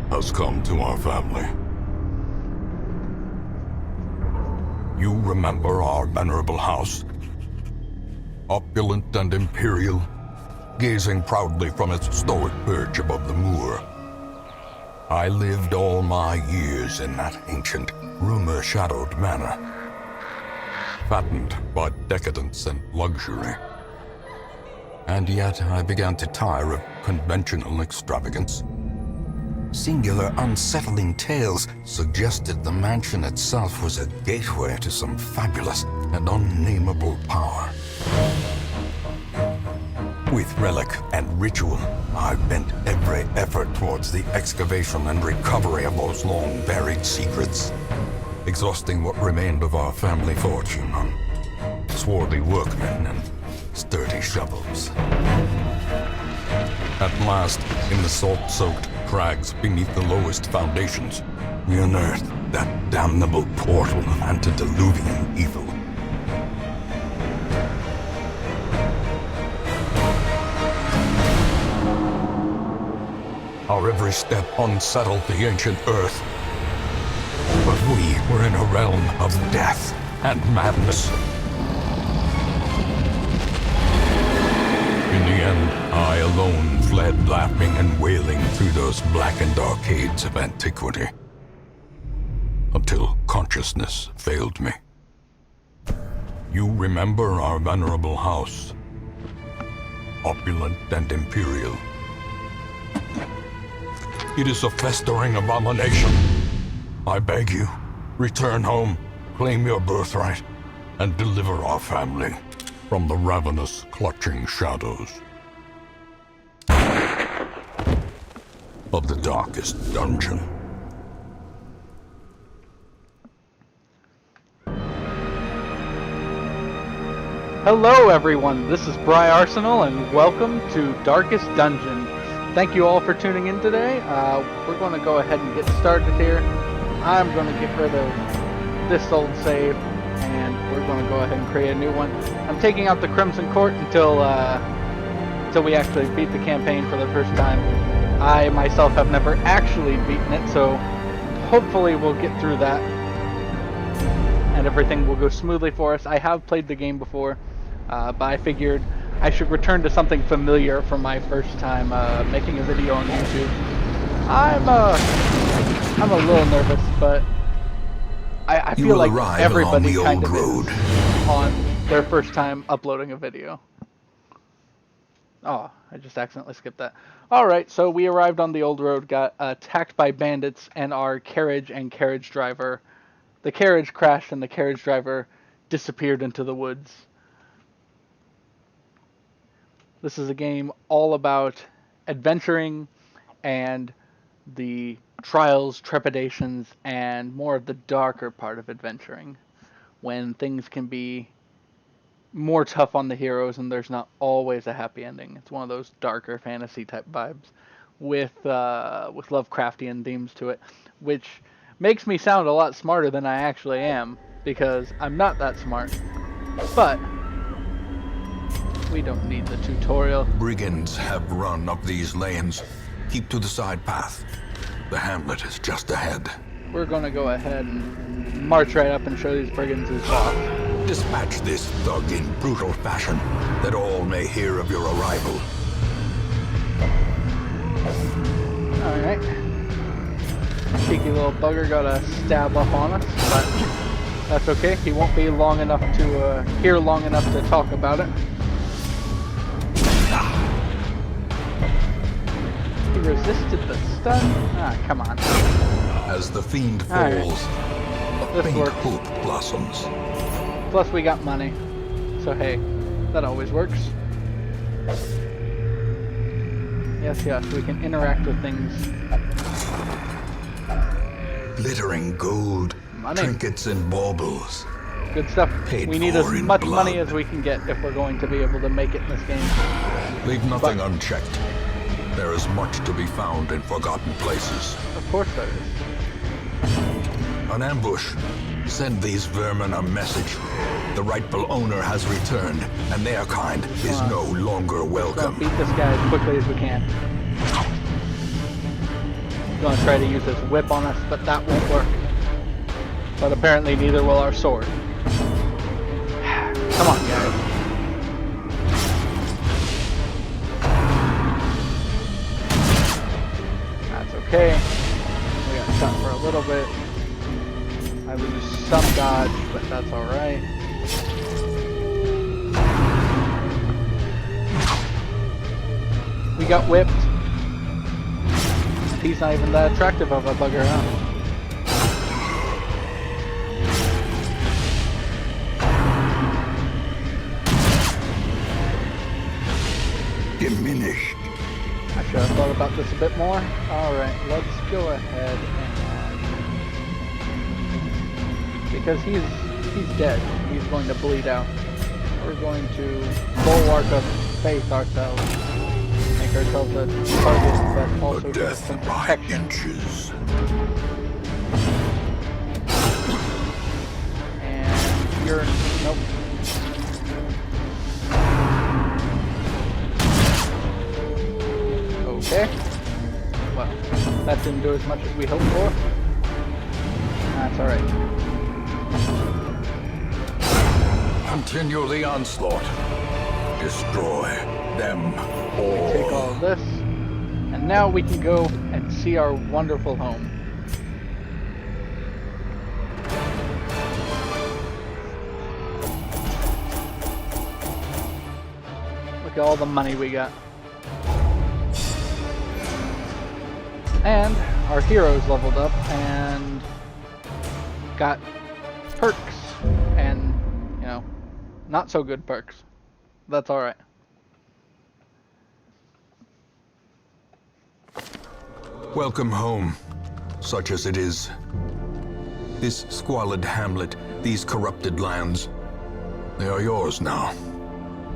has come to our family. You remember our venerable house? Opulent and imperial, gazing proudly from its stoic perch above the moor. I lived all my years in that ancient, rumor-shadowed manor, fattened by decadence and luxury. And yet I began to tire of conventional extravagance. Singular, unsettling tales suggested the mansion itself was a gateway to some fabulous and unnameable power. With relic and ritual, I bent every effort towards the excavation and recovery of those long-buried secrets, exhausting what remained of our family fortune on swarthy workmen and sturdy shovels. At last, in the salt-soaked crags beneath the lowest foundations, we unearthed that damnable portal antediluvian evil. Our every step unsettled the ancient earth. But we were in a realm of death and madness. In the end, I alone fled laughing and wailing through those blackened arcades of antiquity, until consciousness failed me. You remember our venerable house, opulent and imperial. It is a festering abomination. I beg you, return home, claim your birthright, and deliver our family from the ravenous, clutching shadows of the darkest dungeon. Hello everyone, this is Briarsenal and welcome to Darkest Dungeon. Thank you all for tuning in today. We're going to go ahead and get started here. I'm going to get rid of this old save and we're going to go ahead and create a new one. I'm taking out the Crimson Court until we actually beat the campaign for the first time. I myself have never actually beaten it, so hopefully we'll get through that and everything will go smoothly for us. I have played the game before, but I figured I should return to something familiar for my first time making a video on YouTube. I'm a little nervous, but I feel like everybody kind of is on their first time uploading a video. Oh, I just accidentally skipped that. Alright, so we arrived on the old road, got attacked by bandits, and our carriage and carriage driver... The carriage crashed and the carriage driver disappeared into the woods. This is a game all about adventuring and the trials, trepidations, and more of the darker part of adventuring, when things can be more tough on the heroes and there's not always a happy ending. It's one of those darker fantasy type vibes with Lovecraftian themes to it, which makes me sound a lot smarter than I actually am, because I'm not that smart. But we don't need the tutorial. Brigands have run up these lanes. Keep to the side path. The hamlet is just ahead. We're gonna go ahead and march right up and show these brigands his boss. Dispatch this thug in brutal fashion, that all may hear of your arrival. Alright. Cheeky little bugger got a stab up on us, but that's okay. He won't be long enough to here long enough to talk about it. He resisted the stun? Ah, come on. As the fiend falls, a faint hope blossoms. Plus we got money, so hey, that always works. Yes, we can interact with things. Glittering gold, money. Trinkets and baubles. Good stuff. Paid we need as much blood. money as we can get if we're going to be able to make it in this game. Leave nothing unchecked. There is much to be found in forgotten places. Of course there is. An ambush. Send these vermin a message. The rightful owner has returned, and their kind is no longer welcome. Beat this guy as quickly as we can. gonna try to use his whip on us, but that won't work. But apparently neither will our sword. Come on, guys. That's okay. We got shot for a little bit. I lose some dodge, but that's alright. We got whipped. He's not even that attractive of a bugger, huh? Diminished. I should have thought about this a bit more. Alright, let's go ahead and... Because he's dead. He's going to bleed out. We're going to bulwark of faith ourselves. Make ourselves a target, but also give us some protection. And you're... Nope. Okay. Well, that didn't do as much as we hoped for. That's alright. Continue the onslaught. Destroy them all. Take all of this. And now we can go and see our wonderful home. Look at all the money we got. And our heroes leveled up and got perks and, you know, not so good perks. That's alright. Welcome home, such as it is. This squalid hamlet, these corrupted lands, they are yours now,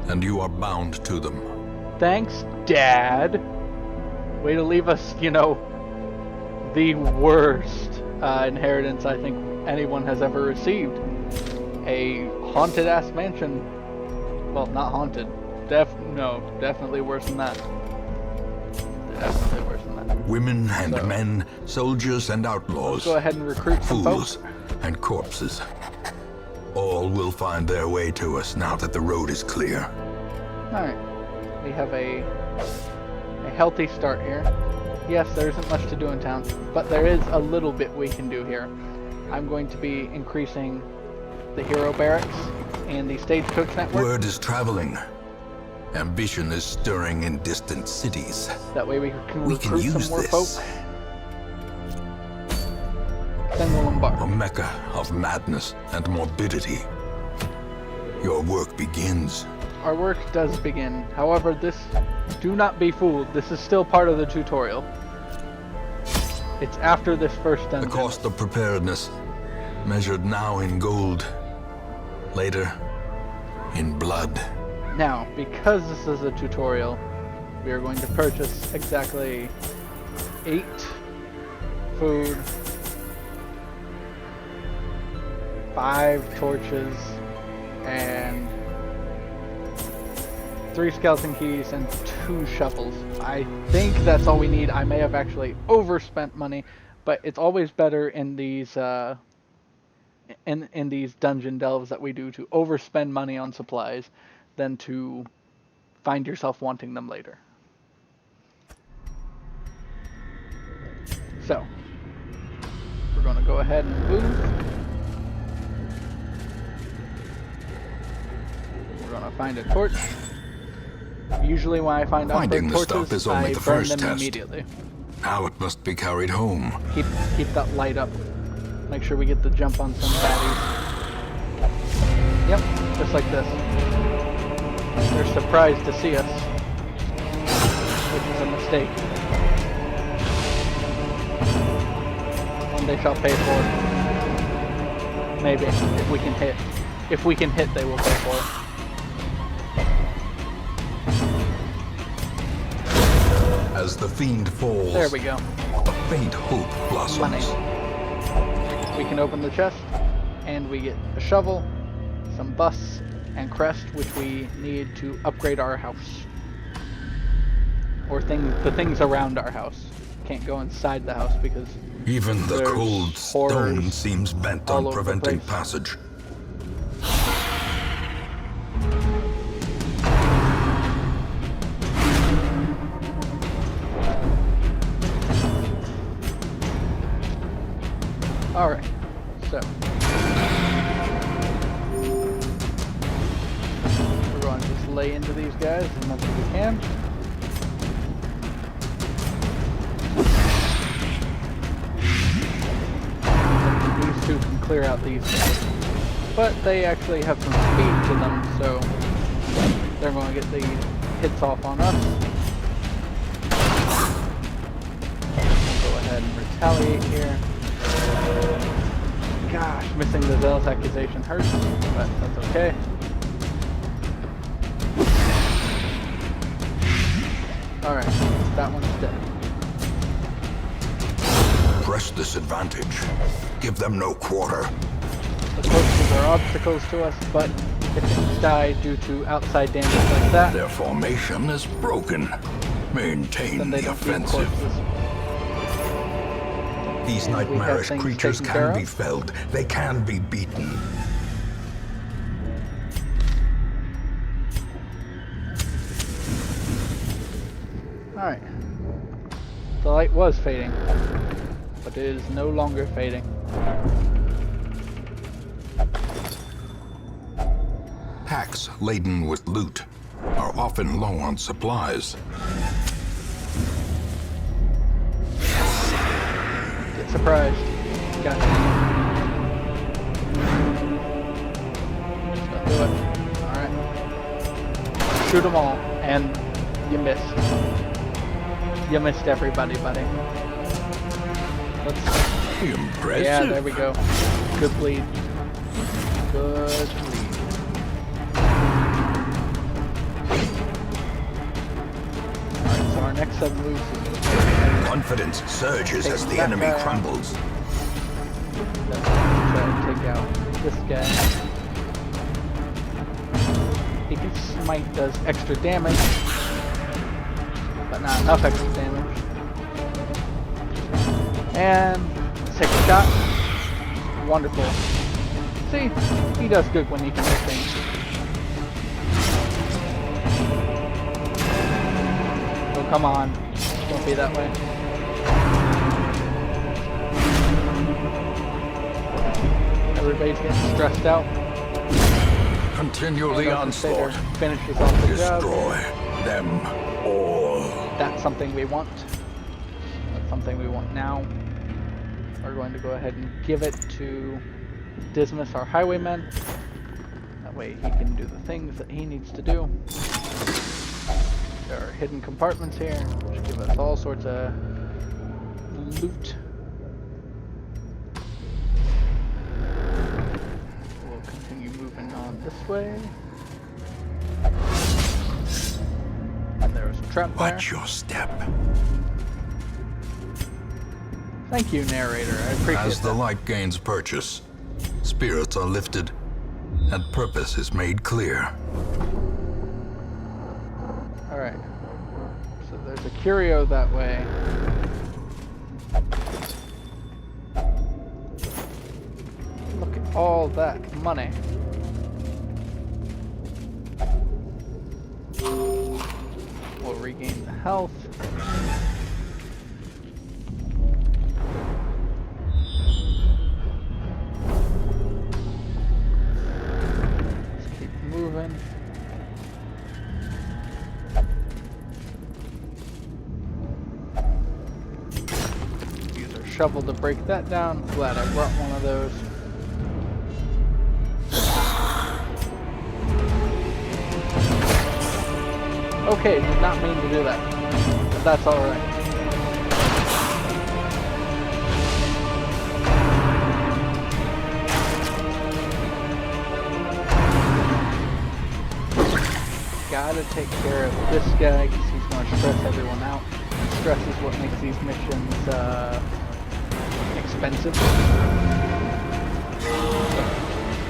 and you are bound to them. Thanks, Dad. Way to leave us, you know, the worst inheritance I think anyone has ever received. A haunted-ass mansion. Well, not haunted. No, definitely worse than that. Definitely worse than that. Women and men, soldiers and outlaws. Let's go ahead and recruit some fools folks. and corpses. All will find their way to us now that the road is clear. Alright. We have a healthy start here. Yes, there isn't much to do in town, but there is a little bit we can do here. I'm going to be increasing the hero barracks and the stagecoach network. Word is traveling. Ambition is stirring in distant cities. That way we can We recruit can use some more this. folks. Then we'll embark. A mecca of madness and morbidity. Your work begins. Our work does begin. However, do not be fooled. This is still part of the tutorial. It's after this first dungeon. The cost of preparedness, measured now in gold, later in blood. Now, because this is a tutorial, we are going to purchase exactly 8 food, 5 torches, and 3 skeleton keys and 2 shovels. I think that's all we need. I may have actually overspent money, but it's always better in these in these dungeon delves that we do to overspend money on supplies than to find yourself wanting them later. So, we're going to go ahead and move. We're going to find a torch. Usually when I find Finding unburned the stuff torches, is only I the burn first them test. immediately. Now it must be carried home. Keep that light up. Make sure we get the jump on some baddies. Yep, just like this. They're surprised to see us, which is a mistake. One they shall pay for. Maybe, if we can hit. If we can hit, they will pay for it. As the fiend falls, There we go. a faint hope blossoms. Money. We can open the chest, and we get a shovel, some busts, and crest, which we need to upgrade our house. Or the things around our house. can't go inside the house because Even the there's cold stone horrors seems bent all on over the preventing place. passage. Alright, so we're going to just lay into these guys as much as we can. These two can clear out these guys, but they actually have some speed to them, so they're going to get the hits off on us. We'll go ahead and retaliate here. Gosh, missing the zealous accusation hurts, but that's okay. Alright, that one's dead. Press this advantage. Give them no quarter. The corpses are obstacles to us, but if things die due to outside damage like that, Their formation is broken. Maintain then they the don't beat offensive. corpses. These We have nightmarish things creatures taken care can be of. felled. They can be beaten. Alright. The light was fading, but it is no longer fading. Packs laden with loot are often low on supplies. Get surprised. Gotcha. Don't do it. Alright. Shoot them all, and you missed. You missed everybody, buddy. Let's... Impressive. Yeah, there we go. Good bleed. Good bleed. Alright, so our next sub moves is... Confidence surges as the that enemy guy out. crumbles. Let's try to take out this guy. He can smite, does extra damage, but not enough extra damage. And let's take a shot. Wonderful. See, he does good when he can hit things. Oh, come on. Don't be that way. Everybody's getting stressed out. Continue the Darth Vader onslaught. finishes off the job. Destroy them all. That's something we want. That's something we want now. We're going to go ahead and give it to Dismas, our highwayman. That way he can do the things that he needs to do. There are hidden compartments here, which give us all sorts of loot. We'll continue moving on this way. And there was a trap there. Watch your step. Thank you, narrator. I appreciate As the that. light gains purchase, spirits are lifted, and purpose is made clear. Alright. So there's a curio that way. Look at all that money. We'll regain the health. Let's keep moving. Use our shovel to break that down. Glad I brought one of those. Okay, did not mean to do that. But that's alright. Gotta take care of this guy because he's going to stress everyone out. Stress is what makes these missions expensive.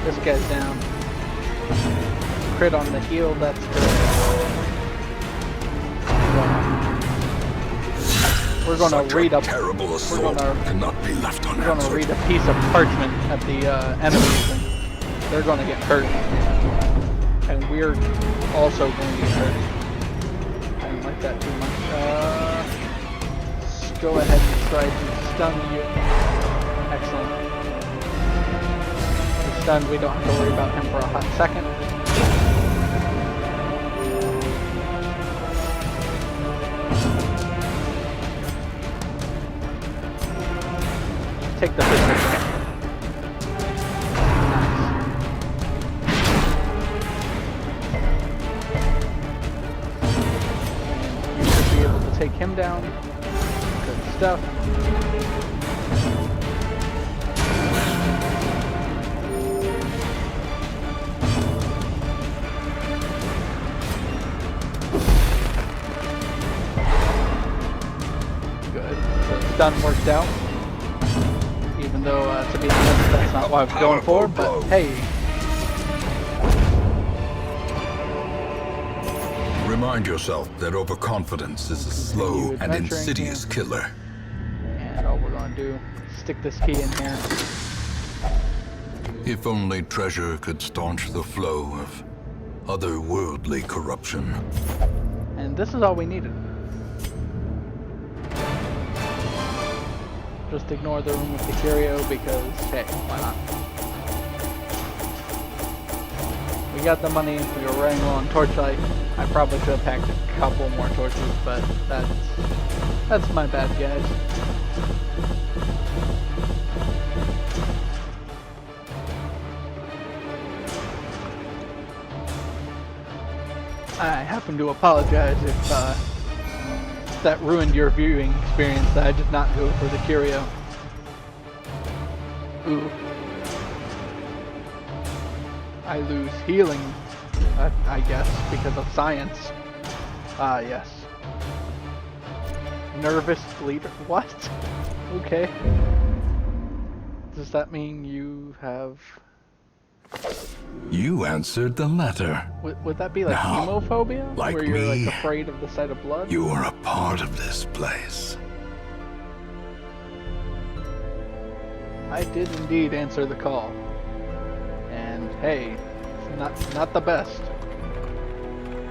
This guy's down. Crit on the heel, that's good. We're gonna Such read a a terrible assault cannot be left we're gonna unanswered. read a piece of parchment at the enemies, and they're gonna get hurt, and we're also going to get hurt. I didn't like that too much. Let's go ahead and try to stun you. Excellent. He's stunned. We don't have to worry about him for a hot second. Take the pistol. Nice. You should be able to take him down. Good stuff. Good. So the stun worked out. Even though, to be honest, that's not what I was going for, but hey. Remind yourself that overconfidence is a slow and insidious killer. And all we're gonna do is stick this key in here. If only treasure could staunch the flow of otherworldly corruption. And this is all we needed. Just ignore the room with the curio because, hey, why not? We got the money, we were running low on torchlight. I probably should have packed a couple more torches, but that's my bad, guys. I happen to apologize if that ruined your viewing experience, that I did not go for the curio. Ooh. I lose healing, I guess, because of science. Ah, yes. Nervous bleeder. What? Okay. Does that mean you have... You answered the latter. Would that be like Now, hemophobia? like where you're me, like afraid of the sight of blood? You are a part of this place. I did indeed answer the call. And hey, it's not the best,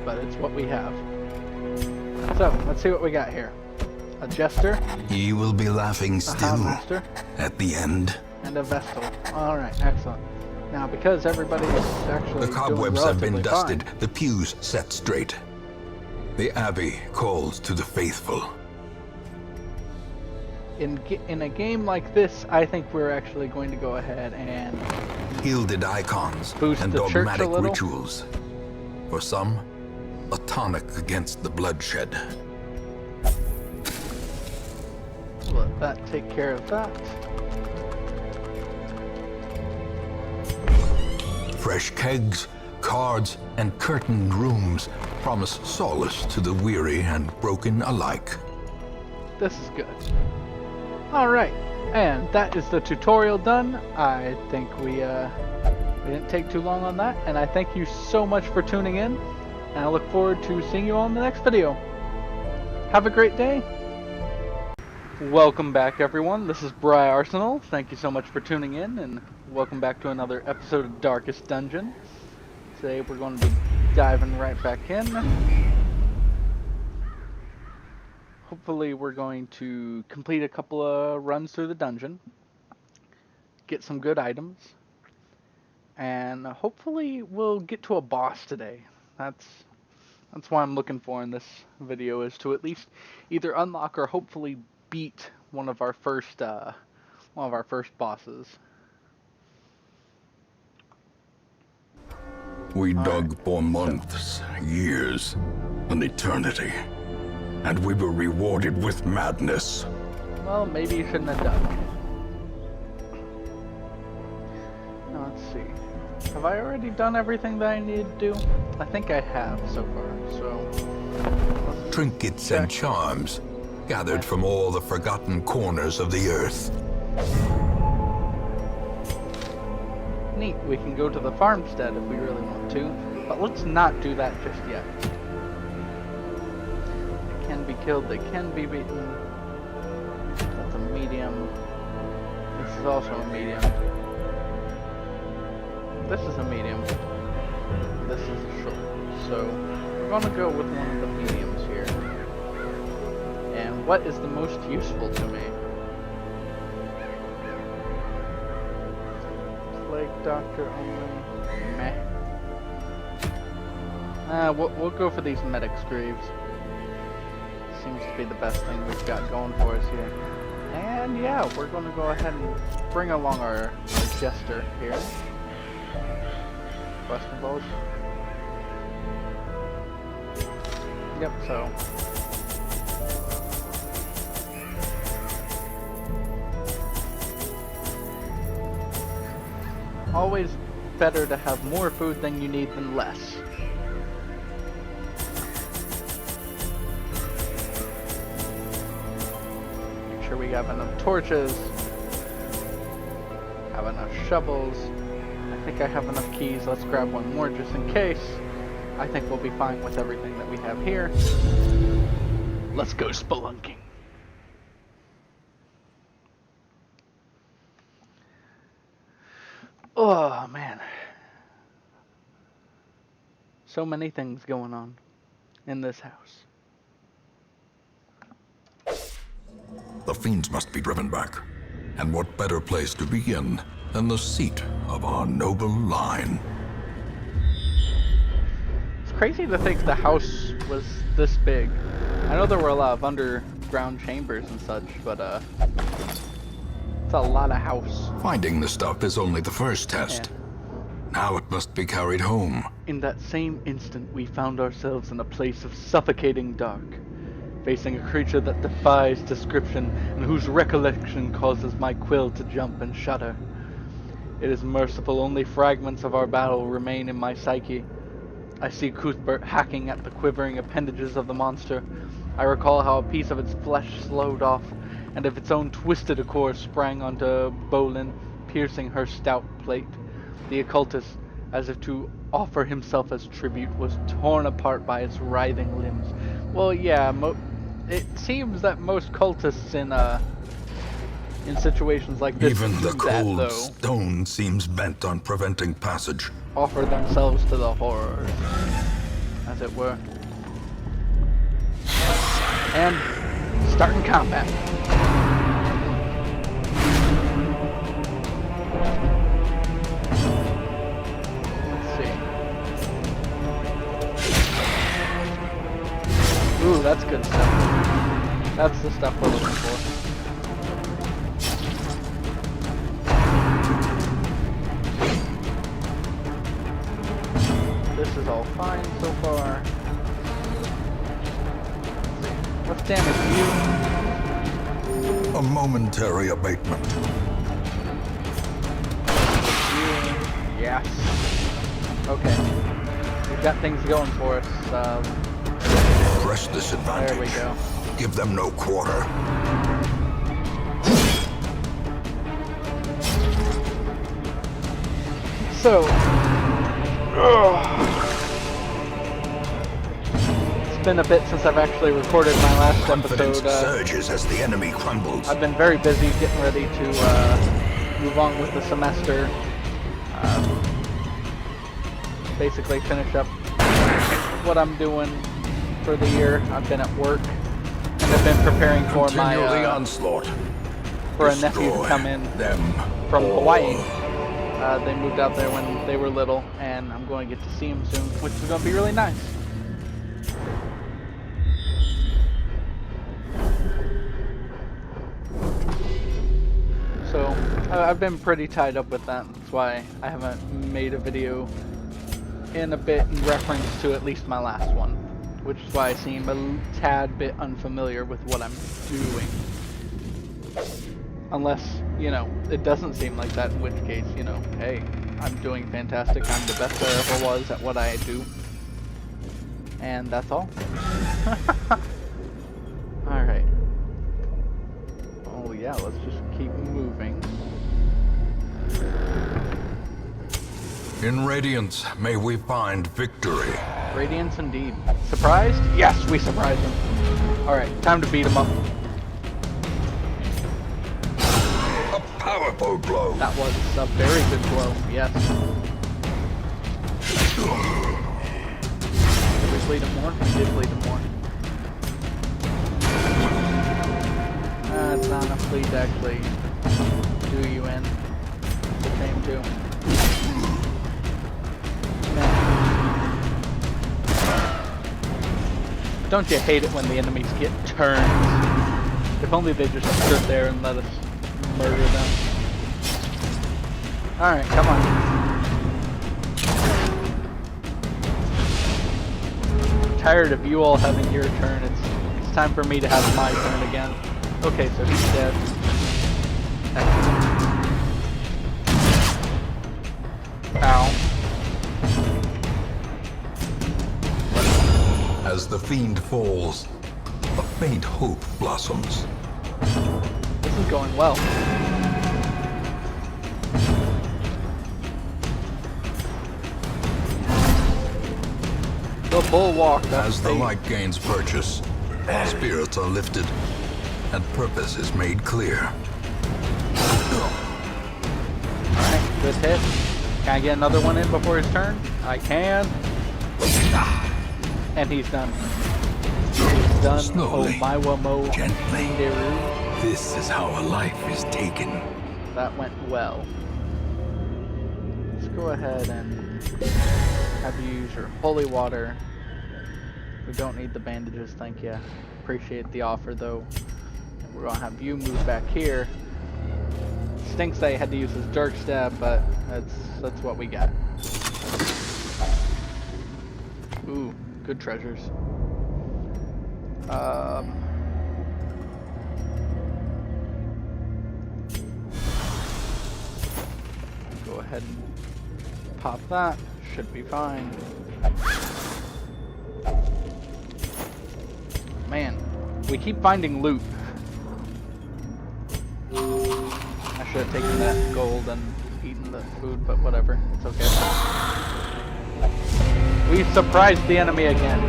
but it's what we have. So, let's see what we got here. A jester, He will be laughing a still master, at the end. and a vestal. Alright, excellent. Now, because everybody is actually The cobwebs have been doing dusted, fine, the pews set straight. The abbey calls to the faithful. in a game like this, I think we're actually going to go ahead and Gilded icons Boost and the church a dogmatic little. rituals. For some, a tonic against the bloodshed. let that take care of that. Fresh kegs, cards, and curtained rooms promise solace to the weary and broken alike. This is good. Alright, and that is the tutorial done. I think we didn't take too long on that, and I thank you so much for tuning in, and I look forward to seeing you all in the next video. Have a great day. Welcome back, everyone. This is Briarsenal. Thank you so much for tuning in, and welcome back to another episode of Darkest Dungeon. Today we're going to be diving right back in. Hopefully we're going to complete a couple of runs through the dungeon, get some good items, and hopefully we'll get to a boss today. That's what I'm looking for in this video, is to at least either unlock or hopefully beat one of our first bosses. We dug for months, years, an eternity. And we were rewarded with madness. Well, maybe you shouldn't have done. Now, let's see. Have I already done everything that I needed to do? I think I have so far, so... Trinkets and charms, gathered from all the forgotten corners of the earth. Neat, we can go to the farmstead if we really want to, but let's not do that just yet. They can be killed, they can be beaten. is also a medium. This is a medium. This is a short. So we're going to go with one of the mediums here. And what is the most useful to me? Plague Doctor only. Meh. We'll go for these medics greaves. Seems to be the best thing we've got going for us here. And yeah, we're going to go ahead and bring along our jester here. Question balls. Yep, so. Always better to have more food than you need than less. Make sure we have enough torches, have enough shovels. I think I have enough keys. Let's grab one more just in case. I think we'll be fine with everything that we have here. Let's go spelunking. Oh man. So many things going on in this house. The fiends must be driven back. And what better place to begin than the seat of our noble line? It's crazy to think the house was this big. I know there were a lot of underground chambers and such, but it's a lot of house. Finding the stuff is only the first test. Yeah. Now it must be carried home. In that same instant, we found ourselves in a place of suffocating dark, facing a creature that defies description and whose recollection causes my quill to jump and shudder. It is merciful only fragments of our battle remain in my psyche. I see Cuthbert hacking at the quivering appendages of the monster. I recall how a piece of its flesh slowed off, and of its own twisted accord sprang onto Bolin, piercing her stout plate. The occultist, as if to offer himself as tribute, was torn apart by its writhing limbs. Well, yeah, it seems that most cultists in situations like this, even the cold though, stone seems bent on preventing passage. offer themselves to the horrors, as it were. And starting combat. Ooh, that's good stuff. That's the stuff we're looking for. This is all fine so far. What's damage to you? A momentary abatement. Yes. Okay. We've got things going for us. Press this advantage. There we go. Give them no quarter. So, it's been a bit since I've actually recorded my last Confidence episode. surges as the enemy crumbles. I've been very busy getting ready to move on with the semester. Basically finish up what I'm doing for the year. I've been at work, and I've been preparing for Continue my the onslaught. for a nephew to come in them from all. Hawaii. They moved out there when they were little, and I'm going to get to see him soon, which is going to be really nice. So I've been pretty tied up with that. That's why I haven't made a video in a bit in reference to at least my last one, which is why I seem a tad bit unfamiliar with what I'm doing. Unless, you know, it doesn't seem like that, in which case, you know, hey, I'm doing fantastic. I'm the best I ever was at what I do. And that's all. Alright. Oh yeah, let's just keep moving. In Radiance, may we find victory. Radiance indeed. Surprised? Yes, we surprised him. Alright, time to beat him up. A power or blow? That was a very good blow, yes. Did we bleed him more? We did bleed him more. It's not enough bleed to actually do you in. It's a shame too. Don't you hate it when the enemies get turned? If only they just stood there and let us murder them. Alright, come on. I'm tired of you all having your turn. It's time for me to have my turn again. Okay, so he's dead. Excellent. Ow. As the fiend falls, a faint hope blossoms. This is going well. The bull walk. As the light gains purchase, spirits are lifted, and purpose is made clear. Alright, good hit. Can I get another one in before his turn? I can. And he's done. He's done. Slowly, Oh, my wamo. gently. Deru. This is how a life is taken. That went well. Let's go ahead and have you use your holy water. We don't need the bandages, thank you. Appreciate the offer though. And we're gonna have you move back here. Stinks that I had to use his dark stab, but that's what we got. Ooh, good treasures. Go ahead and pop that. Should be fine. Man, we keep finding loot. I should have taken that gold and eaten the food, but whatever. It's okay. We've surprised the enemy again,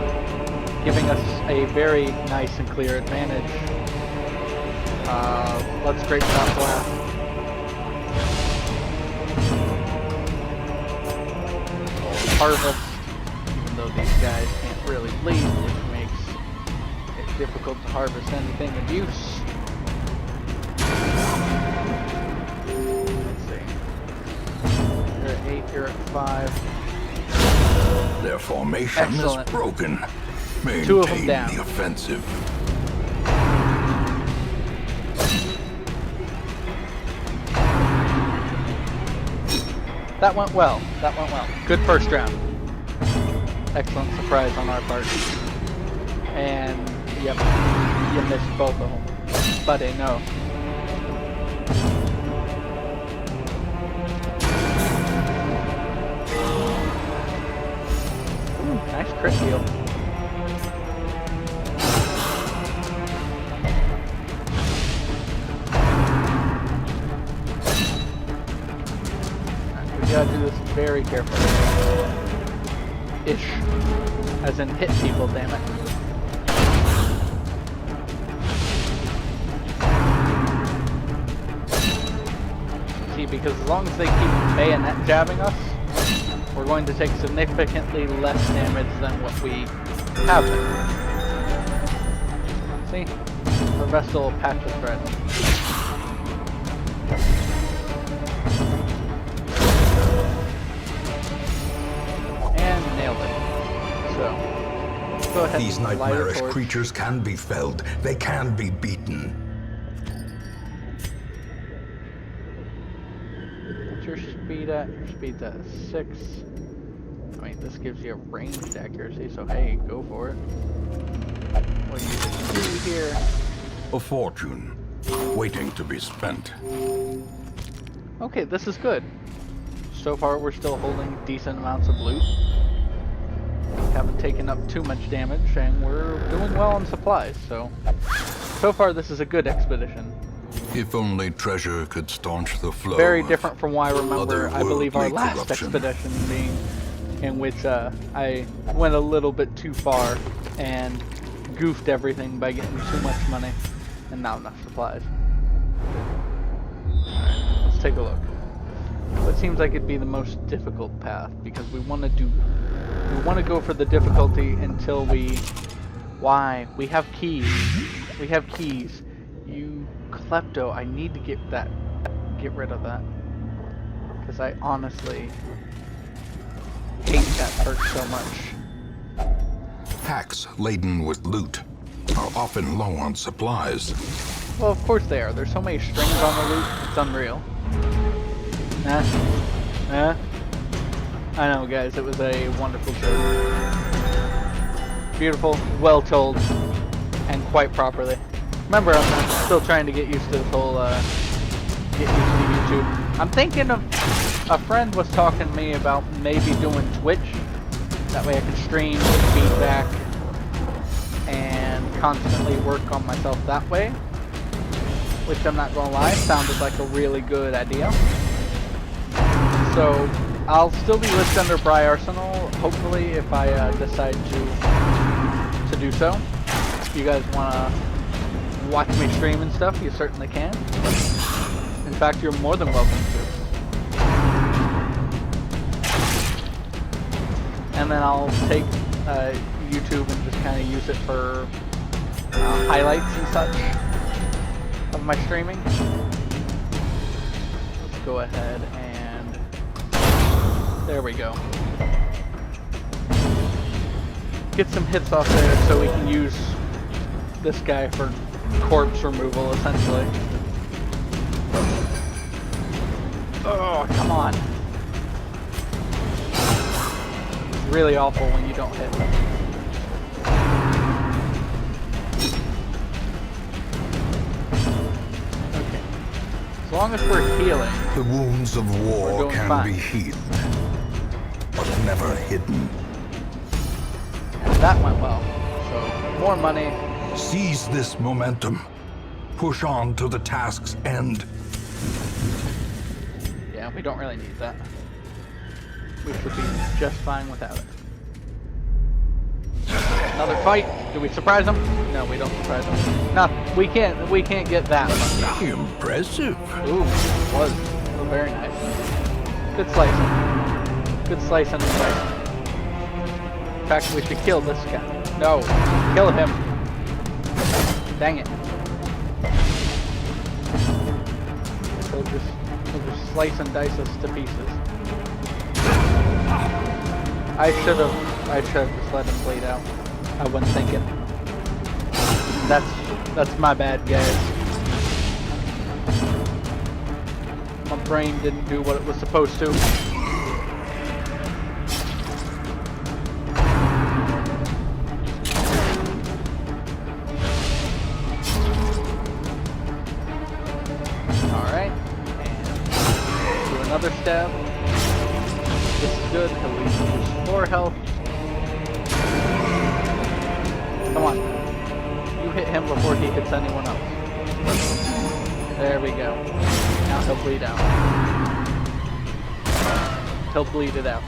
giving us a very nice and clear advantage. Let's scrape that blast. Harvest, even though these guys can't really bleed, which makes it difficult to harvest anything of use. Let's see. You're at 8, you're at 5. Their formation Excellent. is broken. Maintain 2 of them down. the offensive. That went well. That went well. Good first round. Excellent surprise on our part. And, yep, you missed both of them. But I know. Ooh, nice crit heal. We gotta do this very carefully. Ish. As in hit people, damn it. See, because as long as they keep bayonet jabbing us, we're going to take significantly less damage than what we have been. See? Our Vestal patch is red. And nailed it. So, let's go ahead These and light a nightmarish torch. creatures can be felled. They can be beaten. What's your speed at? Your speed's at 6. I mean, this gives you a ranged accuracy, so hey, go for it. We'll use a key here. A fortune, waiting to be spent. Okay, this is good. So far, we're still holding decent amounts of loot. Haven't taken up too much damage, and we're doing well on supplies, so far this is a good expedition. If only treasure could staunch the flow. Very of different from what I remember, I believe, our otherworldly last corruption. expedition being, in which I went a little bit too far and goofed everything by getting too much money and not enough supplies. Alright, let's take a look. What seems like it'd be the most difficult path, because we want to go for the difficulty until we... Why? We have keys. We have keys. You klepto, I need to get rid of that. Because I honestly hate that perk so much. Packs laden with loot are often low on supplies. Well, of course they are. There's so many strings on the loot, it's unreal. I know, guys, it was a wonderful joke. Beautiful, well told, and quite properly. Remember, I'm still trying to get used to this whole, get used to YouTube. I'm thinking of, a friend was talking to me about maybe doing Twitch. That way I can stream with feedback and constantly work on myself that way. Which I'm not gonna lie, sounded like a really good idea. So, I'll still be listed under Briarsenal, hopefully, if I decide to do so. If you guys wanna watch me stream and stuff, you certainly can. In fact, you're more than welcome to. And then I'll take YouTube and just kind of use it for highlights and such of my streaming. Let's go ahead and there we go. Get some hits off there so we can use this guy for corpse removal, essentially. Oh, come on. It's really awful when you don't hit. Okay. As long as we're healing, the wounds of war can fine. be healed, but never hidden. And that went well. So, more money. Seize this momentum. Push on to the task's end. Yeah, we don't really need that. We should be just fine without it. Another fight. Do we surprise them? No, we don't surprise them. No, we can't get that much. Impressive. Ooh, it was. Oh, very nice. Good slicing. Good slicing and slicing. In fact, we should kill this guy. No, kill him. Dang it. He'll just slice and dice us to pieces. I should have just let him bleed out. I wasn't thinking. That's my bad, guys. My brain didn't do what it was supposed to. Alright. And do another stab. This is good. He'll lose 4 health. Come on. You hit him before he hits anyone else. There we go. Now he'll bleed out. He'll bleed it out.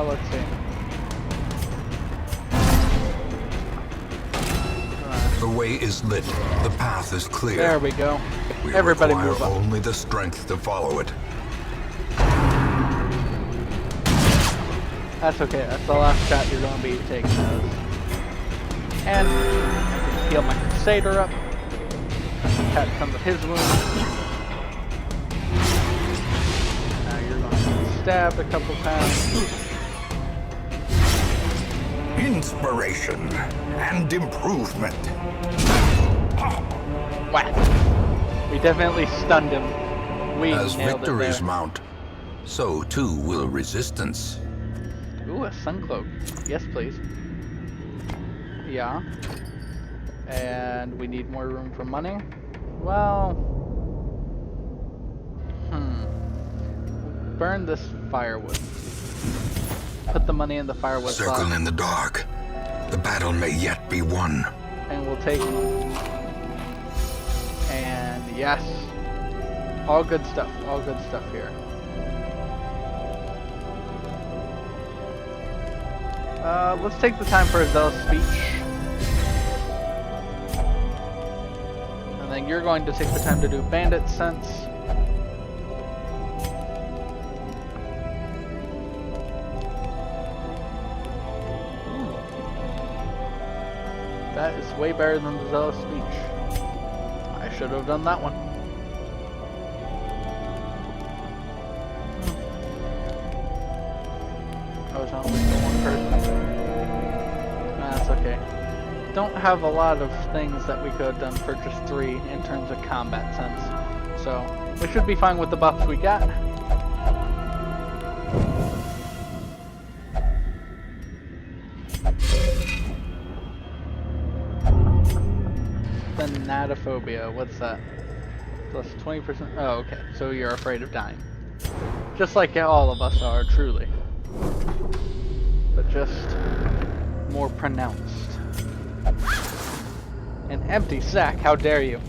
Let's see. The way is lit. The path is clear. There we go. We Everybody require move up. only the strength to follow it. That's okay. That's the last shot you're going to be taking those. And I can heal my Crusader up. Catch some of his wounds. Now you're going to be stabbed a couple times. Inspiration and improvement. Whack. We definitely stunned him. We As nailed victories it there. mount, so too will resistance. Ooh, a sun cloak. Yes, please. Yeah. And we need more room for money. Well... Burn this firewood. Put the money in the firewood Circle slot. in the dark. The battle may yet be won. And we'll take... And yes. All good stuff. All good stuff here. Let's take the time for a zealous speech. And then you're going to take the time to do bandit sense. That is way better than the zealous speech. I should have done that one. I was only for one person. That's okay. Don't have a lot of things that we could have done for just 3 in terms of combat sense. So, we should be fine with the buffs we got. Thanatophobia, what's that? Plus 20%? Oh, okay. So you're afraid of dying. Just like all of us are, truly. But just more pronounced. An empty sack, how dare you?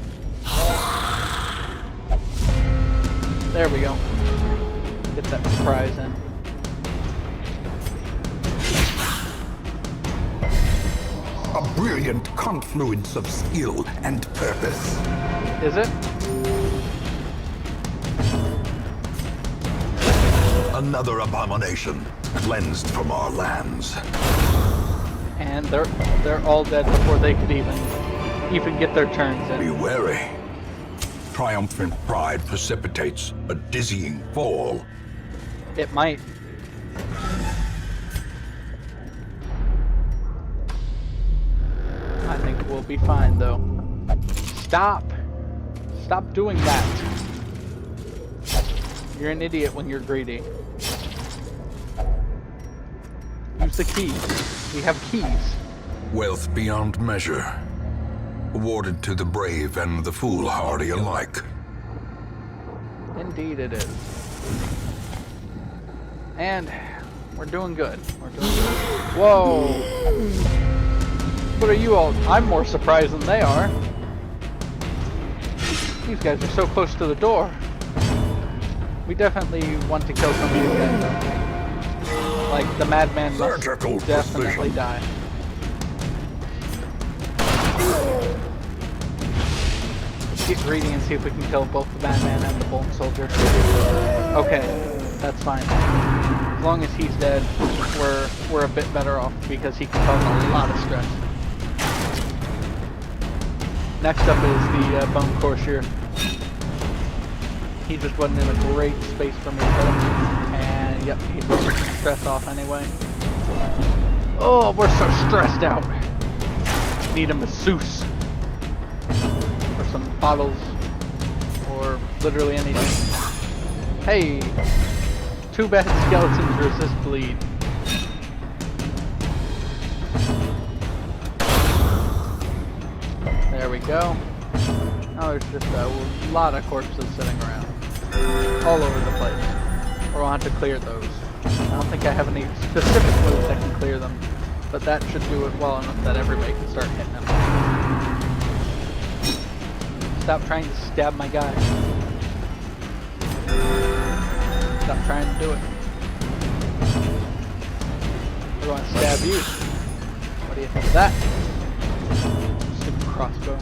There we go. Get that surprise in. A brilliant confluence of skill and purpose. Is it? Another abomination cleansed from our lands. And they're all dead before they could even get their turns in. Be wary. Triumphant pride precipitates a dizzying fall. It might. I think we'll be fine though. Stop! Stop doing that. You're an idiot when you're greedy. Use the keys. We have keys. Wealth beyond measure, awarded to the brave and the foolhardy alike. Indeed it is. And we're doing good. We're doing good. Whoa! What are you all? I'm more surprised than they are. These guys are so close to the door. We definitely want to kill some of these guys though. Like, the madman must definitely die. Let's get greedy and see if we can kill both the madman and the bone soldier. Okay, that's fine. As long as he's dead, we're a bit better off because he can cause a lot of stress. Next up is the bone courtier. He just wasn't in a great space for me to kill him. And yep, he's working some stress off anyway. Oh, we're so stressed out. Need a masseuse. Or some bottles. Or literally anything. Hey! Too bad skeletons resist bleed. There we go. Now there's just a lot of corpses sitting around. All over the place. We'll have to clear those. I don't think I have any specific moves that can clear them, but that should do it well enough that everybody can start hitting them. Stop trying to stab my guy. Stop trying to do it. We're going to stab you. What do you think of that? Stupid crossbow.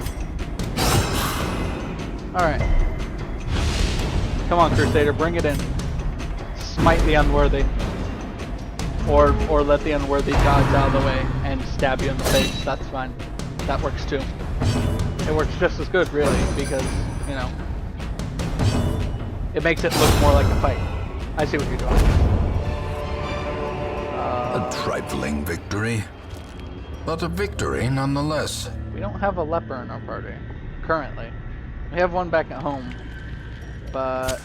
Alright. Come on, Crusader, bring it in. Smite the unworthy. Or let the unworthy dodge out of the way and stab you in the face. That's fine. That works too. It works just as good, really, because, you know, it makes it look more like a fight. I see what you're doing. A trifling victory, but a victory nonetheless. We don't have a leper in our party, currently. We have one back at home, but...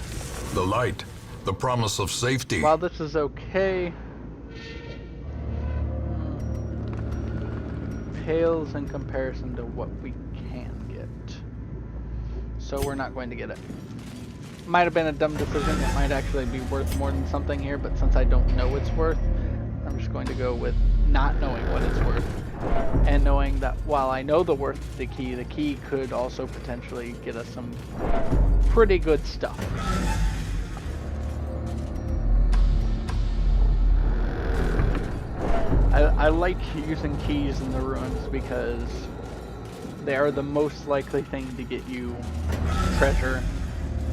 The light, the promise of safety. While this is okay, pales in comparison to what we can get. So we're not going to get it. Might have been a dumb decision. It might actually be worth more than something here, but since I don't know what's worth, I'm just going to go with not knowing what it's worth. And knowing that while I know the worth of the key could also potentially get us some pretty good stuff. I like using keys in the ruins because They are the most likely thing to get you treasure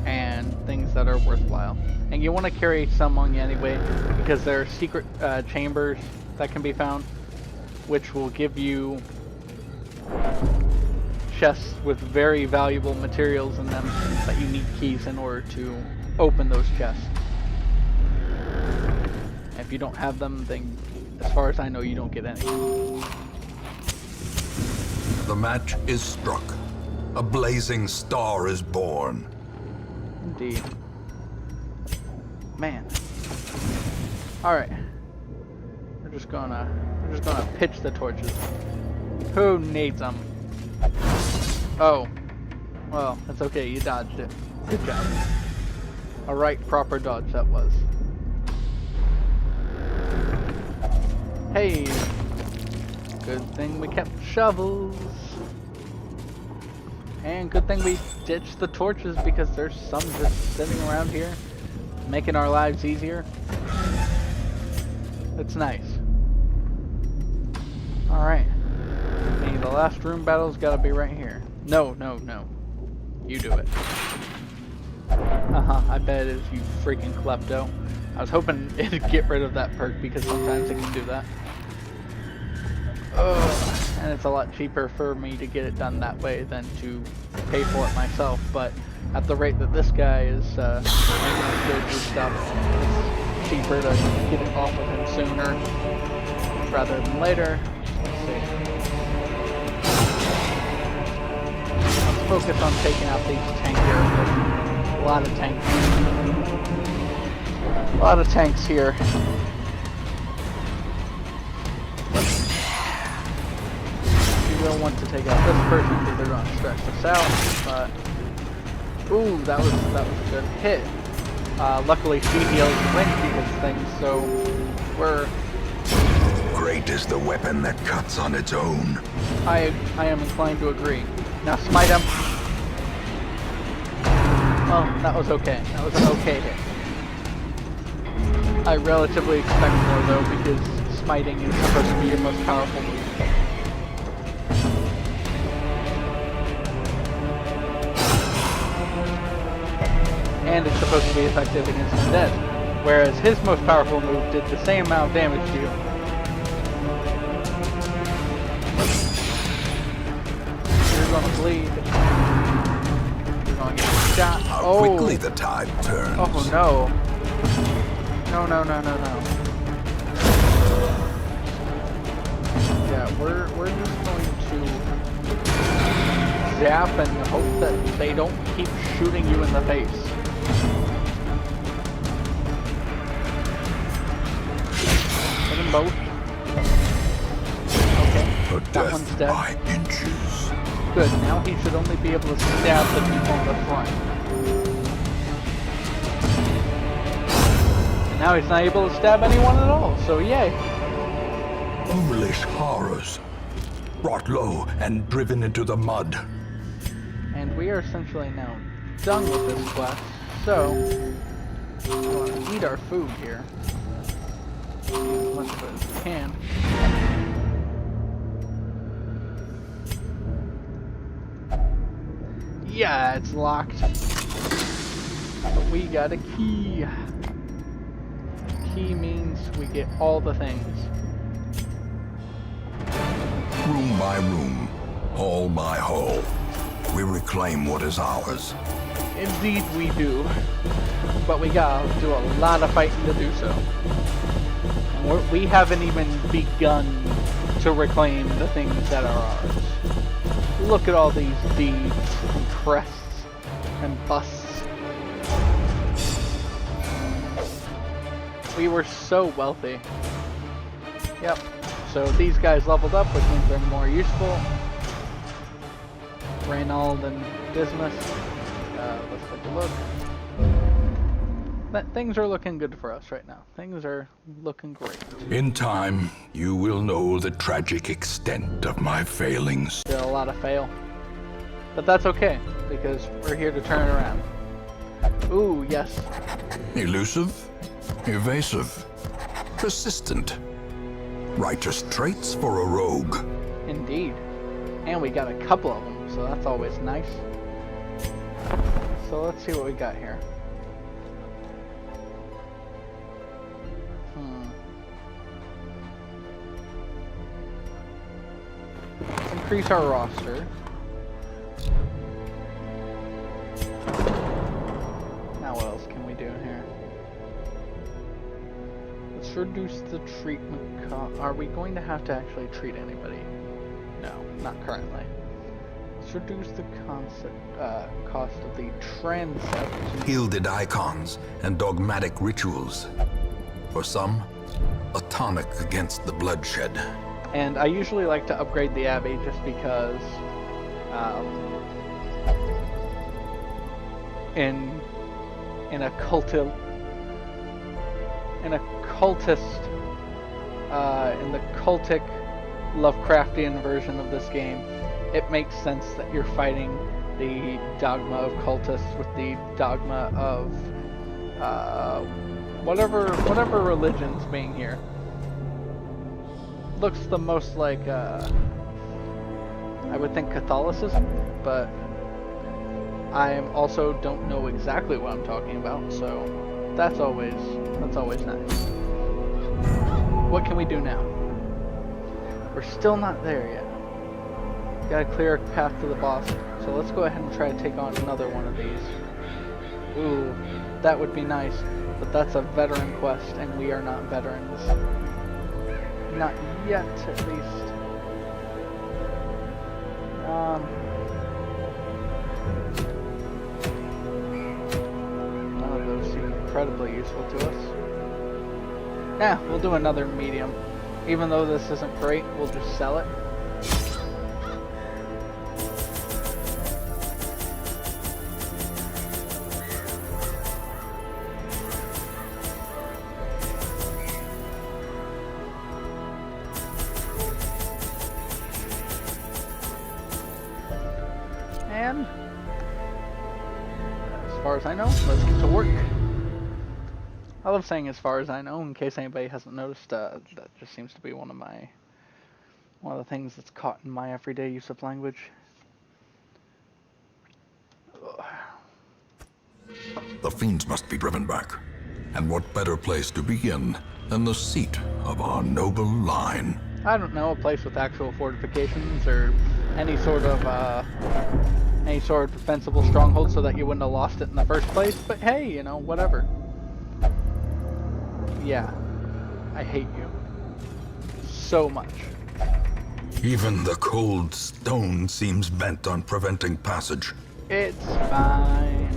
and things that are worthwhile. And you want to carry some on you anyway, because there are secret chambers that can be found, which will give you chests with very valuable materials in them that you need keys in order to open those chests. If you don't have them, then as far as I know, you don't get any. The match is struck. A blazing star is born. Indeed. Man. Alright. We're just gonna pitch the torches. Who needs them? Oh. Well, that's okay, you dodged it. Good job. A right proper dodge that was. Hey! Good thing we kept shovels. And good thing we ditched the torches, because there's some just sitting around here, making our lives easier. It's nice. Alright. The last room battle's gotta be right here. No. You do it. I bet it is, you freaking klepto. I was hoping it'd get rid of that perk, because sometimes it can do that. And it's a lot cheaper for me to get it done that way than to pay for it myself, but at the rate that this guy is making us go through stuff, it's cheaper to get it off of him sooner rather than later. Let's see. Let's focus on taking out these tank areas. A lot of tanks. A lot of tanks here. We'll want to take out this person because they're going to stretch us out, but ooh, that was a good hit. Luckily she heals when she hits things, so we're... Great is the weapon that cuts on its own. I am inclined to agree. Now smite him. Well, that was okay. That was an okay hit. I relatively expect more though, because smiting is supposed to be your most powerful move. And it's supposed to be effective against undead, whereas his most powerful move did the same amount of damage to you. You're gonna bleed. You're gonna get shot. How quickly the tide turns. Oh no. No. Yeah, we're just going to zap and hope that they don't keep shooting you in the face. Both. Okay, that one's dead. By inches. Good, now he should only be able to stab the people in the front. And now he's not able to stab anyone at all, so yay. Foolish horrors. Brought low and driven into the mud. And we are essentially now done with this quest, so we're going to eat our food here. As much of it as we can. Yeah, it's locked. But we got a key. Key means we get all the things. Room by room, hall by hall, we reclaim what is ours. Indeed we do. But we gotta do a lot of fighting to do so. We haven't even begun to reclaim the things that are ours. Look at all these deeds and crests and busts. We were so wealthy. Yep. So these guys leveled up, which means they're more useful. Reynald and Dismas. Let's take a look. Things are looking good for us right now. Things are looking great. In time, you will know the tragic extent of my failings. Still a lot of fail. But that's okay, because we're here to turn it around. Ooh, yes. Elusive, evasive, persistent. Righteous traits for a rogue. Indeed. And we got a couple of them, so that's always nice. So let's see what we got here. Let's increase our roster. Now what else can we do here? Let's reduce the treatment cost. Are we going to have to actually treat anybody? No, not currently. Let's reduce the cost of the transept. Gilded icons and dogmatic rituals. For some, a tonic against the bloodshed. And I usually like to upgrade the Abbey just because in a cultist in the cultic Lovecraftian version of this game, it makes sense that you're fighting the dogma of cultists with the dogma of whatever religion's being here. Looks the most like I would think Catholicism, but I also don't know exactly what I'm talking about, so that's always nice. What can we do now? We're still not there yet. Gotta clear a path to the boss, so let's go ahead and try to take on another one of these. Ooh, that would be nice, but that's a veteran quest, and we are not veterans. Not yet, at least. None of those seem incredibly useful to us. Nah, we'll do another medium. Even though this isn't great, we'll just sell it. And as far as I know, let's get to work. I love saying as far as I know, in case anybody hasn't noticed. That just seems to be one of the things that's caught in my everyday use of language. Ugh. The fiends must be driven back. And what better place to begin than the seat of our noble line? I don't know, a place with actual fortifications or any sort of defensible stronghold so that you wouldn't have lost it in the first place. But hey, you know, whatever. Yeah, I hate you so much. Even the cold stone seems bent on preventing passage. It's fine.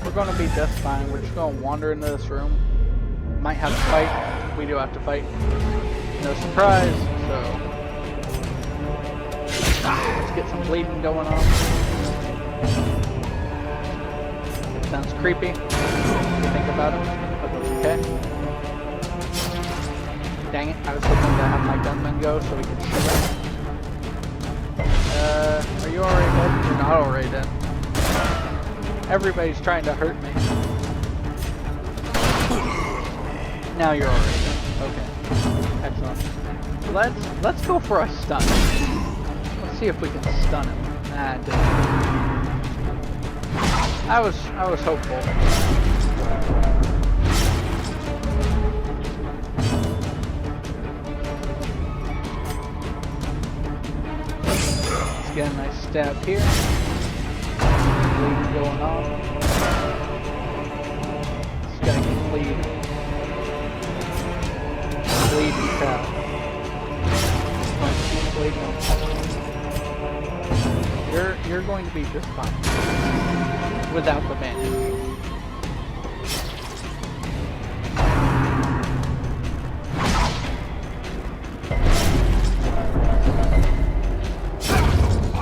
We're gonna be just fine. We're just gonna wander into this room. Might have to fight. We do have to fight. No surprise, so let's get some bleeding going on. It sounds creepy if you think about it, but that's okay. Dang it, I was hoping to have my gunman go so we could shoot it. Are you already dead? You're not already dead. Everybody's trying to hurt me. Now you're already dead. Okay. Excellent. Let's go for a stun. Let's see if we can stun him. Nah, it didn't. I was hopeful. Let's get a nice stab here. Bleed going on. This guy can bleed. Bleed and tap. You're going to be just fine without the bandage.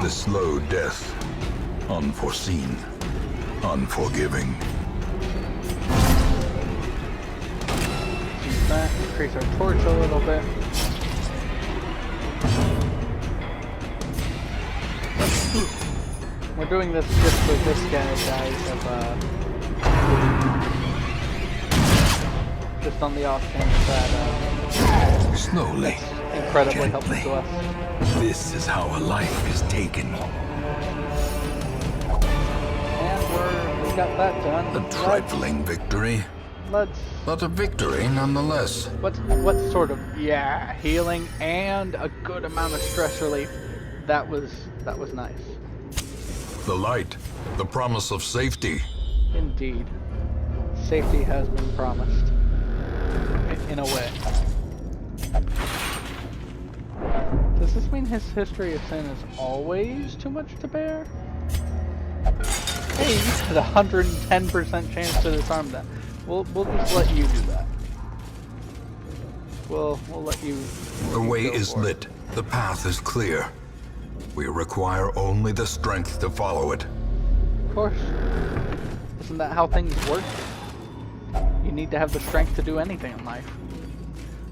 The slow death, unforeseen, unforgiving. Use that, increase our torch a little bit. We're doing this just for this guy, guys, just on the off chance that, Slowly, incredibly helpful to us. This is how a life is taken. And we got that done. A trifling victory, Let's but a victory nonetheless. what sort of healing and a good amount of stress relief. That was nice. The light, the promise of safety. Indeed. Safety has been promised. In a way. Does this mean his history of sin is always too much to bear? Hey, you had a 110% chance to disarm that. We'll just let you do that. We'll let you. The way is lit. The path is clear. We require only the strength to follow it. Of course. Isn't that how things work? You need to have the strength to do anything in life.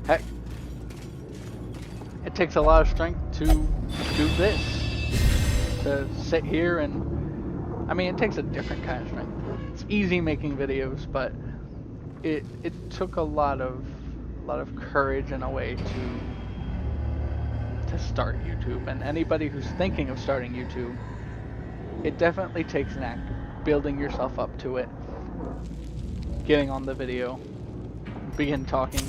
Heck, it takes a lot of strength to do this. To sit here and... I mean, it takes a different kind of strength. It's easy making videos, but it took a lot of courage in a way to start YouTube. And anybody who's thinking of starting YouTube, it definitely takes an act of building yourself up to it, getting on the video, begin talking.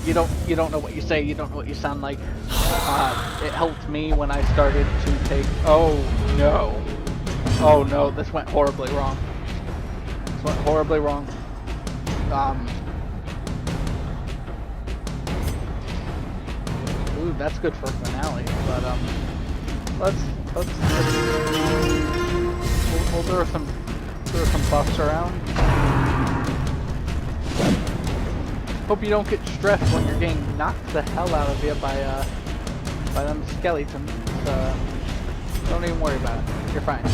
You don't know what you say, you don't know what you sound like. It helped me when I started to take... Oh no, this went horribly wrong. Ooh, that's good for a finale, but let's we'll throw some buffs around. Hope you don't get stressed when you're getting knocked the hell out of you by them skeletons. Don't even worry about it. You're fine.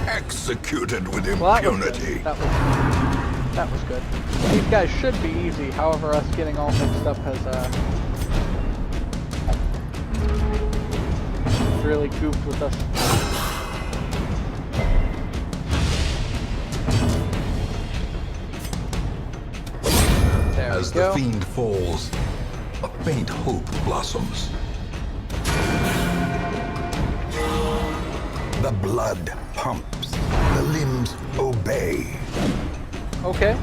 Executed with Well, impunity. that was good. These guys should be easy. However, us getting all mixed up has really goofed with us. There As we go. the fiend falls, a faint hope blossoms. The blood pumps, the limbs obey. Okay,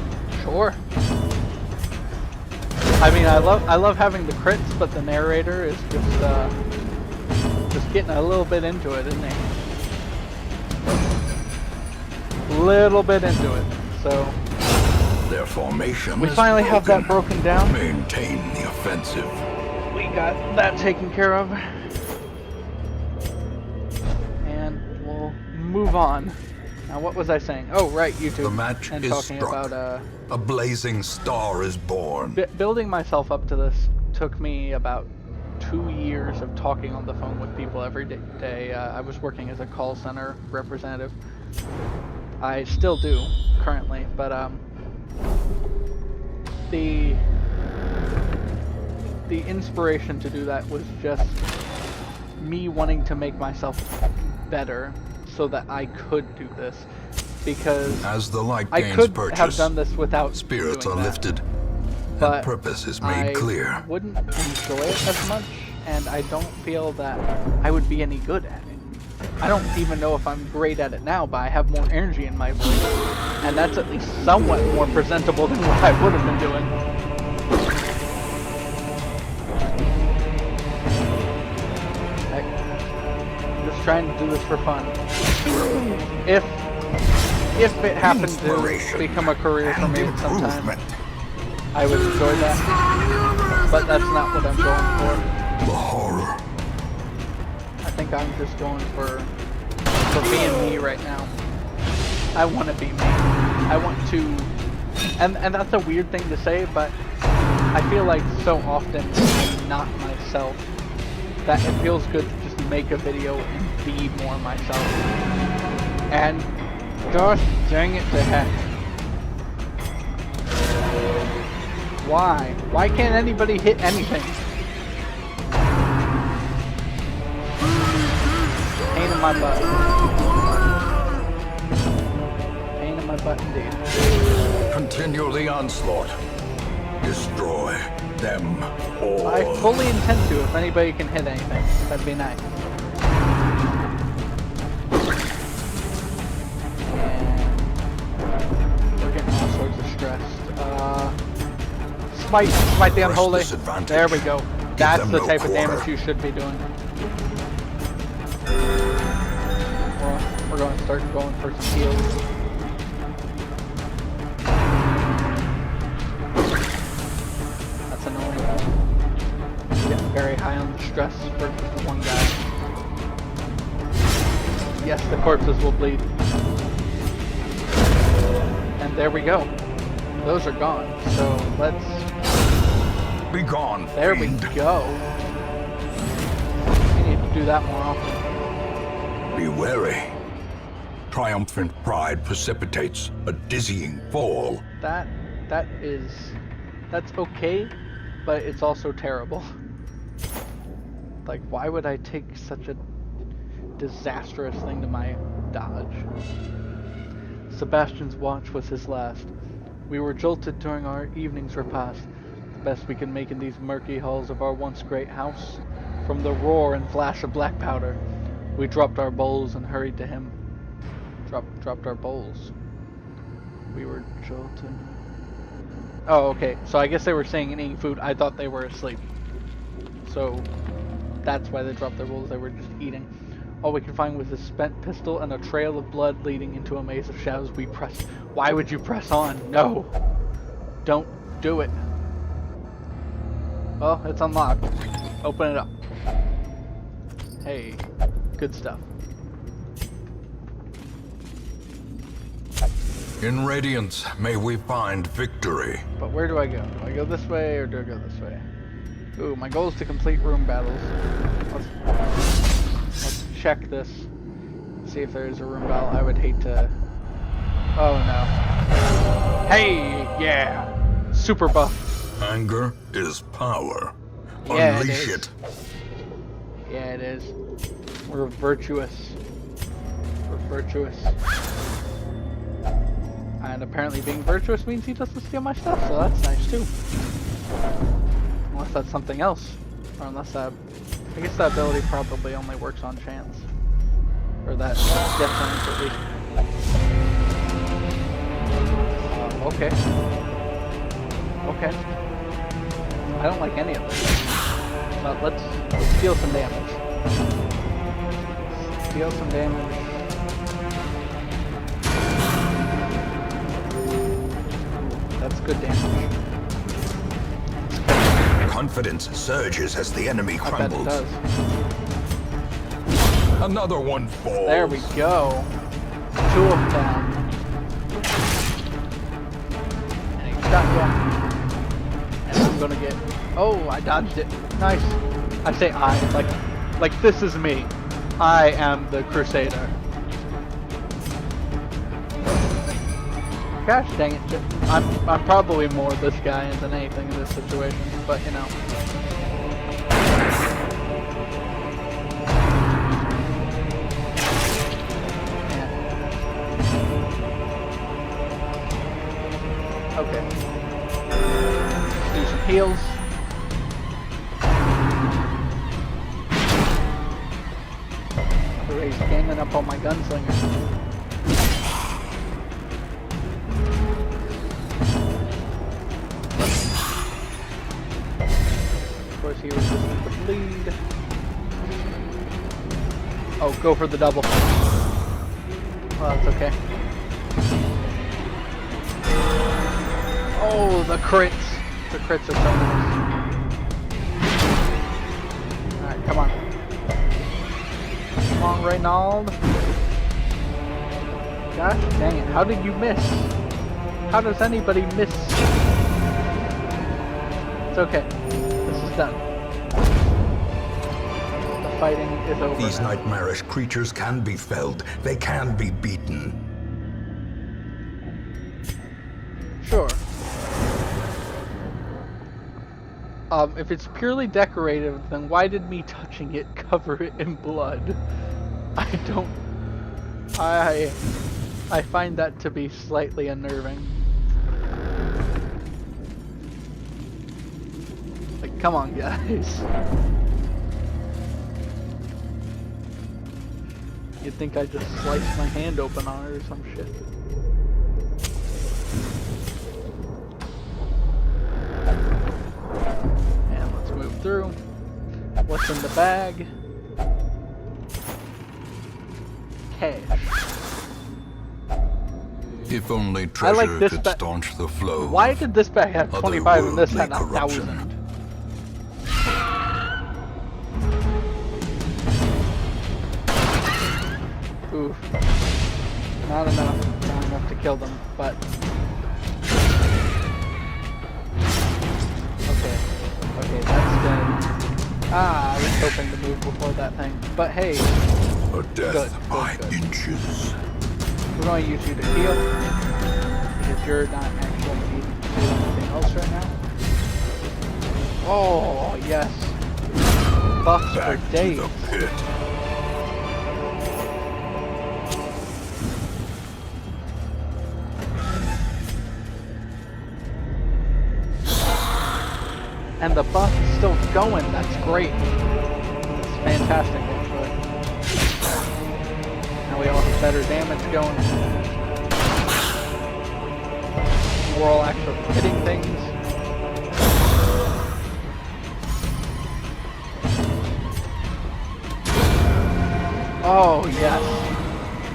sure. I mean, I love having the crits, but the narrator is just getting a little bit into it, isn't he? Little bit into it. So Their formation we is finally have that broken. broken down. Maintain the offensive. We got that taken care of. And we'll move on. Now, what was I saying? Oh, right, YouTube. The match and is talking struck. about A blazing star is born. building myself up to this took me about 2 years of talking on the phone with people every day. I was working as a call center representative. I still do currently, but the inspiration to do that was just me wanting to make myself better so that I could do this, because As the light I gains could purchase, have done this without spirits doing are that, lifted, but and purpose is made I clear. wouldn't enjoy it as much, and I don't feel that I would be any good at it. I don't even know if I'm great at it now, but I have more energy in my voice, and that's at least somewhat more presentable than what I would have been doing. Heck, I'm just trying to do this for fun. If it happened to Inspiration become a career for and me at some time, improvement. I would enjoy that, but that's not what I'm going for. The horror. I think I'm just going for being me right now. I want to be me. I want to, and that's a weird thing to say, but I feel like so often I'm not myself that it feels good to just make a video and be more myself. And gosh dang it to heck. Why? Why can't anybody hit anything? Pain in my butt. Pain in my butt indeed. Continue the onslaught. Destroy them all. I fully intend to. If anybody can hit anything, that'd be nice. And we're getting all sorts of stressed. Smite the unholy. There we go. That's the type of damage you should be doing. We're going to start going for some heals. That's annoying. Getting very high on the stress for one guy. Yes, the corpses will bleed. And there we go. Those are gone. So let's... Be gone. There fiend. we go. We need to do that more often. Be wary. Triumphant pride precipitates a dizzying fall. That's okay, but it's also terrible. Like, why would I take such a disastrous thing to my dodge? Sebastian's watch was his last. We were jolted during our evening's repast, the best we could make in these murky halls of our once great house. From the roar and flash of black powder, we dropped our bowls and hurried to him. Dropped our bowls. We were jolted. Oh, okay. So I guess they were saying and eating food. I thought they were asleep. So that's why they dropped their bowls. They were just eating. All we could find was a spent pistol and a trail of blood leading into a maze of shadows. We pressed. Why would you press on? No. Don't do it. Well, it's unlocked. Open it up. Hey. Good stuff. In Radiance, may we find victory. But where do I go? Do I go this way or do I go this way? Ooh, my goal is to complete room battles. Let's check this. See if there's a room battle. I would hate to... Oh no. Hey! Yeah! Super buff. Anger is power. Yeah, Unleash it. Yeah, it is. We're virtuous. We're virtuous. And apparently being virtuous means he doesn't steal my stuff, so that's nice too. Unless that's something else. Or unless that... I guess that ability probably only works on chance. Or that difference at least. Okay. Okay. I don't like any of this. But let's deal some damage. Deal some damage. That's good damage. Confidence surges as the enemy crumbles. I bet it does. Another one falls. There we go. 2 of them down. And he shot ya. And I'm gonna get... Oh, I dodged it. Nice. I say I, like this is me. I am the Crusader. Gosh dang it. I'm probably more this guy than anything in this situation, but you know. Yeah. Okay. Let's do some heals. He's ganging up on my gunslinger. Of course, he resisted the bleed. Oh, go for the double. Well, that's okay. Oh, the crits. The crits are so nice. Alright, come on. Come on, Reynald. Gosh dang it. How did you miss? How does anybody miss? It's okay. This is done. The fighting is over. These now. nightmarish creatures can be felled. They can be beaten. Sure. If it's purely decorative, then why did me touching it cover it in blood? I find that to be slightly unnerving. Come on, guys. You'd think I just sliced my hand open on it or some shit. And let's move through. What's in the bag? Cash. If only treasure like this could staunch the flow. Why did this bag have 25 and this had otherworldly corruption. 1,000? Oof. Not enough to kill them, but... Okay, that's dead. Ah, I was hoping to move before that thing, but hey. A death by good. inches. We're going to use you to heal, because you're not actually needing to do anything else right now. Oh, yes. Buffs Back for to days. the pit. And the buff is still going. That's great. It's fantastic, actually. Now we all have better damage going. We're all actually hitting things. Oh, yes.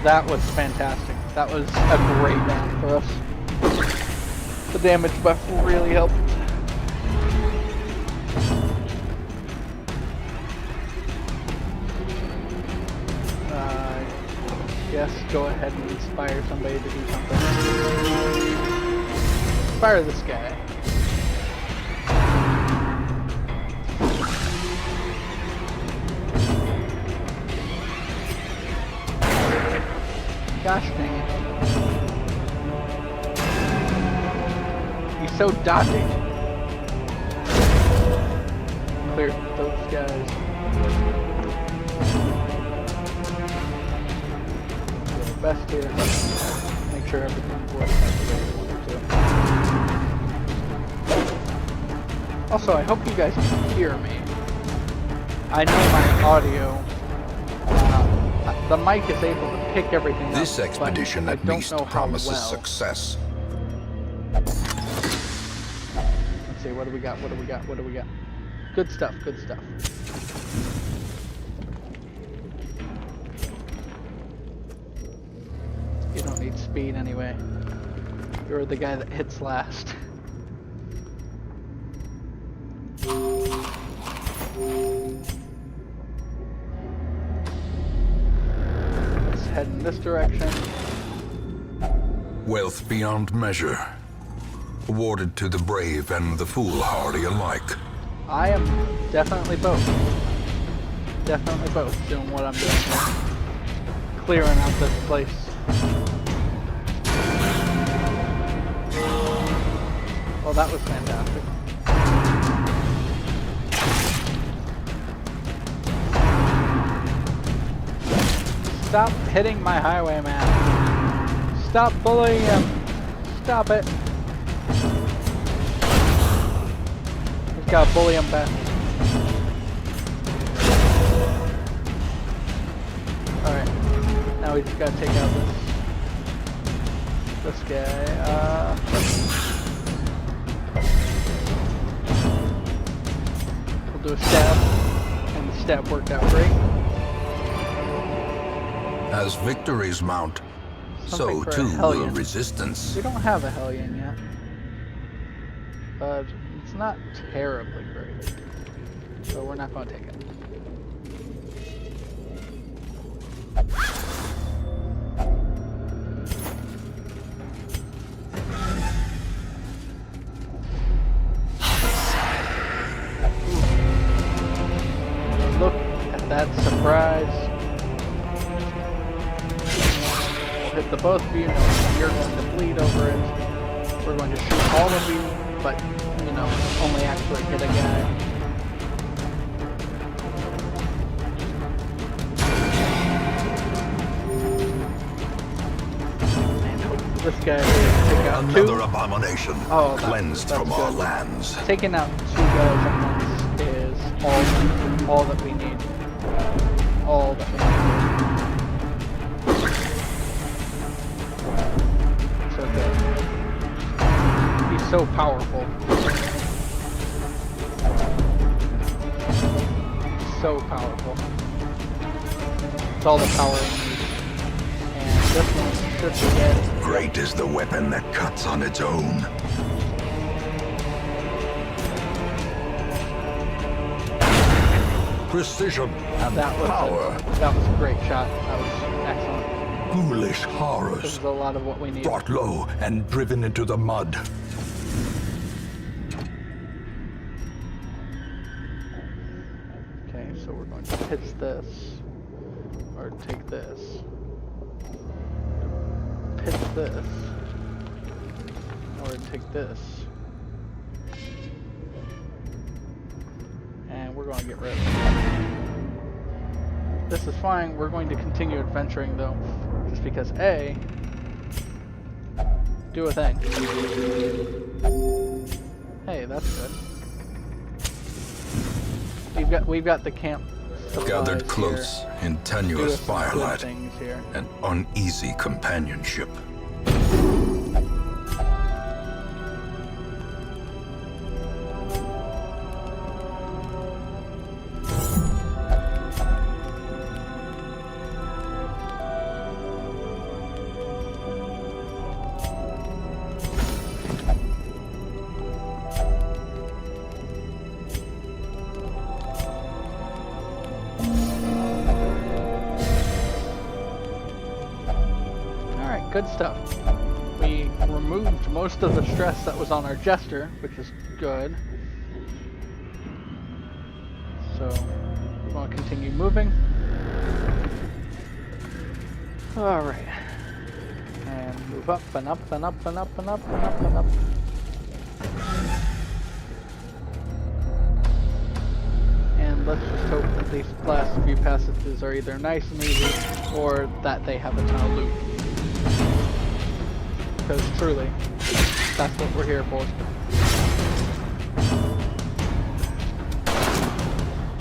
That was fantastic. That was a great round for us. The damage buff really helped. Yes, go ahead and inspire somebody to do something. Inspire this guy. Gosh dang it. He's so dodgy. Clear those guys. Best here. Make sure everything works out the way you want it to. Also, I hope you guys can hear me. I know my audio, the mic is able to pick everything up. This expedition but at least promises success. Let's see, what do we got? Good stuff. You don't need speed anyway. You're the guy that hits last. Let's head in this direction. Wealth beyond measure, awarded to the brave and the foolhardy alike. I am definitely both. Definitely both doing what I'm doing here. Clearing out this place. Well, that was fantastic. Stop hitting my highwayman. Stop bullying him. Stop it. Just gotta bully him back. Alright. Now we just gotta take out this guy. We'll do a stab. And the stab worked out great. As victories mount, so too will resistance. We don't have a Hellion yet. But it's not terribly great. So we're not going to take it. Look at that surprise. We'll hit the both of you, knowing you're going to bleed over it. We're going to shoot all of you, but, you know, only actually hit a guy. This guy here, take out Another two. abomination Oh, cleansed that's from our good. lands. Taking out two guys at once. all that we need. All that we need. So good. He's so powerful. So powerful. It's all the power we need. And this one should be dead. Great is the weapon that cuts on its own. Precision and power. That was a great shot. That was excellent. Foolish This horrors. is a lot of what we need. Brought low and driven into the mud. Okay, so we're going to pitch this. Or take this. Pitch this. Or take this. And we're going to get rid of it. This is fine. We're going to continue adventuring though. Just because A, do a thing. Hey, that's good. We've got the camp Gathered close in tenuous firelight things here. and uneasy companionship. Good stuff. We removed most of the stress that was on our jester, which is good. So we're going to continue moving. Alright. And move up and up and up and up and up and up and up. And let's just hope that these last few passages are either nice and easy or that they have a ton of loot. Because truly, that's what we're here for.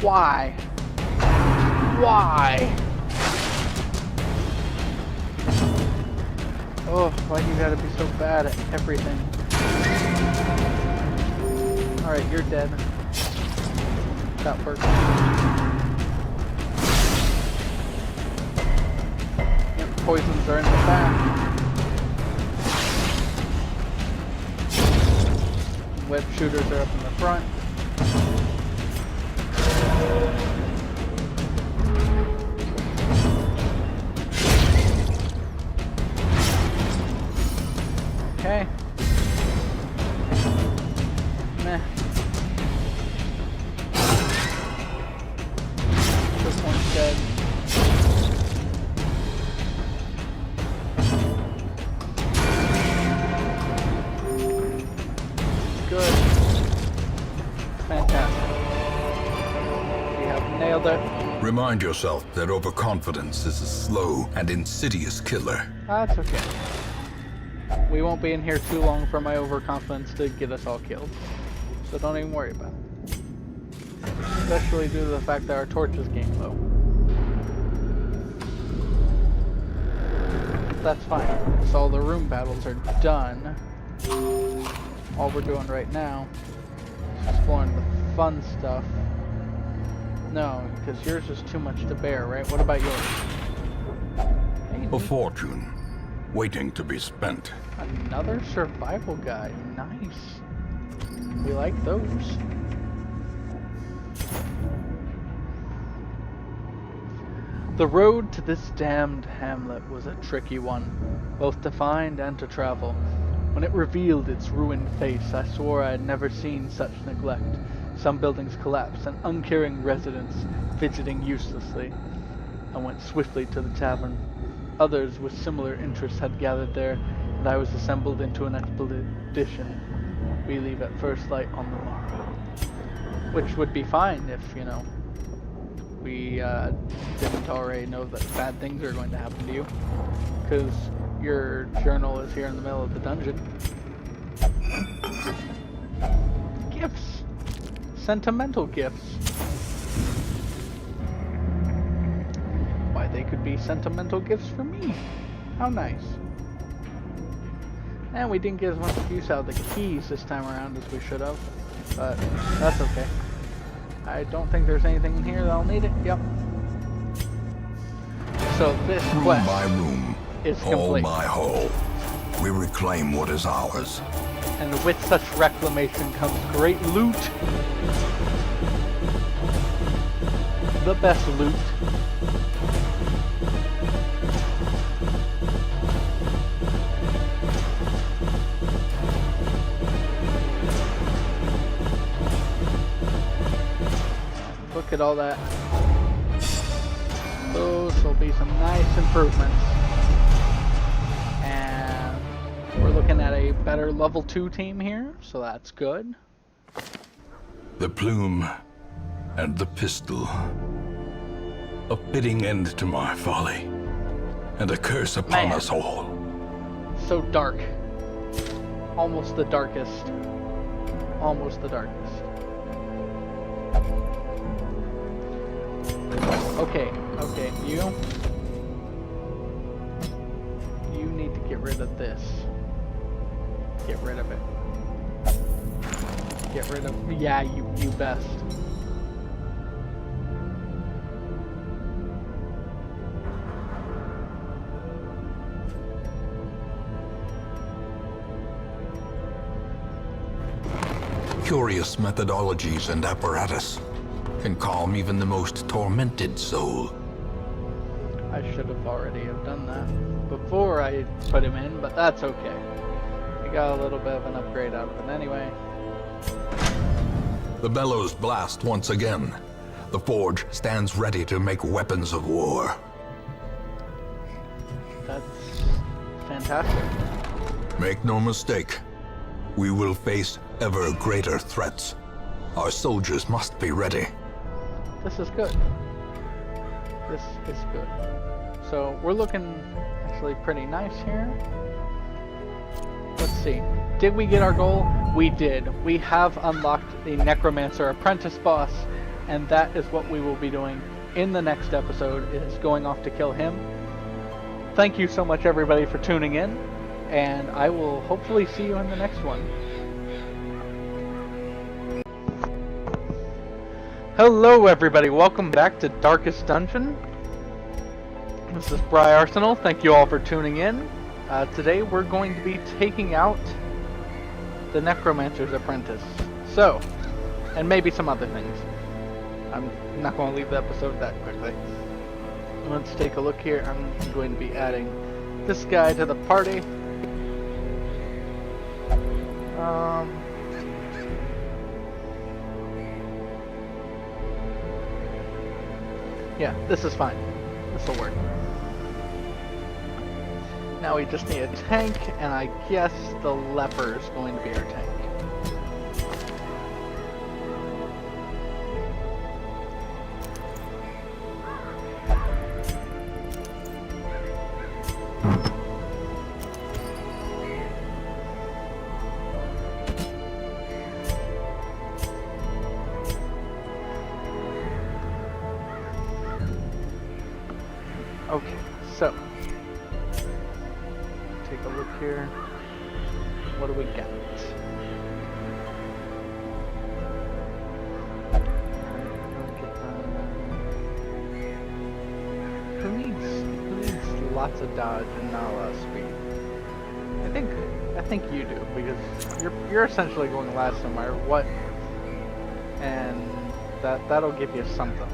Why? Why? Oh, why you gotta be so bad at everything? Alright, you're dead. That worked. Yep, poisons are in the back. Web shooters are up in the front. Okay. Meh. This one's dead. Good. Fantastic. We have nailed it. Remind yourself that overconfidence is a slow and insidious killer. That's okay. We won't be in here too long for my overconfidence to get us all killed. So don't even worry about it. Especially due to the fact that our torches game low. That's fine. So all the room battles are done. All we're doing right now is exploring the fun stuff. No, because yours is too much to bear, right? What about yours? A fortune waiting to be spent. Another survival guide. Nice. We like those. The road to this damned hamlet was a tricky one, both to find and to travel. When it revealed its ruined face, I swore I had never seen such neglect. Some buildings collapsed, and uncaring residents fidgeting uselessly. I went swiftly to the tavern. Others with similar interests had gathered there, and I was assembled into an expedition. We leave at first light on the morrow. Which would be fine if, you know, we didn't already know that bad things are going to happen to you. Because your journal is here in the middle of the dungeon. Gifts. Sentimental gifts. could be sentimental gifts for me. How nice. And we didn't get as much use out of the keys this time around as we should have, but that's okay. I don't think there's anything in here that'll need it. Yep. So this quest room by room, is hall complete. by hall, we reclaim what is ours. And with such reclamation comes great loot. The best loot. Look at all that. Those will be some nice improvements. And we're looking at a better level 2 team here, so that's good. The plume and the pistol. A fitting end to my folly, and a curse upon us all. So dark. Almost the darkest. Almost the darkest. Okay, you need to get rid of this. Get rid of it. Get rid of, yeah, you best. Curious methodologies and apparatus can calm even the most tormented soul. I should have already have done that before I put him in, but that's okay. We got a little bit of an upgrade out of it anyway. The bellows blast once again. The forge stands ready to make weapons of war. That's fantastic. Make no mistake, we will face ever greater threats. Our soldiers must be ready. This is good. This is good. So we're looking actually pretty nice here. Let's see. Did we get our goal? We did. We have unlocked the Necromancer Apprentice boss, and that is what we will be doing in the next episode, is going off to kill him. Thank you so much everybody for tuning in, and I will hopefully see you in the next one. Hello everybody, welcome back to Darkest Dungeon. This is Briarsenal, thank you all for tuning in. Today we're going to be taking out the Necromancer's Apprentice. So, and maybe some other things. I'm not going to leave the episode that quickly. Let's take a look here. I'm going to be adding this guy to the party. Yeah, this is fine. This will work. Now we just need a tank, and I guess the leper is going to be our tank. Okay, so take a look here. What do we got? Who needs lots of dodge and not a lot of speed? I think you do, because you're essentially going last no matter what, and that'll give you something.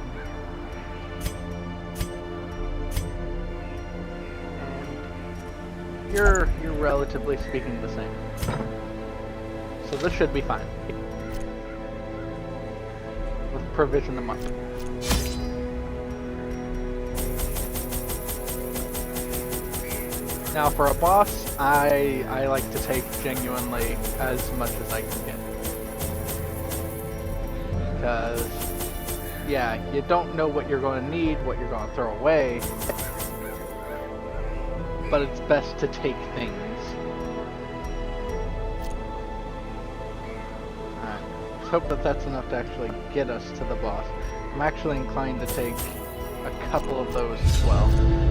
You're relatively speaking the same. So this should be fine. Let's provision them up. Now for a boss, I like to take genuinely as much as I can get. Because, yeah, you don't know what you're going to need, what you're going to throw away. But it's best to take things. Alright, let's hope that that's enough to actually get us to the boss. I'm actually inclined to take a couple of those as well.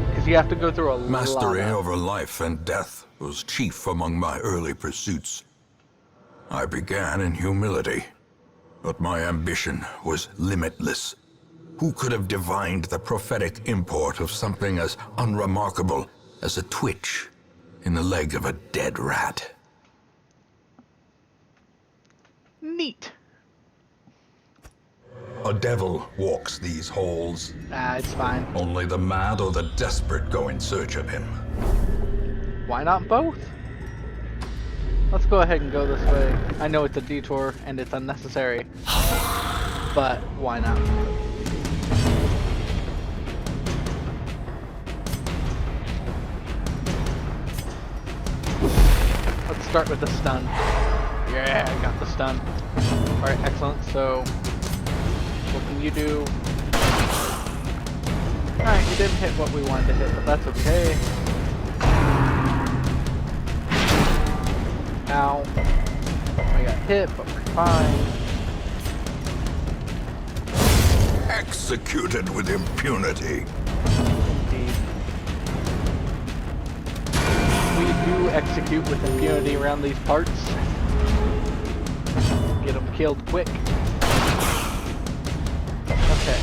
Because you have to go through a Mastery lot of... over life and death was chief among my early pursuits. I began in humility, but my ambition was limitless. Who could have divined the prophetic import of something as unremarkable as a twitch in the leg of a dead rat? Neat. A devil walks these halls. Ah, it's fine. Only the mad or the desperate go in search of him. Why not both? Let's go ahead and go this way. I know it's a detour and it's unnecessary, but why not? Let's start with the stun. Yeah, I got the stun. Alright, excellent. So, what can you do? Alright, you didn't hit what we wanted to hit, but that's okay. Ow. I got hit, but we're fine. Executed with impunity. Indeed. We do execute with impunity around these parts. Get them killed quick. Okay.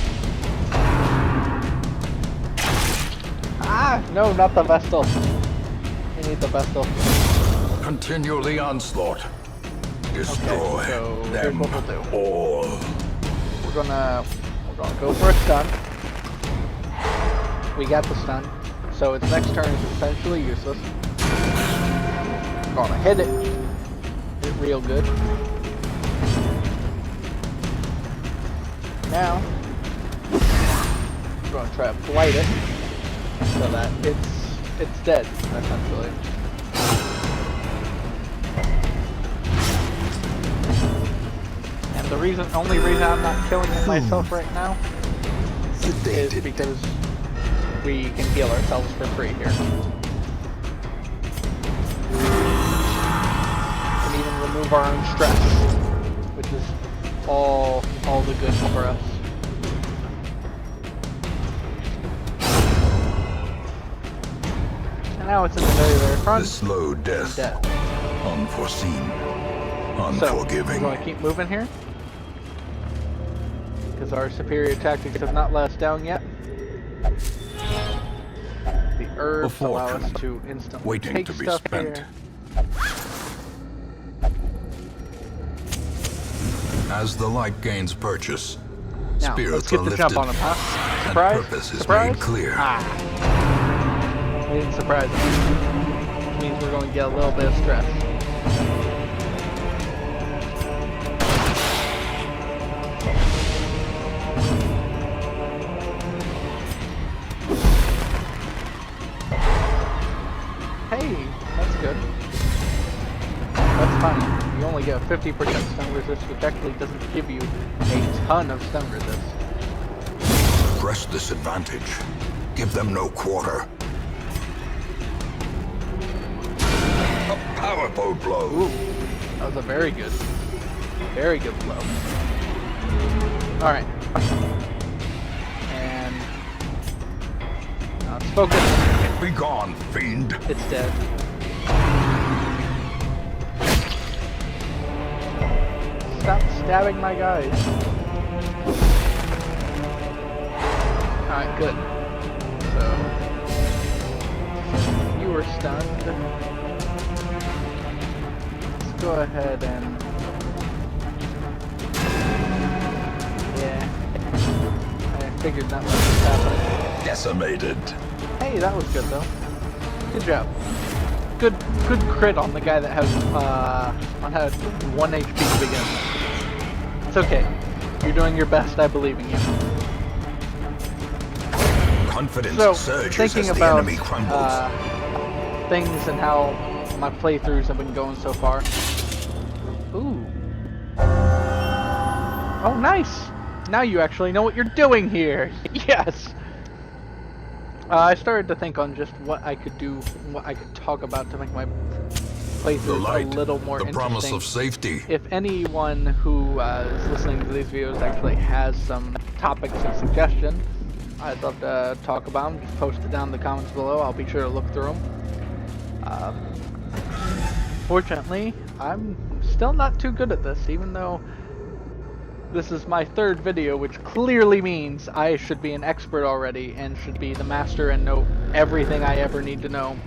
Ah! No, not the Vestal. We need the Vestal. Continue the onslaught. Destroy Okay, so here's them what we'll do. all. We're gonna go for a stun. We got the stun, so its next turn is essentially useless. Gonna hit it. Hit it real good. Now, we're gonna try to blight it so that it's dead, essentially. And the only reason I'm not killing it myself right now is because we can heal ourselves for free here. We can even remove our own stress, which is all the good for us. And now it's in the very front. The slow death. Unforeseen. Unforgiving. So, we're going to keep moving here. Because our superior tactics have not let us down yet. The herbs allow us to instantly waiting take to be stuff spent. here. As the light gains purchase, Now, spirits let's get are the lifted, jump on him, huh? and Surprise? purpose is Surprise? made clear. Ah. We didn't surprise him. Which means we're going to get a little bit of stress. Hey, that's good. That's funny. You only get 50% stun resist, which actually doesn't give you a ton of stun resist. Press this advantage. Give them no quarter. A powerful blow. Ooh, that was a very good blow. Alright. And now let's focus. Be gone, fiend. It's dead. Stop stabbing my guys. Alright, good. So, you were stunned. Let's go ahead and... Yeah. I figured that much was happening. Decimated. Hey, that was good though. Good job. Good crit on the guy that has had 1 HP to begin with. It's okay. You're doing your best. I believe in you. Confidence So, surges thinking as the about enemy crumbles. things and how my playthroughs have been going so far. Ooh. Oh, nice. Now you actually know what you're doing here. Yes. I started to think on just what I could do, what I could talk about to make my playthroughs a little more the interesting. promise of safety. If anyone who is listening to these videos actually has some topics of suggestion, I'd love to talk about them. Just post it down in the comments below. I'll be sure to look through them. Fortunately, I'm still not too good at this, even though this is my third video, which clearly means I should be an expert already and should be the master and know everything I ever need to know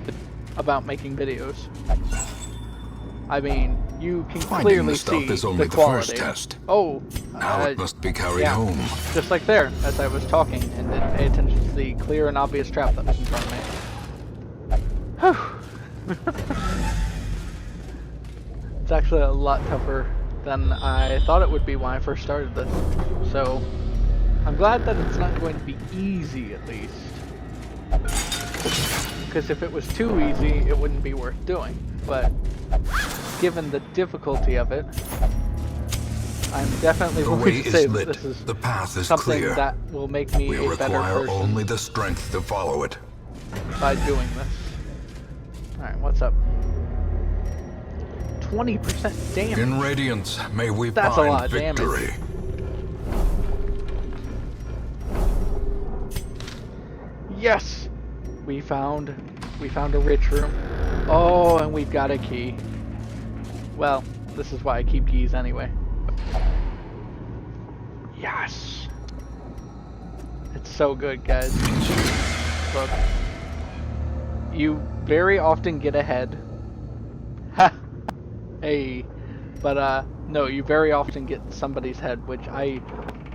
about making videos. I mean, you can clearly see is only the quality. First test. Oh, Now it must be carried home. Just like there, as I was talking and didn't pay attention to the clear and obvious trap that was in front of me. Whew. It's actually a lot tougher than I thought it would be when I first started this. So, I'm glad that it's not going to be easy, at least. Because if it was too easy, it wouldn't be worth doing. But, given the difficulty of it, I'm definitely willing to say that this is the path is something clear. That will make me a better require person only the strength to follow it. by doing this. Alright, what's up? 20% damage. In Radiance, may we That's find a lot of victory. damage. Yes! We found a rich room. Oh, and we've got a key. Well, this is why I keep keys anyway. Yes! It's so good, guys. Look. You very often get ahead. Ha! Hey. But, no, you very often get somebody's head, which I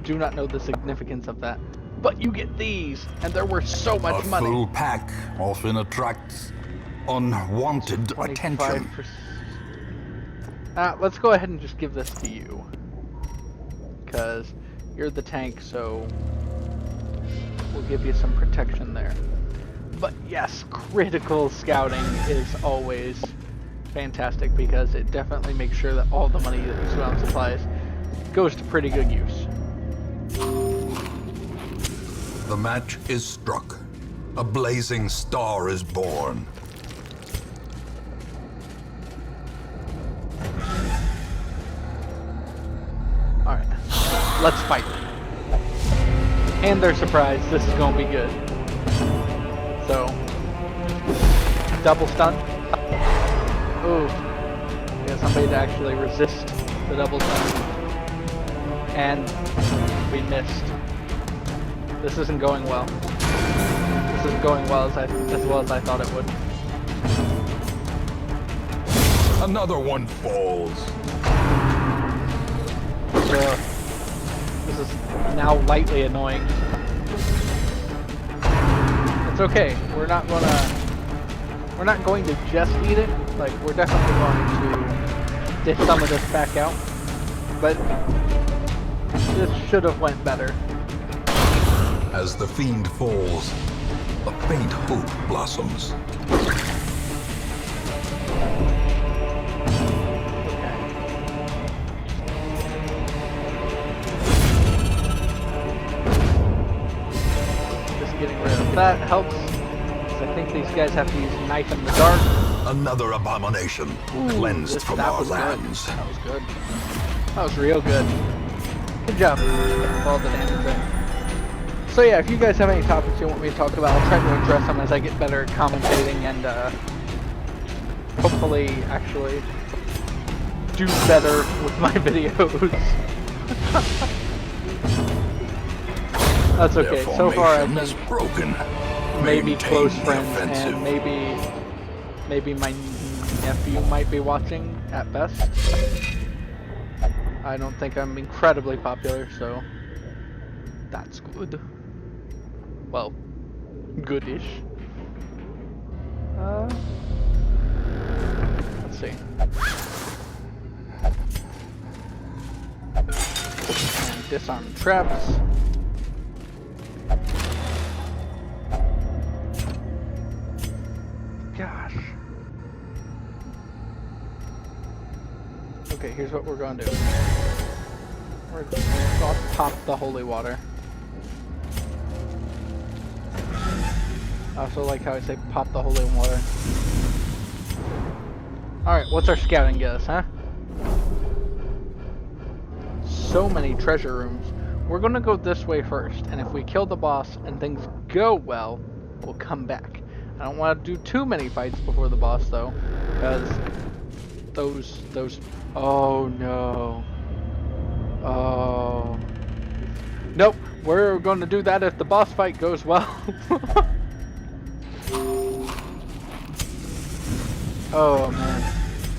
do not know the significance of that. But you get these, and they're worth so much money. A full pack often attracts unwanted attention. Let's go ahead and just give this to you. Because you're the tank, so we'll give you some protection there. But yes, critical scouting is always fantastic because it definitely makes sure that all the money that you spend on supplies goes to pretty good use. The match is struck. A blazing star is born. Alright, let's fight. And they're surprised this is gonna be good. So, double stun. Ooh, we got somebody to actually resist the double stun. And we missed. This isn't going well. This isn't going well as well as I thought it would. Another one falls. This is now lightly annoying. It's okay. We're not going to just eat it. Like, we're definitely going to dish some of this back out. But this should have went better. As the fiend falls, a faint hope blossoms. That helps, because I think these guys have to use knife in the dark. Another abomination cleansed from our lands. That was good. That was real good. Good job with all the damage there. So yeah, if you guys have any topics you want me to talk about, I'll try to address them as I get better at commentating and hopefully actually do better with my videos. That's okay. So far, I think broken. maybe close friends and maybe my nephew might be watching at best. I don't think I'm incredibly popular, so that's good. Well, goodish. Let's see. And disarm traps. Gosh. Okay, here's what we're going to do. We're going to pop the holy water. I also like how I say pop the holy water. Alright, what's our scouting get us, huh? So many treasure rooms. we're gonna go this way first, and if we kill the boss and things go well, we'll come back. I don't want to do too many fights before the boss though, because those. Oh no. Oh. Nope. We're going to do that if the boss fight goes well. Oh man.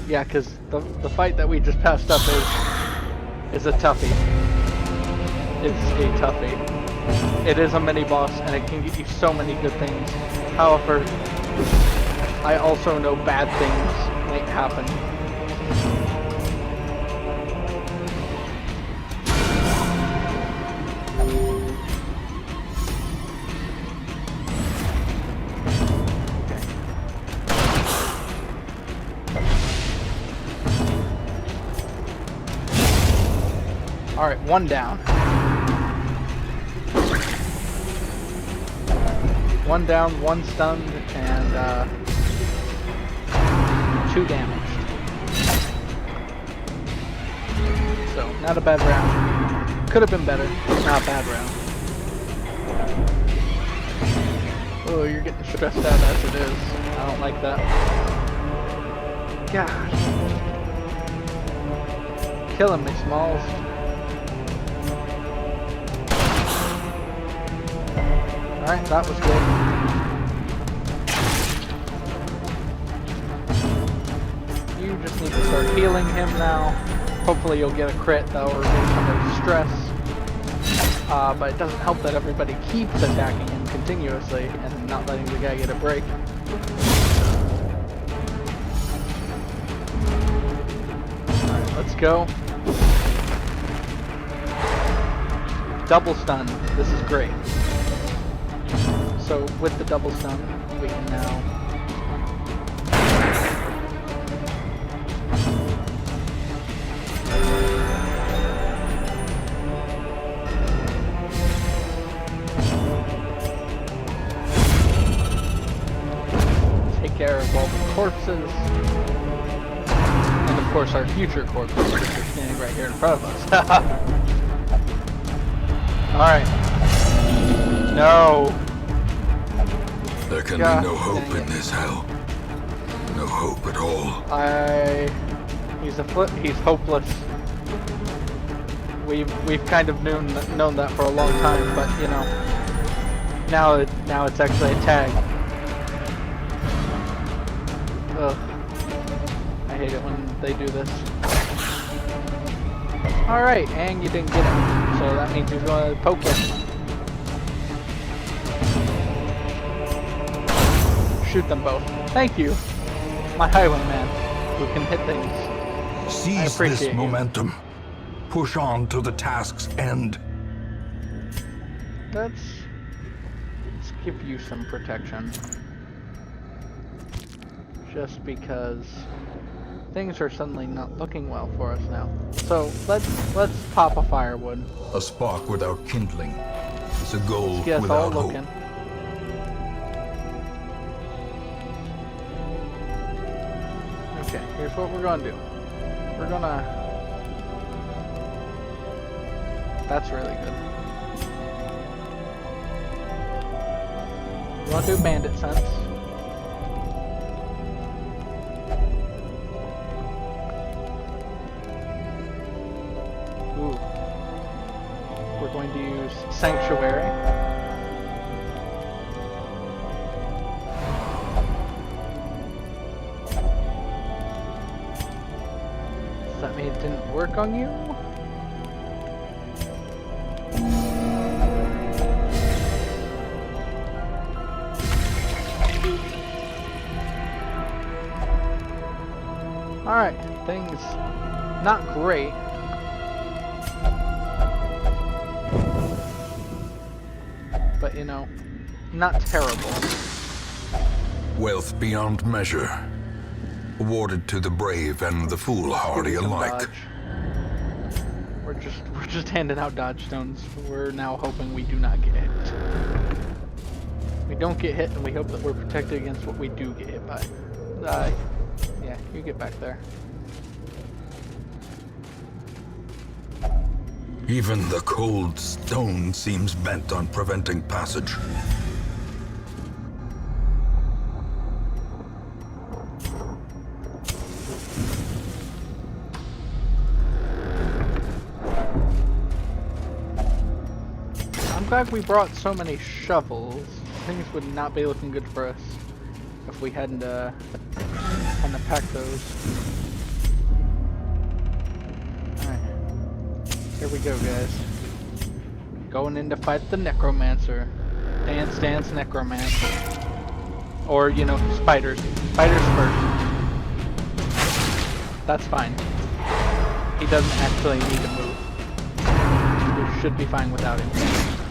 Yeah, because the fight that we just passed up is a toughie. It's a toughie. It is a mini boss and it can get you so many good things. However, I also know bad things might happen. Alright, one down. One down, one stunned, and 2 damaged. So, not a bad round. Could have been better, but not a bad round. Oh, you're getting stressed out as it is. I don't like that. Gosh. Killing me, Smalls. Alright, that was good. You just need to start healing him now. Hopefully you'll get a crit that will remove some of the stress. But it doesn't help that everybody keeps attacking him continuously and not letting the guy get a break. Alright, let's go. Double stun. This is great. So with the double stun, we can now take care of all the corpses, and of course our future corpses, which are standing right here in front of us. Alright. No! There can be no hope in this hell. No hope at all. He's hopeless. We've kind of known that for a long time, but you know, now it's actually a tag. Ugh. I hate it when they do this. Alright, and you didn't get him, so that means you're going to poke him. Shoot them both. Thank you, my highwayman, who can hit things. Seize this momentum. Push on to the task's end. Let's give you some protection. Just because things are suddenly not looking well for us now. So let's pop a firewood. A spark without kindling is a goal Let's get us without all hope. looking. Okay, here's what we're gonna do. We're gonna... That's really good. You wanna do bandit sense? Ooh. We're going to use sanctuary. Does that mean it didn't work on you? Alright, things not great. But you know, not terrible. Wealth beyond measure, awarded to the brave and the foolhardy alike. Dodge. We're just handing out dodge stones. We're now hoping we do not get hit. We don't get hit, and we hope that we're protected against what we do get hit by. Yeah, you get back there. Even the cold stone seems bent on preventing passage. I'm glad we brought so many shovels. Things would not be looking good for us if we hadn't packed those. Alright. Here we go, guys. Going in to fight the necromancer. Dance necromancer. Or, you know, spiders. Spiders first. That's fine. He doesn't actually need to move. We should be fine without him.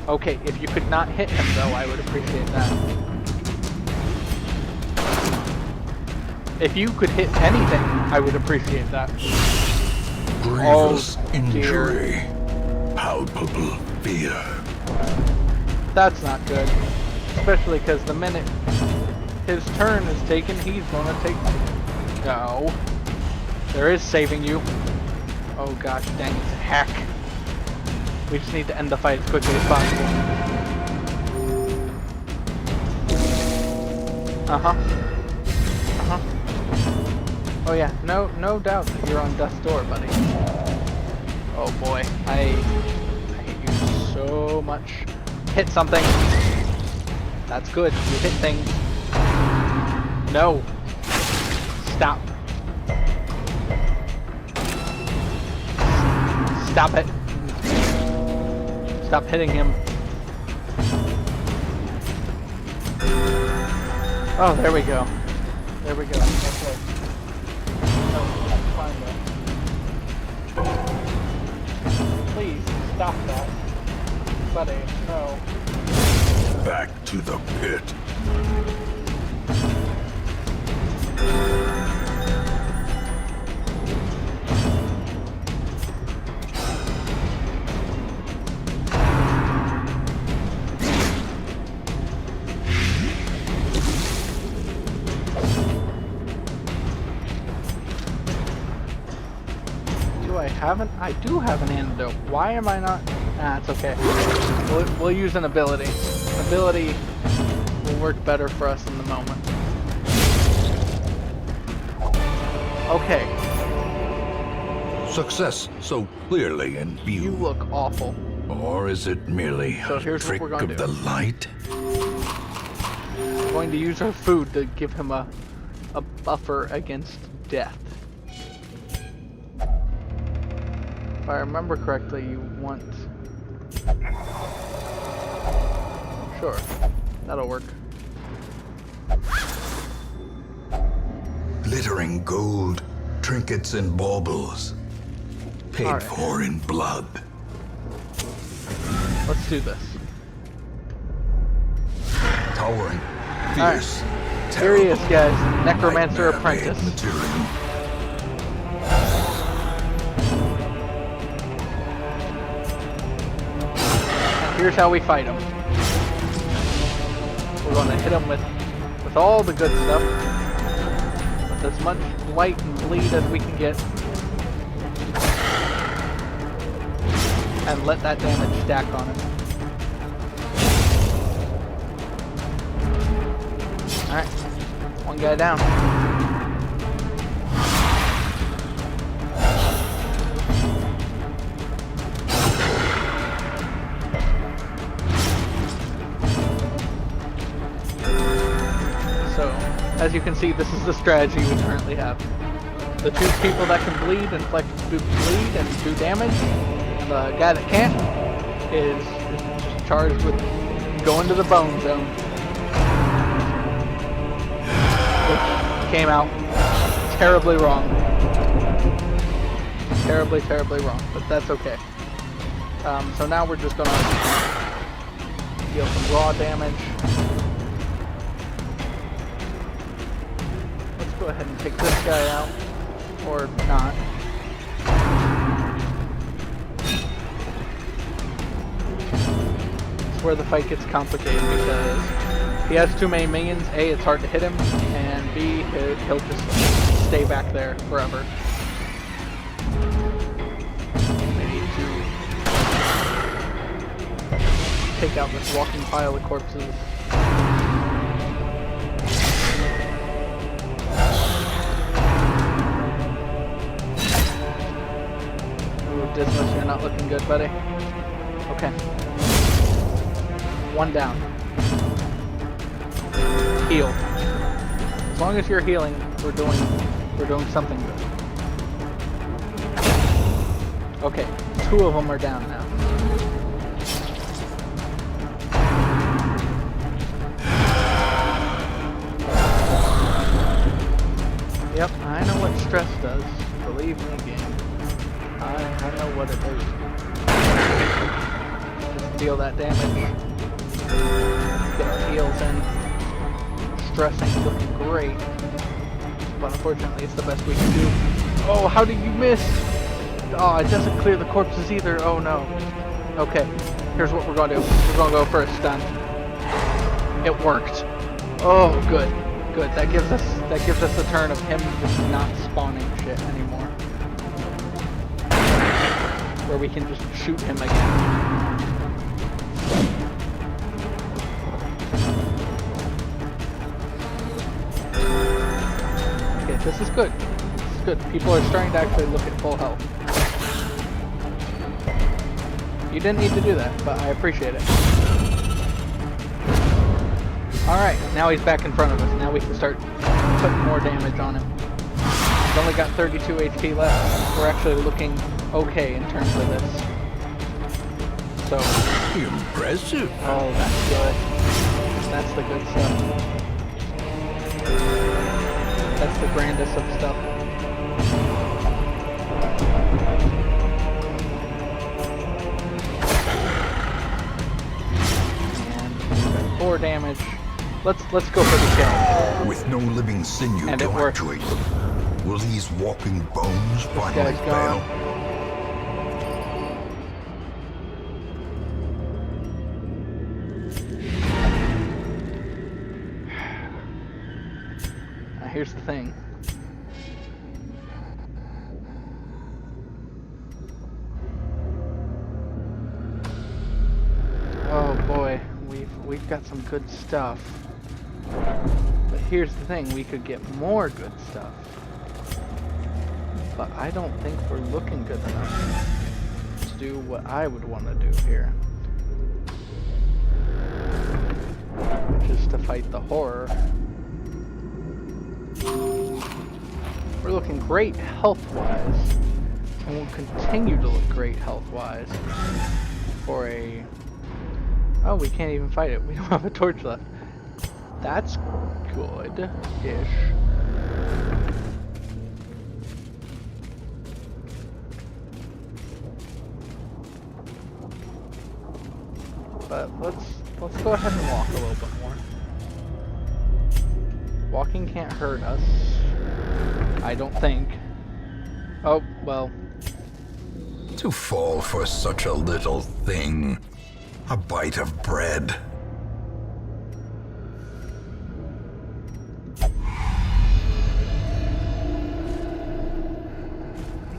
Okay, if you could not hit him though, I would appreciate that. If you could hit anything, I would appreciate that. Grievous Oh, injury. dear. Palpable fear. That's not good. Especially because the minute his turn is taken, he's gonna take... No. There is saving you. Oh gosh, dang it. Heck. We just need to end the fight as quickly as possible. Oh yeah, no doubt that you're on death's door, buddy. Oh boy, I hate you so much. Hit something. That's good. You hit things. No. Stop. Stop it. Stop hitting him. Oh, there we go. There we go. Okay. No, that's fine though. Please, stop that. Buddy, no. Back to the pit. I do have an antidote. Why am I not? Ah, it's okay. We'll use an ability. Ability will work better for us in the moment. Okay. Success so clearly in view. You look awful. Or is it merely So a here's what trick we're gonna of do. the light? We're going to use our food to give him a buffer against death. If I remember correctly, you want... Sure, that'll work. Glittering gold, trinkets and baubles. Paid All right. for in blood. Let's do this. Towering, fierce, Here he is, terrible, guys. Necromancer nightmare-made apprentice. material. Here's how we fight him. We're going to hit him with all the good stuff. With as much light and bleed as we can get. And let that damage stack on him. Alright. One guy down. As you can see, this is the strategy we currently have. The two people that can bleed and bleed and do damage. The guy that can't is just charged with going to the bone zone. Which came out terribly wrong. Terribly, terribly wrong, but that's okay. So now we're just gonna deal some raw damage. Go ahead and take this guy out, or not. It's where the fight gets complicated because he has too many minions. A, it's hard to hit him, and B, he'll just stay back there forever. We need to take out this walking pile of corpses. Ooh, Dismas, you're not looking good, buddy. Okay. One down. Heal. As long as you're healing, we're doing something good. Okay, 2 of them are down now. Yep, I know what stress does. Believe me, game. I know what it does. Just deal that damage. Get our heals in. Stress ain't looking great. But unfortunately, it's the best we can do. Oh, how did you miss? Oh, it doesn't clear the corpses either. Oh no. Okay, here's what we're gonna do. We're gonna go for a stun. It worked. Oh, good. Good. That gives us a turn of him just not spawning shit anymore. Where we can just shoot him again. Okay, this is good. This is good. People are starting to actually look at full health. You didn't need to do that, but I appreciate it. Alright, now he's back in front of us. Now we can start putting more damage on him. He's only got 32 HP left. We're actually looking okay in terms of this. So... Impressive. Oh, that's good. That's the good stuff. That's the grandest of stuff. And we've got 4 damage. Let's go for the kill. With no living sinew And to it worked. actuate them, will these walking bones finally guy's fail? gone. Now here's the thing. Oh boy, we've got some good stuff. But here's the thing, we could get more good stuff. But I don't think we're looking good enough to do what I would want to do here. Which is to fight the horror. We're looking great health-wise. And we'll continue to look great health-wise. For a... Oh, we can't even fight it. We don't have a torch left. That's good-ish. But let's go ahead and walk a little bit more. Walking can't hurt us. I don't think. Oh, well. To fall for such a little thing. A bite of bread.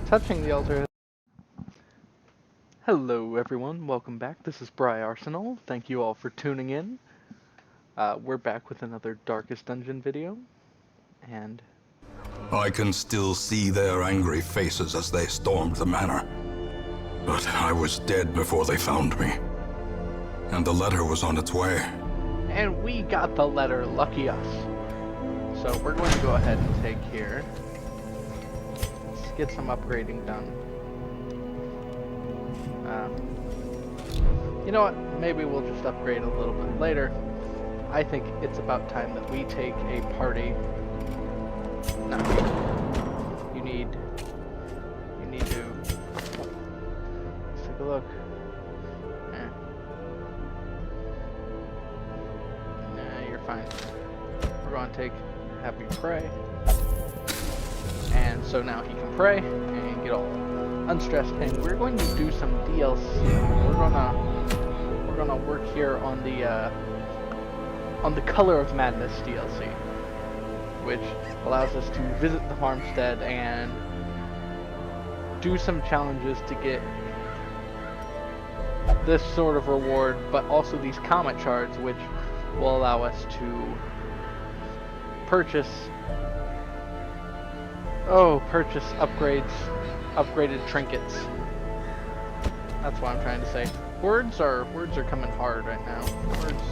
Touching the altar. Hello everyone, welcome back. This is Briarsenal. Thank you all for tuning in. We're back with another Darkest Dungeon video. And... I can still see their angry faces as they stormed the manor. But I was dead before they found me. And the letter was on its way. And we got the letter, lucky us. So we're going to go ahead and take here. Let's get some upgrading done. You know what? Maybe we'll just upgrade a little bit later. I think it's about time that we take a party. No. You need to... Let's take a look. Nah, you're fine. We're going to take Happy Pray. And so now he can pray and get all unstressed. And we're going to do some DLC. We're gonna work here on the Color of Madness DLC, which allows us to visit the farmstead and do some challenges to get this sort of reward, but also these comet shards, which will allow us to purchase upgraded trinkets. That's what I'm trying to say. Words are coming hard right now. Words.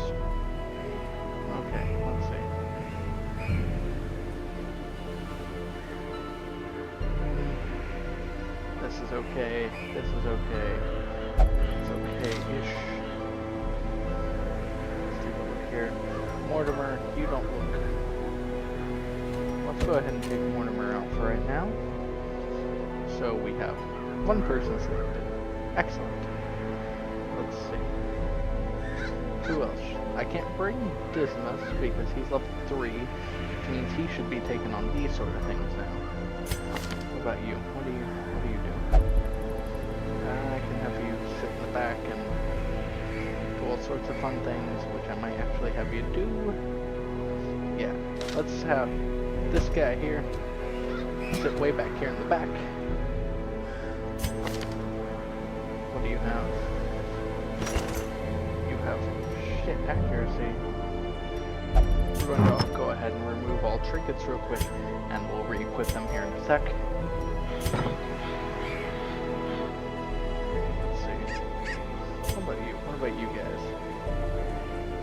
Okay, let's see. This is okay. This is okay. It's okay-ish. Let's take a look here. Mortimer, you don't look. Let's go ahead and take Mortimer out for right now. So we have one person selected. Excellent. Let's see. Who else? I can't bring Dismas because he's level 3, which means he should be taking on these sort of things now. What about you? What do you do? I can have you sit in the back and do all sorts of fun things, which I might actually have you do. Yeah, let's have this guy here sit way back here in the back. What do you have? You have shit accuracy. We're going to go ahead and remove all trinkets real quick, and we'll re-equip them here in a sec. Let's see. What about you? What about you guys?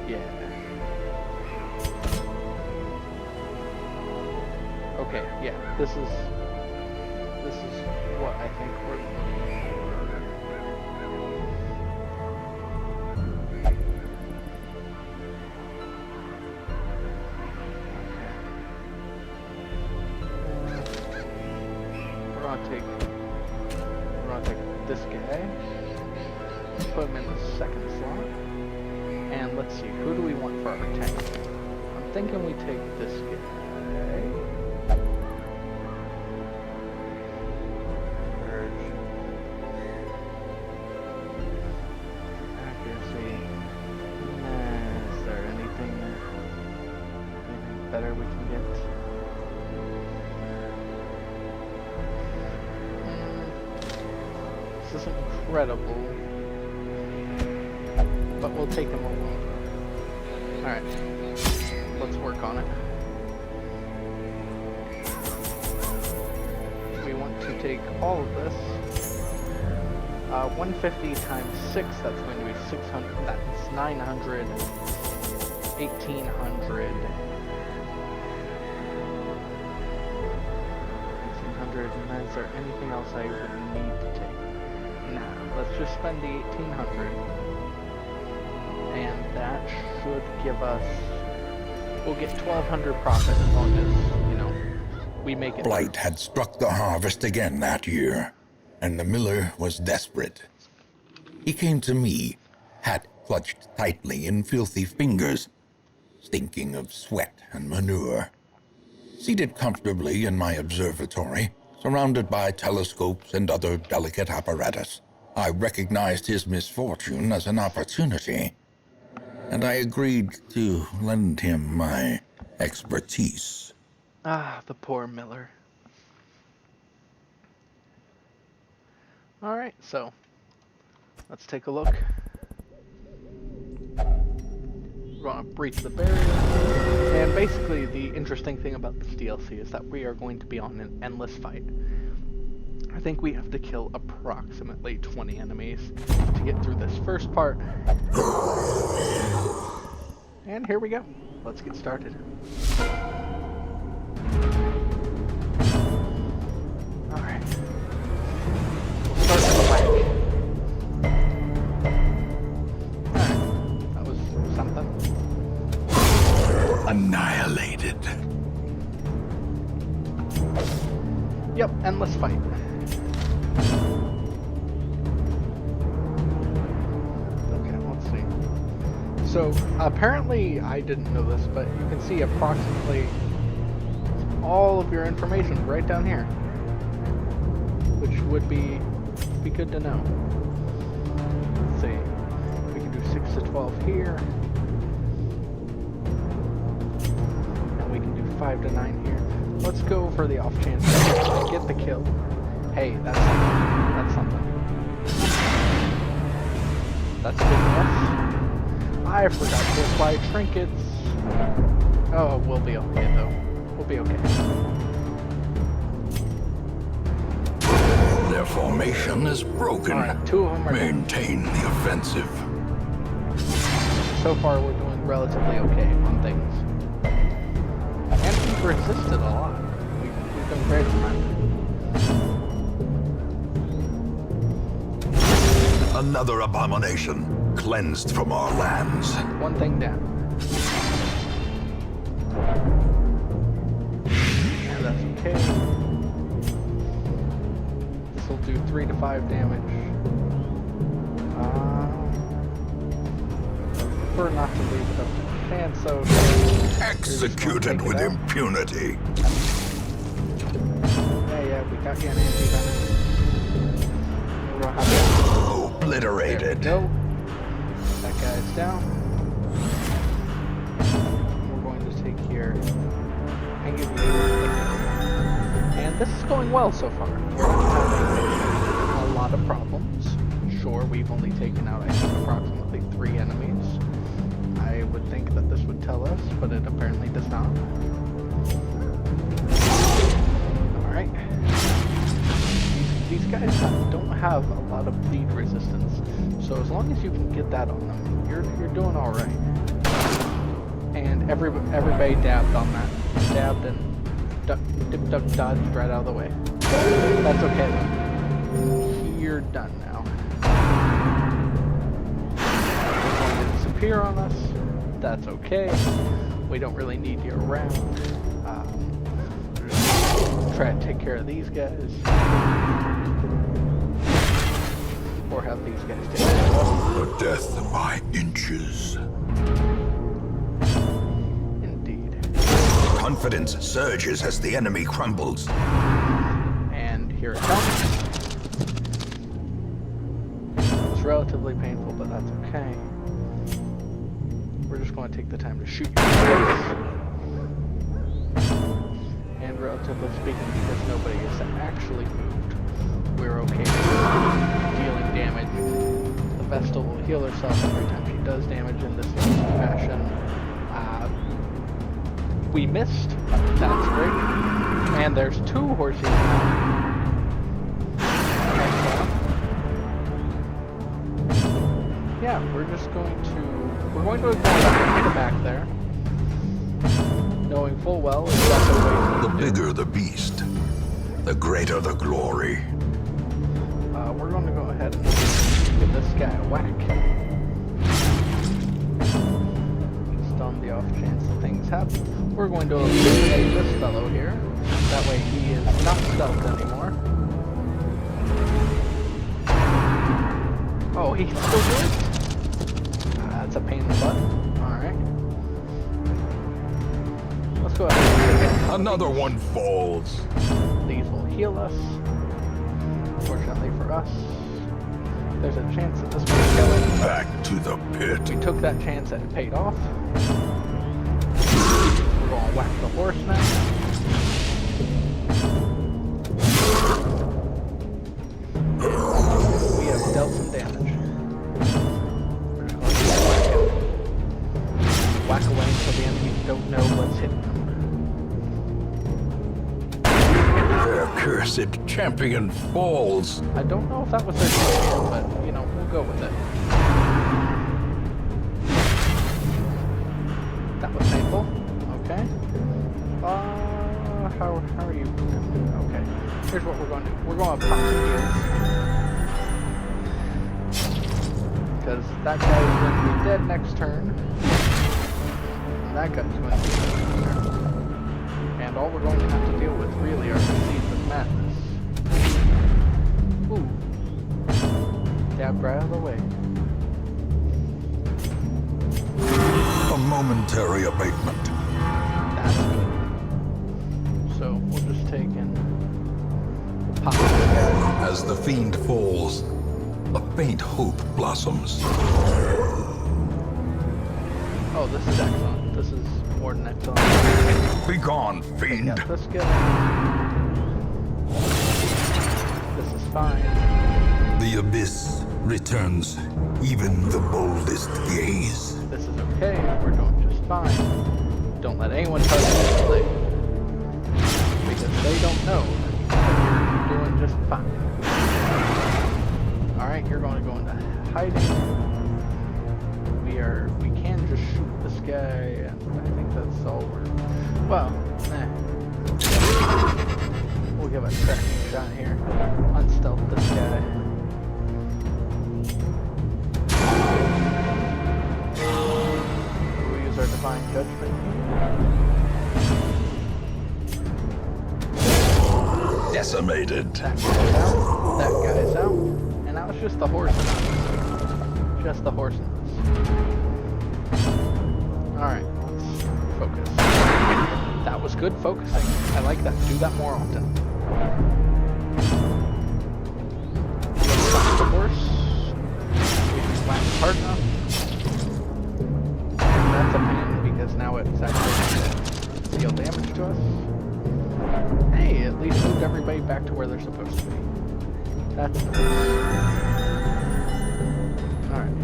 Yeah. Okay, yeah, this is what I think we're looking We're gonna take this guy, put him in the second slot, and let's see, who do we want for our tank? I'm thinking we take this guy. Accuracy. Is there anything better we can get? This isn't incredible, but we'll take him along. Alright, let's work on it. We want to take all of this. 150 times 6, that's going to be 600, that's 900, 1800. 1800, and is there anything else I would need to take? Nah, let's just spend the 1800, and that should give us, we'll get 1200 profit as long as, you know, we make it. Blight had struck the harvest again that year, and the miller was desperate. He came to me, hat clutched tightly in filthy fingers, stinking of sweat and manure. Seated comfortably in my observatory, surrounded by telescopes and other delicate apparatus, I recognized his misfortune as an opportunity, and I agreed to lend him my expertise. Ah, the poor miller. Alright, so let's take a look. We're going to breach the barrier. And basically the interesting thing about this DLC is that we are going to be on an endless fight. I think we have to kill approximately 20 enemies to get through this first part. And here we go. Let's get started. Alright. We'll start with the whack. Alright. That was something. Annihilated. Yep, endless fight. Okay, let's see. So, apparently, I didn't know this, but you can see approximately all of your information right down here. Which would be good to know. Let's see. We can do 6 to 12 here. And we can do 5 to 9 here. Let's go for the off chance to get the kill. Hey, that's something. That's a good guess. I forgot to apply trinkets. Oh, we'll be okay though. We'll be okay. Their formation is broken. Alright, 2 of them are dead. Maintain the offensive. So far we're doing relatively okay on things. And we've resisted a lot. We've done great on that. Another abomination cleansed from our lands. One thing down. And that's okay. This will do 3 to 5 damage. Prefer not to leave it up to chance, so Executed with impunity. Yeah, we got you an anti-venom. We'll have that. Obliterated. There we go. That guy's down. We're going to take here and give you and this is going well so far. We're having a lot of problems. Sure, we've only taken out, I think, approximately 3 enemies. I would think that this would tell us, but it apparently does not. Alright. These guys don't have a lot of bleed resistance, so as long as you can get that on them, you're doing alright. And everybody dabbed on that. Dabbed and dip, dodged right out of the way. That's okay though. You're done now. They're going to disappear on us. That's okay. We don't really need you around. Try to take care of these guys. Or have these guys take care of us. The death by inches. Indeed. Confidence surges as the enemy crumbles. And here it comes. It's relatively painful, but that's okay. We're just going to take the time to shoot you in the face. And relatively speaking, because nobody is actually moved, we're okay dealing damage. The Vestal will heal herself every time she does damage in this fashion. We missed. That's great. And there's 2 horses now. Yeah, we're going to ignore the back there, knowing full well it's not the way The bigger the beast, the greater the glory. we're going to go ahead and give this guy a whack. Just on the off chance that things happen. We're going to eliminate this fellow here. That way he is not stealth anymore. Oh, he's still good? That's a pain in the butt. Alright. Let's go ahead. Another one falls. These will heal us. Fortunately for us, there's a chance that this will kill it. Back to the pit. We took that chance and it paid off. We're going to whack the horse now. We have dealt some damage. We're just going to whack him. Whack away until the enemies don't know what's hitting them. Their cursed champion falls. I don't know if that was their champion, but, you know, we'll go with it. That was painful. Okay. How are you? Okay. Here's what we're going to do. We're going to pop some heals. Because that guy is going to be dead next turn. And that guy's going to be dead next turn. And all we're going to have to deal with really are the seeds of madness. Ooh. Dabbed right out of the way. A momentary abatement. That's good. So we'll just take and pop this guy. As the fiend falls, a faint hope blossoms. Oh, this is excellent. This is more than excellent. Begone, fiend. Yeah, this guy. This is fine. The the abyss returns even the boldest gaze. This is okay. We're doing just fine. Don't let anyone touch this thing. Because they don't know that you're doing just fine. Alright, you're going to go into hiding. We can just shoot this guy, and I think that's all we're... Well, we'll give a cracking shot here. Unstealth this guy. We'll use our divine judgment. Decimated. That guy's out. That guy's out. And now it's just the horse in us. Just the horse in us. Alright, let's focus. That was good focusing. I like that. Do that more often. Stop the horse. We can whack hard enough. And that's a pain because now it's actually deal damage to us. Hey, at least moved everybody back to where they're supposed to be. That's nice. Alright.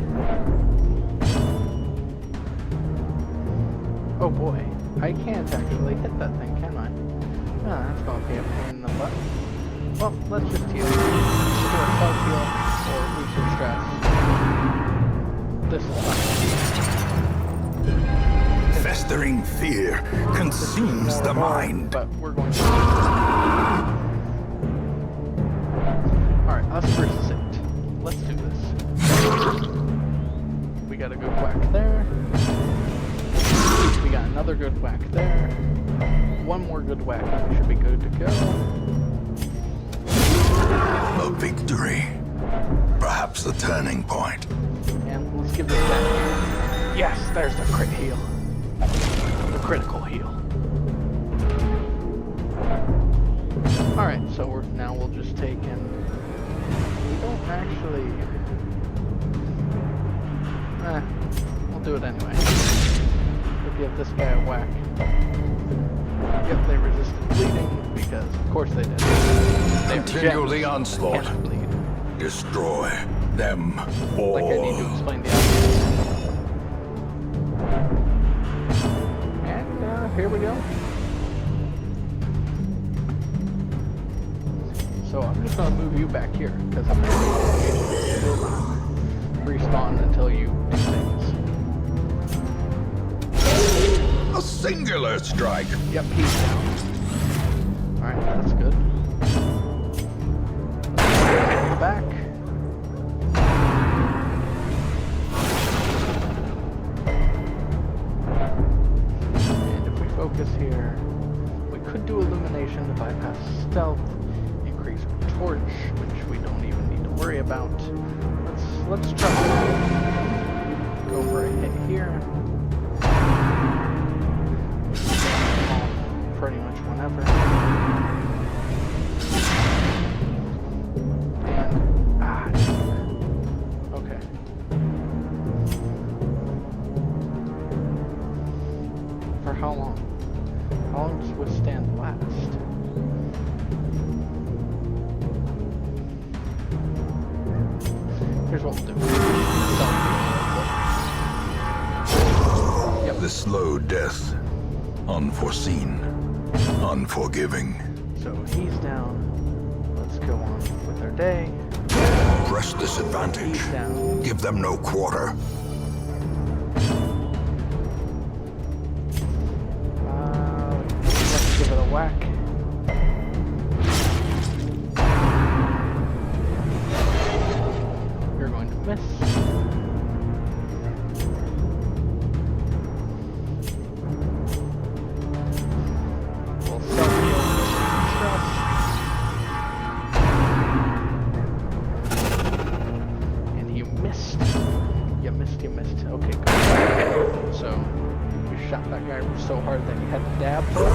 Oh boy, I can't actually hit that thing, can I? Oh, that's going to be a pain in the butt. Well, let's just heal. Let's do a self-heal or lose some stress. This is fine. Festering fear consumes the mind. But we're going to... Alright, us versus it. Let's do this. We got a good whack there. We got another good whack there. One more good whack and we should be good to go. A victory. Perhaps the turning point. And let's give this guy... Yes, there's the crit heal. The critical heal. Alright, so we'll just take in... We don't actually... we'll do it anyway. We'll give this guy a whack. Yep, they resisted bleeding, because of course they did. They Continue the onslaught. Can't bleed. Destroy them all. Like I need to explain the outcome. And here we go. So I'm just gonna move you back here, because I'm not respawn until you do things. A singular strike. Yep, he's down. Alright, that's good. Let's go back. And if we focus here, we could do illumination to bypass stealth, increase our torch, which we don't even need to worry about. Let's try. Go for a hit here. Pretty much whenever. And okay. For how long? How long does withstand last? Here's what we'll do. Yep. The slow death. Unforeseen. Unforgiving. So he's down. Let's go on with our day. Press this advantage. He's down. Give them no quarter. Let's give it a whack. You're going to miss. You missed. Okay, good. So, we shot that guy so hard that he had to dab for it.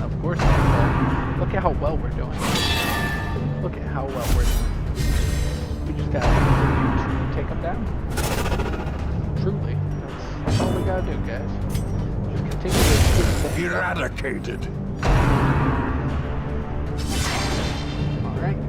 Of course not. Look at how well we're doing. Look at how well we're doing. We just gotta continue to take him down. Truly. That's all we gotta do, guys. Just continue to shoot things. Eradicated. Alright.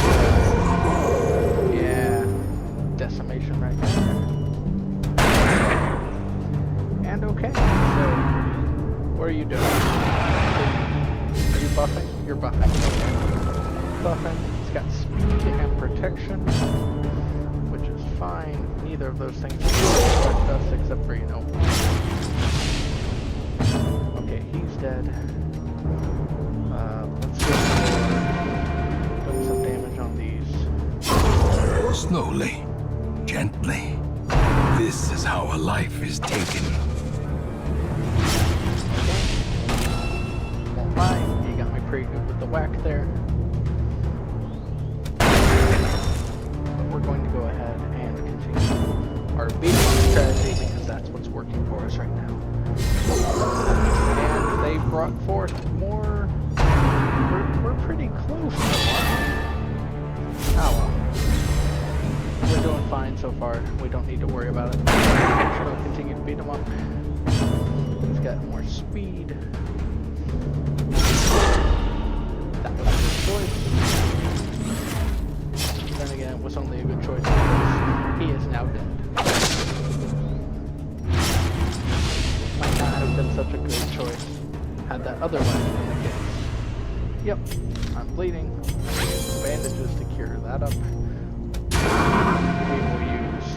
with it. Yeah. Decimation right there. And okay, so what are you doing? Are you buffing? You're buffing. Buffing. It's got speed and protection, which is fine. Neither of those things affect us except for, you know. Okay, he's dead. Let's do some damage on these. Slowly, gently. This is how a life is taken. Won't lie, you got me pretty good with the whack there. But we're going to go ahead and continue our beat strategy because that's what's working for us right now. And they brought forth more. We're pretty close. Oh well. We're doing fine so far. We don't need to worry about it. I'm sure we'll continue to beat them up. He's got more speed. That was a good choice. Then again, it was only a good choice because he is now dead. Might not have been such a good choice had that otherwise been the case. Yep, I'm bleeding. Bandages to cure that up. We will use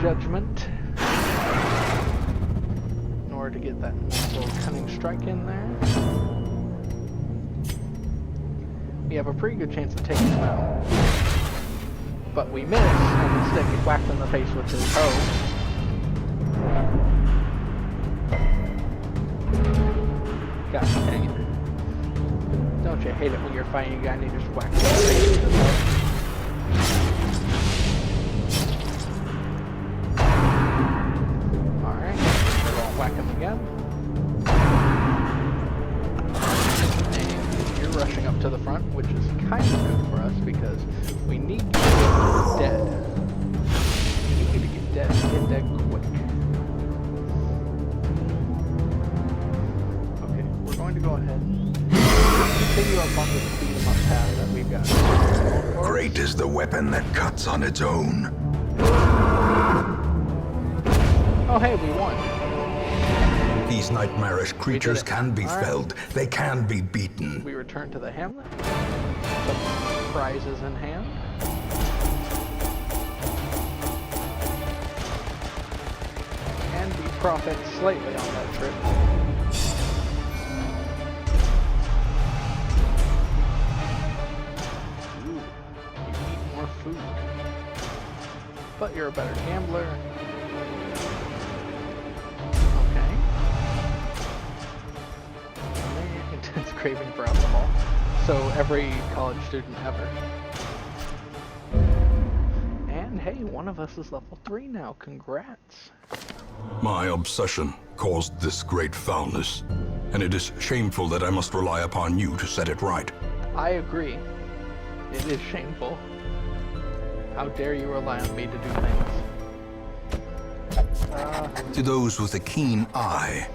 Judgment in order to get that little cunning strike in there. We have a pretty good chance of taking him out. But we miss, and instead get whacked in the face with his hoe. Gosh dang it. Don't you hate it when you're fighting a guy and you just whack him in the face with his hoe? Alright, we're gonna whack him again. And you're rushing up to the front, which is kind of good for us because we need you to get dead. We need you to get dead quick. Okay, we're going to go ahead and continue up on the speed up path that we've got. Great is the weapon that cuts on its own. Oh hey, we won. These nightmarish creatures can be All right. felled. They can be beaten. We return to the hamlet. Some prizes in hand. And we profit slightly on that trip. Ooh, you eat more food. But you're a better gambler. Okay. Intense craving for alcohol. So every college student ever. And hey, one of us is level 3 now. Congrats. My obsession caused this great foulness, and it is shameful that I must rely upon you to set it right. I agree. It is shameful. How dare you rely on me to do things? To those with a keen eye,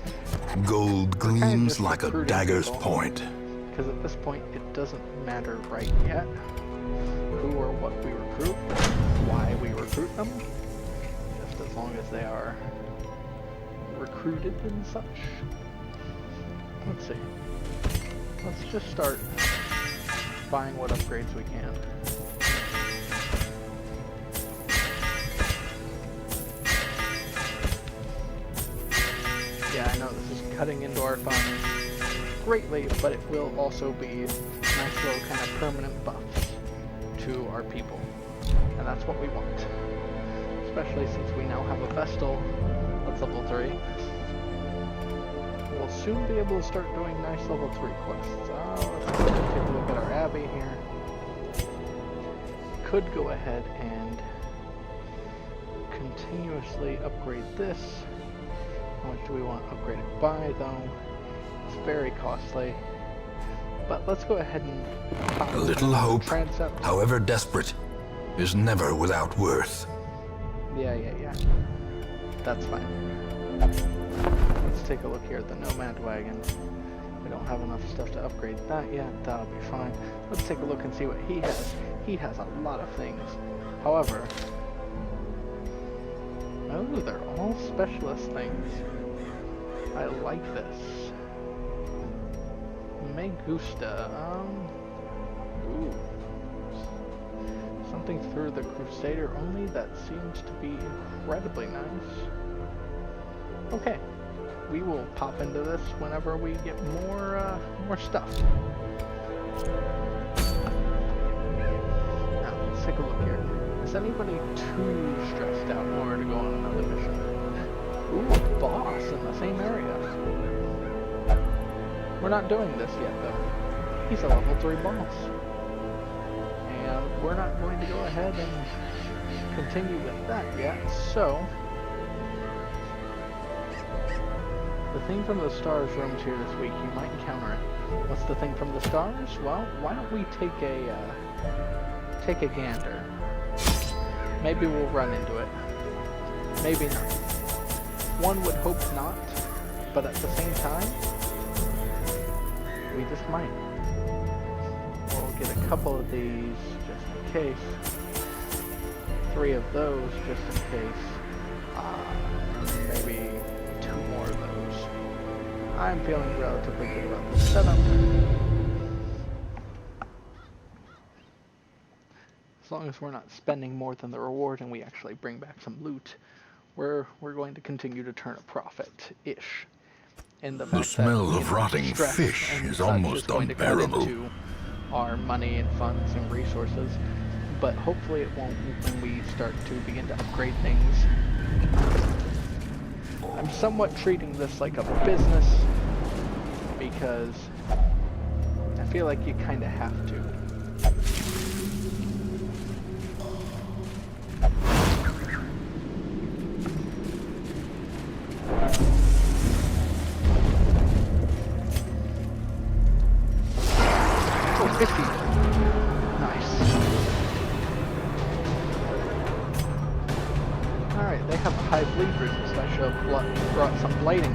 gold gleams just like a recruiting dagger's people. point. Because at this point, it doesn't matter right yet who or what we recruit, why we recruit them, just as long as they are recruited and such. Let's see. Let's just start buying what upgrades we can. Yeah, I know this is cutting into our funds greatly, but it will also be nice little kind of permanent buffs to our people. And that's what we want. Especially since we now have a Vestal that's level 3. We'll soon be able to start doing nice level 3 quests. Let's go ahead and take a look at our Abbey here. Could go ahead and continuously upgrade this. How much do we want to upgrade it by, though? It's very costly. But let's go ahead and pop A little hope, transept. however desperate, is never without worth. Yeah. That's fine. Let's take a look here at the Nomad Wagon. We don't have enough stuff to upgrade that yet. That'll be fine. Let's take a look and see what he has. He has a lot of things. However, oh, they're all specialist things. I like this. Me gusta. Ooh. Something through the Crusader only. That seems to be incredibly nice. Okay. We will pop into this whenever we get more stuff. Now, let's take a look here. Is anybody too stressed out in order to go on another mission? Ooh, a boss in the same area. We're not doing this yet, though. He's a level 3 boss. And we're not going to go ahead and continue with that yet, so... The thing from the stars roams here this week. You might encounter it. What's the thing from the stars? Well, why don't we take a gander? Maybe we'll run into it. Maybe not. One would hope not, but at the same time, we just might. We'll get a couple of these just in case. 3 of those just in case. Maybe 2 more of those. I'm feeling relatively good about the setup. As long as we're not spending more than the reward and we actually bring back some loot, we're going to continue to turn a profit-ish. The smell of rotting fish is almost unbearable. To our money and funds and resources, but hopefully it won't when we start to begin to upgrade things. I'm somewhat treating this like a business because I feel like you kind of have to. Oh, 50. Nice. Alright, they have a high bleed resist. I should have brought some blading.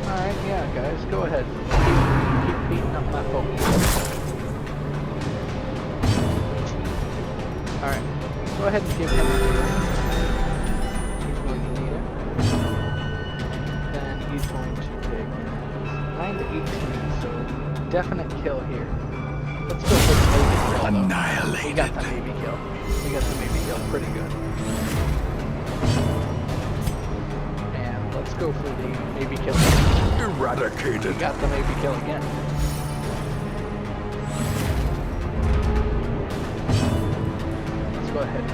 Alright, yeah guys, go ahead. Keep beating up my folks. Alright, go ahead and give him a he's going to take 9 to 18, so definite kill here. Let's go for the maybe kill. Annihilated. We got the maybe kill. We got the maybe kill pretty good. And let's go for the maybe kill. Eradicated. We got the maybe kill again. Let's go ahead.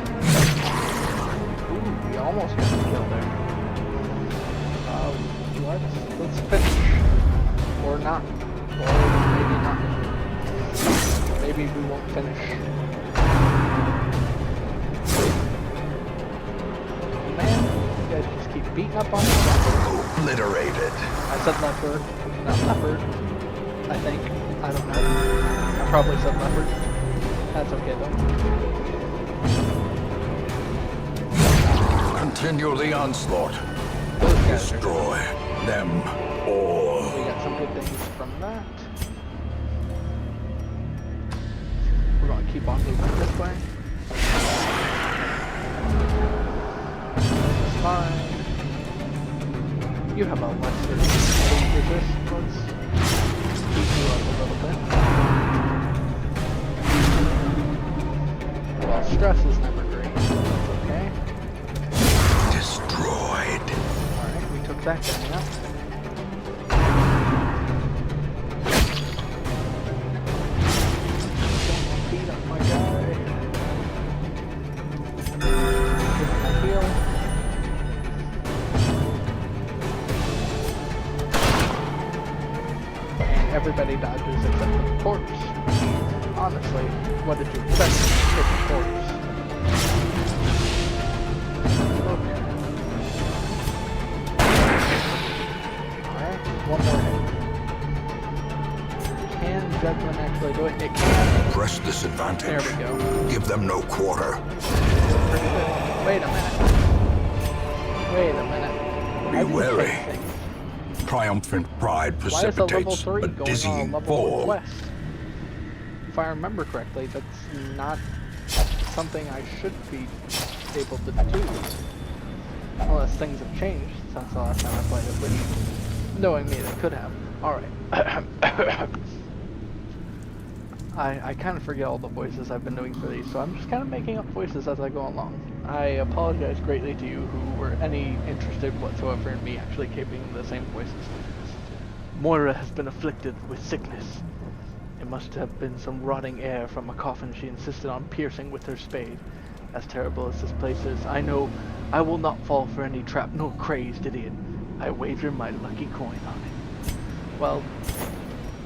Ooh, we almost got the kill there. Let's finish. Or not. Or maybe not. Maybe we won't finish. Man, you guys just keep beating up on me. Obliterated. I said leopard, not leopard. I think. I don't know. I probably said leopard. That's okay though. Continue the onslaught. Those guys Destroy them all. We got some good things from that. We're going to keep on moving this way. This is fine. You have a lesser resist. Let's beat you up a little bit. Well, stress is never great. That's okay. Destroyed. Alright, we took that guy out. Beat up my guy. Give him a heal. And everybody dodges except for the corpse. Honestly, what did you expect? Hit the corpse. One more hit. to it. It can. Press this advantage. There we go. Give them no quarter. Wait a minute. Wait a minute. Be wary. Triumphant pride Why is a level precipitates 3 a going on a dizzying level 4 fall. quest? If I remember correctly, that's not something I should be able to do. Unless things have changed since the last time I played it, which, knowing me, they could have. Alright. I kind of forget all the voices I've been doing for these, so I'm just kind of making up voices as I go along. I apologize greatly to you who were any interested whatsoever in me actually keeping the same voices. Moira has been afflicted with sickness. It must have been some rotting air from a coffin she insisted on piercing with her spade. As terrible as this place is, I know I will not fall for any trap nor crazed idiot. I wager my lucky coin on it. Well,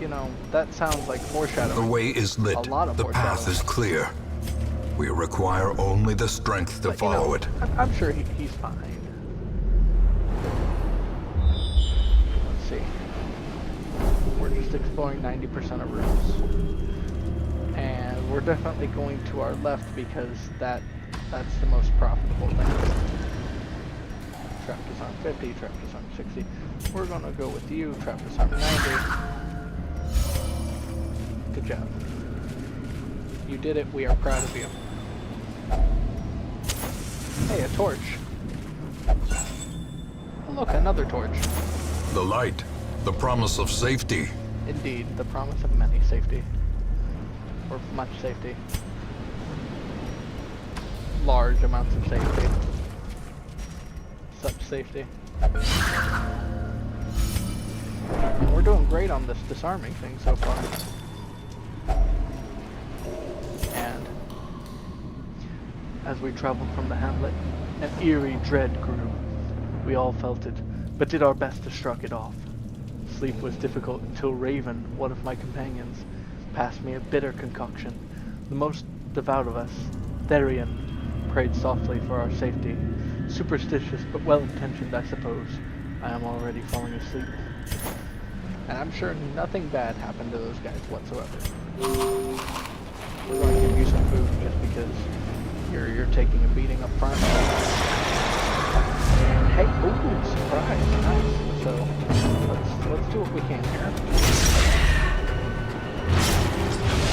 you know, that sounds like foreshadowing. The way is lit. A lot of The path foreshadowing. is clear. We require only the strength to But, you know, follow it. I'm sure he's fine. Let's see. We're just exploring 90% of rooms. And we're definitely going to our left because that's the most profitable thing. Trap disarm 50, trap disarm 60. We're gonna go with you, trap disarm 90. Good job. You did it, we are proud of you. Hey, a torch. Oh, look, another torch. The light, the promise of safety. Indeed, the promise of many safety. Or much safety. Large amounts of safety. Such safety. And we're doing great on this disarming thing so far. And as we traveled from the hamlet, an eerie dread grew. We all felt it, but did our best to shrug it off. Sleep was difficult until Raven, one of my companions, passed me a bitter concoction. The most devout of us, Therian, prayed softly for our safety. Superstitious but well-intentioned, I suppose. I am already falling asleep. And I'm sure nothing bad happened to those guys whatsoever. We're going to give you some food just because you're taking a beating up front. And hey, ooh, surprise, nice. So let's do what we can here.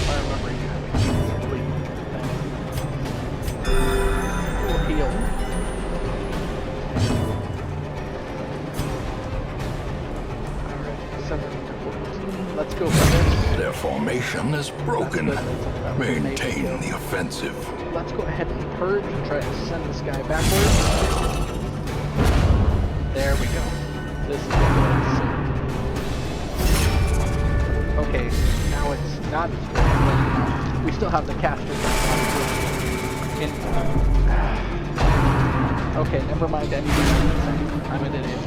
I remember you having a bleeding thing. We'll heal. Alright, 7 to 14. Let's go for this. Their formation is broken. Maintain the offensive. Let's go ahead and purge and try to send this guy backwards. There we go. This is sick. Okay, now it's not as good, but we still have the casters. Okay, never mind anything. I'm an idiot.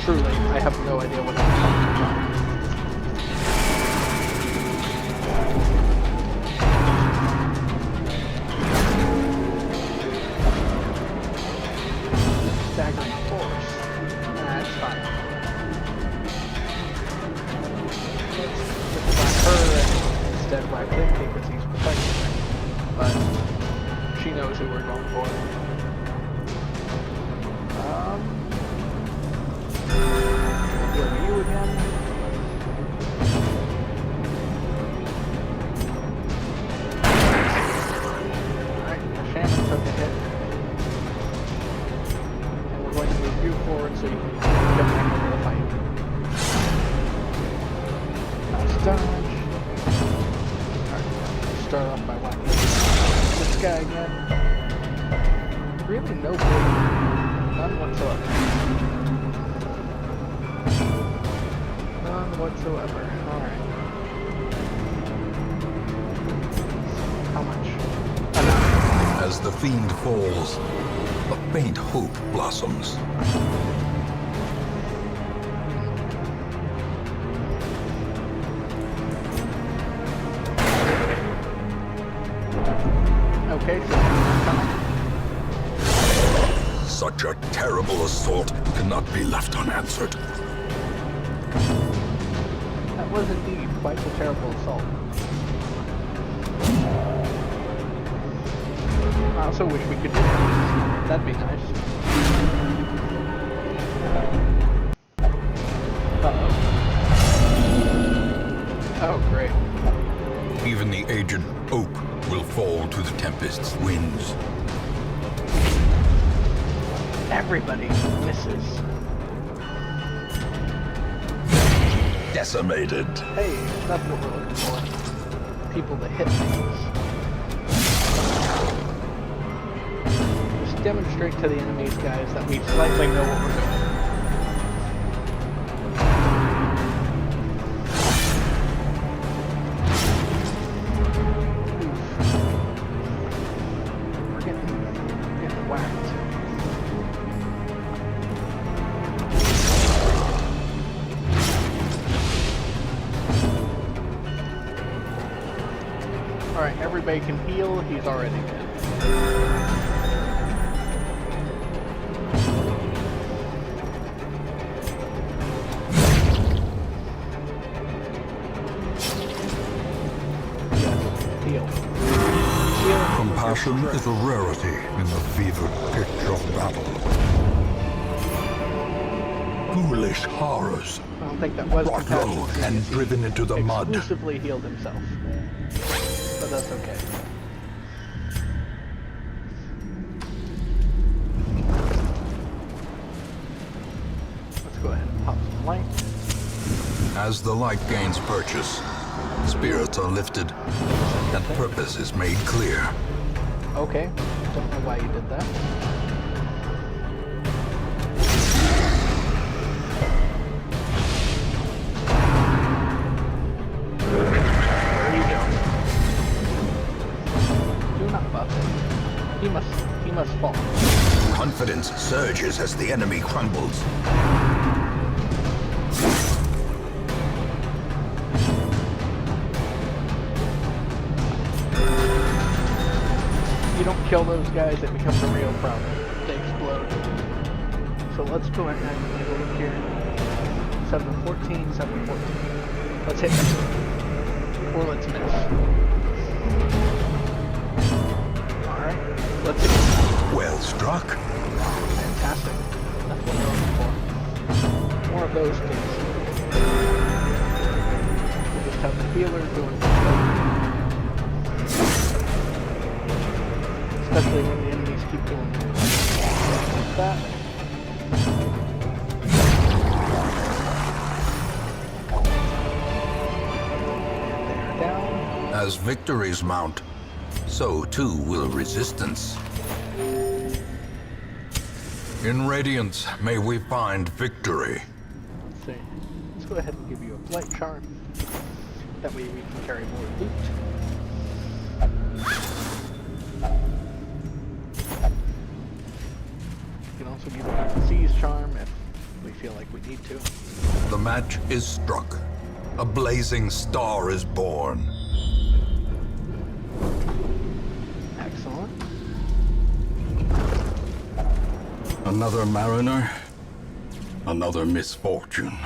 Truly, I have no idea what I'm talking about. Staggering force. That's fine. Let's combine her and instead whack him because he's protecting her. But she knows who we're going for. We'll heal you again. Alright, Shannon took a hit. And we're going to move you forward so you can get back into the fight. Nice dodge. Alright, start off by whacking this guy again. Really no bleeding. None whatsoever. None whatsoever. Alright. How much? Enough. As the fiend falls, a faint hope blossoms. Okay, so Such a terrible assault cannot be left unanswered. that was indeed quite a terrible assault. I also wish we could do this. That'd be nice. Uh-oh. Oh, great. Even the aged oak will fall to the tempest's winds. Everybody misses. Decimated. Hey, that's what we're looking for. People that hit things. Just demonstrate to the enemies, guys, that we slightly know what we're doing. We're getting whacked. Alright, everybody can heal. He's already dead. Yes, heal. Heal. Compassion is a rarity in the fevered pitch of battle. Ghoulish horrors, I don't think that was brought low compassion. and driven into the mud. Exclusively healed himself. But that's okay. Let's go ahead and pop some light. As the light gains purchase, spirits are lifted, and purpose is made clear. Okay. Don't know why you did that. There you go. Do not buff him. He must fall. Confidence surges as the enemy crumbles. You don't kill those guys, it becomes a real problem. They explode. So let's go ahead and take a look here. 714, 714. Let's hit them. Or let's miss. Alright, let's hit them. Well struck. Fantastic. That's what we're looking for. More of those, please. We'll just have the healer doing this. Especially when the enemies keep doing like that. And they're down. As victories mount, so too will resistance. In Radiance, may we find victory. Let's see. Let's go ahead and give you a flight charm. That way we can carry more loot. We can also give you a disease charm if we feel like we need to. The match is struck. A blazing star is born. Excellent. Another mariner, another misfortune.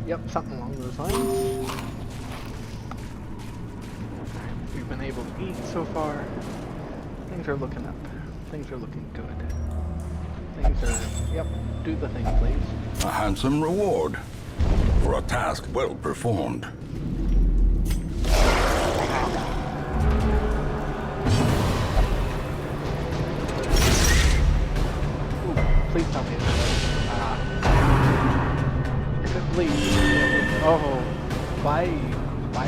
Yep, something along those lines. We've been able to eat so far. Things are looking up. Things are looking good. Things are... Yep, do the thing, please. A handsome reward for a task well performed. Ooh, please tell me that. If it bleeds... Oh, why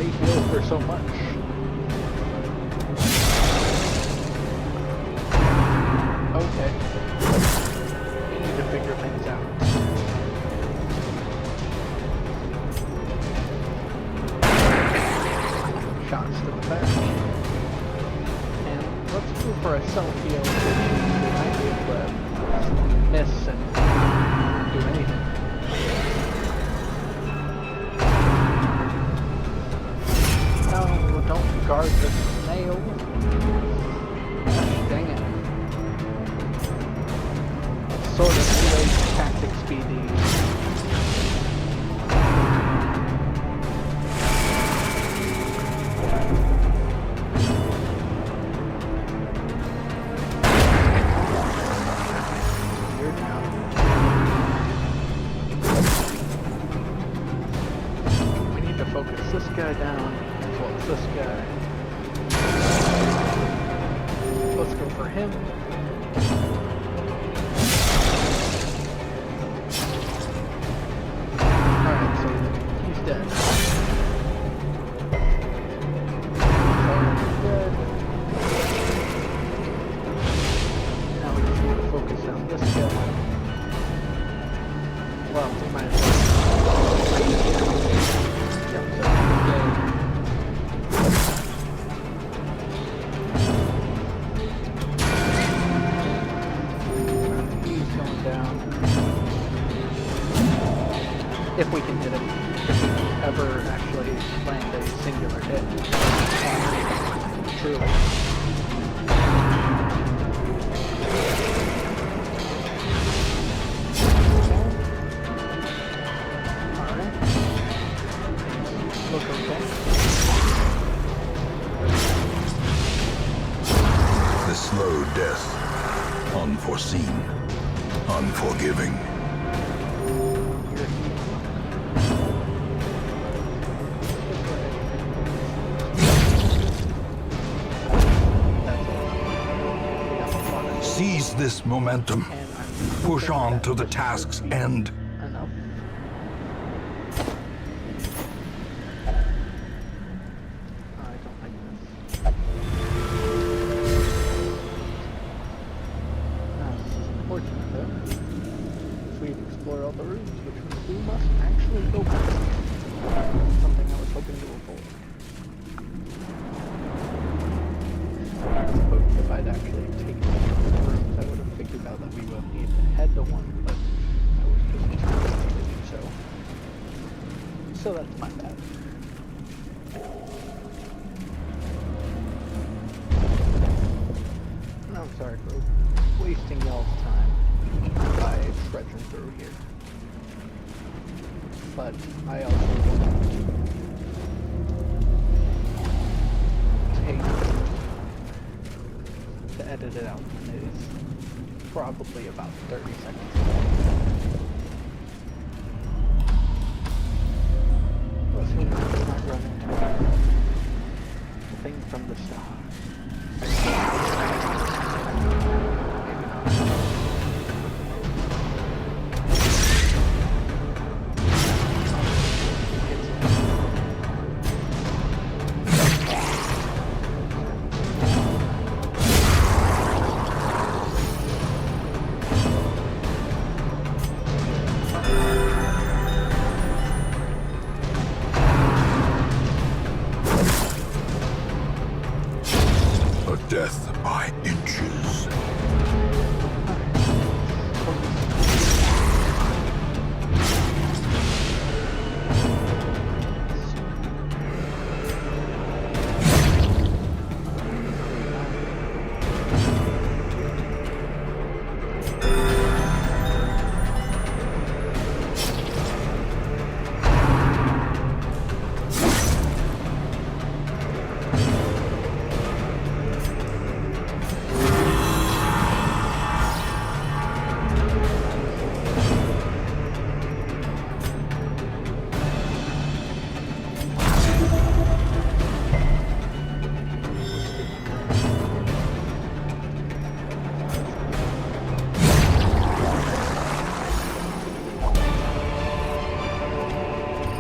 heal for so much? Okay. We need to figure things out. Shots to the back. And let's go for a self-heal, which we might be able to miss and do anything. No, don't guard the snail. Gosh, dang it. Sort of two-way tactics be these. as well as this guy. Let's go for him. Alright, so he's dead. Already dead. Now we just need to focus on this guy. Well, we might as well. Yep, so he's dead. If we can hit him, if we ever actually land a singular hit. Truly. Alright. Look okay. The slow death. Unforeseen. Unforgiving. Seize this momentum. Push on to the task's end. Enough. I don't like this. Now, this is unfortunate though. If we explore all the rooms, which means we must actually go back. Something I was hoping to avoid. But if I'd actually taken the rooms, I would have figured out that we would need to head to one, but I was just too lazy to do so. So that's my bad. No, I'm sorry for wasting y'all's time by trudging through here. But I also will take to edit it out, and it is probably about 30 seconds. Let's hope we're not running the thing from the start. Death by inches.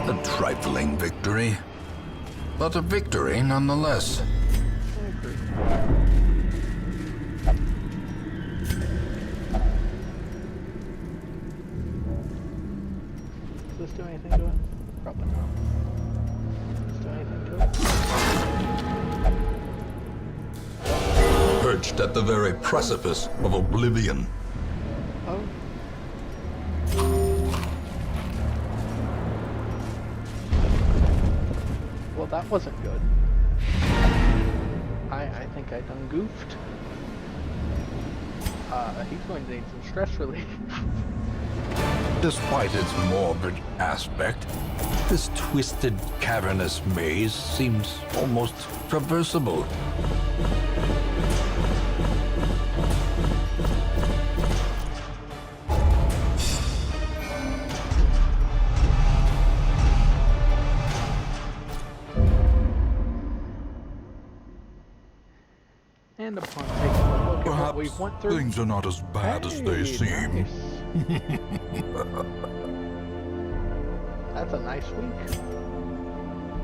A trifling victory, but a victory nonetheless. Does this do anything to it? Probably not. Does this do anything to it? Perched at the very precipice of oblivion. Oh. Well, that wasn't good. I think I done goofed. He's going to need some stress relief. Despite its morbid aspect, this twisted, cavernous maze seems almost traversable. And upon taking a look at what we Perhaps went through... things are not as bad as they seem. Nice. That's a nice week.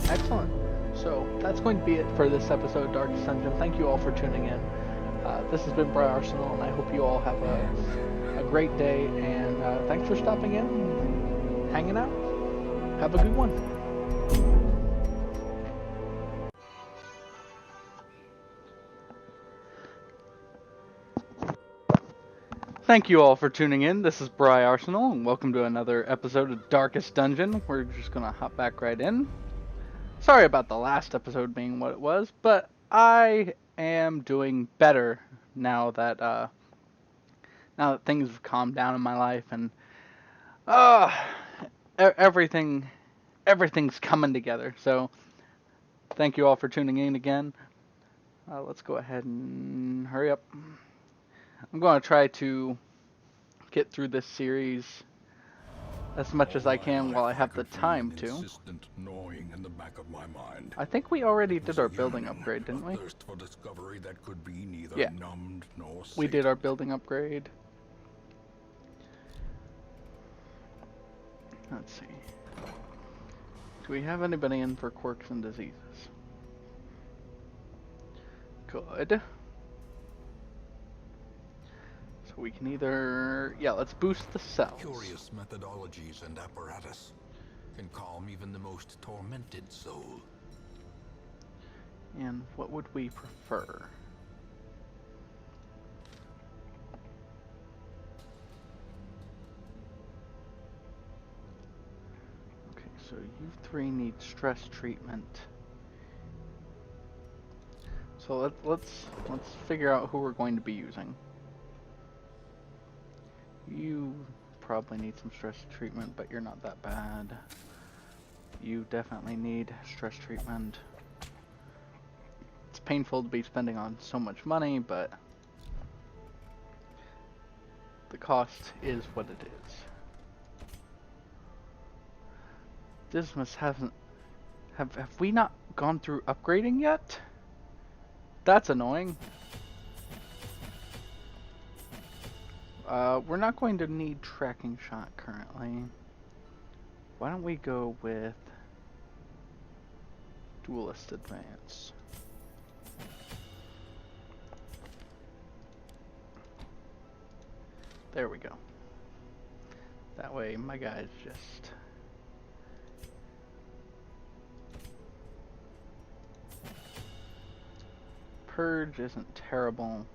Excellent. So that's going to be it for this episode of Darkest Dungeon. Thank you all for tuning in. This has been Briarsenal, and I hope you all have a great day, and thanks for stopping in and hanging out. Have a good one. Thank you all for tuning in. This is Briarsenal, and welcome to another episode of Darkest Dungeon. We're just going to hop back right in. Sorry about the last episode being what it was, but I am doing better now that things have calmed down in my life, and everything's coming together. So thank you all for tuning in again. Let's go ahead and hurry up. I'm going to try to get through this series as much as I can while I have the time to. Insistent gnawing in the back of my mind. I think we already did our building upgrade, didn't we? Thirst for discovery that could be neither Yeah. numbed nor We did our building upgrade. Let's see. Do we have anybody in for quirks and diseases? Good. So we can either... Yeah, let's boost the cells. Curious methodologies and apparatus can calm even the most tormented soul. And what would we prefer? Okay, so you three need stress treatment. So let's figure out who we're going to be using. You probably need some stress treatment, but you're not that bad. You definitely need stress treatment. It's painful to be spending on so much money, but the cost is what it is. Dismas hasn't... Have we not gone through upgrading yet? That's annoying. We're not going to need tracking shot currently. Why don't we go with duelist advance? There we go. That way my guy's just... Purge isn't terrible.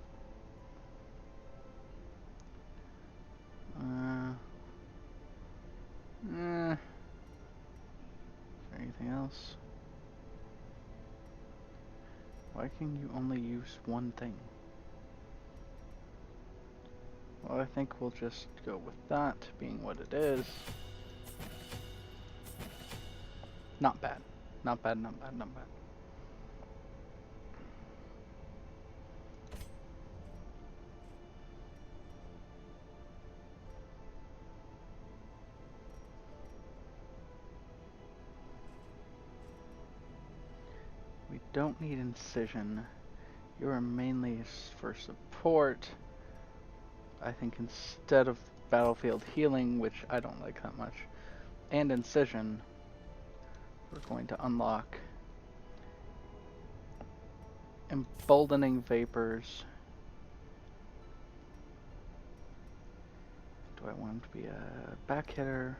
Is there anything else? Why can you only use one thing? Well, I think we'll just go with that being what it is. Not bad. Not bad, not bad, not bad. We don't need incision. You are mainly for support. I think instead of battlefield healing, which I don't like that much, and incision, we're going to unlock emboldening vapors. Do I want him to be a back hitter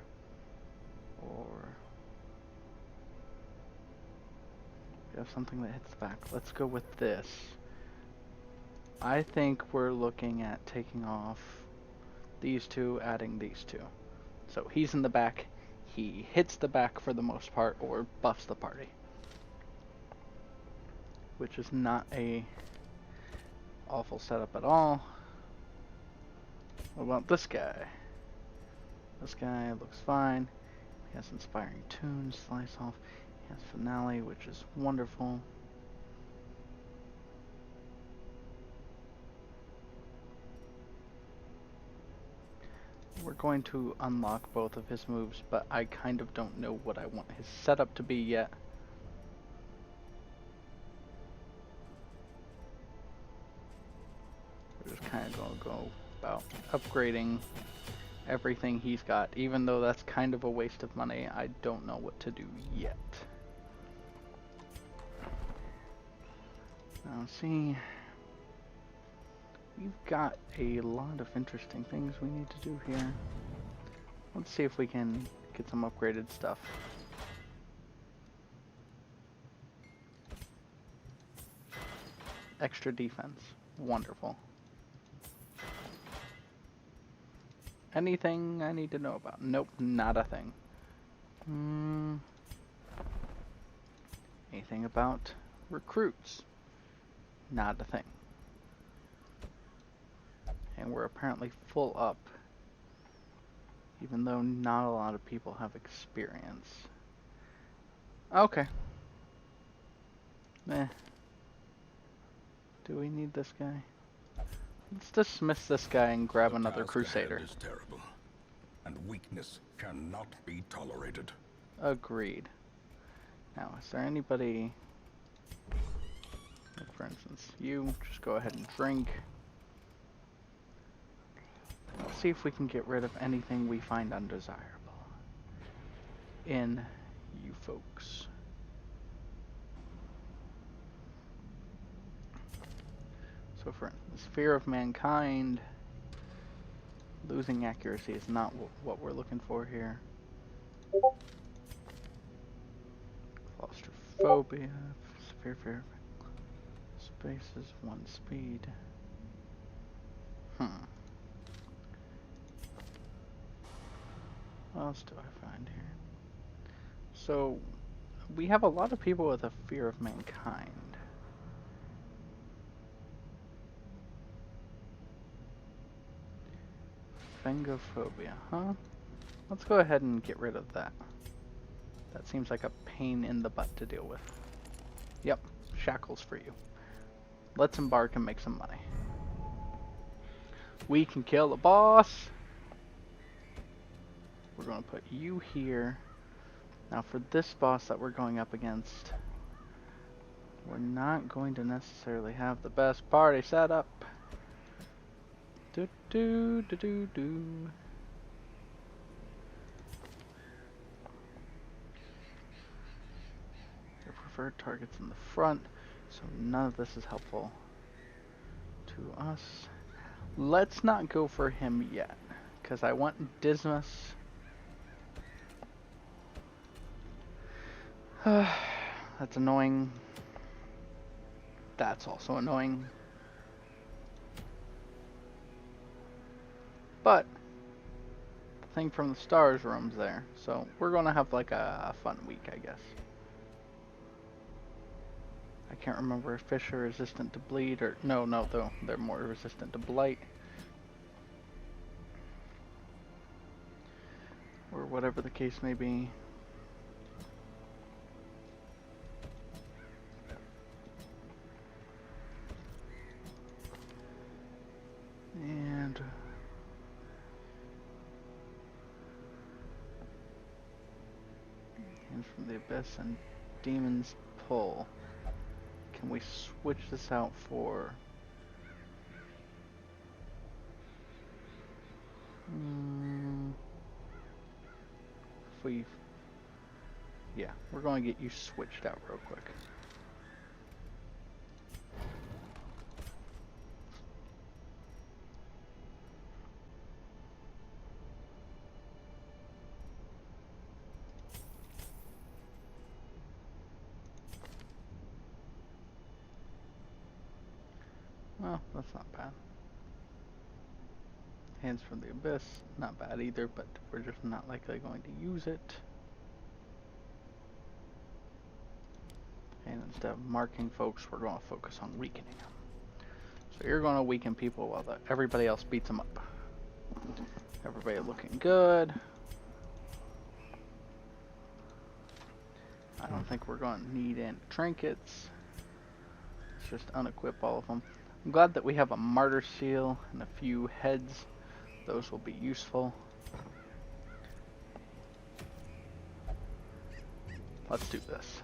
or... We have something that hits the back. Let's go with this. I think we're looking at taking off these two, adding these two. So he's in the back. He hits the back for the most part, or buffs the party. Which is not a awful setup at all. What about this guy? This guy looks fine. He has inspiring tunes, slice off. He has finale, which is wonderful. We're going to unlock both of his moves, but I kind of don't know what I want his setup to be yet. kind of gonna go about upgrading everything he's got, even though that's kind of a waste of money. I don't know what to do yet. Now see, we've got a lot of interesting things we need to do here. Let's see if we can get some upgraded stuff. Extra defense. Wonderful. Anything I need to know about? Nope, not a thing. Anything about recruits? Not a thing. And we're apparently full up, even though not a lot of people have experience. Okay. Eh. Do we need this guy? Let's dismiss this guy and grab another crusader. Is terrible, and weakness cannot be tolerated. Agreed. Now, is there anybody... Like for instance, you just go ahead and drink. Let's see if we can get rid of anything we find undesirable in you folks. So for instance, fear of mankind, losing accuracy is not what we're looking for here. Claustrophobia, severe fear of spaces, 1 speed. What else do I find here? So, we have a lot of people with a fear of mankind. Phangophobia, huh? Let's go ahead and get rid of that. That seems like a pain in the butt to deal with. Yep, shackles for you. Let's embark and make some money. We can kill the boss. We're going to put you here. Now for this boss that we're going up against, we're not going to necessarily have the best party set up. Do do do do do. Your preferred targets in the front, so none of this is helpful to us. Let's not go for him yet, because I want Dismas. That's annoying. That's also annoying. But the thing from the stars room's there, so we're gonna have like a fun week, I guess. I can't remember if fish are resistant to bleed or no, though they're more resistant to blight or whatever the case may be. And from the abyss and demon's pull. Can we switch this out for if we yeah, we're going to get you switched out real quick. Well, that's not bad. Hands from the Abyss, not bad either, but we're just not likely going to use it. And instead of marking folks, we're going to focus on weakening them. So you're going to weaken people while everybody else beats them up. Everybody looking good. I don't think we're going to need any trinkets. Let's just unequip all of them. I'm glad that we have a martyr seal and a few heads. Those will be useful. Let's do this.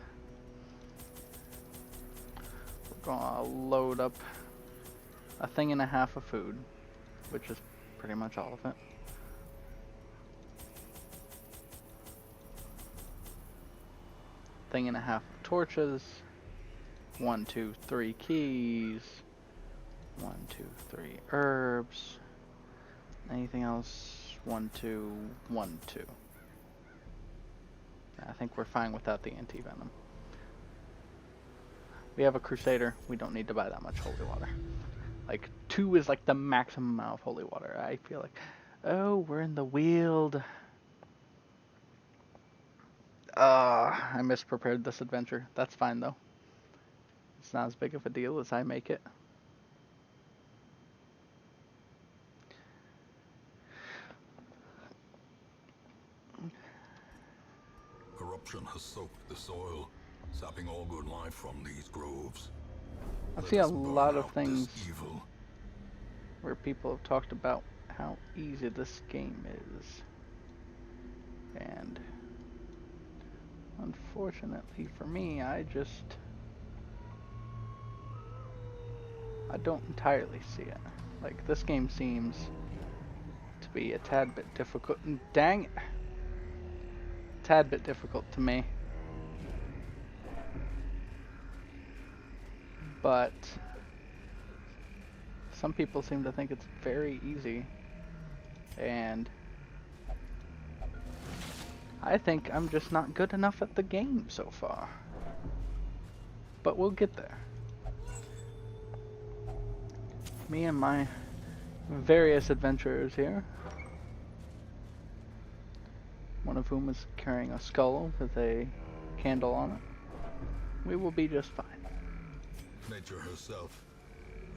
We're gonna load up a thing and a half of food, which is pretty much all of it. Thing and a half of torches. 1, 2, 3 keys. 1, 2, 3 herbs. Anything else? 1, 2, 1, 2. I think we're fine without the anti-venom. We have a crusader. We don't need to buy that much holy water. Like 2 is like the maximum amount of holy water. I feel like, oh, we're in the Weald. I misprepared this adventure. That's fine though. It's not as big of a deal as I make it. Corruption has soaked the soil, sapping all good life from these groves. I've Let seen a us burn lot of out things this evil. where people have talked about how easy this game is. And unfortunately for me, I don't entirely see it. Like, this game seems to be a tad bit difficult. Dang it! Tad bit difficult to me. But some people seem to think it's very easy. And I think I'm just not good enough at the game so far. But we'll get there. Me and my various adventurers here. One of whom is carrying a skull with a candle on it. We will be just fine. Nature herself,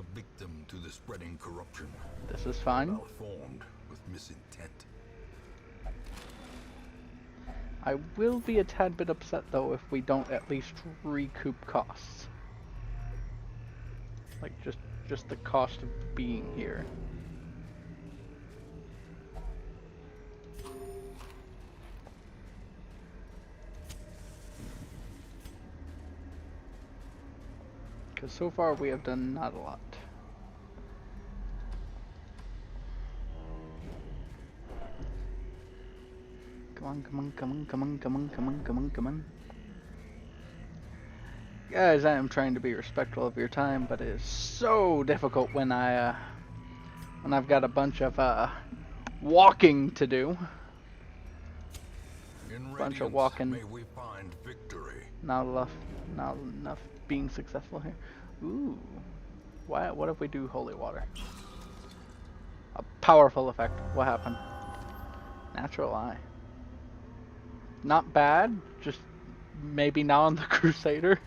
a victim to the spreading corruption. This is fine. Malformed with misintent. I will be a tad bit upset though if we don't at least recoup costs. Like just the cost of being here. Because so far we have done not a lot. Come on, come on, come on, come on, come on, come on, come on, come on. Guys, I am trying to be respectful of your time, but it is so difficult when I've got a bunch of walking to do. In Bunch of radiance, walking. may we find victory. Not enough being successful here. Ooh. What if we do holy water? A powerful effect. What happened? Natural eye. Not bad, just maybe not on the Crusader.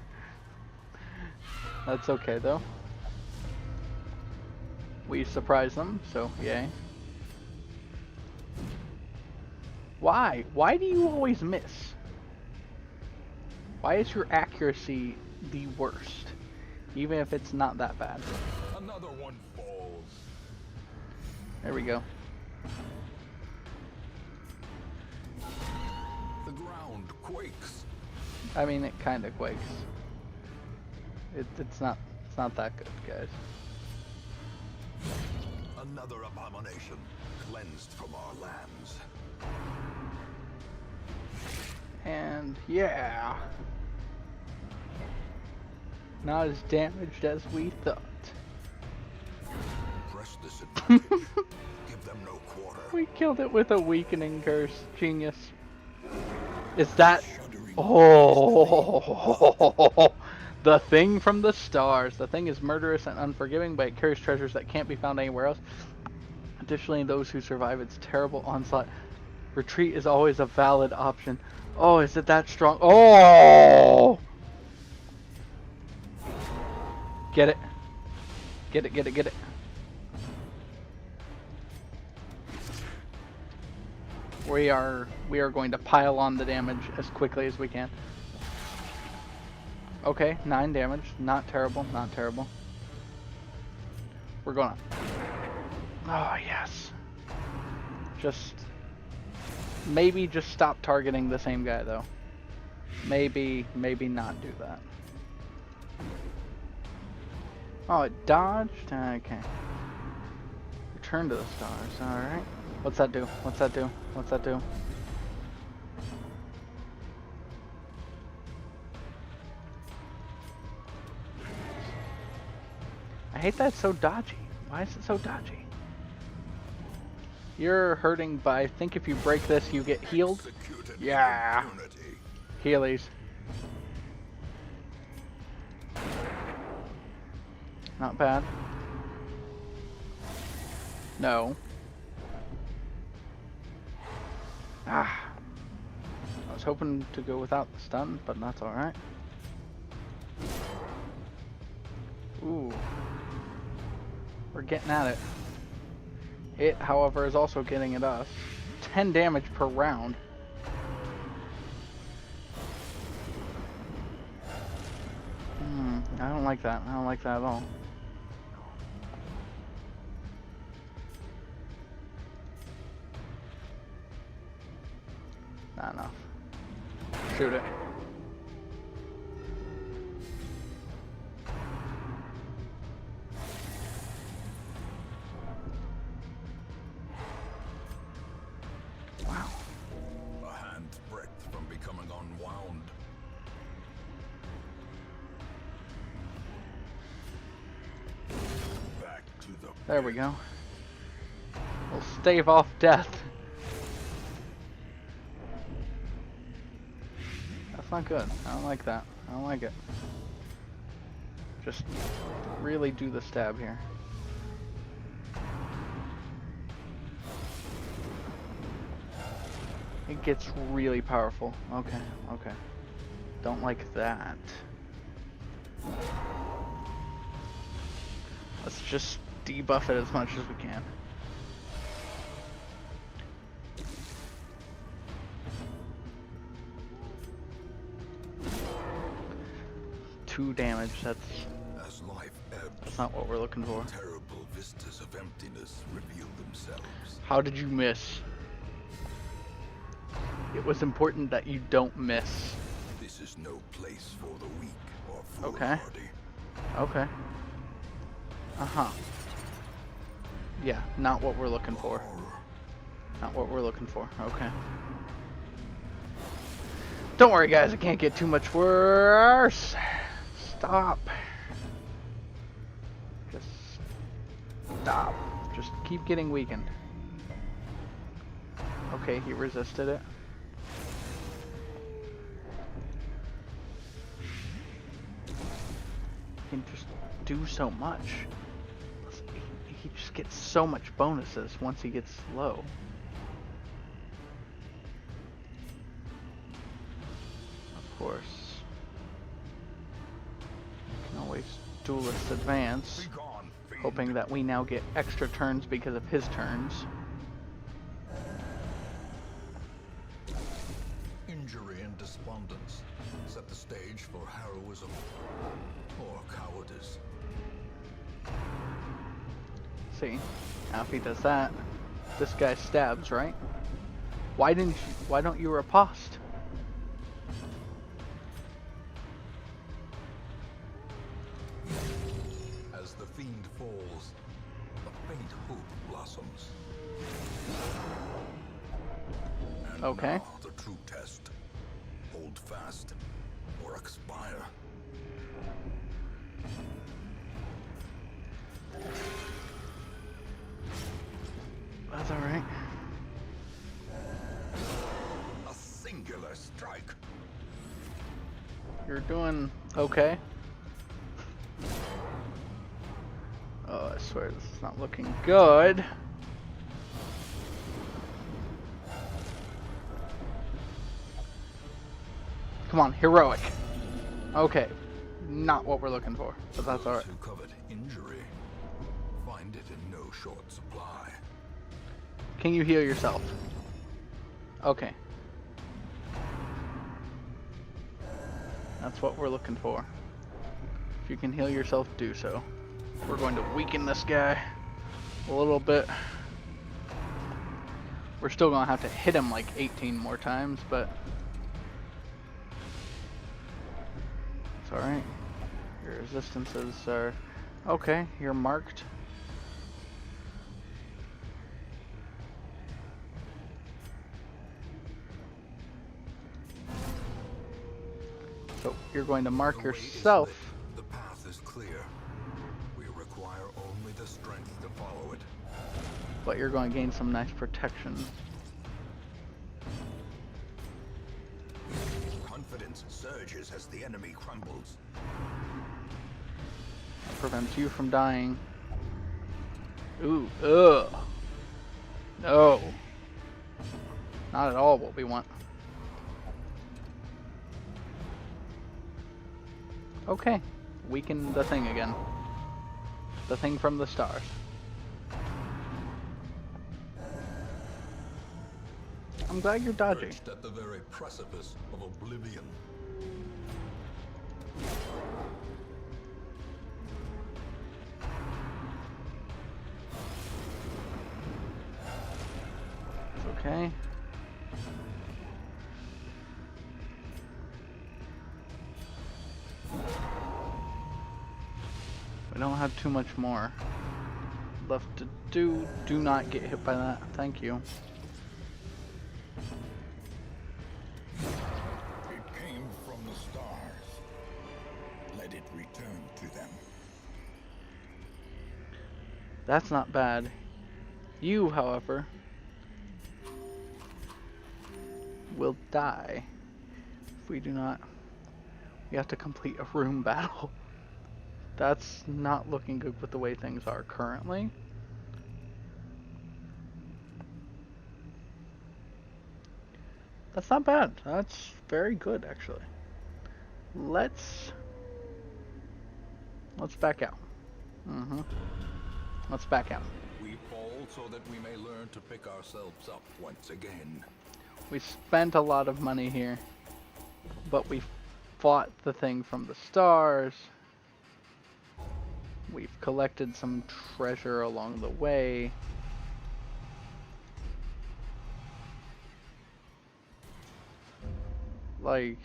That's okay though. We surprised them, so yay. Why? Why do you always miss? Why is your accuracy the worst? Even if it's not that bad. Another one falls. There we go. The ground quakes. I mean, it kind of quakes. It's not that good, guys. Another abomination cleansed from our lands. And yeah, not as damaged as we thought. Press this advantage. Give them no quarter. We killed it with a weakening curse. Genius. Is that... Oh, the thing from the stars. The thing is murderous and unforgiving, but it carries treasures that can't be found anywhere else. Additionally, those who survive its terrible onslaught, retreat is always a valid option. Oh, is it that strong? Oh! Get it. Get it, get it, get it. We are going to pile on the damage as quickly as we can. Okay, 9 damage. Not terrible, not terrible. We're going up. Oh, yes. Maybe just stop targeting the same guy, though. Maybe not do that. Oh, it dodged? Okay. Return to the stars, alright. What's that do? What's that do? What's that do? I hate that it's so dodgy. Why is it so dodgy? You're hurting, but I think if you break this, you get healed. Yeah. Healies. Not bad. No. Ah. I was hoping to go without the stun, but that's alright. Ooh. We're getting at it. It, however, is also getting at us. 10 damage per round. I don't like that. I don't like that at all. Not enough. Shoot it. Wow. A hand's breadth from becoming unwound. Back to the... There we go. We'll stave off death. That's not good. I don't like that. I don't like it. Just really do the stab here. It gets really powerful. Okay, okay. Don't like that. Let's just debuff it as much as we can. 2 damage, that's As life ebbs, not what we're looking for. terrible vistas of emptiness reveal themselves. How did you miss? It was important that you don't miss. This is no place for the weak or Okay. foolhardy. Okay. Uh-huh. Yeah, not what we're looking for. Horror. Not what we're looking for. Okay. Don't worry, guys. It can't get too much worse. Stop. Just stop. Just keep getting weakened. Okay, he resisted it. He can just do so much. He just gets so much bonuses once he gets low. Of course. You can always duelist advance, Be gone, fiend. hoping that we now get extra turns because of his turns. Injury and despondence set the stage for heroism or cowardice. See, now if he does that, this guy stabs, right? Why don't you riposte? As the fiend falls, a faint hope blossoms. And Okay. now the true test. Hold fast or expire. That's alright. A singular strike. You're doing okay. Oh, I swear this is not looking good. Come on, heroic. Okay, not what we're looking for, but that's Those alright. who covet injury find it in no short supply. Can you heal yourself? Okay. That's what we're looking for. If you can heal yourself, do so. We're going to weaken this guy a little bit. We're still going to have to hit him like 18 more times, but it's alright. Your resistances are Okay, you're marked. So you're going to mark The way is yourself, lit. The path is clear. We require only the strength to follow it. but you're going to gain some nice protection. Confidence surges as the enemy crumbles. Prevents you from dying. Ooh, ugh. No. Not at all what we want. Okay. Weaken the thing again. The thing from the stars. I'm glad you're dodging. Perched at the very precipice of oblivion. Okay. We don't have too much more left to do. Do not get hit by that. Thank you. It came from the stars. Let it return to them. That's not bad. You, however, will die if we do not. We have to complete a room battle. That's not looking good with the way things are currently. That's not bad. That's very good, actually. Let's back out. Let's back out. We fall so that we may learn to pick ourselves up once again. We spent a lot of money here, but we fought the thing from the stars. We've collected some treasure along the way. Like,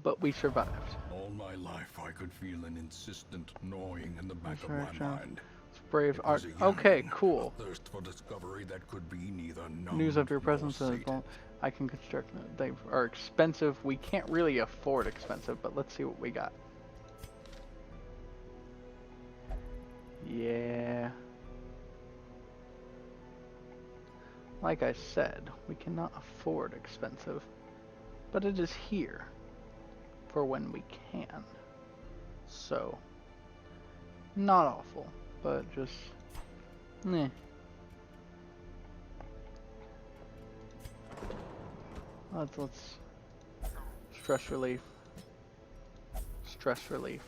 but we survived. All my life I could feel an insistent gnawing in the back of my mind. It's brave It art. was a Okay, yearning, cool. a thirst for discovery that could be neither numb News of your nor presence is sated. I can construct. They are expensive. We can't really afford expensive, but let's see what we got. Yeah. Like I said, we cannot afford expensive, but it is here for when we can. So, not awful, but just, meh. Let's stress relief. Stress relief.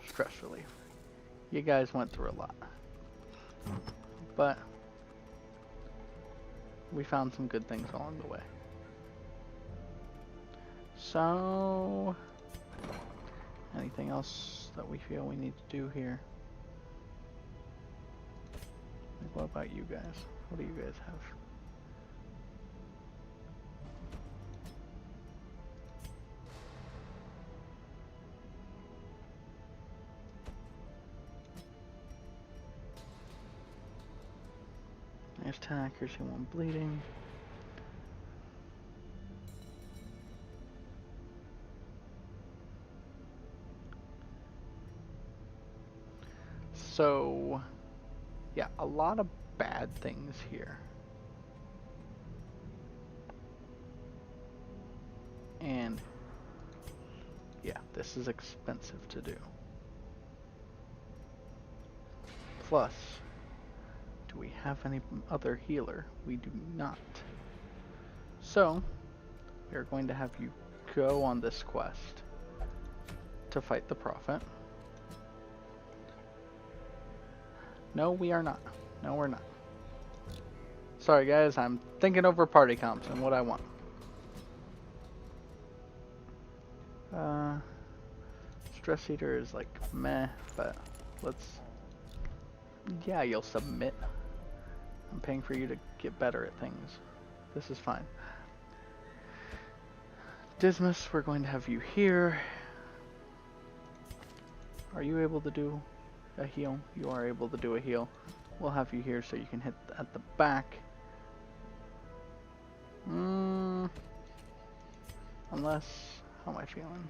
Stress relief. You guys went through a lot. But we found some good things along the way. So, anything else that we feel we need to do here? Like, what about you guys? What do you guys have? There's 10 accuracy, 1 bleeding. So, yeah, a lot of bad things here. And, yeah, this is expensive to do. Plus, do we have any other healer? We do not. So, we are going to have you go on this quest to fight the Prophet. No, we are not. No, we're not. Sorry, guys. I'm thinking over party comps and what I want. Stress Eater is like meh, but let's... Yeah, you'll submit. I'm paying for you to get better at things. This is fine. Dismas, we're going to have you here. Are you able to do a heal? You are able to do a heal. We'll have you here so you can hit at the back. Unless, how am I feeling?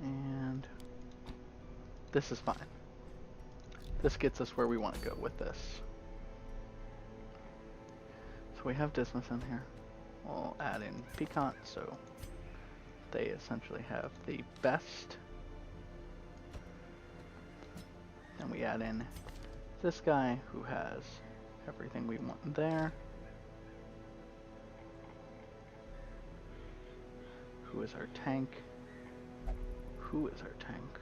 And this is fine. This gets us where we want to go with this. So we have Dismas in here. We'll add in Piquant, so they essentially have the best. And we add in this guy who has everything we want there. Who is our tank? Who is our tank?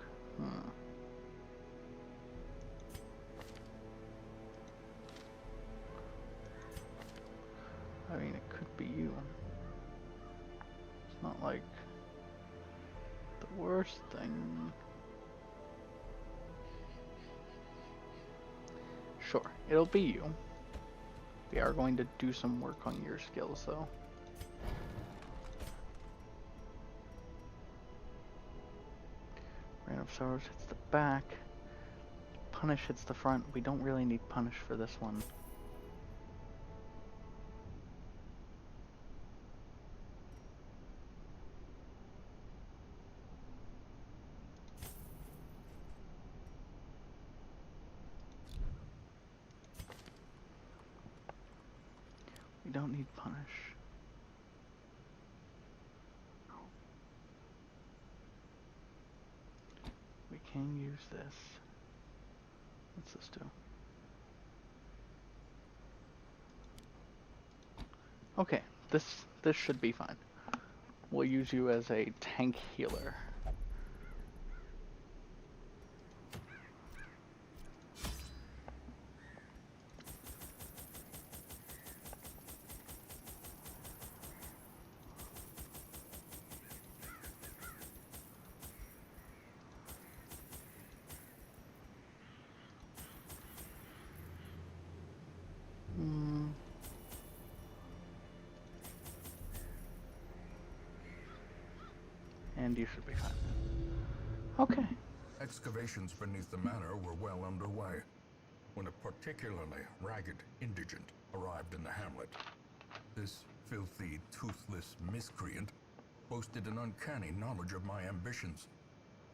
I mean, it could be you. It's not like the worst thing. Sure, it'll be you. We are going to do some work on your skills, though. Rain of Sorrows hits the back. Punish hits the front. We don't really need Punish for this one. We don't need Punish. We can use this. What's this do? Okay, this should be fine. We'll use you as a tank healer. And you should be fine. Okay. Excavations beneath the manor were well underway when a particularly ragged indigent arrived in the hamlet. This filthy, toothless miscreant boasted an uncanny knowledge of my ambitions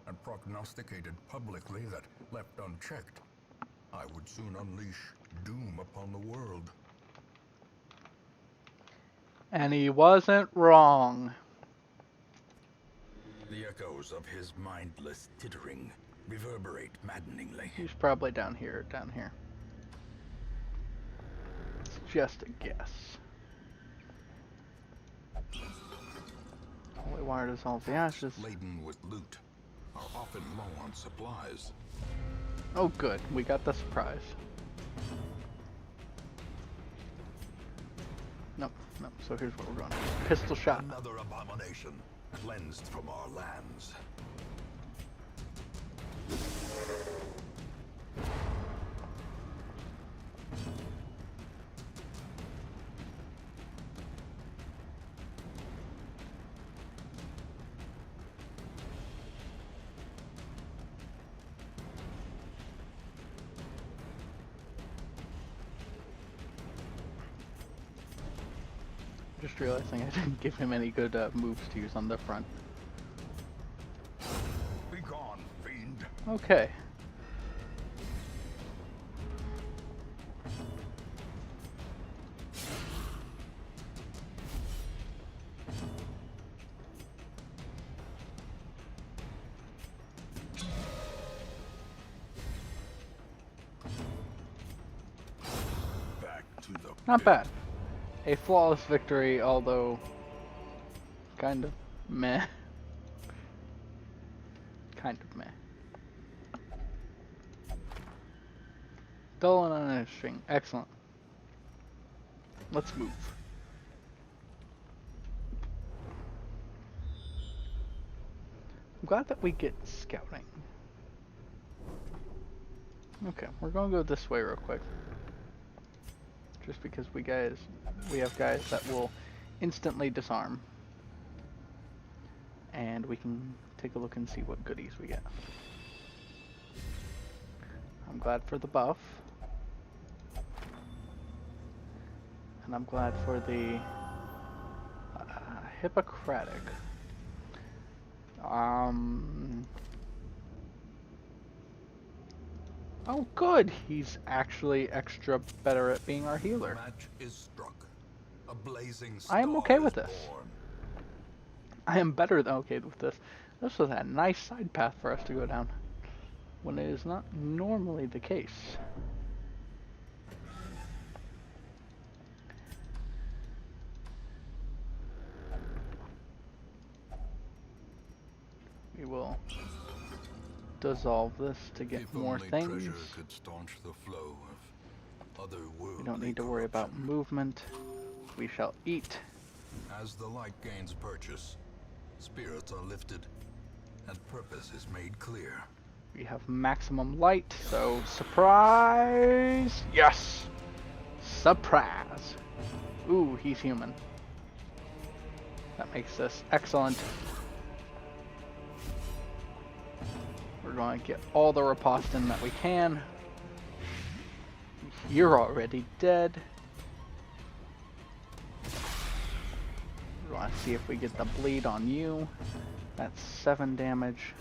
and prognosticated publicly that, left unchecked, I would soon unleash doom upon the world. And he wasn't wrong. The echoes of his mindless tittering reverberate maddeningly. He's probably down here, down here. It's just a guess. Holy water dissolves the ashes. Laden with loot are often low on supplies. Oh good, we got the surprise. Nope, nope, so here's what we're going. Pistol shot. Another abomination cleansed from our lands. Just realizing I didn't give him any good moves to use on the front. Be gone, fiend. Okay. Back to the Not pit. bad. A flawless victory, although kind of meh. Kind of meh. Dull and uninteresting. Excellent. Let's move. I'm glad that we get scouting. Okay, we're gonna go this way real quick. Just because we have guys that will instantly disarm. And we can take a look and see what goodies we get. I'm glad for the buff. And I'm glad for the Hippocratic. Oh good, he's actually extra better at being our healer. Match is struck. A blazing I am star okay is with this. born. I am better than okay with this. This was a nice side path for us to go down, when it is not normally the case. We will dissolve this to get If more only things. treasure could staunch the flow of We don't need to worry about movement. We shall eat. As the light gains purchase, spirits are lifted, and purpose is made clear. We have maximum light, so surprise! Yes! Surprise! Ooh, he's human. That makes this excellent. We're going to get all the ripostin that we can. You're already dead. We want to see if we get the bleed on you. That's 7 damage.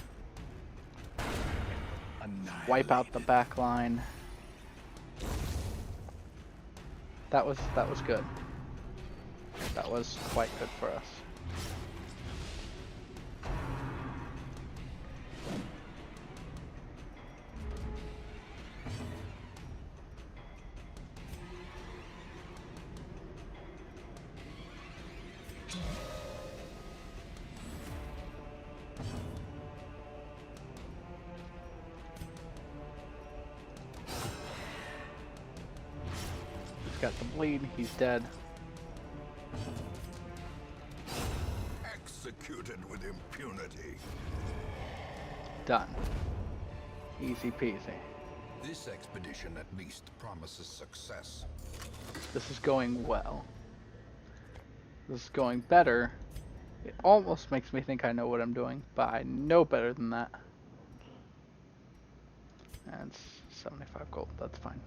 Wipe out the back line. That was good. That was quite good for us. Got the bleed, he's dead. Executed with impunity. Done. Easy peasy. This expedition at least promises success. This is going well. This is going better. It almost makes me think I know what I'm doing, but I know better than that. And it's 75 gold, that's fine.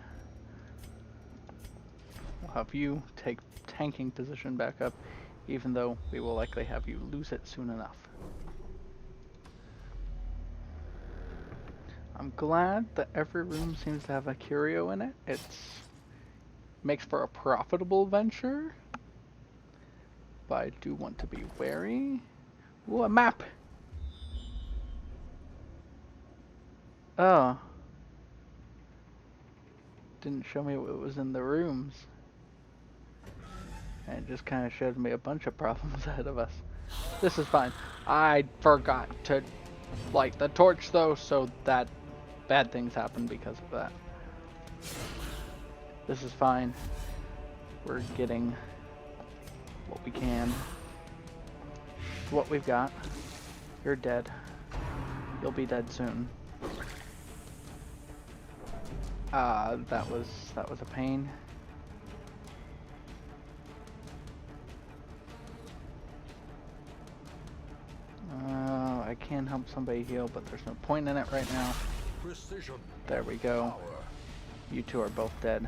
We'll have you take tanking position back up, even though we will likely have you lose it soon enough. I'm glad that every room seems to have a curio in it. It makes for a profitable venture, but I do want to be wary. Ooh, a map! Oh. Didn't show me what was in the rooms. And it just kind of showed me a bunch of problems ahead of us. This is fine. I forgot to light the torch though, so that bad things happen because of that. This is fine. We're getting what we can. What we've got. You're dead. You'll be dead soon. That was a pain. I can help somebody heal, but there's no point in it right now. Precision. There we go. Power. You two are both dead.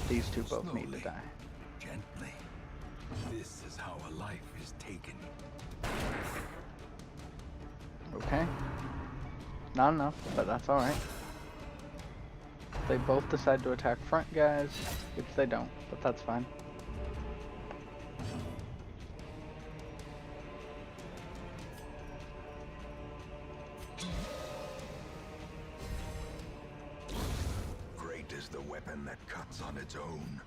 These two both Slowly. need to die. Gently. This is how a life is taken. Okay. Not enough, but that's alright. They both decide to attack front guys, which they don't, but that's fine. Great is the weapon that cuts on its own.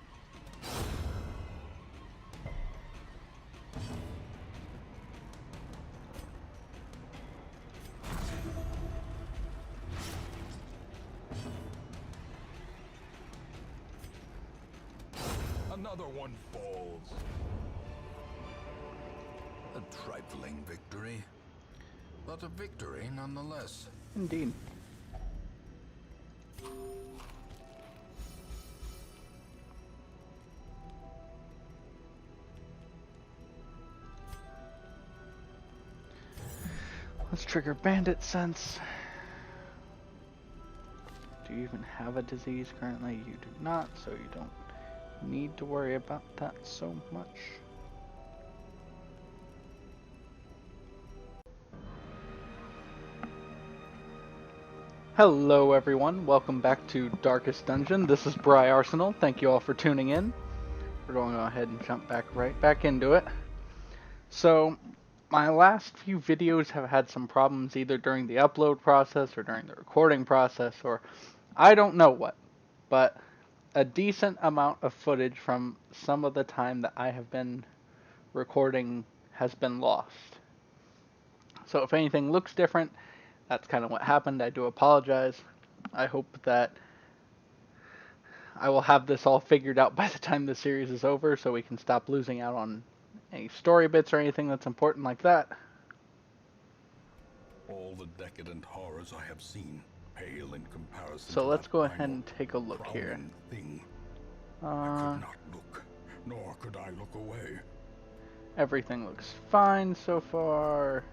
Another one falls. A trifling victory, but a victory nonetheless. Indeed. Let's trigger bandit sense. Do you even have a disease currently? You do not, so you don't need to worry about that so much. Hello everyone, welcome back to Darkest Dungeon. This is Briarsenal. Thank you all for tuning in. We're going to go ahead and jump right back into it. So, my last few videos have had some problems either during the upload process or during the recording process, or I don't know what, but a decent amount of footage from some of the time that I have been recording has been lost. So if anything looks different, that's kind of what happened. I do apologize. I hope that I will have this all figured out by the time the series is over so we can stop losing out on any story bits or anything that's important like that. All the decadent horrors I have seen pale in comparison. So to let's that go ahead final and take a look here. crowning Thing. I could not look, nor could I look away. Everything looks fine so far.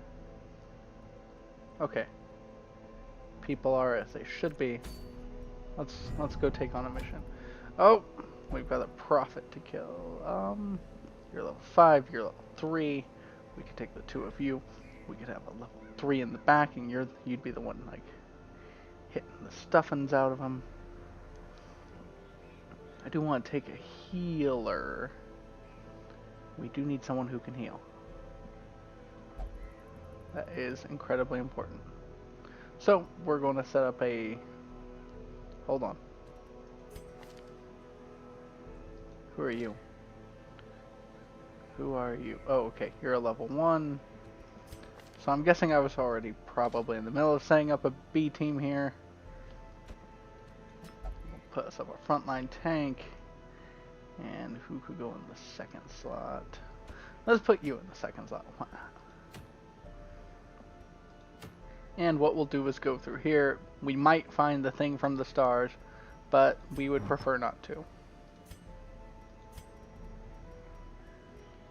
Okay. People are as they should be. Let's go take on a mission. Oh, we've got a prophet to kill. You're level 5, you're level 3. We could take the two of you. We could have a level 3 in the back, and you'd be the one like hitting the stuffings out of them. I do want to take a healer. We do need someone who can heal. That is incredibly important. So, we're going to set up a... Hold on. Who are you? Who are you? Oh, okay. You're a level 1. So I'm guessing I was already probably in the middle of setting up a B team here. We'll put us up a frontline tank. And who could go in the second slot? Let's put you in the second slot. Why not? And what we'll do is go through here. We might find the thing from the stars, but we would prefer not to.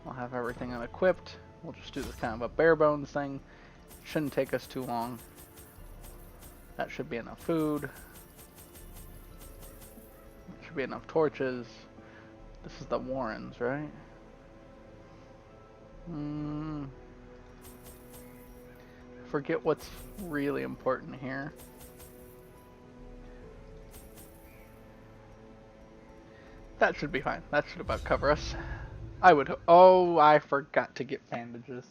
I'll have everything unequipped. We'll just do this kind of a bare bones thing. Shouldn't take us too long. That should be enough food. Should be enough torches. This is the Warrens, right? Forget what's really important here. That should be fine. That should about cover us. I would. Oh, I forgot to get bandages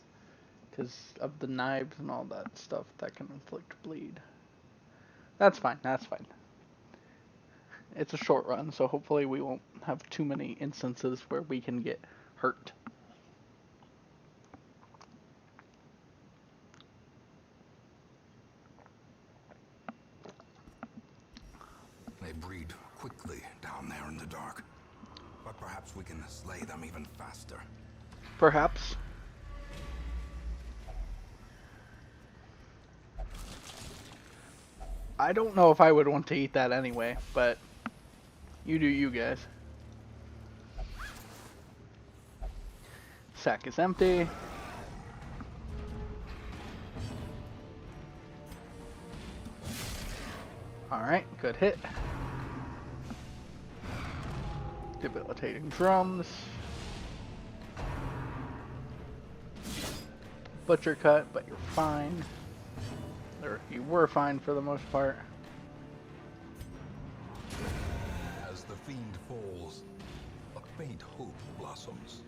because of the knives and all that stuff that can inflict bleed. That's fine. That's fine. It's a short run, so hopefully we won't have too many instances where we can get hurt. They breed quickly down there in the dark. But perhaps we can slay them even faster. Perhaps. I don't know if I would want to eat that anyway, but you do you guys. Sack is empty. Alright, good hit. Debilitating drums. Butcher cut, but you're fine. Or you were fine for the most part. As the fiend falls, a faint hope blossoms.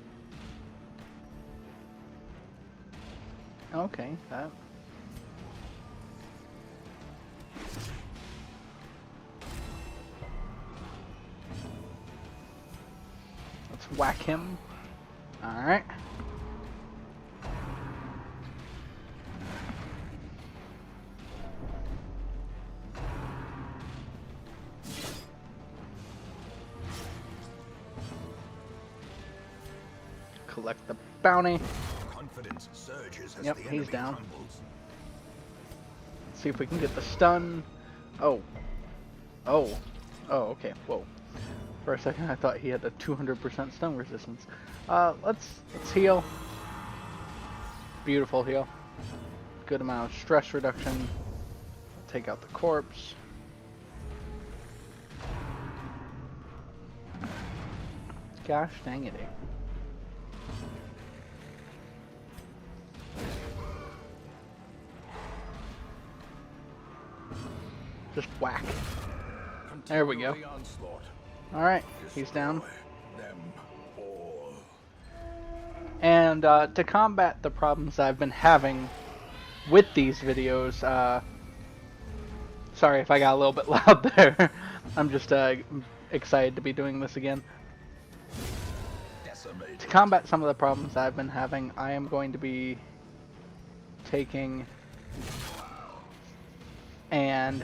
Okay, that. Let's whack him. Alright. collect the bounty. Confidence surges as Yep, the he's enemy down. crumbles. See if we can get the stun. Oh. Oh. Oh, okay. Whoa. For a second I thought he had a 200% stun resistance. Let's heal. Beautiful heal. Good amount of stress reduction. Take out the corpse. Gosh dang it. Just whack. There we go. Alright, he's down. Them all. And to combat the problems I've been having with these videos, sorry if I got a little bit loud there. I'm just excited to be doing this again. Decimated. To combat some of the problems I've been having, I am going to be taking and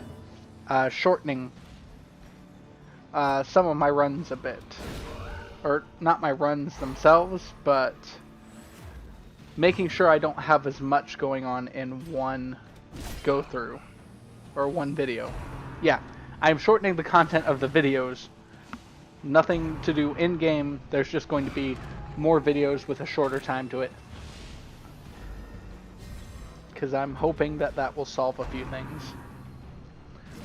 shortening some of my runs a bit. Or not my runs themselves, but making sure I don't have as much going on in one go through or one video. Yeah, I'm shortening the content of the videos. Nothing to do in game. There's just going to be more videos with a shorter time to it. Because I'm hoping that that will solve a few things.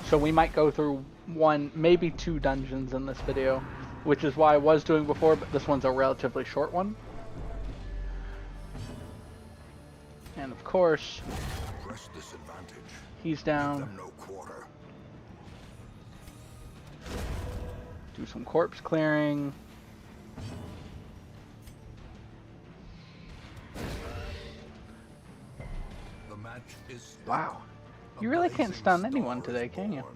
So we might go through one, maybe 2 dungeons in this video, which is why I was doing before, but this one's a relatively short one. And of course, Press disadvantage. he's Give down. them no quarter. Do some corpse clearing. The match is stuck. Wow. A You really can't blazing stun anyone star today, is can you? born.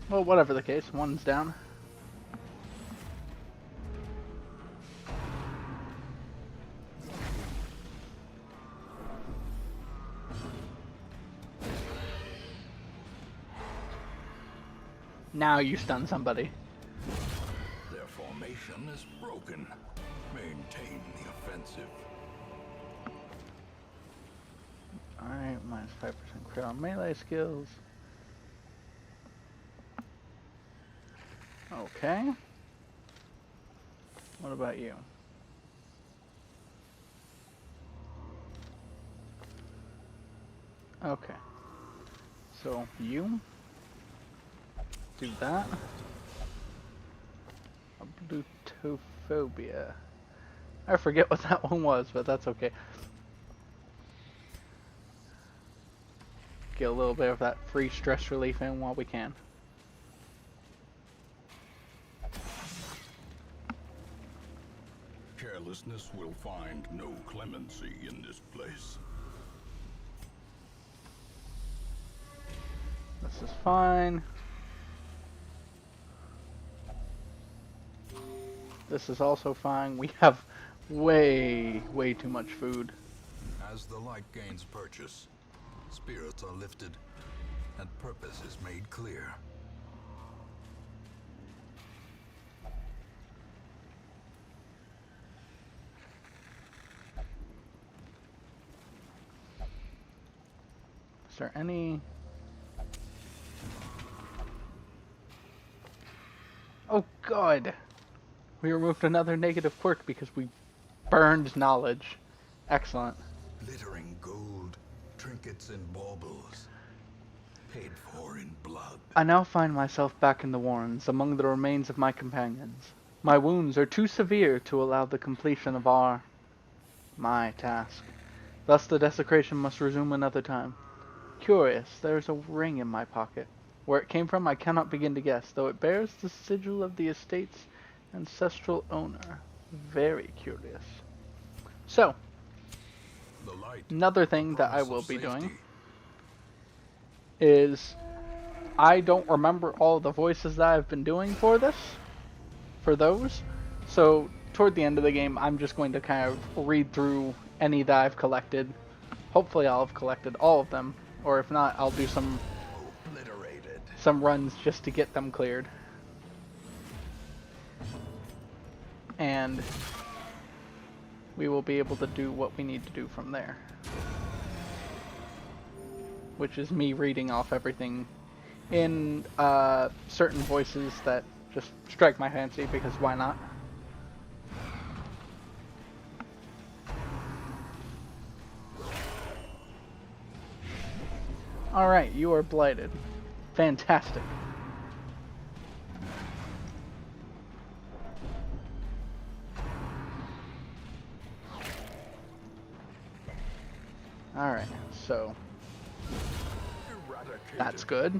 Well, whatever the case, one's down. Now you stun somebody. Their formation is broken. Maintain the offensive. Alright, minus 5% crit on melee skills. Okay. What about you? Okay. So, you do that. Blutophobia. I forget what that one was, but that's okay. Get a little bit of that free stress relief in while we can. Carelessness will find no clemency in this place. This is fine. This is also fine. We have way too much food. As the light gains purchase, spirits are lifted, and purpose is made clear. Is there any... Oh god! We removed another negative quirk because we burned knowledge. Excellent. Glittering gold, trinkets and baubles, paid for in blood. I now find myself back in the Warrens, among the remains of my companions. My wounds are too severe to allow the completion of my task. Thus the desecration must resume another time. Curious, there is a ring in my pocket. Where it came from I cannot begin to guess, though it bears the sigil of the estate's ancestral owner. Very curious. So, The light, another thing that I promise will of be safety. doing is I don't remember all the voices that I've been doing for those. So toward the end of the game, I'm just going to kind of read through any that I've collected. Hopefully I'll have collected all of them, or if not, I'll do some Obliterated. runs just to get them cleared. and we will be able to do what we need to do from there. Which is me reading off everything in certain voices that just strike my fancy, because why not? Alright, you are blighted. Fantastic. Alright, so that's good.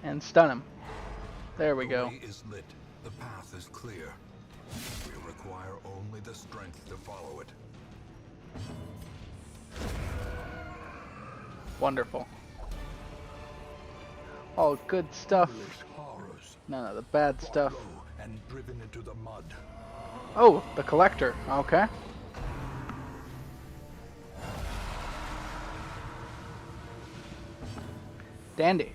And stun him. There we go. The way is lit. The path is clear. We require only the strength to follow it. Wonderful. All good stuff. Horrors. None of the bad stuff. Low and driven into the mud. Oh, the collector. Okay. Dandy.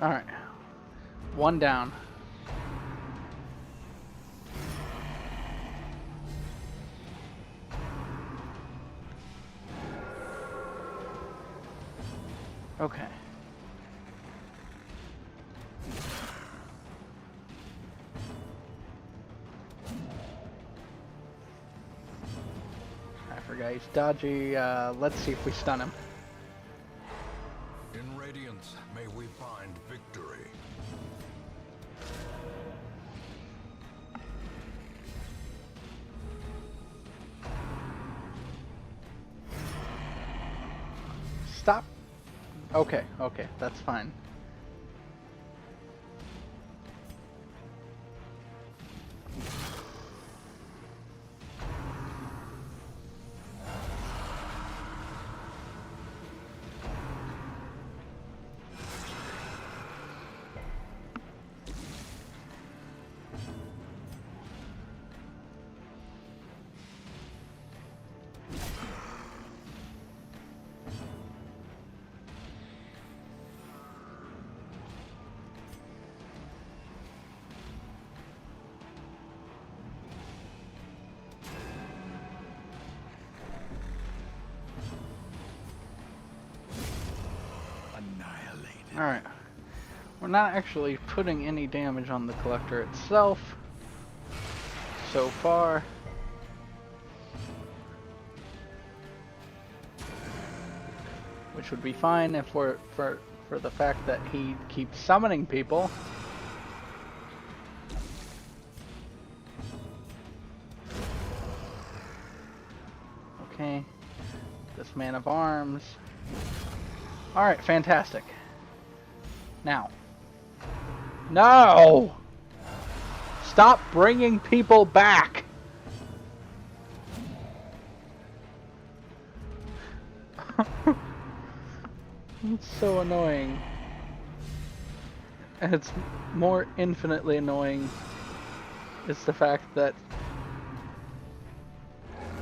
Alright. One down. Okay. I forgot he's dodgy. Let's see if we stun him. In Radiance, may we find victory. Stop. Okay, okay, that's fine. Alright. We're not actually putting any damage on the collector itself so far. Which would be fine if we're for the fact that he keeps summoning people. Okay. This man of arms. Alright, fantastic. Now. No! Stop bringing people back! It's so annoying. And it's more infinitely annoying is the fact that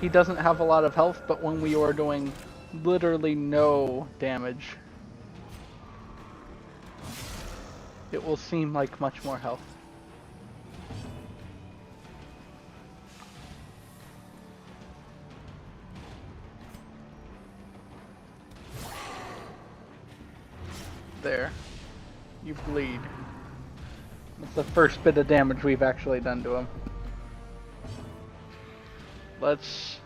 he doesn't have a lot of health, but when we are doing literally no damage, it will seem like much more health. There. You bleed. That's the first bit of damage we've actually done to him. Let's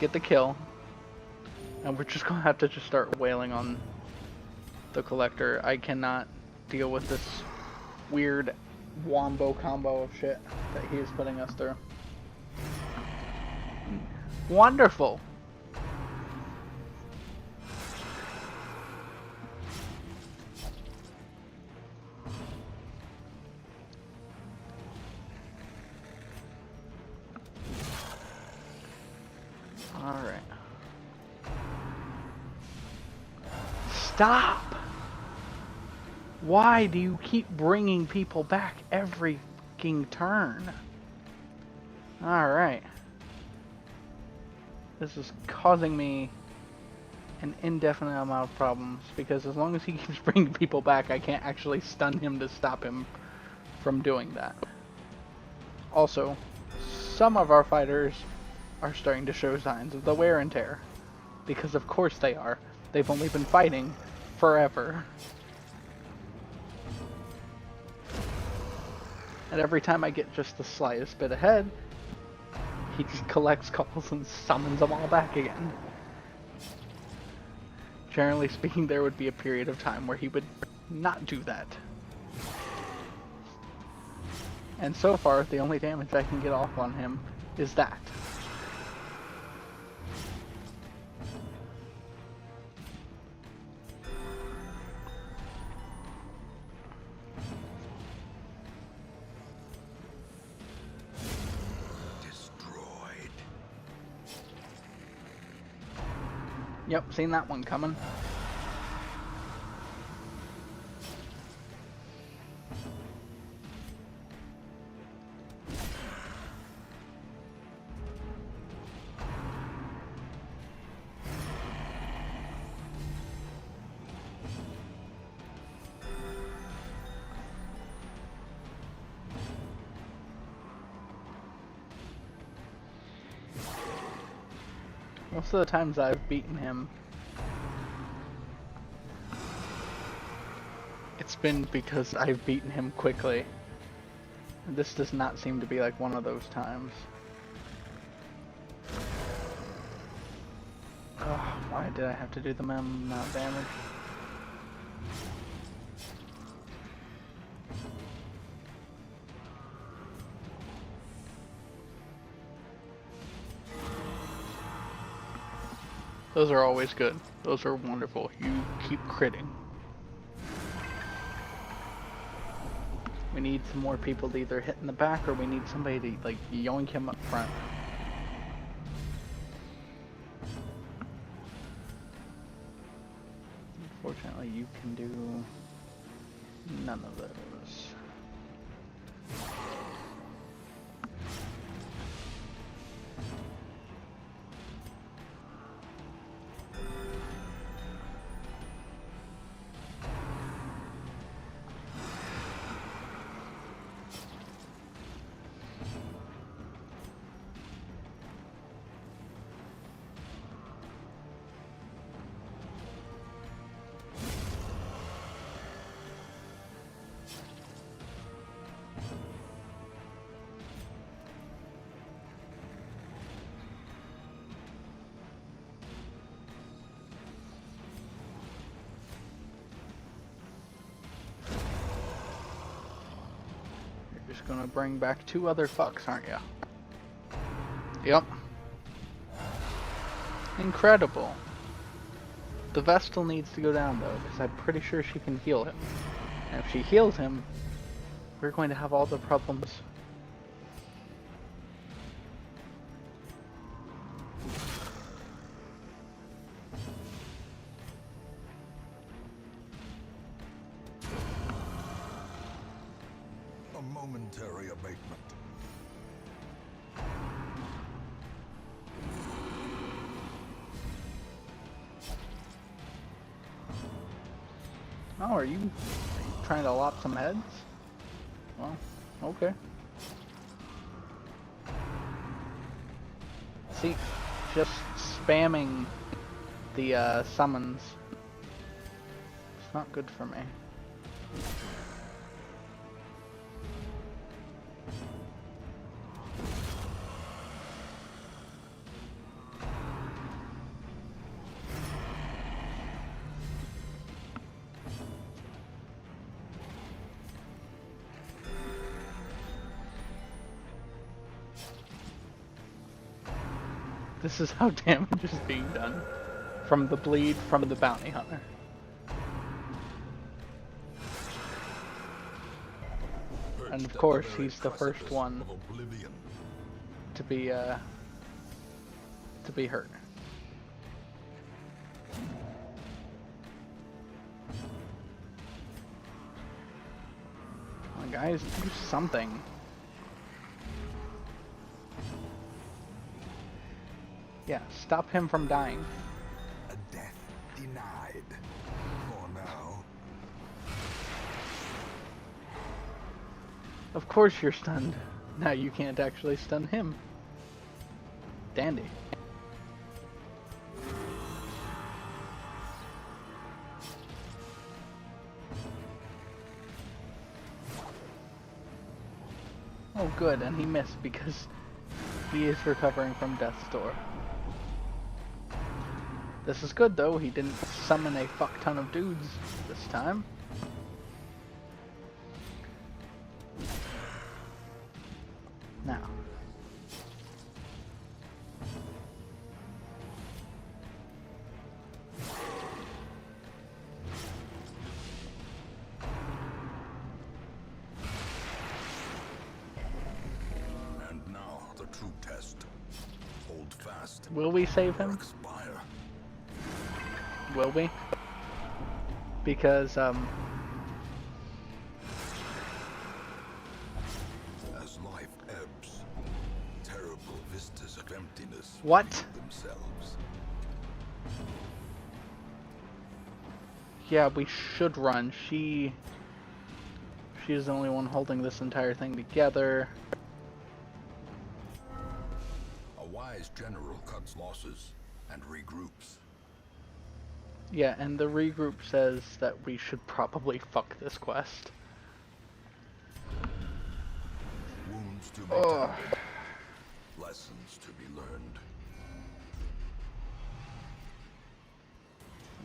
get the kill. And we're just gonna have to just start wailing on the collector. I cannot deal with this weird wombo combo of shit that he is putting us through. Wonderful. Stop! Why do you keep bringing people back every fucking turn? Alright. This is causing me an indefinite amount of problems, because as long as he keeps bringing people back, I can't actually stun him to stop him from doing that. Also, some of our fighters are starting to show signs of the wear and tear. Because of course they are. They've only been fighting forever. And every time I get just the slightest bit ahead, he just collects calls and summons them all back again. Generally speaking, there would be a period of time where he would not do that. And so far, the only damage I can get off on him is that. Yep, seen that one coming. Most of the times I've beaten him, it's been because I've beaten him quickly. And this does not seem to be like one of those times. Oh, why did I have to do the amount of damage? Those are always good. Those are wonderful. You keep critting. We need some more people to either hit in the back, or we need somebody to like yoink him up front. Unfortunately, you can do none of those. Just gonna bring back 2 other fucks, aren't you? Yep. Incredible. The Vestal needs to go down though, because I'm pretty sure she can heal him. And if she heals him, we're going to have all the problems. A momentary abatement. Oh, are you trying to lop some heads? Well, okay. See, just spamming the summons. It's not good for me. This is how damage is being done. From the bleed from the bounty hunter. And of course, he's the first one to be hurt. on, guys, do something. Yeah, stop him from dying. A death denied. For now. Of course you're stunned. Now you can't actually stun him. Dandy. Oh good, and he missed because he is recovering from Death's Door. This is good though, he didn't summon a fuck ton of dudes this time. Now. And now the true test. Hold fast. Will we save him? Expire. Will we? Because, As life ebbs, terrible vistas of emptiness What? reveal themselves. yeah, we should run. She's the only one holding this entire thing together. A wise general cuts losses and regroups. Yeah, and the regroup says that we should probably fuck this quest. Wounds to be Ugh. tended. Lessons to be learned.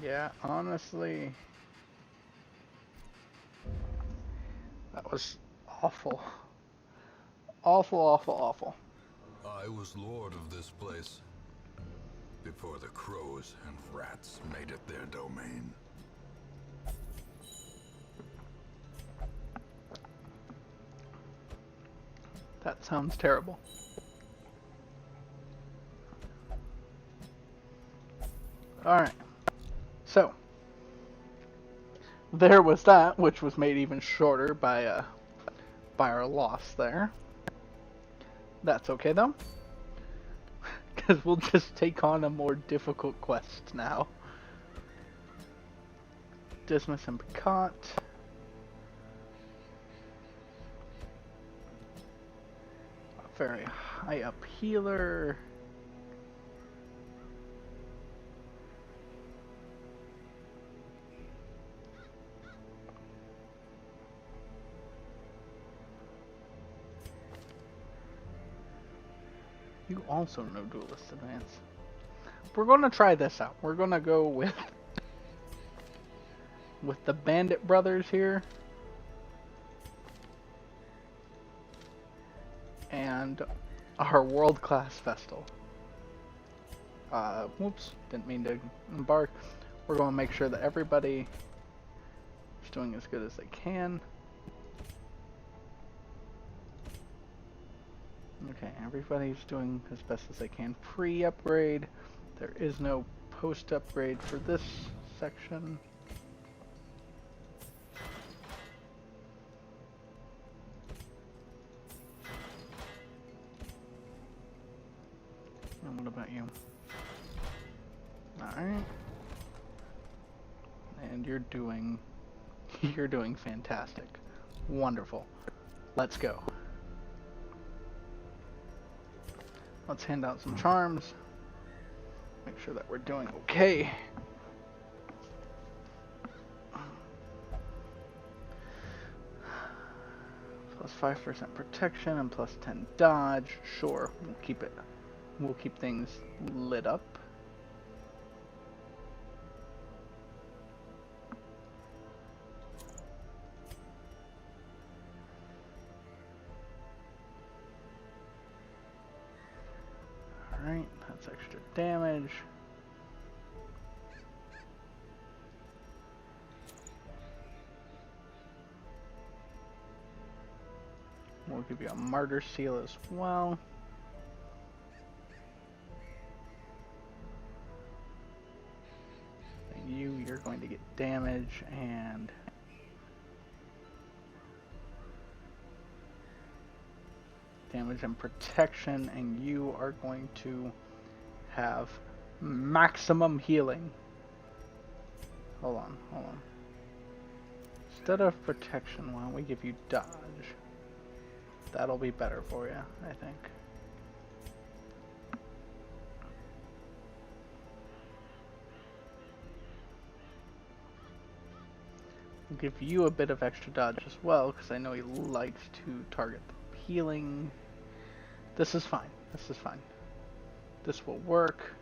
Yeah, honestly, that was awful. Awful, awful, awful. I was lord of this place before the crows and rats made it their domain. That sounds terrible. Alright. So, there was that, which was made even shorter by our loss there. That's okay though, because we'll just take on a more difficult quest now. Dismiss and Picot. A very high up healer. You also know Duelist Advance. We're gonna try this out. We're gonna go with the Bandit Brothers here. And our world-class Vestal. Whoops, didn't mean to embark. We're gonna make sure that everybody is doing as good as they can. Okay, everybody's doing as best as they can pre-upgrade. There is no post-upgrade for this section. And what about you? Alright. And you're doing fantastic. Wonderful. Let's go. Let's hand out some charms. Make sure that we're doing okay. Plus 5% protection and plus 10 dodge. Sure, we'll keep it. We'll keep things lit up. Alright, that's extra damage. We'll give you a Martyr Seal as well. And you're going to get damage and damage and protection, and you are going to have maximum healing. Hold on. Instead of protection, why don't we give you dodge? That'll be better for you, I think. I'll give you a bit of extra dodge as well, because I know he likes to target the healing. This is fine. This will work.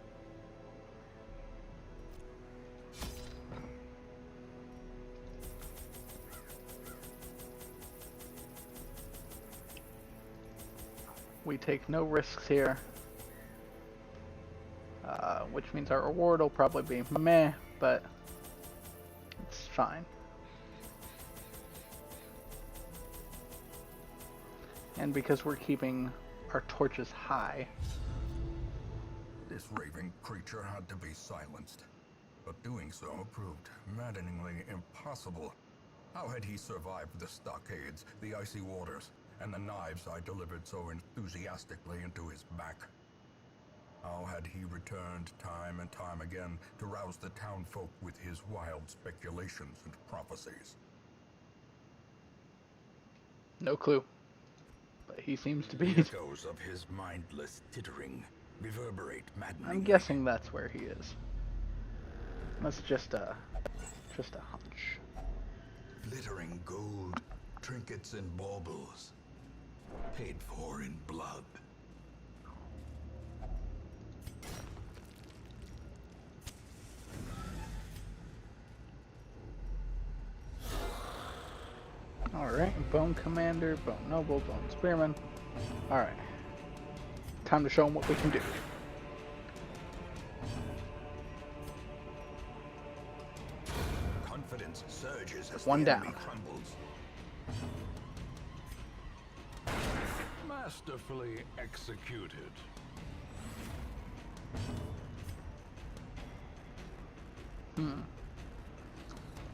We take no risks here, which means our reward will probably be meh, but it's fine. And because we're keeping our torches high. This raving creature had to be silenced, but doing so proved maddeningly impossible. How had he survived the stockades, the icy waters, and the knives I delivered so enthusiastically into his back? How had he returned time and time again to rouse the townfolk with his wild speculations and prophecies? No clue. But he seems to be. The echoes of his mindless tittering reverberate maddeningly. I'm guessing that's where he is. That's just a hunch. Glittering gold, trinkets and baubles, paid for in blood. Alright, Bone Commander, Bone Noble, Bone Spearman. Alright. Time to show him what we can do. Confidence surges as One the enemy down. crumbles. Masterfully executed.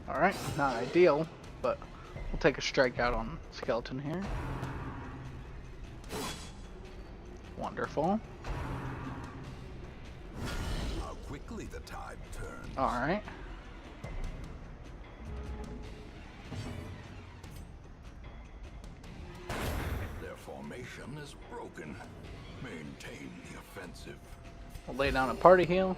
Alright, not ideal, but we'll take a strike out on Skeleton here. Wonderful. How quickly the tide turns. Alright. Their formation is broken. Maintain the offensive. We'll lay down a party heal.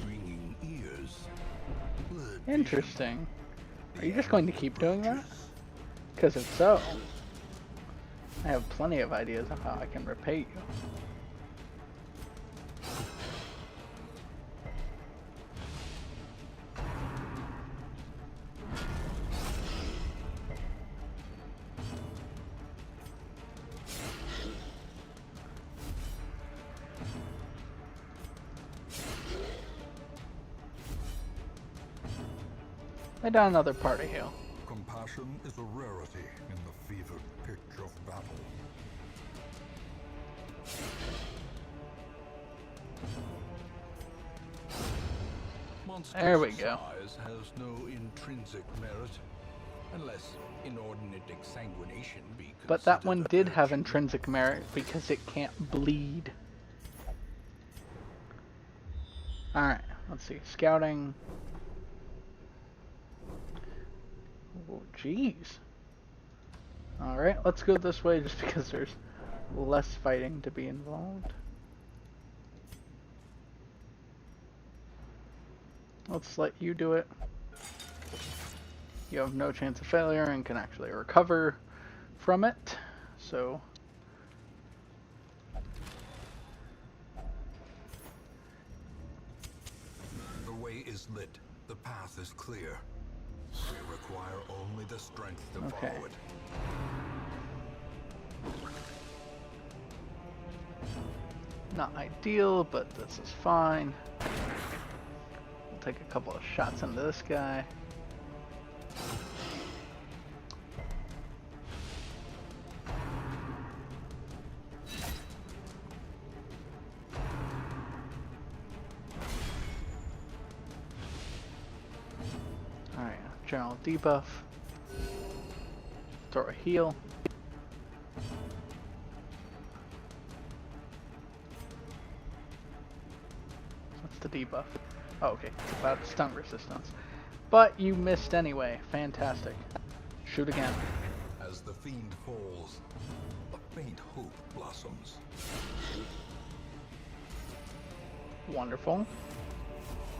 Ringing ears. Blurred Interesting. Are you just going to keep doing that? Because if so, I have plenty of ideas of how I can repay you. Lay down another party heal. Compassion is a rarity in the fevered pitch of battle. There we go. Size has no intrinsic merit, unless inordinate exsanguination be But that considered one a did have virtue. intrinsic merit because it can't bleed. Alright, let's see. Scouting. Oh, jeez. Alright, let's go this way just because there's less fighting to be involved. Let's let you do it. You have no chance of failure and can actually recover from it. So The way is lit. The path is clear. We require only the strength to Okay. follow it. not ideal, but this is fine. We'll take a couple of shots into this guy. general debuff. Throw a heal. What's the debuff? Oh, okay, it's about stun resistance. But you missed anyway. Fantastic. Shoot again. As the fiend falls, a faint hope blossoms. Wonderful.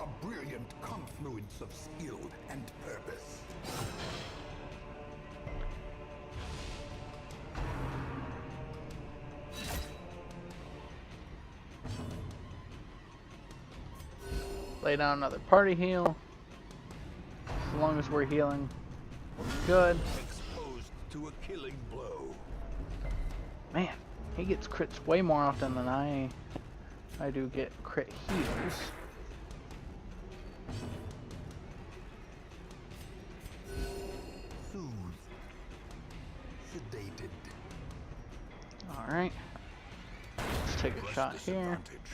A brilliant confluence of skill and purpose. Lay down another party heal. As long as we're healing, we're good. Exposed to a killing blow. Man, he gets crits way more often than I do get crit heals. Soothed. Sedated. Alright. Let's take a Press shot here. disadvantage.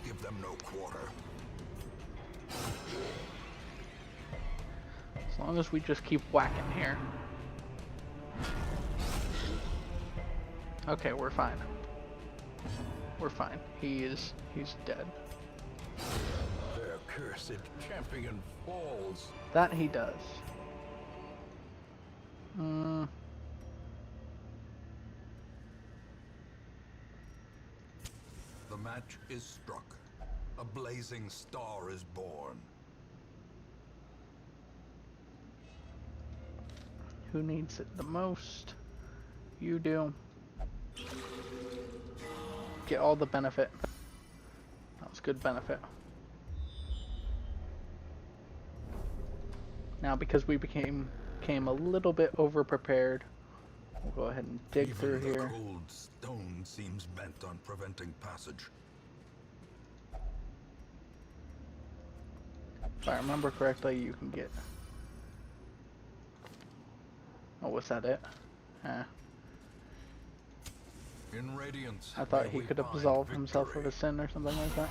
Give them no quarter. As long as we just keep whacking here. Okay, we're fine. We're fine. He's dead. Their cursed champion falls. That he does. The match is struck. A blazing star is born. Who needs it the most? You do. Get all the benefit. That was good benefit. Now, because we became a little bit over prepared, we'll go ahead and dig Even through the here. cold stone seems bent on preventing passage. If I remember correctly, you can get. Oh, was that it? In Radiance, I thought may he we could find absolve himself of victory. his sin or something like that.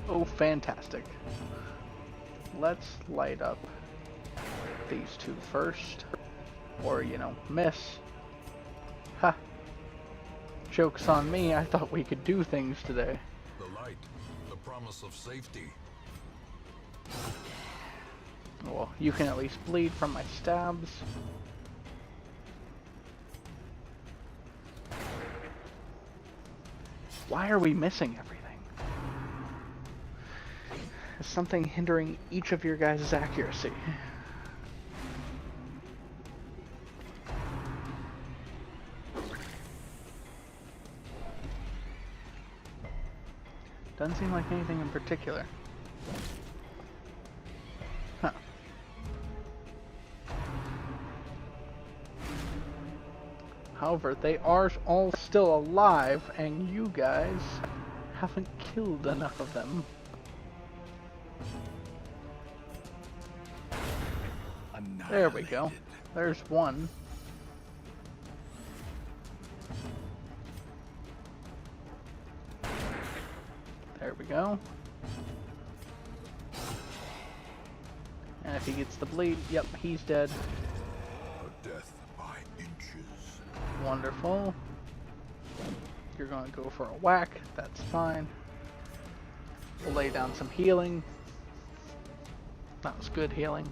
Oh, fantastic. Let's light up these two first. Or, you know, miss. Ha! Joke's on me, I thought we could do things today. The light, the promise of safety. Well, you can at least bleed from my stabs. Why are we missing everything? Is something hindering each of your guys' accuracy? Doesn't seem like anything in particular. Huh. However, they are all still alive, and you guys haven't killed enough of them. There we go. There's one. There we go. And if he gets the bleed, yep, he's dead. A death by inches. Wonderful. You're going to go for a whack. That's fine. We'll lay down some healing. That was good healing.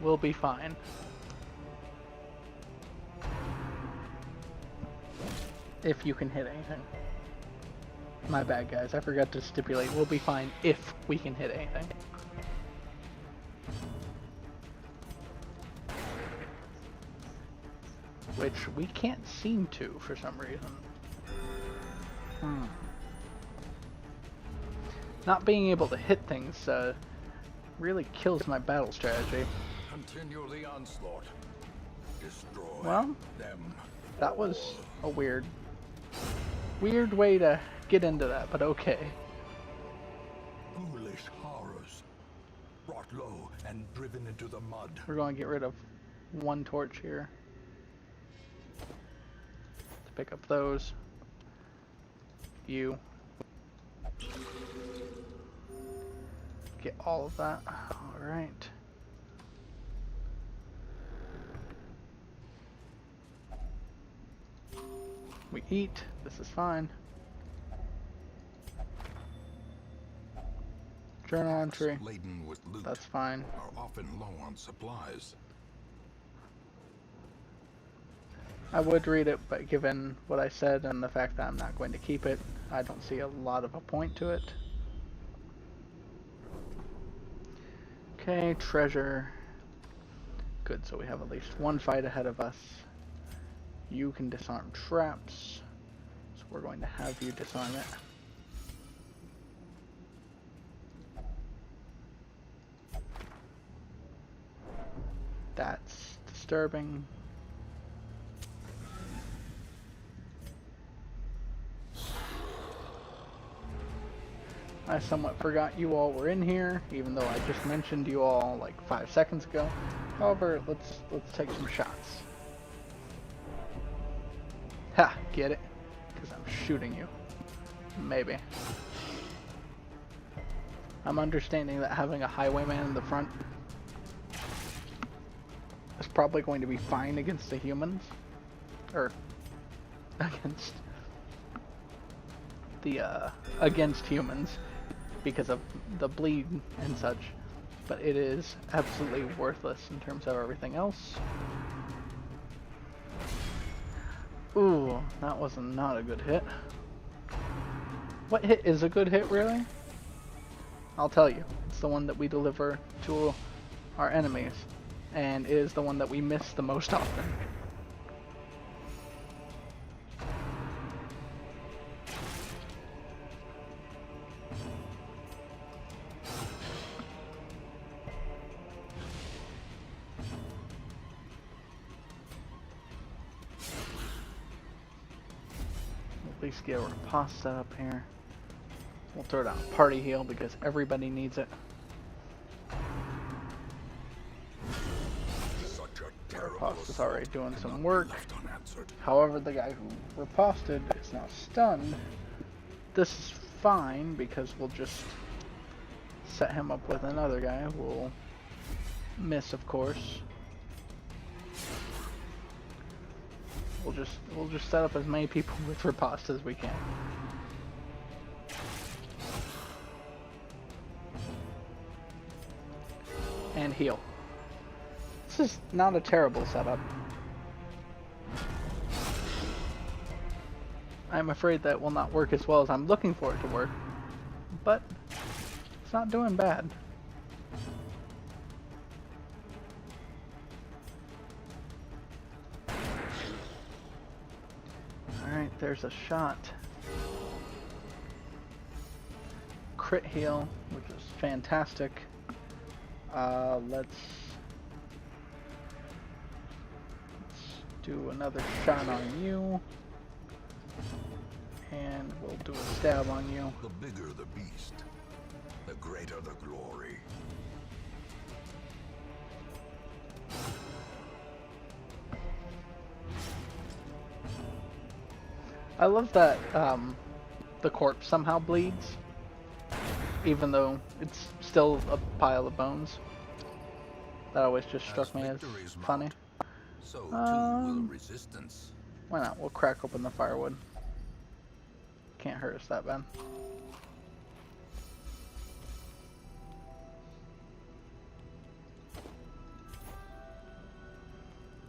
We'll be fine. If you can hit anything. My bad, guys. I forgot to stipulate. We'll be fine if we can hit anything. Which we can't seem to for some reason. Not being able to hit things really kills my battle strategy. Continue the onslaught. Destroy Well, them. that was a weird way to get into that, but okay. Ghoulish horrors. Brought low and driven into the mud. We're going to get rid of one torch here. pick up those. You. Get all of that. Alright. We eat. This is fine. Journal entry. Laden with loot That's fine. are often low on supplies. I would read it, but given what I said and the fact that I'm not going to keep it, I don't see a lot of a point to it. Okay, treasure. Good, so we have at least one fight ahead of us. You can disarm traps, so we're going to have you disarm it. That's disturbing. I somewhat forgot you all were in here, even though I just mentioned you all like 5 seconds ago. However, let's take some shots. Ha! Get it? Because I'm shooting you. Maybe. I'm understanding that having a highwayman in the front is probably going to be fine against the humans. Or against the against humans because of the bleed and such, but it is absolutely worthless in terms of everything else. Ooh, that was not a good hit. What hit is a good hit, really? I'll tell you. It's the one that we deliver to our enemies, and it is the one that we miss the most often. At least get a riposte up here. We'll throw down a party heal because everybody needs it. Riposte is already doing some work. However, the guy who riposted is now stunned. This is fine because we'll just set him up with another guy who will miss, of course. We'll just set up as many people with riposte as we can. And heal. This is not a terrible setup. I'm afraid that will not work as well as I'm looking for it to work, but it's not doing bad. Alright, there's a shot. Crit heal, which is fantastic. Let's do another shot on you. And we'll do a stab on you. The bigger the beast, the greater the glory. I love that the corpse somehow bleeds, even though it's still a pile of bones. That always just struck me as funny. So too will resistance. Why not? We'll crack open the firewood. Can't hurt us that bad.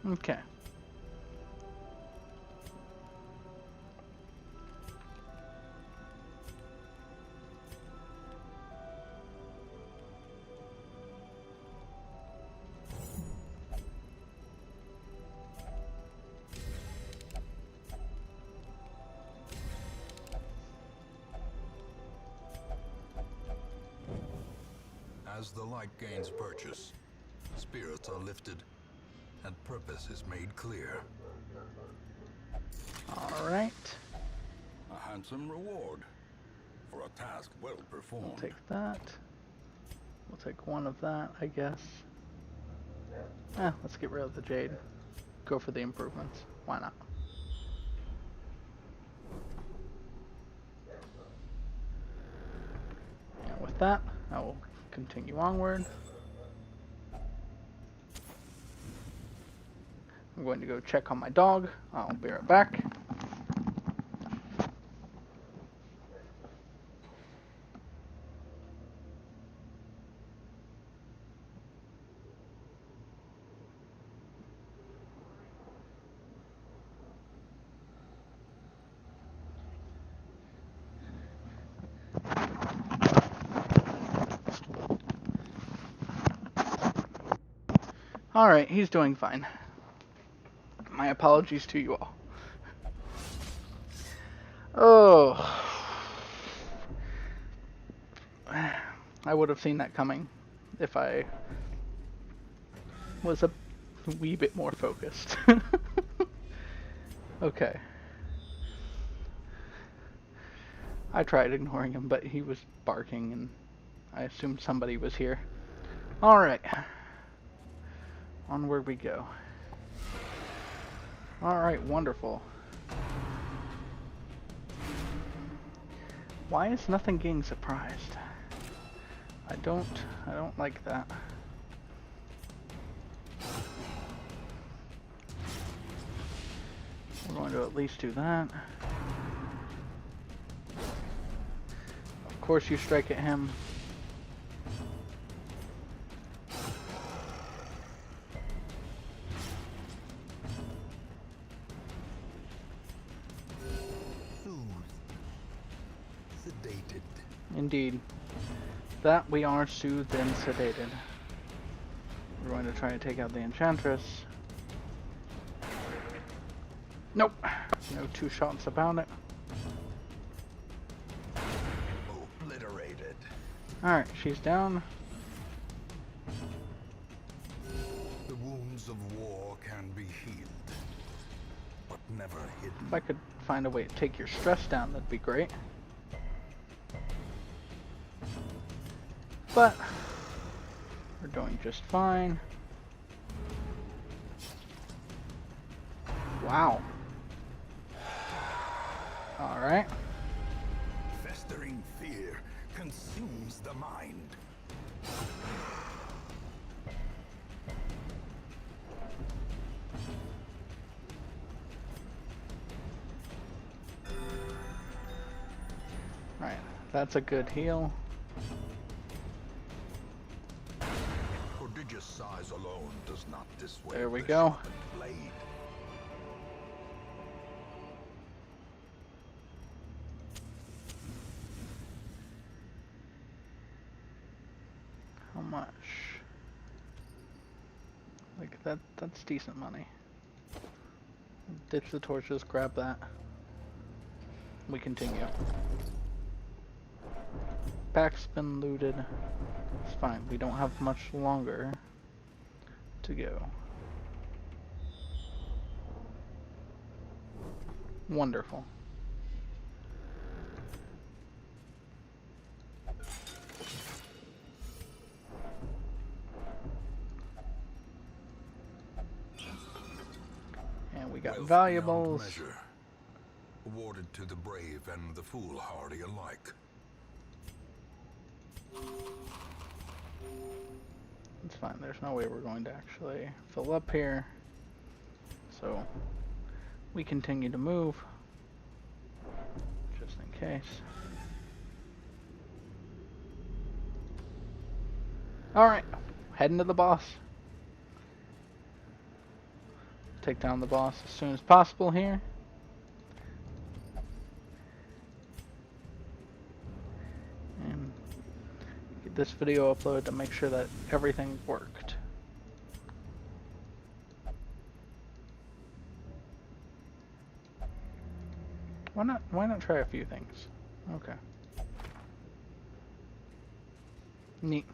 Okay. As the light gains purchase, spirits are lifted, and purpose is made clear. Alright. A handsome reward for a task well performed. We'll take that. We'll take one of that, I guess. Let's get rid of the jade. Go for the improvements. Why not? that. I will continue onward. I'm going to go check on my dog. I'll be right back. Alright, he's doing fine. My apologies to you all. Oh. I would have seen that coming if I was a wee bit more focused. Okay. I tried ignoring him, but he was barking and I assumed somebody was here. Alright. Onward we go. Alright, wonderful. Why is nothing getting surprised? I don't like that. We're going to at least do that. Of course you strike at him. Sedated. Indeed. That we are soothed and sedated. We're going to try to take out the Enchantress. Nope. No two shots about it. Obliterated. Alright, she's down. The wounds of war can be healed, but never hidden. If I could find a way to take your stress down, that'd be great. But we're doing just fine. Wow. Alright. Festering fear consumes the mind. Right, that's a good heal. Prodigious size alone does not dissuade. There we the go. sharpened blade. How much? Like that's decent money. Ditch the torches, grab that. We continue. Pack's been looted. It's fine, we don't have much longer to go. Wonderful. And we got Wealth valuables. beyond measure, awarded to the brave and the foolhardy alike. It's fine, there's no way we're going to actually fill up here. So we continue to move. Just in case. Alright, heading to the boss. Take down the boss as soon as possible here. And get this video uploaded to make sure that everything worked. Why not try a few things? Okay. Neat.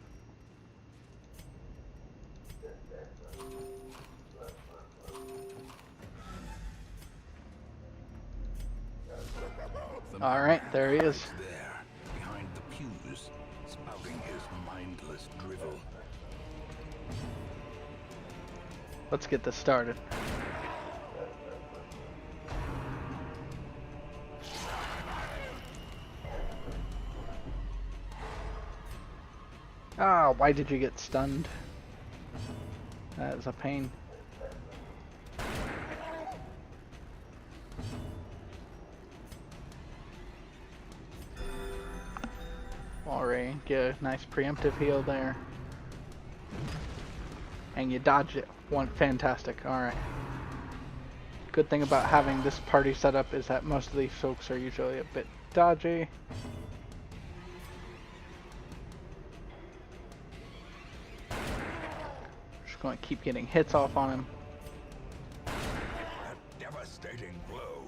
Alright, there he is. There, behind the pews, spouting his mindless drivel. Let's get this started. Ah, why did you get stunned? That is a pain. Alright, get a nice preemptive heal there. And you dodge it. One fantastic. Alright. Good thing about having this party set up is that most of these folks are usually a bit dodgy. Just going to keep getting hits off on him. A devastating blow.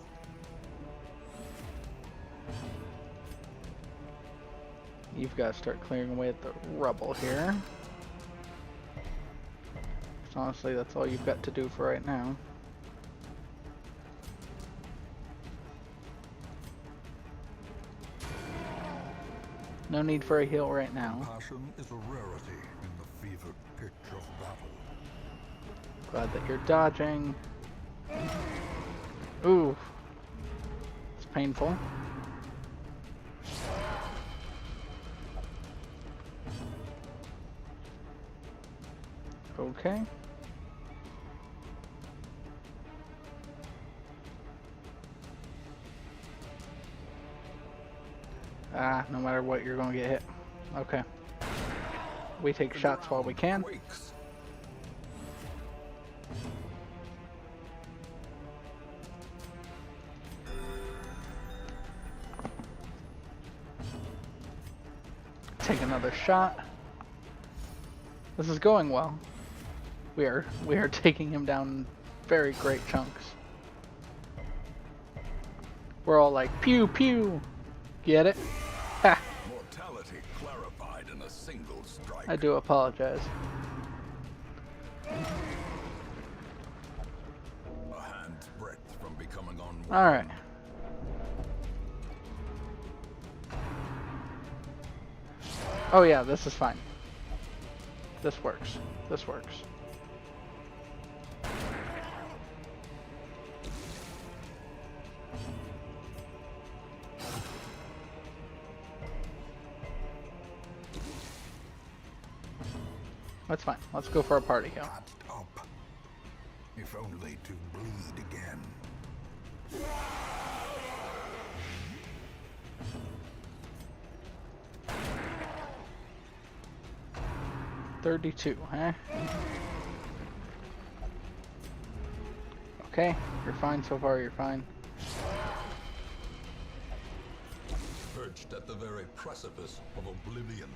You've got to start clearing away at the rubble here. 'Cause honestly, that's all you've got to do for right now. No need for a heal right now. Passion is a rarity in the fevered pitch of battle. Glad that you're dodging. Ooh. It's painful. Okay. Ah, no matter what, you're gonna get hit. Okay. We take shots while we can. Quakes. Take another shot. This is going well. We are taking him down in very great chunks. We're all like pew pew. Get it? Ha! Mortality clarified in a single strike. I do apologize. A hand's breadth from becoming unwound. All right. Oh yeah, this is fine. This works. This works. That's fine. Let's go for a party kill. Patched up. If only to bleed again. 32, huh? Okay, you're fine so far, you're fine. Perched at the very precipice of oblivion.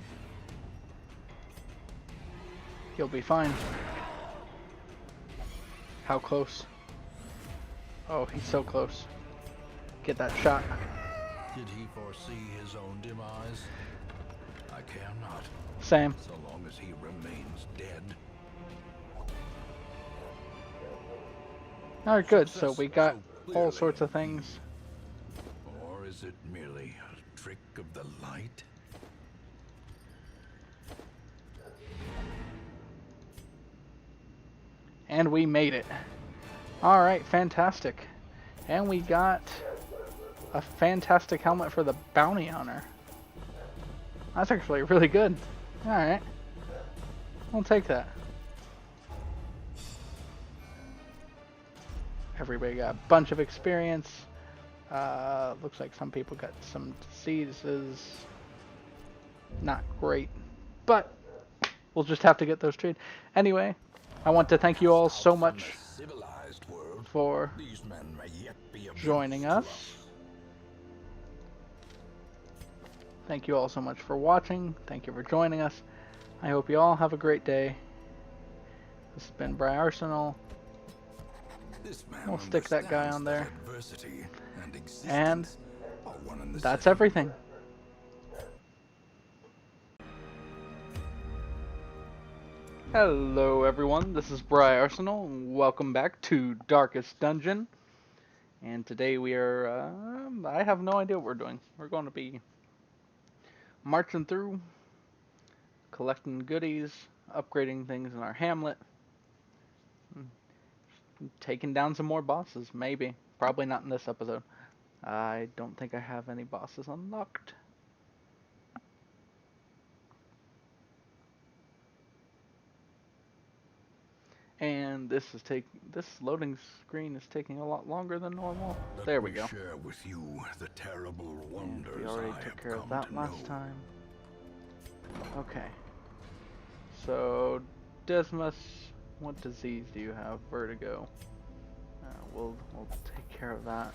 You'll be fine. How close? Oh, he's so close. Get that shot. Did he foresee his own demise? I care not, Same. so long as he remains dead. Alright, good. So we got all sorts of things. Or is it merely a trick of the light? And we made it. Alright, fantastic. And we got a fantastic helmet for the bounty hunter. That's actually really good. Alright. We'll take that. Everybody got a bunch of experience. Looks like some people got some diseases. Not great. But we'll just have to get those treated. Anyway, I want to thank you all so much Civilized world. for These men may yet be a joining menace to us. Thank you all so much for watching. Thank you for joining us. I hope you all have a great day. This has been Briarsenal. This man We'll stick that guy on there. adversity and existence And are one and the that's same. everything. Hello everyone, this is Briarsenal, and welcome back to Darkest Dungeon. And today we are, I have no idea what we're doing. We're going to be marching through, collecting goodies, upgrading things in our hamlet, taking down some more bosses, maybe. Probably not in this episode. I don't think I have any bosses unlocked. And this loading screen is taking a lot longer than normal. There we go. Share with you the terrible And wonders we already I took have care of come that to last know. time. Okay. So, Desmus, what disease do you have? Vertigo. We'll take care of that.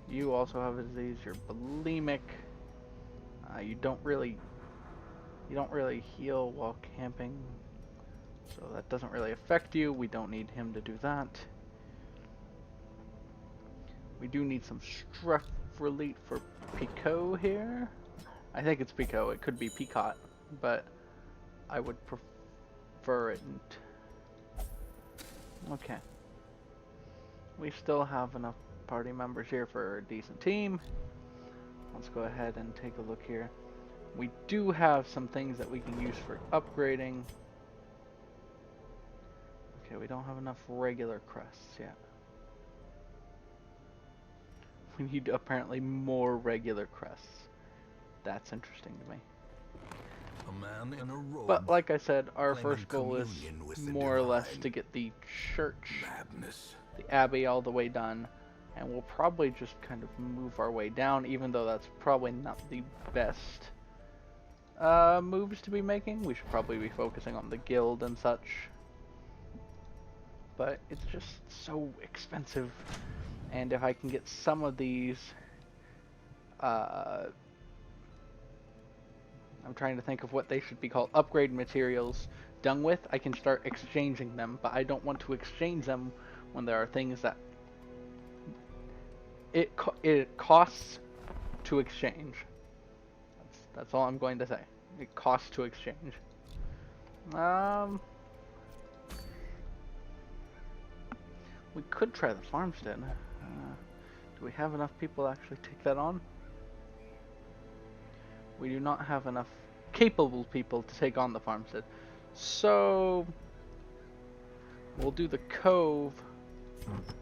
You also have a disease. You're bulimic. You don't really heal while camping, so that doesn't really affect you. We don't need him to do that. We do need some strep relief for Pico here. I think it's Pico. It could be Picot, but I would prefer it. Okay. We still have enough party members here for a decent team. Let's go ahead and take a look here. We do have some things that we can use for upgrading. Okay, we don't have enough regular crests yet. We need apparently more regular crests. That's interesting to me. A man in a robe. But like I said, our claiming first goal is communion with the more or less divine. to get the church, Madness. the abbey all the way done. And we'll probably just kind of move our way down, even though that's probably not the best moves to be making. We should probably be focusing on the guild and such. But it's just so expensive. And if I can get some of these, I'm trying to think of what they should be called, upgrade materials done with, I can start exchanging them. But I don't want to exchange them when there are things that it costs to exchange. That's all I'm going to say. It costs to exchange. We could try the farmstead. Do we have enough people to actually take that on? We do not have enough capable people to take on the farmstead. So we'll do the cove.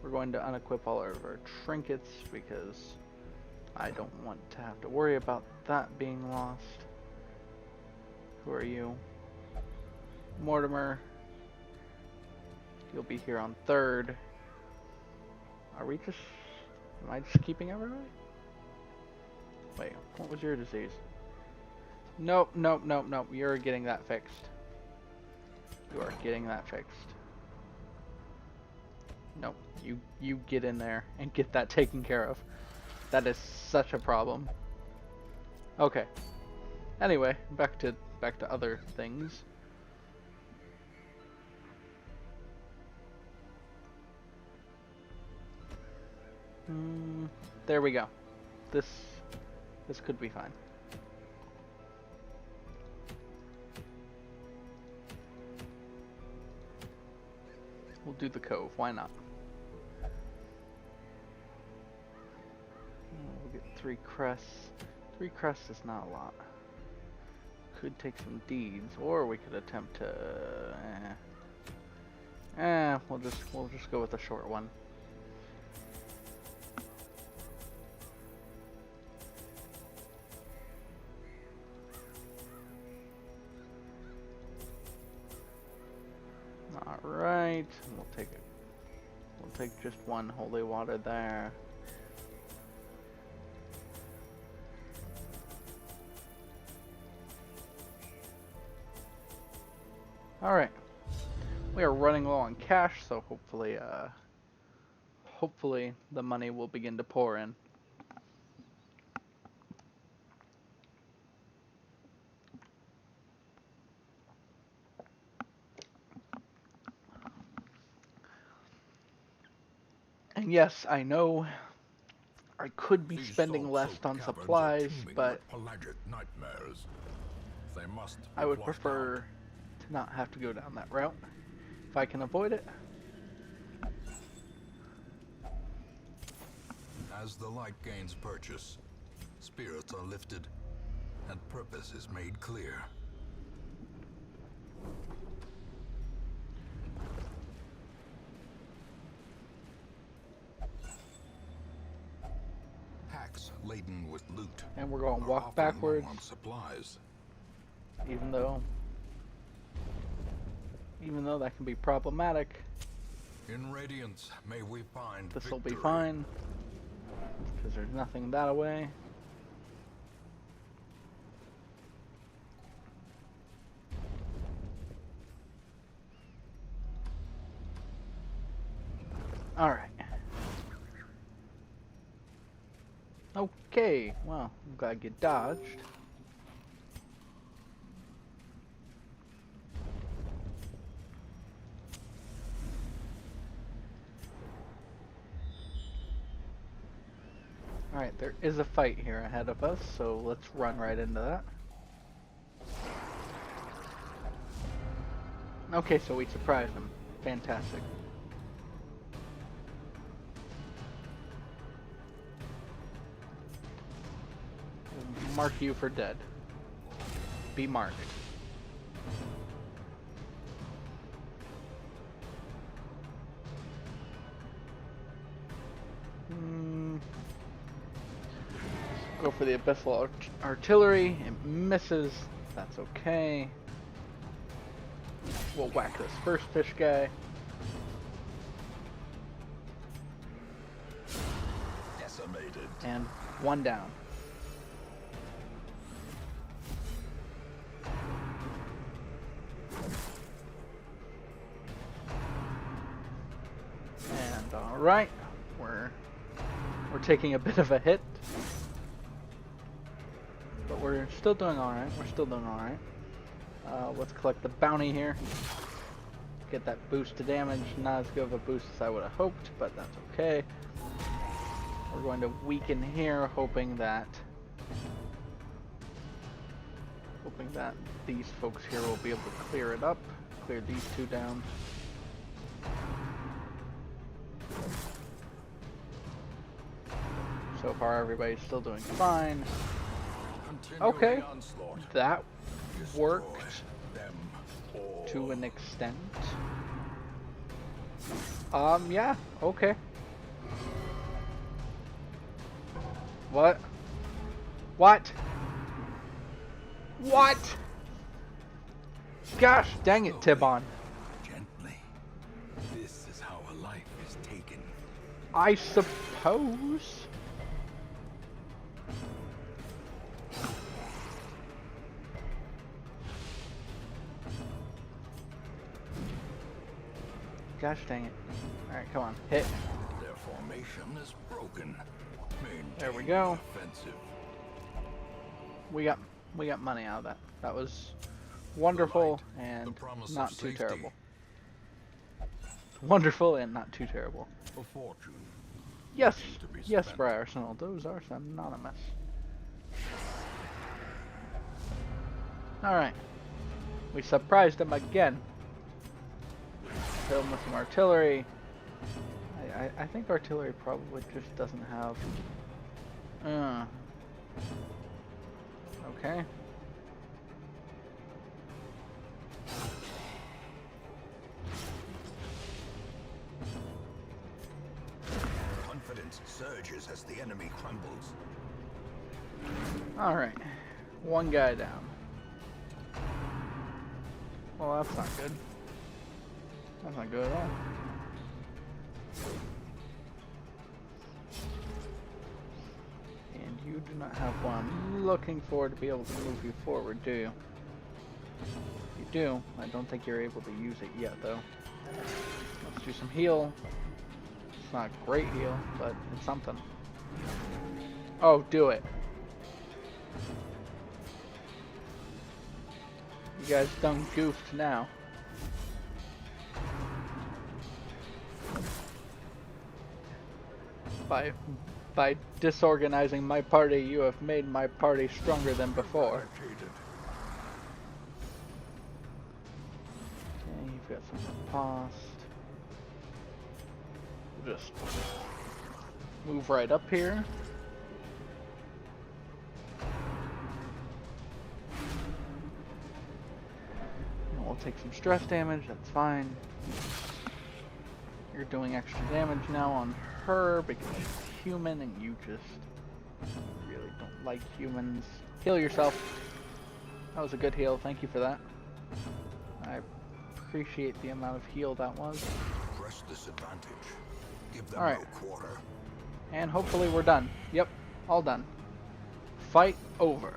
We're going to unequip all of our trinkets because I don't want to have to worry about that being lost. Who are you? Mortimer. You'll be here on 3rd. Are we just... Am I just keeping everybody? Wait, what was your disease? Nope, nope, nope, nope. You're getting that fixed. You are getting that fixed. Nope, you get in there and get that taken care of. That is such a problem. Okay. Anyway, back to other things. There we go. This could be fine. We'll do the cove. Why not? We'll get 3 crests. 3 crests is not a lot. Could take some deeds, or we could attempt to. We'll just go with a short one. Alright, we'll take just 1 holy water there. Alright. We are running low on cash, so hopefully the money will begin to pour in. And yes, I know I could be spending less on supplies, but pelagic nightmares. They must be I would flushed prefer out. to not have to go down that route if I can avoid it. As the light gains purchase, spirits are lifted, and purpose is made clear. Packs laden with loot. And we're going to are walk often backwards, low on supplies. even though even though that can be problematic. In Radiance, may we find This will be victory. fine, because there's nothing that away. Alright. Okay, well, I'm glad you dodged. Alright, there is a fight here ahead of us, so let's run right into that. Okay, so we surprised them. Fantastic. We'll mark you for dead. Be marked. Go for the abyssal artillery. It misses. That's okay. We'll whack this first fish guy. Decimated. And one down. And alright. We're taking a bit of a hit. But we're still doing alright. We're still doing alright. Let's collect the bounty here. Get that boost to damage. Not as good of a boost as I would have hoped, but that's okay. We're going to weaken here, hoping that these folks here will be able to clear it up. Clear these two down. So far, everybody's still doing fine. Okay, that worked to an extent. Yeah, okay. What? What? What? Gosh, dang it, Tibon. Gently. This is how a life is taken. I suppose. Gosh dang it. Alright, come on. Hit. Their formation is broken. There we go. Offensive. We got money out of that. That was wonderful and not too terrible. Wonderful and not too terrible. A fortune. Yes, yes, Briarsenal. Those are synonymous. Alright. We surprised them again. Killed with some artillery. I think artillery probably just doesn't have... Okay. Confidence surges as the enemy crumbles. Alright. One guy down. Well, that's not good. That's not good at all. And you do not have what I'm looking for to be able to move you forward, do you? You do. I don't think you're able to use it yet, though. Let's do some heal. It's not a great heal, but it's something. Oh, do it. You guys done goofed now. By disorganizing my party, you have made my party stronger than before. Okay, you've got some riposte. We'll just move right up here. And we'll take some stress damage, that's fine. You're doing extra damage now on her because she's human and you just really don't like humans. Heal yourself. That was a good heal, thank you for that. I appreciate the amount of heal that was. Press this advantage. Give them Alright. no quarter. And hopefully we're done. Yep, all done. Fight over.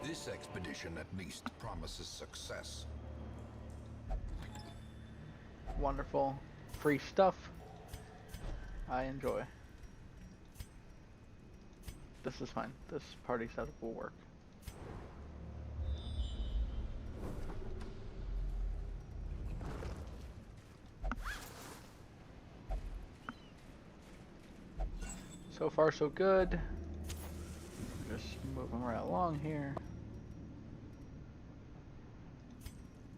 This expedition at least promises success. Wonderful. Free stuff. I enjoy. This is fine. This party setup will work. So far so good. Just moving right along here.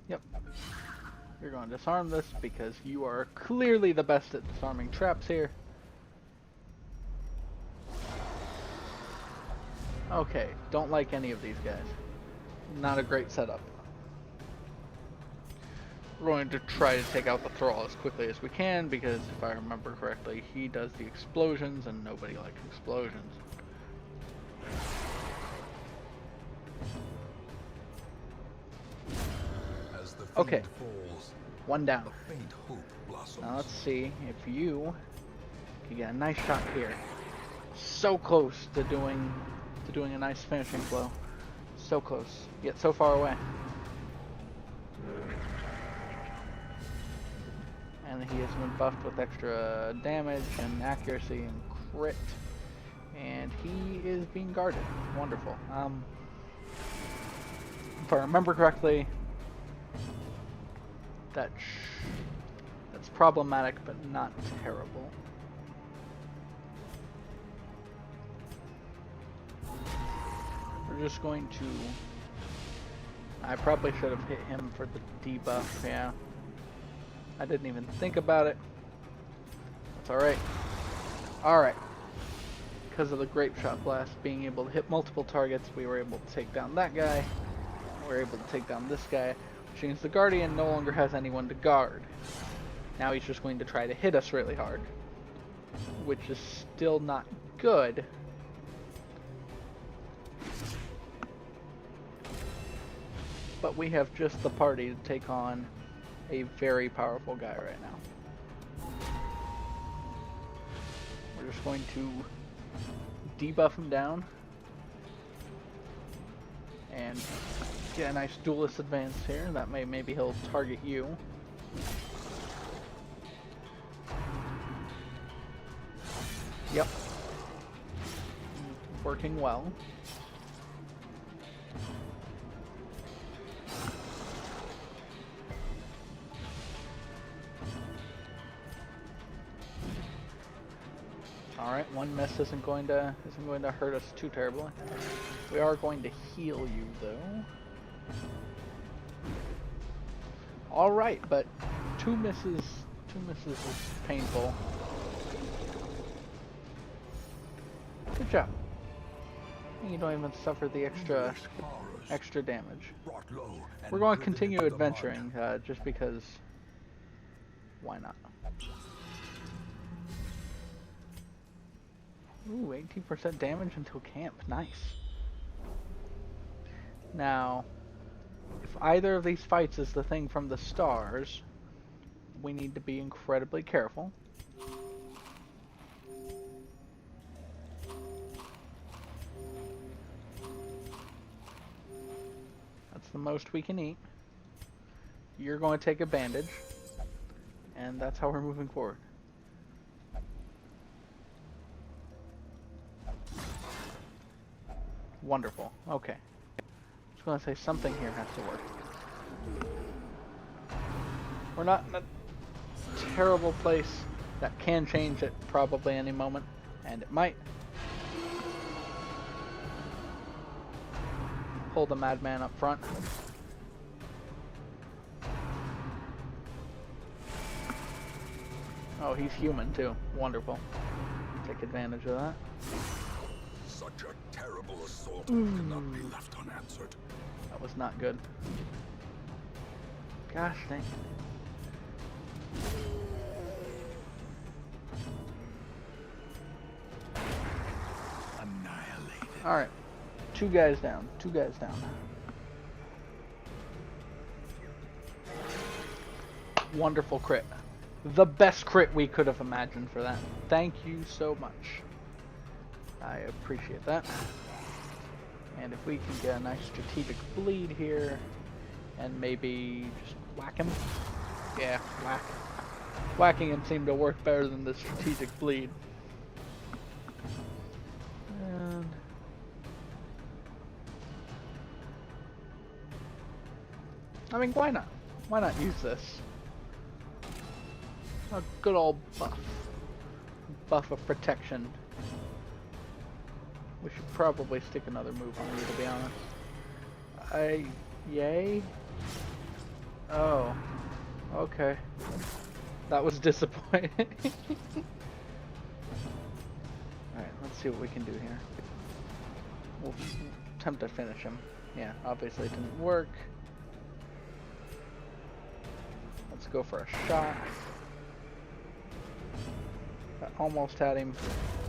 Yep. You're going to disarm this because you are clearly the best at disarming traps here. Okay, don't like any of these guys. Not a great setup. We're going to try to take out the thrall as quickly as we can because if I remember correctly, he does the explosions and nobody likes explosions. As the Okay. field falls, One down. a faint hope blossoms. Now let's see if you can get a nice shot here. So close to doing a nice finishing blow. So close, yet so far away. And he has been buffed with extra damage and accuracy and crit. And he is being guarded. Wonderful. If I remember correctly, that's problematic, but not terrible. We're just going to... I probably should have hit him for the debuff, yeah. I didn't even think about it. That's alright. Alright. Because of the Grape Shot Blast being able to hit multiple targets, we were able to take down that guy. We were able to take down this guy, which means the Guardian no longer has anyone to guard. Now he's just going to try to hit us really hard, which is still not good. But we have just the party to take on a very powerful guy right now. We're just going to debuff him down and get a nice duelist advance here. That maybe he'll target you. Yep. Working well. Alright, one miss isn't going to hurt us too terribly. We are going to heal you though. Alright, but two misses is painful. Good job. You don't even suffer the extra damage. We're going to continue adventuring, just because why not? Ooh, 18% damage until camp. Nice. Now, if either of these fights is the thing from the stars, we need to be incredibly careful. That's the most we can eat. You're going to take a bandage, and that's how we're moving forward. Wonderful. Okay. I was going to say something here has to work. We're not in a terrible place. That can change at probably any moment, and it might. Pull the madman up front. Oh, he's human too. Wonderful. Take advantage of that. Such a terrible assault cannot be left unanswered. That was not good. Gosh dang. Annihilated. Alright. Two guys down. wonderful crit. The best crit we could have imagined for that. Thank you so much. I appreciate that. And if we can get a nice strategic bleed here, and maybe just whack him. Yeah, whack. Whacking him seemed to work better than the strategic bleed. And I mean, why not? Why not use this? A good old buff. Buff of protection. We should probably stick another move on you, to be honest. Yay? Oh. Okay. That was disappointing. Alright, let's see what we can do here. We'll attempt to finish him. Yeah, obviously it didn't work. Let's go for a shot. That almost had him.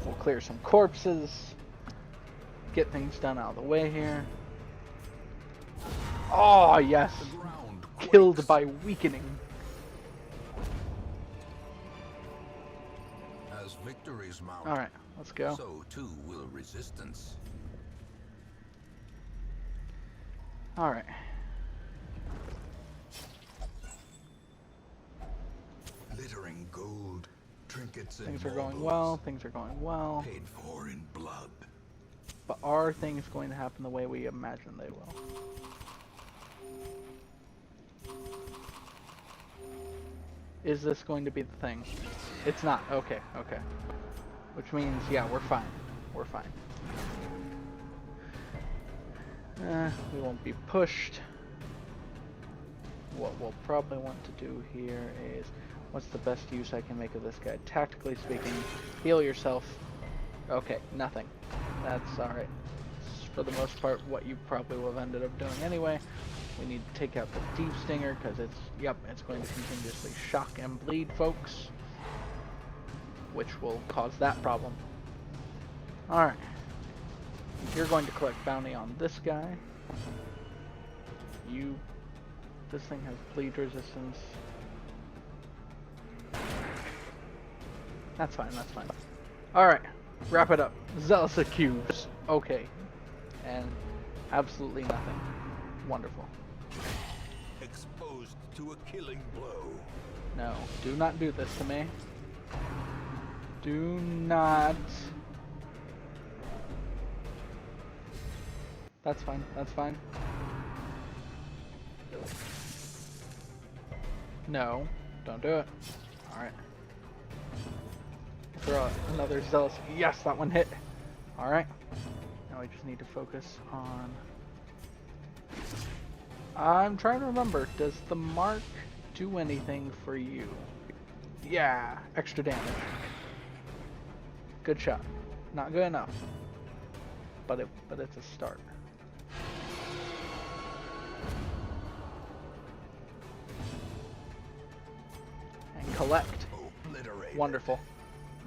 We'll clear some corpses. Get things done out of the way here. Oh, yes. Killed by weakening. As victories mount, Alright, let's go. so too will resistance. Alright. Glittering gold, trinkets and Things are going baubles, well, things are going well. paid for in blood. But are things going to happen the way we imagine they will? Is this going to be the thing? It's not. Okay, okay. Which means, yeah, we're fine. We're fine. We won't be pushed. What we'll probably want to do here is, what's the best use I can make of this guy? Tactically speaking, heal yourself. Okay, nothing. That's alright. For the most part, what you probably will have ended up doing anyway. We need to take out the deep stinger because it's, yep, it's going to continuously shock and bleed, folks. Which will cause that problem. Alright. You're going to collect bounty on this guy. This thing has bleed resistance. That's fine, that's fine. Alright, wrap it up. Zealous accused. Okay. And absolutely nothing. Wonderful. Exposed to a killing blow. No, do not do this to me. Do not. That's fine, that's fine. No, don't do it. Alright. Throw out another zealous. Yes, that one hit. Alright. Now we just need to focus on... I'm trying to remember, does the mark do anything for you? Yeah, extra damage. Good shot. Not good enough. But it's a start. And collect. Obliterated. Wonderful.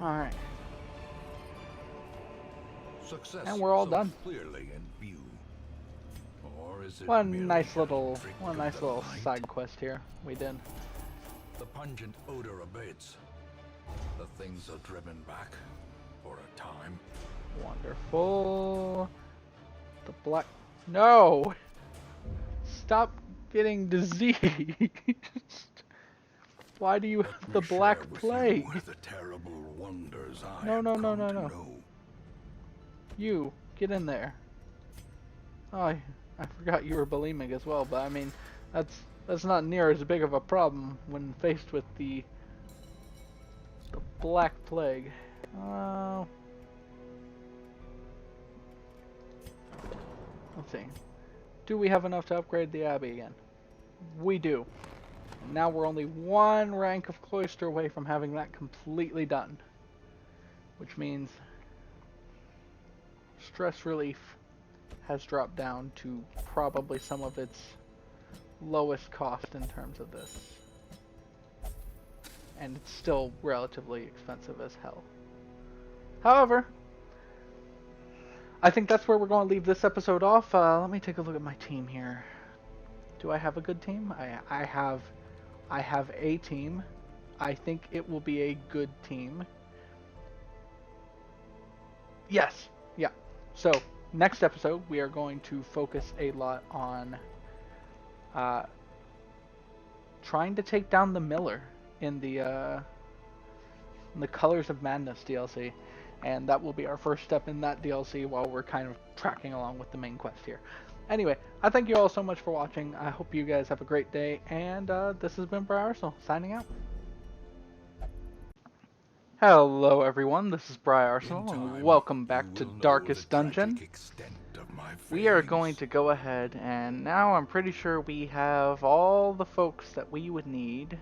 Alright. Success And we're all so done. Clearly in view. Or is it One merely nice a little trick of the mind? side quest here. We did. The pungent odor abates. The things are driven back for a time. Wonderful. The black... No! Stop getting diseased. Why do you have the Let me black share with plague? you the terrible wonders I No, have no, no, come no, to no. know. You, get in there. Oh, I forgot you were bulimic as well, but I mean, that's not near as big of a problem when faced with the black plague. Let's see. Do we have enough to upgrade the abbey again? We do. And now we're only one rank of cloister away from having that completely done. Which means stress relief has dropped down to probably some of its lowest cost in terms of this. And it's still relatively expensive as hell. However, I think that's where we're going to leave this episode off. Let me take a look at my team here. Do I have a good team? I have I have a team. I think it will be a good team. Yes, yeah. So, next episode, we are going to focus a lot on trying to take down the Miller in the Colors of Madness DLC. And that will be our first step in that DLC while we're kind of tracking along with the main quest here. Anyway, I thank you all so much for watching. I hope you guys have a great day, and this has been Briarsenal, signing out. Hello everyone, this is Briarsenal, and welcome back to Darkest Dungeon. We are going to go ahead, and now I'm pretty sure we have all the folks that we would need.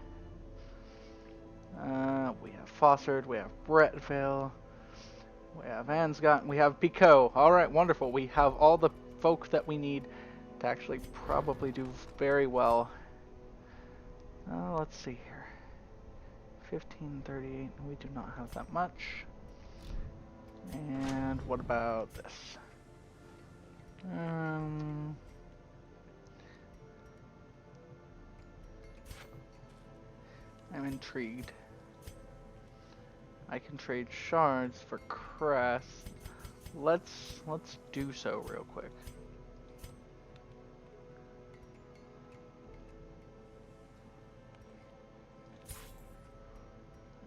We have Fossard, we have Brettville, we have Anscott, and we have Picot. Alright, wonderful. We have all the folk that we need to actually probably do very well. Let's see here. 1538, we do not have that much. And what about this? I'm intrigued. I can trade shards for crest. Let's do so real quick.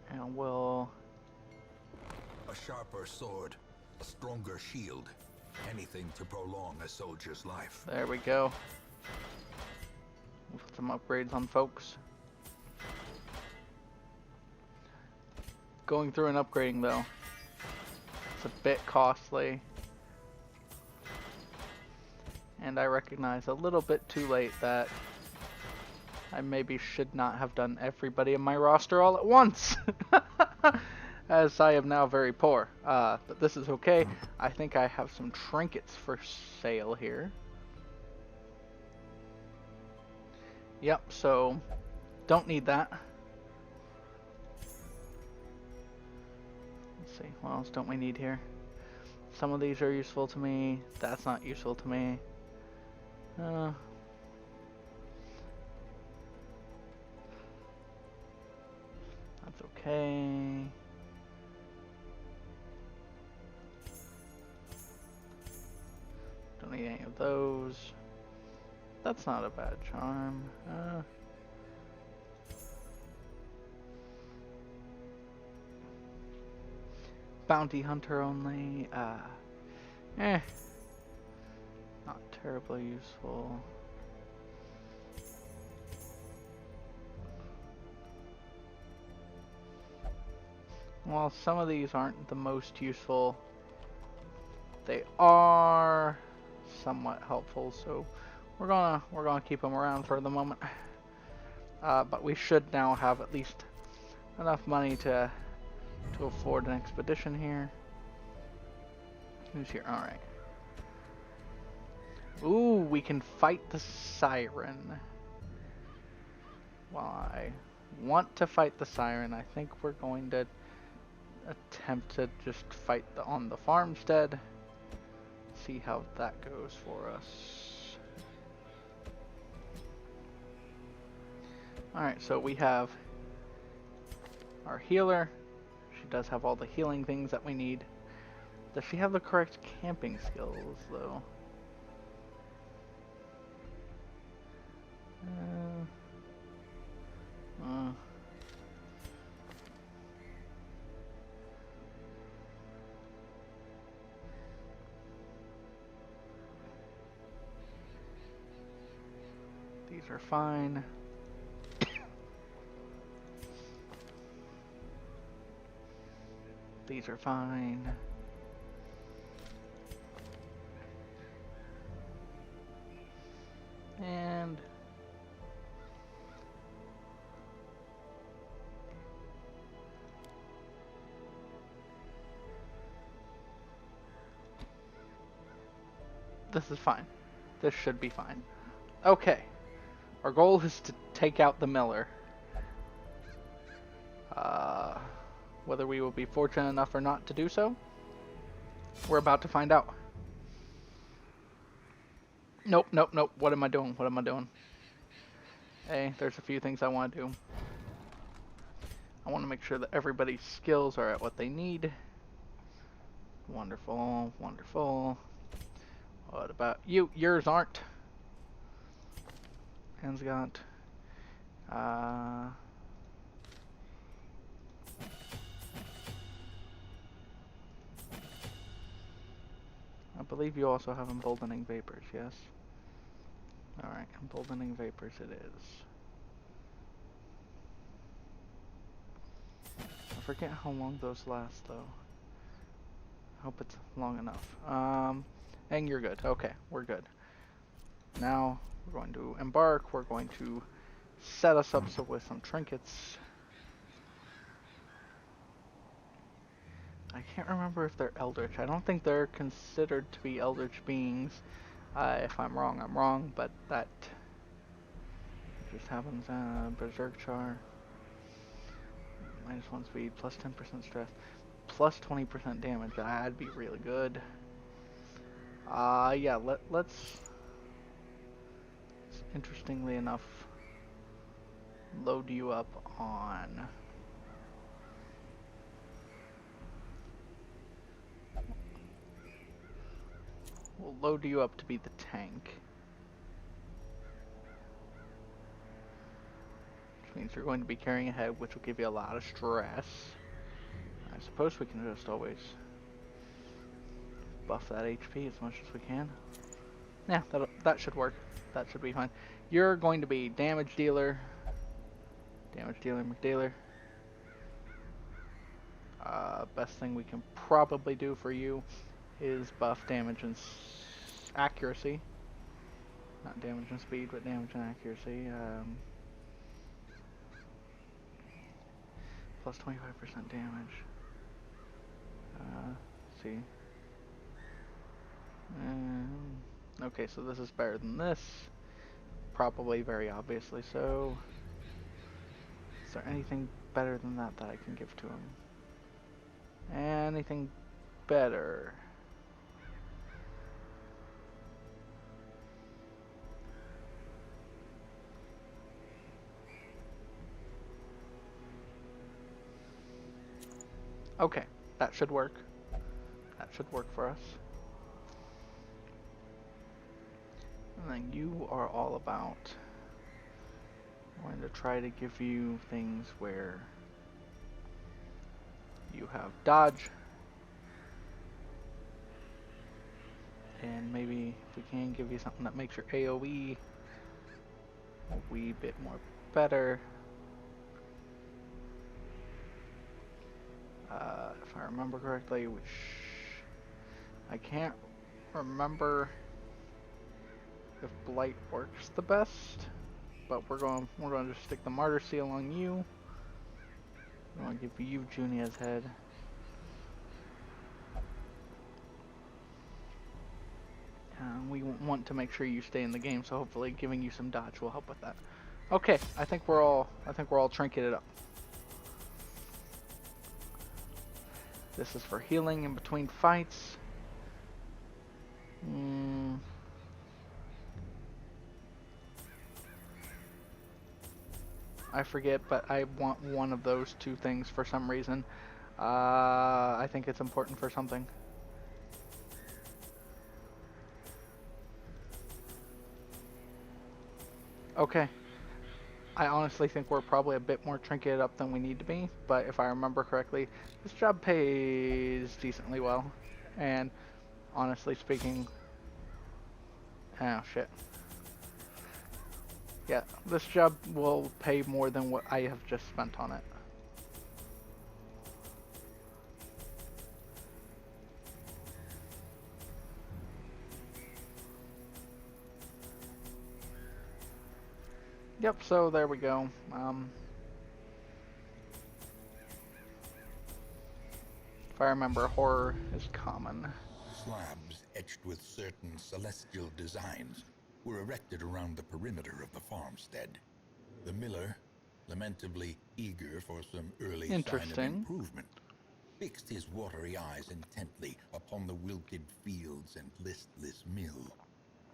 And we'll... A sharper sword, a stronger shield, anything to prolong a soldier's life. There we go. We'll put some upgrades on folks. Going through and upgrading though, it's a bit costly. And I recognize a little bit too late that I maybe should not have done everybody in my roster all at once. As I am now very poor. But this is okay. I think I have some trinkets for sale here. Yep, so don't need that. Let's see, what else don't we need here? Some of these are useful to me. That's not useful to me. That's okay. Don't need any of those. That's not a bad charm. Bounty hunter only. Not terribly useful. Well, some of these aren't the most useful. They are somewhat helpful, so we're gonna keep them around for the moment. But we should now have at least enough money to afford an expedition here. Who's here? All right. Ooh, we can fight the Siren. Well, I want to fight the Siren. I think we're going to attempt to just fight on the farmstead. See how that goes for us. Alright, so we have our healer. She does have all the healing things that we need. Does she have the correct camping skills, though? These are fine. These are fine. And this is fine. This should be fine. Okay. Our goal is to take out the Miller. Whether we will be fortunate enough or not to do so, we're about to find out. Nope, nope, nope. What am I doing? What am I doing? Hey, there's a few things I want to do. I want to make sure that everybody's skills are at what they need. Wonderful, wonderful. What about you? Yours aren't. Anne's got... I believe you also have emboldening vapors, yes? Alright, emboldening vapors it is. I forget how long those last, though. I hope it's long enough. And you're good. Okay, we're good. Now, we're going to embark. We're going to set us up with some trinkets. I can't remember if they're eldritch. I don't think they're considered to be eldritch beings. If I'm wrong, I'm wrong, but that just happens. Berserk Char. -1 speed, plus 10% stress, plus 20% damage. That'd be really good. Yeah, let's, interestingly enough, load you up on... We'll load you up to be the tank. Which means you're going to be carrying a head, which will give you a lot of stress. I suppose we can just always buff that HP as much as we can. Yeah, that should work. That should be fine. You're going to be damage dealer. Damage dealer, McDealer. Best thing we can probably do for you is buff damage and accuracy. Not damage and speed, but damage and accuracy. Plus 25% damage. See. Okay, so this is better than this. Probably very obviously so. Is there anything better than that that I can give to him? Anything better? Okay, that should work. That should work for us. And then you are all about... I'm going to try to give you things where you have dodge. And maybe if we can give you something that makes your AoE a wee bit more better. If I remember correctly, which I can't remember if Blight works the best, but we're going to just stick the Martyr Seal on you. I'm going to give you Junia's head. We want to make sure you stay in the game, so hopefully giving you some dodge will help with that. Okay, I think we're all trinketed up. This is for healing in between fights. I forget, but I want one of those two things for some reason. I think it's important for something. Okay. I honestly think we're probably a bit more trinketed up than we need to be, but if I remember correctly, this job pays decently well. And honestly speaking... Oh, shit. Yeah, this job will pay more than what I have just spent on it. Yep, so there we go. If I remember, horror is common. Slabs etched with certain celestial designs were erected around the perimeter of the farmstead. The miller, lamentably eager for some early sign of improvement, fixed his watery eyes intently upon the wilted fields and listless mill.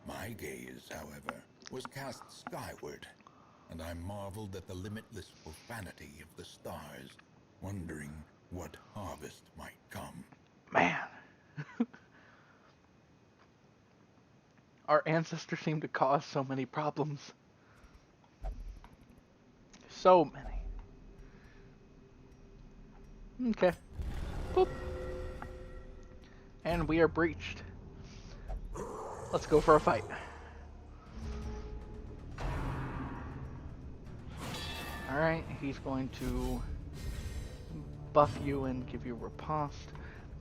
My gaze, however, was cast skyward, and I marveled at the limitless profanity of the stars, wondering what harvest might come. Man. Our ancestors seem to cause so many problems. So many. Okay. Boop. And we are breached. Let's go for a fight. Alright, he's going to buff you and give you riposte.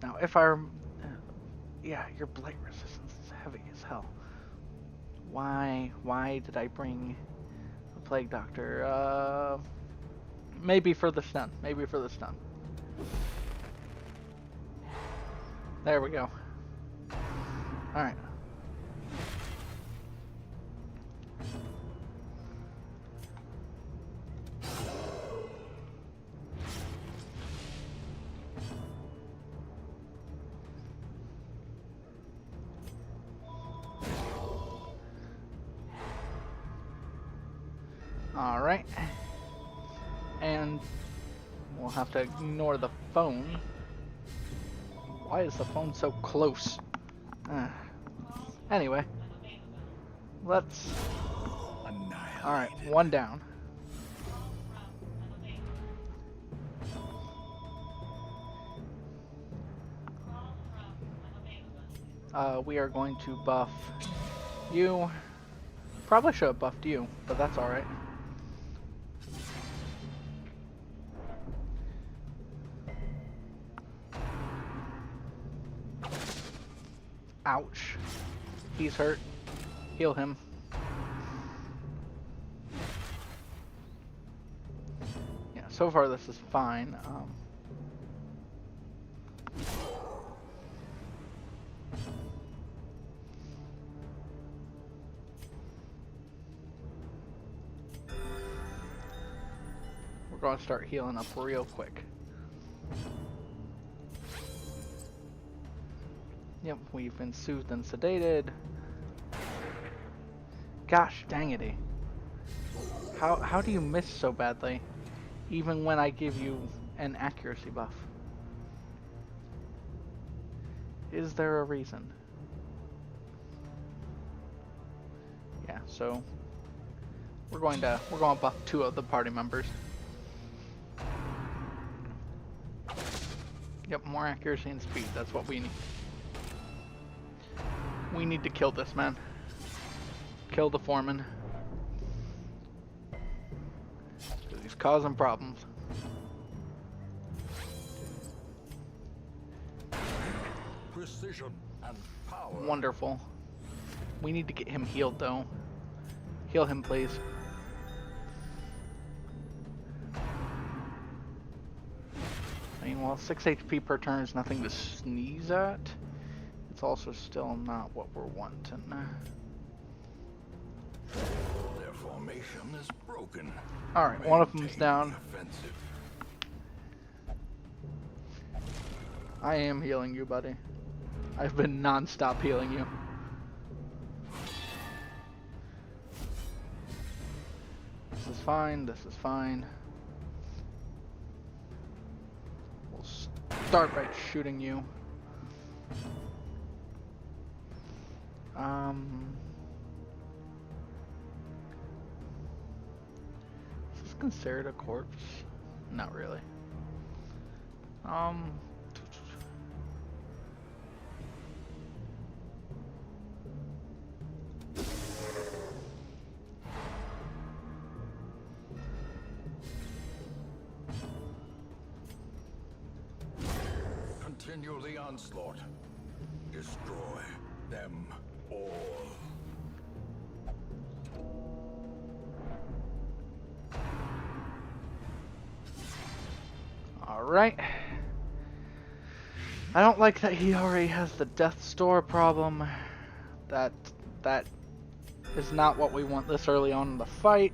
Now, if I... yeah, your blight resistance is heavy as hell. Why did I bring the Plague Doctor? Maybe for the stun. Maybe for the stun. There we go. Alright. Alright. And we'll have to ignore the phone. Why is the phone so close? Anyway. Let's... Alright, one down. We are going to buff you. Probably should have buffed you, but that's alright. Ouch. He's hurt. Heal him. Yeah, so far this is fine. We're going to start healing up real quick. Yep, we've been soothed and sedated. Gosh dang it. How do you miss so badly? Even when I give you an accuracy buff. Is there a reason? Yeah, so we're going to buff 2 of the party members. Yep, more accuracy and speed, that's what we need. We need to kill this man. Kill the foreman. Because he's causing problems. Precision and power. Wonderful. We need to get him healed though. Heal him, please. I mean, well, 6 HP per turn is nothing to sneeze at. It's also still not what we're wanting. Their formation is broken. Alright, one of them's down. Offensive. I am healing you, buddy. I've been non-stop healing you. This is fine, this is fine. We'll start by shooting you. Is this considered a corpse? Not really. Continue the onslaught. Destroy them all. Alright. I don't like that he already has the death store problem. That is not what we want this early on in the fight.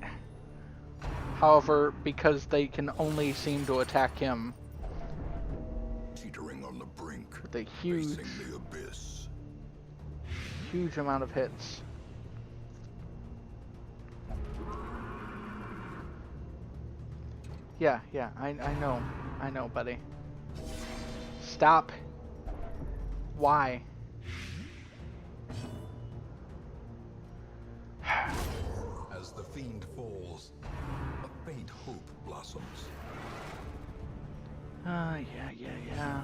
However, because they can only seem to attack him Teetering on the brink, with a huge facing the abyss. amount of hits. Yeah, I know, buddy. Stop. Why? As the fiend falls, a faint hope blossoms. Yeah.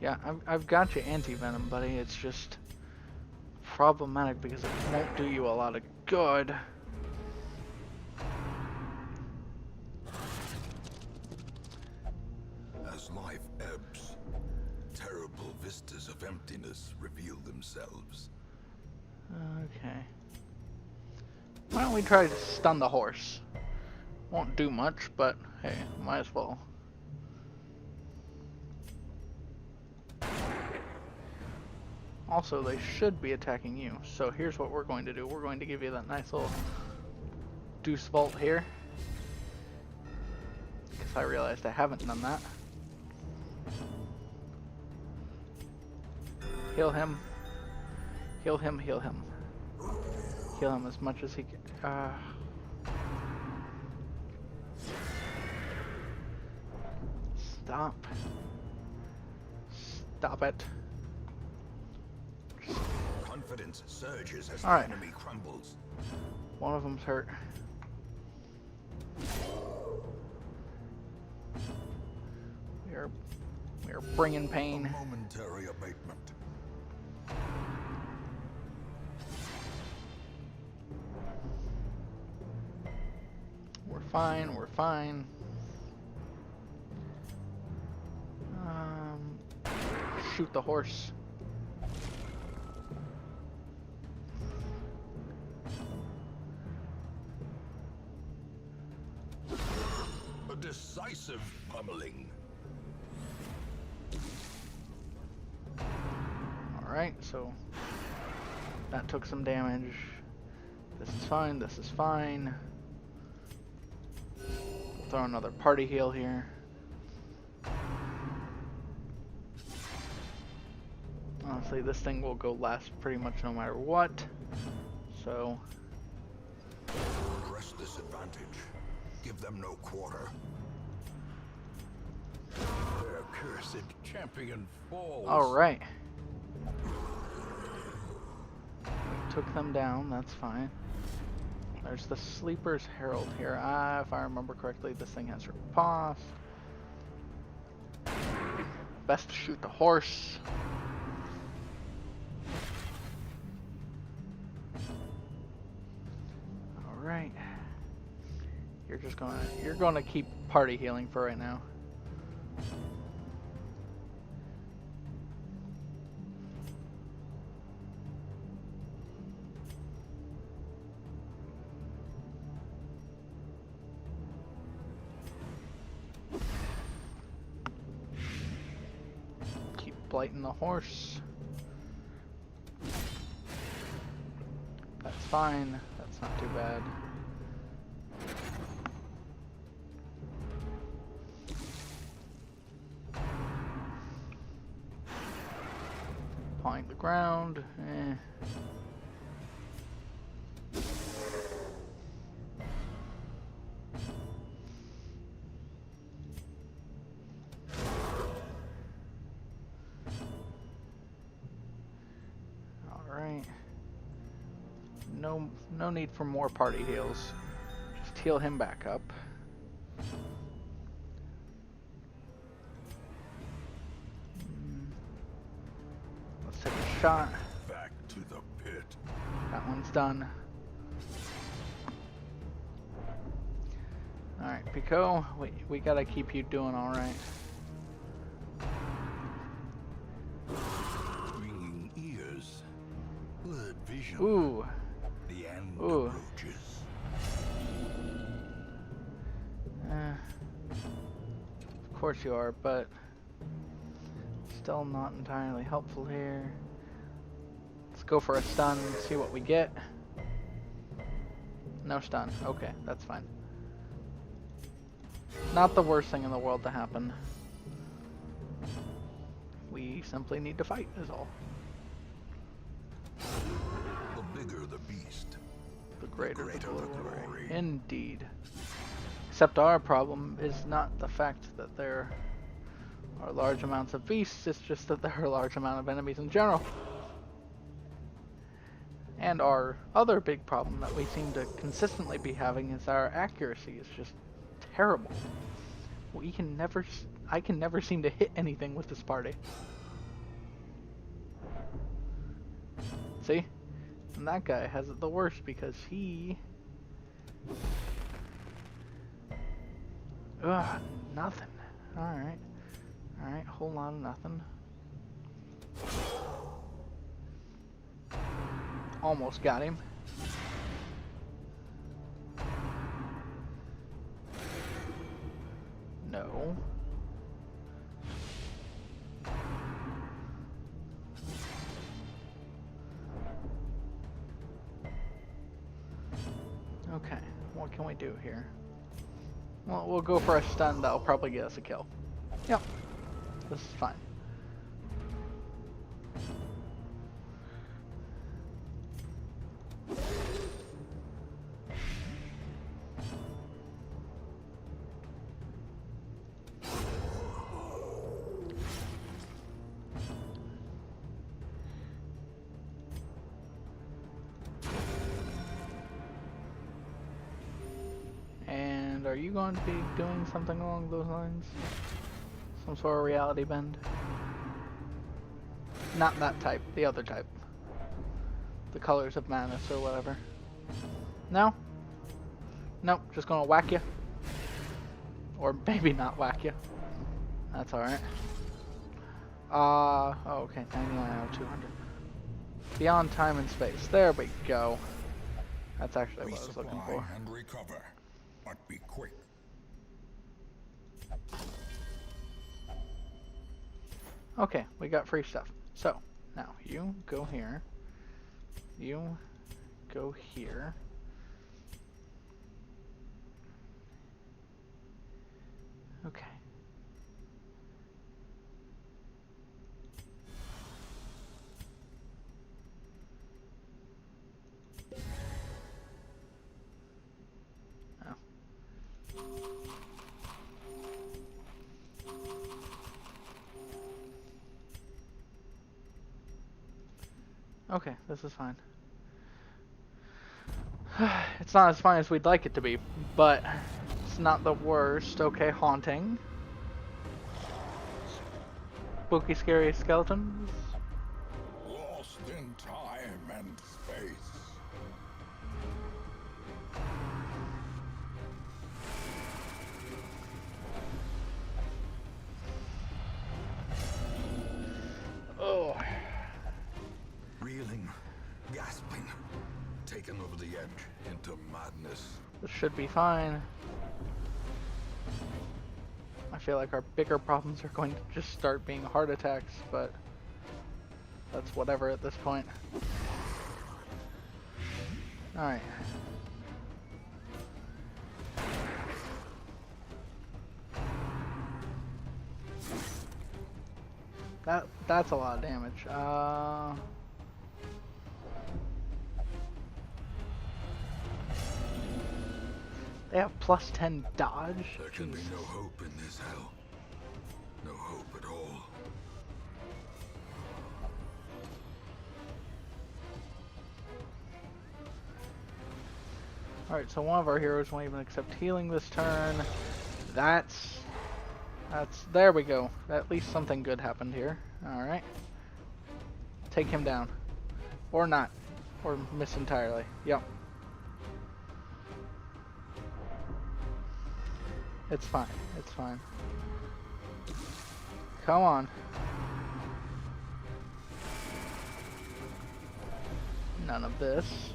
Yeah, I've got your anti-venom, buddy. It's just problematic because it won't do you a lot of good. As life ebbs, terrible vistas of emptiness reveal themselves. Okay. Why don't we try to stun the horse? Won't do much, but hey, might as well. Also, they should be attacking you. So here's what we're going to do. We're going to give you that nice little deuce vault here. Because I realized I haven't done that. Heal him. Heal him, heal him. Heal him as much as he can. Stop. Stop it. Confidence surges as All right. the enemy crumbles. One of them's hurt. We are bringing A pain. momentary abatement. We're fine. We're fine. Shoot the horse. A decisive pummeling. Alright, so that took some damage. This is fine, this is fine. We'll throw another party heal here. Honestly, this thing will go last pretty much no matter what. So, Press this advantage. Give them no quarter. Their cursed champion falls. alright. Took them down, that's fine. There's the Sleeper's Herald here. If I remember correctly, this thing has riposte. Best to shoot the horse. Alright. You're gonna keep party healing for right now. Keep blighting the horse. That's fine. That's not too bad. Pawing the ground. Alright. No need for more party heals. Just heal him back up. Let's take a shot. Back to the pit. That one's done. Alright, Pico, we gotta keep you doing alright. Ringing ears. Blurred vision. Ooh. The end Ooh. approaches. Of course you are, but still not entirely helpful here. Let's go for a stun and see what we get. No stun. Okay, that's fine. Not the worst thing in the world to happen. We simply need to fight, is all. The bigger the beast, The greater the the glory. glory. Indeed. Except our problem is not the fact that there are large amounts of beasts, it's just that there are a large amount of enemies in general. And our other big problem that we seem to consistently be having is our accuracy is just terrible. I can never seem to hit anything with this party. See? And that guy has it the worst because he... Ugh, nothing. Alright. Alright, whole lot of nothing. Almost got him. No. Okay, what can we do here? Well, we'll go for a stun that'll probably get us a kill. Yep, this is fine. Are you going to be doing something along those lines? Some sort of reality bend? Not that type, the other type. The colors of madness or whatever. No? Nope, just gonna whack you. Or maybe not whack you. That's alright. Oh, okay, 99 out of 200. Beyond time and space. There we go. That's actually what I was looking for. And recover. But be quick. Okay, we got free stuff. So, now you go here. You go here. Okay. Okay, this is fine. It's not as fine as we'd like it to be, but it's not the worst. Okay, haunting. Spooky, scary skeletons. Lost in time and space. Oh. Reeling, gasping, taken over the edge into madness. This should be fine. I feel like our bigger problems are going to just start being heart attacks, but that's whatever at this point. Alright. That's a lot of damage. They have plus 10 dodge? There can be no hope in this hell. No hope at all. Alright, so one of our heroes won't even accept healing this turn. That's... There we go. At least something good happened here. Alright. Take him down. Or not. Or miss entirely. Yep. It's fine. It's fine. Come on. None of this.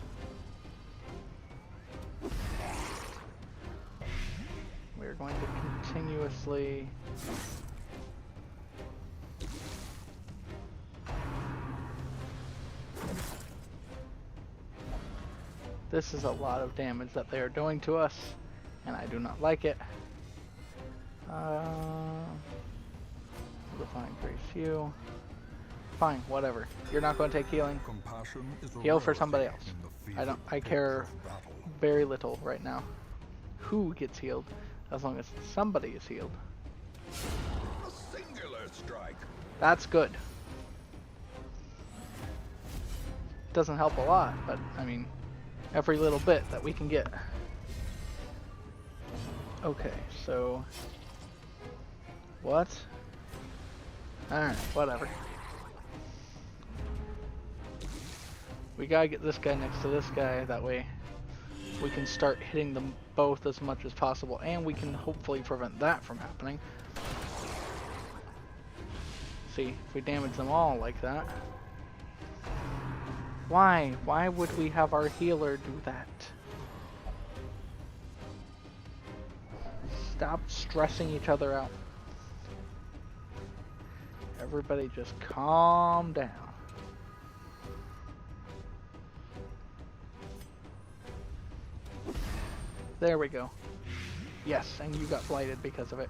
We're going to continuously... This is a lot of damage that they are doing to us, and I do not like it. Define grace you. Fine, whatever. You're not going to take healing. Compassion is a Heal for rarity somebody else. in the fevered I pitch care of battle. very little right now who gets healed, as long as somebody is healed. A singular strike. That's good. Doesn't help a lot, but I mean, every little bit that we can get. Okay, so what? Alright, whatever. We gotta get this guy next to this guy, that way we can start hitting them both as much as possible, and we can hopefully prevent that from happening. See, if we damage them all like that. Why? Why would we have our healer do that? Stop stressing each other out. Everybody just calm down. There we go. Yes, and you got blighted because of it.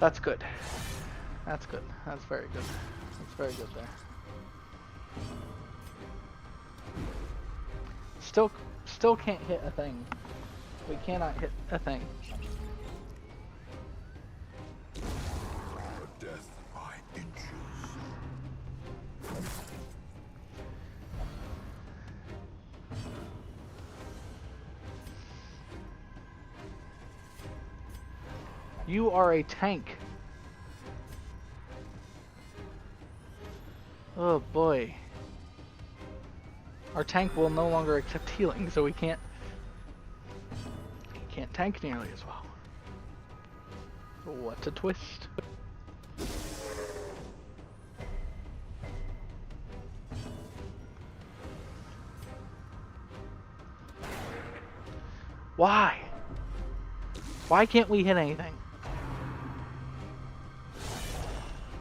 That's good. That's good. That's very good. That's very good there. Still can't hit a thing. We cannot hit a thing. A death by inches. You are a tank. Oh boy. Our tank will no longer accept healing, so he can't tank nearly as well. What a twist. Why? Why can't we hit anything?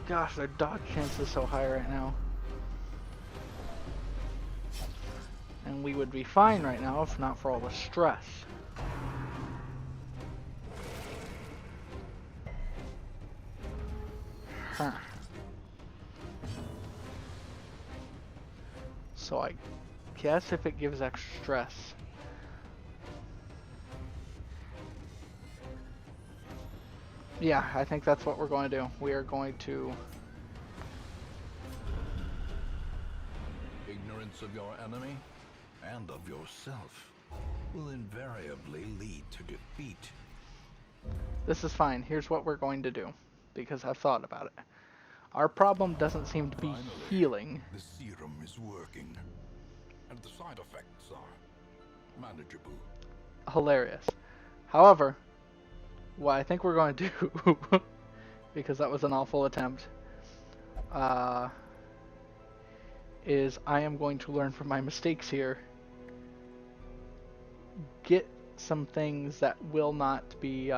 Gosh, their dodge chance is so high right now. And we would be fine right now if not for all the stress. Huh. So I guess if it gives extra stress. Yeah, I think that's what we're going to do. We are going to... Ignorance of your enemy and of yourself will invariably lead to defeat. This is fine. Here's what we're going to do, because I've thought about it. Our problem doesn't seem to be Finally, healing. The serum is working, and the side effects are manageable. Hilarious. However, what I think we're going to do, because that was an awful attempt, is I am going to learn from my mistakes here. Get some things that will not be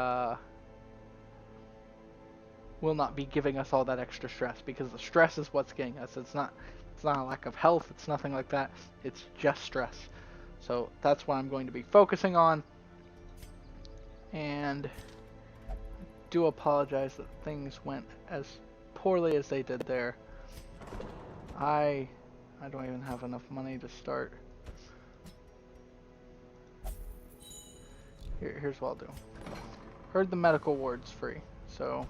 giving us all that extra stress, because the stress is what's getting us. It's not a lack of health, it's nothing like that. It's just stress. So that's what I'm going to be focusing on. And do apologize that things went as poorly as they did there. I don't even have enough money to start. Here's what I'll do. Heard the medical ward's free, so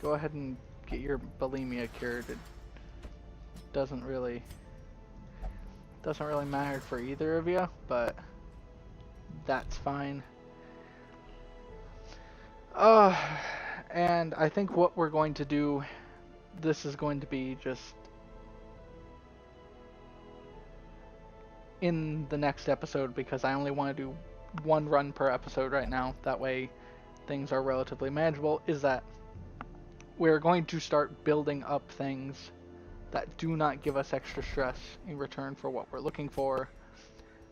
go ahead and get your bulimia cured. It doesn't really matter for either of you, but that's fine. And I think what we're going to do, this is going to be just in the next episode, because I only want to do one run per episode right now. That way things are relatively manageable. Is that we're going to start building up things that do not give us extra stress in return for what we're looking for.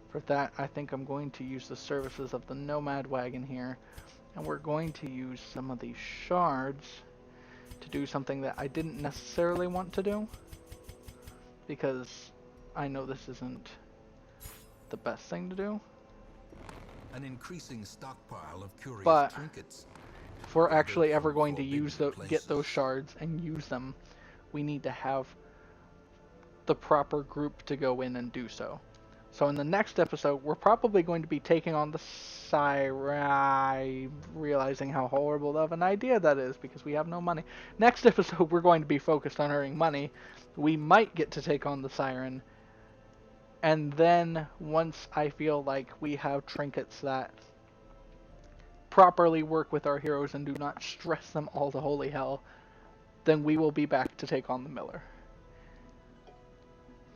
For that, I think I'm going to use the services of the Nomad Wagon here. And we're going to use some of these shards to do something that I didn't necessarily want to do, because I know this isn't the best thing to do. an increasing stockpile of curious But trinkets. if we're gathered actually ever from going to use forbidden get those places. shards and use them, we need to have the proper group to go in and do so. So in the next episode, we're probably going to be taking on the Siren, realizing how horrible of an idea that is because we have no money. Next episode, we're going to be focused on earning money. We might get to take on the Siren. And then once I feel like we have trinkets that properly work with our heroes and do not stress them all to holy hell, then we will be back to take on the Miller.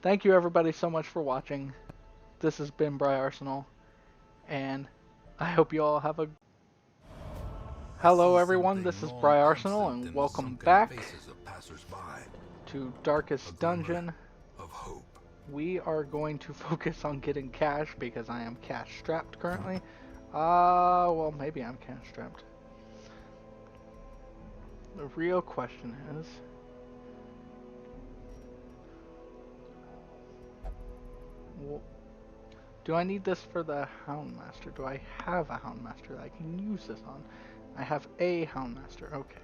Thank you everybody so much for watching. This has been Briarsenal, and I hope you all have a... Hello everyone, this is Briarsenal, and welcome back to Darkest Dungeon. Of hope. We are going to focus on getting cash because I am cash strapped currently. Well, maybe I'm cash strapped. The real question is... well, do I need this for the Houndmaster? Do I have a Houndmaster that I can use this on? I have a Houndmaster. Okay.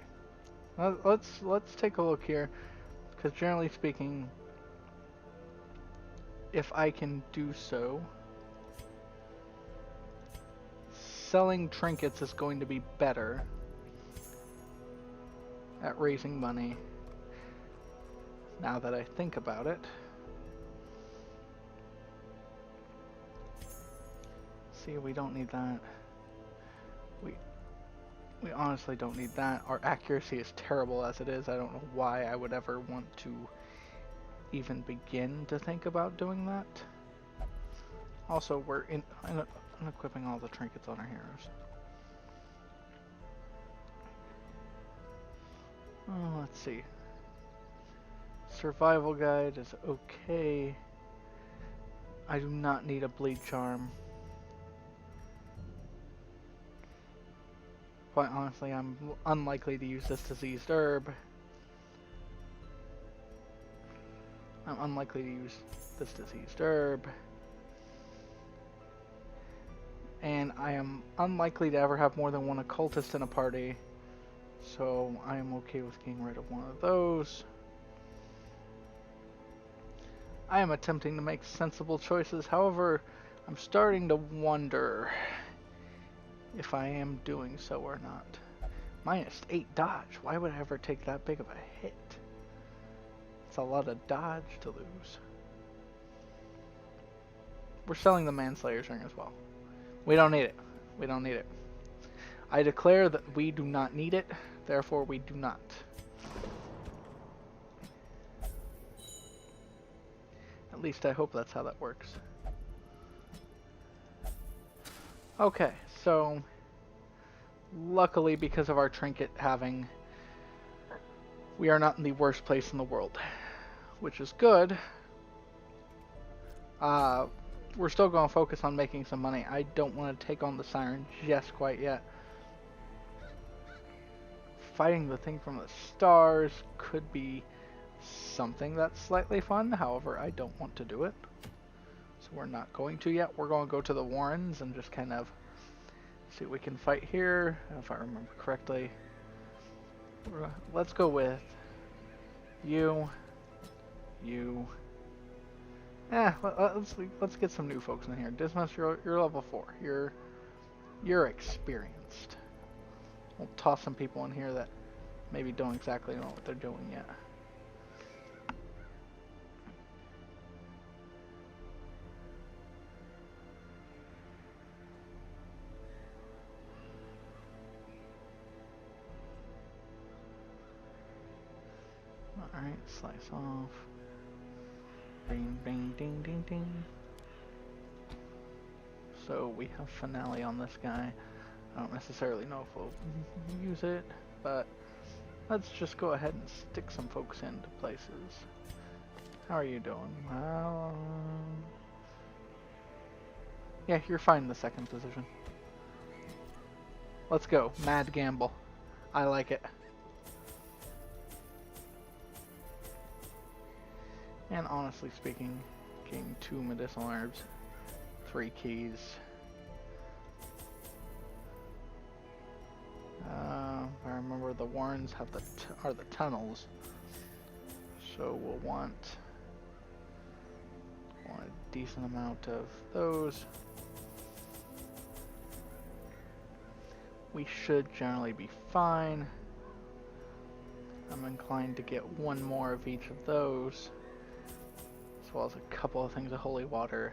Let's take a look here, because generally speaking, if I can do so, selling trinkets is going to be better at raising money. Now that I think about it. See, we don't need that. We honestly don't need that. Our accuracy is terrible as it is. I don't know why I would ever want to even begin to think about doing that. Also, we're unequipping all the trinkets on our heroes. Oh, let's see. Survival guide is okay. I do not need a bleed charm. Quite honestly, I'm unlikely to use this diseased herb. I'm unlikely to use this diseased herb. And I am unlikely to ever have more than one occultist in a party. So I am okay with getting rid of one of those. I am attempting to make sensible choices. However, I'm starting to wonder if I am doing so or not. -8 dodge. Why would I ever take that big of a hit? It's a lot of dodge to lose. We're selling the Manslayer's Ring as well. We don't need it. We don't need it. I declare that we do not need it, therefore we do not. At least I hope that's how that works. Okay, so luckily because of our trinket having, we are not in the worst place in the world, which is good. We're still going to focus on making some money. I don't want to take on the Siren just quite yet. Fighting the thing from the stars could be something that's slightly fun. However, I don't want to do it. So we're not going to yet. We're going to go to the Warrens and just kind of see what we can fight here. If I remember correctly. Let's go with you. Let's get some new folks in here. Dismas, you're level 4. You're experienced. We'll toss some people in here that maybe don't exactly know what they're doing yet. Alright, slice off. Bing, bing, ding, ding, ding. So we have finale on this guy. I don't necessarily know if we'll use it, but let's just go ahead and stick some folks into places. How are you doing? Well, yeah, you're fine in the second position. Let's go. Mad gamble. I like it. And honestly speaking, getting 2 medicinal herbs, 3 keys. I remember the warrens have are the tunnels, so we'll want a decent amount of those. We should generally be fine. I'm inclined to get one more of each of those, as well as a couple of things of holy water,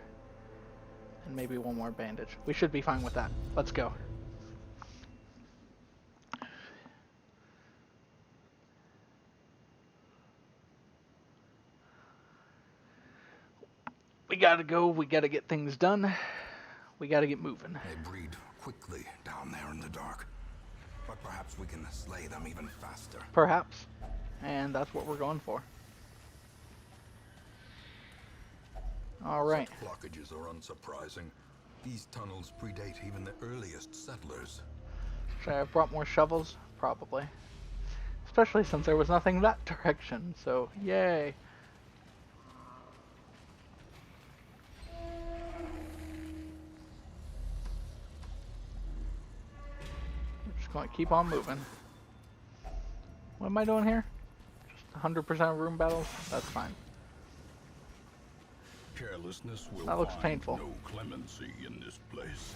and maybe one more bandage. We should be fine with that. Let's go. We gotta go, we gotta get things done, we gotta get moving. They breed quickly down there in the dark, but perhaps we can slay them even faster. Perhaps, and that's what we're going for. Alright. Such blockages are unsurprising. These tunnels predate even the earliest settlers. Should I have brought more shovels? Probably. Especially since there was nothing that direction, so yay. Going to keep on moving. What am I doing here? Just 100% room battles? That's fine. Carelessness will That looks find painful. no clemency in this place.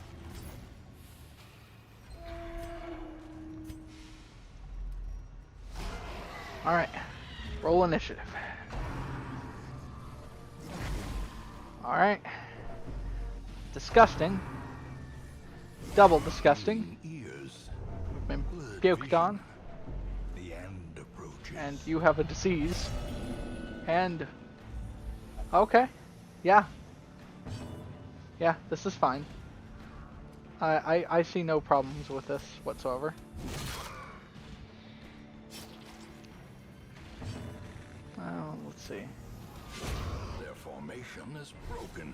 Alright. Roll initiative. Alright. Disgusting. Double disgusting. Ears. Been puked on. The end approaches. And you have a disease. And... okay. Yeah. Yeah, this is fine. I see no problems with this whatsoever. Let's see. Their formation is broken.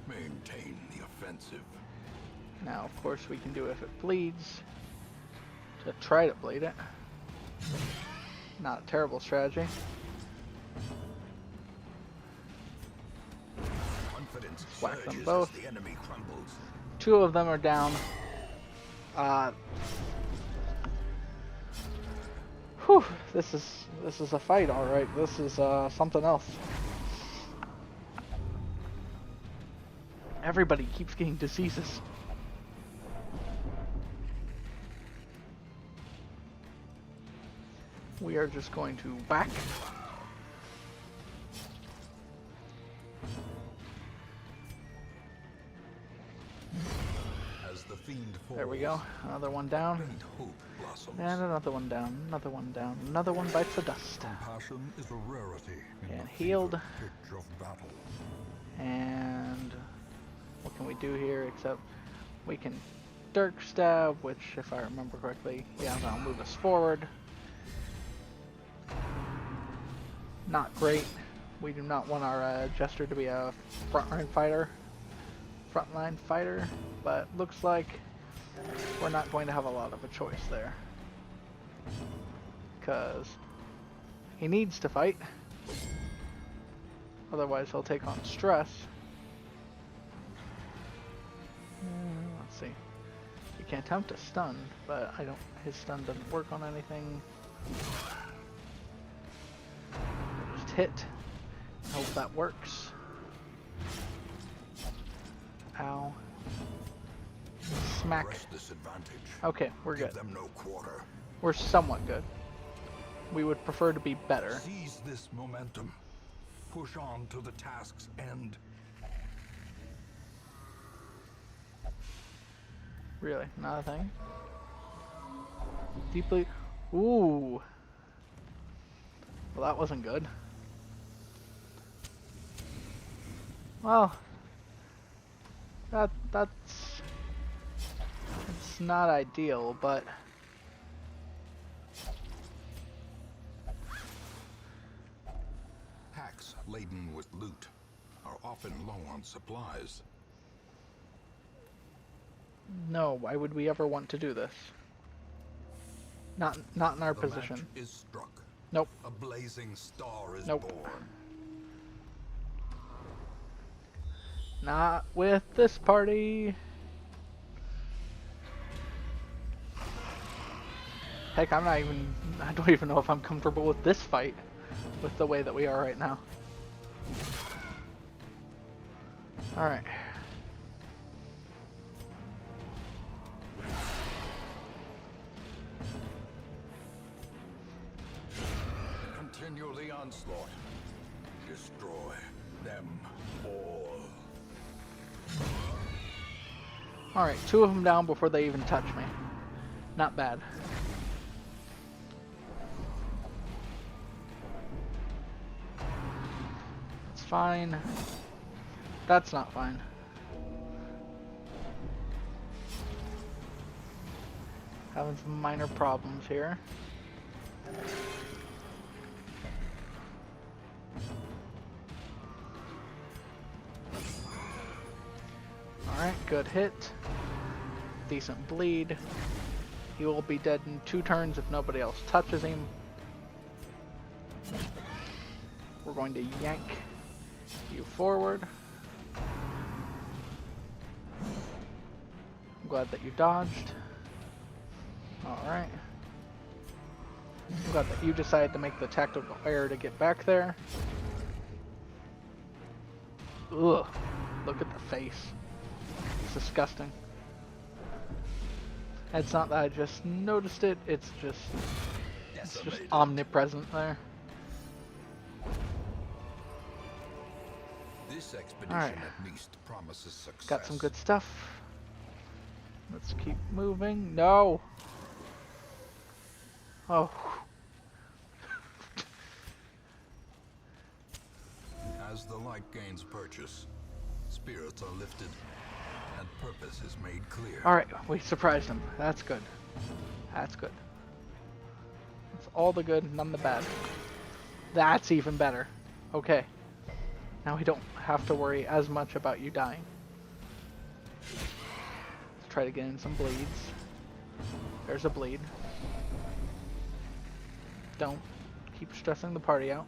Maintain the offensive. Now, of course, we can do if it bleeds. To try to bleed it. Not a terrible strategy. Confidence Whack them surges both. as the enemy crumbles. 2 of them are down. Whew, this is a fight, all right. This is something else. Everybody keeps getting diseases. We are just going to whack. As the fiend falls, There we go. Another one down. faint hope blossoms. And another one down. Another one down. Another one bites the dust. Compassion is a rarity in And the healed. fevered pitch of battle. And what can we do here except we can Dirk Stab, which if I remember correctly, yeah, that'll move us forward. Not great. We do not want our Jester to be a frontline fighter, but looks like we're not going to have a lot of a choice there. Because he needs to fight. Otherwise he'll take on stress. Let's see. He can attempt a stun, but his stun doesn't work on anything. Just hit. Hope that works. Ow. Smack. Press this advantage. Okay, we're Give good. them no quarter. We're somewhat good. We would prefer to be better. Seize this momentum. Push on to the task's end. Really, not a thing. Deeply. Ooh. Well, that wasn't good. Well, that's it's not ideal, but Packs laden with loot are often low on supplies. no. Why would we ever want to do this? Not in our The position. match is struck. Nope. A blazing star is Nope. born. Not with this party. Heck, I don't even know if I'm comfortable with this fight, with the way that we are right now. Alright. Continue the onslaught. Destroy them all. Alright, 2 of them down before they even touch me. Not bad. It's fine. That's not fine. Having some minor problems here. Alright, good hit. Decent bleed. He will be dead in 2 turns if nobody else touches him. We're going to yank you forward. I'm glad that you dodged. Alright. I'm glad that you decided to make the tactical error to get back there. Ugh. Look at the face. It's disgusting. It's not that I just noticed it, it's just omnipresent there. This expedition Alright. at least promises success. Got some good stuff. Let's keep moving. No! Oh. As the light gains purchase, spirits are lifted, and purpose is made clear. Alright, we surprised him. That's good. That's good. It's all the good, none the bad. That's even better. Okay. Now we don't have to worry as much about you dying. Let's try to get in some bleeds. There's a bleed. Don't keep stressing the party out.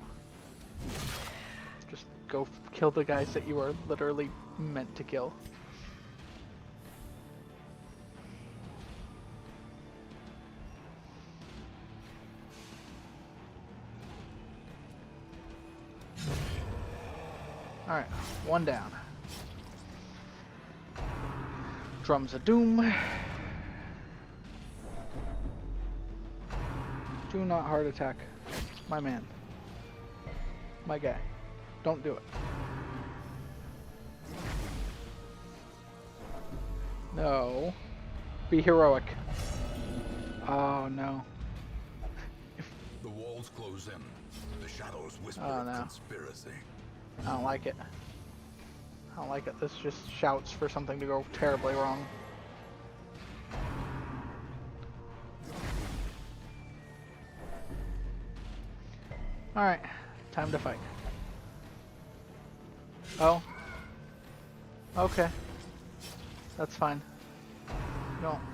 Just go kill the guys that you are literally meant to kill. Alright, 1 down. Drums of Doom. Do not heart attack. My man. My guy. Don't do it. No. Be heroic. Oh no. The walls close in. The shadows whisper Oh, no. conspiracy. I don't like it. I don't like it. This just shouts for something to go terribly wrong. Alright, time to fight. Oh. Okay. That's fine.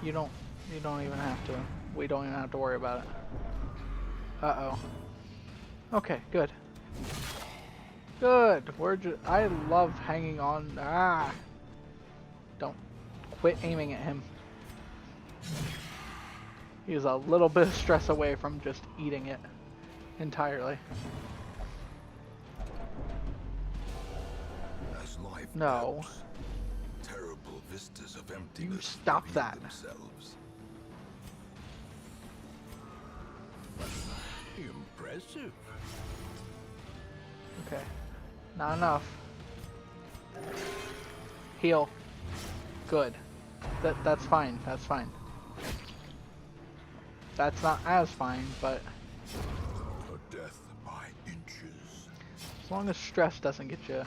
You don't even have to. We don't even have to worry about it. Uh-oh. Okay, good. Good. I love hanging on. Ah. Don't quit aiming at him. He's a little bit of stress away from just eating it entirely. As life No. ebbs, terrible vistas of emptiness You stop reveal that. themselves. Impressive. Okay. Not enough. Heal. Good. That's fine. That's fine. That's not as fine, but A death by inches. as long as stress doesn't get you,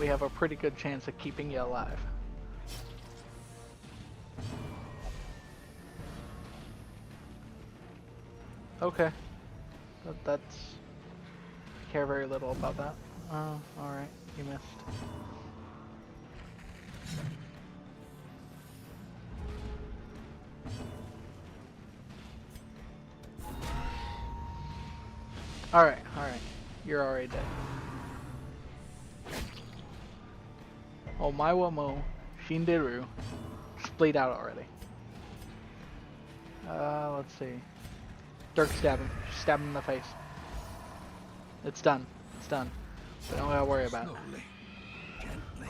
we have a pretty good chance of keeping you alive. Okay. That's... I care very little about that. Oh, alright. You missed. Alright, alright. You're already dead. Oh, my Wamo, Shinderu, splayed out already. Let's see. Dirk stab him. Stab him in the face. It's done. It's done. We don't gotta worry about it. Slowly, gently.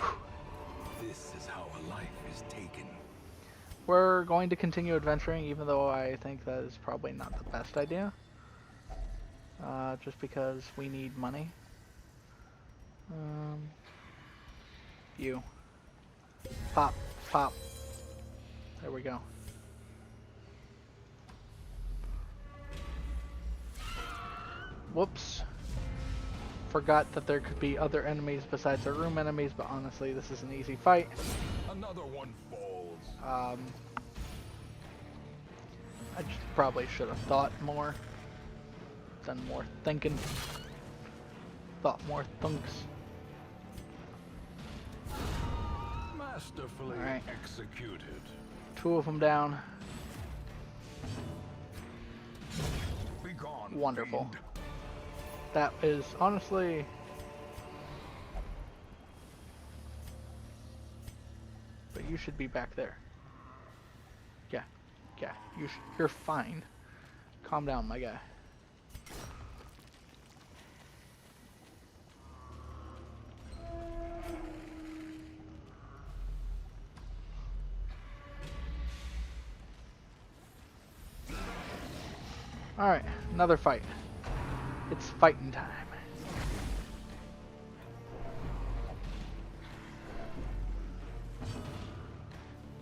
This is how a life is taken. We're going to continue adventuring, even though I think that is probably not the best idea. Just because we need money. You. Pop. Pop. There we go. Whoops. Forgot that there could be other enemies besides the room enemies, but honestly, this is an easy fight. Another one falls. I just probably should have thought more. Done more thinking. Thought more thunks. Masterfully Alright. executed. 2 of them down. Be gone. Wonderful. fiend. That is honestly... But you should be back there. Yeah. Yeah. You're fine. Calm down, my guy. Alright, another fight. It's fighting time.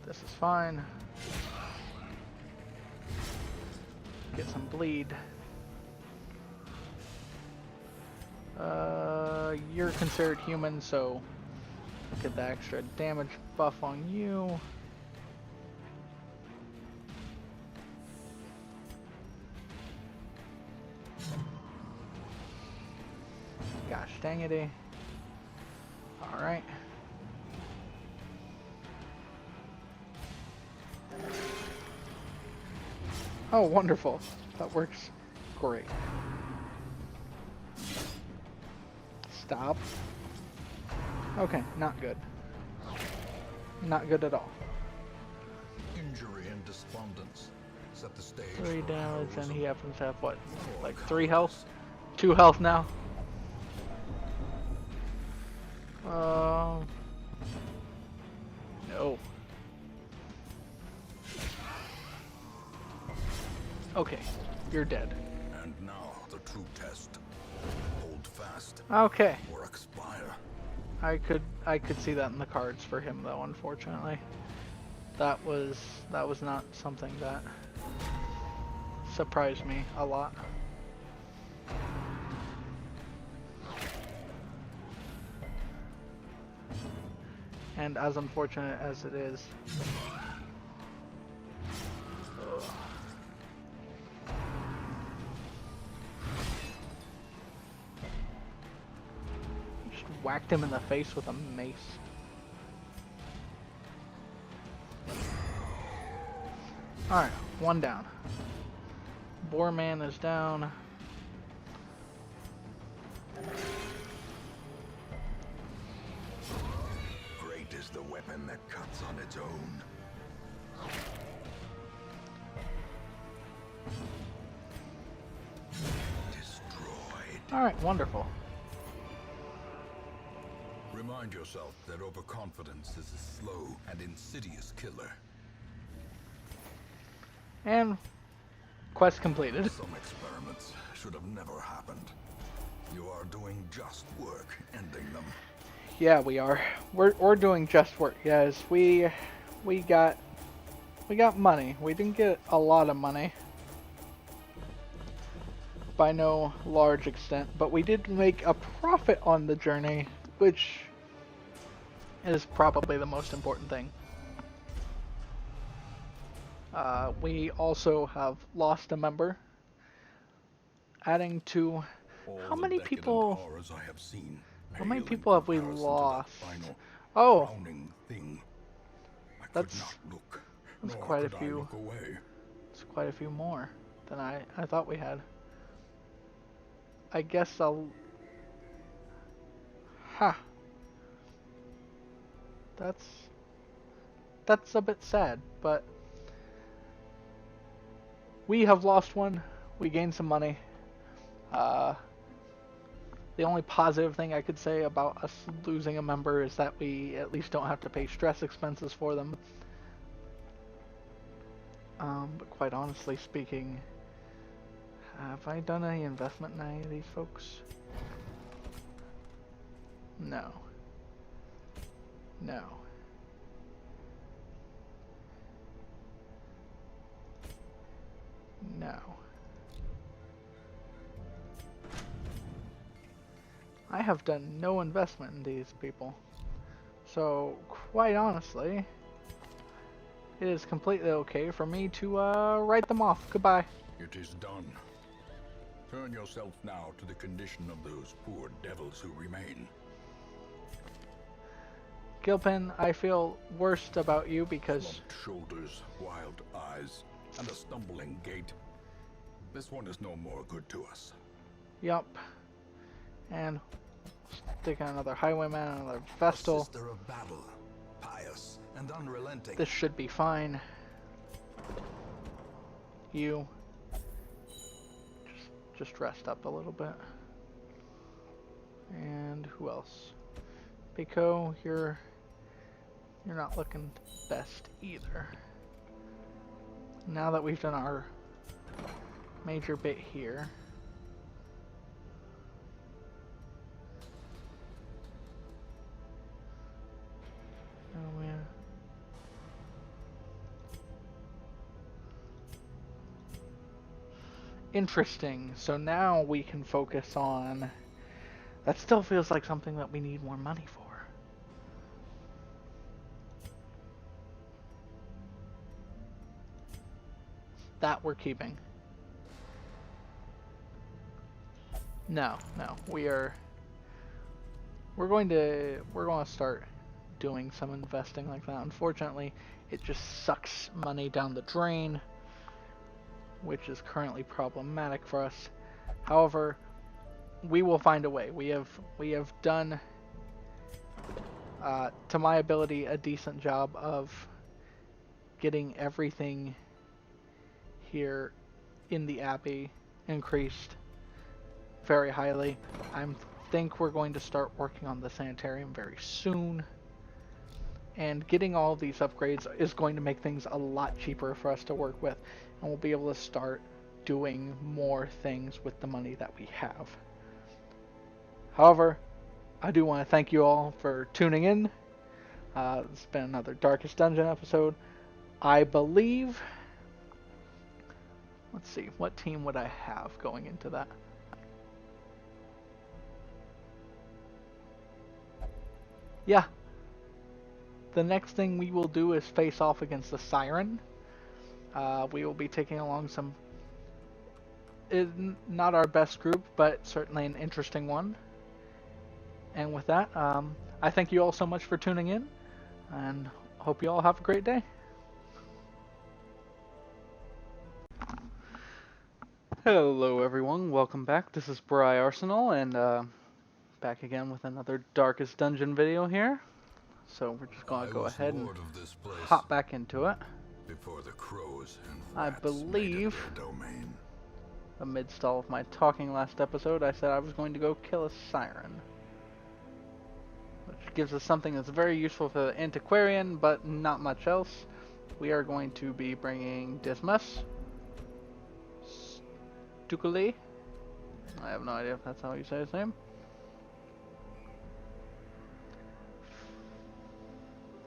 This is fine. Get some bleed. You're considered human, so get the extra damage buff on you. Gosh dang it. Alright. Oh, wonderful. That works great. Stop. Okay, not good. Not good at all. Injury and despondence set the stage. 3 for damage, and heroism. he happens to have what? Or Like 3 health? cowardice. 2 health now? No. Okay, you're dead. And now the true test. Hold fast Okay, or expire. I could see that in the cards for him though, unfortunately. That was not something that surprised me a lot. And as unfortunate as it is, just whacked him in the face with a mace. Alright, 1 down. Boarman is down. Great is the weapon that cuts on its own. Destroyed. Alright, wonderful. Remind yourself that overconfidence is a slow and insidious killer. And quest completed. Some experiments should have never happened. You are doing just work ending them. Yeah, we are. We're doing just work, guys. We got money. We didn't get a lot of money. By no large extent, but we did make a profit on the journey, which is probably the most important thing. We also have lost a member, adding to All how the many decadent people? horrors I have seen How many pale in people have we comparison to that lost? final, Oh, crowning thing. I could That's- not look. that's Nor quite a could I few. look away. it's quite a few more than I thought we had. I guess I'll. Ha. That's a bit sad, but we have lost one. We gained some money. The only positive thing I could say about us losing a member is that we at least don't have to pay stress expenses for them. But quite honestly speaking, have I done any investment in any of these folks? No. No. No. I have done no investment in these people. So, quite honestly, it is completely okay for me to write them off. Goodbye. It is done. Turn yourself now to the condition of those poor devils who remain. Gilpin, I feel worst about you because... Slumped shoulders, wild eyes, and a stumbling gait. This one is no more good to us. Yup. And stick on another highwayman, another vestal. Sister of battle, pious and unrelenting. This should be fine. You just rest up a little bit. And who else? Pico, you're not looking best either. Now that we've done our major bit here. Oh yeah. Interesting. So now we can focus on... That still feels like something that we need more money for. That we're keeping. No, we're going to start doing some investing like that. Unfortunately, it just sucks money down the drain, which is currently problematic for us. However, we will find a way. We have done, to my ability, a decent job of getting everything here in the Abbey increased very highly. I think we're going to start working on the sanitarium very soon. And getting all of these upgrades is going to make things a lot cheaper for us to work with. And we'll be able to start doing more things with the money that we have. However, I do want to thank you all for tuning in. It's been another Darkest Dungeon episode. I believe... Let's see, what team would I have going into that? Yeah. The next thing we will do is face off against the Siren. We will be taking along some... not our best group, but certainly an interesting one. And with that, I thank you all so much for tuning in, and hope you all have a great day. Hello everyone, welcome back. This is Briarsenal, and back again with another Darkest Dungeon video here. So we're just gonna go ahead and hop back into it. Before the crows and I rats believe made it their domain. amidst all of my talking last episode, I said I was going to go kill a siren. Which gives us something that's very useful for the antiquarian, but not much else. We are going to be bringing Dismas. Stukuli. I have no idea if that's how you say his name.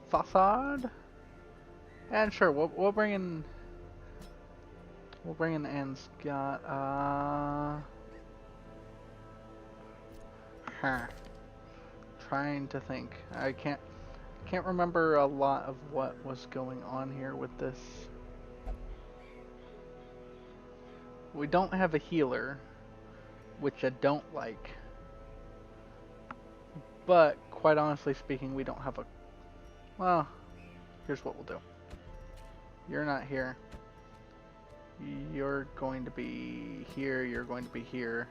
Facade. And sure, we'll bring in Anscott. Trying to think. I can't remember a lot of what was going on here with this. We don't have a healer, which I don't like. But quite honestly speaking, we don't have a... Well, here's what we'll do. You're not here. You're going to be here, you're going to be here.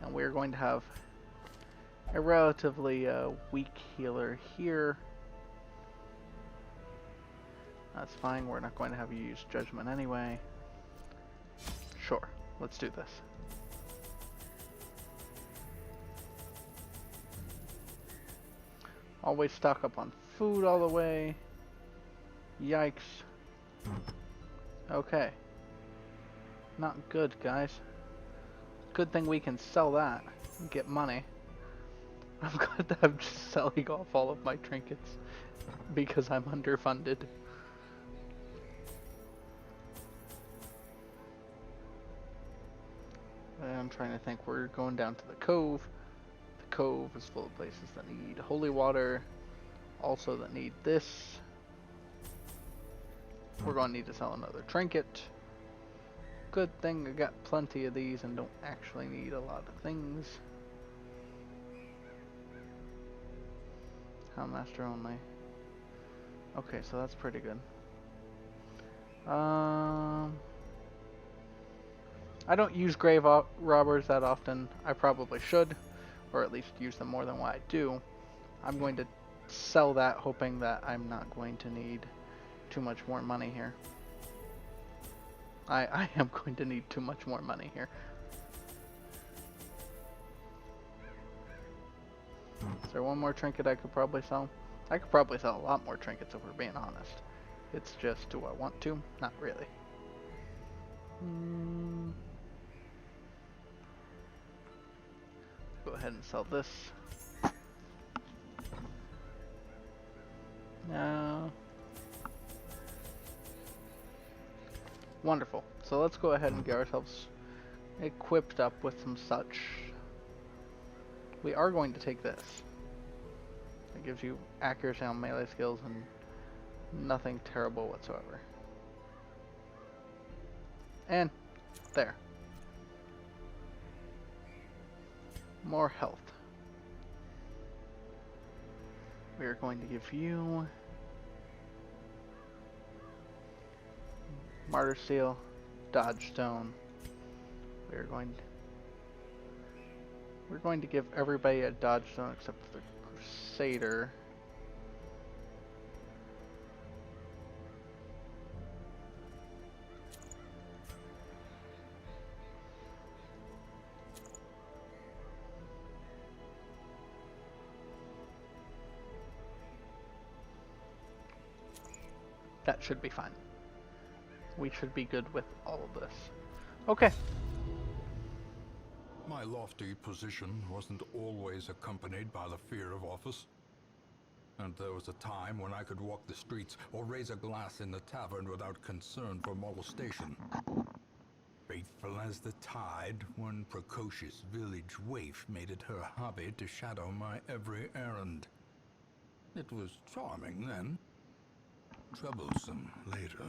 And we're going to have a relatively weak healer here. That's fine, we're not going to have you use Judgment anyway. Sure, let's do this. Always stock up on food all the way. Yikes. Okay. Not good, guys. Good thing we can sell that and get money. I'm glad that I'm just selling off all of my trinkets because I'm underfunded. I'm trying to think. We're going down to the cove. The cove is full of places that need holy water, also that need this. We're going to need to sell another trinket. Good thing I got plenty of these and don't actually need a lot of things. Master only. Okay, so that's pretty good. I don't use grave robbers that often. I probably should, or at least use them more than what I do. I'm going to sell that, hoping that I'm not going to need too much more money here. I am going to need too much more money here. Is there one more trinket I could probably sell? I could probably sell a lot more trinkets if we're being honest. It's just, do I want to? Not really. Go ahead and sell this. No. Wonderful. So let's go ahead and get ourselves equipped up with some such. We are going to take this. It gives you accuracy on melee skills and nothing terrible whatsoever. And there. More health. We are going to give you Martyr Seal, Dodge Stone. We're going to give everybody a Dodge Stone except for the Crusader. That should be fine. We should be good with all of this. Okay. My lofty position wasn't always accompanied by the fear of office. And there was a time when I could walk the streets or raise a glass in the tavern without concern for molestation. Faithful as the tide, one precocious village waif made it her hobby to shadow my every errand. It was charming then, troublesome later.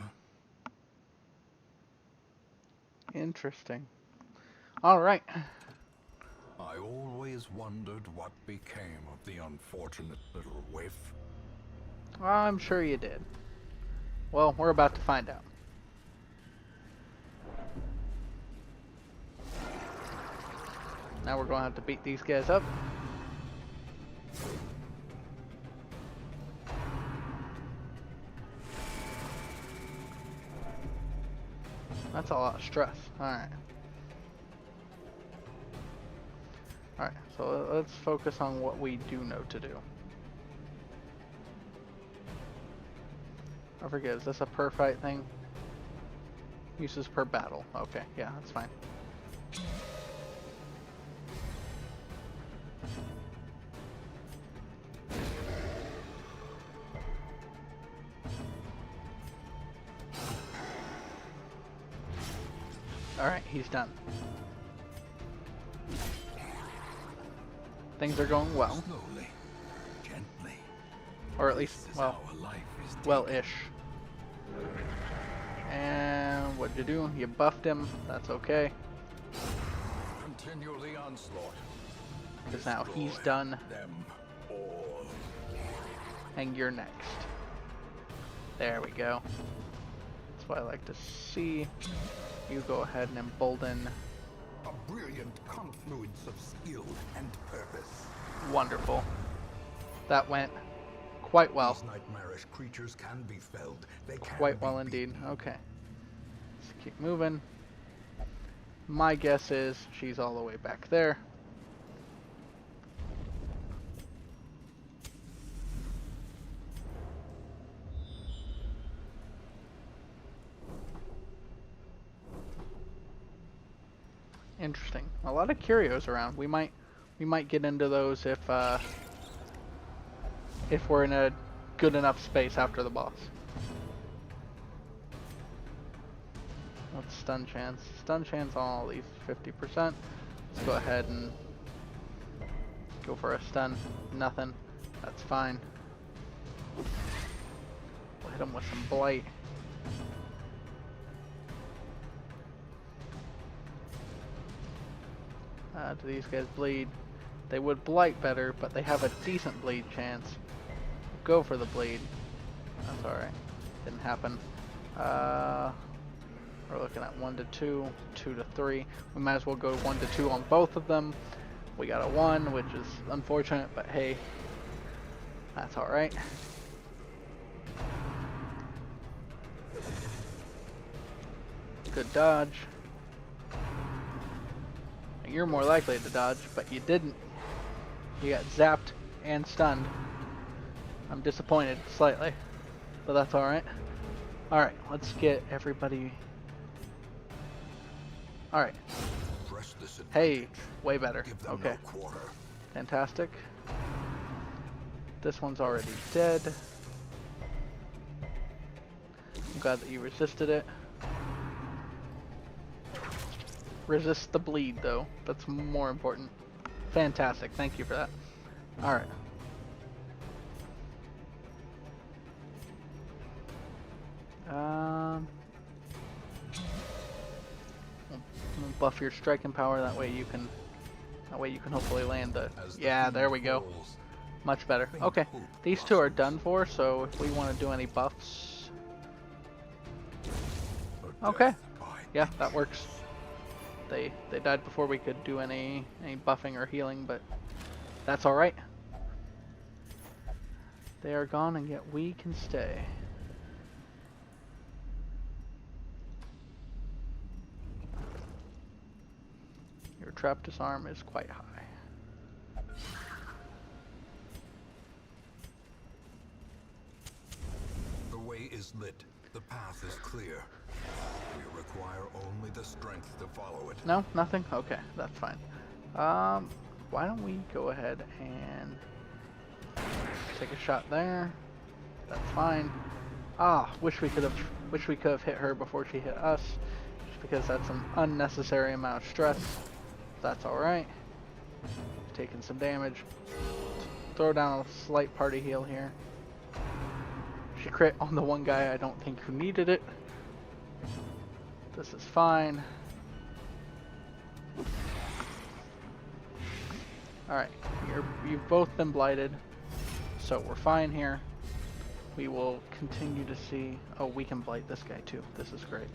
Interesting. All right. I always wondered what became of the unfortunate little waif. I'm sure you did. Well, we're about to find out. Now we're going to have to beat these guys up. That's a lot of stress. Alright. Alright, so let's focus on what we do know to do. I forget, is this a per fight thing? Uses per battle. Okay, yeah, that's fine. Alright, he's done. Things are going well. Slowly, gently. Or at least, well, well-ish. And what'd you do? You buffed him. That's okay. Continue the onslaught. Because now he's done. Them all. And you're next. There we go. That's what I like to see. You go ahead and embolden. A brilliant confluence of skill and purpose. Wonderful. That went quite well. These nightmarish creatures can be felled. They can Quite be well indeed. beaten. Okay. Let's keep moving. My guess is she's all the way back there. Interesting. A lot of curios around. We might get into those if we're in a good enough space after the boss. What's stun chance? Stun chance on all these 50%. Let's go ahead and go for a stun. Nothing. That's fine. We'll hit him with some blight. Do these guys bleed? They would blight better, but they have a decent bleed chance. Go for the bleed. That's alright. Didn't happen. We're looking at 1 to 2, 2 to 3. We might as well go 1 to 2 on both of them. We got a 1, which is unfortunate, but hey, that's alright. Good dodge. You're more likely to dodge, but you didn't. You got zapped and stunned. I'm disappointed slightly, but that's alright. Alright, let's get everybody. Alright. Hey, way better. Okay. Fantastic. This one's already dead. I'm glad that you resisted it. Resist the bleed, though. That's more important. Fantastic. Thank you for that. Alright. We'll buff your striking power. That way you can hopefully land the. Yeah, there we go. Much better. Okay, these two are done for. So if we want to do any buffs, okay, yeah, that works. They died before we could do any buffing or healing, but that's all right. They are gone, and yet we can stay. Your trap disarm is quite high. The way is lit. The path is clear. We require only the strength to follow it. No, nothing? Okay, that's fine. Why don't we go ahead and take a shot there. That's fine. Ah, wish we could have hit her before she hit us. Just because that's an unnecessary amount of stress. That's alright. Taking some damage. Throw down a slight party heal here. She crit on the one guy I don't think who needed it. This is fine. Alright, you've both been blighted, so we're fine here. We will continue to see... Oh, we can blight this guy too. This is great.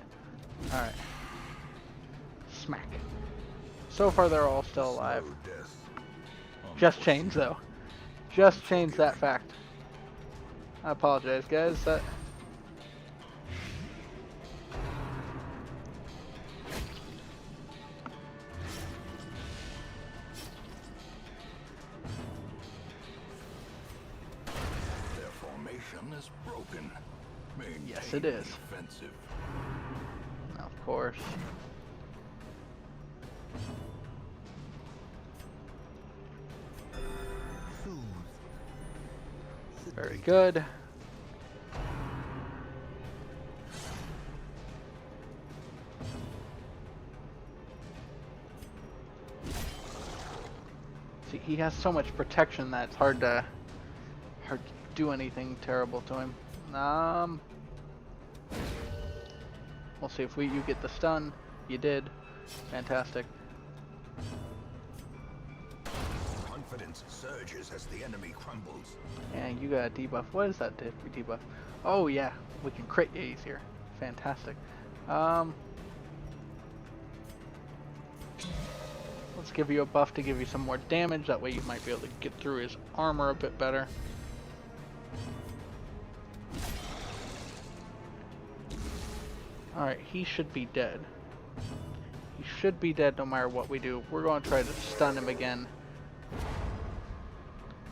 Alright. Smack. So far they're all still alive. Just change though. Just change that fact. I apologize, guys. That... Their formation is broken. Yes, it is. Offensive. Of course. Very good. See, he has so much protection that it's hard to do anything terrible to him. We'll see if you get the stun. You did. Fantastic. Confidence surges as the enemy crumbles. Yeah, you got a debuff. What is that debuff? Oh yeah, we can crit you easier. Fantastic. Let's give you a buff to give you some more damage. That way you might be able to get through his armor a bit better. Alright, he should be dead. He should be dead no matter what we do. We're going to try to stun him again.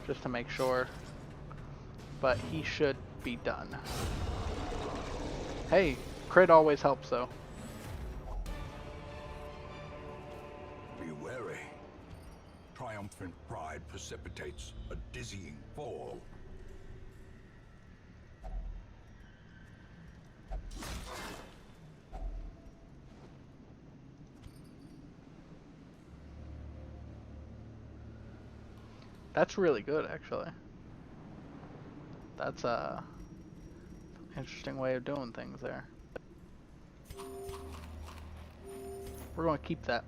Just to make sure. But he should be done. Hey, crit always helps though. Be wary. Triumphant pride precipitates a dizzying fall. That's really good, actually. That's a interesting way of doing things there. We're going to keep that.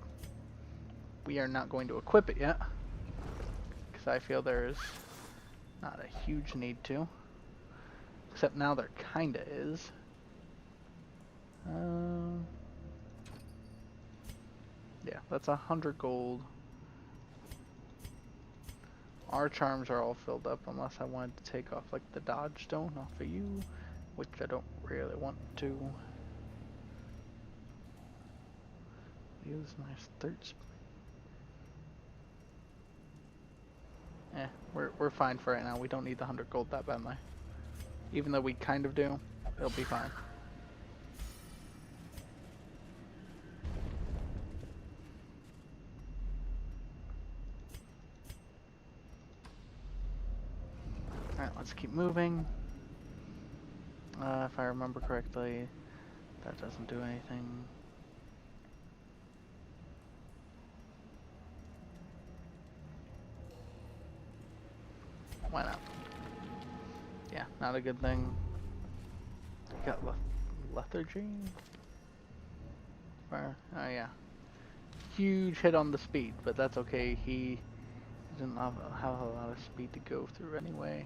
We are not going to equip it yet, because I feel there is not a huge need to. Except now there kinda is. Yeah, that's 100 gold. Our charms are all filled up unless I wanted to take off like the dodge stone off of you, which I don't really want to. Use my third we're fine for right now. We don't need the 100 gold that badly. Even though we kind of do, it'll be fine. Alright, let's keep moving. If I remember correctly, that doesn't do anything. Why not? Yeah, not a good thing. Got lethargy? Or, oh yeah. Huge hit on the speed, but that's okay. He doesn't have a lot of speed to go through anyway.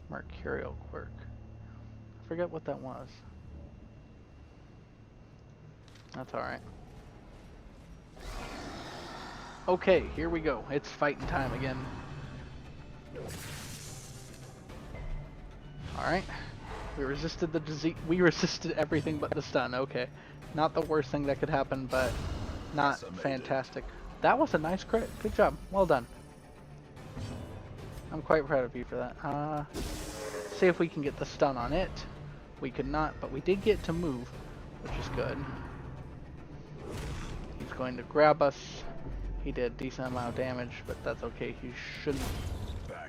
Mercurial quirk. I forget what that was. That's alright. Okay, here we go. It's fighting time again. Alright. We resisted the disease. We resisted everything but the stun. Okay. Not the worst thing that could happen, but not fantastic. That was a nice crit. Good job. Well done. I'm quite proud of you for that. See if we can get the stun on it. We could not, but we did get to move, which is good. He's going to grab us. He did a decent amount of damage, but that's okay. He shouldn't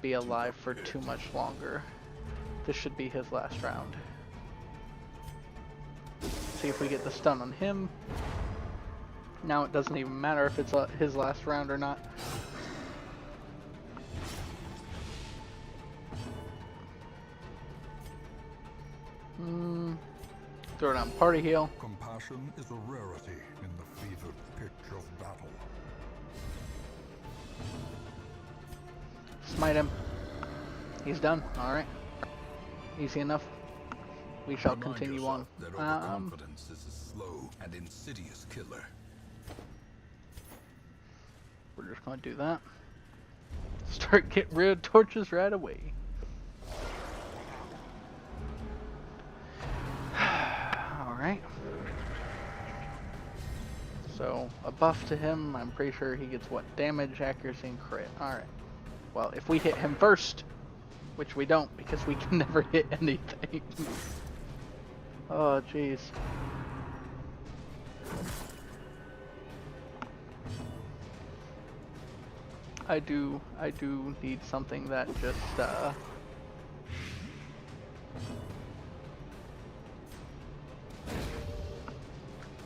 be alive for too much longer. This should be his last round. See if we get the stun on him. Now it doesn't even matter if it's his last round or not. Throw down party heal. Compassion is a rarity in the fevered pitch of battle. Smite him. He's done. Alright. Easy enough. We shall continue on. That overconfidence is a slow and insidious killer. We're just going to do that. Start getting rid of torches right away. Alright. So, a buff to him. I'm pretty sure he gets what? Damage, accuracy, and crit. Alright. Well, if we hit him first, which we don't because we can never hit anything. Oh, jeez. I do need something that just,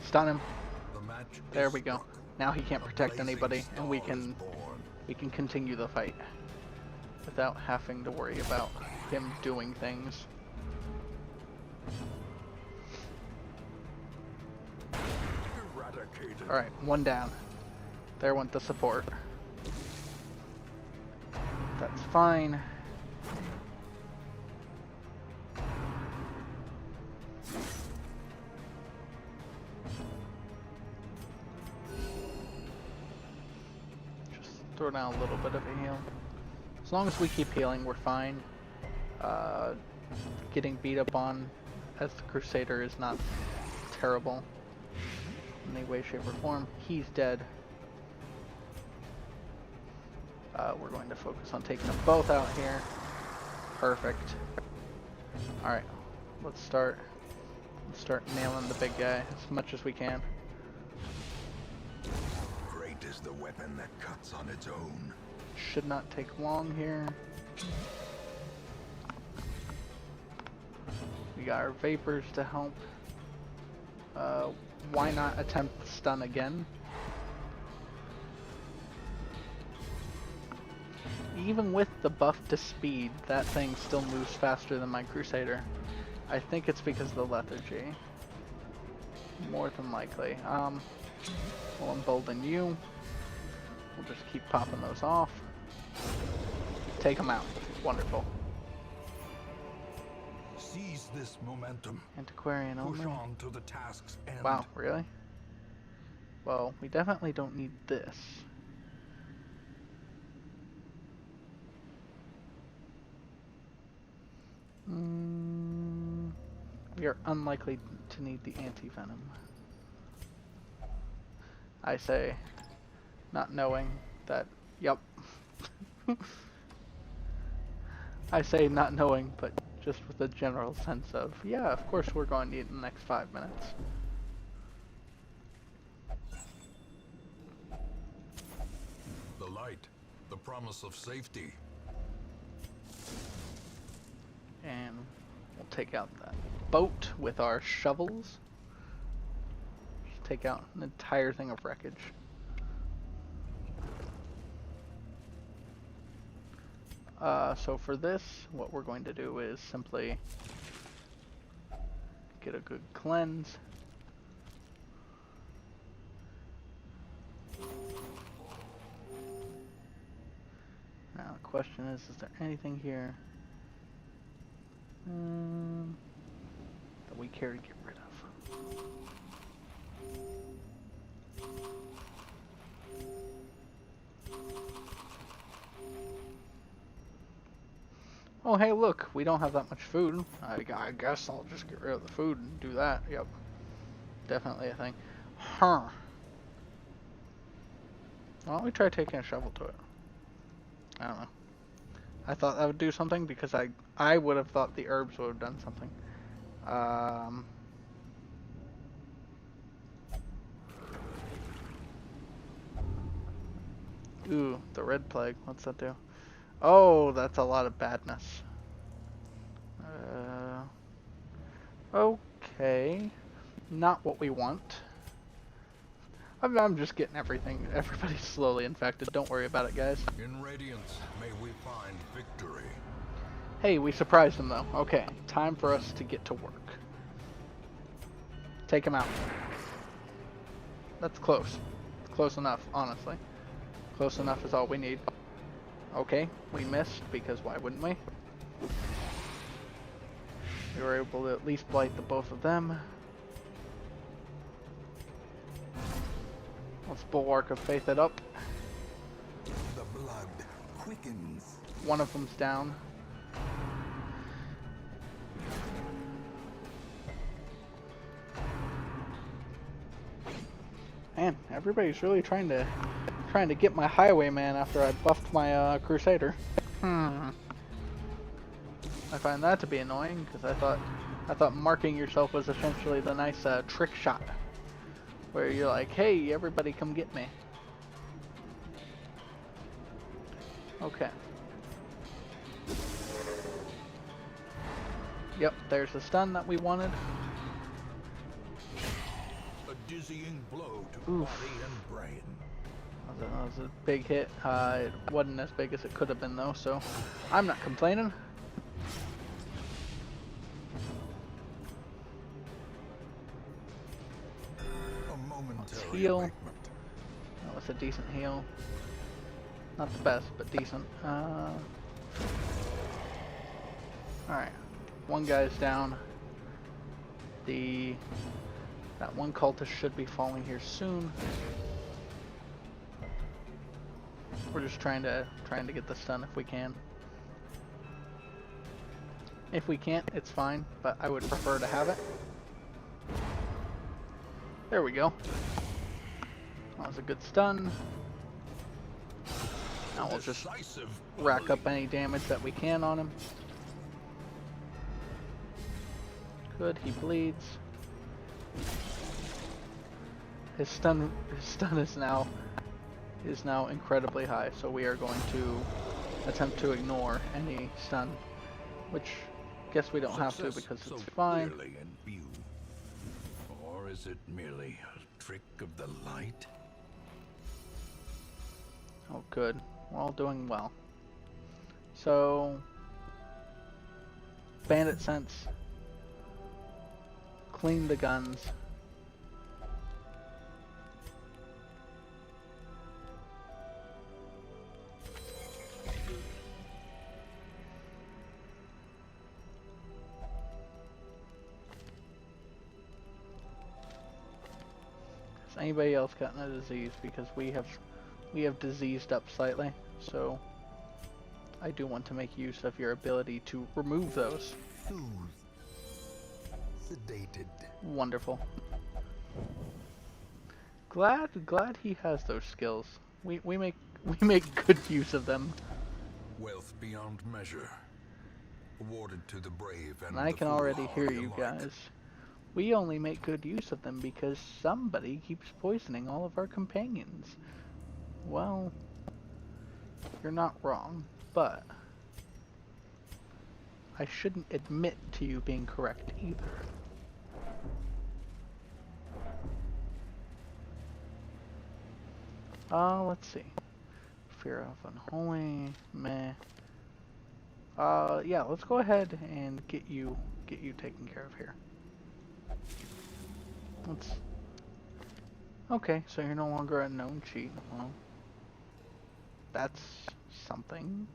stun him. There we go. Now he can't protect anybody, and we can continue the fight without having to worry about him doing things. Alright, one down. There went the support. That's fine. Just throw down a little bit of a heal. As long as we keep healing, we're fine. getting beat up on as the Crusader is not terrible in any way, shape, or form. He's dead. We're going to focus on taking them both out here. Perfect. Alright, let's start nailing the big guy as much as we can. Great is the weapon that cuts on its own. Should not take long here. We got our vapors to help. Why not attempt the stun again? Even with the buff to speed, that thing still moves faster than my Crusader. I think it's because of the lethargy. More than likely. We'll embolden you. We'll just keep popping those off. Take them out. Wonderful. Seize this momentum. Antiquarian Push only. on to the task's end. Wow, really? Well, we definitely don't need this. We are unlikely to need the anti-venom. I say, not knowing that, yep. I say not knowing, but just with a general sense of, yeah, of course we're going to need it in the next 5 minutes. The light, the promise of safety. And we'll take out that boat with our shovels. Just take out an entire thing of wreckage. So for this, what we're going to do is simply get a good cleanse. Now the question is there anything here that we care to get rid of? Oh, hey, look, we don't have that much food. I guess I'll just get rid of the food and do that. Yep. Definitely a thing. Huh. Why don't we try taking a shovel to it? I don't know. I thought that would do something because I would have thought the herbs would have done something. Ooh, the red plague. What's that do? Oh, that's a lot of badness. Okay. Not what we want. I'm just getting everybody slowly infected. Don't worry about it, guys. In Radiance, may we find victory. Hey, we surprised them though. Okay, time for us to get to work. Take him out. That's close. Close enough, honestly. Close enough is all we need. Okay, we missed, because why wouldn't we? We were able to at least blight the both of them. Let's Bulwark of Faith it up. The blood quickens. One of them's down. Man, everybody's really trying to get my highwayman after I buffed my Crusader. I find that to be annoying because I thought marking yourself was essentially the nice trick shot, where you're like, hey, everybody come get me. Okay. Yep, there's the stun that we wanted. A dizzying blow to Oof. body and brain. That was a big hit. It wasn't as big as it could have been though, so I'm not complaining. A momentary Heal. abatement. That was a decent heal. Not the best, but decent. Alright. One guy's down. That one cultist should be falling here soon. We're just trying to get the stun if we can. If we can't, it's fine, but I would prefer to have it. There we go. That was a good stun. Now we'll just rack up any damage that we can on him. Good, he bleeds. His stun is now incredibly high, so we are going to attempt to ignore any stun, which guess we don't have to because it's fine. Clearly in view. Or is it merely a trick of the light? Oh, good. We're all doing well. So, bandit sense. Clean the guns. Has anybody else gotten a disease? Because we have diseased up slightly, so I do want to make use of your ability to remove those. Soothed. Sedated. Wonderful. Glad he has those skills. We make good use of them. Wealth beyond measure. Awarded to the brave and And I the can already hear foolhardy you alike. guys. We only make good use of them because somebody keeps poisoning all of our companions. Well, you're not wrong, but I shouldn't admit to you being correct either. Let's see. Fear of unholy, meh. Yeah, let's go ahead and get you taken care of here. Let's. Okay, so you're no longer a known cheat. Well, that's something.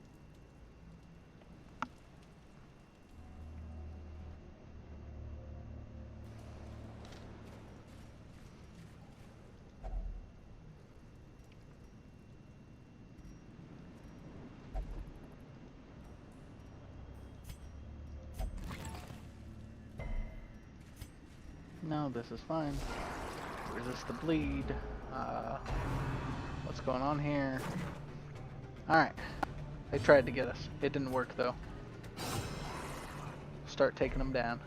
No, this is fine. Resist the bleed. What's going on here? Alright. They tried to get us. It didn't work though. Start taking them down.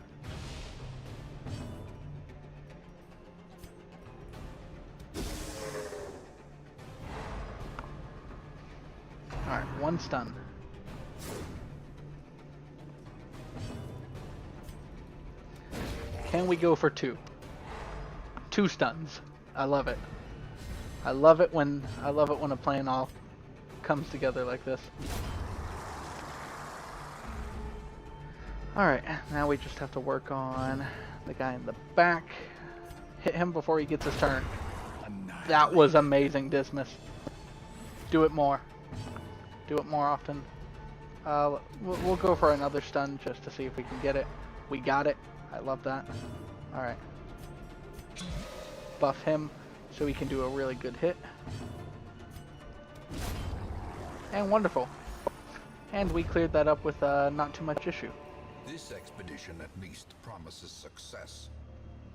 Alright, one stun. Can we go for two? Two stuns. I love it. I love it when a plan all comes together like this. Alright, now we just have to work on the guy in the back. Hit him before he gets his turn. That was amazing, Dismas. Do it more. Do it more often. We'll go for another stun just to see if we can get it. We got it. I love that. Alright. Buff him so we can do a really good hit. And wonderful. And we cleared that up with not too much issue. This expedition at least promises success.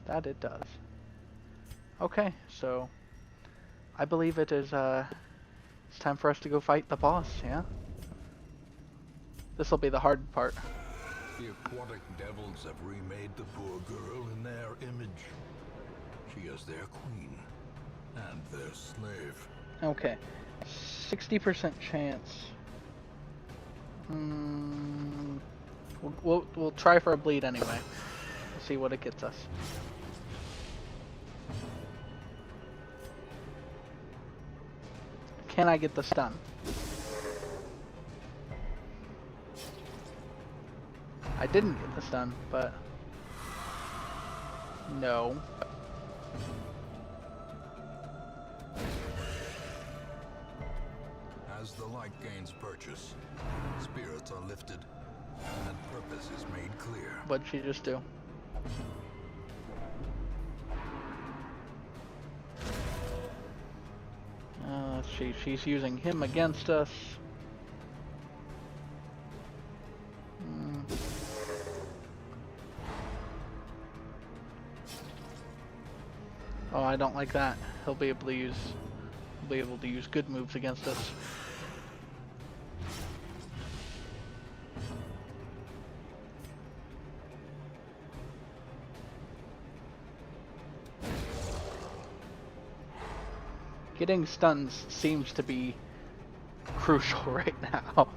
That it does. Okay, so I believe it is it's time for us to go fight the boss, yeah? This'll be the hard part. The aquatic devils have remade the poor girl in their image. She is their queen and their slave. Okay. 60% chance. We'll try for a bleed anyway. We'll see what it gets us. Can I get the stun? I didn't get the stun, but no. As the light gains purchase, spirits are lifted, and purpose is made clear. What'd she just do? She's using him against us. Oh, I don't like that. He'll be able to use good moves against us. Getting stuns seems to be crucial right now.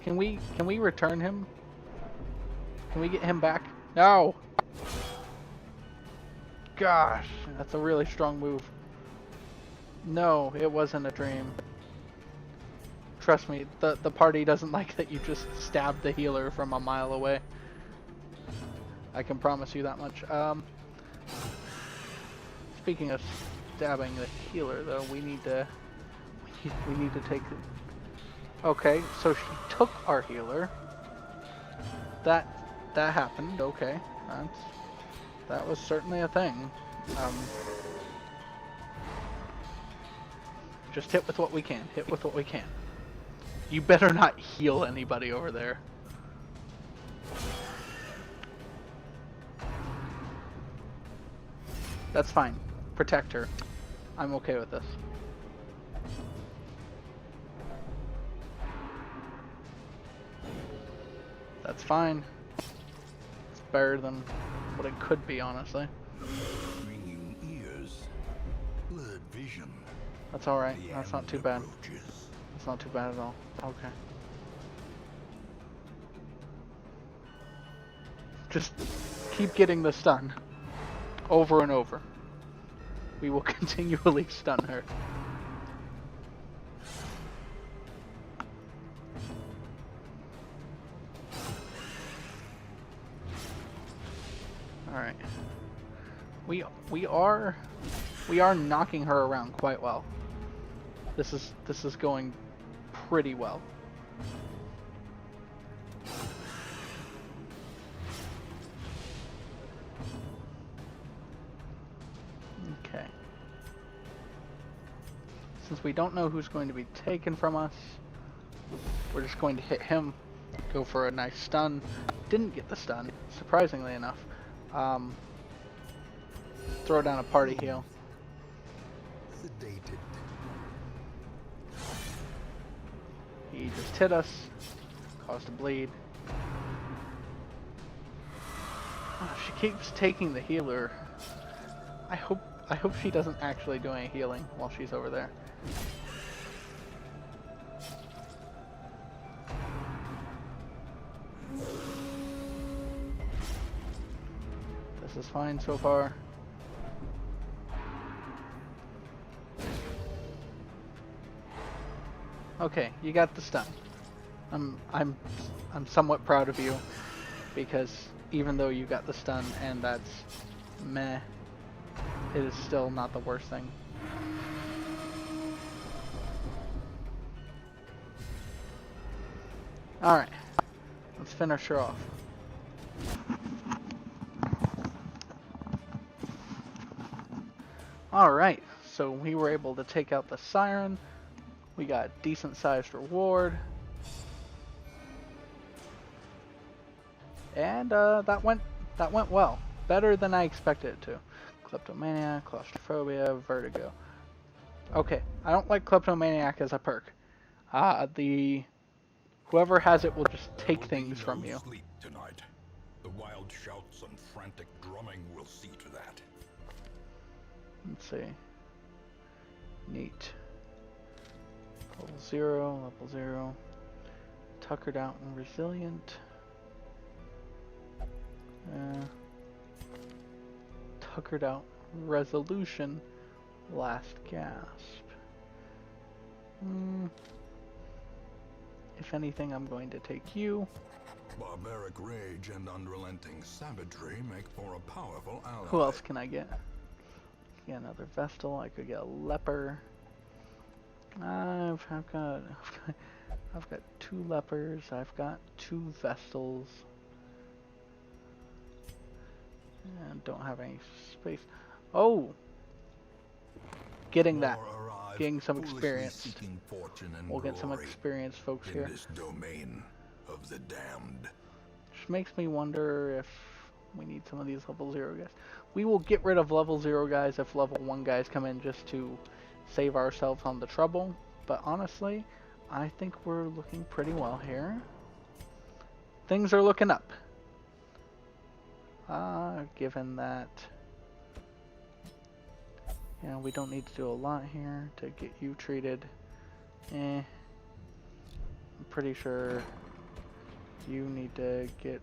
Can we return him? Can we get him back? No! Gosh, that's a really strong move. No, it wasn't a dream. Trust me, the party doesn't like that you just stabbed the healer from a mile away. I can promise you that much. Speaking of stabbing the healer, though, we need to take. Okay, so she took our healer. That happened. Okay, that was certainly a thing. Just hit with what we can. Hit with what we can. You better not heal anybody over there. That's fine. Protect her. I'm okay with this. That's fine. It's better than what it could be, honestly. Ringing ears, blurred vision. That's alright. The That's not end too bad. approaches. That's not too bad at all. Okay. Just keep getting the stun. Over and over. We will continually stun her. Alright. We are knocking her around quite well. This is going pretty well. Okay. Since we don't know who's going to be taken from us, we're just going to hit him, go for a nice stun. Didn't get the stun, surprisingly enough. Throw down a party heal. Sedated. He just hit us, caused a bleed. Oh, she keeps taking the healer. I hope she doesn't actually do any healing while she's over there. This is fine so far. Okay, you got the stun. I'm somewhat proud of you, because even though you got the stun and that's meh, it is still not the worst thing. Alright, let's finish her off. Alright, so we were able to take out the Siren. We got decent sized reward. And that went well. Better than I expected it to. Kleptomaniac, claustrophobia, vertigo. Okay, I don't like kleptomaniac as a perk. Whoever has it will just take things from you. Sleep tonight. The wild shouts and frantic drumming will see to that. Let's see. Neat. Level 0, level 0. Tuckered out and resilient. Tuckered out resolution. Last gasp. If anything, I'm going to take you. Barbaric rage and unrelenting savagery make for a powerful ally. Who else can I get? Get another Vestal. I could get a Leper. I've got 2 Lepers. I've got 2 Vestals. And don't have any space. Oh! Getting that. Getting some experience. We'll get some experience, folks, here. In this domain of the damned. Which makes me wonder if We need some of these level 0 guys. We will get rid of level 0 guys if level 1 guys come in just to save ourselves on the trouble. But honestly, I think we're looking pretty well here. Things are looking up. Given that, we don't need to do a lot here to get you treated. I'm pretty sure you need to get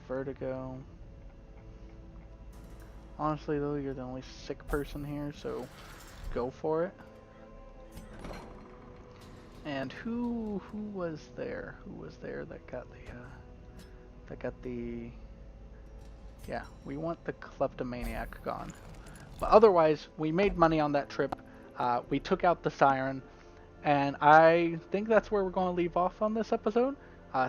vertigo. Honestly though, you're the only sick person here, so go for it. And who was there? Who was there that got the yeah, we want the kleptomaniac gone. But otherwise, we made money on that trip. We took out the siren, and I think that's where we're going to leave off on this episode.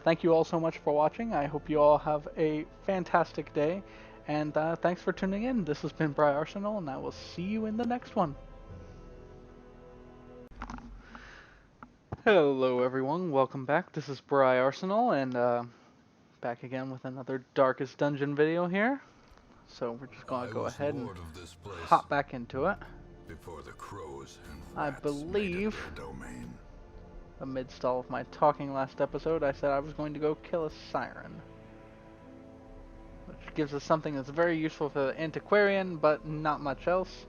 Thank you all so much for watching. I hope you all have a fantastic day, and thanks for tuning in. This has been Briarsenal, and I will see you in the next one. Hello everyone, welcome back. This is Briarsenal, and back again with another Darkest Dungeon video here. So we're just going to go ahead and hop back into it. Before the crows and I rats believe, made it their domain. amidst all of my talking last episode, I said I was going to go kill a siren. Which gives us something that's very useful for the antiquarian, but not much else.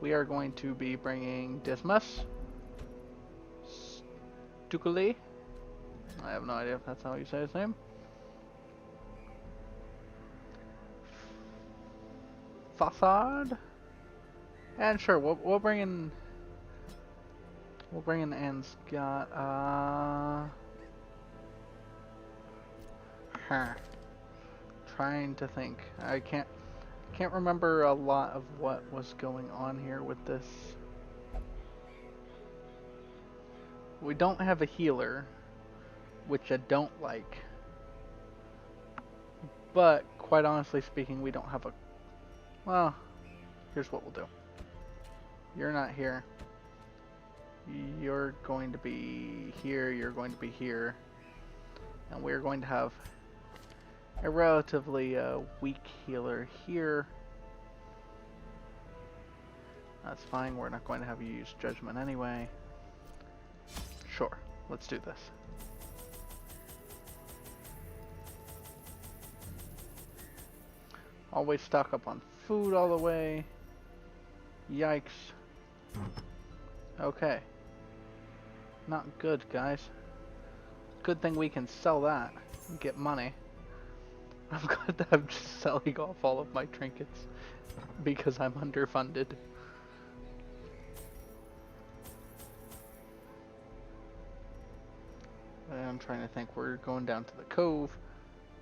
We are going to be bringing Dismas. Stukuli. I have no idea if that's how you say his name. Facade. And sure, we'll bring in Anscott. Trying to think. I can't remember a lot of what was going on here with this. We don't have a healer, which I don't like. But quite honestly speaking, we don't have a. Well, here's what we'll do. You're not here. You're going to be here. You're going to be here. And we're going to have a relatively weak healer here. That's fine. We're not going to have you use judgment anyway. Sure. Let's do this. Always stock up on food all the way. Yikes. Okay. Not good, guys. Good thing we can sell that and get money. I'm glad that I'm just selling off all of my trinkets because I'm underfunded. And I'm trying to think. We're going down to the cove.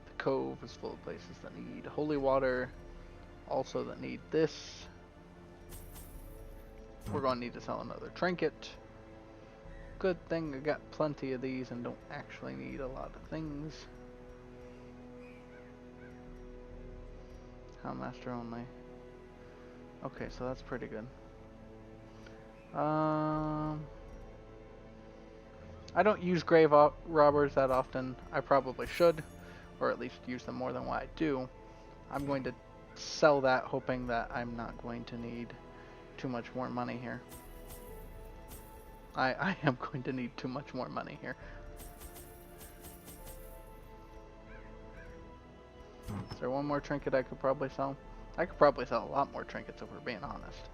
The cove is full of places that need holy water, also that need this. We're going to need to sell another trinket. Good thing I got plenty of these and don't actually need a lot of things. Houndmaster only. Okay, so that's pretty good. I don't use grave robbers that often. I probably should, or at least use them more than what I do. I'm going to sell that, hoping that I'm not going to need too much more money here. I am going to need too much more money here. Is there one more trinket I could probably sell? I could probably sell a lot more trinkets if we're being honest.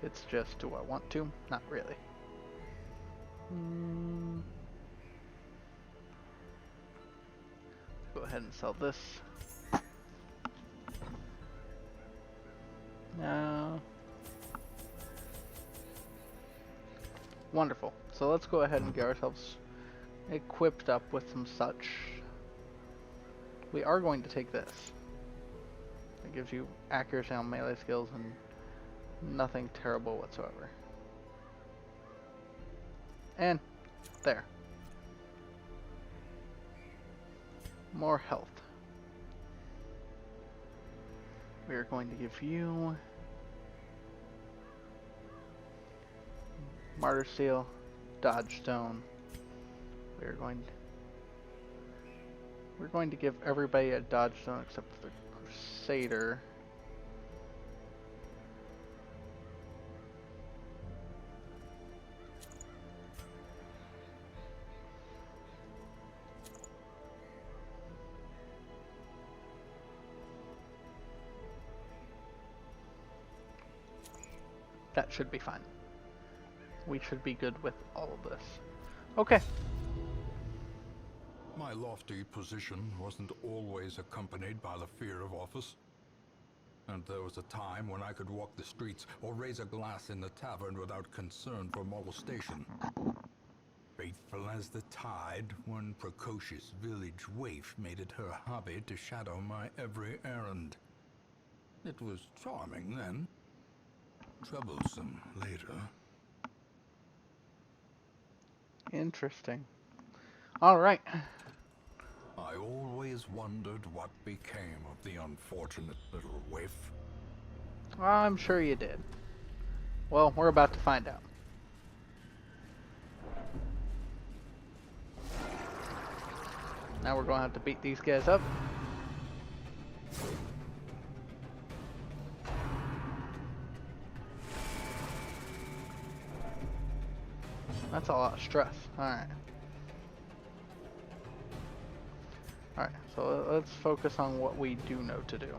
It's just, do I want to? Not really. Go ahead and sell this. No. Wonderful. So let's go ahead and get ourselves equipped up with some such. We are going to take this. It gives you accuracy on melee skills and nothing terrible whatsoever. And there. More health. We are going to give you Martyr Seal, Dodge Stone. We are going We're going to give everybody a dodge zone except for the Crusader. That should be fine. We should be good with all of this. Okay. My lofty position wasn't always accompanied by the fear of office. And there was a time when I could walk the streets or raise a glass in the tavern without concern for molestation. Faithful as the tide, one precocious village waif made it her hobby to shadow my every errand. It was charming then, troublesome later. Interesting. Alright. I always wondered what became of the unfortunate little waif. I'm sure you did. Well, we're about to find out. Now we're going to have to beat these guys up. That's a lot of stress. Alright. Alright, so let's focus on what we do know to do.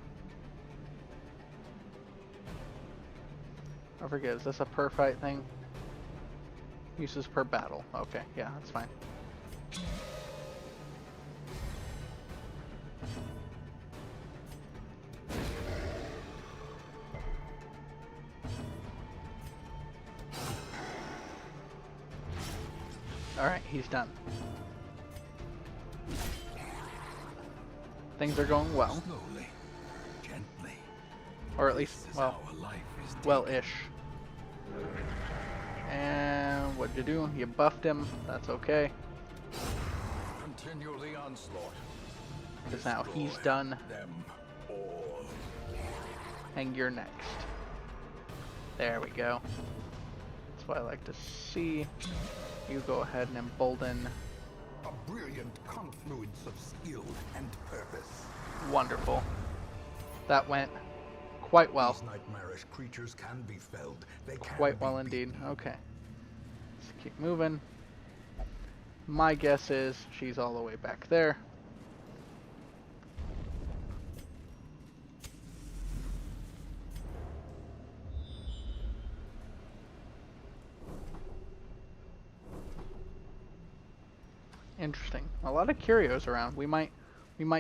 I forget, is this a per fight thing? Uses per battle. Okay, yeah, that's fine. Alright, he's done. Things are going well. Slowly, gently. Or at least, This is well, how a life is taken. well-ish. And what'd you do? You buffed him. That's okay. Continue the onslaught. Because now he's Destroy done. them all. And you're next. There we go. That's what I like to see. You go ahead and embolden. A brilliant confluence of skill and purpose. Wonderful. That went quite well. These nightmarish creatures can be felled. They can Quite be well indeed. beaten. Okay. Let's keep moving. My guess is she's all the way back there. Interesting. A lot of curios around. We might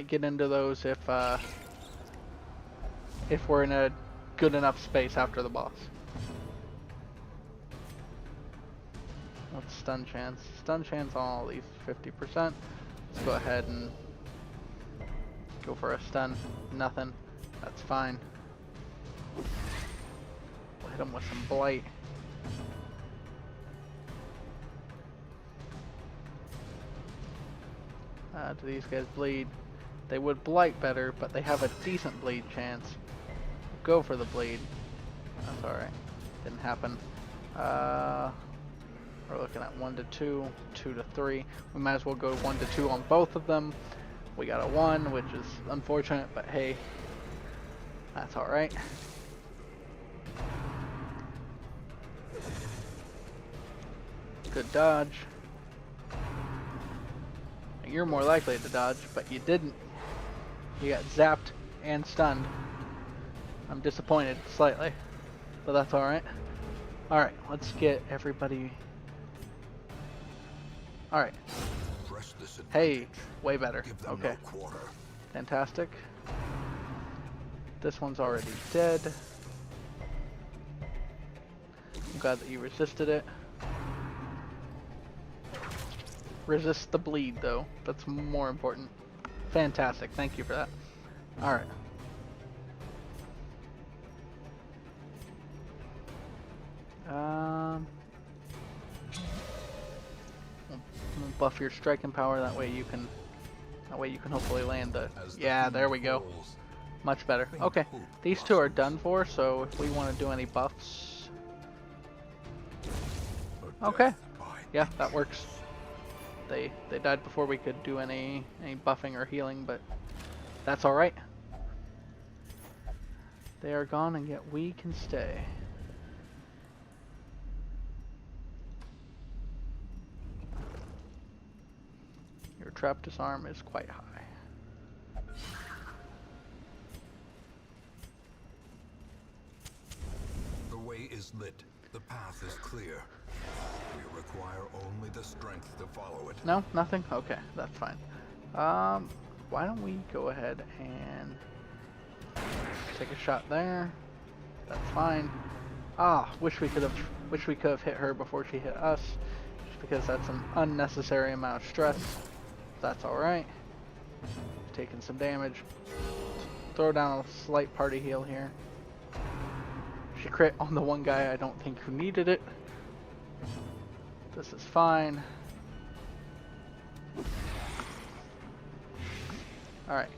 get into those if we're in a good enough space after the boss. What's stun chance? Stun chance on all these 50%. Let's go ahead and go for a stun. Nothing. That's fine. We'll hit him with some blight. Do these guys bleed? They would blight better, but they have a decent bleed chance. Go for the bleed. That's alright. Didn't happen. We're looking at 1 to 2, 2 to 3. We might as well go 1 to 2 on both of them. We got a 1, which is unfortunate, but hey, that's alright. Good dodge. You're more likely to dodge, but you didn't. You got zapped and stunned. I'm disappointed slightly, but that's alright. Alright, let's get everybody. Alright. Press this Hey, advantage. way better. Give them Okay, no quarter. fantastic. This one's already dead. I'm glad that you resisted it. Resist the bleed, though. That's more important. Fantastic. Thank you for that. Alright. We'll buff your striking power. That way you can hopefully land the. As the Yeah, fiend there we go. falls, Much better. faint Okay, hope these two are blossoms. done for. So if we want to do any buffs, A Okay. death by yeah, that works. they died before we could do any buffing or healing, but that's all right. They are gone, and yet we can stay. Your trap disarm is quite high. The way is lit. The path is clear. We require only the strength to follow it. No, nothing? Okay, that's fine. Why don't we go ahead and take a shot there. That's fine. Wish we could have hit her before she hit us, just because that's an unnecessary amount of stress. That's all right. Taking some damage. Throw down a slight party heal here. She crit on the one guy I don't think who needed it. This is fine. Alright,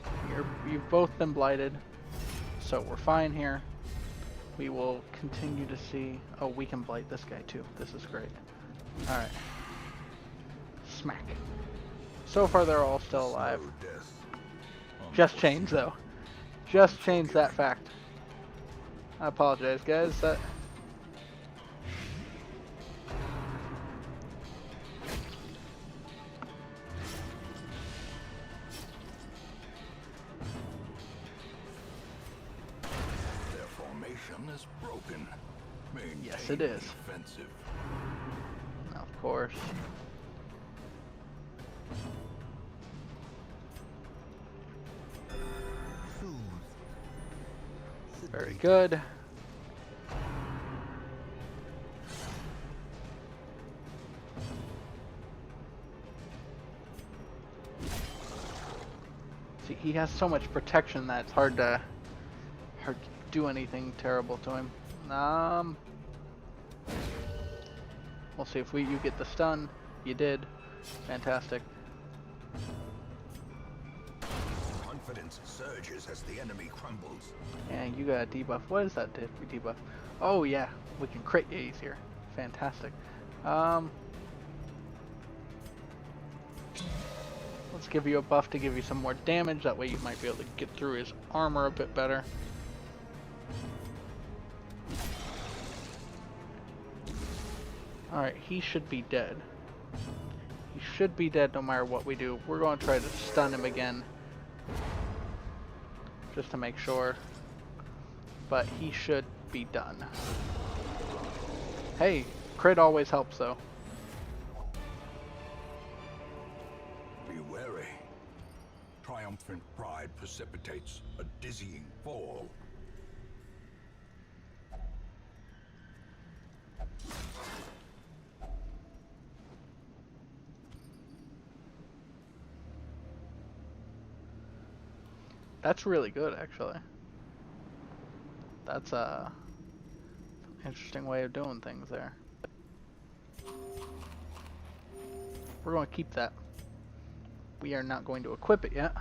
you've both been blighted, so we're fine here. We will continue to see... Oh, we can blight this guy too. This is great. Alright. Smack. So far they're all still alive. Just change though. Just change that fact. I apologize guys, that... Their formation is broken. Yes, it is. Offensive. Of course. Very good. See, he has so much protection that it's hard to do anything terrible to him. We'll see if you get the stun. You did. Fantastic. Confidence surges as the enemy crumbles. And you got a debuff. What does that debuff? Oh yeah, we can crit you easier. Fantastic. Let's give you a buff to give you some more damage. That way you might be able to get through his armor a bit better. Alright, he should be dead. He should be dead no matter what we do. We're going to try to stun him again, just to make sure. But he should be done. Hey, crit always helps though. Be wary. Triumphant pride precipitates a dizzying fall. That's really good, actually. That's a interesting way of doing things there. We're going to keep that. We are not going to equip it yet,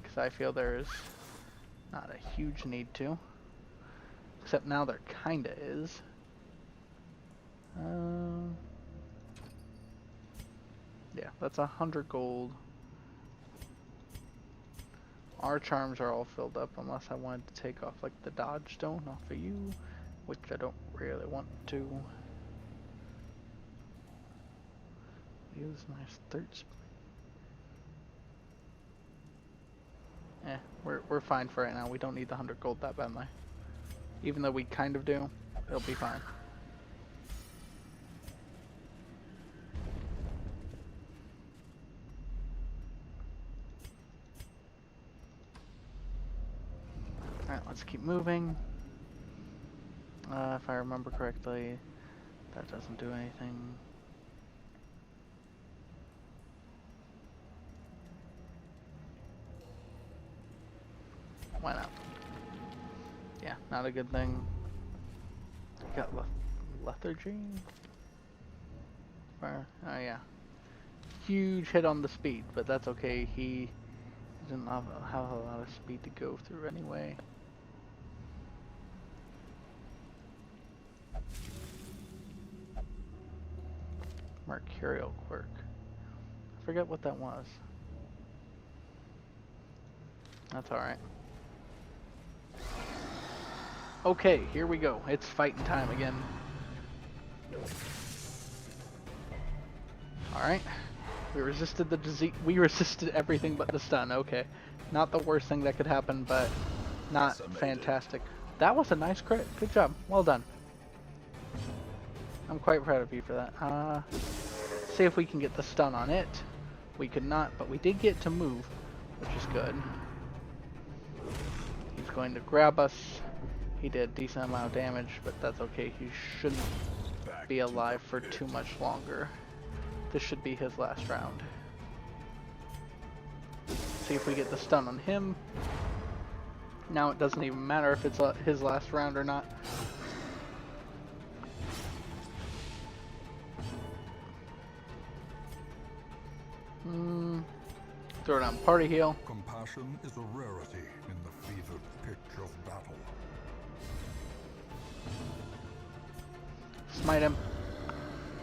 because I feel there is not a huge need to. Except now there kinda is. Yeah, that's 100 gold. Our charms are all filled up unless I wanted to take off like the dodge stone off of you, which I don't really want to. Use my third we're fine for right now. We don't need the 100 gold that badly. Even though we kind of do, it'll be fine. Alright, let's keep moving. If I remember correctly, that doesn't do anything. Why not? Yeah, not a good thing. Got lethargy? Oh yeah. Huge hit on the speed, but that's okay. He doesn't have a lot of speed to go through anyway. Mercurial quirk. Forget what that was. That's alright. Okay, here we go. It's fighting time again. Alright. We resisted the disease. We resisted everything but the stun. Okay. Not the worst thing that could happen, but not fantastic. That was a nice crit. Good job. Well done. I'm quite proud of you for that. See if we can get the stun on it. We could not, but we did get to move, which is good. He's going to grab us. He did a decent amount of damage, but that's okay. He shouldn't be alive for too much longer. This should be his last round. See if we get the stun on him. Now it doesn't even matter if it's his last round or not. Throw down party heal. Compassion is a rarity in the fevered pitch of battle. Smite him.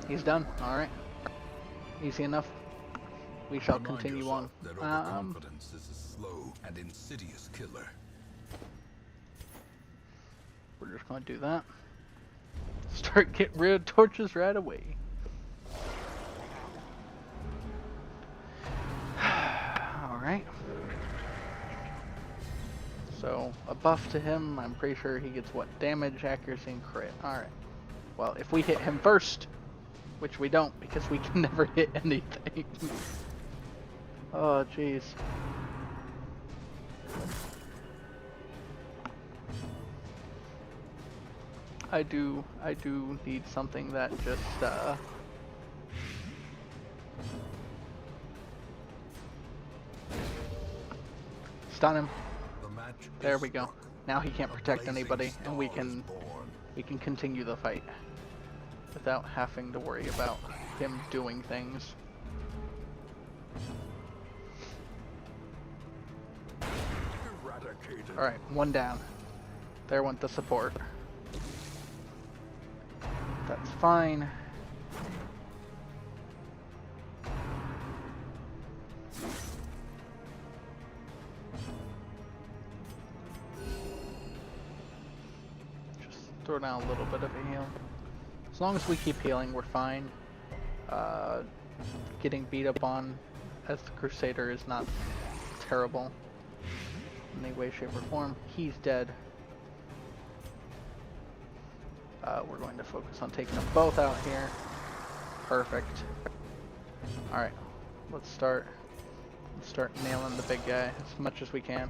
He's done. Alright. Easy enough. We shall Remind continue yourself on. that overconfidence is a slow and insidious killer. We're just going to do that. Start getting rid of torches right away. Alright. So, a buff to him. I'm pretty sure he gets what? Damage, accuracy, and crit. Alright. Well, if we hit him first, which we don't because we can never hit anything. Oh, jeez. I do need something that just, stun him. There we go. Now he can't protect anybody, and we can continue the fight without having to worry about him doing things. Alright, one down. There went the support. That's fine. Just throw down a little bit of a heal. As long as we keep healing, we're fine. Getting beat up on as the Crusader is not terrible in any way, shape, or form. He's dead. We're going to focus on taking them both out here. Perfect. Alright, let's start nailing the big guy as much as we can.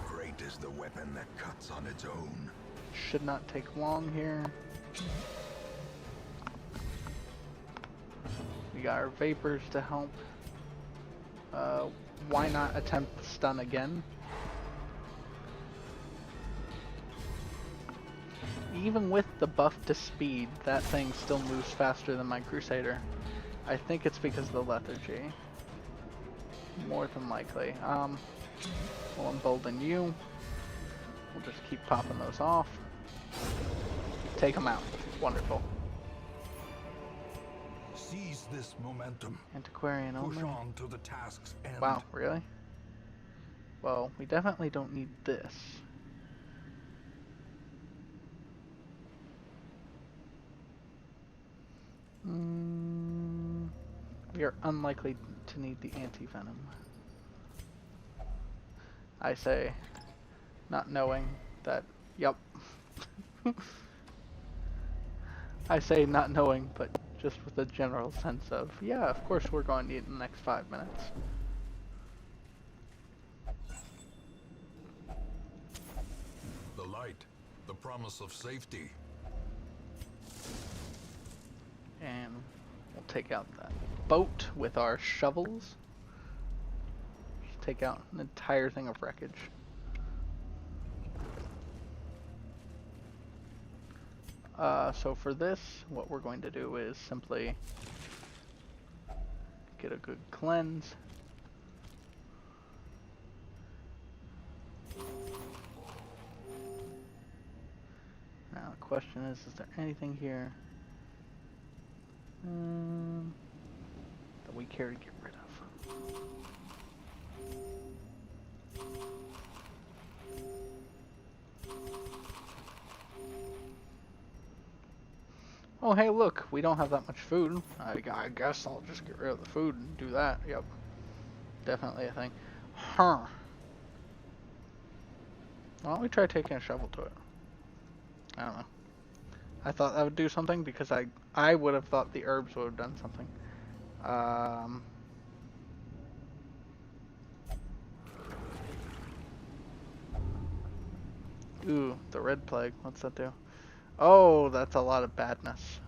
Great is the weapon that cuts on its own. Should not take long here. We got our vapors to help. Why not attempt the stun again? Even with the buff to speed, that thing still moves faster than my Crusader. I think it's because of the lethargy. More than likely. We'll embolden you. We'll just keep popping those off. Take them out. Wonderful. Seize this momentum. Antiquarian Push only. on to the task's end. Wow, really? Well, we definitely don't need this. We are unlikely to need the anti-venom. I say, not knowing that, yup. I say not knowing, but just with a general sense of, yeah, of course we're going to need it in the next 5 minutes. The light, the promise of safety. And we'll take out that boat with our shovels. Just take out an entire thing of wreckage. So for this, what we're going to do is simply get a good cleanse. Now the question is there anything here? care to get rid of. Oh, hey, look, we don't have that much food. I guess I'll just get rid of the food and do that. Yep. Definitely a thing. Huh. Why don't we try taking a shovel to it? I don't know. I thought that would do something because I would have thought the herbs would have done something. Ooh, the red plague. What's that do? Oh, that's a lot of badness.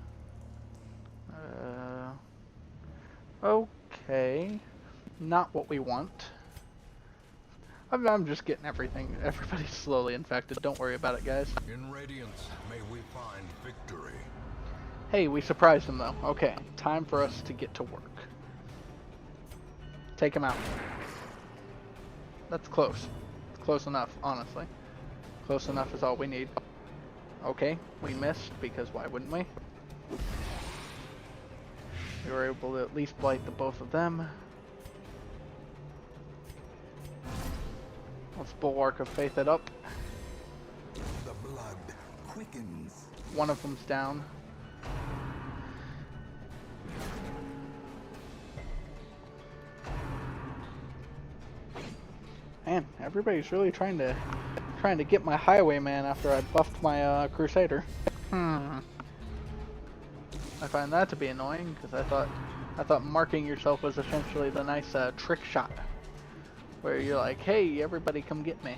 Okay. Not what we want. I'm just getting everything. Everybody's slowly infected. Don't worry about it, guys. In Radiance, may we find victory. Hey, we surprised them, though. Okay, time for us to get to work. Take him out. That's close. It's close enough, honestly. Close enough is all we need. Okay, we missed, because why wouldn't we? We were able to at least blight the both of them. Let's Bulwark of Faith it up. The blood quickens. One of them's down. Man, everybody's really trying to get my highwayman after I buffed my crusader. I find that to be annoying because I thought marking yourself was essentially the nice trick shot, where you're like, hey, everybody come get me.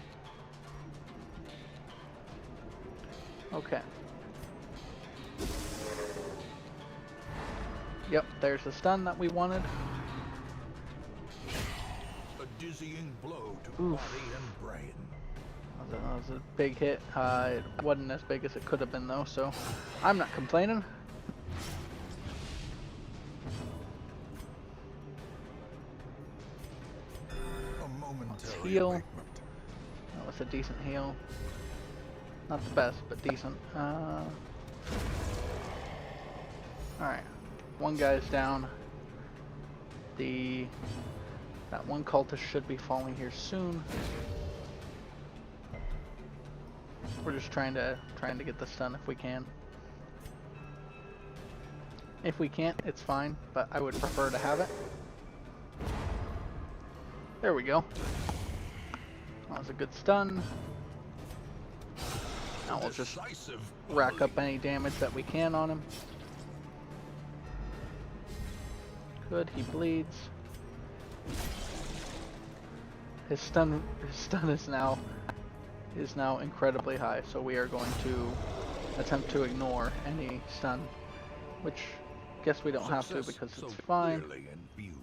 Okay. Yep, there's the stun that we wanted. A dizzying blow to Oof. body and brain. That was a big hit. It wasn't as big as it could have been though, so I'm not complaining. Let's heal. That was a decent heal. Not the best, but decent. Alright. One guy's down. That one cultist should be falling here soon. We're just trying to get this done if we can. If we can't, it's fine, but I would prefer to have it. There we go. That was a good stun. Now we'll just rack up any damage that we can on him. Good, he bleeds. His stun is now incredibly high, so we are going to attempt to ignore any stun, which I guess we don't have to because it's fine. Clearly in view.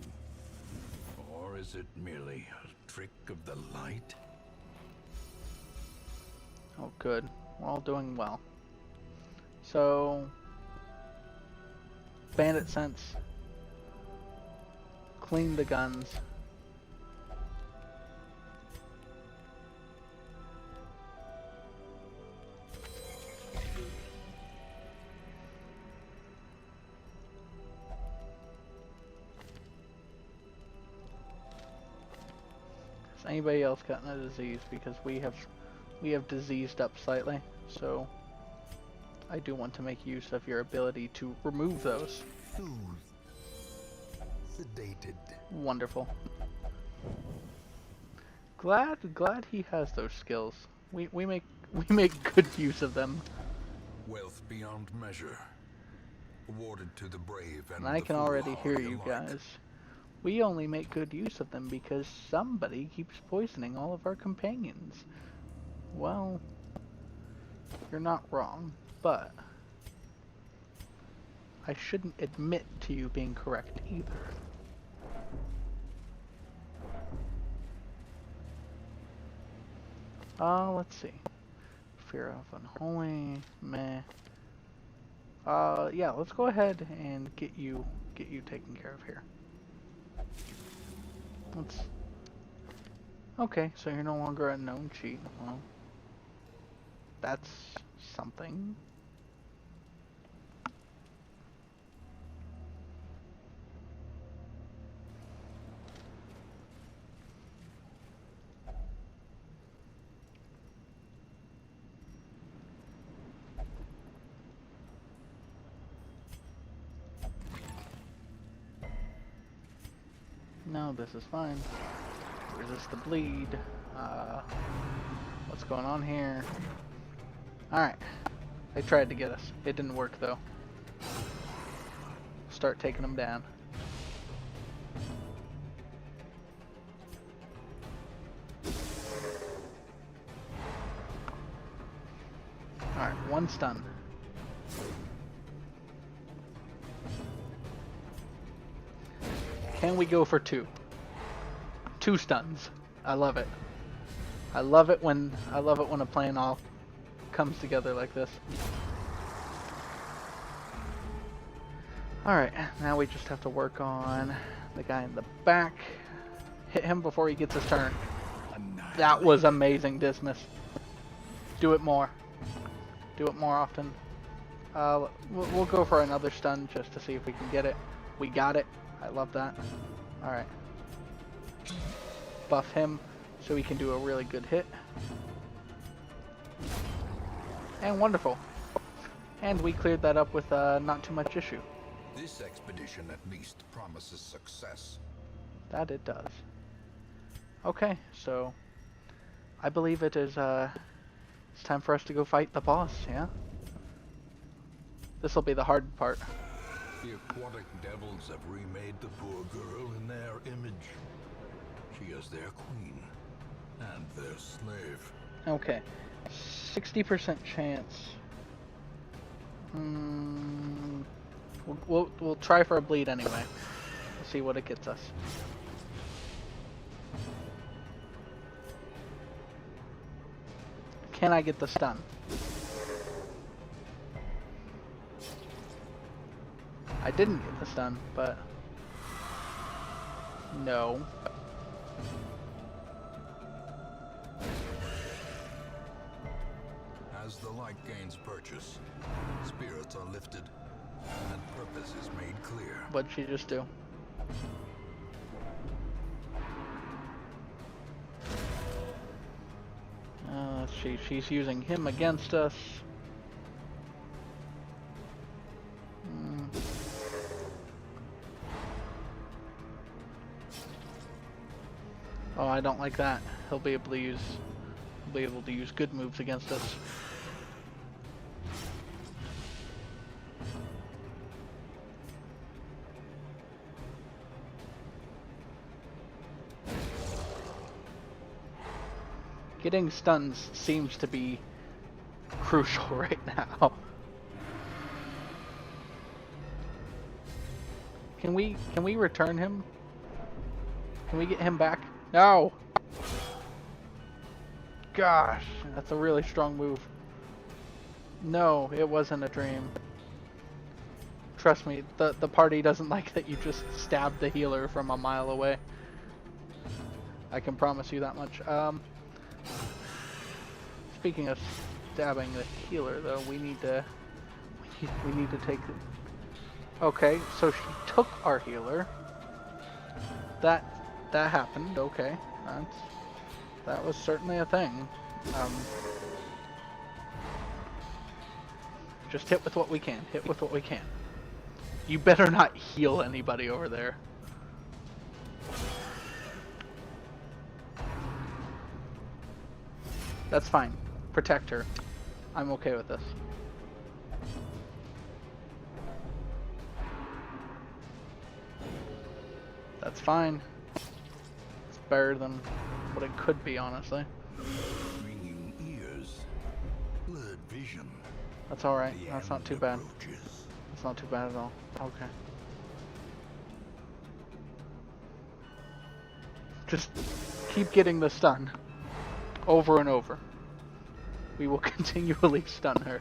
Or is it merely a trick of the light? Oh, good. We're all doing well. So, bandit sense. Clean the guns. Has anybody else gotten a disease? Because we have diseased up slightly, so I do want to make use of your ability to remove those. Soothed. Sedated. Wonderful. Glad he has those skills. We make good use of them. Wealth beyond measure. Awarded to the brave and And I the can already hear foolhardy you alike. guys. We only make good use of them because somebody keeps poisoning all of our companions. Well, you're not wrong, but I shouldn't admit to you being correct either. Let's see. Fear of unholy, meh. Yeah, let's go ahead and get you taken care of here. Okay, so you're no longer a known cheat. Well, that's something. No, this is fine. Resist the bleed. What's going on here? Alright. They tried to get us. It didn't work though. Start taking them down. Alright, one stun. Can we go for two? Two stuns. I love it. I love it when a plan all comes together like this. Alright, now we just have to work on the guy in the back. Hit him before he gets his turn. That was amazing, Dismas. Do it more. Do it more often. We'll go for another stun just to see if we can get it. We got it. I love that. Alright. Buff him so he can do a really good hit. And wonderful. And we cleared that up with not too much issue. This expedition at least promises success. That it does. Okay, so I believe it is it's time for us to go fight the boss, yeah? This'll be the hard part. The aquatic devils have remade the poor girl in their image. She is their queen and their slave. Okay. 60% chance. We'll try for a bleed anyway. We'll see what it gets us. Can I get the stun? I didn't get the stun, but no. As the light gains purchase, spirits are lifted and purpose is made clear. What'd she just do? She's using him against us. Oh, I don't like that. He'll be able to use good moves against us. Getting stuns seems to be crucial right now. Can we return him? Can we get him back? No! Gosh, that's a really strong move. No, it wasn't a dream. Trust me, the party doesn't like that you just stabbed the healer from a mile away. I can promise you that much. Speaking of stabbing the healer, though, we need to take. Okay, so she took our healer. That happened. Okay, that was certainly a thing. Just hit with what we can. Hit with what we can. You better not heal anybody over there. That's fine. Protect her. I'm okay with this. That's fine. It's better than what it could be, honestly. Ringing ears, blurred vision. That's alright. The That's not end too bad. approaches. That's not too bad at all. Okay. Just keep getting the stun. Over and over. We will continually stun her.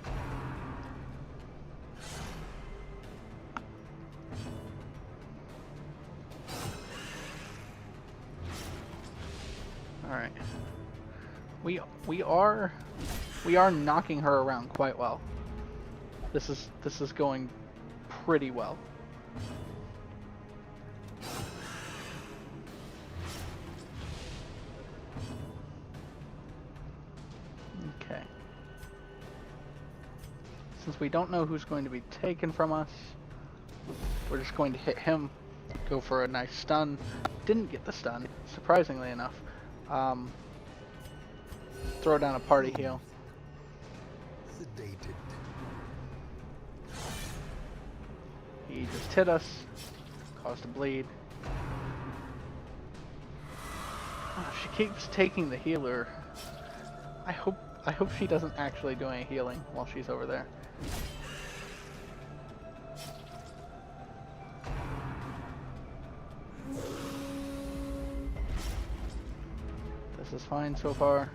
Alright. We are knocking her around quite well. This is going pretty well. Okay. Since we don't know who's going to be taken from us, we're just going to hit him go for a nice stun. Didn't get the stun, surprisingly enough. Throw down a party heal. Sedated. He just hit us, caused a bleed. Oh, she keeps taking the healer. I hope she doesn't actually do any healing while she's over there. This is fine so far.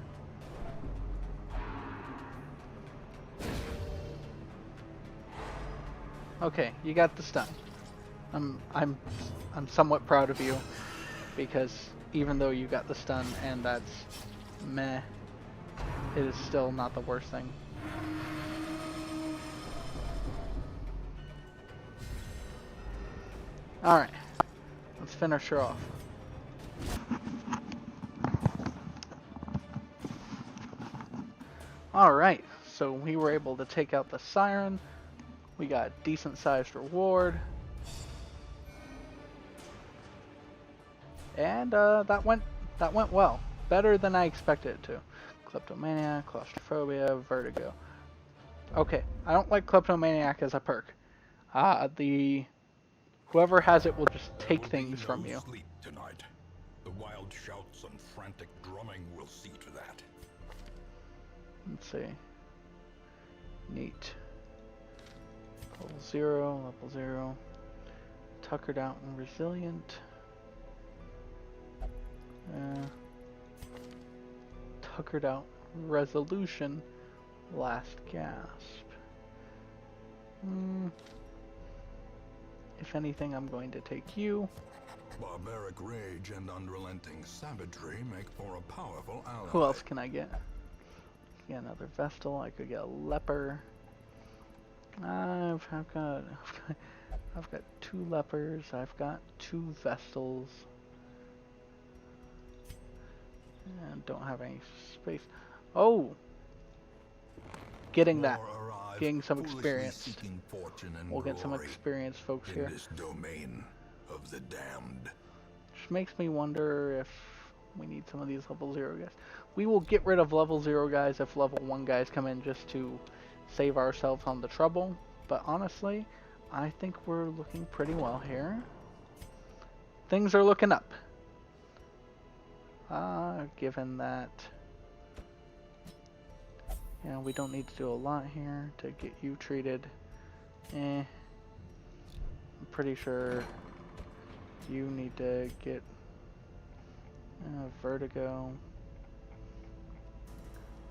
Okay, you got the stun. I'm somewhat proud of you, because even though you got the stun and that's meh, it is still not the worst thing. Alright, let's finish her off. Alright, so we were able to take out the Siren. We got a decent sized reward. And that went well. Better than I expected it to. Kleptomaniac, claustrophobia, vertigo. Okay, I don't like kleptomaniac as a perk. Whoever has it will just take things from you. Sleep tonight. The wild shouts and frantic drumming will see to that. Let's see. Neat. Level 0, level 0. Tuckered out and resilient. Tuckered out resolution. Last gasp. If anything, I'm going to take you. Barbaric rage and unrelenting savagery make for a powerful ally. Who else can I get? Get another Vestal. I could get a Leper. I've got 2 Lepers. I've got 2 Vestals. And don't have any space. Oh! Getting that. Getting some experience. We'll get some experience, folks, here. In this domain of the damned. Which makes me wonder if we need some of these level 0 guys. We will get rid of level 0 guys if level 1 guys come in just to save ourselves on the trouble. But honestly, I think we're looking pretty well here. Things are looking up. Given that, you know, we don't need to do a lot here to get you treated. I'm pretty sure you need to get vertigo.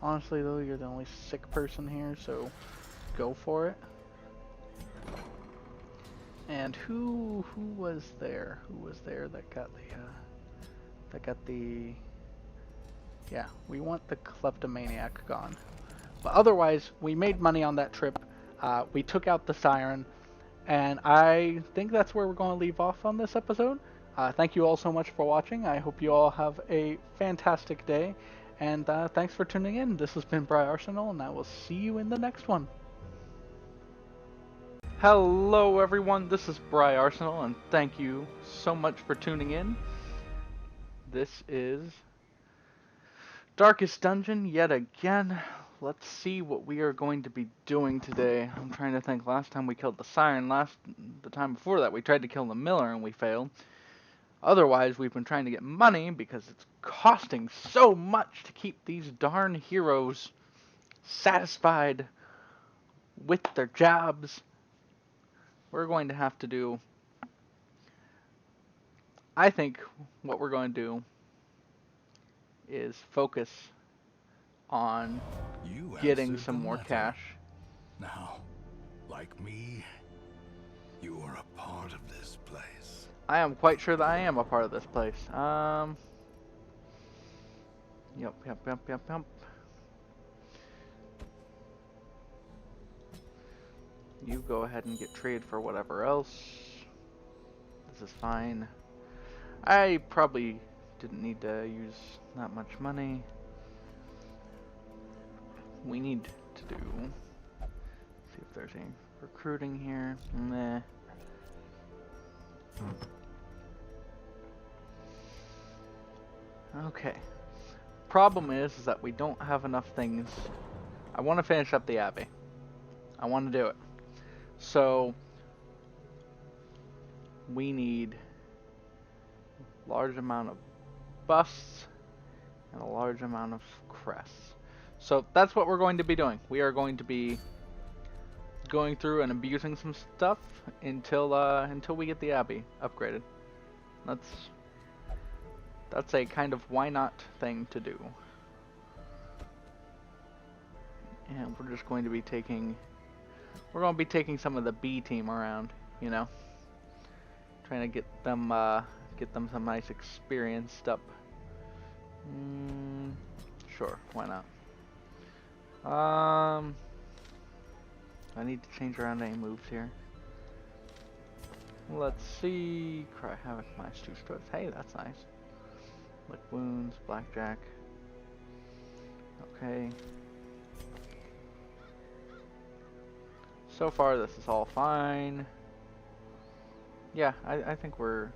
Honestly though, you're the only sick person here, so go for it. And who was there? Who was there that got the yeah, we want the kleptomaniac gone. But otherwise, we made money on that trip. We took out the Siren, and I think that's where we're going to leave off on this episode. Thank you all so much for watching. I hope you all have a fantastic day, and thanks for tuning in. This has been Briarsenal, and I will see you in the next one. Hello everyone, this is Briarsenal, and thank you so much for tuning in. This is Darkest Dungeon yet again. Let's see what we are going to be doing today. I'm trying to think. Last time we killed the Siren. The time before that we tried to kill the Miller and we failed. Otherwise, we've been trying to get money because it's costing so much to keep these darn heroes satisfied with their jobs. We're going to have to do... I think what we're going to do is focus on getting some more cash. Now, like me, you are a part of this place. I am quite sure that I am a part of this place. Yep. You go ahead and get traded for whatever else. This is fine. I probably didn't need to use that much money. We need to do... see if there's any recruiting here. Meh. Okay. Problem is that we don't have enough things. I want to finish up the Abbey. I want to do it. So we need a large amount of busts and a large amount of crests. So that's what we're going to be doing. We are going to be going through and abusing some stuff until we get the Abbey upgraded. That's a kind of why not thing to do. And we're just going to be taking some of the B team around, you know, trying to get them some nice experience up. Sure, why not? I need to change around any moves here. Let's see. Cry Havoc, minus 2 strokes. Hey, that's nice. Lick Wounds, Blackjack. Okay. So far, this is all fine. Yeah, I think we're...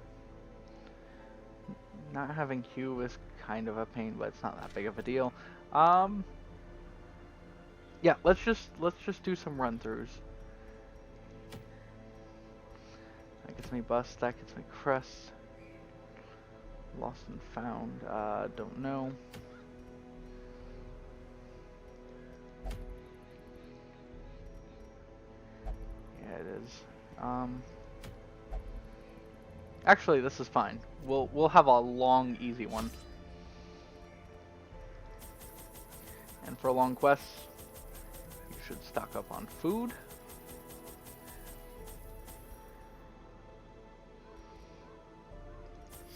Not having Q is kind of a pain, but it's not that big of a deal. Yeah, let's just do some run-throughs. That gets me bust, that gets me crest. Lost and found, don't know. Yeah, it is. Actually, this is fine. We'll have a long, easy one. And for long quests, you should stock up on food.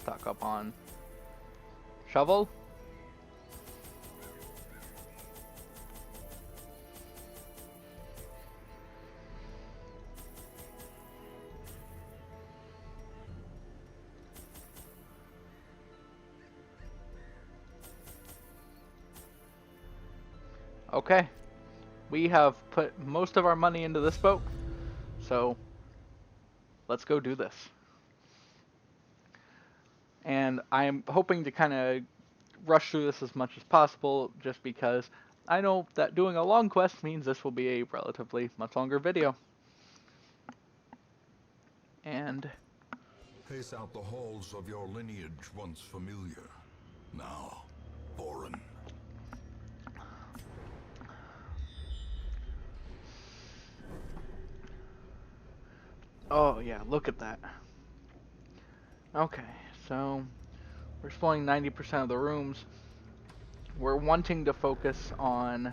Stock up on shovel. Okay, we have put most of our money into this boat, so let's go do this. And I'm hoping to kind of rush through this as much as possible, just because I know that doing a long quest means this will be a relatively much longer video. And Pace out the halls of your lineage once familiar, now foreign. oh yeah, look at that. Okay, so we're exploring 90% of the rooms. We're wanting to focus on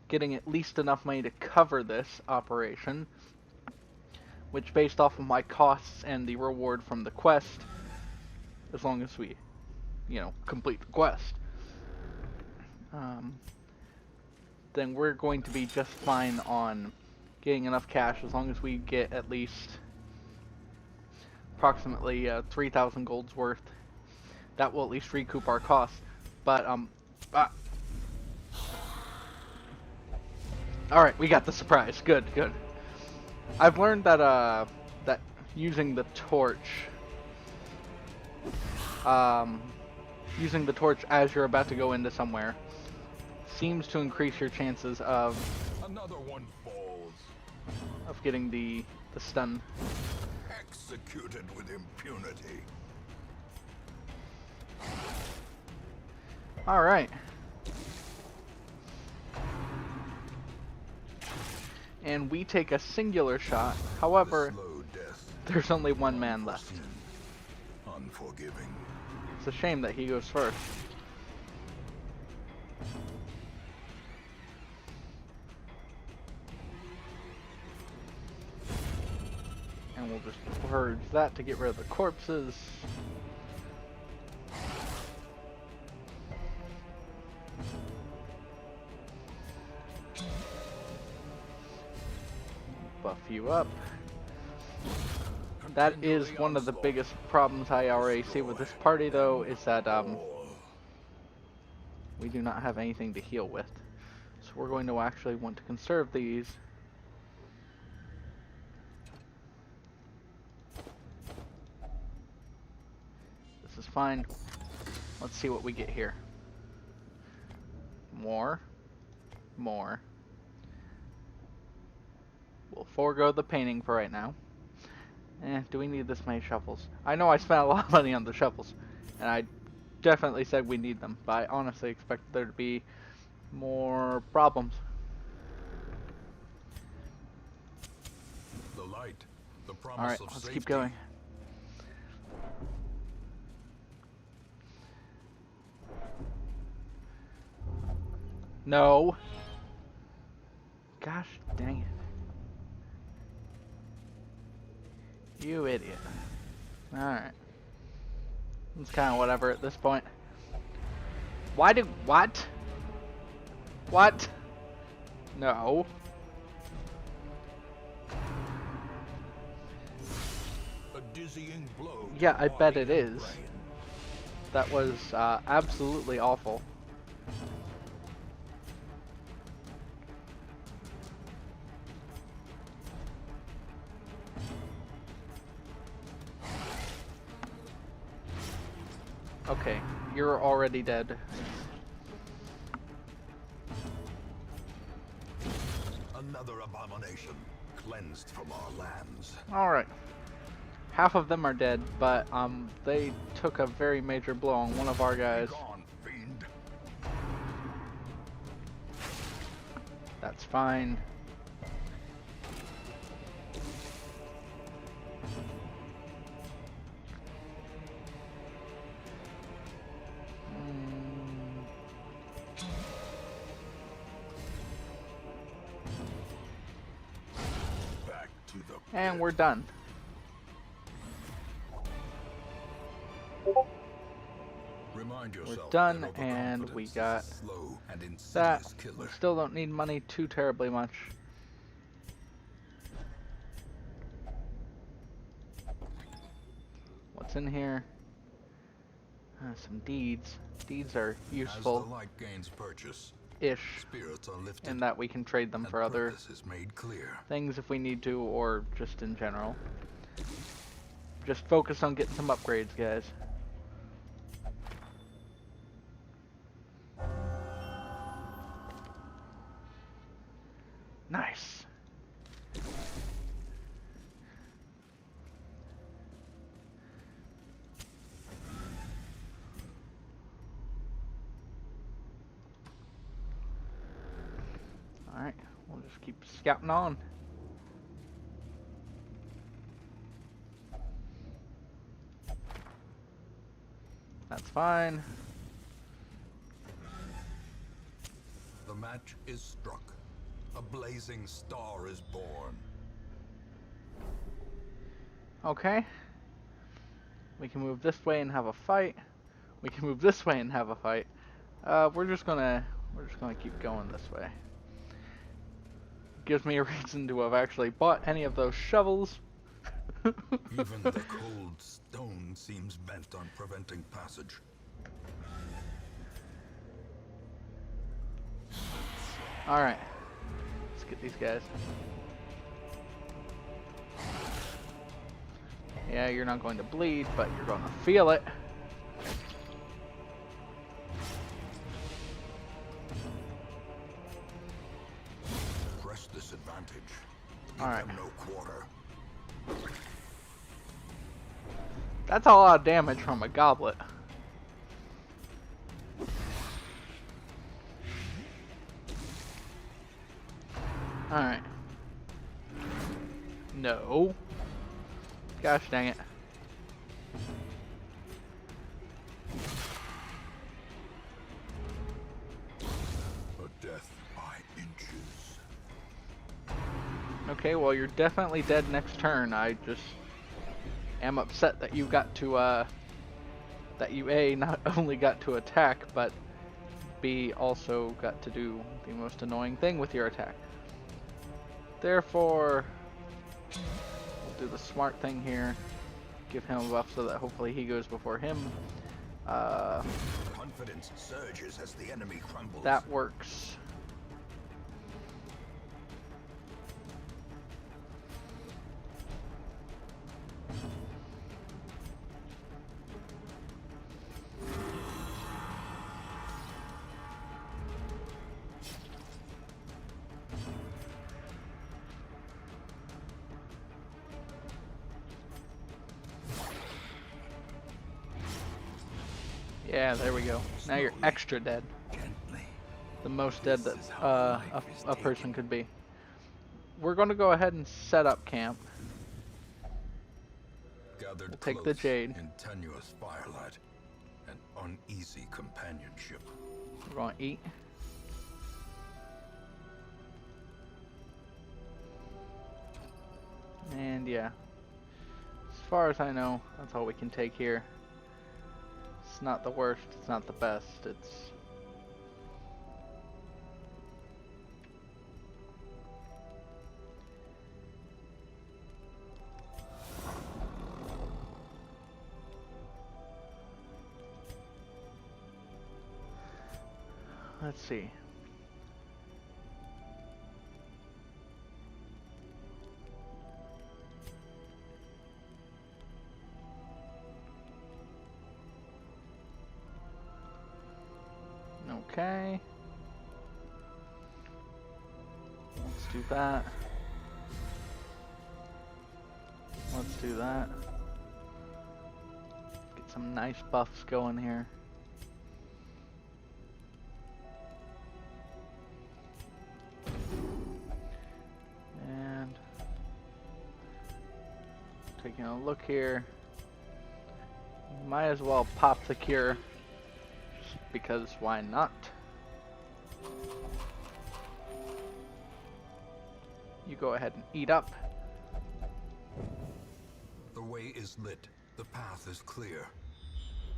getting at least enough money to cover this operation, which, based off of my costs and the reward from the quest, as long as we, you know, complete the quest, then we're going to be just fine on getting enough cash, as long as we get at least approximately 3,000 gold's worth. That will at least recoup our costs. But alright, we got the surprise. Good, good. I've learned that that using the torch as you're about to go into somewhere seems to increase your chances of Another one falls. getting the stun. Executed with impunity. Alright. And we take a singular shot. However, Slow death. there's only one man left. Unforgiving. It's a shame that he goes first. And we'll just purge that to get rid of the corpses. Buff you up. That is one of the biggest problems I already see with this party, though, is that we do not have anything to heal with. So we're going to actually want to conserve these. This is fine. Let's see what we get here. More. More. We'll forego the painting for right now. Do we need this many shovels? I know I spent a lot of money on the shovels, and I definitely said we need them, but I honestly expect there to be more problems. The light, the promise Alright, of let's safety. keep going. No. Gosh dang it. You idiot. Alright. It's kind of whatever at this point. Why do... What? What? No. A dizzying blow. to Yeah, I the bet body it and is. brain. That was absolutely awful. Okay, you're already dead. Another abomination, cleansed from our lands. Alright. Half of them are dead, but they took a very major blow on one of our guys. Be gone, fiend. That's fine. Back to the And pit. we're done. Remind yourself done, that and overconfidence we is a got slow and That, insidious we killer. still don't need money too terribly much. What's in here? Some deeds. Deeds are As the useful-ish, light gains purchase, spirits are lifted, in that we can trade them and for other purpose is made clear. things if we need to, or just in general. Just focus on getting some upgrades, guys. Nice. Alright, we'll just keep scouting on. That's fine. The match is struck. A blazing star is born. Okay. We can move this way and have a fight. We can move this way and have a fight. We're just gonna keep going this way. Gives me a reason to have actually bought any of those shovels. Even the cold stone seems bent on preventing passage. Alright. Let's get these guys. Yeah, you're not going to bleed, but you're going to feel it. Press this advantage. Give Alright. them no quarter. That's a lot of damage from a goblet. Alright. No. Gosh dang it. A death by inches. Okay, well you're definitely dead next turn. I just am upset that you got to that you A, not only got to attack, but B, also got to do the most annoying thing with your attack. Therefore, we'll do the smart thing here. Give him a buff so that hopefully he goes before him. Confidence surges as the enemy crumbles. That works. Yeah, there we go. Now you're extra dead. Gently. The most dead that This is how life is a person taken. could be. We're going to go ahead and set up camp. Gathered We'll take close the jade. in tenuous firelight and uneasy companionship. We're going to eat. And yeah, as far as I know, that's all we can take here. It's not the worst, it's not the best, it's... Let's see. Okay. Let's do that. Let's do that. Get some nice buffs going here. And taking a look here. Might as well pop the cure. Because why not? You go ahead and eat up. The way is lit. The path is clear.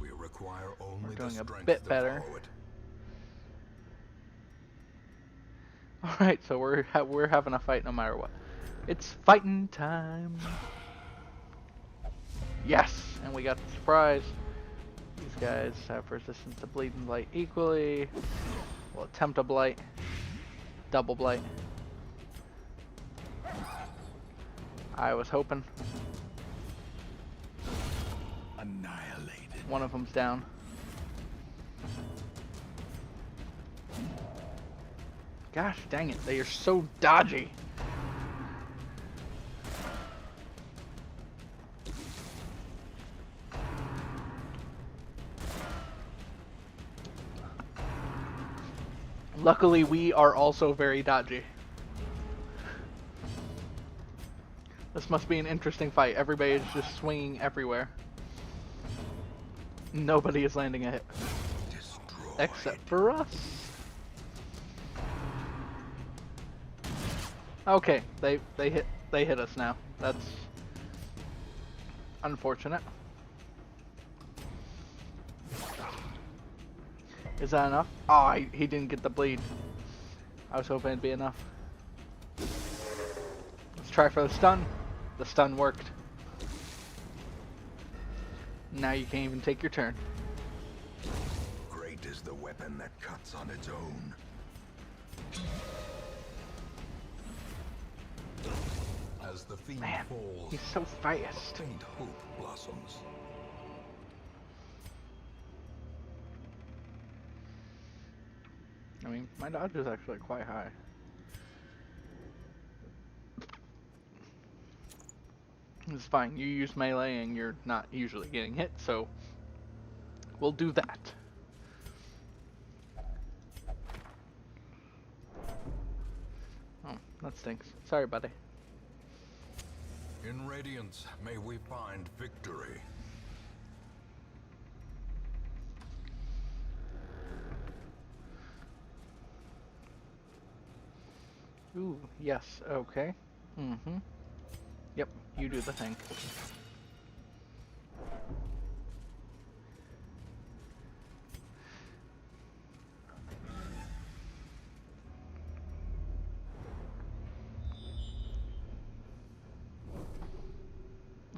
We require only the doing a strength bit to better. follow it. All right, so we're having a fight no matter what. It's fighting time. Yes, and we got the surprise. These guys have resistance to bleed and blight equally. We'll attempt a blight. Double blight. I was hoping. Annihilated. One of them's down. Gosh dang it, they are so dodgy. Luckily, we are also very dodgy. This must be an interesting fight. Everybody is just swinging everywhere. Nobody is landing a hit. Destroyed. Except for us. Okay, they hit us now. That's unfortunate. Is that enough? Oh, he didn't get the bleed. I was hoping it'd be enough. Let's try for the stun. The stun worked. Now you can't even take your turn. Great is the weapon that cuts on its own. As the fiend Man, falls, he's so fast. faint hope blossoms. I mean, my dodge is actually quite high. It's fine. You use melee and you're not usually getting hit, so we'll do that. Oh, that stinks. Sorry, buddy. In Radiance, may we find victory. Ooh, yes, okay. Mm-hmm. Yep, you do the thing.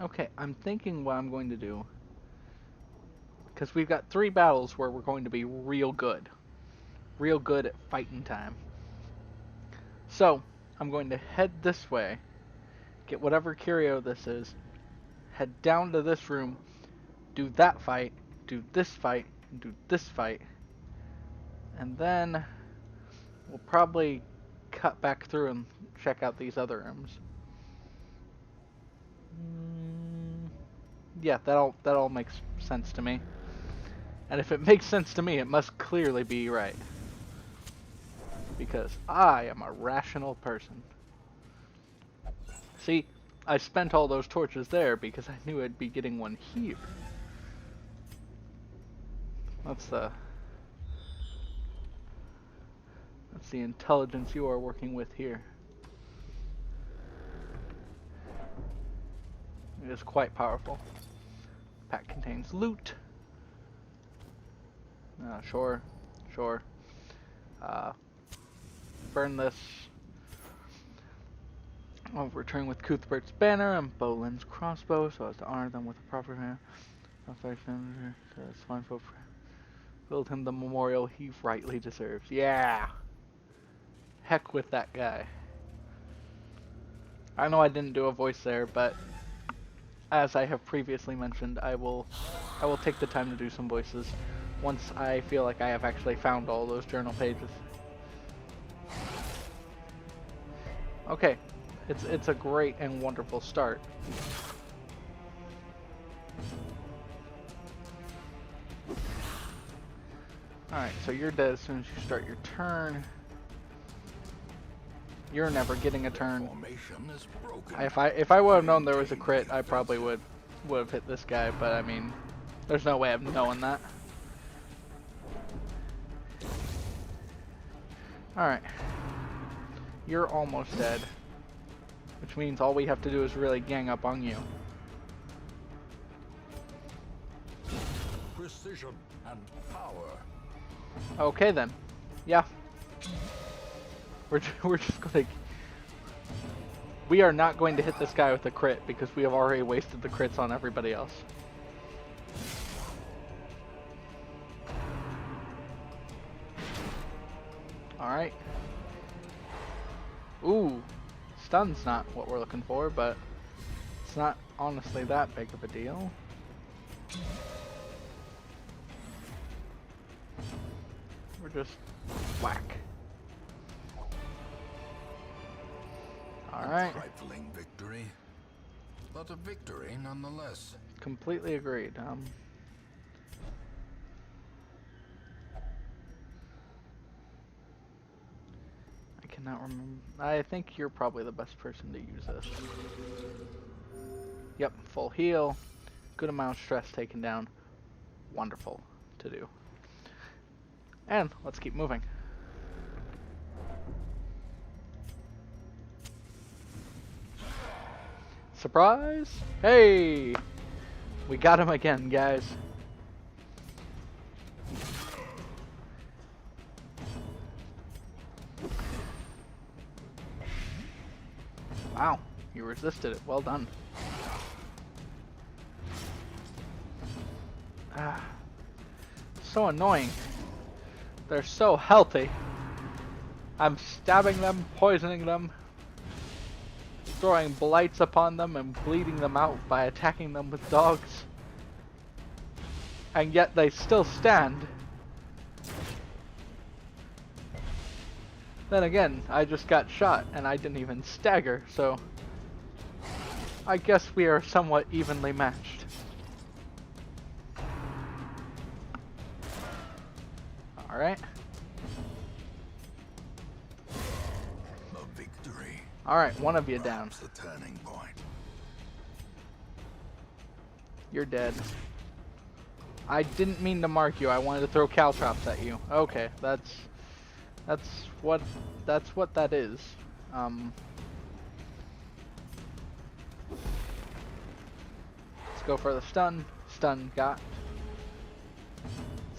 Okay, I'm thinking what I'm going to do. Because we've got 3 battles where we're going to be real good. Real good at fighting time. So, I'm going to head this way, get whatever curio this is, head down to this room, do that fight, do this fight, and do this fight, and then we'll probably cut back through and check out these other rooms. Yeah, that all makes sense to me. And if it makes sense to me, it must clearly be right. Because I am a rational person. See, I spent all those torches there because I knew I'd be getting one here. That's the intelligence you are working with here. It is quite powerful. Pack contains loot. Sure. Burn this. I'll return with Cuthbert's banner and Bolin's crossbow so as to honor them with a proper manner. Build him the memorial he rightly deserves. Yeah! Heck with that guy. I know I didn't do a voice there, but as I have previously mentioned, I will take the time to do some voices once I feel like I have actually found all those journal pages. Okay, it's a great and wonderful start. Alright, so you're dead as soon as you start your turn. You're never getting a turn. Formation is broken. If I would have known there was a crit, I probably would have hit this guy, but I mean, there's no way of knowing that. Alright. You're almost dead. Which means all we have to do is really gang up on you. Precision and power. Okay then. Yeah. We're just gonna... We are not going to hit this guy with a crit because we have already wasted the crits on everybody else. Alright. Ooh. Stun's not what we're looking for, but it's not honestly that big of a deal. We're just whack. Alright. Trifling victory, but a victory nonetheless. Completely agreed. I cannot remember. I think you're probably the best person to use this. Yep, full heal. Good amount of stress taken down. Wonderful to do. And let's keep moving. Surprise! Hey! We got him again, guys. Wow, you resisted it. Well done. Ah, so annoying. They're so healthy. I'm stabbing them, poisoning them, throwing blights upon them and bleeding them out by attacking them with dogs. And yet they still stand. Then again, I just got shot and I didn't even stagger, so I guess we are somewhat evenly matched. Alright. A victory. Alright, one of you down. Perhaps the turning point. You're dead. I didn't mean to mark you. I wanted to throw caltrops at you. Okay, that's what that is. Let's go for the stun. Stun got.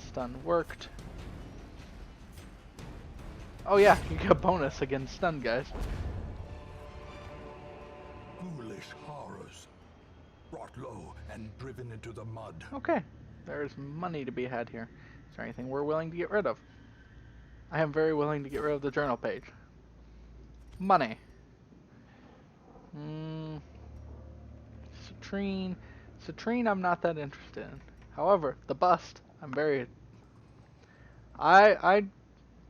Stun worked. Oh yeah, you get a bonus against stun, guys. Foolish horrors. Brought low and driven into the mud. Okay, there's money to be had here. Is there anything we're willing to get rid of? I am very willing to get rid of the journal page. Money. Citrine. Citrine I'm not that interested in. However, the bust, I'm very... I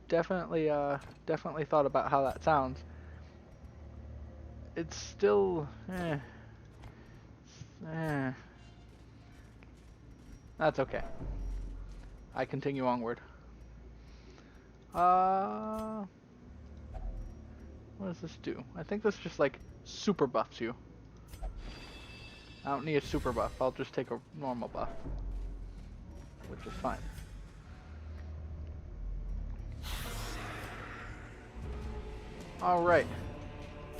definitely thought about how that sounds. It's still... That's okay. I continue onward. What does this do? I think this just like super buffs you. I don't need a super buff. I'll just take a normal buff, which is fine. Alright,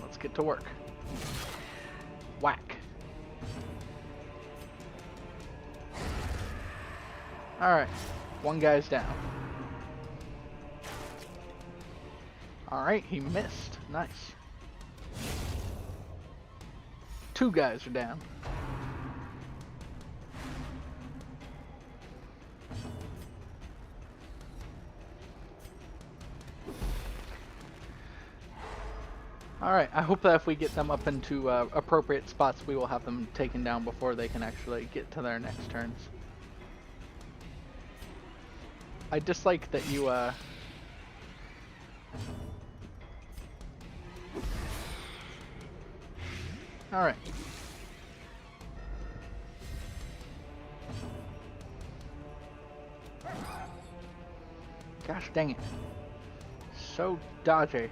let's get to work. Whack. Alright, one guy's down. Alright, he missed. Nice. Two guys are down. Alright, I hope that if we get them up into appropriate spots, we will have them taken down before they can actually get to their next turns. I dislike that you, Alright. Gosh dang it. So dodgy.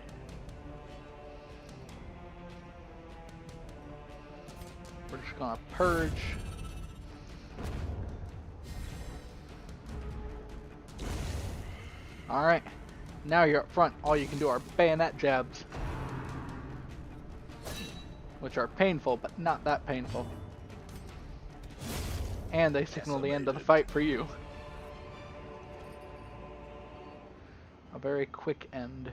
We're just gonna purge. Alright. Now you're up front. All you can do are bayonet jabs. Which are painful, but not that painful. And they signal the end of the fight for you. A very quick end.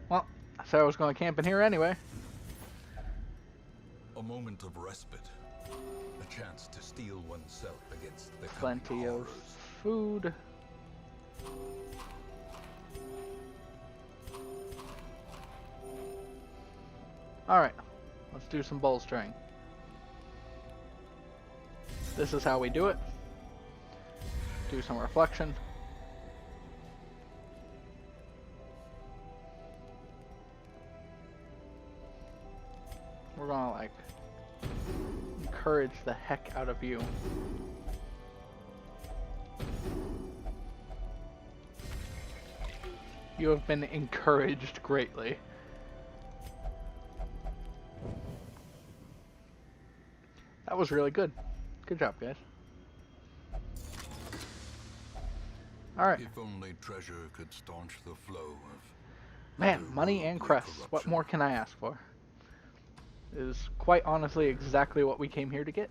Well, I said I was going to camp in here anyway. A moment of respite. A chance to steel oneself against the Plenty coming of horrors. food. Alright, let's do some bolstering. This is how we do it. Do some reflection. We're gonna like encourage the heck out of you. You have been encouraged greatly. That was really good. Good job, guys. Alright. If only treasure could staunch the flow of Man, money and crests. What more can I ask for? It is quite honestly exactly what we came here to get.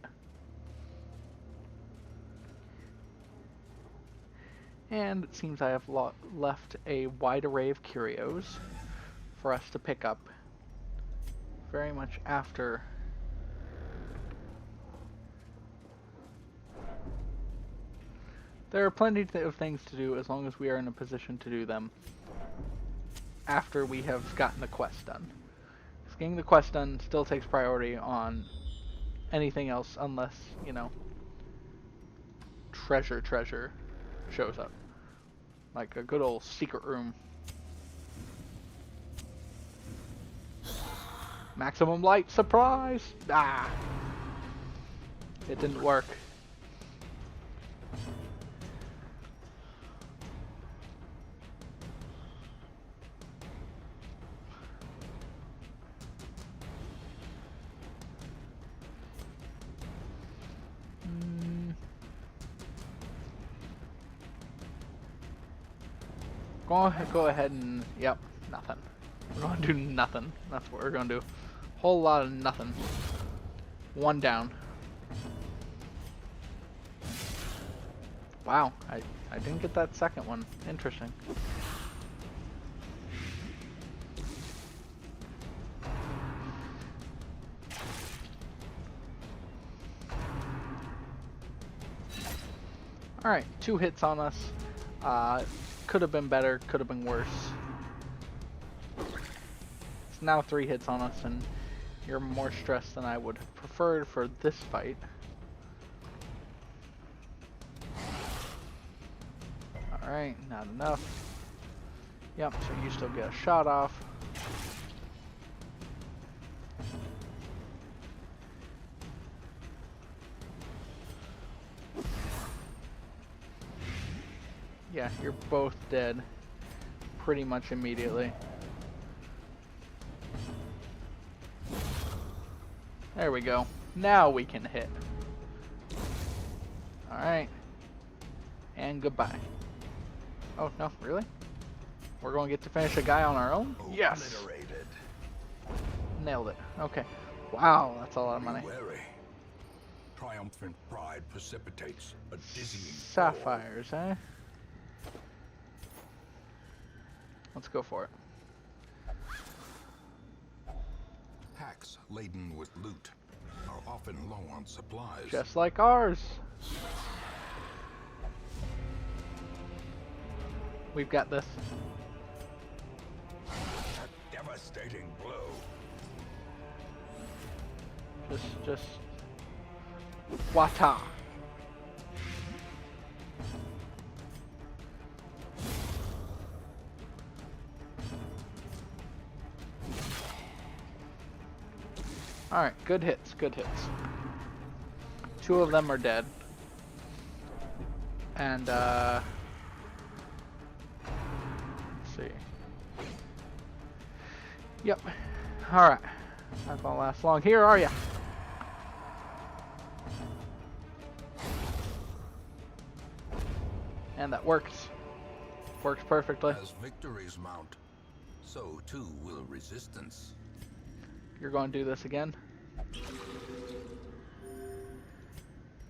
And it seems I have left a wide array of curios for us to pick up very much after. There are plenty of things to do as long as we are in a position to do them after we have gotten the quest done. Because getting the quest done still takes priority on anything else unless, you know, treasure shows up. Like a good old secret room. Maximum light surprise! Ah! It didn't work. Go ahead and, yep, nothing. We're gonna do nothing. That's what we're gonna do. Whole lot of nothing. One down. Wow, I didn't get that second one. Interesting. Alright, 2 hits on us. Could have been better, could have been worse. It's now 3 hits on us, and you're more stressed than I would have preferred for this fight. Alright, not enough. Yep, so you still get a shot off. Yeah, you're both dead pretty much immediately. There we go. Now we can hit. Alright. And goodbye. Oh, no, really? We're going to get to finish a guy on our own? Yes! Obliterated. Nailed it. Okay. Wow, that's a lot of money. Be wary. Triumphant pride precipitates a dizzying fall. Sapphires, eh? Let's go for it. Packs laden with loot are often low on supplies. Just like ours. We've got this. A devastating blow. Just wata. Alright, good hits, good hits. 2 of them are dead. And, let's see. Yep. Alright. Not gonna last long. Here are ya? And that works. Works perfectly. As victories mount, so too will resistance. You're going to do this again.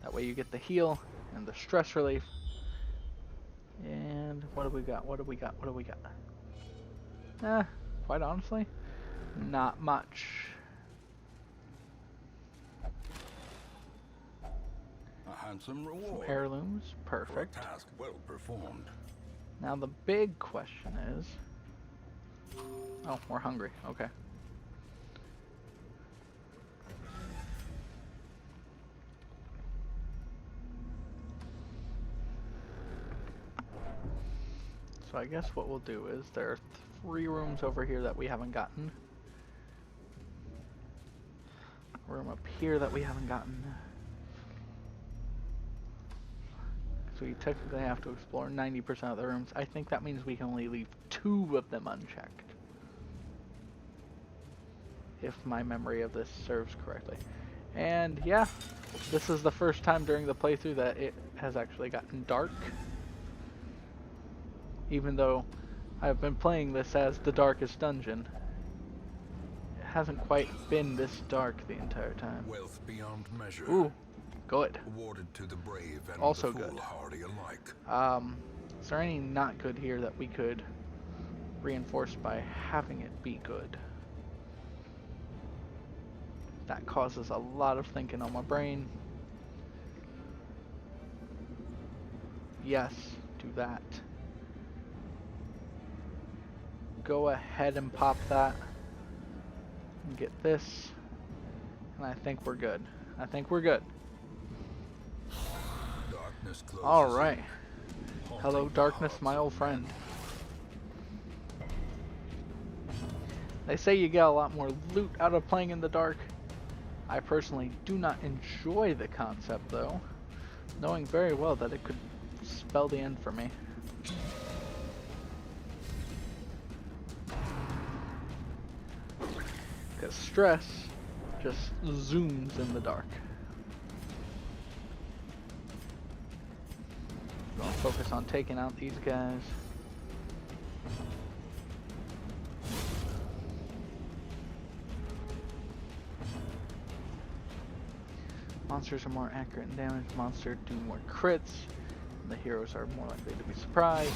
That way you get the heal and the stress relief. And what do we got? What do we got? What do we got? Quite honestly, not much. A handsome reward. Heirlooms, For a perfect. task well performed. Now the big question is... Oh, we're hungry. Okay. So I guess what we'll do is there are 3 rooms over here that we haven't gotten. A room up here that we haven't gotten. So we technically have to explore 90% of the rooms. I think that means we can only leave 2 of them unchecked. If my memory of this serves correctly. And yeah, this is the first time during the playthrough that it has actually gotten dark. Even though I've been playing this as the darkest dungeon, it hasn't quite been this dark the entire time. Wealth beyond measure. Ooh, good. Awarded to the brave and Also the good. foolhardy alike. Is there any not good here that we could reinforce by having it be good? That causes a lot of thinking on my brain. Yes, do that. Go ahead and pop that. And get this. And I think we're good. I think we're good. Darkness closes Alright. in. Hello, darkness, my old friend. They say you get a lot more loot out of playing in the dark. I personally do not enjoy the concept, though, knowing very well that it could spell the end for me. Because stress just zooms in the dark. Gonna focus on taking out these guys. Monsters are more accurate in damage. Monsters do more crits. And the heroes are more likely to be surprised.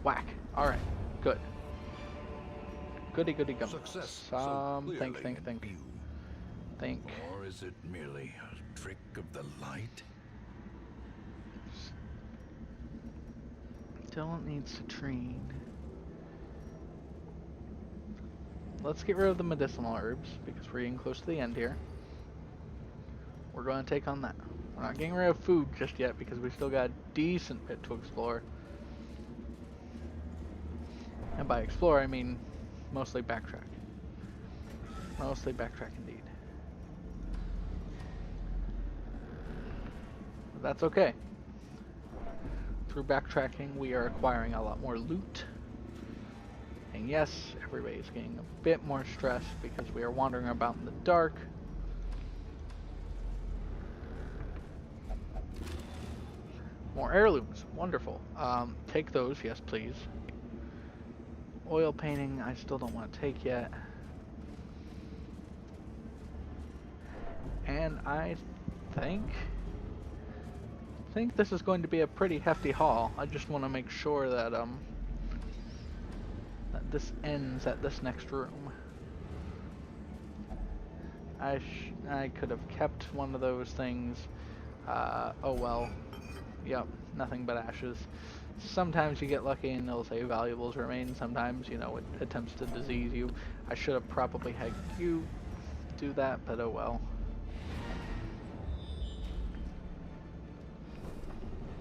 Whack. Alright. Good. Goody goody gum. Success so Think. clearly in view. Think. Or is it merely a trick of the light? Don't need citrine. Let's get rid of the medicinal herbs because we're getting close to the end here. We're going to take on that. We're not getting rid of food just yet because we still got a decent bit to explore. And by explore, I mean mostly backtrack. Mostly backtrack indeed. But that's okay. through backtracking, we are acquiring a lot more loot. And yes, everybody's getting a bit more stressed because we are wandering about in the dark. More heirlooms, wonderful. Take those, yes please. Oil painting, I still don't want to take yet. And I think this is going to be a pretty hefty haul. I just want to make sure that that this ends at this next room. I could have kept one of those things. Oh well. Yep, nothing but ashes. Sometimes you get lucky and it'll say valuables remain. Sometimes, you know, it attempts to disease you. I should have probably had you do that, but oh well.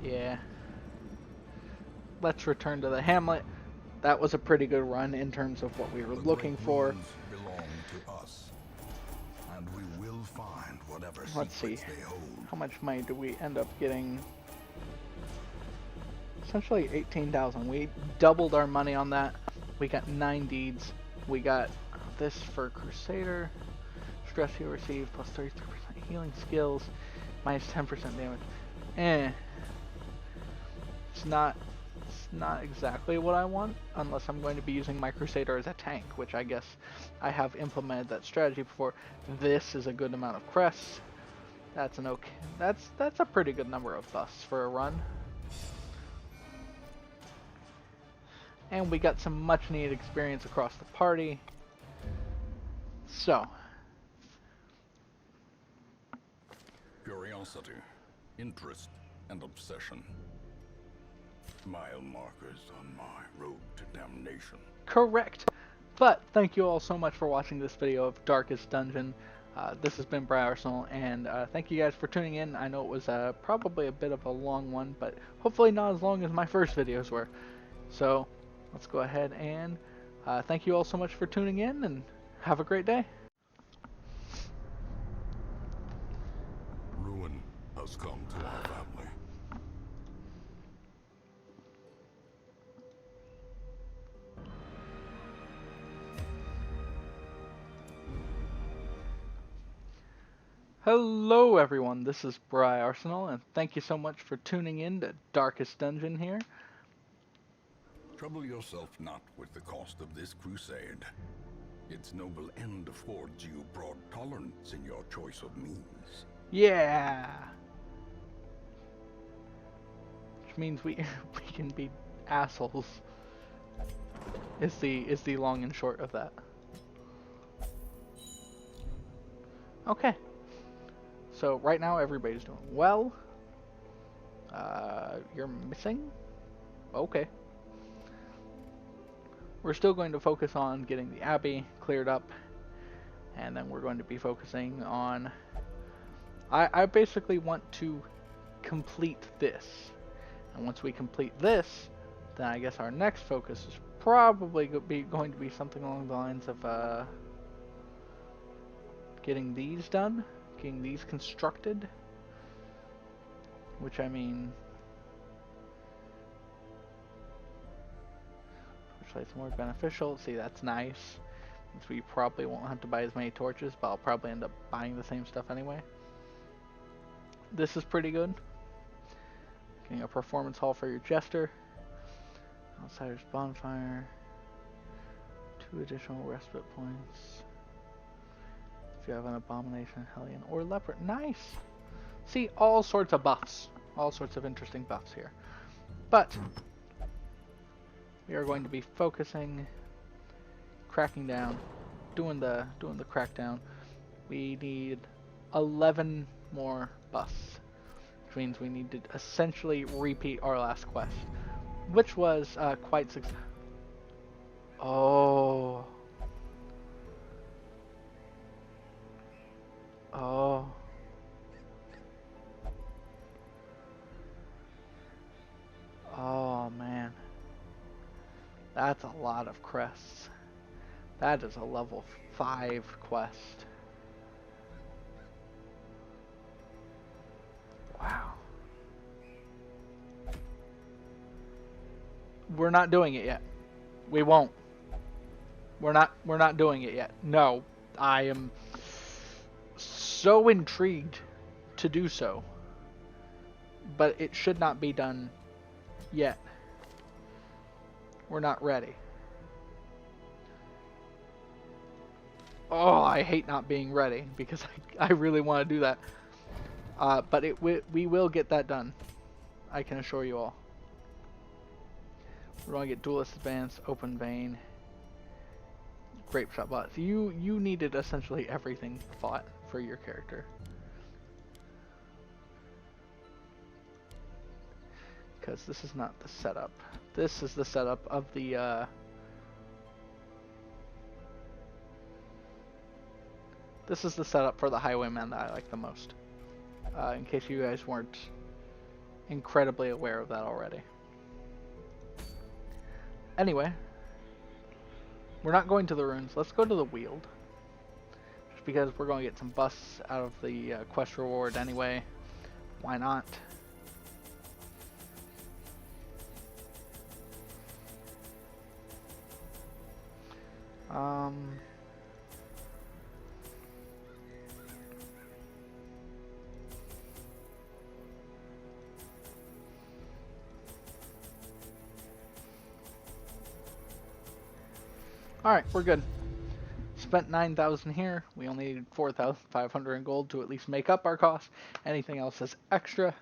Yeah. Let's return to the hamlet. That was a pretty good run in terms of what we were looking for. Belong to us, and we will find whatever Let's see. secrets they hold. How much money do we end up getting? Essentially 18,000. We doubled our money on that. We got 9 deeds. We got this for Crusader. Stress you receive plus 33% healing skills, minus 10% damage. It's not exactly what I want, unless I'm going to be using my Crusader as a tank, which I guess I have implemented that strategy before. This is a good amount of crests. That's an okay. That's a pretty good number of buffs for a run. And we got some much needed experience across the party. So, Curiosity, interest, and obsession. Mile markers on my road to damnation. correct. But thank you all so much for watching this video of Darkest Dungeon. This has been Briarsenal, and thank you guys for tuning in. I know it was probably a bit of a long one, but hopefully not as long as my first videos were. So, let's go ahead and thank you all so much for tuning in, and have a great day. Ruin has come to our family. Hello everyone, this is Briarsenal, and thank you so much for tuning in to Darkest Dungeon here. Trouble yourself not with the cost of this crusade. Its noble end affords you broad tolerance in your choice of means. Yeah! Which means we can be assholes. Is the long and short of that. Okay. So right now everybody's doing well. You're missing? Okay. We're still going to focus on getting the Abbey cleared up, and then we're going to be focusing on... I basically want to complete this. And once we complete this, then I guess our next focus is probably going to be something along the lines of getting these done, getting these constructed, which I mean... It's more beneficial. See, that's nice. Since we probably won't have to buy as many torches, but I'll probably end up buying the same stuff anyway. This is pretty good. Getting a performance hall for your jester. Outsider's bonfire. 2 additional respite points. If you have an abomination, hellion, or leopard. Nice! See, all sorts of buffs. All sorts of interesting buffs here. But we are going to be focusing, cracking down, doing the crackdown. We need 11 more buffs, which means we need to essentially repeat our last quest, which was quite successful. Oh. Oh. Oh man. That's a lot of crests. That is a level 5 quest. Wow. We're not doing it yet. We won't. We're not doing it yet. No. I am so intrigued to do so. But it should not be done yet. We're not ready. Oh, I hate not being ready because I really want to do that. But we will get that done. I can assure you all. We're going to get Duelist Advance, Open Vein, Grape Shot Bots. You needed essentially everything fought for your character. Because this is not the setup. This is the setup of the this is the setup for the Highwayman that I like the most. In case you guys weren't incredibly aware of that already. Anyway, we're not going to the ruins. Let's go to the Weald. Just because we're going to get some busts out of the quest reward anyway. Why not? Alright, we're good. Spent 9,000 here. We only needed 4,500 in gold to at least make up our cost. Anything else is extra.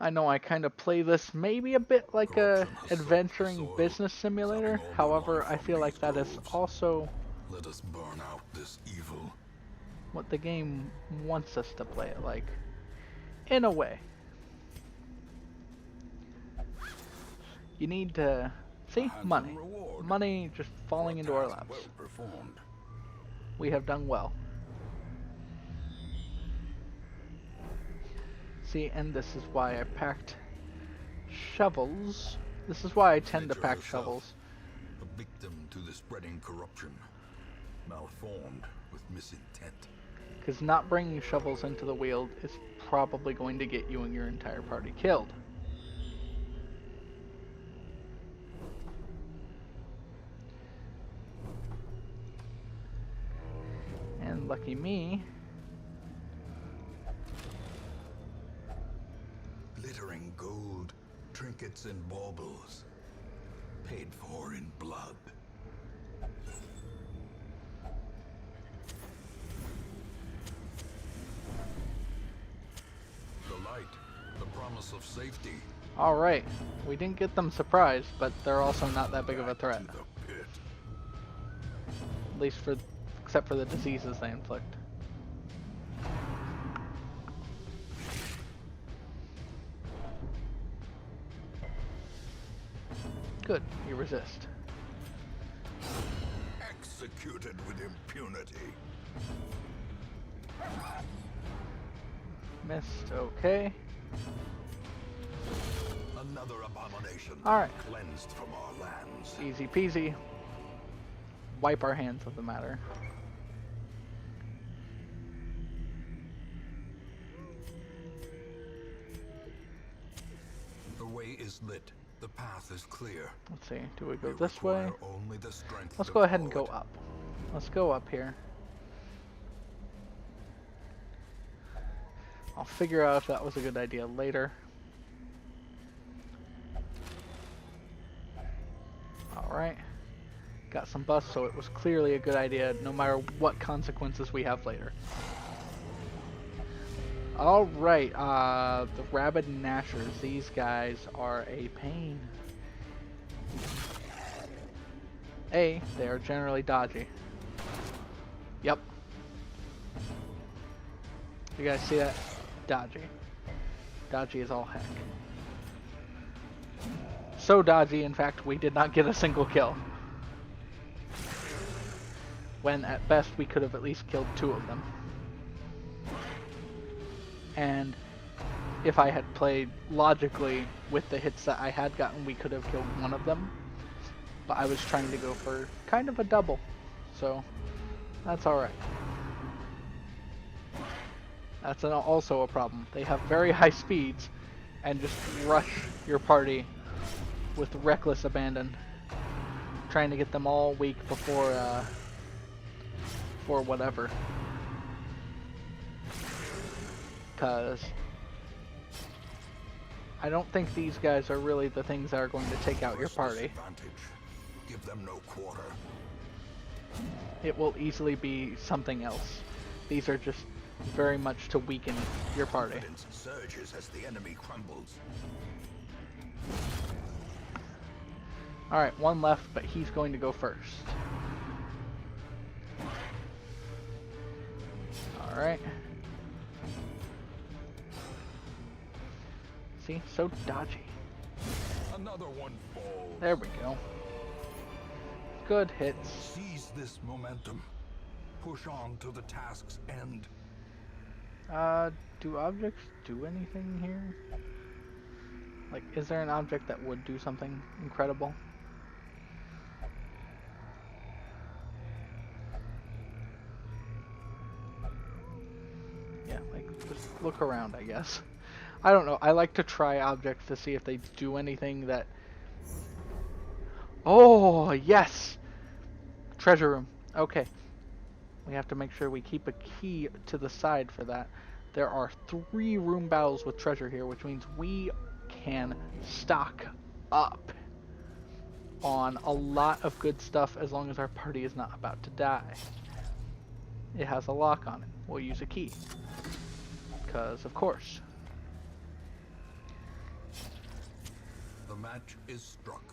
I know I kind of play this maybe a bit like a adventuring business simulator. However, I feel like that is also Let us burn out this evil. what the game wants us to play it like. In a way. You need to see money. Money just falling into our laps. Well performed. We have done well. See, and this is why I packed shovels. This is why I tend to Nature pack herself, shovels. A victim to the spreading corruption, malformed with misintent. Because not bringing shovels into the Weald is probably going to get you and your entire party killed. And lucky me, Glittering gold, trinkets and baubles, paid for in blood. The light, the promise of safety. alright, we didn't get them surprised, but they're also not that big of a threat. To the pit. At least except for the diseases they inflict. Good, you resist. Executed with impunity. Missed, okay. Another abomination. Alright. Cleansed from our lands. Easy peasy. Wipe our hands of the matter. The way is lit. The path is clear. Let's see, do we go We this way? require only the strength Let's to go ahead and follow go it. up. Let's go up here. I'll figure out if that was a good idea later. Alright. Got some buffs, so it was clearly a good idea no matter what consequences we have later. Alright, the rabid gnashers. These guys are a pain. A, they are generally dodgy. Yep. You guys see that? Dodgy. Dodgy as all heck. So dodgy, in fact, we did not get a single kill. When at best we could have at least killed 2 of them. And if I had played logically with the hits that I had gotten, we could have killed 1 of them. But I was trying to go for kind of a double. So that's alright. That's also a problem. They have very high speeds, and just rush your party with reckless abandon, trying to get them all weak before for whatever. Because I don't think these guys are really the things that are going to take out your party. Give them no quarter. It will easily be something else. These are just very much to weaken your party. Confidence surges as the enemy crumbles. Alright, one left, but he's going to go first. Alright. See? So dodgy. Another one falls. There we go. Good hits. Seize this momentum. Push on to the task's end. Do objects do anything here? Like, is there an object that would do something incredible? Yeah, like, just look around, I guess. I don't know. I like to try objects to see if they do anything that... Oh, yes! Treasure room. Okay. We have to make sure we keep a key to the side for that. There are 3 room battles with treasure here, which means we can stock up on a lot of good stuff as long as our party is not about to die. It has a lock on it. We'll use a key. Because, of course. The match is struck.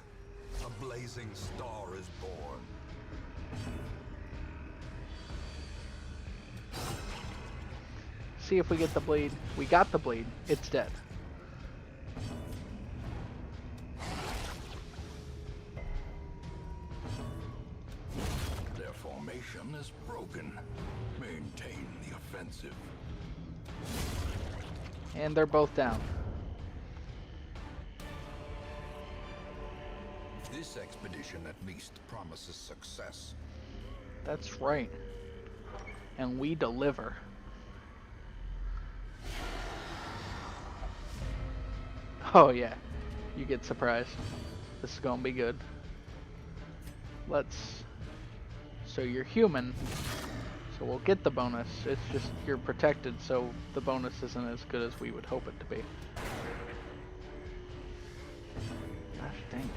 A blazing star is born. See if we get the bleed. We got the bleed. It's dead. Their formation is broken. Maintain the offensive. And they're both down. This expedition at least promises success. That's right. And we deliver. Oh yeah, you get surprised. This is gonna be good. So you're human, so we'll get the bonus. It's just you're protected, so the bonus isn't as good as we would hope it to be. Gosh dang it.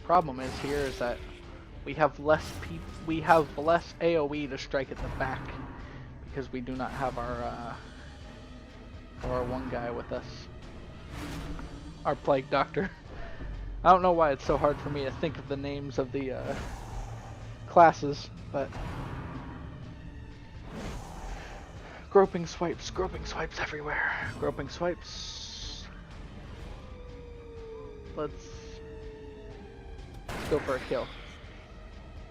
Problem is here is that we have less AoE to strike at the back because we do not have our one guy with us. Our plague doctor. I don't know why it's so hard for me to think of the names of the classes, but groping swipes everywhere. Groping swipes. Let's go for a kill.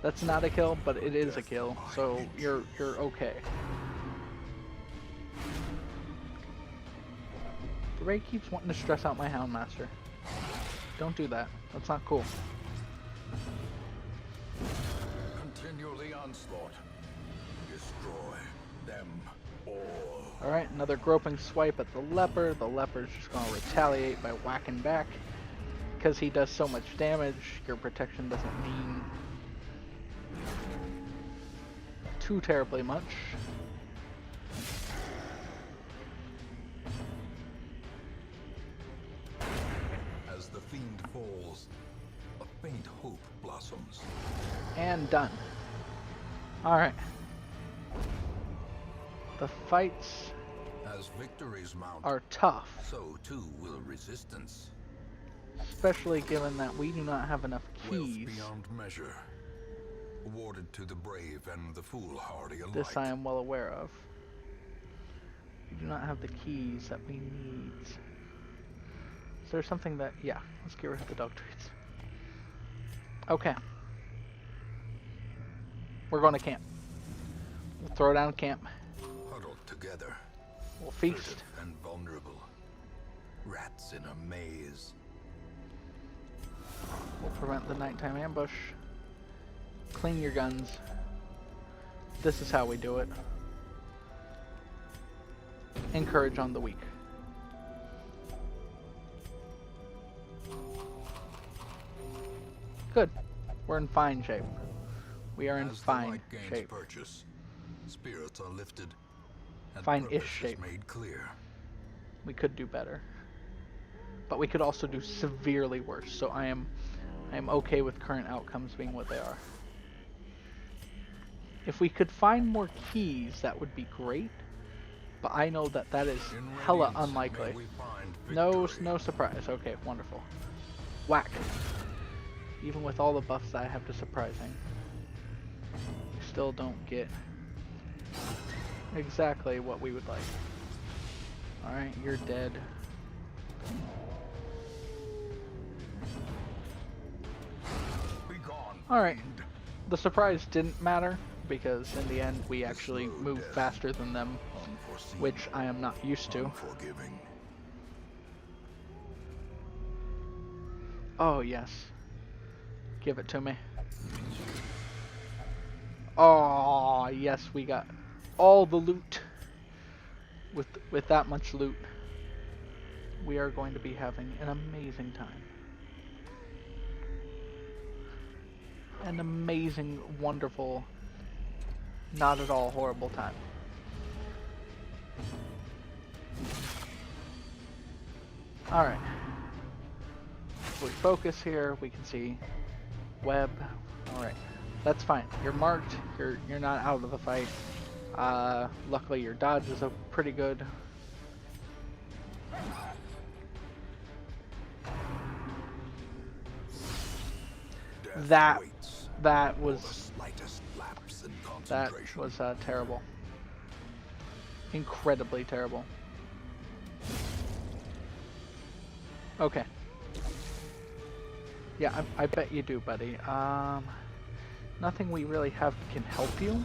That's not a kill, but it is a kill, so you're okay. The Ray keeps wanting to stress out my Houndmaster. Don't do that. That's not cool. Continue the onslaught. Destroy them all. Alright, another groping swipe at the leper. The leper's just going to retaliate by whacking back. Because he does so much damage, your protection doesn't mean too terribly much. As the fiend falls, a faint hope blossoms. And done. Alright. The fights As victories mount, are tough, so too will resistance. especially given that we do not have enough Wealth keys. beyond measure, awarded to the brave and the foolhardy alike. This I am well aware of. We do not have the keys that we need. Is there something that... yeah, let's get rid of the dog treats. Okay. We're going to camp. We'll throw down camp. Huddled together, We'll feast. furtive and vulnerable. Rats in a maze. We'll prevent the nighttime ambush. Clean your guns. This is how we do it. encourage on the weak. Good. We're in fine shape. We are in As the fine light gains shape. purchase, spirits are lifted, and Fine-ish purpose shape. is made clear. We could do better. But we could also do severely worse, so I am okay with current outcomes being what they are. If we could find more keys, that would be great, but I know that that is In hella Radiance, unlikely. may we find No victory. surprise. Okay, wonderful. Whack. Even with all the buffs that I have to surprising, we still don't get exactly what we would like. Alright, you're dead. Be gone, Alright. fiend. The surprise didn't matter, because in the end we actually slow moved death. faster than them, Unforeseen, which I am not used to. unforgiving. Oh, yes. Give it to me. Oh, yes, we got all the loot. With that much loot, we are going to be having an amazing time. An amazing, wonderful, not at all horrible time. Alright. If we focus here, we can see web. Alright. That's fine. You're marked. You're not out of the fight. Luckily your dodge is pretty good. Death That waits that for the was slightest lapse in that concentration. was terrible. Incredibly terrible. Okay. Yeah, I bet you do, buddy. Nothing we really have can help you,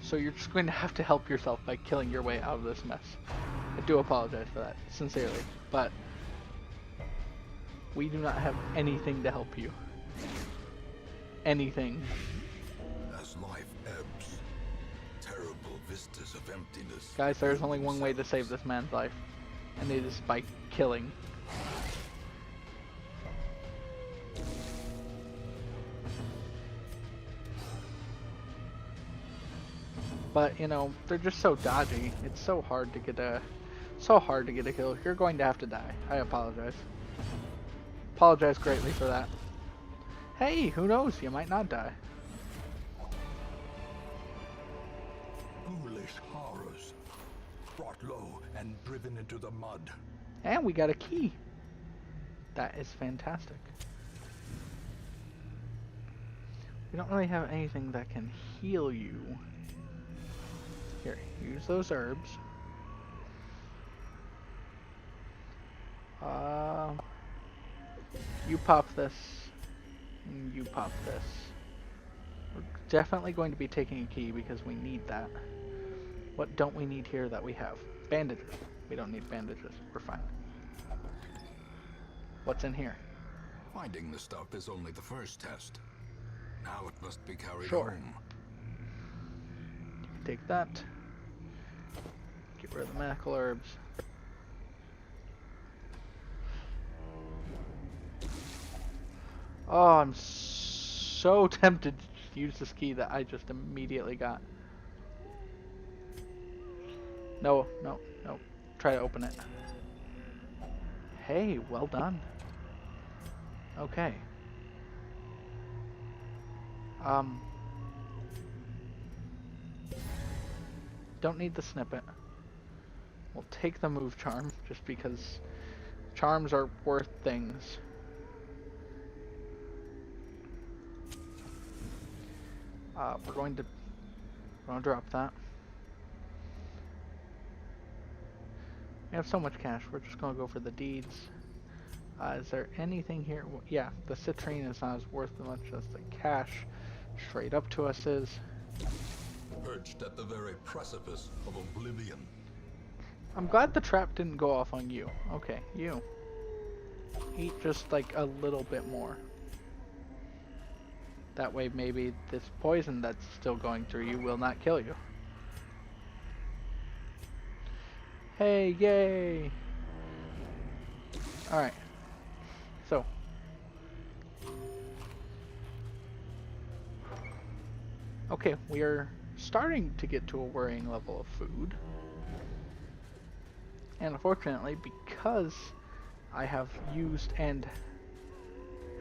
so you're just going to have to help yourself by killing your way out of this mess. I do apologize for that, sincerely, but we do not have anything to help you. Anything. As life ebbs, terrible vistas of emptiness. Guys, there's only one way to save this man's life, and it is by killing. But, you know, they're just so dodgy. It's so hard to get a kill. You're going to have to die. I apologize. Apologize greatly for that. Hey, who knows? You might not die. Foolish horrors, brought low and driven into the mud. And we got a key. That is fantastic. We don't really have anything that can heal you. Here, use those herbs. You pop this, and you pop this. We're definitely going to be taking a key because we need that. What don't we need here that we have? Bandages. We don't need bandages. We're fine. What's in here? Finding the stuff is only the first test. Now it must be carried Sure. home. Take that. Get rid of the medical herbs. Oh, I'm so tempted to use this key that I just immediately got. No. Try to open it. Hey, well done. Okay. Don't need the snippet. We'll take the move charm, just because charms are worth things. We're going to drop that. We have so much cash, we're just going to go for the deeds. Is there anything here? Well, yeah, the citrine is not as worth as much as the cash straight up to us is. Perched at the very precipice of oblivion. I'm glad the trap didn't go off on you. Okay, you. Eat just like a little bit more. That way maybe this poison that's still going through you will not kill you. Hey, yay! Alright. So. Okay, we are starting to get to a worrying level of food. And unfortunately, because I have used and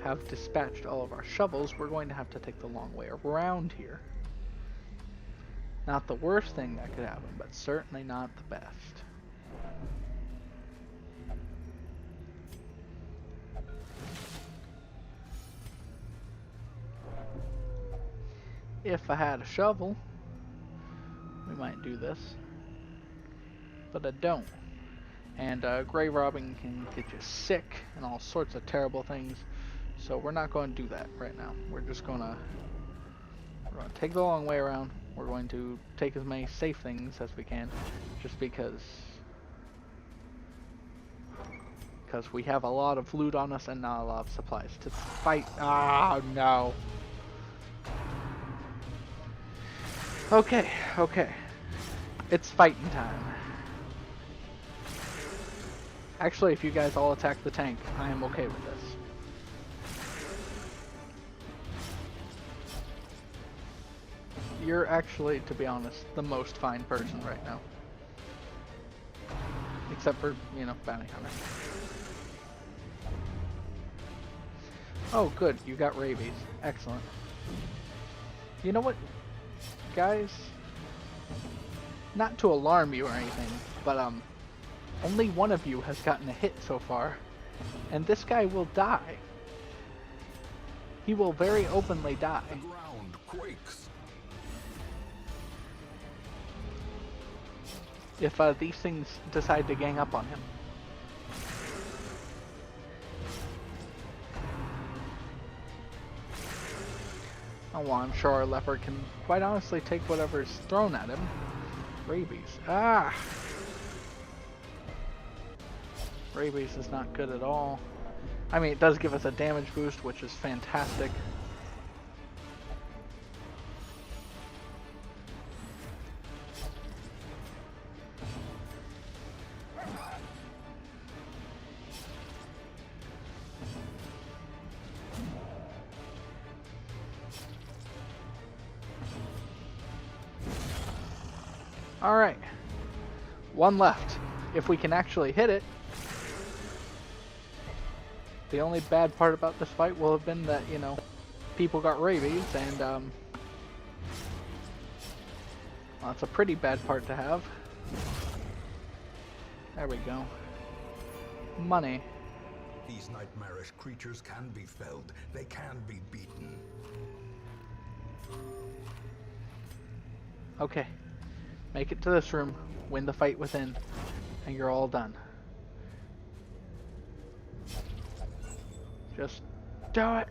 have dispatched all of our shovels, we're going to have to take the long way around here. Not the worst thing that could happen, but certainly not the best. If I had a shovel, we might do this. But I don't. And grave robbing can get you sick and all sorts of terrible things. So we're not going to do that right now. We're just going to take the long way around. We're going to take as many safe things as we can, just because we have a lot of loot on us and not a lot of supplies to fight. Ah, no. Okay, okay. It's fighting time. Actually, if you guys all attack the tank, I am okay with this. You're actually, to be honest, the most fine person right now. Except for, you know, bounty hunter. Oh, good. You got rabies. Excellent. You know what, guys? Not to alarm you or anything, but, only one of you has gotten a hit so far. And this guy will die. He will very openly die. The ground quakes. If these things decide to gang up on him. Oh, well, I'm sure our leopard can quite honestly take whatever's thrown at him. Rabies. Ah! Rabies is not good at all. I mean, it does give us a damage boost, which is fantastic. Alright. One left. If we can actually hit it. The only bad part about this fight will have been that, you know, people got rabies, and, well, that's a pretty bad part to have. There we go. Money. These nightmarish creatures can be felled. They can be beaten. Okay. Make it to this room, win the fight within, and you're all done. Just do it.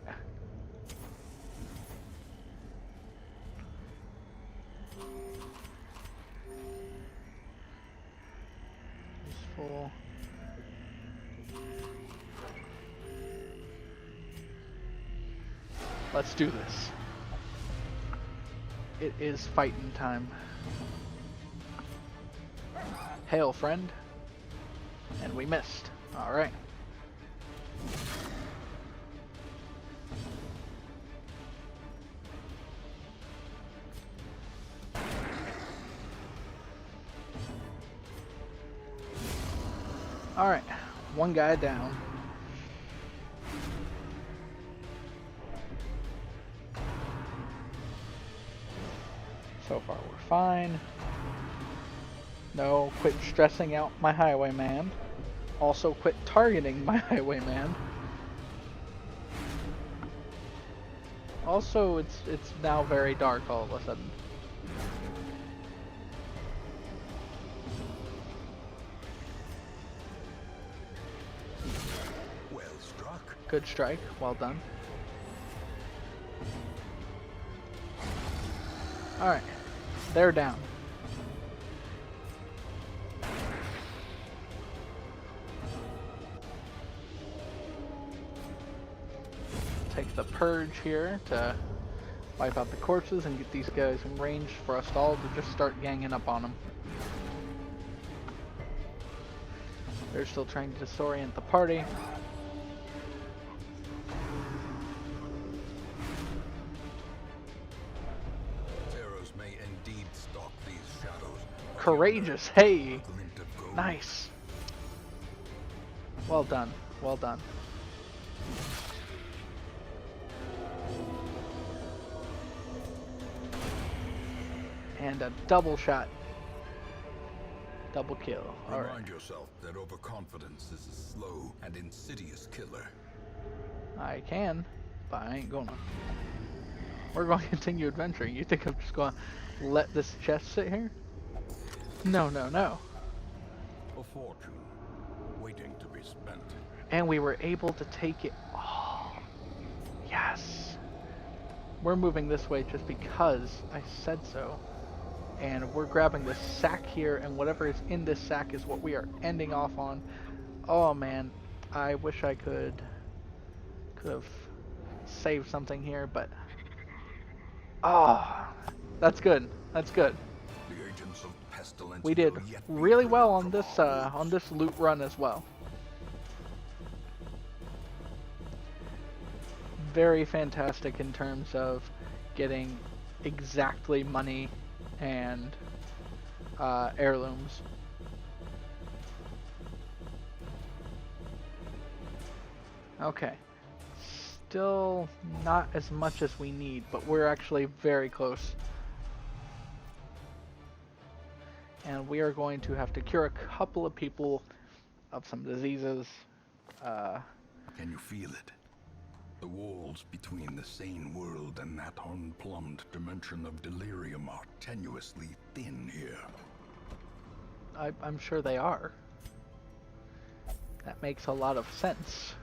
It's full. Let's do this. It is fighting time. Hail, friend. And we missed. Alright. Alright, one guy down. So far we're fine. No, quit stressing out my highwayman. Also quit targeting my highwayman. Also, it's now very dark all of a sudden. Well struck. Good strike, well done. Alright, they're down. Take the purge here to wipe out the corpses and get these guys in range for us all to just start ganging up on them. They're still trying to disorient the party. Terrors may indeed stalk these shadows. Courageous, hey! Glint of gold. Nice. Well done, well done. And a double shot. Double kill. Alright. Remind yourself that overconfidence is a slow and insidious killer. I can, but I ain't gonna. We're going to continue adventuring. You think I'm just going to let this chest sit here? No, no, no. A fortune waiting to be spent. And we were able to take it all. Yes. We're moving this way just because I said so. And we're grabbing this sack here, and whatever is in this sack is what we are ending off on. Oh man, I wish I could have saved something here, but that's good. That's good. The agents of pestilence We did will yet be really well driven on from this our on woods. this loot run as well. Very fantastic in terms of getting exactly money and heirlooms. Okay. Still not as much as we need, but we're actually very close. And we are going to have to cure a couple of people of some diseases. Can you feel it? The walls between the sane world and that unplumbed dimension of delirium are tenuously thin here. I'm sure they are. That makes a lot of sense.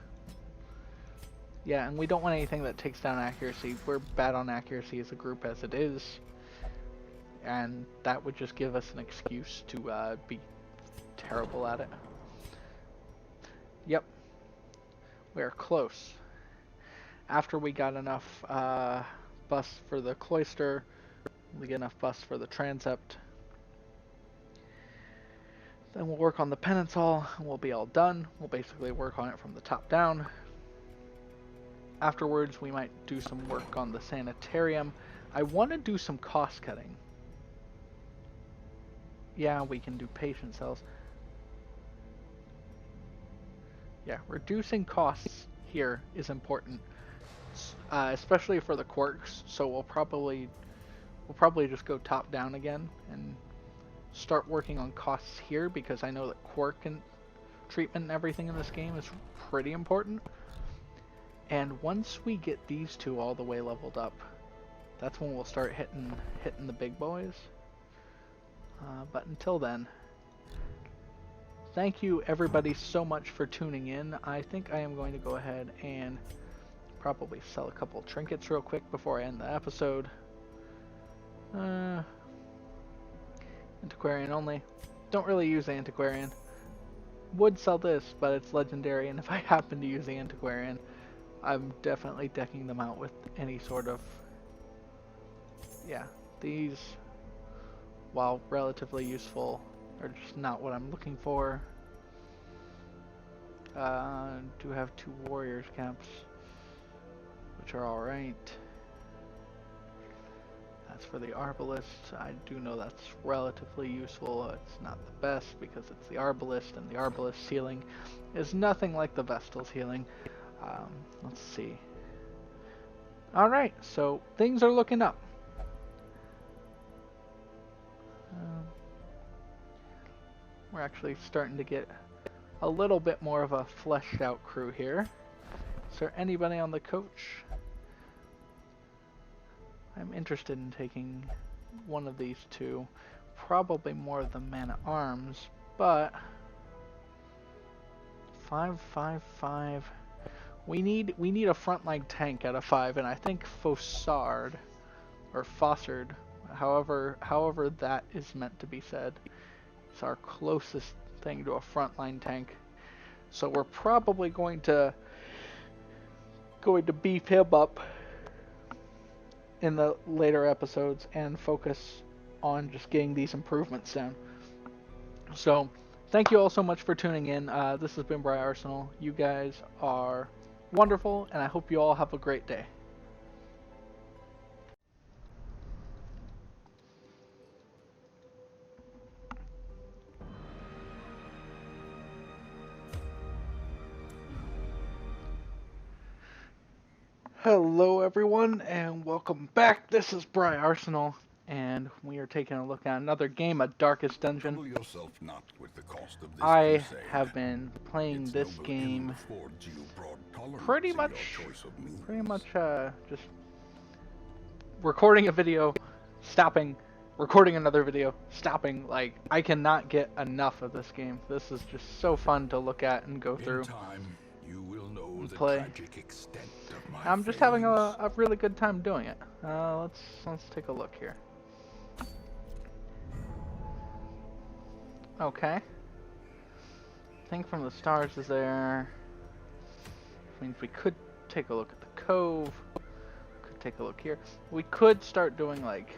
Yeah, and we don't want anything that takes down accuracy. We're bad on accuracy as a group as it is. And that would just give us an excuse to be terrible at it. Yep. We're close. After we got enough busts for the cloister, we get enough busts for the transept. Then we'll work on the penance hall, and we'll be all done. We'll basically work on it from the top down. Afterwards, we might do some work on the sanitarium. I want to do some cost cutting. Yeah, we can do patient cells. Yeah, reducing costs here is important, especially for the quirks. So we'll probably just go top down again and start working on costs here, because I know that quirk and treatment and everything in this game is pretty important. And once we get these two all the way leveled up, that's when we'll start hitting the big boys. But until then, thank you everybody so much for tuning in. I think I am going to go ahead and probably sell a couple trinkets real quick before I end the episode. Antiquarian only. Don't really use the antiquarian. Would sell this, but it's legendary, and if I happen to use the antiquarian, I'm definitely decking them out with any sort of... Yeah, these, while relatively useful, are just not what I'm looking for. Do have 2 warriors caps, which are alright. As for the arbalist, I do know that's relatively useful. It's not the best because it's the arbalist, and the arbalist healing is nothing like the Vestal's healing. Let's see. Alright, so things are looking up. We're actually starting to get a little bit more of a fleshed out crew here. Is there anybody on the coach? I'm interested in taking one of these two. Probably more of the man-at-arms, but 555. We need a frontline tank at a 5, and I think Fossard or Fossard, however that is meant to be said, is our closest thing to a frontline tank. So we're probably going to beef him up in the later episodes and focus on just getting these improvements down. So thank you all so much for tuning in. This has been Briarsenal. You guys are wonderful, and I hope you all have a great day. Hello everyone, and welcome back. This is Briarsenal, and we are taking a look at another game of Darkest Dungeon. Trouble yourself not with the cost of this I crusade. have been playing Its this noble game end affords you broad tolerance pretty in much your choice of means. just recording a video, stopping, recording another video, stopping. Like, I cannot get enough of this game. This is just so fun to look at and go through. In time, you will know the Play. tragic extent of my I'm just having failings. a really good time doing it. Let's take a look here. Okay. Thing from the Stars is there. Means we could take a look at the cove. Could take a look here. We could start doing like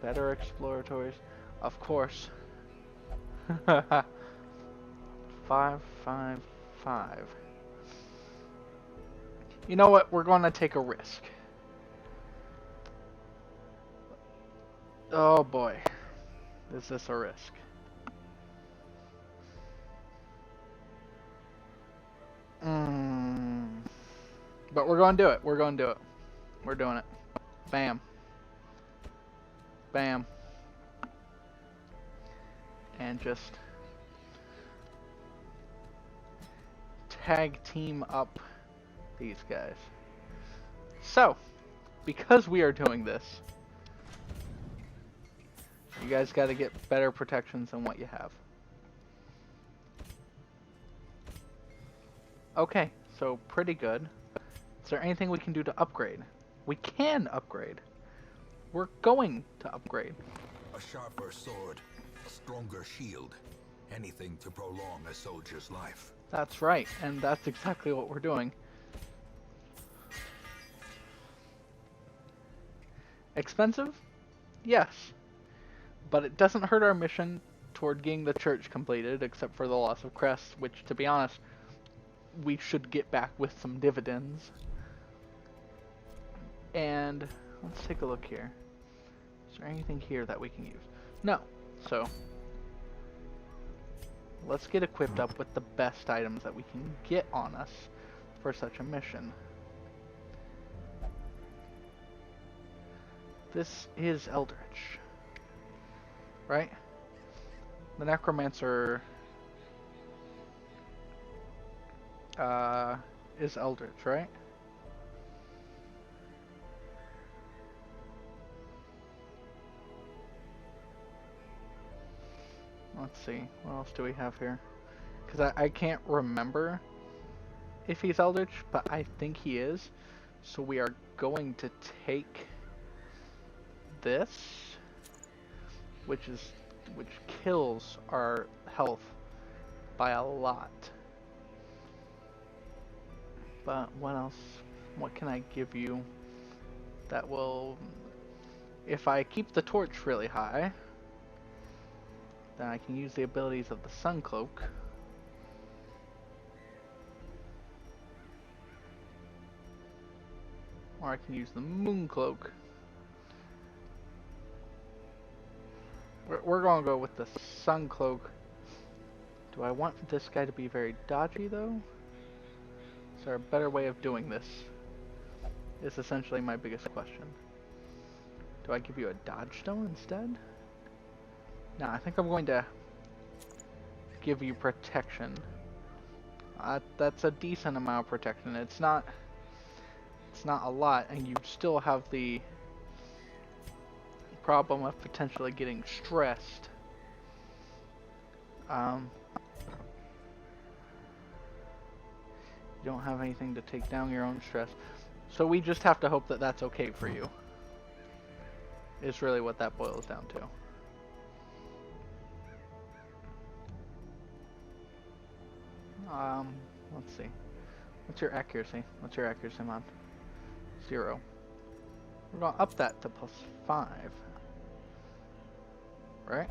better exploratories, of course. 555. You know what? We're going to take a risk. Oh boy. Is this a risk? But we're going to do it. We're going to do it. We're doing it. Bam. Bam. And just tag team up these guys. So, because we are doing this, you guys got to get better protections than what you have. Okay, so pretty good. Is there anything we can do to upgrade? We can upgrade. We're going to upgrade. A sharper sword, a stronger shield, anything to prolong a soldier's life. That's right, and that's exactly what we're doing. Expensive? Yes. But it doesn't hurt our mission toward getting the church completed, except for the loss of crests, which, to be honest, we should get back with some dividends. And let's take a look here. Is there anything here that we can use? No. So let's get equipped up with the best items that we can get on us for such a mission. This is Eldritch, right? The Necromancer is Eldritch, right? Let's see, what else do we have here? Because I can't remember if he's Eldritch, but I think he is. So we are going to take this, which kills our health by a lot. But what else? What can I give you that will... If I keep the torch really high, then I can use the abilities of the Sun Cloak. Or I can use the Moon Cloak. We're going to go with the Sun Cloak. Do I want this guy to be very dodgy, though? Is there a better way of doing this? Is essentially my biggest question. Do I give you a dodge stone instead? No, I think I'm going to give you protection. That's a decent amount of protection. It's not a lot, and you still have the problem of potentially getting stressed. You don't have anything to take down your own stress. So we just have to hope that that's okay for you. Is really what that boils down to. Let's see. What's your accuracy? What's your accuracy, man? 0. We're going to up that to +5. Right?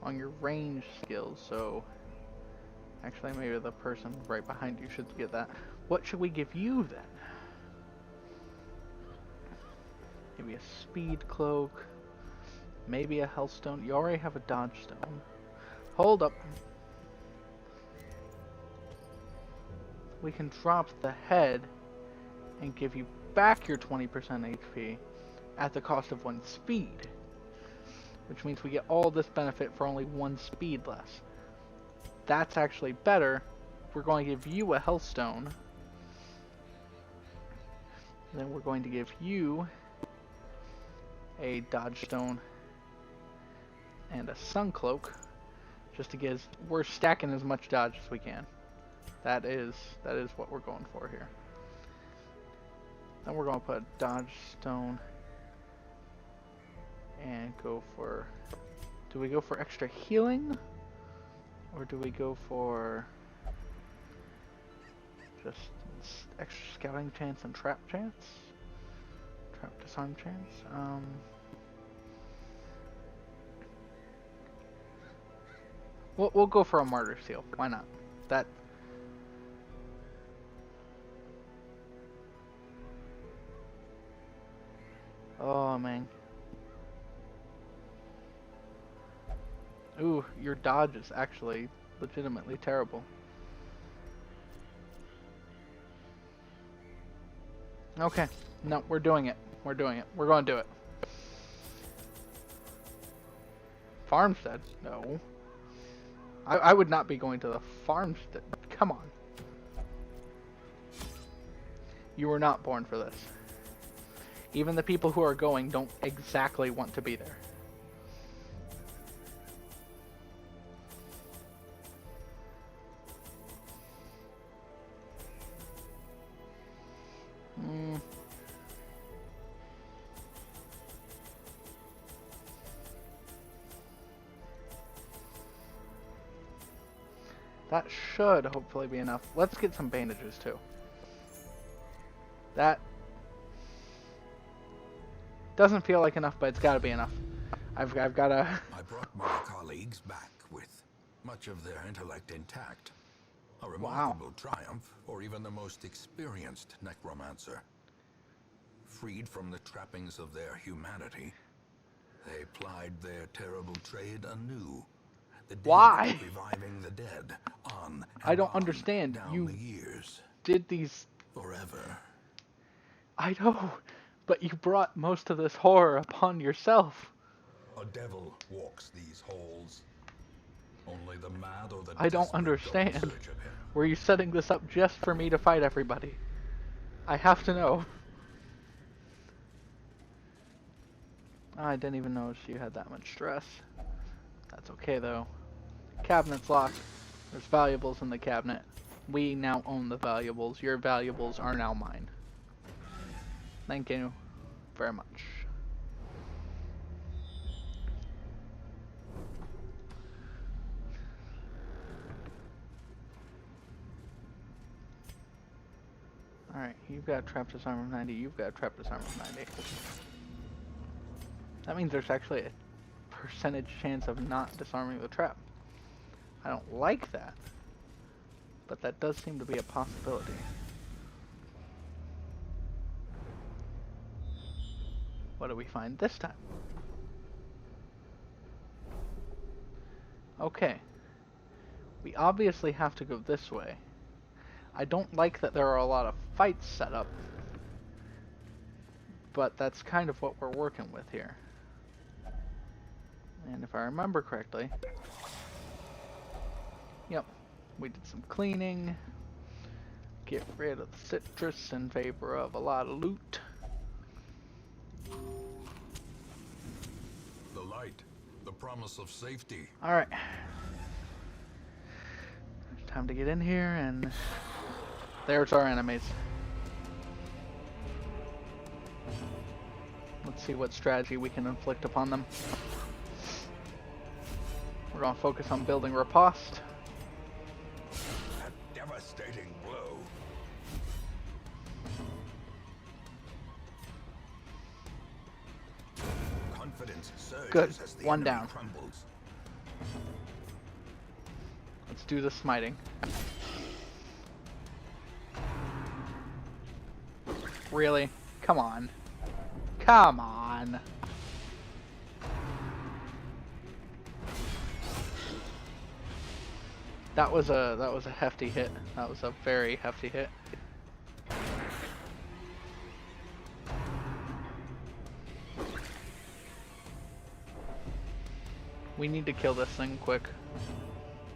on your range skills, so actually maybe the person right behind you should get that. What should we give you then? Maybe a speed cloak, maybe a health stone. You already have a dodge stone. Hold up. We can drop the head and give you back your 20% HP at the cost of 1 speed. Which means we get all this benefit for only 1 speed less. That's actually better. We're going to give you a health stone. And then we're going to give you a dodge stone and a sun cloak. Just to get, we're stacking as much dodge as we can. That is what we're going for here. Then we're going to put a dodge stone and go for, do we go for extra healing? Or do we go for just extra scouting chance and trap chance? Trap disarm chance? We'll go for a martyr seal. Why not? That. Oh man. Ooh, your dodge is actually legitimately terrible. Okay. No, we're doing it. We're doing it. We're going to do it. Farmstead? No. I would not be going to the farmstead. Come on. You were not born for this. Even the people who are going don't exactly want to be there. That should hopefully be enough. Let's get some bandages too. That doesn't feel like enough, but it's got to be enough. I've got to. I brought my colleagues back with much of their intellect intact. A remarkable triumph for even the most experienced necromancer. Freed from the trappings of their humanity, they plied their terrible trade anew. Why? Reviving the dead on I don't understand. You the years. Did these Forever. I know, but you brought most of this horror upon yourself. A devil walks these halls. Only the mad or the I don't desperate understand. go in search of him. Were you setting this up just for me to fight everybody? I have to know. I didn't even notice you had that much stress. That's okay though. Cabinet's locked. There's valuables in the cabinet. We now own the valuables. Your valuables are now mine. Thank you very much. Alright, you've got trap disarm of 90, you've got trap disarm of 90. That means there's actually a percentage chance of not disarming the trap. I don't like that, but that does seem to be a possibility. What do we find this time? Okay. We obviously have to go this way. I don't like that there are a lot of fights set up, but that's kind of what we're working with here. And if I remember correctly, yep, we did some cleaning, get rid of the citrus in favor of a lot of loot. The light, the promise of safety. Alright. Time to get in here, and there's our enemies. Let's see what strategy we can inflict upon them. We're going to focus on building riposte. A devastating blow. Confidence surges Good. as the One enemy down. crumbles. Let's do the smiting. Really? Come on. Come on. That was a hefty hit. That was a very hefty hit. We need to kill this thing quick,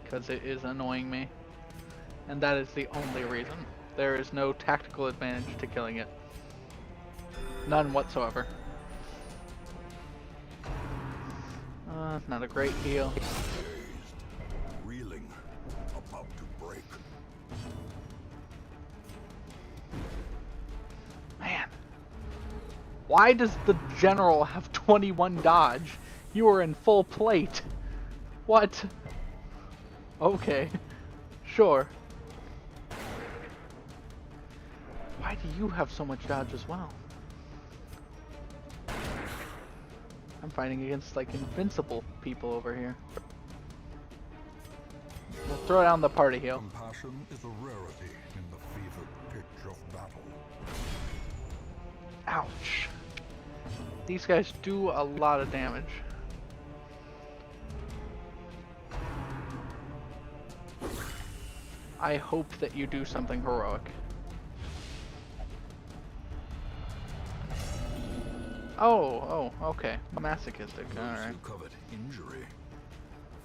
because it is annoying me. And that is the only reason. There is no tactical advantage to killing it. None whatsoever. Not a great heal. Dazed, reeling, about to break. Man. Why does the general have 21 dodge? You are in full plate. What? Okay. Sure. Why do you have so much dodge as well? I'm fighting against like invincible people over here. We'll throw down the party heal. Compassion is a rarity in the fevered pitch of battle. Ouch. These guys do a lot of damage. I hope that you do something heroic. Oh, okay. Masochistic, alright. Who covered injury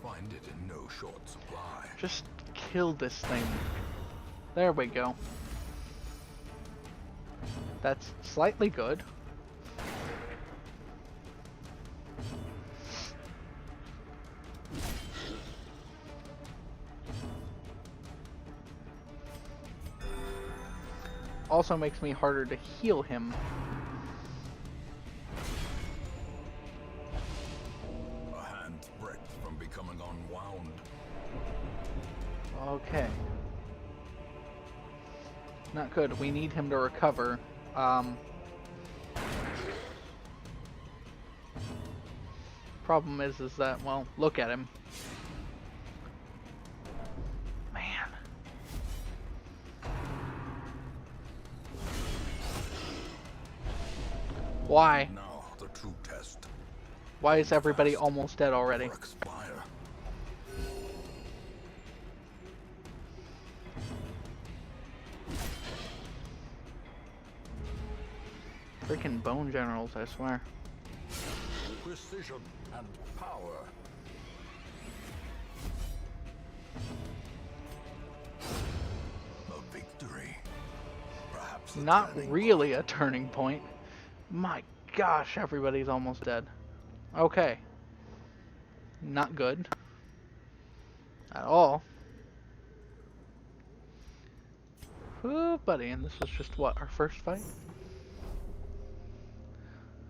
find it in no short supply. Just kill this thing. There we go. That's slightly good. Also makes me harder to heal him. A hand's breadth from becoming unwound. Okay. Not good. We need him to recover. Problem is that, well, look at him. Man. Why? Now the true test. Why is everybody almost dead already? Or expire. Freaking bone generals, I swear. Precision and power. A victory. Perhaps a Not turning really a turning point. My gosh, everybody's almost dead. Okay. Not good. At all. Oh, buddy, and this was just what, our first fight?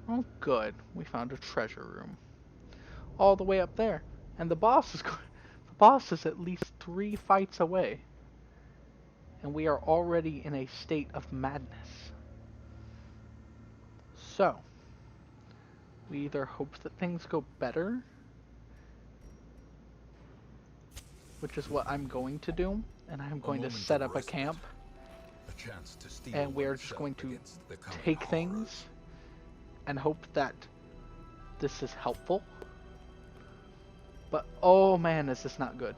Oh, good. We found a treasure room. All the way up there. And the boss is at least 3 fights away. And we are already in a state of madness. So, we either hope that things go better, which is what I'm going to do, and I'm going to set up a camp, and we're just going to take things and hope that this is helpful. But oh man, is this not good.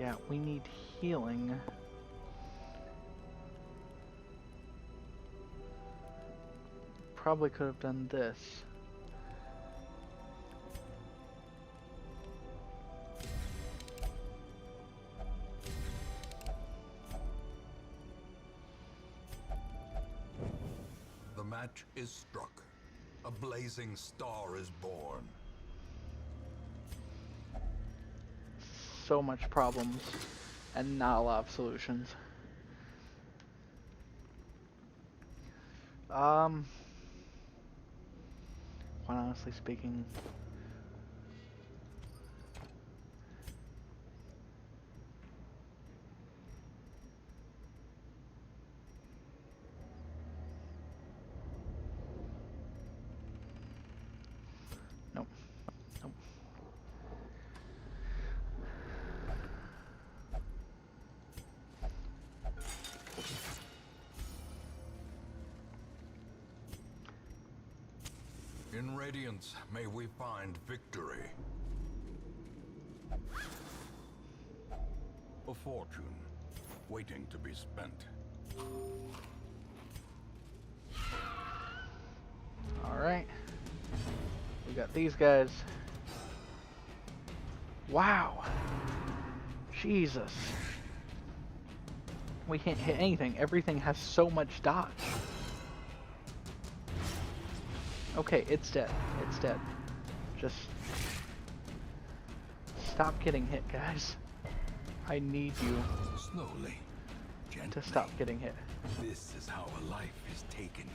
Yeah, we need healing. Probably could have done this. The match is struck. A blazing star is born. So much problems and not a lot of solutions. Quite honestly speaking, Radiance, may we find victory. A fortune waiting to be spent. Alright. We got these guys. Wow. Jesus. We can't hit anything. Everything has so much dodge. Okay, it's dead. It's dead. Just stop getting hit, guys. I need you Slowly, gently. to stop getting hit. This is how a life is taken.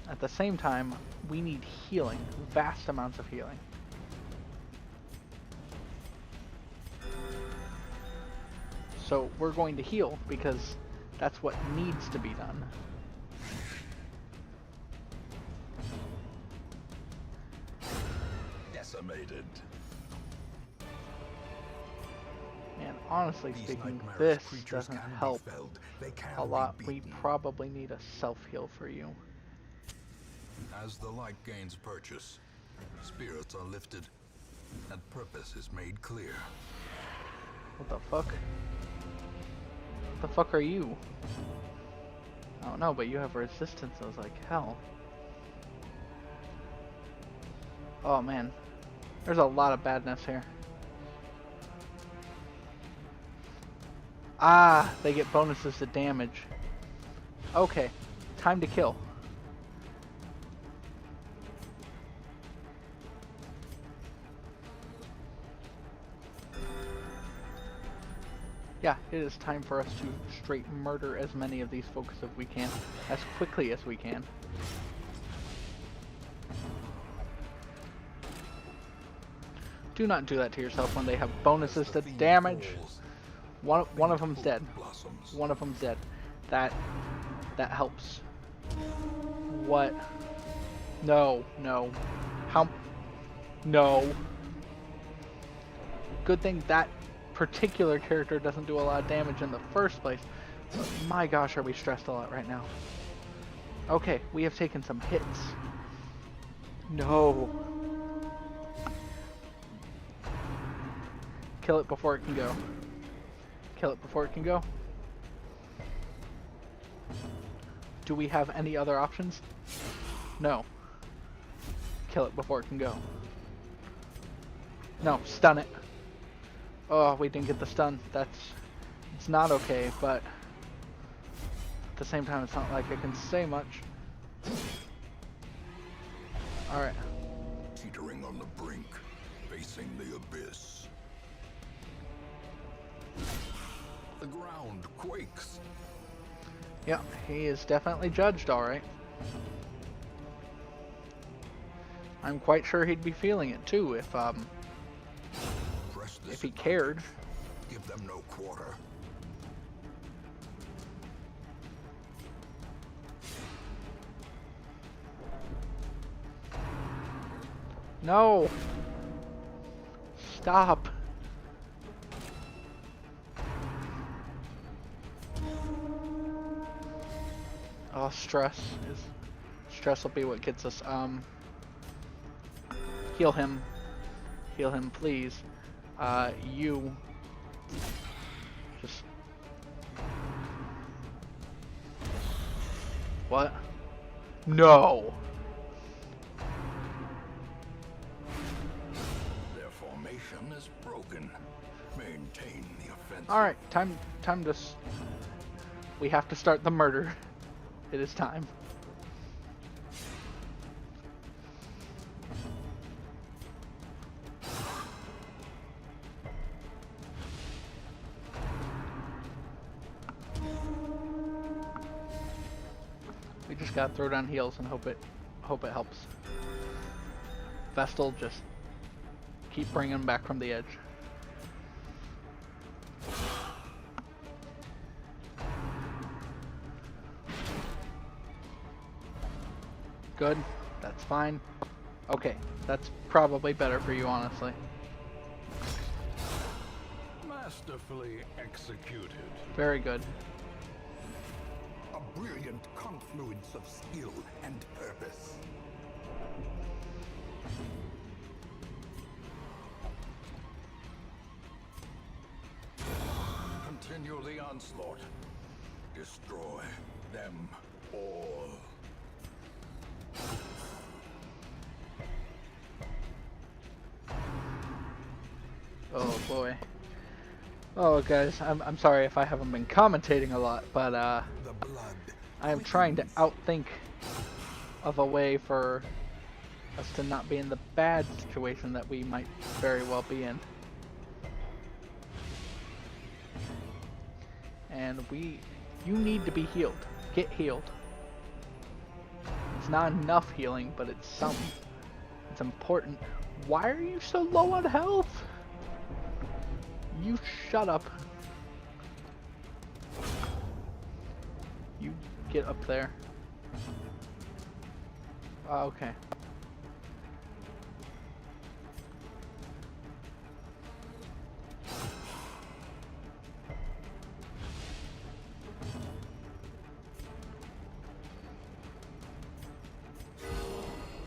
At the same time, we need healing. Vast amounts of healing. So we're going to heal because that's what needs to be done. Decimated. And honestly These speaking, nightmarish this creatures doesn't can be help felled. They can a lot. be We beaten. probably need a self-heal for you. As the light gains purchase, spirits are lifted, and purpose is made clear. What the fuck? What the fuck are you? I don't know, but you have resistance. I was like, hell. Oh man. There's a lot of badness here. Ah, they get bonuses to damage. Okay, time to kill. Yeah, it is time for us to straight murder as many of these folks as we can, as quickly as we can. Do not do that to yourself when they have bonuses to damage. One of them's dead. One of them's dead. That helps. What? No, no. How? No. Good thing that particular character doesn't do a lot of damage in the first place. But my gosh, are we stressed a lot right now. Okay, we have taken some hits. No. Kill it before it can go. Kill it before it can go. Do we have any other options? No. Kill it before it can go. No, stun it. Oh, we didn't get the stun. It's not okay, but at the same time, it's not like I can say much. Alright. Teetering on the brink, facing the abyss. The ground quakes. Yeah, he is definitely judged, alright. I'm quite sure he'd be feeling it too if he cared. Give them no quarter. No! Stop! Oh, stress will be what gets us. Heal him. Heal him, please. You just what? No. Their formation is broken. Maintain the offensive. All right, time to. We have to start the murder. It is time. We just gotta throw down heals and hope it helps. Vestal, just keep bringing them back from the edge. Good. That's fine. Okay, that's probably better for you, honestly. Masterfully executed. Very good. A brilliant confluence of skill and purpose. Continue the onslaught. Destroy them all. Oh boy. Oh guys, I'm sorry if I haven't been commentating a lot, but The blood I am trying to outthink of a way for us to not be in the bad situation that we might very well be in. And you need to be healed. Get healed. It's not enough healing, but it's some. It's important. Why are you so low on health? You shut up. You get up there. Okay.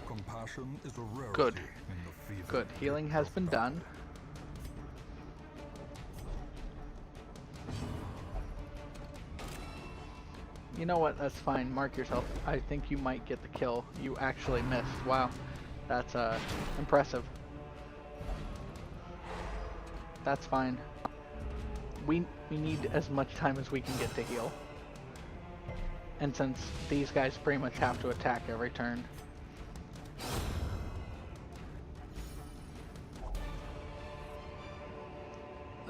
Compassion is a rarity Good. in the fever. Good. Healing has been done. You know what? That's fine. Mark yourself. I think you might get the kill. You actually missed. Wow. That's impressive. That's fine. We need as much time as we can get to heal. And since these guys pretty much have to attack every turn.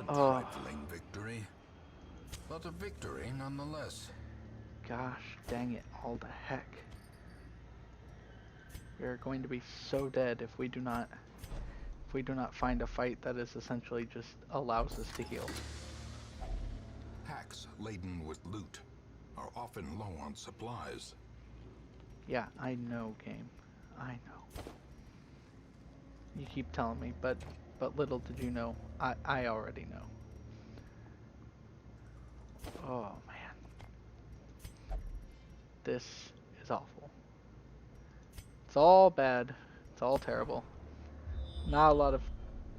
A trifling victory, but a victory nonetheless. Gosh dang it, all the heck. We are going to be so dead if we do not find a fight that is essentially just allows us to heal. Packs laden with loot are often low on supplies. Yeah, I know, game. I know. You keep telling me, but little did you know, I already know. Oh man. This is awful. It's all bad. It's all terrible. Not a lot of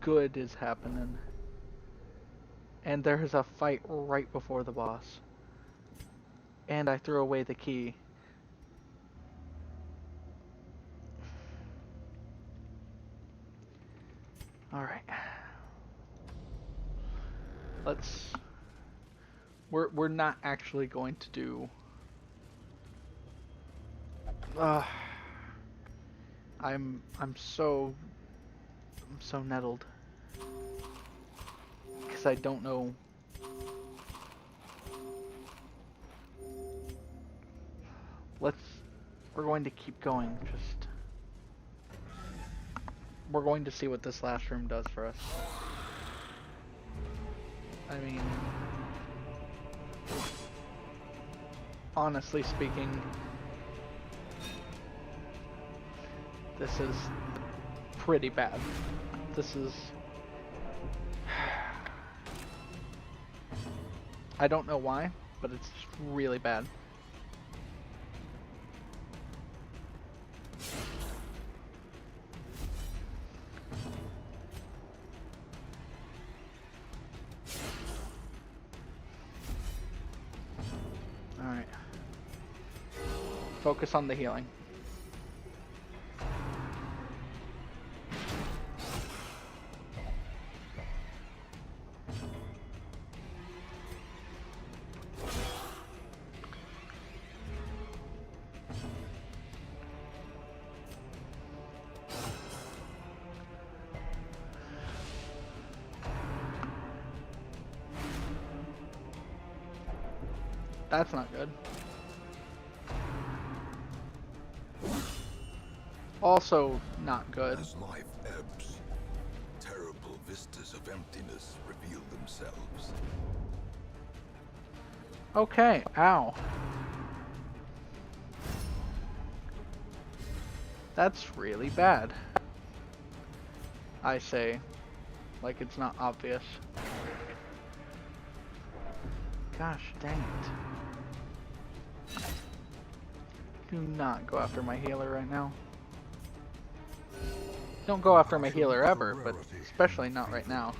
good is happening. And there's a fight right before the boss. And I threw away the key. Alright. We're not actually going to do I'm so nettled because I don't know. We're going to keep going. We're going to see what this last room does for us. I mean, honestly speaking, this is pretty bad. This is... I don't know why, but it's really bad. Alright. Focus on the healing. That's not good. Also not good. As life ebbs, terrible vistas of emptiness reveal themselves. Okay, ow. That's really bad. I say, like it's not obvious. Gosh dang it. Do not go after my healer right now. Don't go after my healer ever, but especially not right now.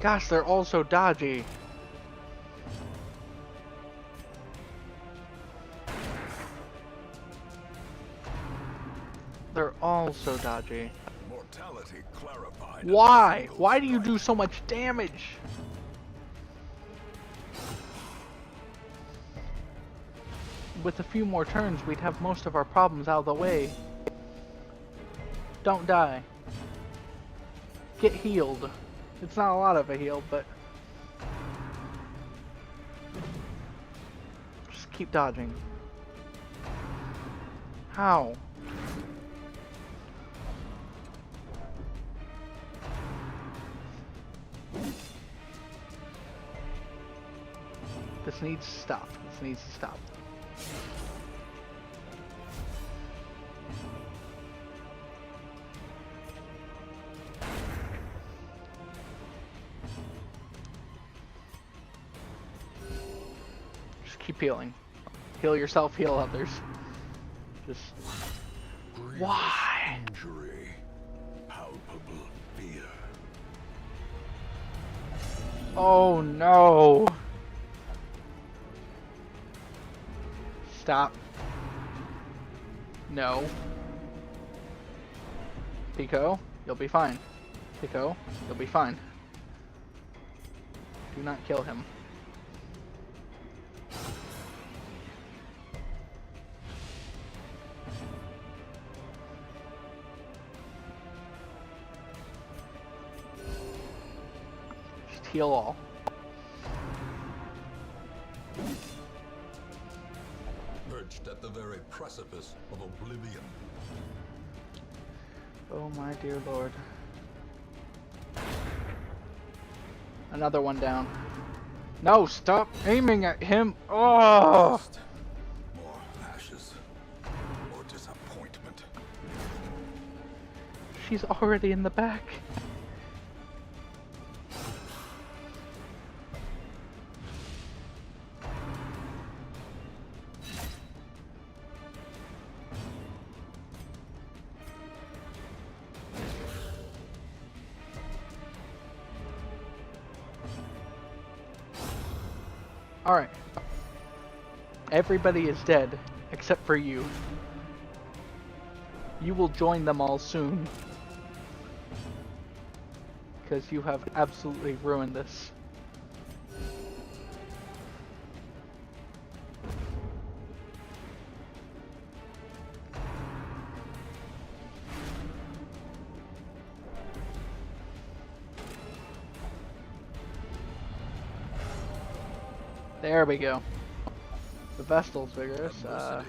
Gosh, they're all so dodgy. They're all so dodgy. Mortality clarified. Why? Why do you do so much damage? With a few more turns, we'd have most of our problems out of the way. Don't die. Get healed. It's not a lot of a heal, but just keep dodging. How? This needs to stop. This needs to stop. Just keep healing. Heal yourself, heal others. Just... Why? Injury. Palpable fear. Oh no! Stop. No. Pico, you'll be fine. Pico, you'll be fine. Do not kill him. Just heal all. Perched at the very precipice of oblivion. Oh my dear lord. Another one down. No, stop aiming at him. Oh! More ashes. More disappointment. She's already in the back. Alright. Everybody is dead, except for you. You will join them all soon. Because you have absolutely ruined this. There we go. The Vestal's vigorous. I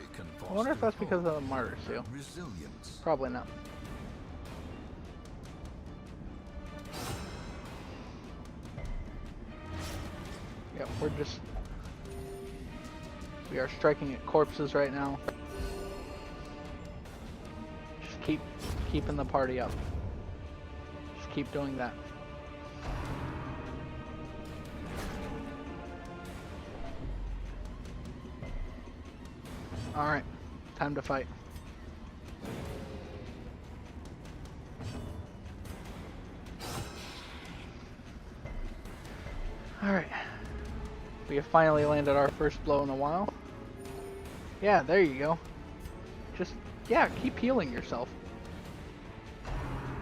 wonder if that's because of the Martyr Seal. Resilience. Probably not. Yeah, we are striking at corpses right now. Just keep keeping the party up. Just keep doing that. Alright, time to fight. Alright. We have finally landed our first blow in a while. Yeah, there you go. Just, yeah, keep healing yourself.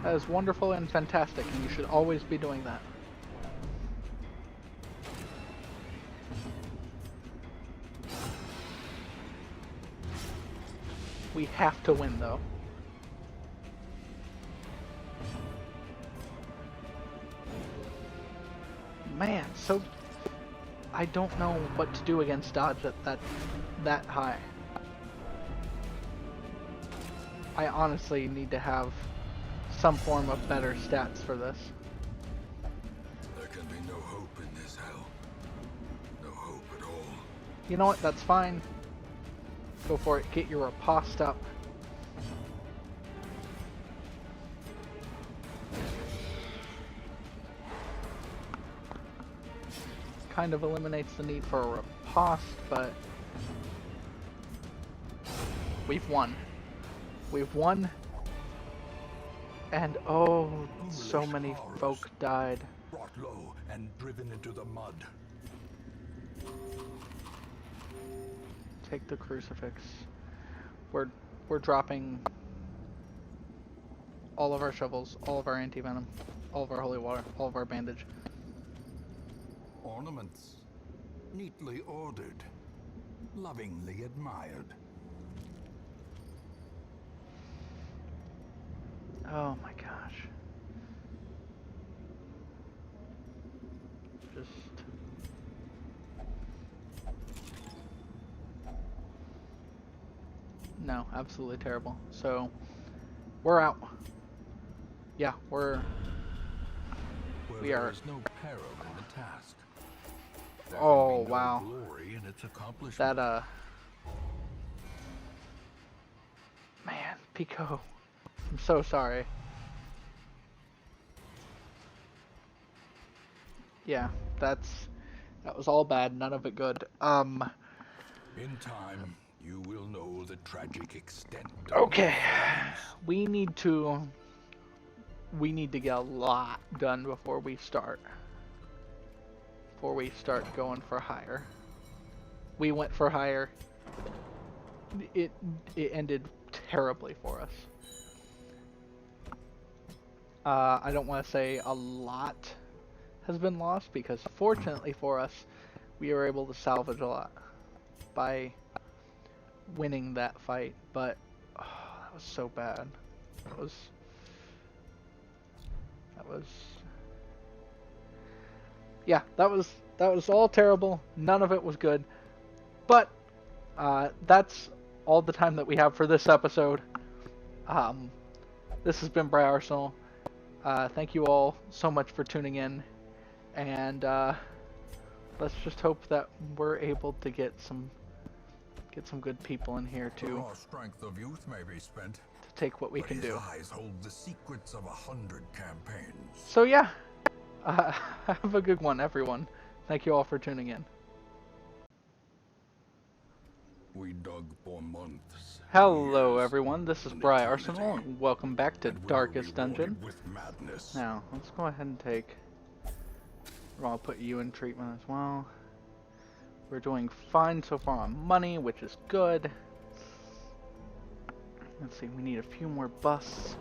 That is wonderful and fantastic, and you should always be doing that. We have to win, though. Man, so I don't know what to do against dodge at that high. I honestly need to have some form of better stats for this. There can be no hope in this hell. No hope at all. You know what? That's fine. Go for it. Get your riposte up. kind of eliminates the need for a riposte, but we've won. We've won. And oh, so many folk died. Brought low and driven into the mud. Take the crucifix. We're dropping all of our shovels, all of our anti-venom, all of our holy water, all of our bandage. Ornaments, neatly ordered, lovingly admired. Oh my gosh. Just... No, absolutely terrible. So, we're out. Yeah, we are. There is no peril in the task. There Oh, can be no wow. glory in its accomplishment. That, man, Pico. I'm so sorry. Yeah, that was all bad, none of it good. In time, you will know the tragic extent of Okay. things. We need to get a lot done before we start. Before we start going for hire. We went for hire. It ended terribly for us. I don't want to say a lot has been lost, because fortunately for us, we were able to salvage a lot by winning that fight, but oh, that was so bad. That was yeah, that was all terrible. None of it was good. But that's all the time that we have for this episode. This has been Briarsenal. Thank you all so much for tuning in, and let's just hope that we're able to get some good people in here The to raw strength of youth may be spent, take what we but can his do. eyes hold the secrets of 100 campaigns. So yeah, have a good one, everyone. Thank you all for tuning in. We dug for months. Hello years, everyone, this is an Briarsenal, eternity, and welcome back to and we were Darkest rewarded Dungeon. with madness. Now, let's go ahead and take... We're gonna put you in treatment as well. We're doing fine so far on money, which is good. Let's see, we need a few more busts.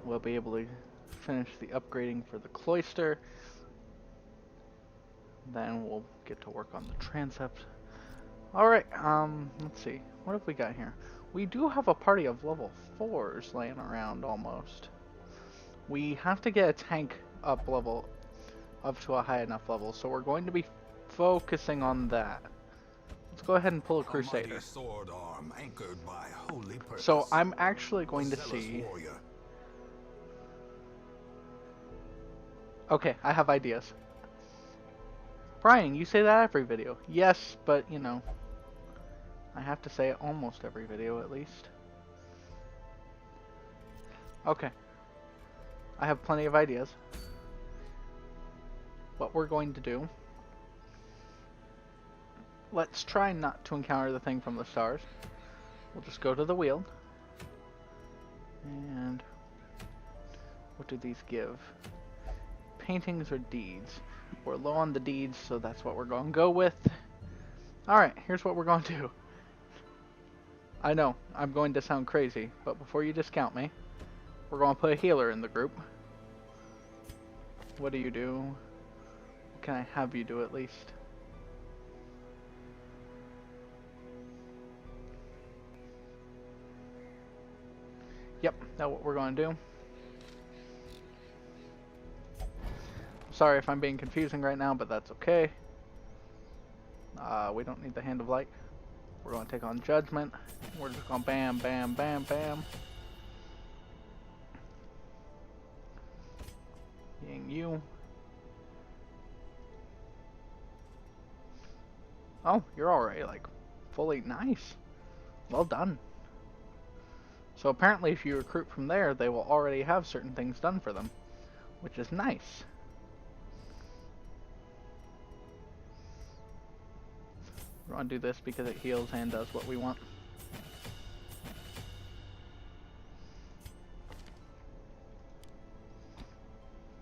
We'll be able to finish the upgrading for the cloister. Then we'll get to work on the transept. Alright, let's see. What have we got here? We do have a party of level 4s laying around almost. We have to get a tank up to a high enough level, so we're going to be focusing on that. Let's go ahead and pull a Crusader. mighty sword arm anchored by holy purpose. So I'm actually going to Zealous see... warrior. Okay, I have ideas. Brian, you say that every video. Yes, but, you know, I have to say it almost every video at least. Okay. I have plenty of ideas. What we're going to do... Let's try not to encounter the thing from the stars. We'll just go to the wheel. And... what do these give? Paintings or deeds? We're low on the deeds, so that's what we're going to go with. Alright, here's what we're going to do. I know, I'm going to sound crazy, but before you discount me, we're going to put a healer in the group. What do you do? What can I have you do at least? Yep, that's what we're going to do. Sorry if I'm being confusing right now, but that's okay. We don't need the Hand of Light. We're going to take on Judgment. We're just going bam, bam, bam, bam. Being you. Oh, you're already like fully nice. Well done. So apparently if you recruit from there, they will already have certain things done for them, which is nice. We want to do this because it heals and does what we want.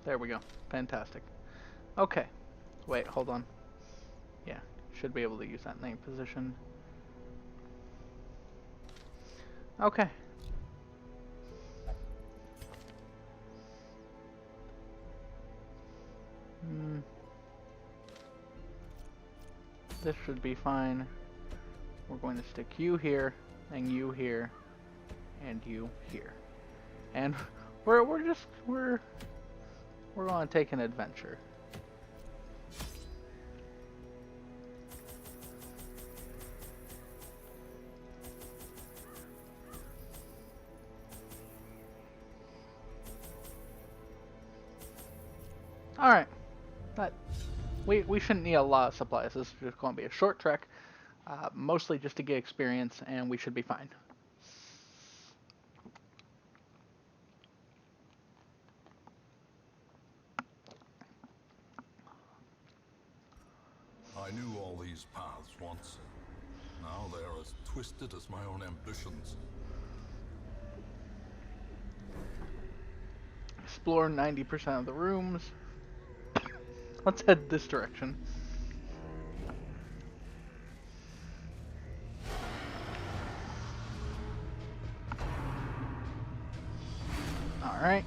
There we go. Fantastic. Okay. Wait, hold on. Yeah, should be able to use that name position. Okay. This should be fine. We're going to stick you here, and you here, and you here. And we're going to take an adventure. All right. We shouldn't need a lot of supplies. This is just going to be a short trek, mostly just to get experience, and we should be fine. I knew all these paths once. Now they are as twisted as my own ambitions. Explore 90% of the rooms. Let's head this direction. Alright.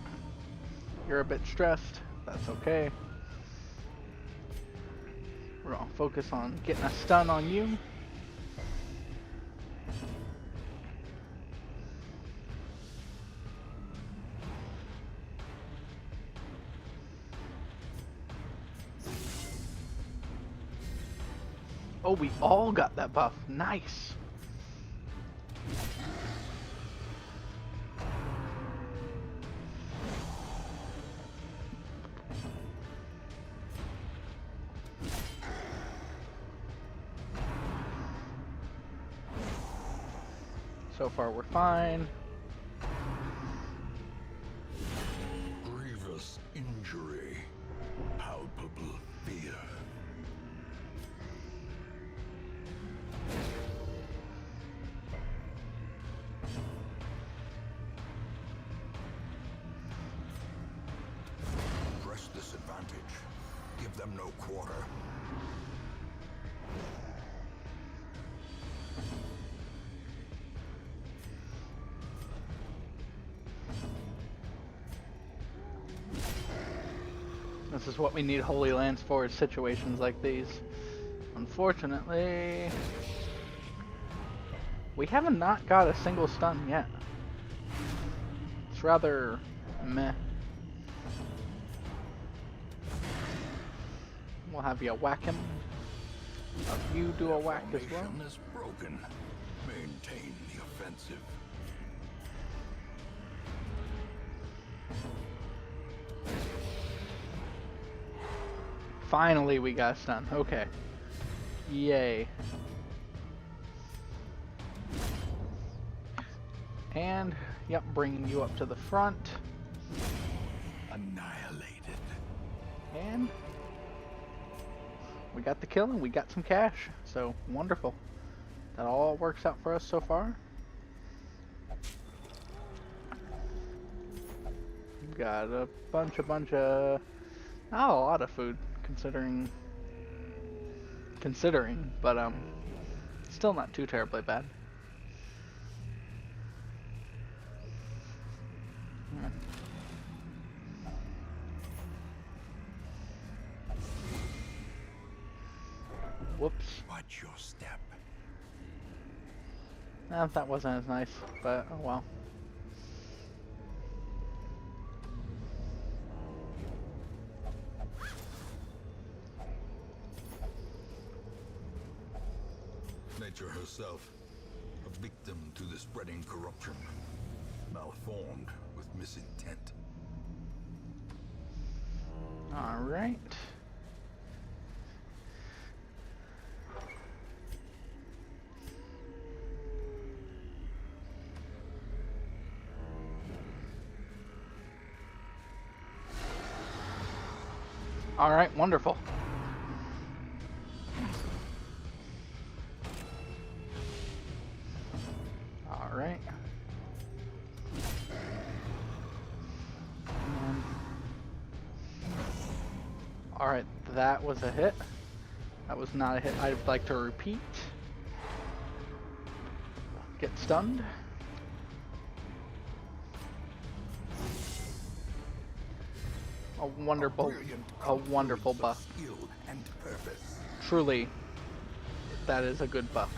You're a bit stressed. That's okay. We're gonna focus on getting a stun on you. Oh, we all got that buff. Nice. So far, we're fine. Grievous injury. Palpable fear. Press this advantage. Give them no quarter. This is what we need Holy Lance for, is situations like these. Unfortunately, we have not got a single stun yet. It's rather meh. We'll have you whack him. Have you do a whack as well. Formation is broken. Maintain the offensive. Finally, we got stun. Okay. Yay. And, yep, bringing you up to the front. Annihilated. And we got the kill and we got some cash. So, wonderful. That all works out for us so far. We've got a bunch of, not a lot of food. Considering, but still not too terribly bad. Whoops. Watch your step. That wasn't as nice, but oh well. Nature herself, a victim to the spreading corruption, malformed with misintent. All right. All right, wonderful. Alright, that was a hit. That was not a hit. I'd like to repeat. Get stunned. A wonderful buff. Skill and purpose. Truly, that is a good buff.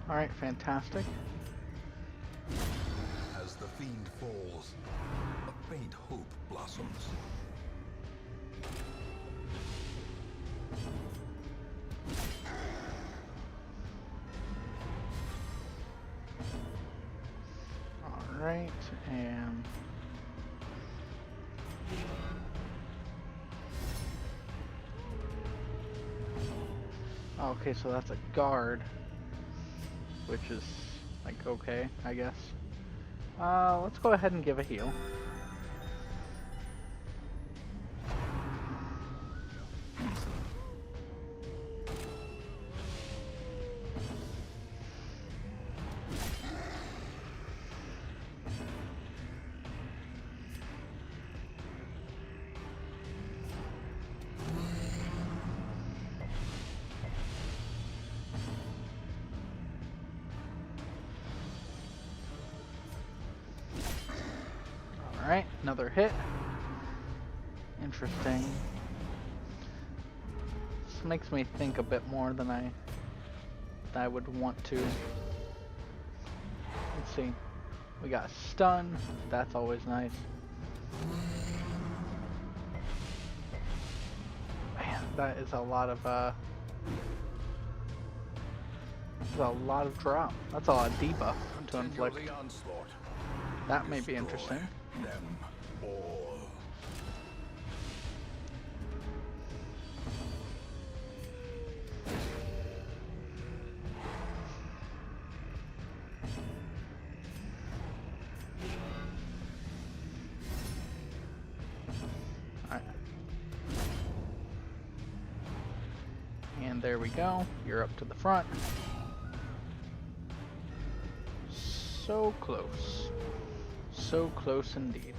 Alright, fantastic. As the fiend falls, a faint hope blossoms. Alright, and... okay, so that's a guard. Which is, like, okay, I guess. Let's go ahead and give a heal. Alright, another hit. Interesting. This makes me think a bit more than I would want to. Let's see. We got stun. That's always nice. Man, that is a lot of that's a lot of drop. That's a lot of debuff to inflict. That may be interesting. Them all. Alright. And there we go. You're up to the front. So close. So close indeed.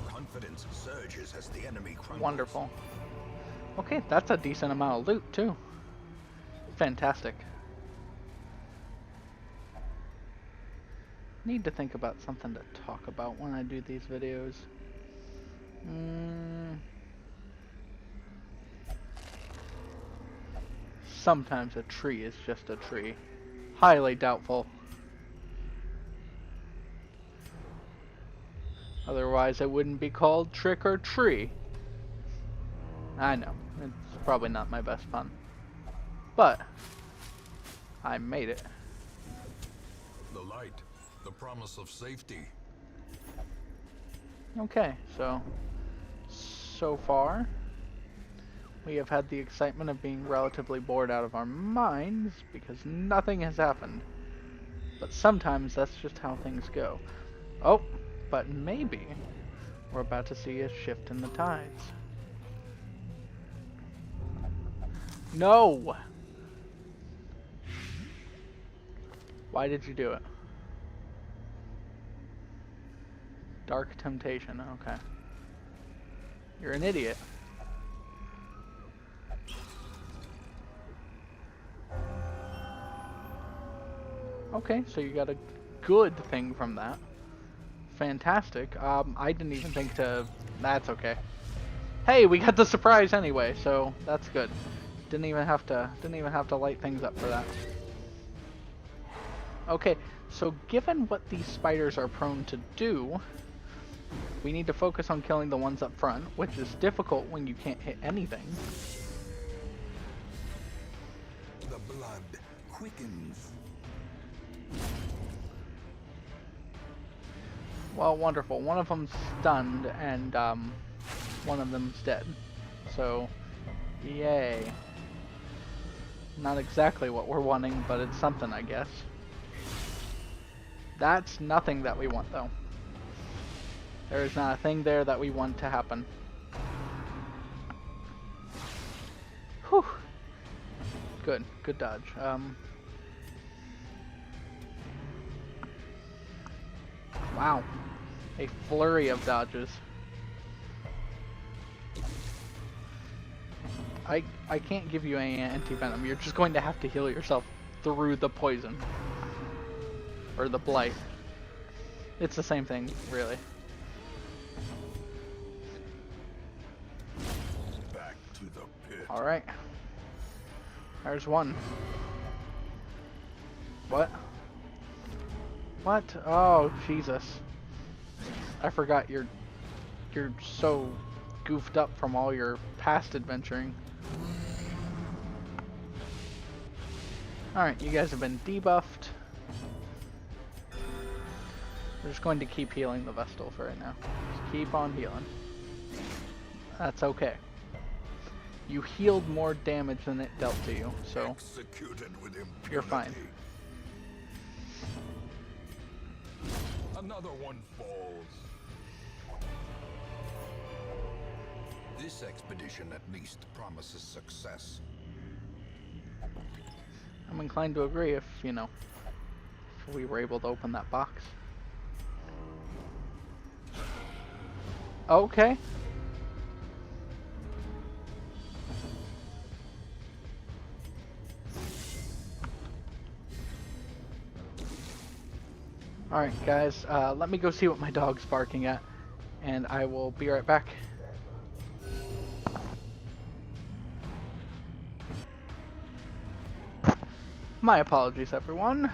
Confidence surges as the enemy crumbles. Wonderful. Okay, that's a decent amount of loot too. Fantastic. Need to think about something to talk about when I do these videos. Sometimes a tree is just a tree. Highly doubtful. Otherwise it wouldn't be called trick or tree. I know, it's probably not my best pun. But I made it. The light, the promise of safety. Okay, so far we have had the excitement of being relatively bored out of our minds because nothing has happened. But sometimes that's just how things go. Oh, but maybe we're about to see a shift in the tides. No! Why did you do it? Dark temptation, okay. You're an idiot. Okay, so you got a good thing from that. Fantastic. I didn't even think to... That's okay. Hey, we got the surprise anyway, so that's good. Didn't even have to light things up for that. Okay, so given what these spiders are prone to do, we need to focus on killing the ones up front, which is difficult when you can't hit anything. The blood quickens. Well, wonderful. One of them's stunned, and one of them's dead. So, yay. Not exactly what we're wanting, but it's something, I guess. That's nothing that we want, though. There is not a thing there that we want to happen. Whew. Good. Good dodge. Wow. A flurry of dodges. I can't give you any anti-venom. You're just going to have to heal yourself through the poison. Or the blight. It's the same thing, really. Back to the pit. Alright. There's one. What? What? Oh, Jesus. I forgot you're so goofed up from all your past adventuring. Alright, you guys have been debuffed. We're just going to keep healing the Vestal for right now. Just keep on healing. That's okay. You healed more damage than it dealt to you, so Executed with impunity. you're fine. Another one falls. This expedition at least promises success. I'm inclined to agree if, you know, if we were able to open that box. Okay. Alright guys, let me go see what my dog's barking at, and I will be right back. My apologies everyone.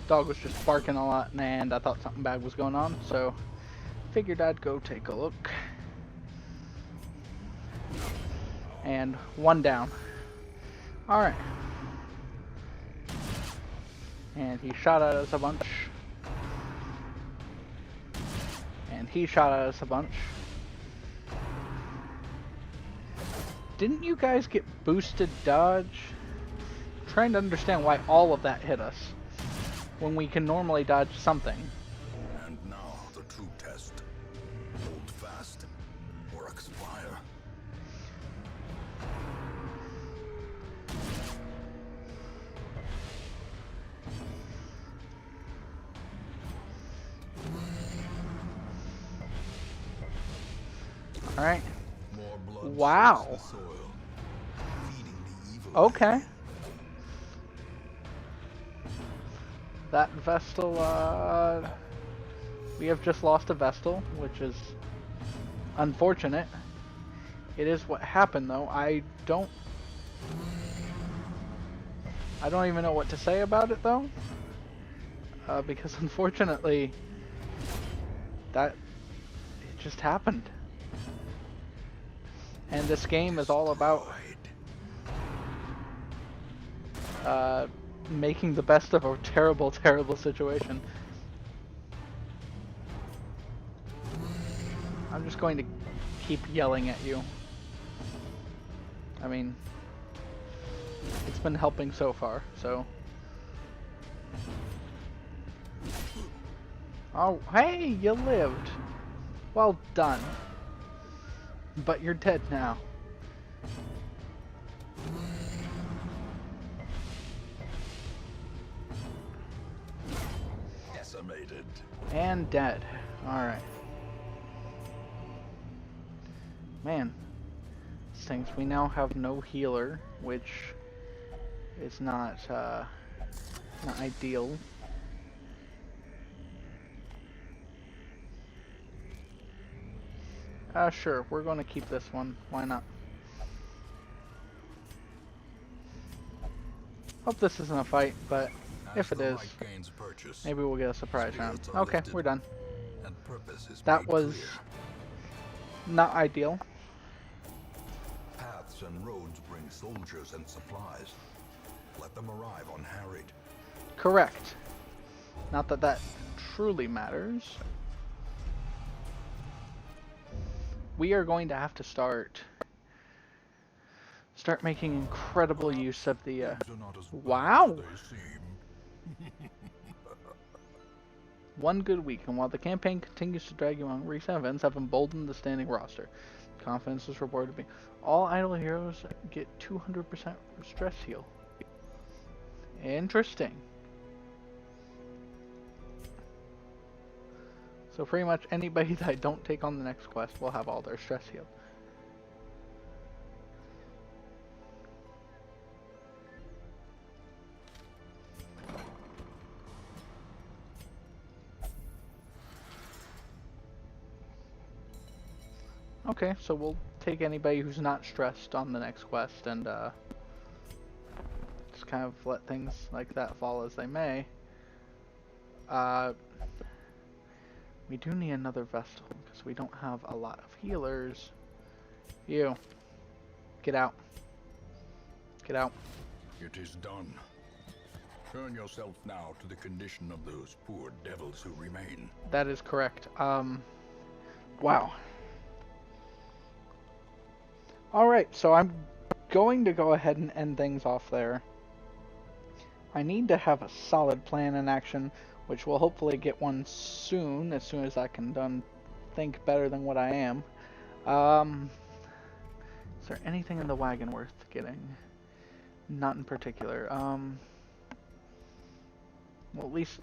Dog was just barking a lot and I thought something bad was going on, so figured I'd go take a look. And one down. Alright. And he shot at us a bunch. And he shot at us a bunch. Didn't you guys get boosted dodge? I'm trying to understand why all of that hit us when we can normally dodge something. And now the true test. Hold fast or expire. Alright. More blood Wow. soaks the soil, feeding the evil. Okay. That Vestal, we have just lost a Vestal, which is unfortunate. It is what happened though. I don't even know what to say about it though. Because unfortunately, it just happened. And this game is all about making the best of a terrible, terrible situation. I'm just going to keep yelling at you. I mean, it's been helping so far, so. Oh, hey, you lived. Well done. But you're dead now. Decimated. And dead. Alright. Man. Stinks. We now have no healer, which is not ideal. Sure, we're going to keep this one. Why not? Hope this isn't a fight, but if it is, maybe we'll get a surprise round. Okay, we're done. That was not ideal. Paths and roads bring soldiers and supplies. Let them arrive unharried. Correct. Not that that truly matters. We are going to have to start start making incredible use of the, Things are not as bad wow! as they seem. One good week, and while the campaign continues to drag you on, recent events have emboldened the standing roster. Confidence is reported to be. All idle heroes get 200% stress heal. Interesting. So pretty much anybody that don't take on the next quest will have all their stress healed. Okay, so we'll take anybody who's not stressed on the next quest and just kind of let things like that fall as they may. We do need another Vestal because we don't have a lot of healers. You, get out. Get out. It is done. Turn yourself now to the condition of those poor devils who remain. That is correct. Wow. Alright, so I'm going to go ahead and end things off there. I need to have a solid plan in action, which we'll hopefully get one soon as I can think better than what I am. Is there anything in the wagon worth getting? Not in particular. Well, at least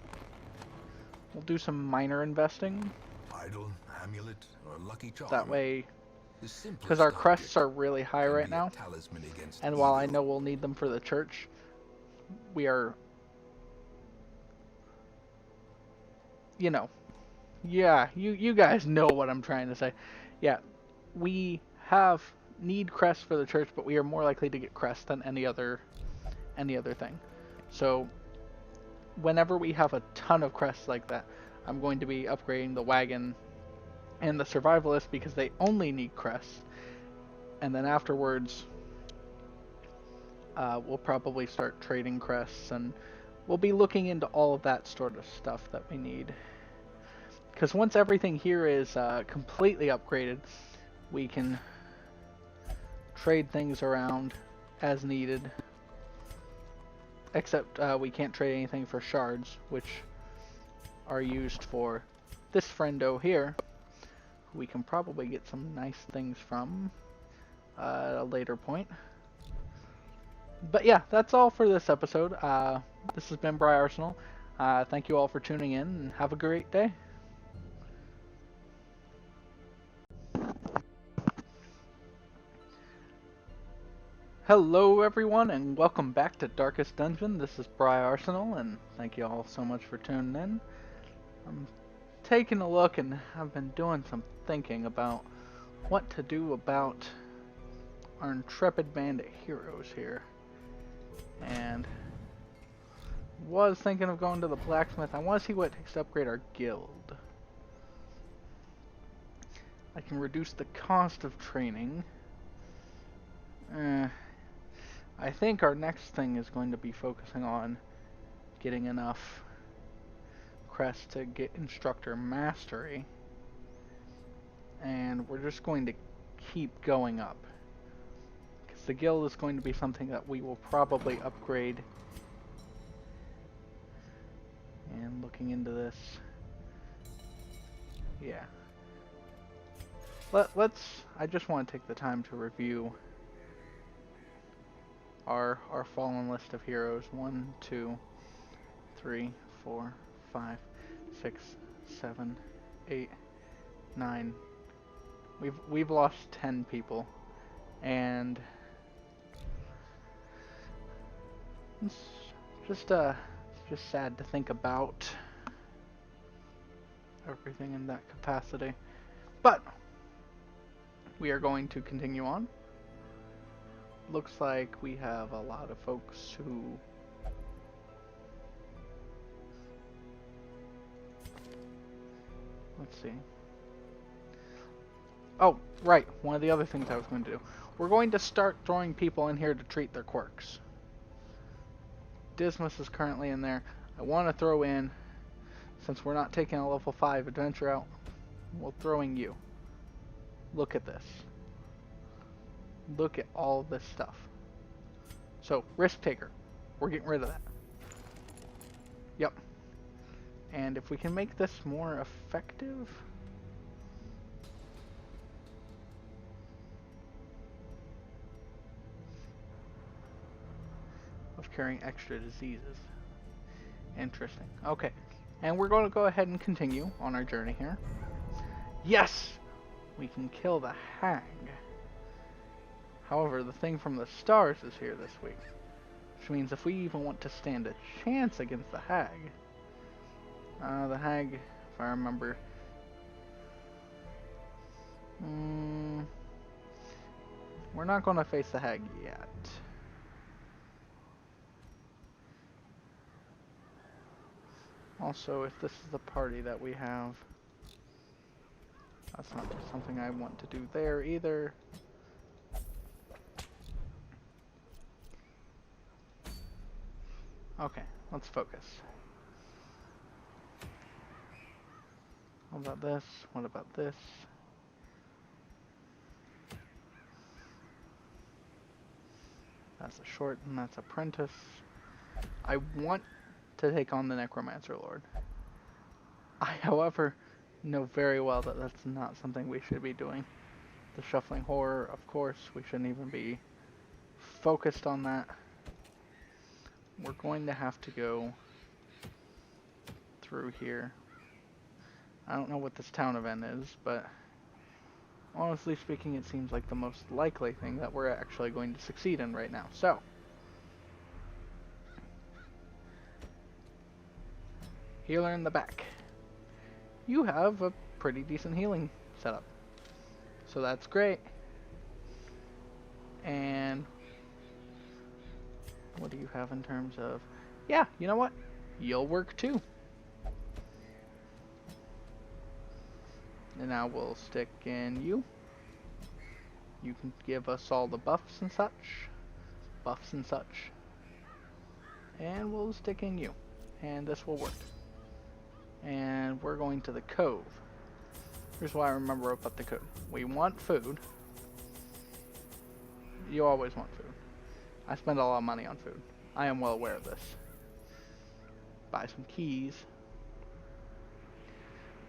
we'll do some minor investing. Idol, amulet, or lucky charm. That way, The simplest because our crests object are really high can right be a now, talisman against and while I evil. know we'll need them for the church, we are, you know, yeah, you guys know what I'm trying to say. Yeah, we need crests for the church, but we are more likely to get crests than any other thing. So whenever we have a ton of crests like that, I'm going to be upgrading the wagon and the survivalist because they only need crests. And then afterwards, we'll probably start trading crests, and we'll be looking into all of that sort of stuff that we need. Because once everything here is completely upgraded, we can trade things around as needed. Except we can't trade anything for shards, which are used for this friendo here. We can probably get some nice things from at a later point. But yeah, that's all for this episode. This has been Briarsenal. Thank you all for tuning in, and have a great day. Hello everyone, and welcome back to Darkest Dungeon. This is Briarsenal, and thank you all so much for tuning in. I'm taking a look, and I've been doing some thinking about what to do about our intrepid band of heroes here. And was thinking of going to the blacksmith. I want to see what it takes to upgrade our guild. I can reduce the cost of training. I think our next thing is going to be focusing on getting enough crests to get instructor mastery. And we're just going to keep going up. Because the guild is going to be something that we will probably upgrade. And looking into this, yeah. I just want to take the time to review our fallen list of heroes. 1, 2, 3, 4, 5, 6, 7, 8, 9. We've lost 10 people, and it's just sad to think about everything in that capacity. But we are going to continue on. Looks like we have a lot of folks who let's see. Oh, right. One of the other things I was going to do. We're going to start throwing people in here to treat their quirks. Dismas is currently in there. I want to throw in, since we're not taking a level 5 adventure out, we're throwing you. Look at this. Look at all this stuff. So, risk taker. We're getting rid of that. Yep. And if we can make this more effective... of carrying extra diseases. Interesting. Okay. And we're going to go ahead and continue on our journey here. Yes! We can kill the hag. However, the thing from the stars is here this week. Which means if we even want to stand a chance against the hag... the hag, if I remember... we're not going to face the hag yet. Also, if this is the party that we have... that's not something I want to do there either. Okay, let's focus. What about this? What about this? That's a short and that's apprentice. I want to take on the Necromancer Lord. I, however, know very well that that's not something we should be doing. The Shuffling Horror, of course, we shouldn't even be focused on that. We're going to have to go through here. I don't know what this town event is, but honestly speaking, it seems like the most likely thing that we're actually going to succeed in right now. So, healer in the back. You have a pretty decent healing setup, so that's great. And what do you have in terms of... yeah, you know what? You'll work too. And now we'll stick in you. You can give us all the buffs and such. Buffs and such. And we'll stick in you. And this will work. And we're going to the cove. Here's what I remember about the cove. We want food. You always want food. I spend a lot of money on food. I am well aware of this. Buy some keys.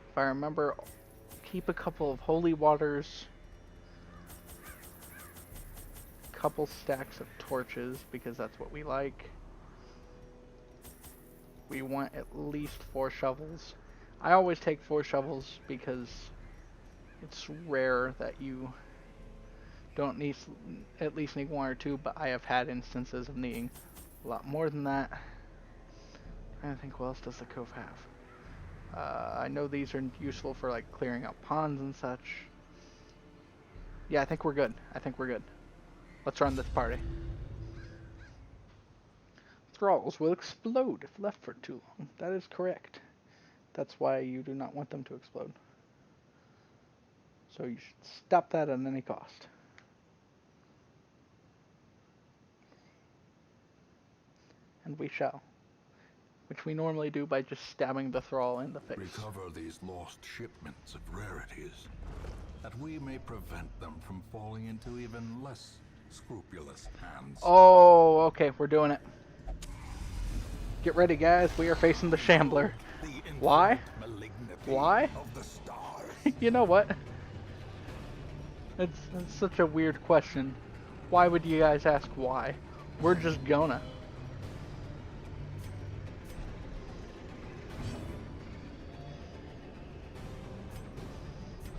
If I remember, keep a couple of holy waters. Couple stacks of torches, because that's what we like. We want at least 4 shovels. I always take 4 shovels because it's rare that you don't need at least need 1 or 2, but I have had instances of needing a lot more than that. I think what else does the cove have? I know these are useful for like clearing out ponds and such. Yeah, I think we're good. I think we're good. Let's run this party. Thralls will explode if left for too long. That is correct. That's why you do not want them to explode. So you should stop that at any cost. And we shall. Which we normally do by just stabbing the thrall in the face. Recover these lost shipments of rarities, that we may prevent them from falling into even less scrupulous hands. Oh, okay, we're doing it. Get ready, guys. We are facing the Shambler. Why? Why? You know what? It's such a weird question. Why would you guys ask why? We're just gonna.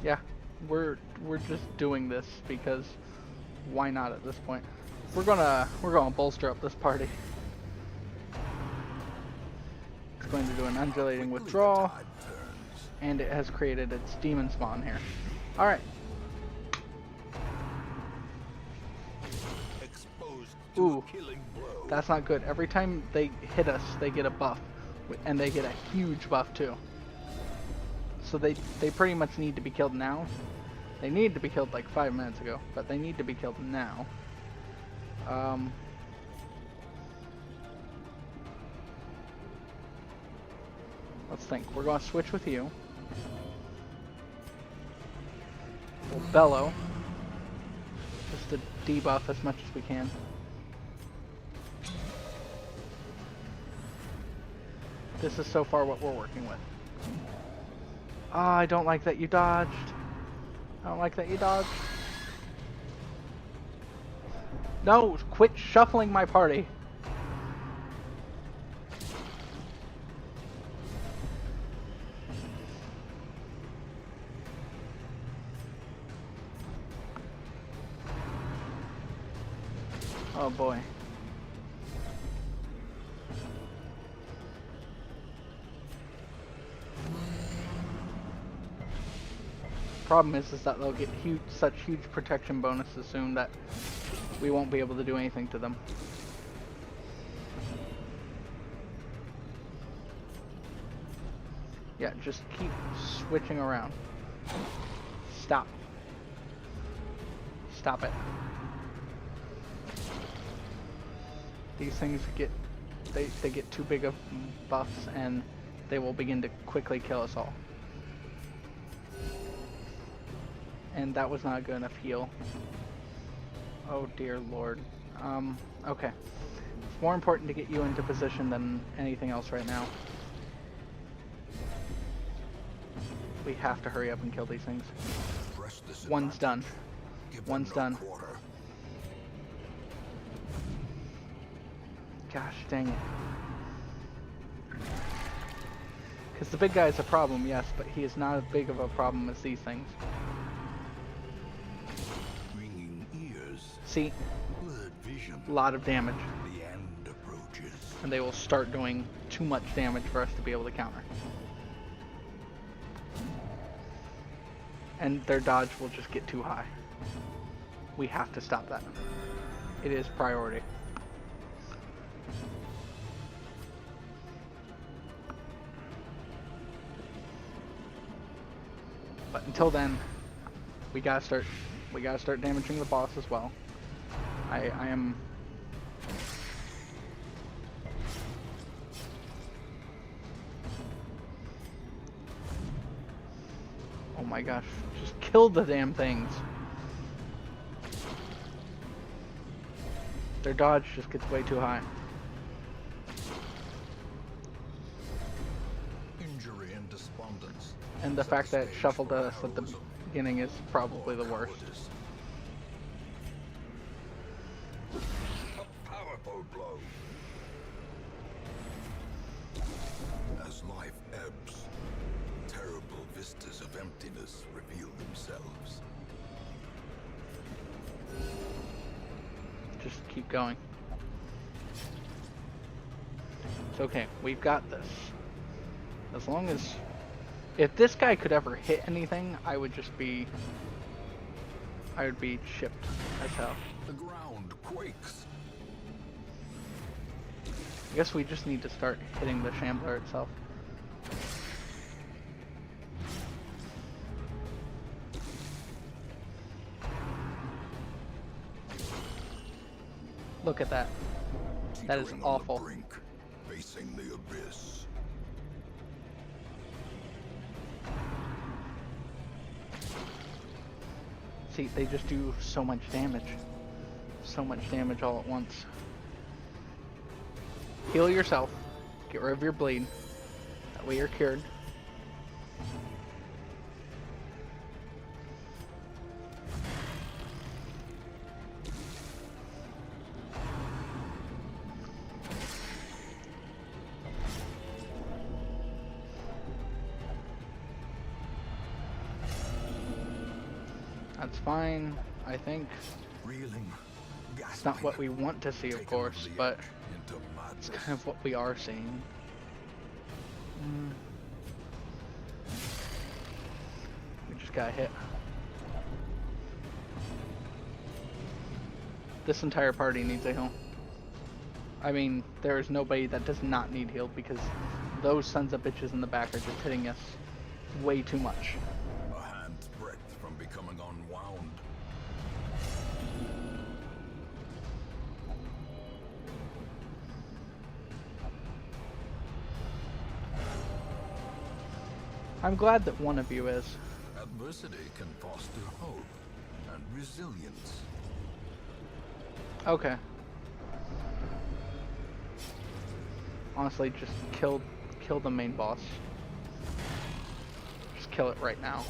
Yeah, we're just doing this because why not at this point? We're gonna bolster up this party. It's going to do an undulating withdrawal, and it has created its demon spawn here. All right. Ooh, that's not good. Every time they hit us, they get a buff, and they get a huge buff too. So they pretty much need to be killed now. They need to be killed like 5 minutes ago, but they need to be killed now. Let's think. We're going to switch with you. We'll bellow. Just to debuff as much as we can. This is so far what we're working with. Ah, I don't like that you dodged. I don't like that you dodged. No, quit shuffling my party. Oh boy. Problem is that they'll get such huge protection bonuses soon that we won't be able to do anything to them. Yeah, just keep switching around. Stop. Stop it. These things get, they get too big of buffs and they will begin to quickly kill us all. And that was not a good enough heal. Oh dear lord. Okay. It's more important to get you into position than anything else right now. We have to hurry up and kill these things. One's done. One's done. Gosh dang it. Because the big guy is a problem, yes, but he is not as big of a problem as these things. See? A lot of damage. The end approaches. And they will start doing too much damage for us to be able to counter. And their dodge will just get too high. We have to stop that. It is priority. But until then, we gotta start damaging the boss as well. I am. Oh my gosh, just kill the damn things. Their dodge just gets way too high. Injury and despondence. And the fact that it shuffled us at the beginning is probably the worst. A powerful blow. As life ebbs, terrible vistas of emptiness reveal themselves. Just keep going. It's okay. We've got this. As long as... If this guy could ever hit anything, I would be chipped as hell. The ground quakes. I guess we just need to start hitting the Shambler itself. Look at that. That is Teetering awful. on the brink, facing the abyss. See, they just do so much damage. So much damage all at once. Heal yourself. Get rid of your bleed. That way you're cured. That's fine, I think. Reeling, It's not what we want to see, of course, but it's kind of what we are seeing. We just got hit. This entire party needs a heal. I mean, there is nobody that does not need healed because those sons of bitches in the back are just hitting us way too much. A hand's breadth from becoming unwound. I'm glad that one of you is. Adversity can foster hope and resilience. Okay. Honestly, just kill kill the main boss. Just kill it right now.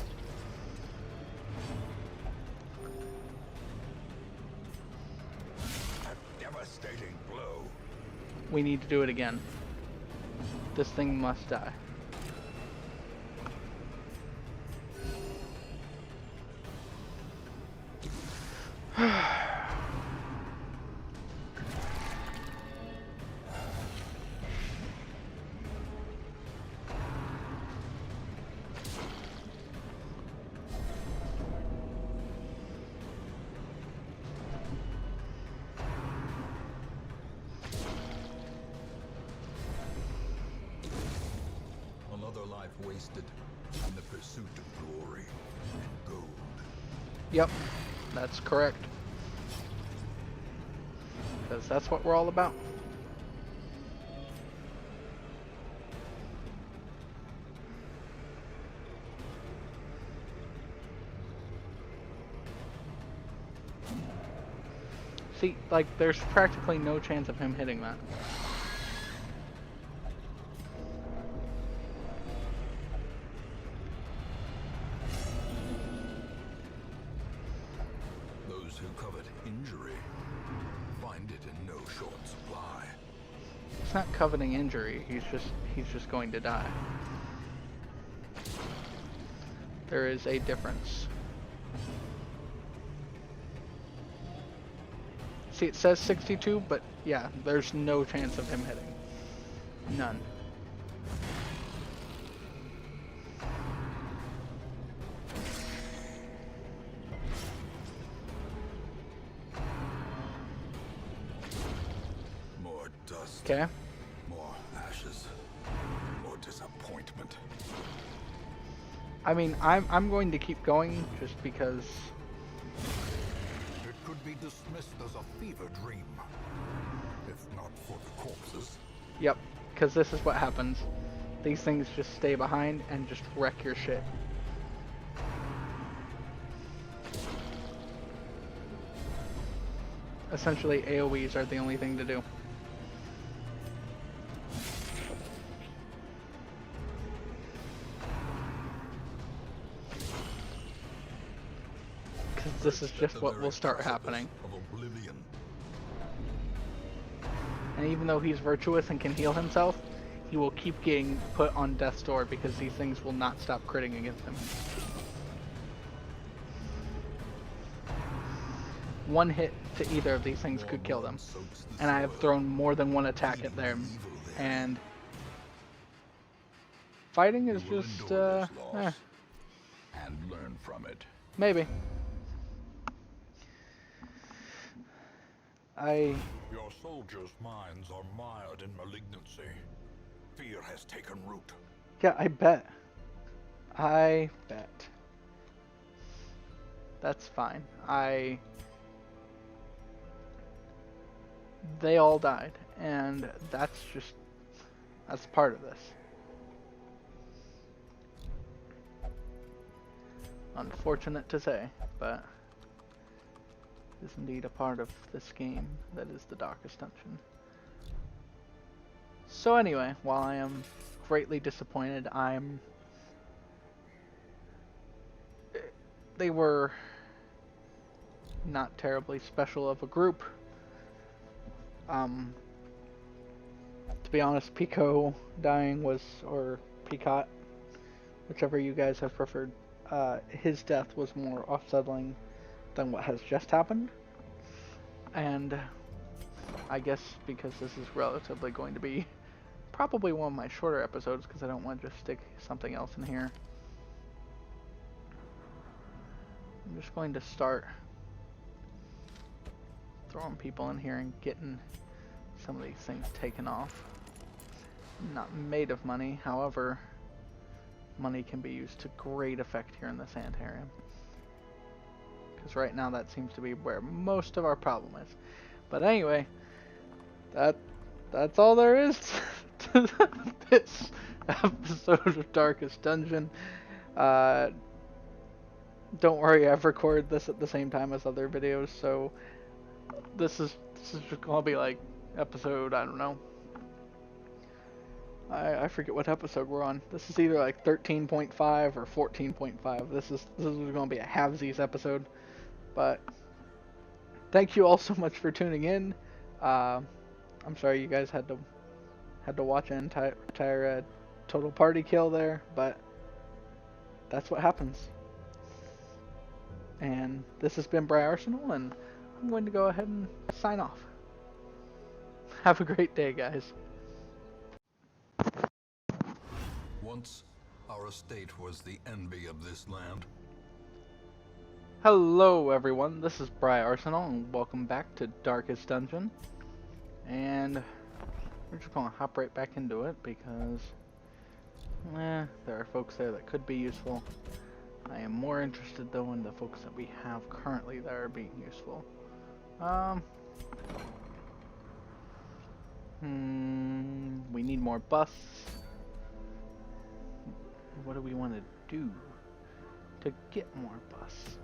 A devastating blow. We need to do it again. This thing must die. Another life wasted in the pursuit of glory and gold. Yep, that's correct. Because that's what we're all about. See, like, there's practically no chance of him hitting that. Those who covet injury find it in no short supply. He's not coveting injury, he's just going to die. There is a difference. See, it says 62, but yeah, there's no chance of him hitting. None. More dust. Okay. More ashes. More disappointment. I mean, I'm going to keep going just because. It could be dismissed as a fever dream, if not for the corpses. Yep, because this is what happens. These things just stay behind and just wreck your shit. Essentially, AoEs are the only thing to do. Because this is just what will start happening. Of oblivion. And even though he's virtuous and can heal himself, he will keep getting put on death's door because these things will not stop critting against him. One hit to either of these things could kill them. And I have thrown more than one attack at them. And fighting is just, And learn from it. maybe. Your soldiers' minds are mired in malignancy. Fear has taken root. Yeah, I bet. That's fine. They all died, and that's part of this. Unfortunate to say, but is indeed a part of this game that is the Darkest Dungeon. So anyway, while I am greatly disappointed, they were not terribly special of a group. To be honest, Pico dying was, or Picot, whichever you guys have preferred, his death was more unsettling than what has just happened. And I guess because this is relatively going to be probably one of my shorter episodes, because I don't want to just stick something else in here, I'm just going to start throwing people in here and getting some of these things taken off. I'm not made of money, however, money can be used to great effect here in the Sanitarium. Because right now that seems to be where most of our problem is. But anyway, that's all there is to this episode of Darkest Dungeon. Don't worry, I've recorded this at the same time as other videos, so this is just gonna be like episode, I don't know, I forget what episode we're on. This is either like 13.5 or 14.5. This is going to be a halvesies episode. But thank you all so much for tuning in. I'm sorry you guys had to watch an entire total party kill there, but that's what happens. And this has been Briarsenal, and I'm going to go ahead and sign off. Have a great day, guys. Once, our estate was the envy of this land. Hello everyone, this is Briarsenal, and welcome back to Darkest Dungeon. And we're just gonna hop right back into it because there are folks there that could be useful. I am more interested though in the folks that we have currently that are being useful. We need more busts. What do we want to do to get more busts?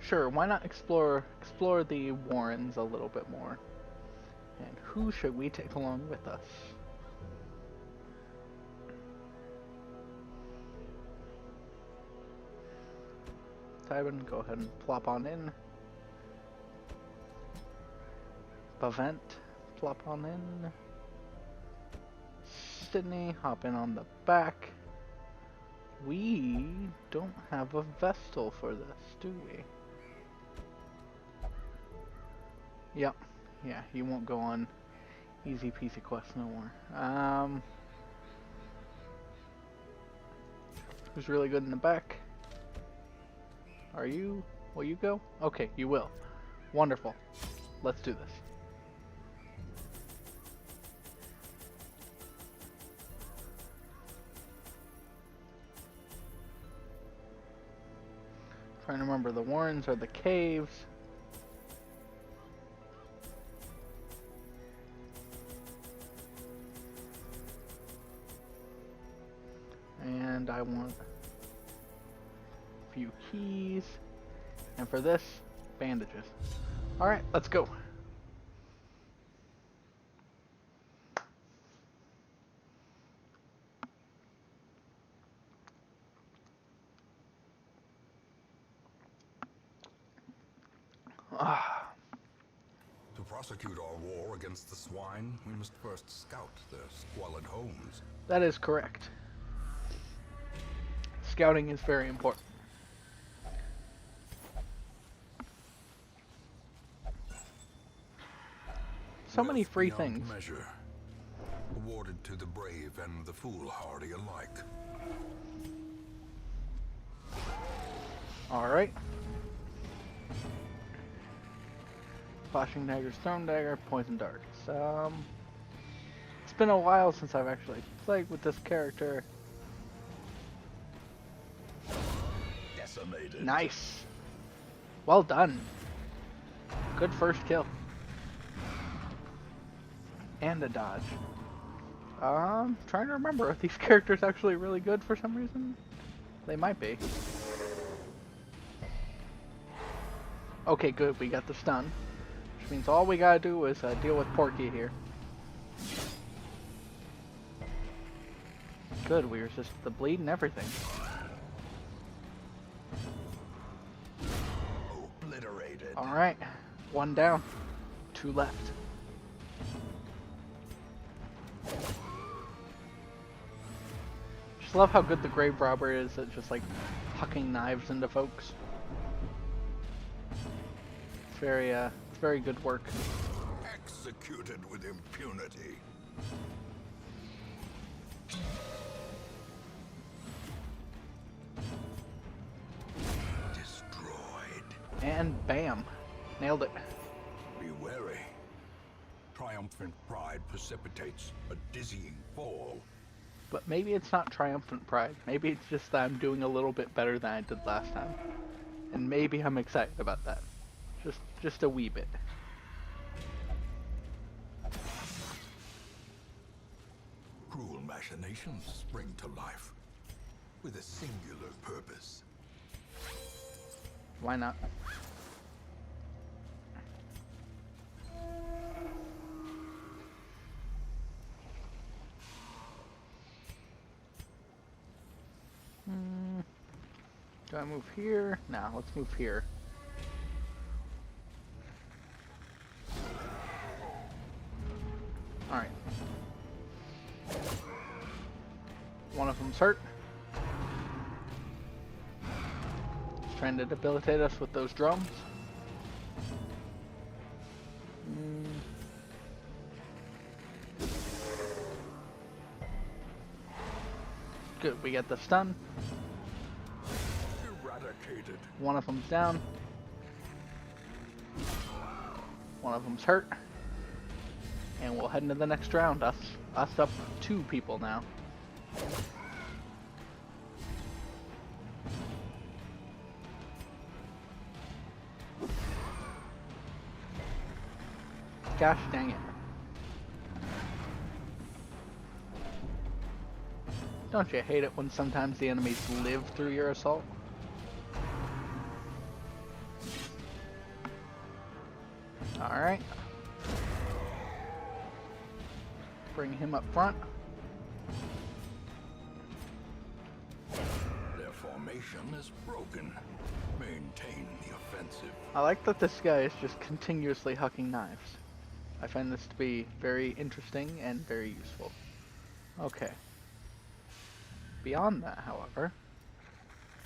Sure, why not explore the Warrens a little bit more? And who should we take along with us? Tywin, go ahead and plop on in. Bavent, plop on in. Sydney, hop in on the back. We don't have a Vestal for this, do we? Yep. Yeah, you won't go on easy peasy quest no more. Who's really good in the back? Are you? Will you go? Okay, you will. Wonderful. Let's do this. Trying to remember, the Warrens are the caves. And I want a few keys. And for this, bandages. Alright, let's go. To prosecute our war against the swine, we must first scout their squalid homes. That is correct. Scouting is very important. So many free things. Measure, awarded to the brave and the foolhardy alike. Alright. Flashing daggers, thrown dagger, poison darts. It's been a while since I've actually played with this character. Decimated. Nice. Well done. Good first kill. And a dodge. Trying to remember, are these characters actually really good for some reason? They might be. Okay, good, we got the stun. Which means all we gotta do is deal with Porky here. Good, we resist the bleed and everything. Obliterated. Alright, one down, two left. Just love how good the grave robber is at just like hucking knives into folks. It's very good work. Executed with impunity. Destroyed. And bam, nailed it. Be wary. Triumphant pride precipitates a dizzying fall. But maybe it's not triumphant pride. Maybe it's just that I'm doing a little bit better than I did last time. And maybe I'm excited about that. Just a wee bit. Cruel machinations spring to life with a singular purpose. Why not? Do I move here? No, let's move here. Alright. One of them's hurt. He's trying to debilitate us with those drums. Good, we get the stun. Eradicated. One of them's down. One of them's hurt. And we'll head into the next round. Us up 2 people now. Gosh dang it. Don't you hate it when sometimes the enemies live through your assault? Alright. Bring him up front. Their formation is broken. Maintain the offensive. I like that this guy is just continuously hucking knives. I find this to be very interesting and very useful. Okay. Beyond that, however,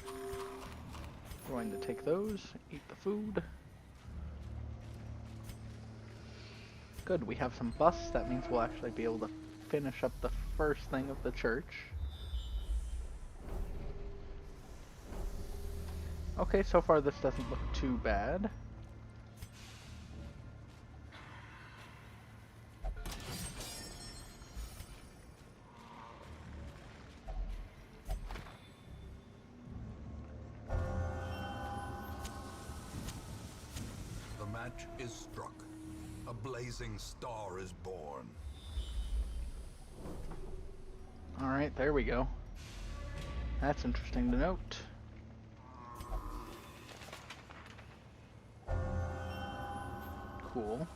we're going to take those, eat the food. Good, we have some busts. That means we'll actually be able to finish up the first thing of the church. Okay, so far this doesn't look too bad. The match is struck. A blazing star is born. Alright, there we go. That's interesting to note. Cool.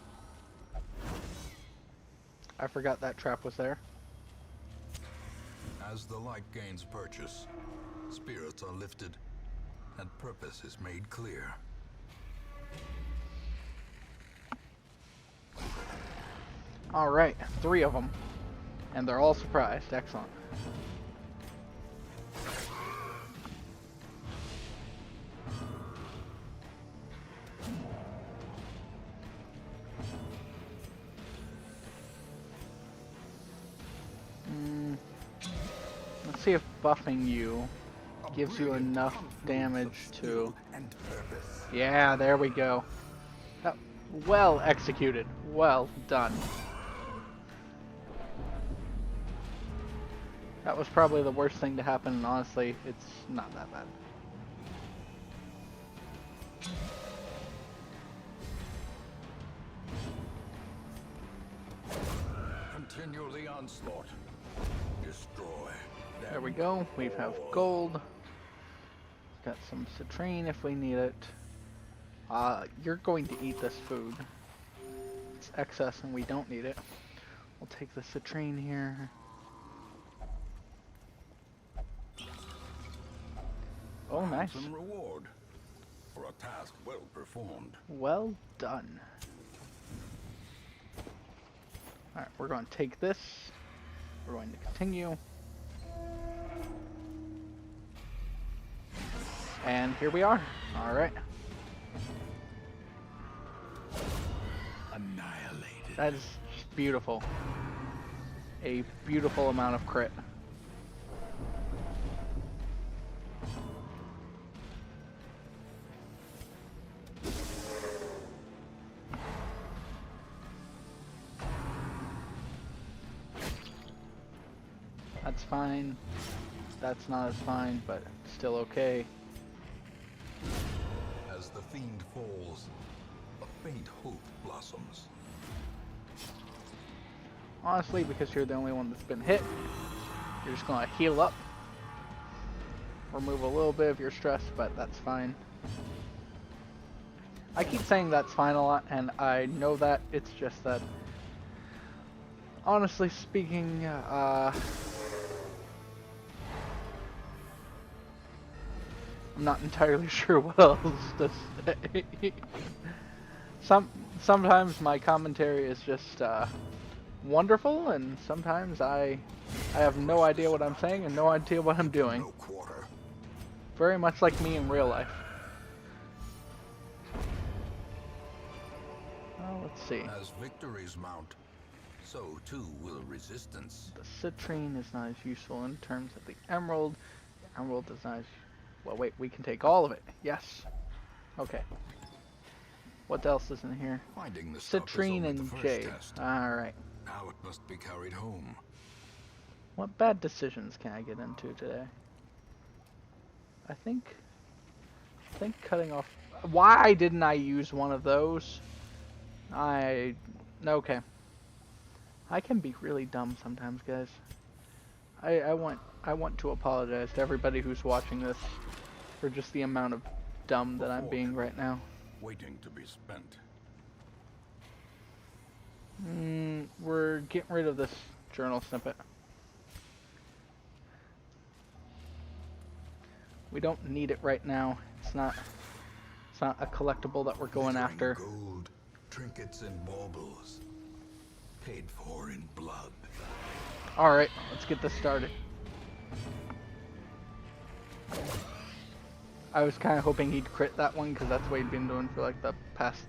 I forgot that trap was there. As the light gains purchase, spirits are lifted, and purpose is made clear. Alright, 3 of them. And they're all surprised. Excellent. Let's see if buffing you gives you enough damage to... Yeah, there we go. Well executed. Well done. That was probably the worst thing to happen, and honestly, it's not that bad. Continue the onslaught. Destroy. There we go. We have gold. Got some citrine if we need it. You're going to eat this food. It's excess and we don't need it. We'll take the citrine here. Oh, nice. Handsome reward for a task well performed. Well done. Alright, we're going to take this. We're going to continue. And here we are. Alright. Annihilated. That is just beautiful. A beautiful amount of crit. That's fine. That's not as fine, but still okay. As the fiend falls, a faint hope blossoms. Honestly, because you're the only one that's been hit, you're just gonna heal up. Remove a little bit of your stress, but that's fine. I keep saying that's fine a lot, and I know that. It's just that, honestly speaking, I'm I'm not entirely sure what else to say. Sometimes my commentary is just wonderful, and sometimes I have no idea what I'm saying and no idea what I'm doing. Very much like me in real life. Well, let's see. As victories mount, so too will resistance. The citrine is not as useful in terms of the emerald. The emerald is not as... Well, wait, we can take all of it. Yes. Okay. What else is in here? Finding the stuff is Citrine only and the first jade. test. Alright. Now it must be carried home. What bad decisions can I get into today? I think cutting off... Why didn't I use one of those? Okay. I can be really dumb sometimes, guys. I want to apologize to everybody who's watching this for just the amount of dumb that I'm being right now. Waiting to be spent. We're getting rid of this journal snippet. We don't need it right now. It's not a collectible that we're going after. Gold, trinkets and baubles, paid for in blood. Alright, let's get this started. I was kind of hoping he'd crit that one, because that's what he'd been doing for like the past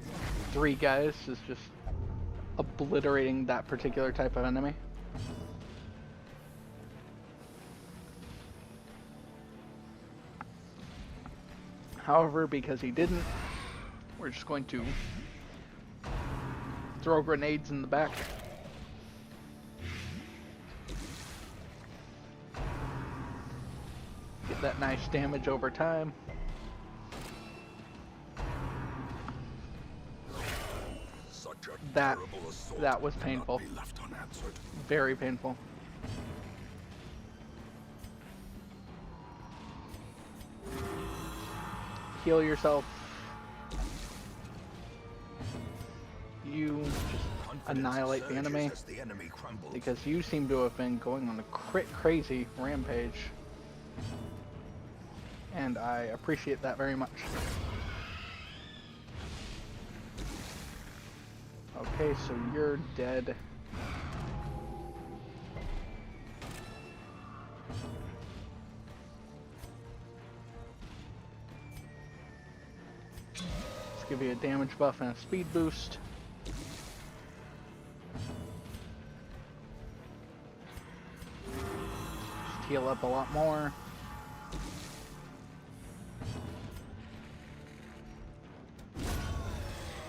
3 guys, is just obliterating that particular type of enemy. However, because he didn't, we're just going to throw grenades in the back. Get that nice damage over time. That was painful. Very painful. Heal yourself. You just annihilate the enemy, because you seem to have been going on a crazy rampage, and I appreciate that very much. Okay, so you're dead. Let's give you a damage buff and a speed boost. Just heal up a lot more.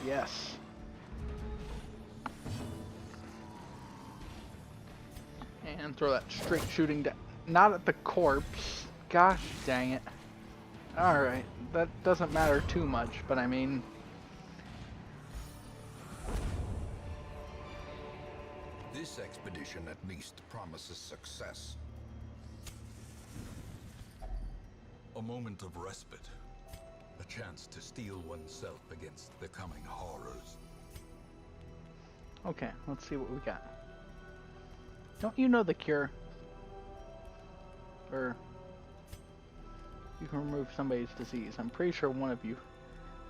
Yes. And throw that straight shooting down. Not at the corpse. Gosh dang it. Alright, that doesn't matter too much, but I mean... This expedition at least promises success. A moment of respite. A chance to steel oneself against the coming horrors. Okay, let's see what we got. Don't you know the cure? Or you can remove somebody's disease. I'm pretty sure one of you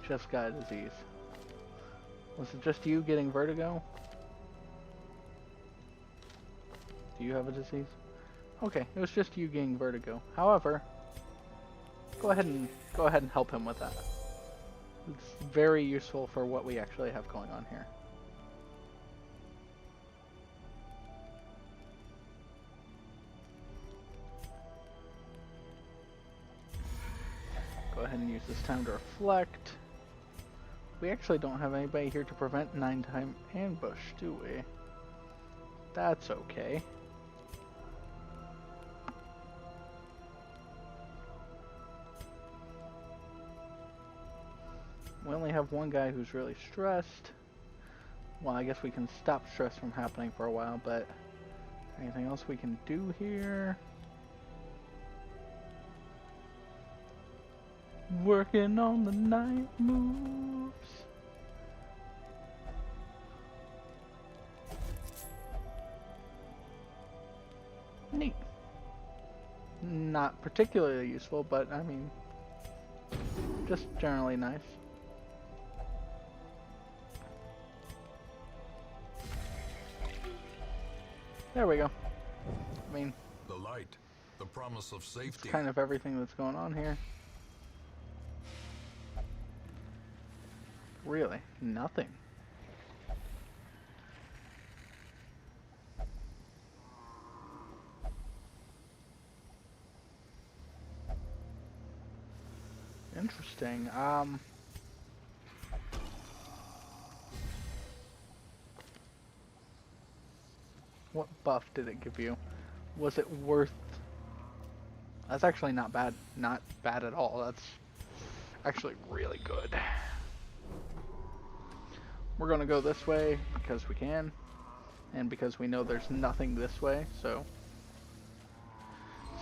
just got a disease. Was it just you getting vertigo? Do you have a disease? Okay, it was just you getting vertigo. However, go ahead and help him with that. It's very useful for what we actually have going on here. Go ahead and use this time to reflect. We actually don't have anybody here to prevent 9-time ambush, do we? That's okay. We only have one guy who's really stressed. Well, I guess we can stop stress from happening for a while, but anything else we can do here? Working on the night moves. Neat. Not particularly useful, but I mean, Just generally nice. There we go. I mean, The light, the promise of it's safety. kind of everything that's going on here. Really, nothing. Interesting. What buff did it give you? Was it worth... That's actually not bad. Not bad at all. That's actually really good. We're gonna go this way because we can. And because we know there's nothing this way, so...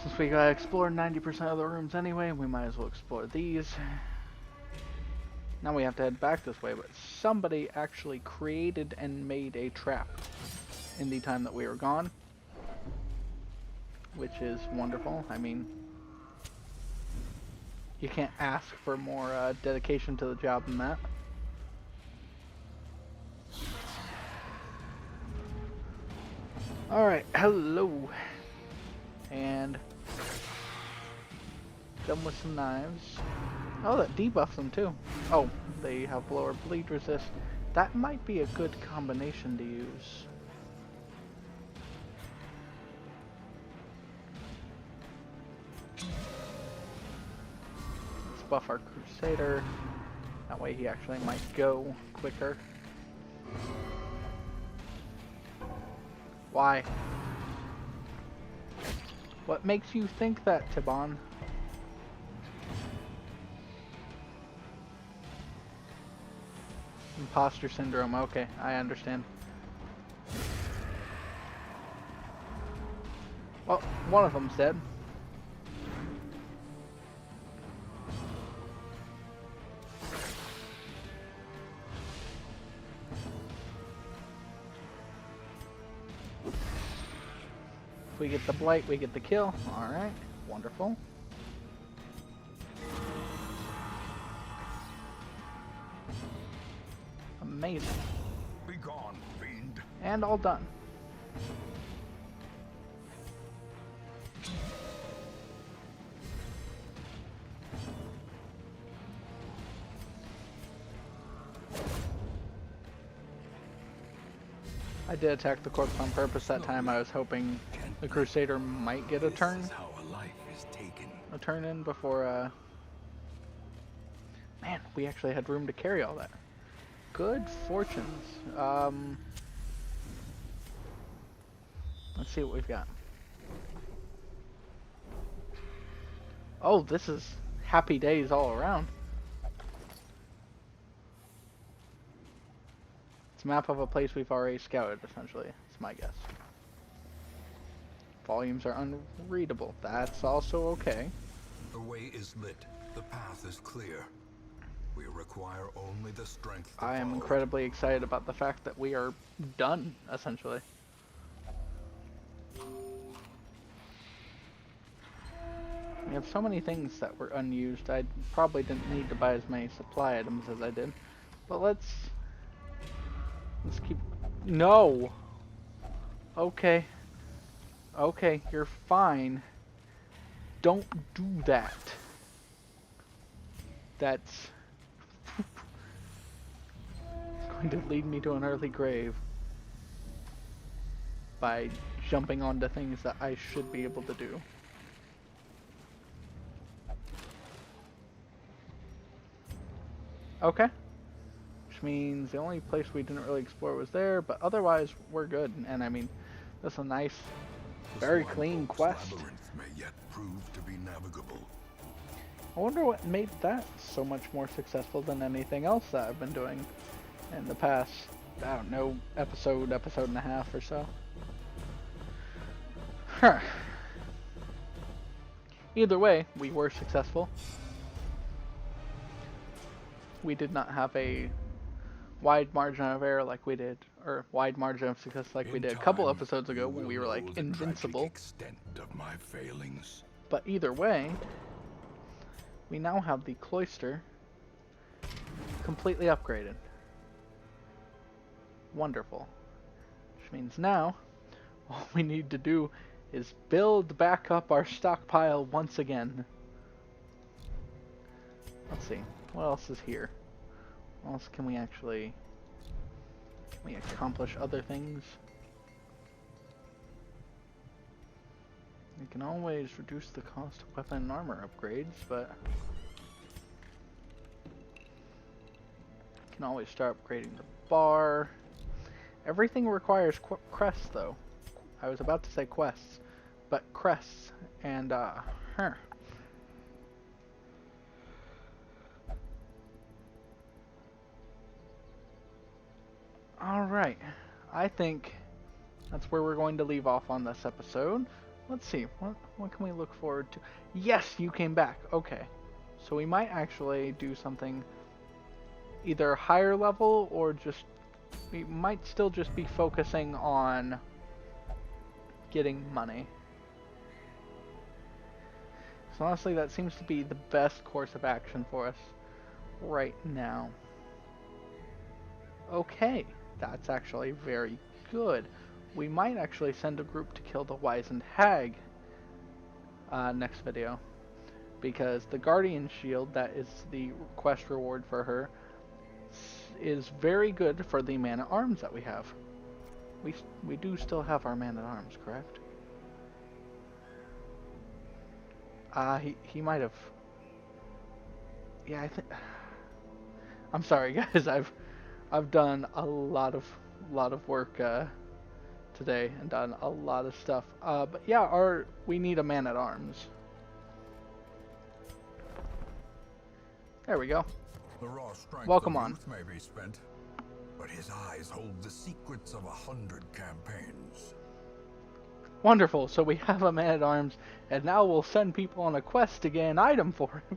Since we gotta explore 90% of the rooms anyway, we might as well explore these. Now we have to head back this way, but somebody actually created and made a trap in the time that we were gone, which is wonderful. I mean, you can't ask for more dedication to the job than that. Alright, hello. And done with some knives. Oh, that debuffs them too. Oh, they have lower bleed resist. That might be a good combination to use. Let's buff our Crusader. That way he actually might go quicker. Why? What makes you think that, Tibon? Imposter syndrome, okay, I understand. Well, one of them's dead. If we get the blight, we get the kill. Alright, wonderful. Amazing. Be gone, fiend. And all done. I did attack the corpse on purpose that time. I was hoping the Crusader might get a turn. This is how a life is taken. A turn in before, Man, we actually had room to carry all that. Good fortunes. Let's see what we've got. Oh, this is happy days all around. It's a map of a place we've already scouted, essentially. It's my guess. Volumes are unreadable. That's also okay. The way is lit. The path is clear. We require only the strength to I am follow. incredibly excited about the fact that we are done, essentially. We have so many things that were unused. I probably didn't need to buy as many supply items as I did. But let's keep... No! Okay. Okay, you're fine. Don't do that. That's going to lead me to an early grave by jumping onto things that I should be able to do. Okay. Which means the only place we didn't really explore was there, but otherwise we're good. And I mean, that's a nice, very clean quest. Labyrinth may yet prove to be navigable. I wonder what made that so much more successful than anything else that I've been doing in the past, I don't know, episode and a half or so. Huh. Either way, we were successful. We did not have a wide margin of error like we did, or wide margin of success like we did a couple episodes ago when we were like invincible. Extent of my failings. But either way, we now have the cloister completely upgraded. Wonderful. Which means now, all we need to do is build back up our stockpile once again. Let's see, what else is here? What else can we actually... Can we accomplish other things? We can always reduce the cost of weapon and armor upgrades, but... Can always start upgrading the bar. Everything requires crests, though. I was about to say quests, but crests, and, Alright, I think that's where we're going to leave off on this episode. Let's see, what can we look forward to? Yes, you came back. Okay, so we might actually do something either higher level or just... We might still just be focusing on getting money. So honestly, that seems to be the best course of action for us right now. Okay, that's actually very good. We might actually send a group to kill the wizened hag next video, because the guardian shield, that is the quest reward for her, is very good for the man-at-arms that we have. We do still have our man-at-arms, correct? He might have... Yeah, I think... I'm sorry, guys. I've done a lot of work today and done a lot of stuff. But yeah, we need a man-at-arms. There we go. The raw strength Welcome of on. youth may be spent, but his eyes hold the secrets of 100 campaigns. Wonderful. So we have a man-at-arms, and now we'll send people on a quest to get an item for him.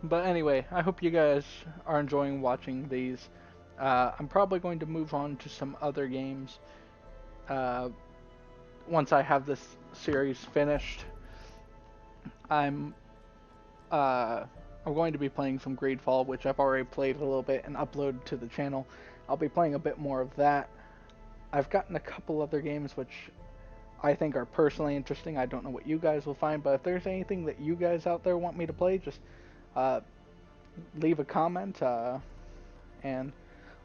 But anyway, I hope you guys are enjoying watching these. I'm probably going to move on to some other games once I have this series finished. I'm going to be playing some Greedfall, which I've already played a little bit and uploaded to the channel. I'll be playing a bit more of that. I've gotten a couple other games which I think are personally interesting. I don't know what you guys will find, but if there's anything that you guys out there want me to play, just leave a comment and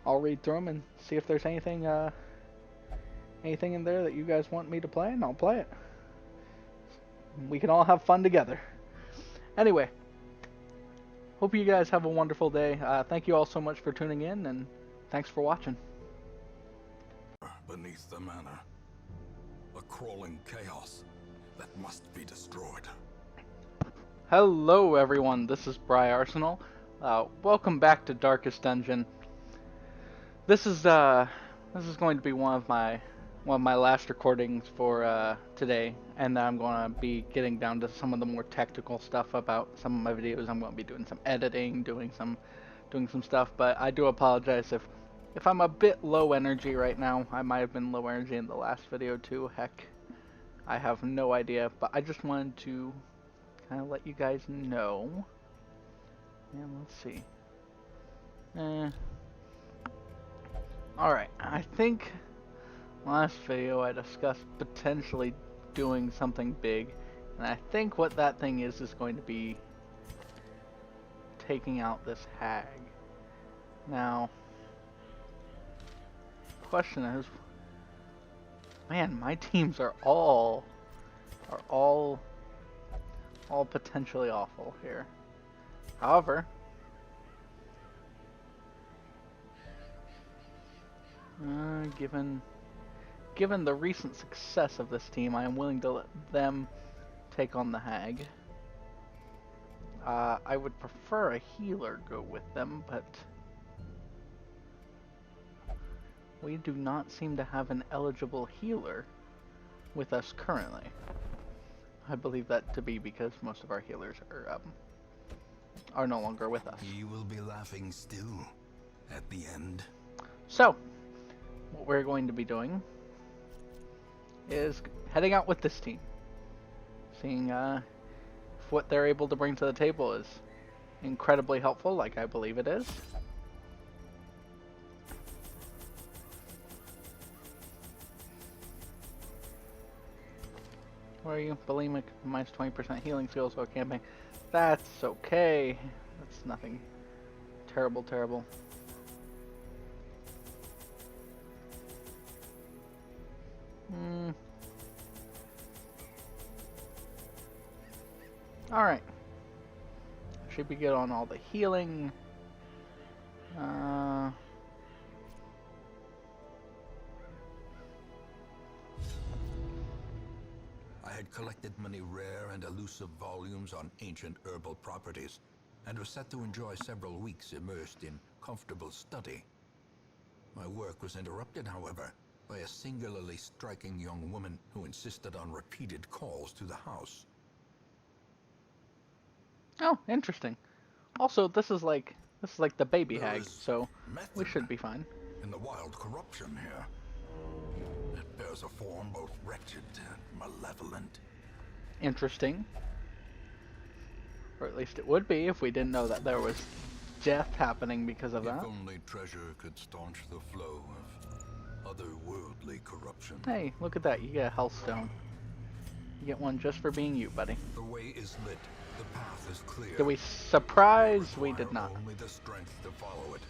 I'll read through them and see if there's anything in there that you guys want me to play, and I'll play it. We can all have fun together. Anyway, hope you guys have a wonderful day. Thank you all so much for tuning in, and thanks for watching. Beneath the manor, a crawling chaos that must be destroyed. Hello everyone, this is Briarsenal. Welcome back to Darkest Dungeon. This is going to be one of my last recordings for today, and then I'm going to be getting down to some of the more technical stuff about some of my videos. I'm going to be doing some editing, doing some stuff, but I do apologize if I'm a bit low energy right now. I might have been low energy in the last video too. Heck, I have no idea, but I just wanted to kind of let you guys know. And let's see. Alright, I think last video I discussed potentially doing something big, and I think what that thing is going to be taking out this hag. Now, the question is, man, my teams are all potentially awful here. However, given the recent success of this team, I am willing to let them take on the hag. I would prefer a healer go with them, but we do not seem to have an eligible healer with us currently. I believe that to be because most of our healers are no longer with us. He will be laughing still at the end. So, what we're going to be doing is heading out with this team, seeing if what they're able to bring to the table is incredibly helpful, like I believe it is. Where are you? Bulimic, minus 20% healing skills while camping. That's okay. That's nothing terrible, terrible. Alright. Should be good on all the healing. I had collected many rare and elusive volumes on ancient herbal properties, and was set to enjoy several weeks immersed in comfortable study. My work was interrupted, however, by a singularly striking young woman who insisted on repeated calls to the house. Oh, interesting. Also, this is like the baby hag, so we should be fine. In the wild corruption here, it bears a form both wretched and malevolent. Interesting. Or at least it would be if we didn't know that there was death happening because of that. If only treasure could staunch the flow of otherworldly corruption. Hey, look at that. You get a health stone. You get one just for being you, buddy. The way is lit. The path is clear. Did we surprise? We did not. Only the strength to follow it.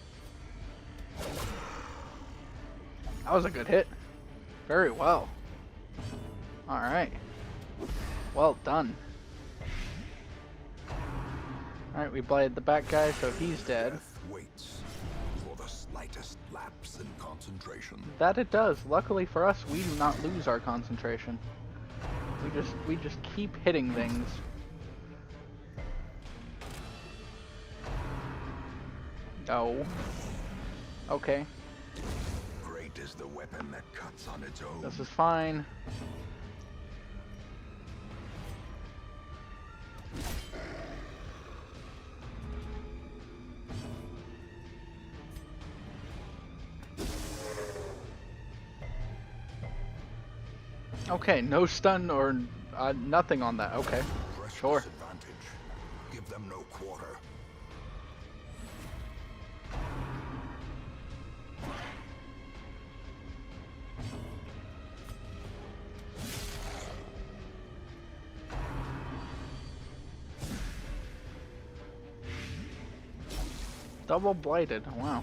That was a good hit. Very well. Alright. Well done. Alright, we blighted the back guy, so he's dead. Death waits for the slightest lapse in concentration. That it does. Luckily for us, we do not lose our concentration. We just keep hitting things. Oh. Okay. Great is the weapon that cuts on its own. This is fine. Okay, no stun or nothing on that. Okay, sure. Advantage. Give them no quarter. Double blighted. Wow.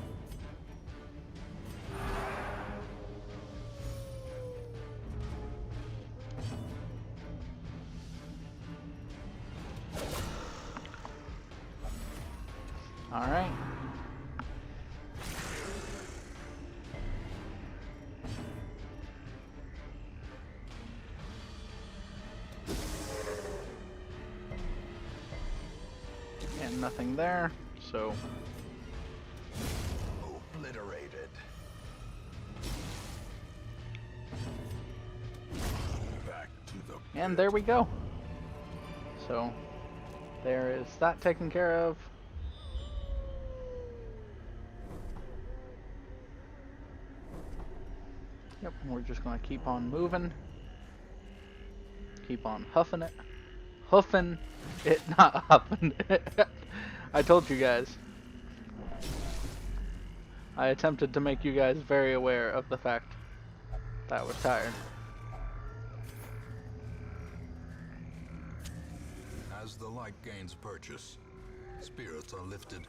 All right. And nothing there, so Obliterated. Back to the and there we go. So there is that taken care of. Yep, we're just gonna keep on moving. Keep on huffing it. Huffing it, not huffing it. I told you guys. I attempted to make you guys very aware of the fact that I was tired. As the light gains purchase, spirits are lifted,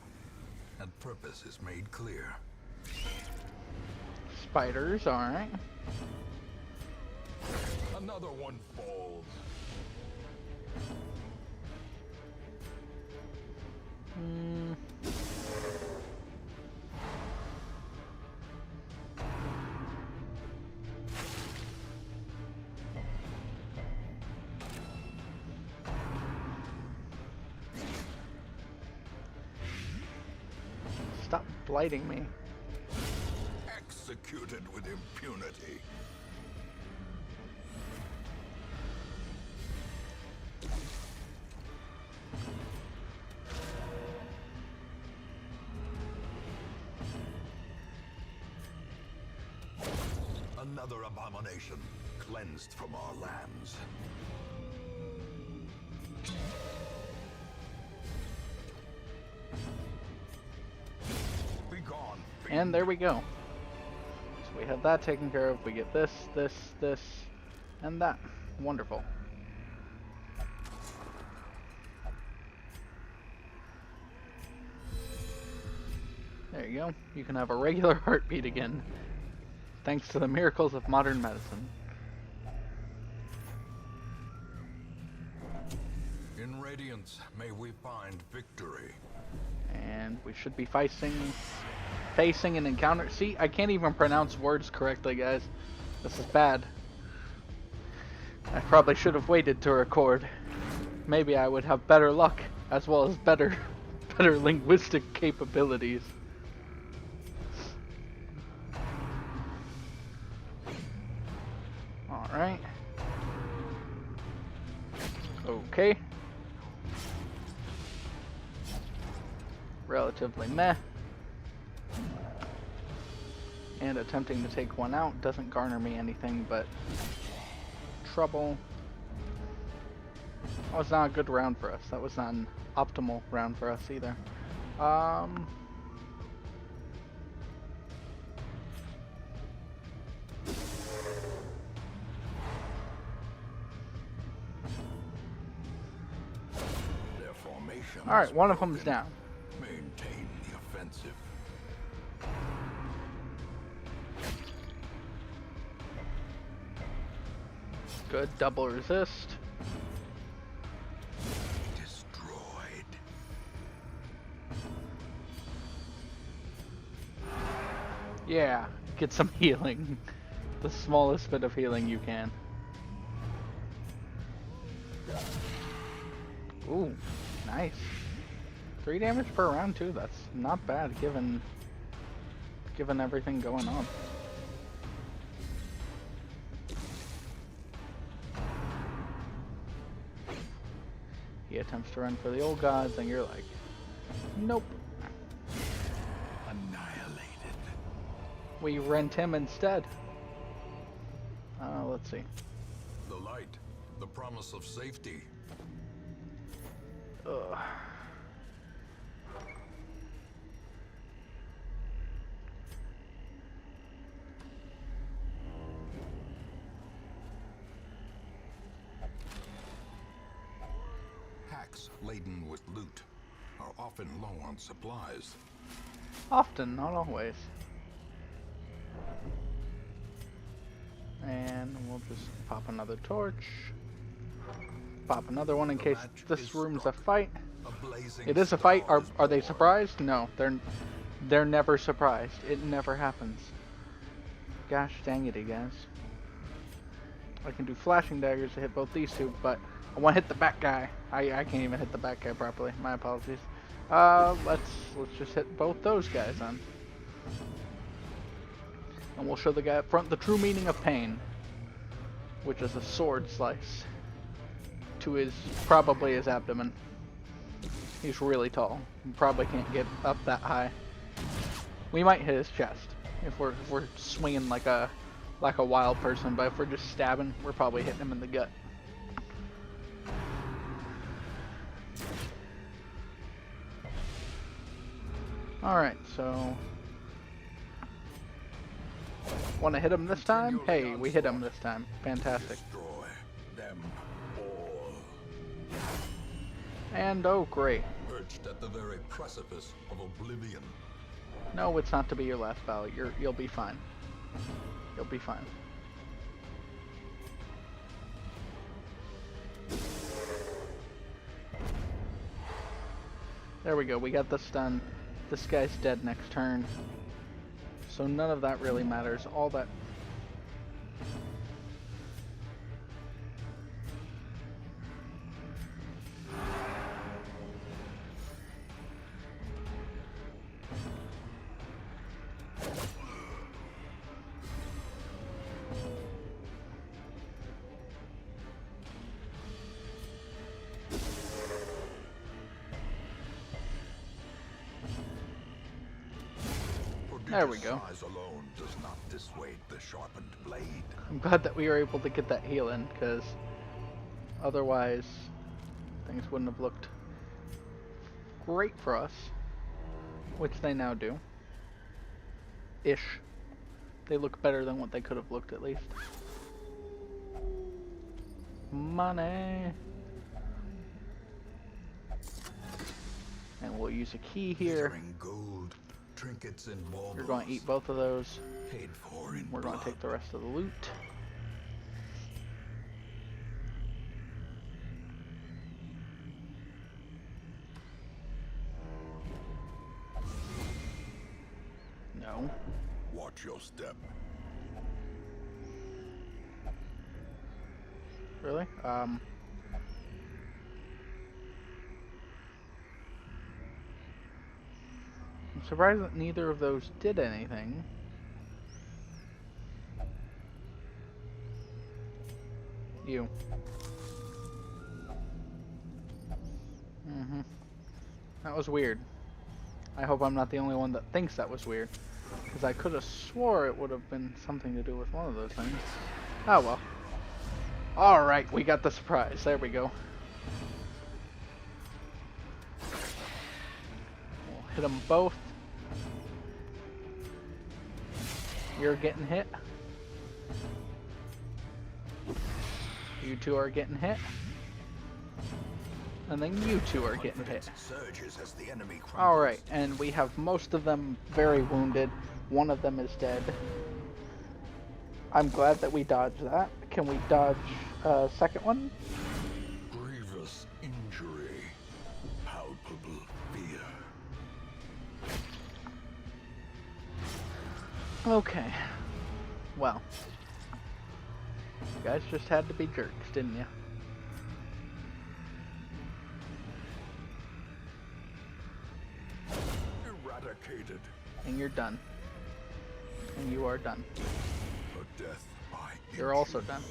and purpose is made clear. Spiders, alright. Another one falls. Stop blighting me. Executed with impunity. Another abomination cleansed from our lands. And there we go. So we have that taken care of. We get this, this, this, and that. Wonderful. There you go. You can have a regular heartbeat again, thanks to the miracles of modern medicine. In Radiance, may we find victory. And we should be facing an encounter. See, I can't even pronounce words correctly, guys. This is bad. I probably should have waited to record. Maybe I would have better luck, as well as better linguistic capabilities. Alright. Okay. Relatively meh. And attempting to take one out doesn't garner me anything but trouble. That was not a good round for us. That was not an optimal round for us either. Their formation. Alright, one of them's down. Maintain the offensive. Good, double resist. Destroyed. Yeah, get some healing. The smallest bit of healing you can. Ooh, nice. 3 damage per round too. That's not bad given everything going on. He attempts to run for the old gods, and you're like, nope. Annihilated. We rent him instead. Let's see. The light. The promise of safety. Ugh. Hacks laden with loot are often low on supplies. Often, not always. And we'll just pop another torch. Pop another one in case this room's a fight. It is a fight. Are they surprised? No, they're never surprised. It never happens. Gosh dang it, guys. I can do flashing daggers to hit both these two, but I want to hit the back guy. I can't even hit the back guy properly. My apologies. Let's just hit both those guys then. And we'll show the guy up front the true meaning of pain, which is a sword slice to probably his abdomen. He's really tall. He probably can't get up that high. We might hit his chest if we're swinging like a wild person, but if we're just stabbing, we're probably hitting him in the gut. Alright, so want to hit him this time? Hey, we hit him this time. Fantastic. Destroy them all. And oh great. Perched at the very precipice of oblivion. No, it's not to be your last battle. You'll be fine. You'll be fine. There we go. We got this done. This guy's dead next turn. So none of that really matters. All that... There we go. Size alone does not dissuade the sharpened blade. I'm glad that we were able to get that heal in, because otherwise things wouldn't have looked great for us, which they now do. Ish. They look better than what they could have looked, at least. Money. And we'll use a key here. Glittering gold, trinkets and baubles. We're going to eat both of those. Paid for in We're going to blood. take the rest of the loot. No. Watch your step. Really? I'm surprised that neither of those did anything. You. That was weird. I hope I'm not the only one that thinks that was weird. Because I could have swore it would have been something to do with one of those things. Oh well. Alright, we got the surprise. There we go. We'll hit them both. You're getting hit. You two are getting hit. And then you two are getting hit. Surges as the enemy crumbles. Alright, and we have most of them very wounded. One of them is dead. I'm glad that we dodged that. Can we dodge a second one? Grievous injury. Palpable fear. Okay. Well. You guys just had to be jerks, didn't you? Eradicated. And you're done. And you are done. A death by You're also done.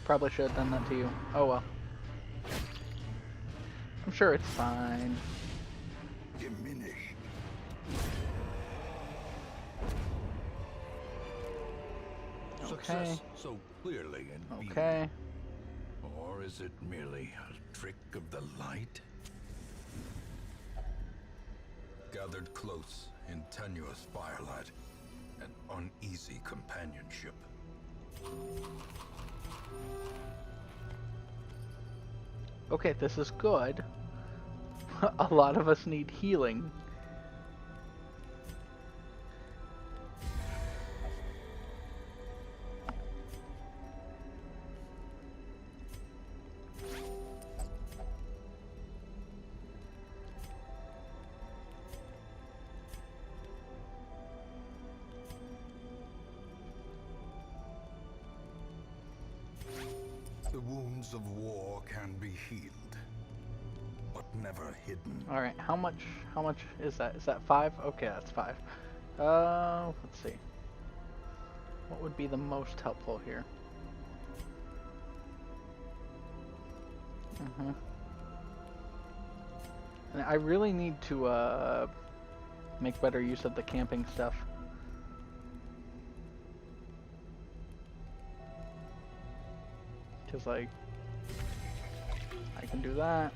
Probably should have done that to you. Oh well. I'm sure it's fine. diminished. Okay. Success so clearly in being. Okay. Or is it merely a trick of the light? Gathered close in tenuous firelight, an uneasy companionship. Okay, this is good. A lot of us need healing. The wounds of war can be healed, but never hidden. All right, how much is that? Is that 5? Okay, that's 5. Let's see. What would be the most helpful here? And I really need to make better use of the camping stuff. Because, like, I can do that,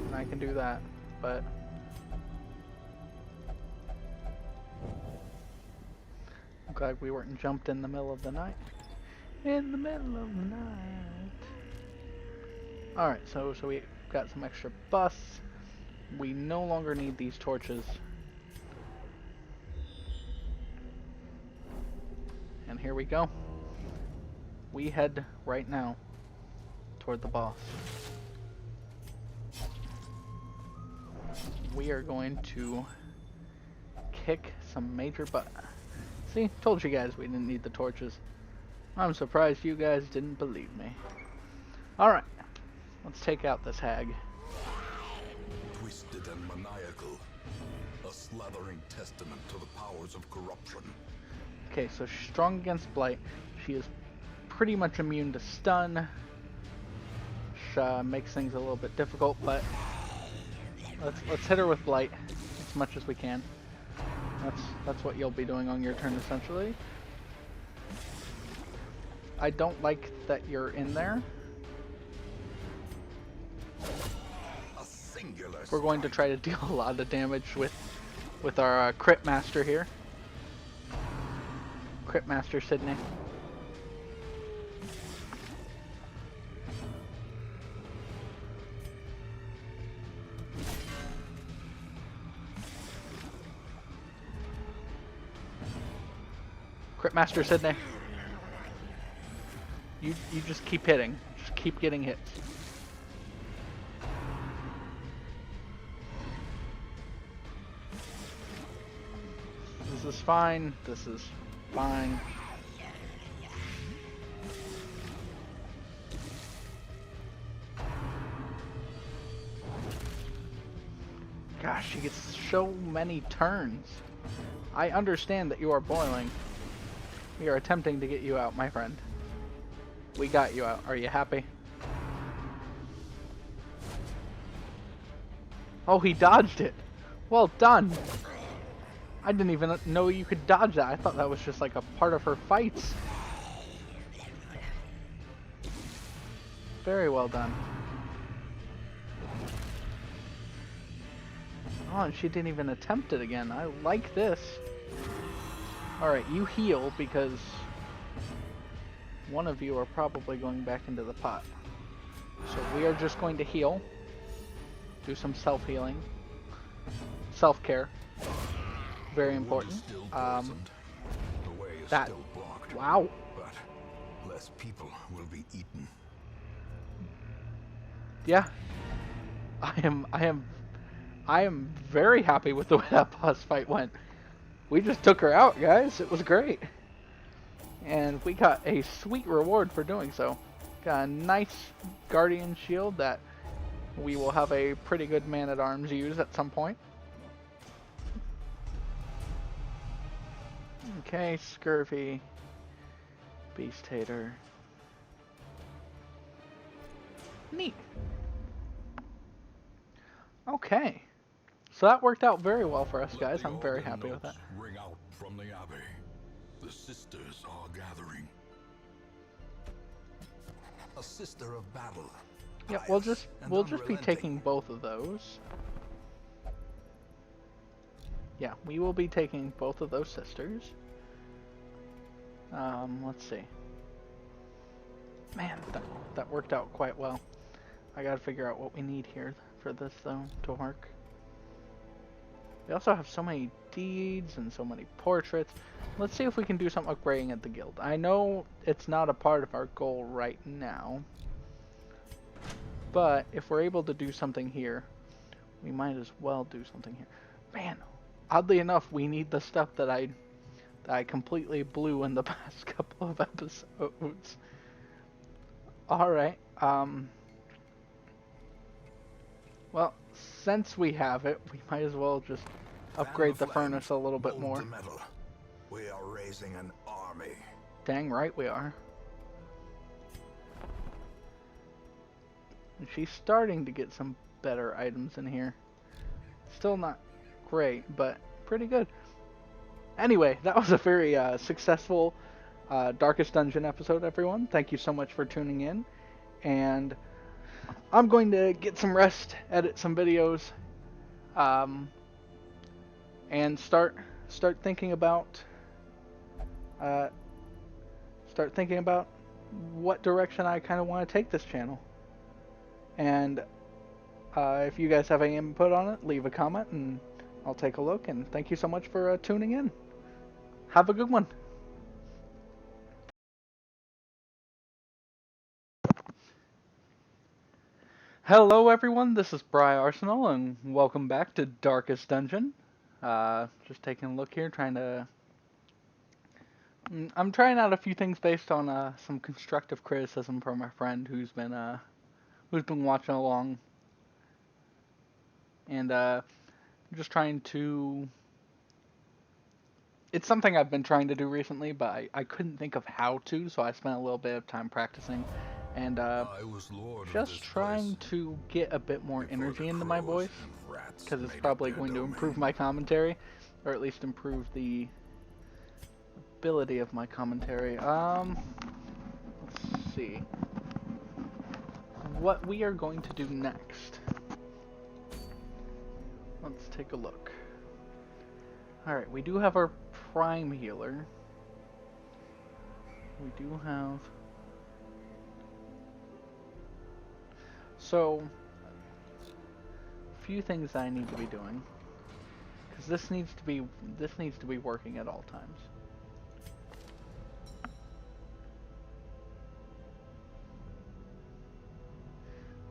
and I can do that, but I'm glad we weren't jumped in the middle of the night. In the middle of the night. Alright, so we got some extra busts. We no longer need these torches. And here we go. We head right now toward the boss. We are going to kick some major butt. See, told you guys we didn't need the torches. I'm surprised you guys didn't believe me. Alright, let's take out this hag. Twisted and maniacal, a slathering testament to the powers of corruption. Okay, so she's strong against blight. She is pretty much immune to stun. Which makes things a little bit difficult, but let's hit her with blight as much as we can. That's what you'll be doing on your turn, essentially. I don't like that you're in there. A singular We're going to try to deal a lot of damage with our crit master here. Crit master Sydney. Crit master Sydney. You just keep hitting. Just keep getting hits. This is fine. This is fine. Gosh, she gets so many turns. I understand that you are boiling. We are attempting to get you out, my friend. We got you out. Are you happy? Oh, he dodged it. Well done. I didn't even know you could dodge that. I thought that was just like a part of her fights. Very well done. Oh, and she didn't even attempt it again. I like this. Alright, you heal because one of you are probably going back into the pot. So we are just going to heal. Do some self-healing. Self-care. Very important. That. Wow. But less people will be eaten. Yeah. I am very happy with the way that boss fight went. We just took her out, guys. It was great. And we got a sweet reward for doing so. Got a nice guardian shield that we will have a pretty good man-at-arms use at some point. Okay, Scurvy. Beast Hater. Neat. Okay. So that worked out very well for us, guys. I'm very happy with that. Ring out from the abbey. The sisters are gathering. A sister of battle. Yeah, we'll just be taking both of those. Yeah, we will be taking both of those sisters. Let's see. Man, that worked out quite well. I gotta figure out what we need here for this though to work. We also have so many deeds and so many portraits. Let's see if we can do some upgrading at the guild. I know it's not a part of our goal right now, but if we're able to do something here, we might as well do something here. Man, oddly enough, we need the stuff that I completely blew in the past couple of episodes. Alright, well, since we have it, we might as well just upgrade the furnace a little bit more. We are raising an army. Dang right we are. And she's starting to get some better items in here. Still not great, but pretty good. Anyway, that was a very successful Darkest Dungeon episode, everyone. Thank you so much for tuning in. And I'm going to get some rest, edit some videos, and start thinking about what direction I kind of want to take this channel. And if you guys have any input on it, leave a comment and I'll take a look. And thank you so much for tuning in. Have a good one. Hello everyone, this is Briarsenal and welcome back to Darkest Dungeon. Just taking a look here, I'm trying out a few things based on some constructive criticism from my friend who's been watching along, and just trying to. It's something I've been trying to do recently, but I couldn't think of how to, so I spent a little bit of time practicing, and just trying to get a bit more energy into my voice, because it's probably going to improve my commentary, or at least improve the ability of my commentary. see what we are going to do next. Let's take a look. Alright, we do have our prime healer. We do have... So, a few things I need to be doing. Because this needs to be working at all times.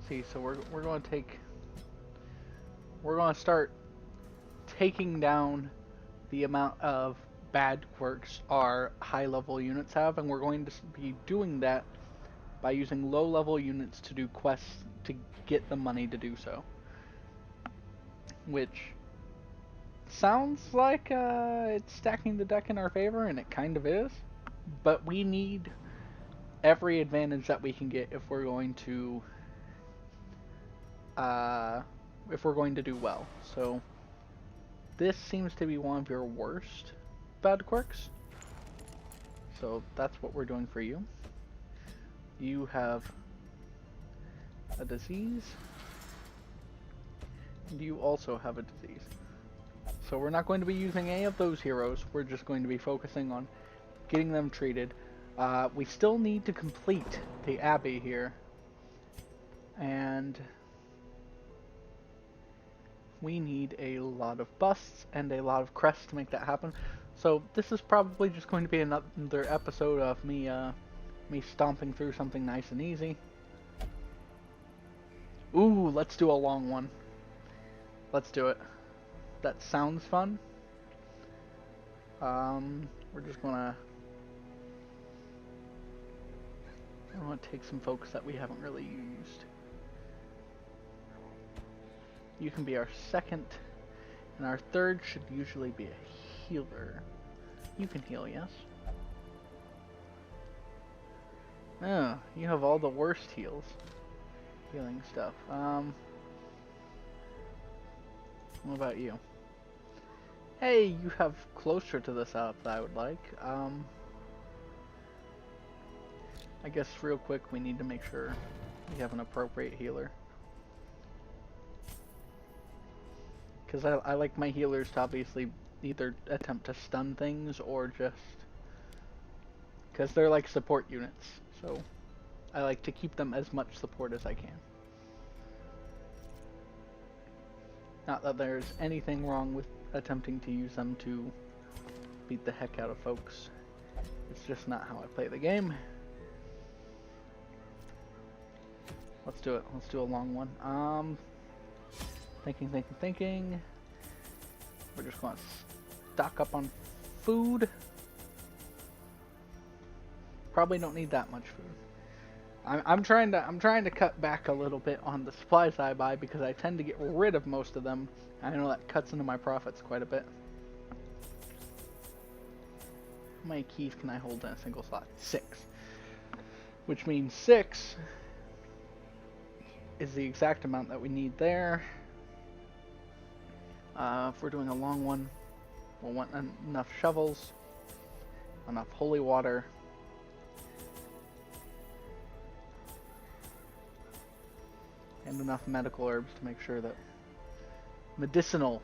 See, so we're going to start taking down the amount of bad quirks our high level units have, and we're going to be doing that by using low level units to do quests to get the money to do so. Which sounds like it's stacking the deck in our favor, and it kind of is, but we need every advantage that we can get if we're going to do well. So this seems to be one of your worst bad quirks, so that's what we're doing for you. You have a disease, and you also have a disease. So we're not going to be using any of those heroes, we're just going to be focusing on getting them treated. We still need to complete the Abbey here, and we need a lot of busts and a lot of crests to make that happen. So this is probably just going to be another episode of me stomping through something nice and easy. Ooh, let's do a long one. Let's do it. That sounds fun. We're just gonna take some folks that we haven't really used. You can be our second, and our third should usually be a healer. You can heal, yes? Oh, you have all the worst healing stuff. What about you? Hey, you have closer to the setup that I would like. I guess real quick we need to make sure we have an appropriate healer. Because I like my healers to obviously either attempt to stun things or just... because they're like support units, so I like to keep them as much support as I can. Not that there's anything wrong with attempting to use them to beat the heck out of folks. It's just not how I play the game. Let's do it. Let's do a long one. Thinking. We're just going to stock up on food. Probably don't need that much food. I'm trying to cut back a little bit on the supplies I buy because I tend to get rid of most of them. I know that cuts into my profits quite a bit. How many keys can I hold in a single slot? 6. Which means 6 is the exact amount that we need there. If we're doing a long one, we'll want enough shovels, enough holy water, and enough medical herbs to make sure that medicinal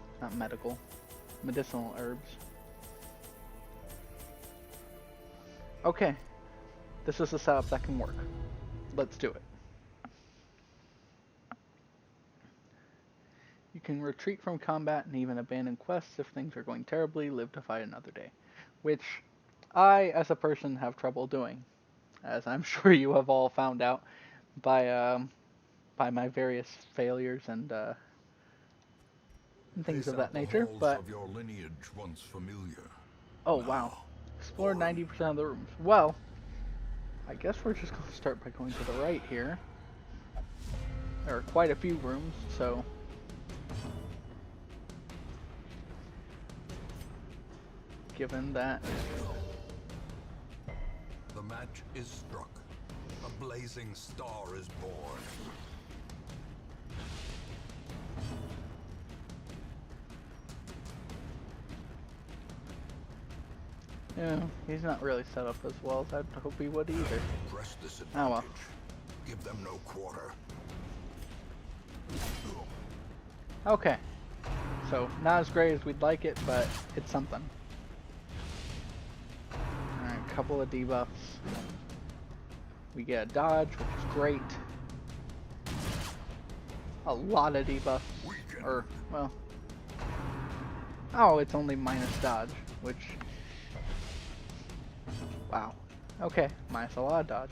herbs. Okay, this is a setup that can work. Let's do it. You can retreat from combat and even abandon quests if things are going terribly, live to fight another day. Which I, as a person, have trouble doing. As I'm sure you have all found out by my various failures and things of that nature. But of your lineage once familiar. Oh wow. Explore 90% of the rooms. Well, I guess we're just going to start by going to the right here. There are quite a few rooms, so... given that... The match is struck. A blazing star is born. Yeah, he's not really set up as well as I'd hope he would either. Press this advantage. Oh well. Give them no quarter. Okay. So, not as great as we'd like it, but it's something. Alright, couple of debuffs. We get a dodge, which is great. A lot of debuffs. Or, well... Oh, it's only minus dodge, which... Wow. Okay, minus a lot of dodge.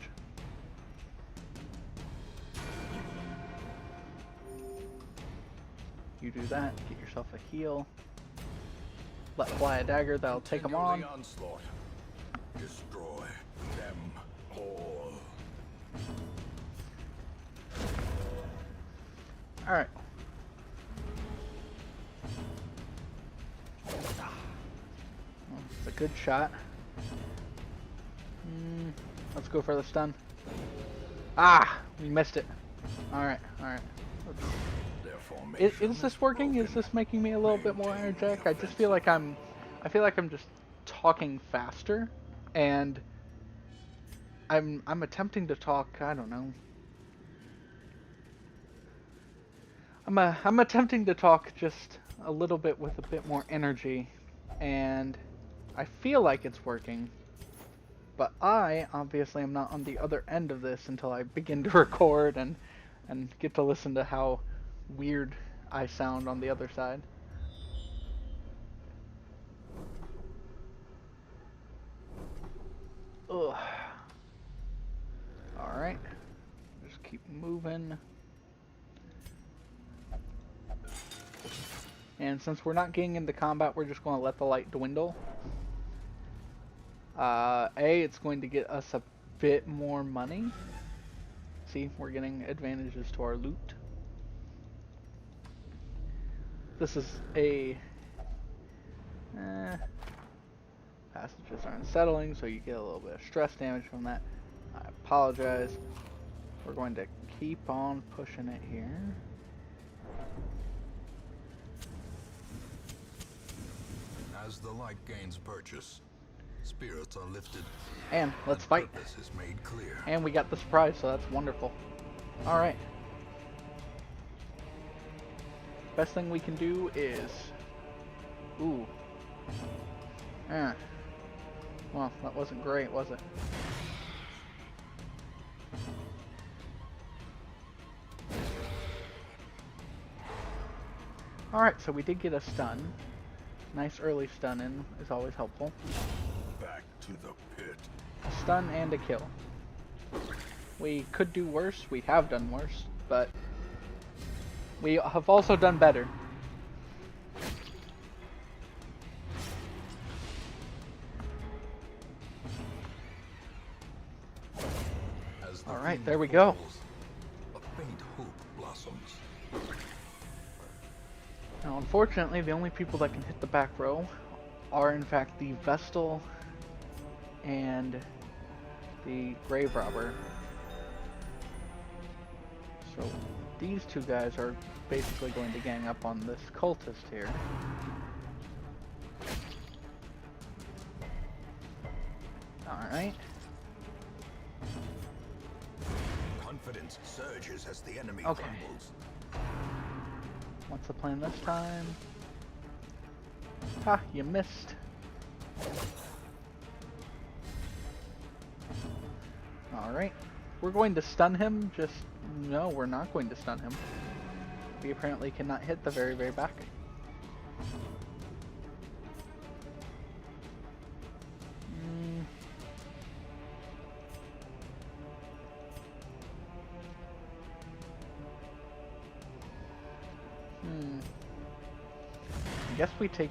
You do that, get yourself a heal. Let fly a dagger, that'll take them on. The onslaught. Destroy them all. Alright. Well, it's a good shot. Let's go for the stun. Ah! We missed it. Alright, alright. Is this working? Is this making me a little bit more energetic? I just feel like I'm just talking faster, and I'm attempting to talk, I don't know. I'm attempting to talk just a little bit with a bit more energy, and I feel like it's working. But I obviously am not on the other end of this until I begin to record and get to listen to how weird I sound on the other side. Ugh. Alright. Just keep moving. And since we're not getting into combat, we're just going to let the light dwindle. It's going to get us a bit more money. See, we're getting advantages to our loot. This is a... passages are unsettling, so you get a little bit of stress damage from that. I apologize. We're going to keep on pushing it here. As the light gains purchase, spirits are lifted. And let's fight. Purpose is made clear. And we got the surprise, so that's wonderful. Alright. Best thing we can do is... Ooh. Well, that wasn't great, was it? Alright, so we did get a stun. Nice early stun in is always helpful. Back to the pit. A stun and a kill. We could do worse, we have done worse, but we have also done better. Alright, there we go. A faint hope blossoms. Now, unfortunately, the only people that can hit the back row are, in fact, the Vestal and the Grave Robber. So, these two guys are basically going to gang up on this cultist here. Alright. Confidence surges as the enemy Okay. crumbles. What's the plan this time? Ha, you missed. Alright. We're going to stun him, just... No, we're not going to stun him. We apparently cannot hit the very, very back. I guess we take...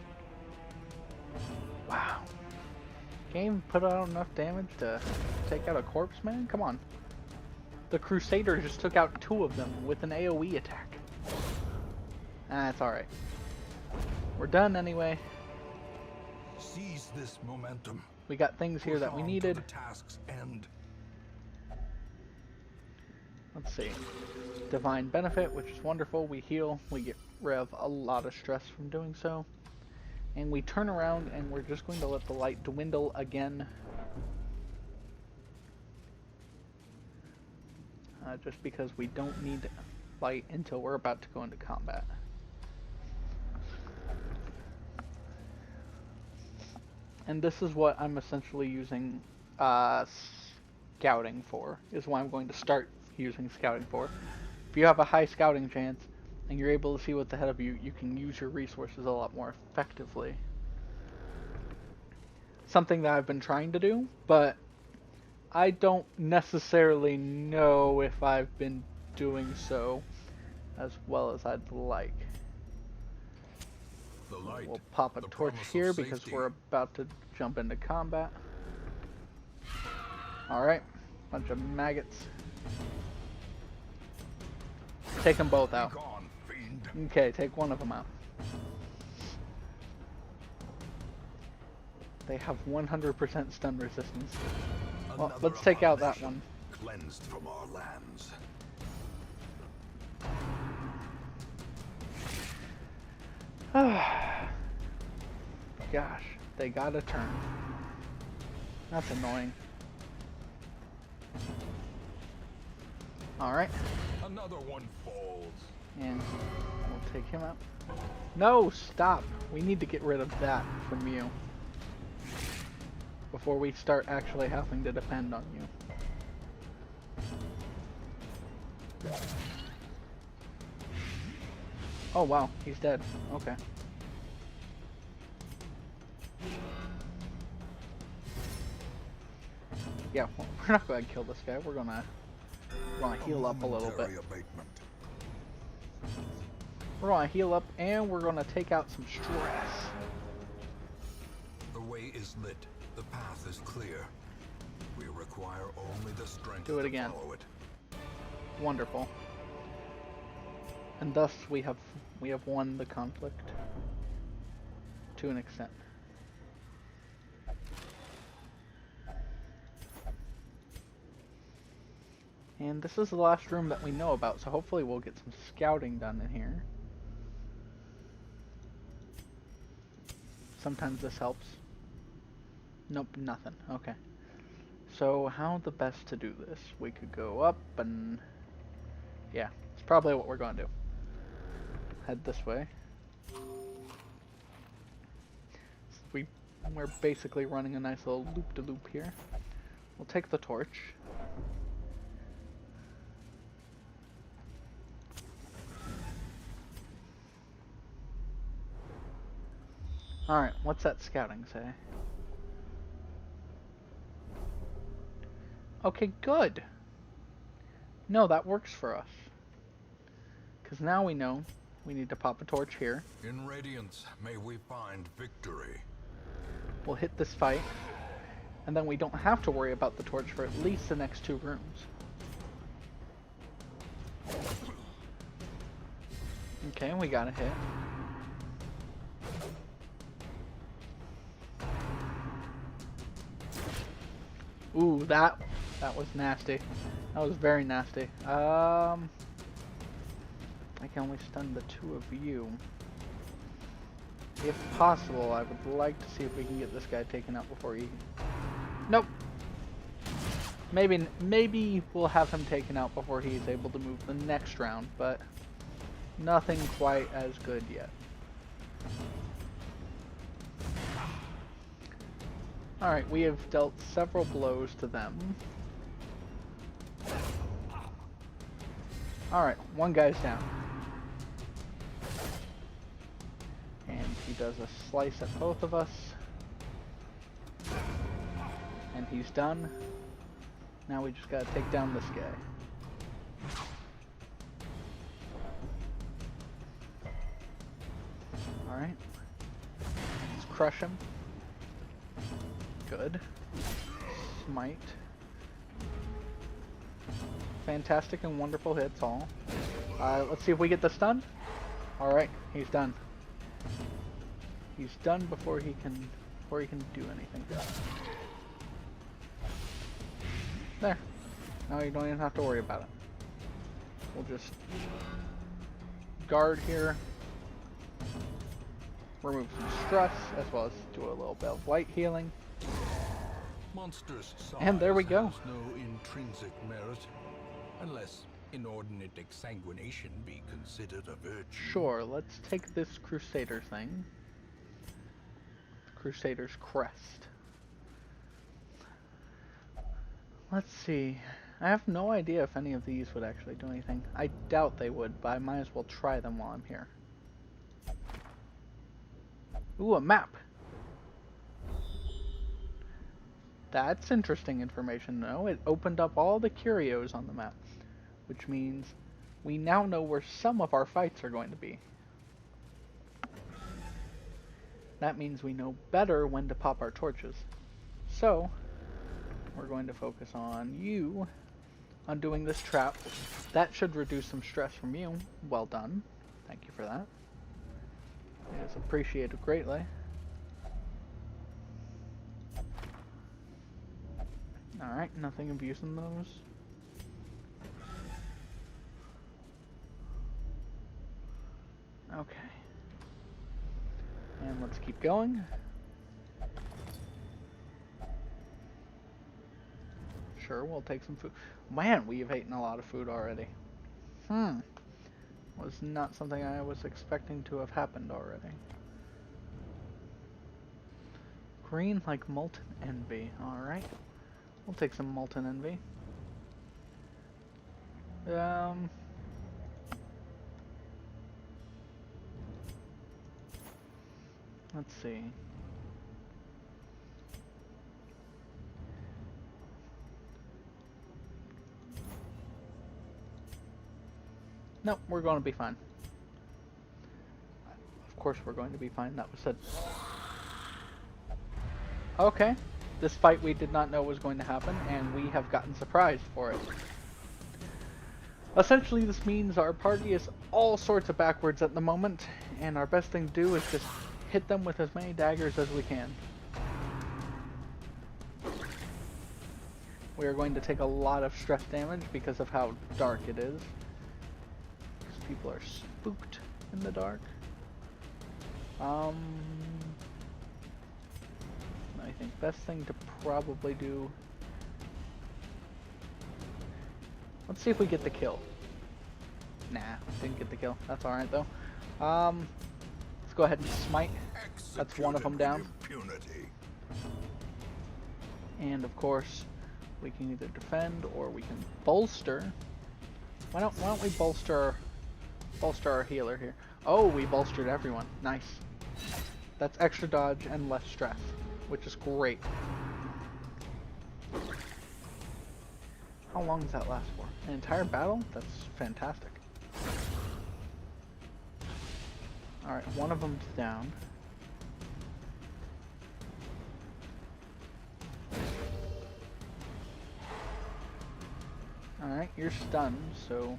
Wow. Game put out enough damage to take out a corpse, man? Come on. The Crusader just took out 2 of them with an AoE attack. Ah, it's alright. We're done anyway. Seize this momentum. We got things here that we needed. The task's end. Let's see. Divine Benefit, which is wonderful. We heal. We get rid of a lot of stress from doing so. And we turn around and we're just going to let the light dwindle again. Just because we don't need light until we're about to go into combat. And this is what I'm essentially using scouting for, is what I'm going to start using scouting for. If you have a high scouting chance and you're able to see what's ahead of you, you can use your resources a lot more effectively. Something that I've been trying to do, but I don't necessarily know if I've been doing so as well as I'd like. The light, We'll pop a the torch promise of here because safety. we're about to jump into combat. Alright, bunch of maggots. Take them both out. Be gone, fiend. Okay, take one of them out. They have 100% stun resistance. Well, Another let's take out that abomination one. Cleansed from our lands. Gosh, they got a turn. That's annoying. Alright, Another one falls. and we'll take him out. No, stop! We need to get rid of that from you before we start actually having to depend on you. Oh wow, he's dead. Okay. Yeah, well, we're not going to kill this guy. We're gonna heal up a little bit. Momentary abatement. We're gonna heal up and we're gonna take out some stress. The way is lit. The path is clear. We require only the strength Do it to again. follow it. Wonderful. And thus we have won the conflict to an extent. And this is the last room that we know about, so hopefully we'll get some scouting done in here. Sometimes this helps. Nope, nothing. Okay. So how the best to do this? We could go up and... yeah, it's probably what we're going to do. Head this way. We're basically running a nice little loop-de-loop here. We'll take the torch. Alright, what's that scouting say? Okay, good. No, that works for us. Because now we know we need to pop a torch here. In radiance, may we find victory. We'll hit this fight. And then we don't have to worry about the torch for at least the next 2 rooms. Okay, we got a hit. Ooh, that was nasty. That was very nasty. I can only stun the 2 of you. If possible, I would like to see if we can get this guy taken out before he... Nope. Maybe we'll have him taken out before he's able to move the next round, but nothing quite as good yet. Alright, we have dealt several blows to them. Alright, one guy's down. And he does a slice at both of us. And he's done. Now we just gotta take down this guy. Alright. Let's crush him. Good. Smite. Fantastic and wonderful hits all. Let's see if we get the stun. Alright, he's done. He's done before he can do anything. There. Now you don't even have to worry about it. We'll just guard here. remove some stress, as well as do a little bit of light healing. Monstrous size And there we go. has no intrinsic merit, unless inordinate exsanguination be considered a virtue. Sure, let's take this Crusader thing. Crusader's Crest. Let's see. I have no idea if any of these would actually do anything. I doubt they would, but I might as well try them while I'm here. Ooh, a map! That's interesting information to know. It opened up all the curios on the map, which means we now know where some of our fights are going to be. That means we know better when to pop our torches. So, we're going to focus on you undoing this trap. That should reduce some stress from you. Well done. Thank you for that. It is appreciated greatly. Alright, nothing abusing those. Okay. And let's keep going. Sure, we'll take some food. Man, we've eaten a lot of food already. Was not something I was expecting to have happened already. Green like molten envy. Alright. We'll take some molten envy. Let's see. Nope, we're going to be fine. Of course we're going to be fine, that was said. Okay, this fight we did not know was going to happen, and we have gotten surprised for it. Essentially, this means our party is all sorts of backwards at the moment, and our best thing to do is just hit them with as many daggers as we can. We are going to take a lot of stress damage because of how dark it is. Because people are spooked in the dark. I think best thing to probably do... Let's see if we get the kill. Nah, didn't get the kill. That's alright though. Let's go ahead and smite. That's one of them down. Impunity. And of course, we can either defend or we can bolster. Why don't we bolster our healer here? Oh, we bolstered everyone. Nice. That's extra dodge and less stress, which is great. How long does that last for? An entire battle? That's fantastic. Alright, one of them's down. Alright, you're stunned, so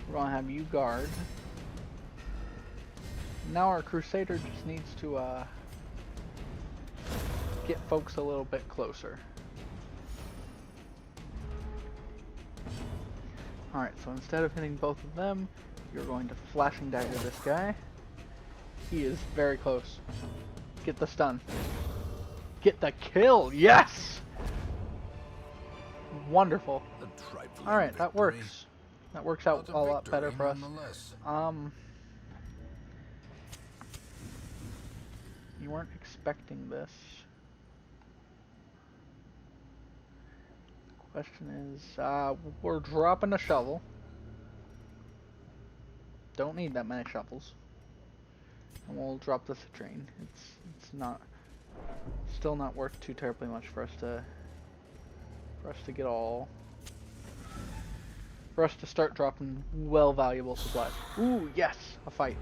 we're gonna have you guard. Now our Crusader just needs to get folks a little bit closer. Alright, so instead of hitting both of them, you're going to flashing dagger this guy. He is very close. Get the stun. Get the kill! Yes! Wonderful. Alright, that works. That works out a lot better for us. You weren't expecting this. Question is, we're dropping a shovel. Don't need that many shovels. And we'll drop the citrine. It's not, still not worth too terribly much for us to get all, for us to start dropping well valuable supplies. Ooh, yes, a fight.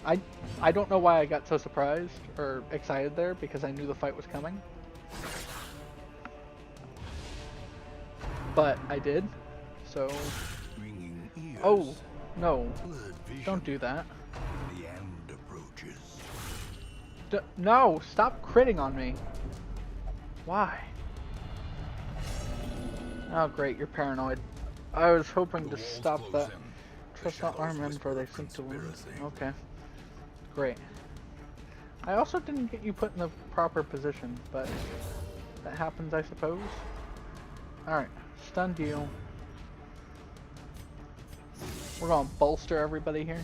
I don't know why I got so surprised or excited there, because I knew the fight was coming. But I did, so... Oh, no. Don't do that. The end approaches. No, stop critting on me. Why? Oh great, you're paranoid. I was hoping to stop that. Trust not arm men for they seem to win. Okay. Great. I also didn't get you put in the proper position, but that happens, I suppose. Alright, stunned you. We're gonna bolster everybody here.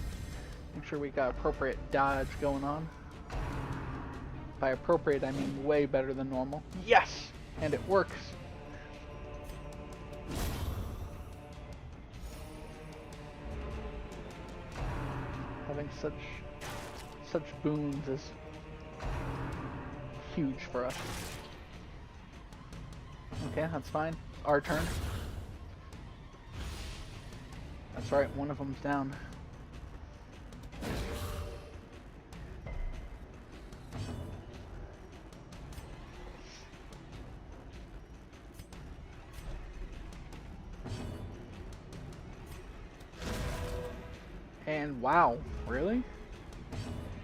Make sure we got appropriate dodge going on. By appropriate, I mean way better than normal. Yes! And it works. Having such boons is huge for us. Okay, that's fine. Our turn. That's right, one of them's down. And wow, really?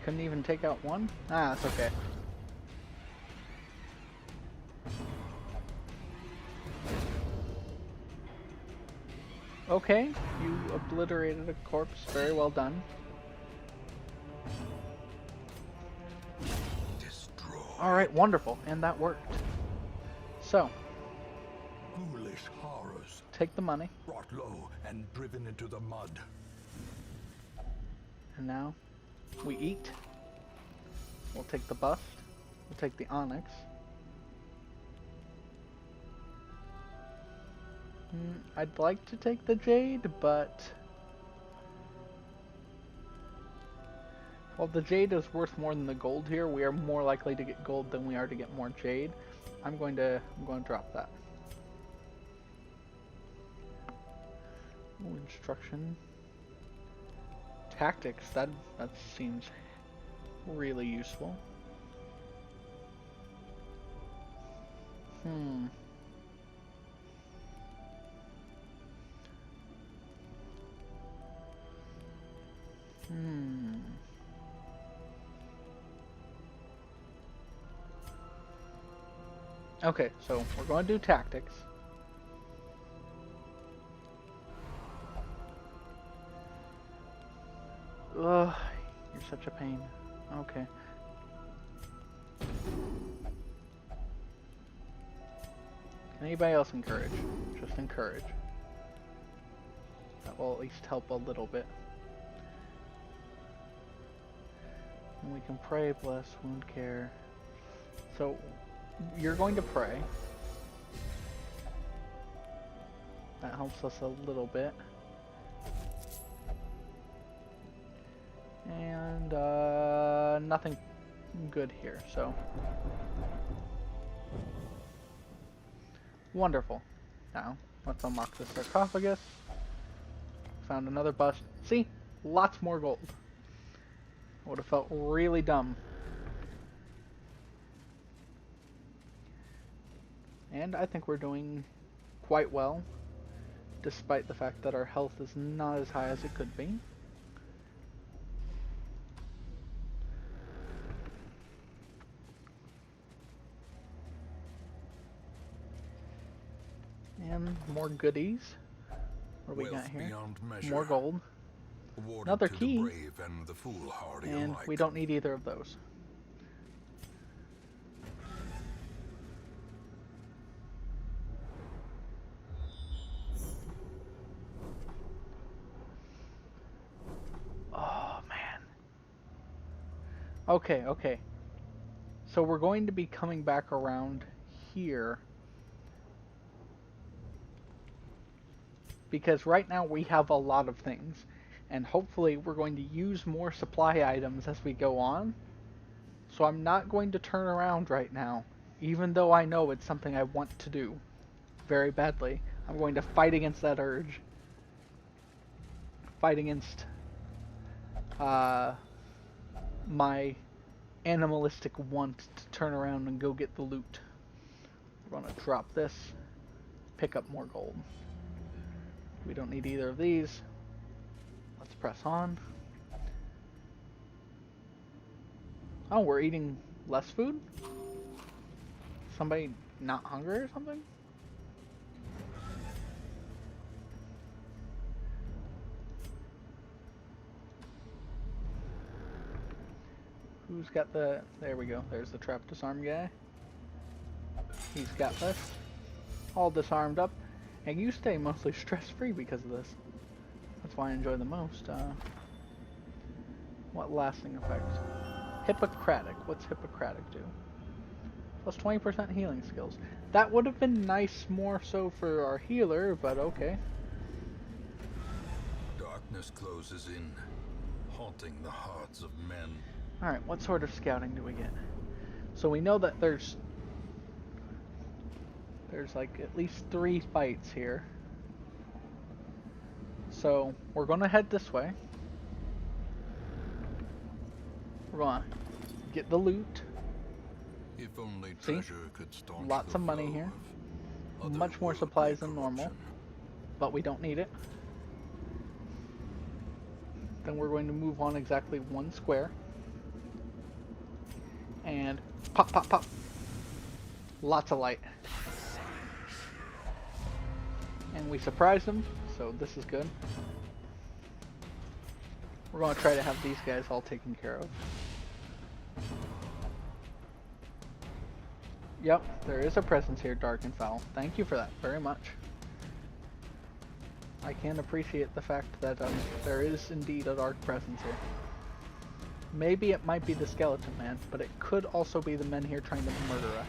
Couldn't even take out one? Ah, that's okay. Okay, you obliterated a corpse. Very well done. Alright, wonderful. And that worked. So, Foolish horrors, take the money. brought low and driven into the mud. And now, we eat. We'll take the bust. We'll take the onyx. I'd like to take the jade, but... well, the jade is worth more than the gold here. We are more likely to get gold than we are to get more jade. I'm going to drop that. Ooh, instruction. Tactics, that seems really useful. Okay, so we're going to do tactics. Ugh, you're such a pain. Okay. Anybody else encourage? Just encourage. That will at least help a little bit. And we can pray, bless, wound care. So, you're going to pray. That helps us a little bit. And nothing good here, so wonderful. Now let's unlock the sarcophagus. Found another bust. See, lots more gold. I would have felt really dumb. And I think we're doing quite well, despite the fact that our health is not as high as it could be. And more goodies. What do we got here? More gold. Another key. And we don't need either of those. Oh, man. Okay, okay. So we're going to be coming back around here. Because right now we have a lot of things, and hopefully we're going to use more supply items as we go on. So I'm not going to turn around right now, even though I know it's something I want to do very badly. I'm going to fight against that urge. Fight against my animalistic want to turn around and go get the loot. We're going to drop this, pick up more gold. We don't need either of these. Let's press on. Oh, we're eating less food? Somebody not hungry or something? Who's got the... There we go. There's the trap disarm guy. He's got this. All disarmed up. And you stay mostly stress-free because of this. That's why I enjoy the most. What lasting effect? Hippocratic. What's Hippocratic do? Plus 20% healing skills. That would have been nice more so for our healer, but okay. Darkness closes in, haunting the hearts of men. Alright, what sort of scouting do we get? So we know that there's like at least 3 fights here. So we're gonna head this way. We're gonna get the loot. If only See? treasure could staunch Lots the of money flow here. of Much more otherworldly supplies than normal. corruption. But we don't need it. Then we're going to move on exactly 1 square. And pop, pop, pop. Lots of light. And we surprised them, so this is good. We're going to try to have these guys all taken care of. Yep, there is a presence here, dark and foul. Thank you for that very much. I can appreciate the fact that there is indeed a dark presence here. Maybe it might be the skeleton man, but it could also be the men here trying to murder us.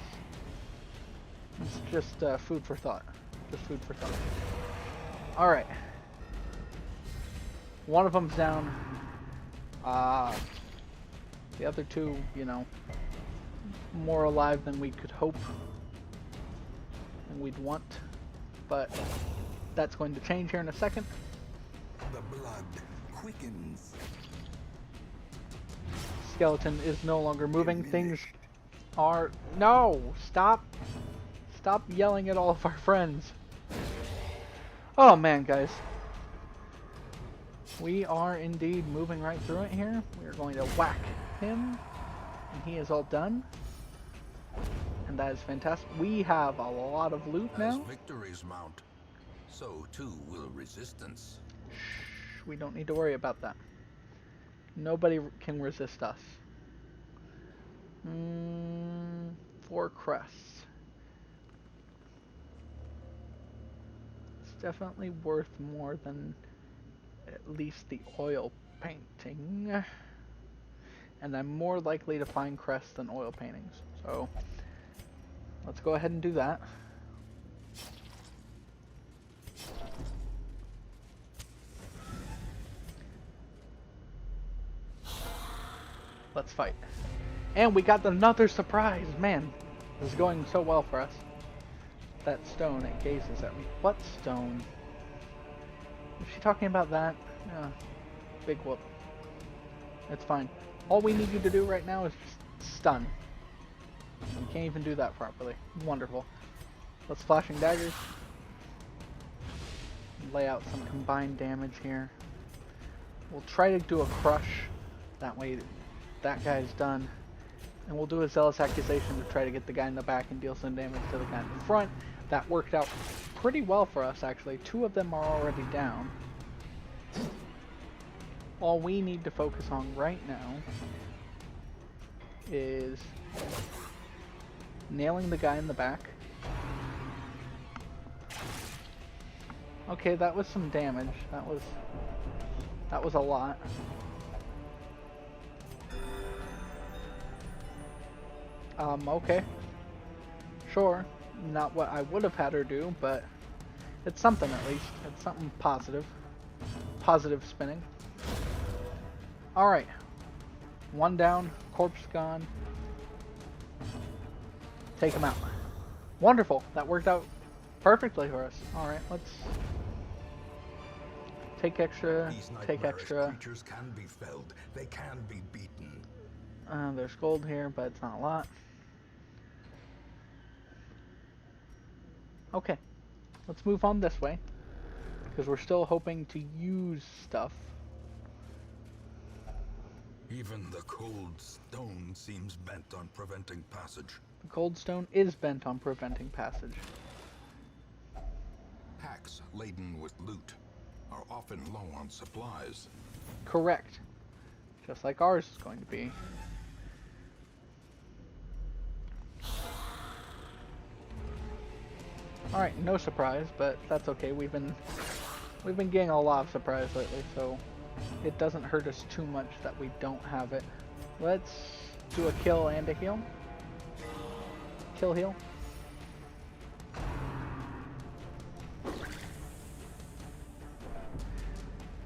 It's just food for thought. Just food for thought. Alright. One of them's down. The other 2, you know, more alive than we could hope and we'd want, but that's going to change here in a second. The blood quickens. Skeleton is no longer moving. Things are... No! Stop! Stop yelling at all of our friends. Oh man, guys. We are indeed moving right through it here. We are going to whack him, and he is all done. And that is fantastic. We have a lot of loot As now. victories mount, so too will resistance. Shh, we don't need to worry about that. Nobody can resist us. 4 crests. It's definitely worth more than at least the oil painting. And I'm more likely to find crests than oil paintings. So let's go ahead and do that. Let's fight. And we got another surprise! Man, this is going so well for us. That stone, it gazes at me. What stone? Is she talking about that? Yeah. Big whoop. It's fine. All we need you to do right now is just stun. We can't even do that properly. Wonderful. Let's flashing daggers. Lay out some combined damage here. We'll try to do a crush. That way that guy's done. And we'll do a zealous accusation to try to get the guy in the back and deal some damage to the guy in the front. That worked out pretty well for us, actually. 2 of them are already down. All we need to focus on right now is nailing the guy in the back. Okay, that was some damage. That was a lot. Okay. Sure. Not what I would have had her do, but it's something at least. It's something positive. Positive spinning. Alright. 1 down. Corpse gone. Take him out. Wonderful. That worked out perfectly for us. Alright, let's take extra. These Take nightmarish extra. creatures can be felled. They can be beaten. There's gold here, but it's not a lot. Okay. Let's move on this way. Because we're still hoping to use stuff. Even the cold stone seems bent on preventing passage. The cold stone is bent on preventing passage. Packs laden with loot are often low on supplies. Correct. Just like ours is going to be. All right, no surprise, but that's okay. We've been getting a lot of surprise lately, so it doesn't hurt us too much that we don't have it. Let's do a kill and a heal. Kill, heal.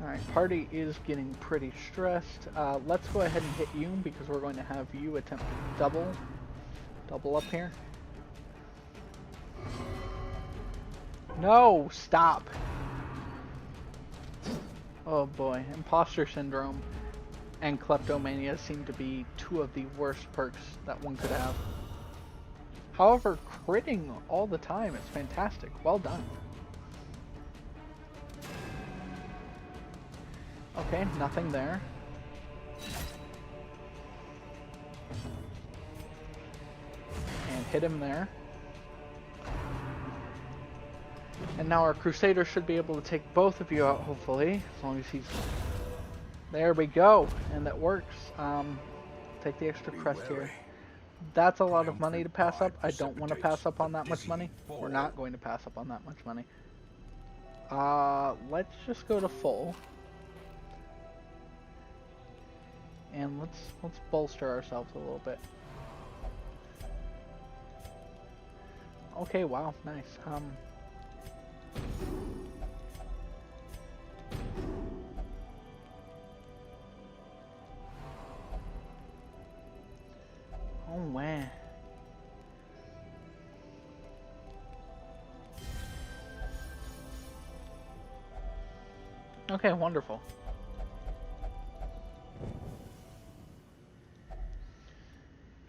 Alright, party is getting pretty stressed. Let's go ahead and hit you because we're going to have you attempt to double up here. No, stop. Oh boy, imposter syndrome and kleptomania seem to be two of the worst perks that one could have. However, critting all the time is fantastic. Well done. Okay, nothing there. And hit him there. And now our Crusader should be able to take both of you out, hopefully. As long as he's... There we go! And that works. Take the extra crest here. That's a lot of money to pass up. I don't want to pass up on that much money. We're not going to pass up on that much money. Let's just go to full. And let's bolster ourselves a little bit. Okay, wow, nice. Oh man. Okay, wonderful.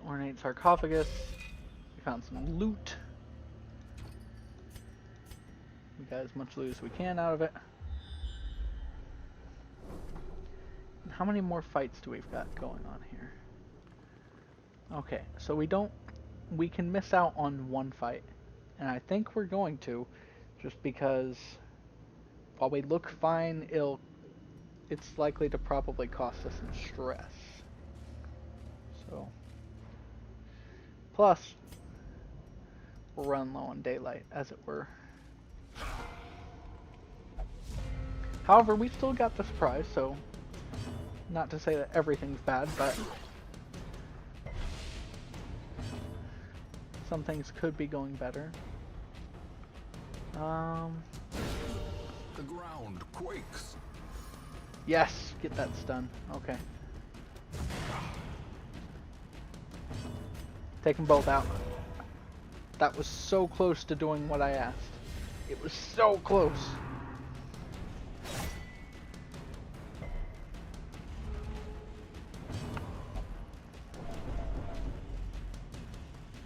Ornate sarcophagus. We found some loot. We got as much loot as we can out of it. And how many more fights do we've got going on here? Okay, so we can miss out on one fight. And I think we're going to, just because while we look fine, it's likely to probably cost us some stress. So, plus, we'll run low on daylight, as it were. However, we still got the surprise, so not to say that everything's bad, but some things could be going better. The ground quakes. Yes, get that stun. Okay. Take them both out. That was so close to doing what I asked. It was so close.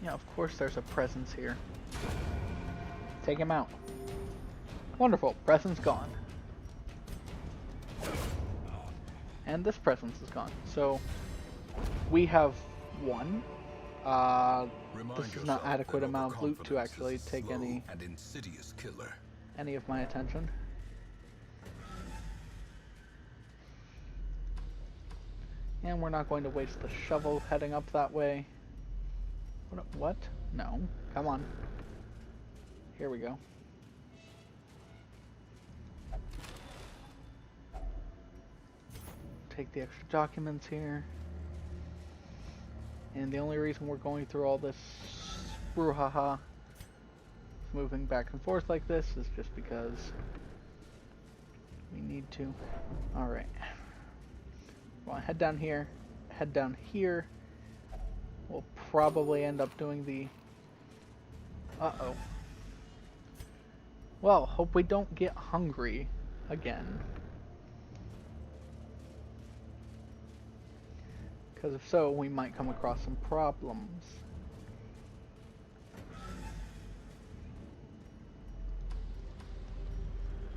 Yeah, of course there's a presence here. Take him out. Wonderful, presence gone. And this presence is gone. So, we have one. This is not adequate amount of loot to actually take any of my attention. And we're not going to waste the shovel heading up that way. What? No. Come on. Here we go. Take the extra documents here. And the only reason we're going through all this brouhaha, moving back and forth like this, is just because we need to. Alright. Well, head down here. Head down here. We'll probably end up doing the... Uh-oh. Well, hope we don't get hungry again. Because if so, we might come across some problems.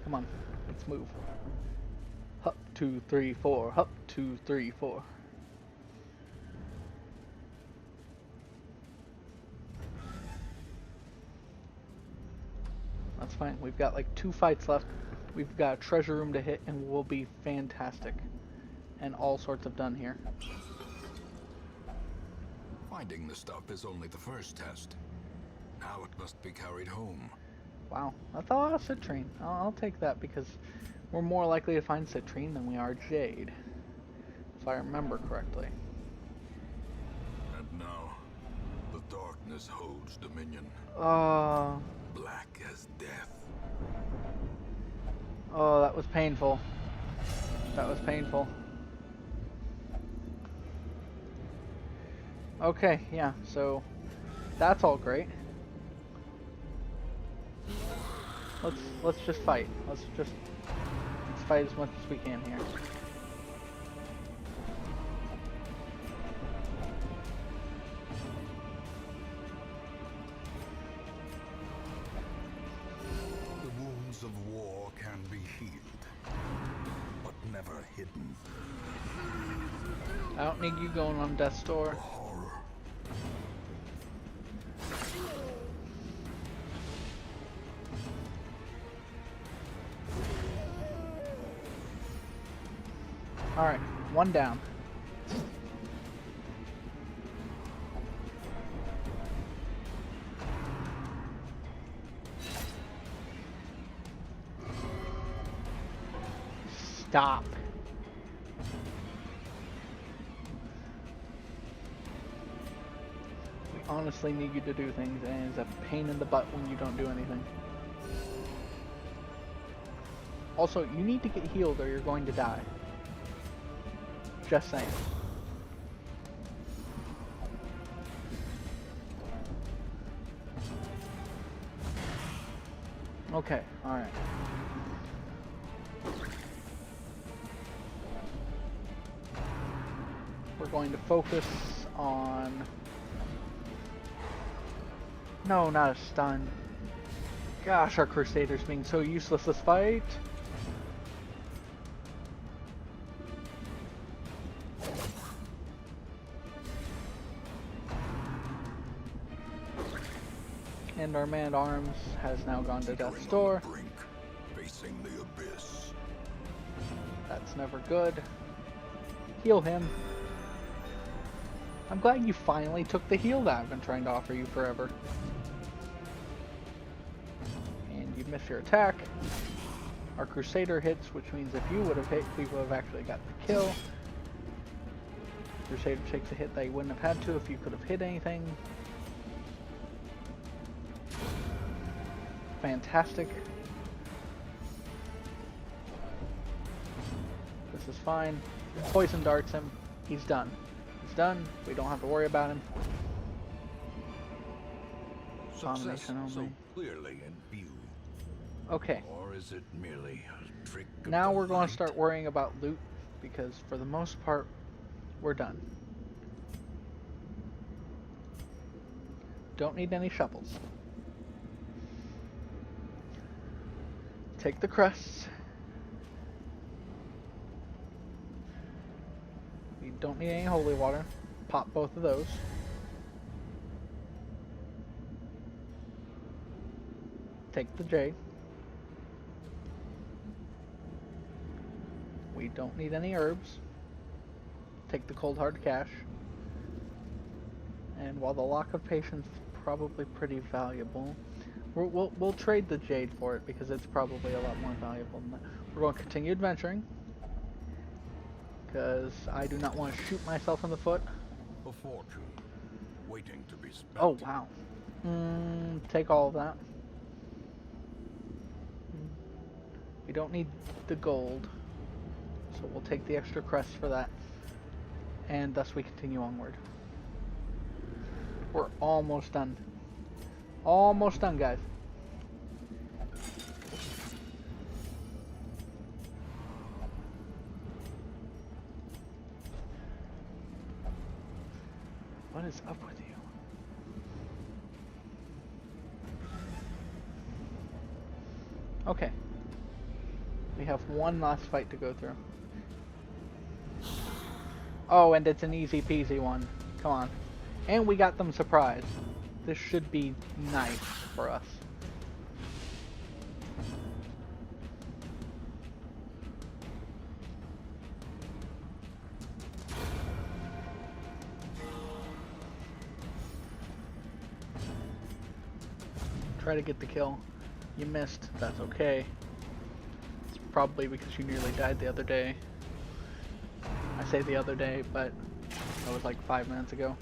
Come on, let's move. Hup, 2, 3, 4. Hup, 2, 3, 4. That's fine. We've got like 2 fights left. We've got a treasure room to hit, and we'll be fantastic. And all sorts of done here. Finding the stuff is only the first test. Now it must be carried home. Wow, that's a lot of citrine. I'll take that because we're more likely to find citrine than we are jade, if I remember correctly. And now, the darkness holds dominion. Black as death. Oh, that was painful. That was painful. Okay, yeah, so that's all great. Let's just fight. Let's fight as much as we can here. The wounds of war can be healed, but never hidden. I don't need you going on death's door. Horror. Alright, one down. Stop. We honestly need you to do things, and it's a pain in the butt when you don't do anything. Also, you need to get healed or you're going to die. Just saying. Okay, alright. We're going to focus on... No, not a stun. Gosh, our Crusaders being so useless this fight. And our man-at-arms has now gone to death's door. Facing the abyss. That's never good. Heal him. I'm glad you finally took the heal that I've been trying to offer you forever. And you missed your attack. Our Crusader hits, which means if you would have hit, we would have actually got the kill. Crusader takes a hit that he wouldn't have had to if you could have hit anything. Fantastic. This is fine. Poison darts him. He's done. He's done. We don't have to worry about him. Success Domination so only. clearly in view. Okay. Or is it merely a trick of Now the we're going light? to start worrying about loot because for the most part, we're done. Don't need any shovels. Take the crests. We don't need any holy water. Pop both of those. Take the jade. We don't need any herbs. Take the cold hard cash. And while the lock of patience is probably pretty valuable, we'll trade the jade for it because it's probably a lot more valuable than that. We're going to continue adventuring because I do not want to shoot myself in the foot. A fortune waiting to be spent. Oh wow. Take all of that. We don't need the gold, so we'll take the extra crests for that, and thus we continue onward. We're almost done. Almost done, guys. What is up with you? Okay. We have one last fight to go through. Oh, and it's an easy peasy one. Come on. And we got them surprised. This should be nice for us. Try to get the kill. You missed. That's okay. It's probably because you nearly died the other day. I say the other day, but that was like 5 minutes ago.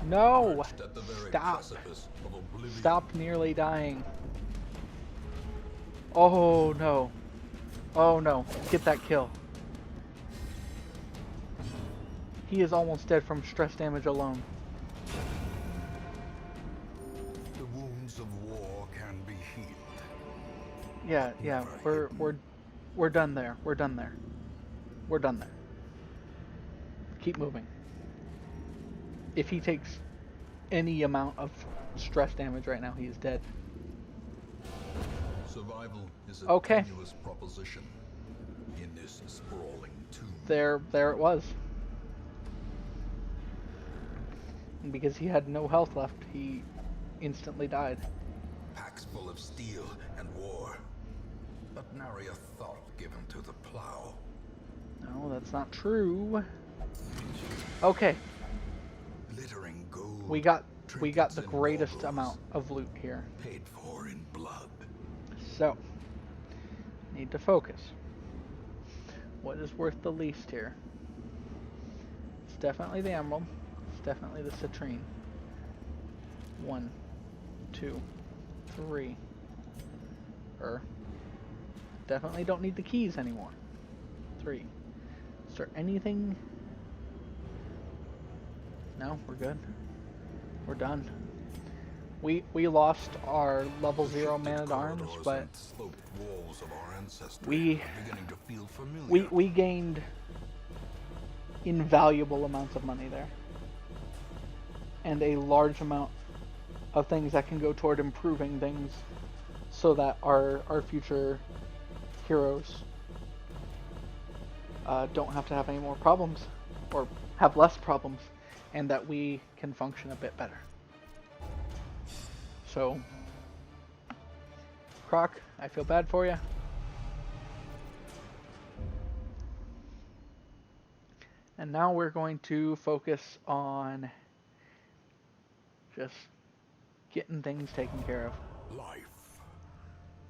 No! Perched at the very Stop. precipice of oblivion. Stop nearly dying. Oh no. Oh no. Get that kill. He is almost dead from stress damage alone. The wounds of war can be healed. Yeah, we're done there. We're done there. We're done there. Keep moving. If he takes any amount of stress damage right now, he is dead. Survival is a Okay. tenuous proposition in this sprawling tomb. There it was. And because he had no health left, he instantly died. Packs full of steel and war, but nary a thought given to the plow. No, that's not true. Okay, Glittering gold. we got trinkets the and greatest baubles, amount of loot here. paid for in blood. So, need to focus. What is worth the least here? It's definitely the emerald. It's definitely the citrine. 1, 2, 3. Definitely don't need the keys anymore. 3. Is there anything? No, we're good. We're done. We lost our level 0 man-at-arms, but Walls of our ancestry we are beginning to feel familiar. we gained invaluable amounts of money there, and a large amount of things that can go toward improving things, so that our future heroes don't have to have any more problems, or have less problems, and that we can function a bit better. So, Croc, I feel bad for you. And now we're going to focus on just getting things taken care of. Life.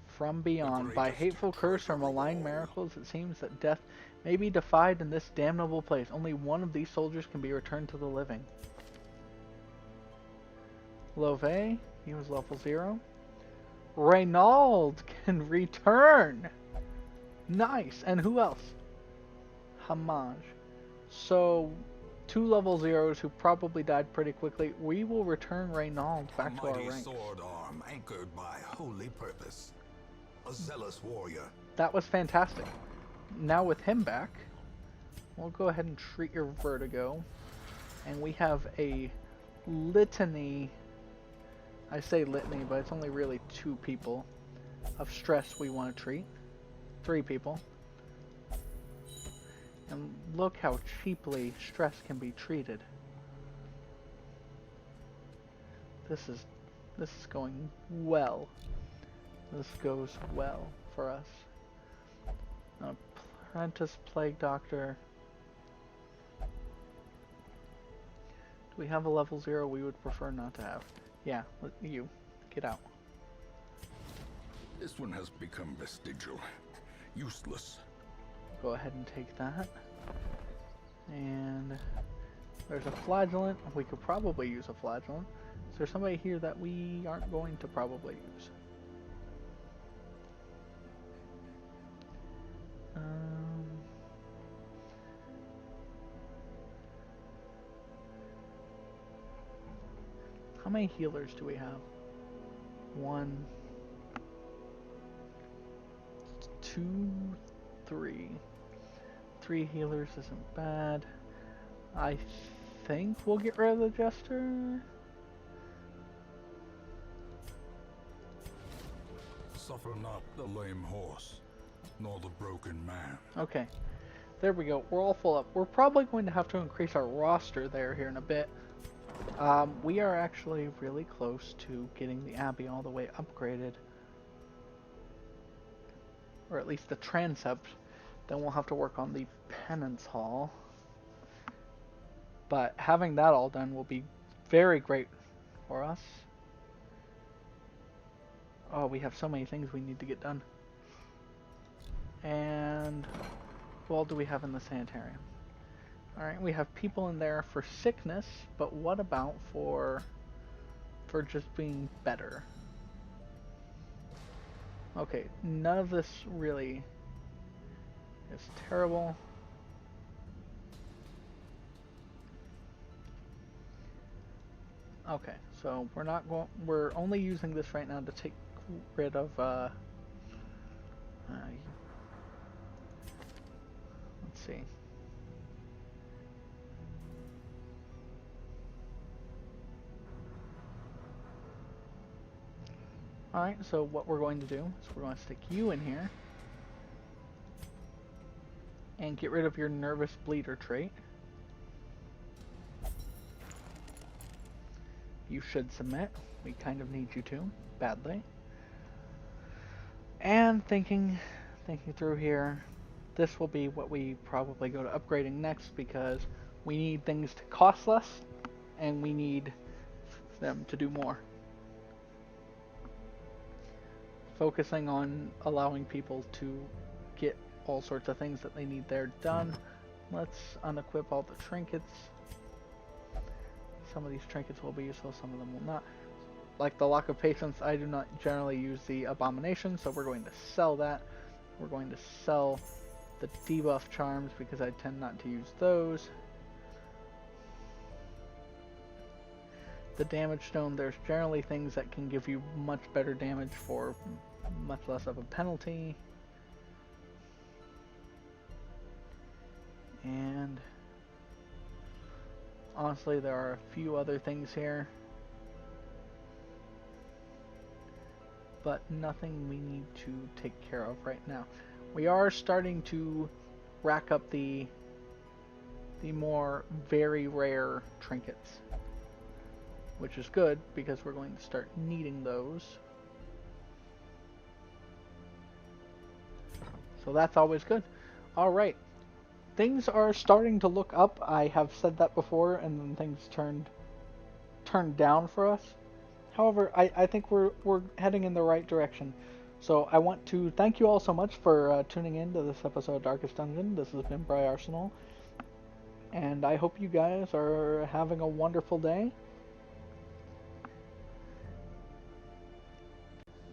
From beyond, by hateful curse or malign miracles, it seems that death may be defied in this damnable place. Only one of these soldiers can be returned to the living. Love, he was level 0. Reynald can return! Nice! And who else? Hamaj. So, 2 level 0s who probably died pretty quickly. We will return Reynald back to our Mighty ranks. sword arm anchored by holy purpose. A zealous warrior. That was fantastic. Now with him back, we'll go ahead and treat your vertigo. And we have a litany, I say litany, but it's only really 2 people of stress we want to treat. 3 people. And look how cheaply stress can be treated. This is going well. This goes well for us. Apprentice Plague Doctor. Do we have a level 0 we would prefer not to have? Yeah, you. Get out. This one has become vestigial. Useless. Go ahead and take that. And there's a flagellant. We could probably use a flagellant. Is there somebody here that we aren't going to probably use? How many healers do we have? 1, 2, 3. 3 healers isn't bad. I think we'll get rid of the Jester. Suffer not the lame horse, nor the broken man. Okay, there we go. We're all full up. We're probably going to have to increase our roster there here in a bit. We are actually really close to getting the Abbey all the way upgraded. Or at least the transept. Then we'll have to work on the Penance Hall. But having that all done will be very great for us. Oh, we have so many things we need to get done. And what all do we have in the sanitarium? Alright, we have people in there for sickness, but what about for just being better? Okay, none of this really is terrible. Okay, so we're only using this right now to take rid of let's see. Alright, so what we're going to do is we're going to stick you in here and get rid of your nervous bleeder trait. You should submit. We kind of need you to, badly. And thinking through here, this will be what we probably go to upgrading next because we need things to cost less and we need them to do more. Focusing on allowing people to get all sorts of things that they need there done. Let's unequip all the trinkets. Some of these trinkets will be useful, some of them will not. Like the Lock of Patience, I do not generally use the Abomination, so we're going to sell that. We're going to sell the debuff charms because I tend not to use those. The damage stone, there's generally things that can give you much better damage for much less of a penalty. And honestly, there are a few other things here, but nothing we need to take care of right now. We are starting to rack up the more very rare trinkets, which is good because we're going to start needing those. So that's always good. Alright. Things are starting to look up. I have said that before, and then things turned down for us. However, I think we're heading in the right direction. So I want to thank you all so much for tuning in to this episode of Darkest Dungeon. This has been Briarsenal, and I hope you guys are having a wonderful day.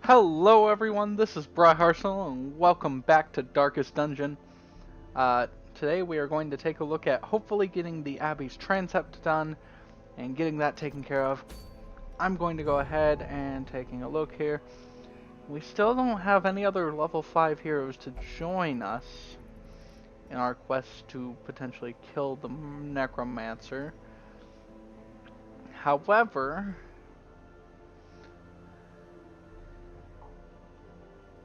Hello everyone, this is Briarsenal, and welcome back to Darkest Dungeon. Today we are going to take a look at hopefully getting the Abbey's transept done and getting that taken care of. I'm going to go ahead and taking a look here. We still don't have any other level 5 heroes to join us in our quest to potentially kill the Necromancer. However,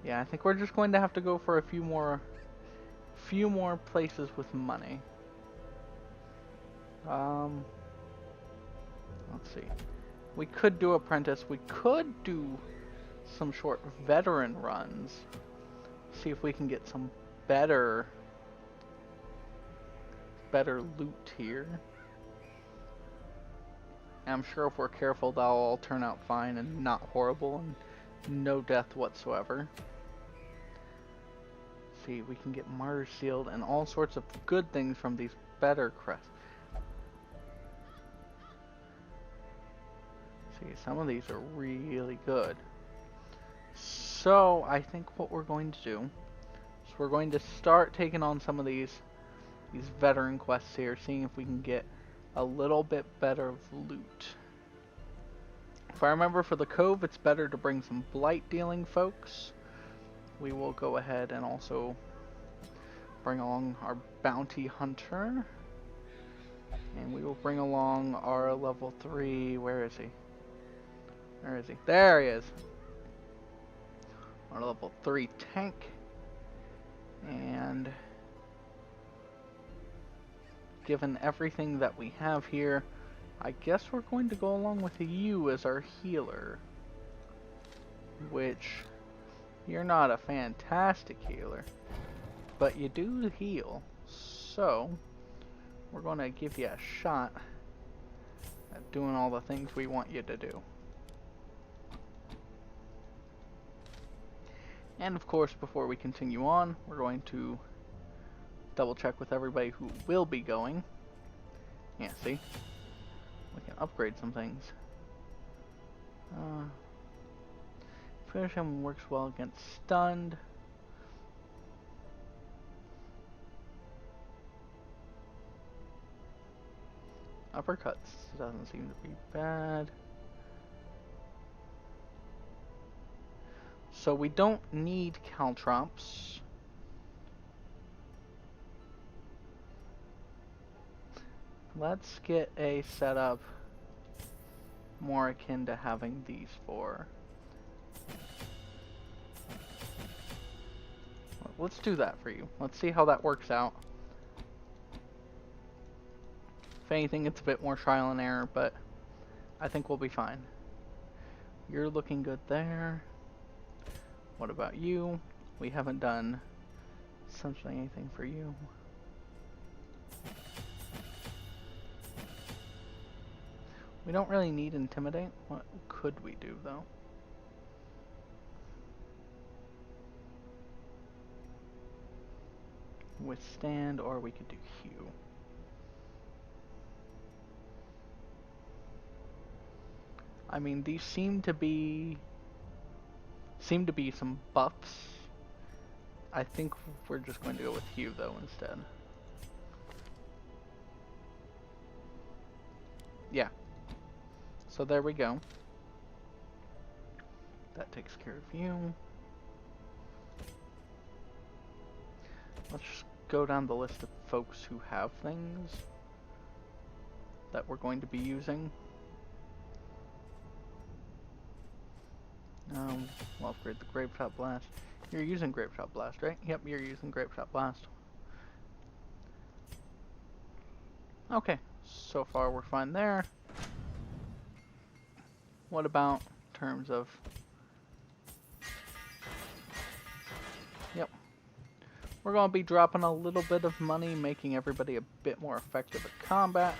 yeah, I think we're just going to have to go for a few more places with money. Let's see. We could do apprentice. We could do some short veteran runs. See if we can get some better loot here. And I'm sure if we're careful, that'll all turn out fine and not horrible and no death whatsoever. See, we can get Martyr Sealed and all sorts of good things from these better crests. See, some of these are really good. So, I think what we're going to do is we're going to start taking on some of these veteran quests here, seeing if we can get a little bit better loot. If I remember, for the Cove, it's better to bring some blight dealing folks. We will go ahead and also bring along our bounty hunter. And we will bring along our level 3, where is he? Where is he? There he is! Our level 3 tank. And given everything that we have here, I guess we're going to go along with you as our healer. Which, you're not a fantastic healer, but you do heal. So, we're going to give you a shot at doing all the things we want you to do. And of course, before we continue on, we're going to double check with everybody who will be going. Yeah, see? We can upgrade some things. Finish him works well against stunned. Uppercuts doesn't seem to be bad. So we don't need caltrops. Let's get a setup more akin to having these four. Let's do that for you. Let's see how that works out. If anything, it's a bit more trial and error, but I think we'll be fine. You're looking good there. What about you? We haven't done essentially anything for you. We don't really need Intimidate. What could we do, though? Withstand, or we could do Hew. I mean, these seem to be some buffs. I think we're just going to go with Hew, though, instead. Yeah. So there we go. That takes care of you. Let's just go down the list of folks who have things that we're going to be using. We'll upgrade the Grapeshot Blast. You're using Grapeshot Blast, right? Yep, you're using Grapeshot Blast. Okay, so far we're fine there. What about in terms of... Yep. We're going to be dropping a little bit of money, making everybody a bit more effective at combat.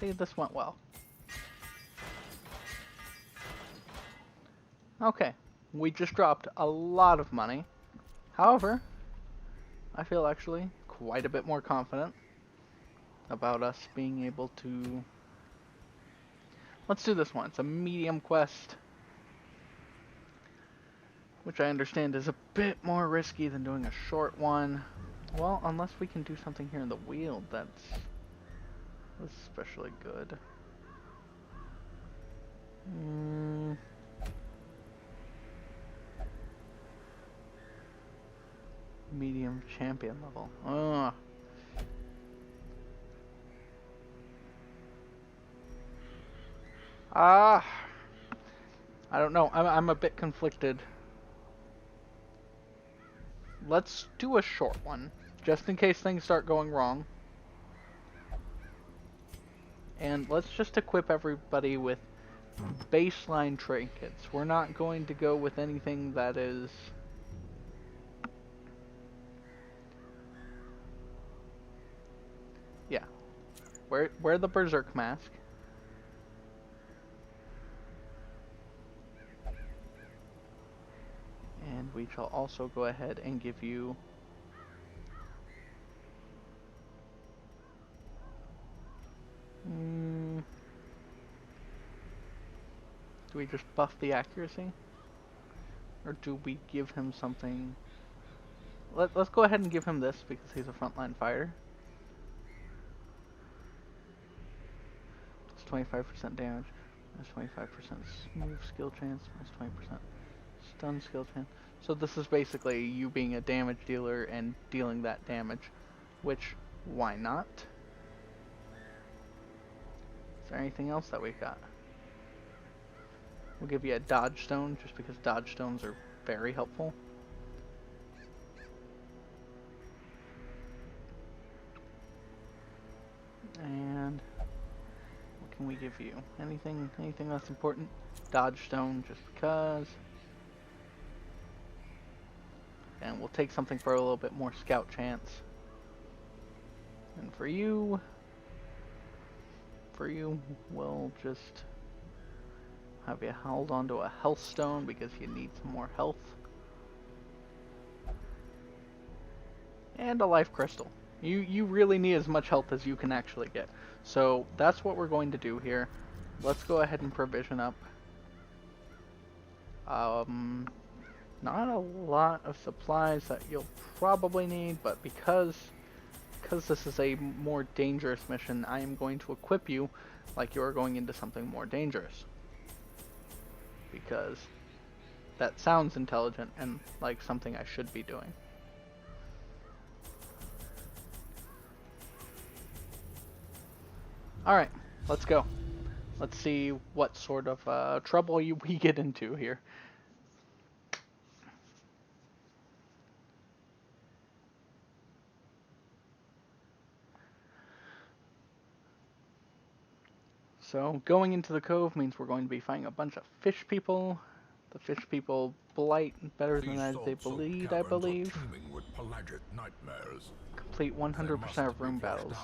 See, this went well. Okay, we just dropped a lot of money. However, I feel actually quite a bit more confident about us being able to... Let's do this one. It's a medium quest, which I understand is a bit more risky than doing a short one. Well, unless we can do something here in the wheel that's especially good. Medium champion level. Ugh. I don't know. I'm a bit conflicted. Let's do a short one, just in case things start going wrong. And let's just equip everybody with baseline trinkets. We're not going to go with anything that is... Yeah. Wear the Berserk mask. And we shall also go ahead and give you... Do we just buff the accuracy? Or do we give him something... Let's go ahead and give him this because he's a frontline fighter. Plus 25% damage. Minus 25% smooth skill chance. Minus 20% stun skill chance. So this is basically you being a damage dealer and dealing that damage. Which, why not? Is there anything else that we've got? We'll give you a dodge stone just because dodge stones are very helpful. And what can we give you? Anything that's important? Dodge stone just because. And we'll take something for a little bit more scout chance. And for you, for you, we'll just have you held onto a health stone because you need some more health. And a life crystal. You really need as much health as you can actually get. So that's what we're going to do here. Let's go ahead and provision up. Not a lot of supplies that you'll probably need, but because this is a more dangerous mission, I am going to equip you like you're going into something more dangerous. Because that sounds intelligent and like something I should be doing. Alright, let's go. Let's see what sort of trouble we get into here. So, going into the cove means we're going to be fighting a bunch of fish people. The fish people blight better than as they bleed, I believe. Complete 100% of room battles.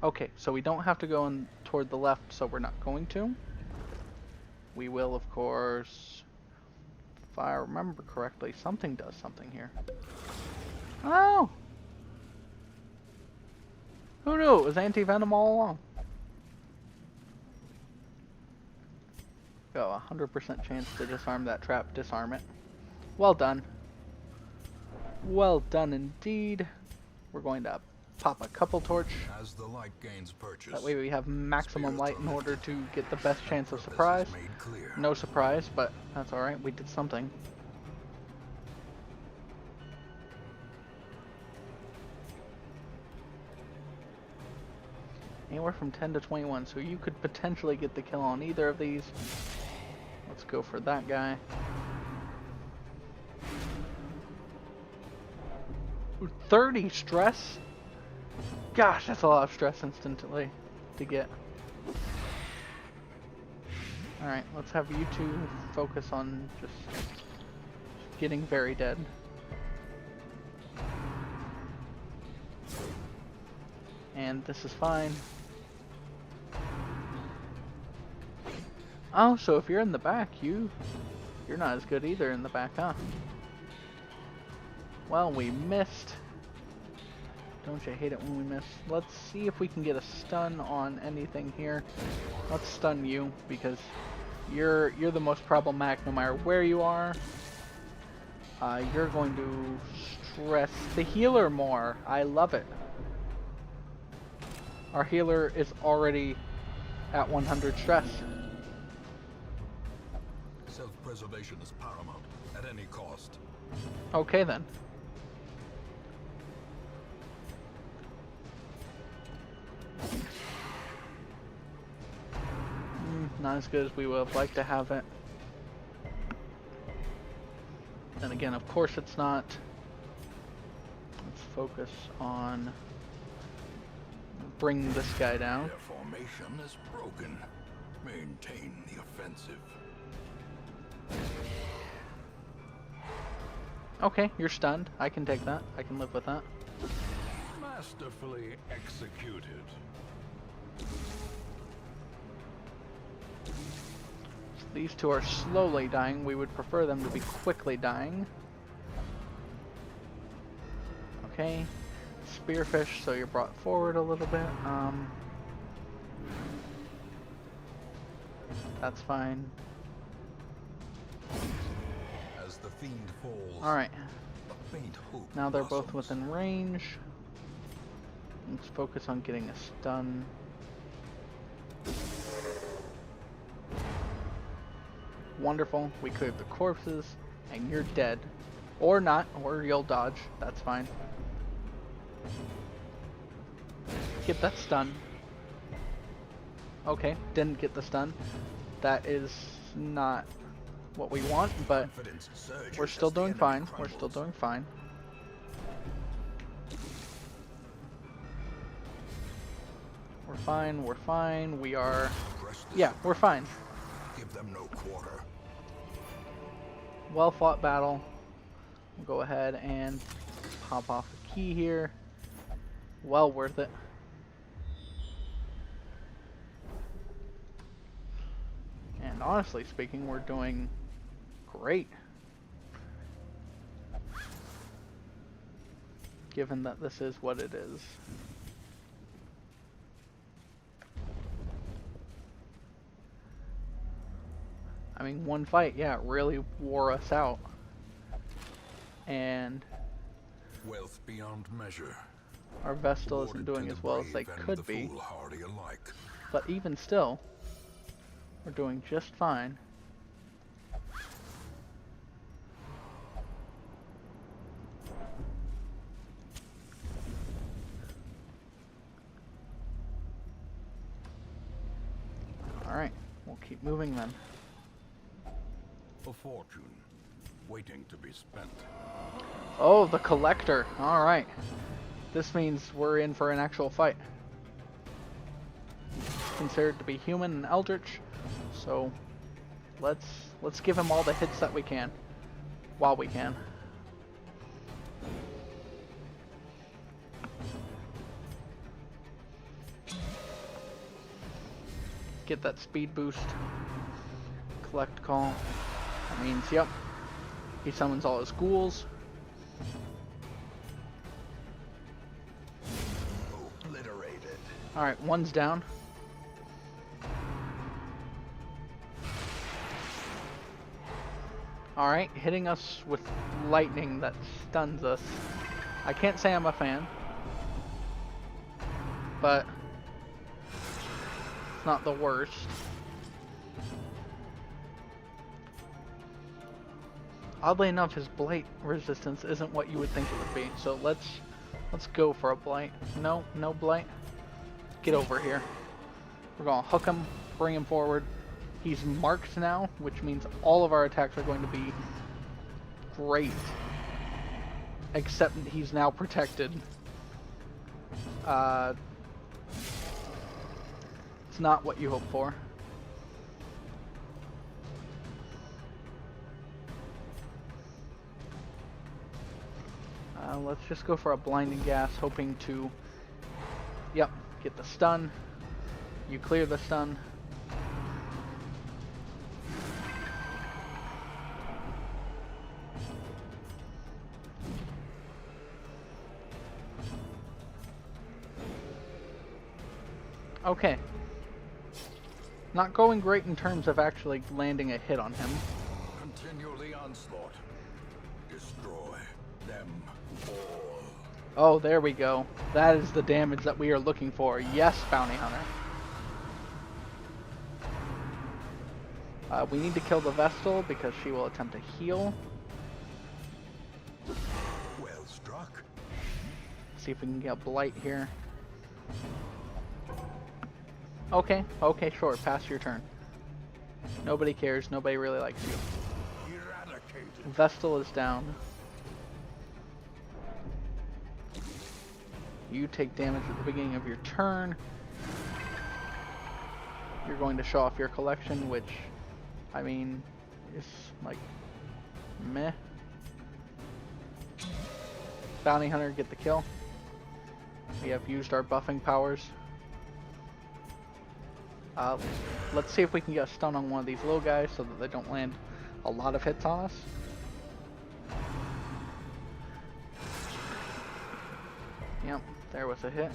Okay, so we don't have to go in toward the left, so we're not going to. We will, of course, if I remember correctly, something does something here. Oh! Who knew it was anti-venom all along? Go, 100% chance to disarm that trap. Disarm it. Well done. Well done indeed. We're going to pop a couple torch. As the light gains purchase, that way we have maximum light in order to get the best chance of surprise. No surprise, but that's alright. We did something. Anywhere from 10 to 21, so you could potentially get the kill on either of these. Let's go for that guy. Ooh, 30 stress? Gosh, that's a lot of stress instantly to get. Alright, let's have you two focus on just getting very dead. And this is fine. Oh, so if you're in the back, you're not as good either in the back, huh? Well, we missed. Don't you hate it when we miss? Let's see if we can get a stun on anything here. Let's stun you because you're the most problematic no matter where you are. You're going to stress the healer more. I love it. Our healer is already at 100 stress. Self-preservation is paramount at any cost. Okay then. Not as good as we would have liked to have it. Then again, of course it's not. Let's focus on bringing this guy down. Their formation is broken. Maintain the offensive. Okay, you're stunned. I can take that. I can live with that. Masterfully executed. These two are slowly dying. We would prefer them to be quickly dying. Okay. Spearfish, so you're brought forward a little bit. That's fine. As the fiend falls, Alright. a faint hope Now they're both blossoms. within range. Let's focus on getting a stun. Wonderful. We cleared the corpses, and you're dead. Or not, or you'll dodge. That's fine. Get that stun. Okay, didn't get the stun. That is not what we want, but we're still doing fine. We're still doing fine. We're fine, we're fine. We are... Yeah, we're fine. Give them no quarter. Well fought battle. We'll go ahead and pop off a key here. Well worth it. And honestly speaking, we're doing great. Given that this is what it is. I mean, one fight, yeah, it really wore us out. And Wealth beyond measure. our Vestal Awarded isn't to doing the as well as they brave and could the be. foolhardy alike. But even still, we're doing just fine. Alright, we'll keep moving then. A fortune waiting to be spent. Oh, the Collector. Alright. This means we're in for an actual fight. Considered to be human and eldritch, so let's give him all the hits that we can while we can. Get that speed boost. Collect call. That means, yep, he summons all his ghouls. Obliterated. Alright, one's down. Alright, hitting us with lightning that stuns us. I can't say I'm a fan, but it's not the worst. Oddly enough, his blight resistance isn't what you would think it would be, so let's go for a blight. No blight. Get over here. We're gonna hook him, bring him forward. He's marked now, which means all of our attacks are going to be great. Except he's now protected. It's not what you hope for. Let's just go for a blinding gas, hoping to, yep, get the stun. You clear the stun. Okay. Not going great in terms of actually landing a hit on him. Continue the onslaught. Destroy them all. Oh, there we go. That is the damage that we are looking for. Yes, Bounty Hunter. We need to kill the Vestal because she will attempt to heal. Well struck. See if we can get Blight here. Okay, sure, pass your turn. Nobody cares, nobody really likes you. Eradicated. Vestal is down. You take damage at the beginning of your turn. You're going to show off your collection, which, I mean, is like, meh. Bounty Hunter, get the kill. We have used our buffing powers. Let's see if we can get a stun on one of these little guys so that they don't land a lot of hits on us. Yep, there was a hit.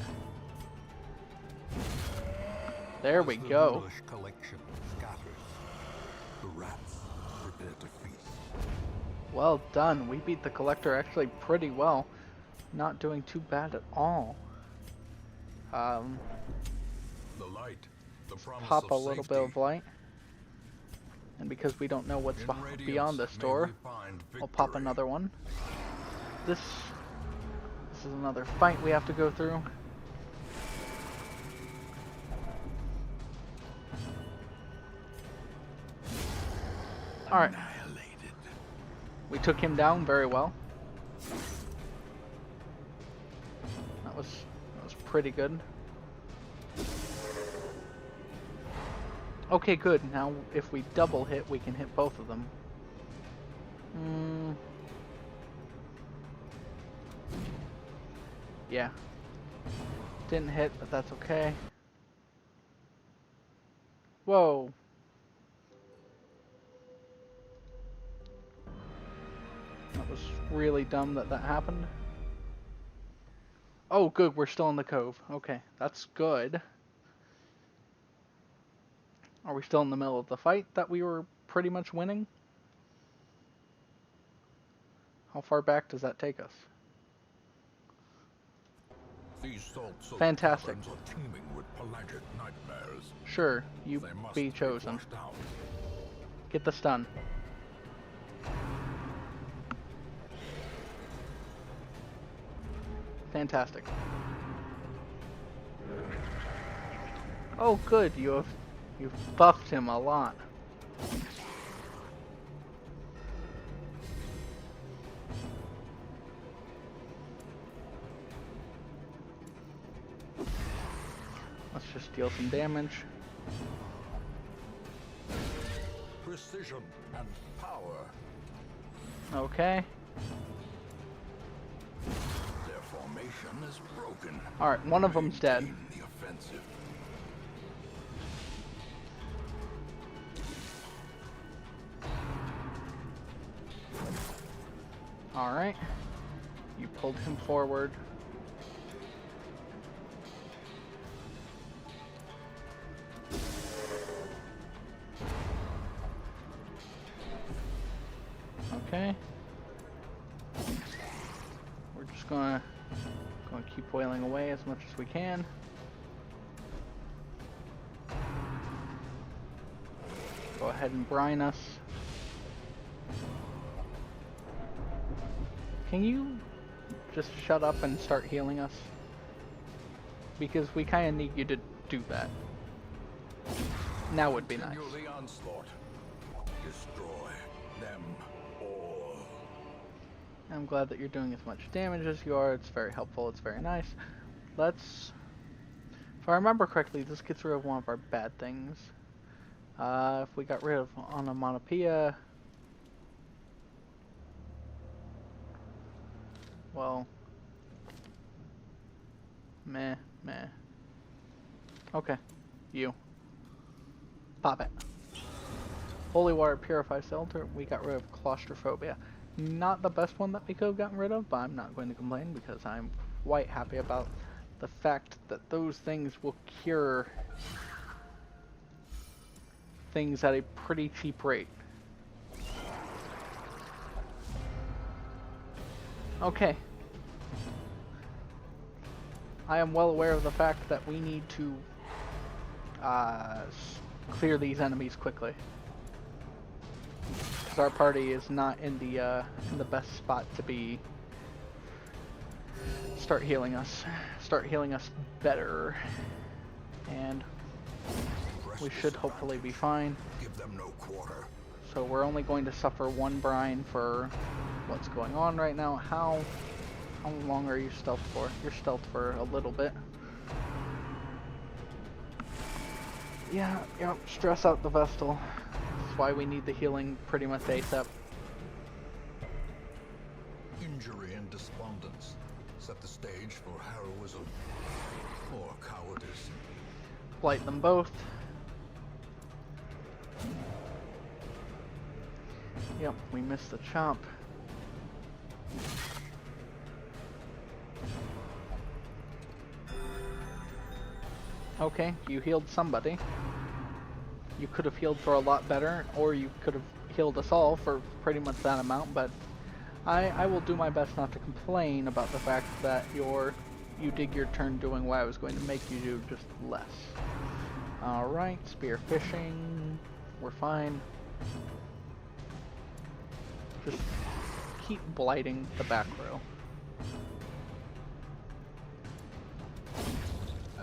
There we go. English collection scatters. The rats prepare to feast. Well done. We beat the Collector actually pretty well. Not doing too bad at all. The light. The promise Pop of a little bit of safety. light. And because we don't know what's In radiance, beyond this may door, we find I'll pop victory. another one. This is another fight we have to go through. Alright. Annihilated. We took him down very well. That was pretty good. Okay, good. Now, if we double hit, we can hit both of them. Yeah. Didn't hit, but that's okay. Whoa. was really dumb that that happened. Oh, good, we're still in the cove. Okay, that's good. Are we still in the middle of the fight that we were pretty much winning? How far back does that take us? These salt-soaked Fantastic. caverns are teeming with pelagic nightmares. Sure, you They must be chosen. flushed out. Get the stun. Fantastic. Oh, good. You've buffed him a lot. Let's just deal some damage. Precision and power. Okay. Their formation is broken. Alright, one of them's dead. Maintain the offensive. Alright. You pulled him forward. Okay. We're just gonna keep wailing away as much as we can. Go ahead and brine us. Can you just shut up and start healing us? Because we kind of need you to do that. Now would be nice. Continue the onslaught. Destroy them all. I'm glad that you're doing as much damage as you are. It's very helpful. It's very nice. Let's... If I remember correctly, this gets rid of one of our bad things. If we got rid of onomatopoeia... Well... Meh. Okay. You. Pop it. Holy water purifies shelter. We got rid of claustrophobia. Not the best one that we could have gotten rid of, but I'm not going to complain because I'm quite happy about the fact that those things will cure things at a pretty cheap rate. Okay. I am well aware of the fact that we need to clear these enemies quickly. Because our party is not in the best spot to be. Start healing us better, and we should hopefully be fine. Give them no quarter. So we're only going to suffer one brine for what's going on right now. How long are you stealth for? You're stealth for a little bit. Yeah, stress out the Vestal. That's why we need the healing pretty much ASAP. Injury and despondence set the stage for heroism or cowardice. Blight them both. Yep, we missed the chomp. Okay, you healed somebody. You could have healed for a lot better, or you could have healed us all for pretty much that amount, but I will do my best not to complain about the fact that you did your turn doing what I was going to make you do, just less. Alright, spear fishing. We're fine. Just keep blighting the back row.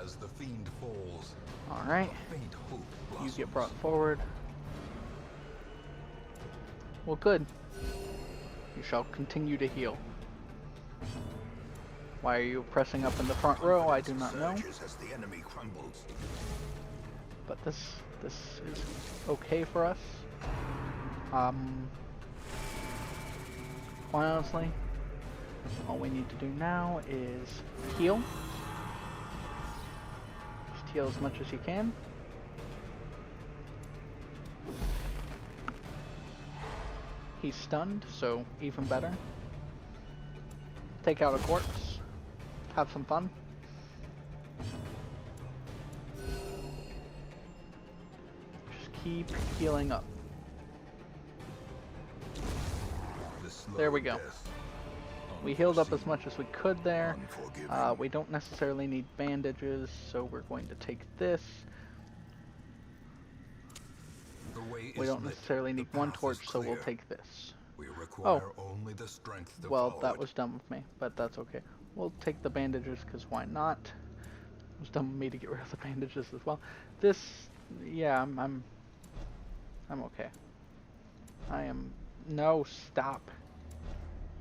As the fiend falls, Alright, faint hope you blossoms. get brought forward. Well, good. You shall continue to heal. Why are you pressing up in the front row? I do not know. As the enemy crumbles. But this is okay for us. Quite honestly, all we need to do now is heal. Just heal as much as you can. He's stunned, so even better. take out a corpse, have some fun. Just keep healing up. There we go. We healed up as much as we could there. We don't necessarily need bandages, so we're going to take this. We don't necessarily need one torch, so we'll take this. We require only the strength to Well, follow that it. was dumb of me, but that's okay. We'll take the bandages, because why not? It was dumb of me to get rid of the bandages as well. This, yeah, I'm okay. I am, no, stop.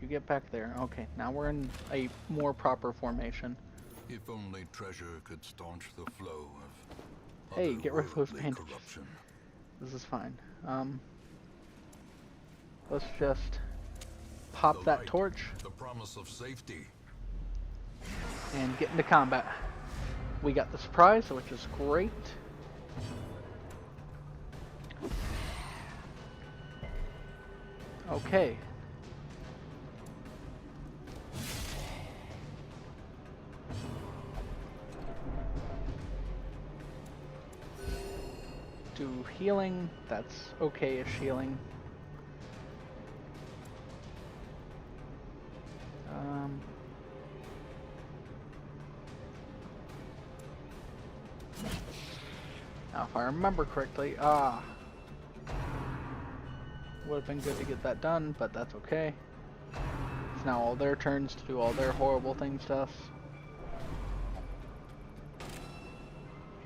You get back there. Okay, now we're in a more proper formation. If only treasure could staunch the flow of Hey, get rid of those otherworldly bandages. corruption. This is fine. Let's just pop that torch The promise of safety. and get into combat. We got the surprise, which is great. Okay. Do healing, that's okay-ish healing. Now if I remember correctly, would have been good to get that done, but that's okay. It's now all their turns to do all their horrible things to us.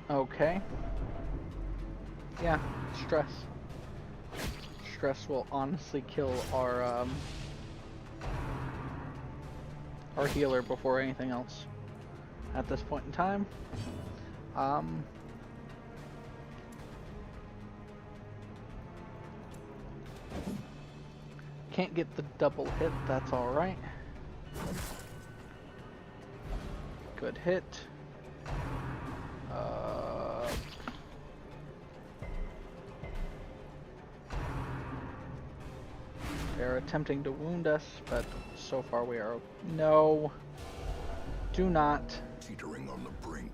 Okay. Yeah, stress. Stress will honestly kill our healer before anything else at this point in time. Can't get the double hit, that's alright. Good hit. They're attempting to wound us, but so far we are... No. Do not. Teetering on the brink,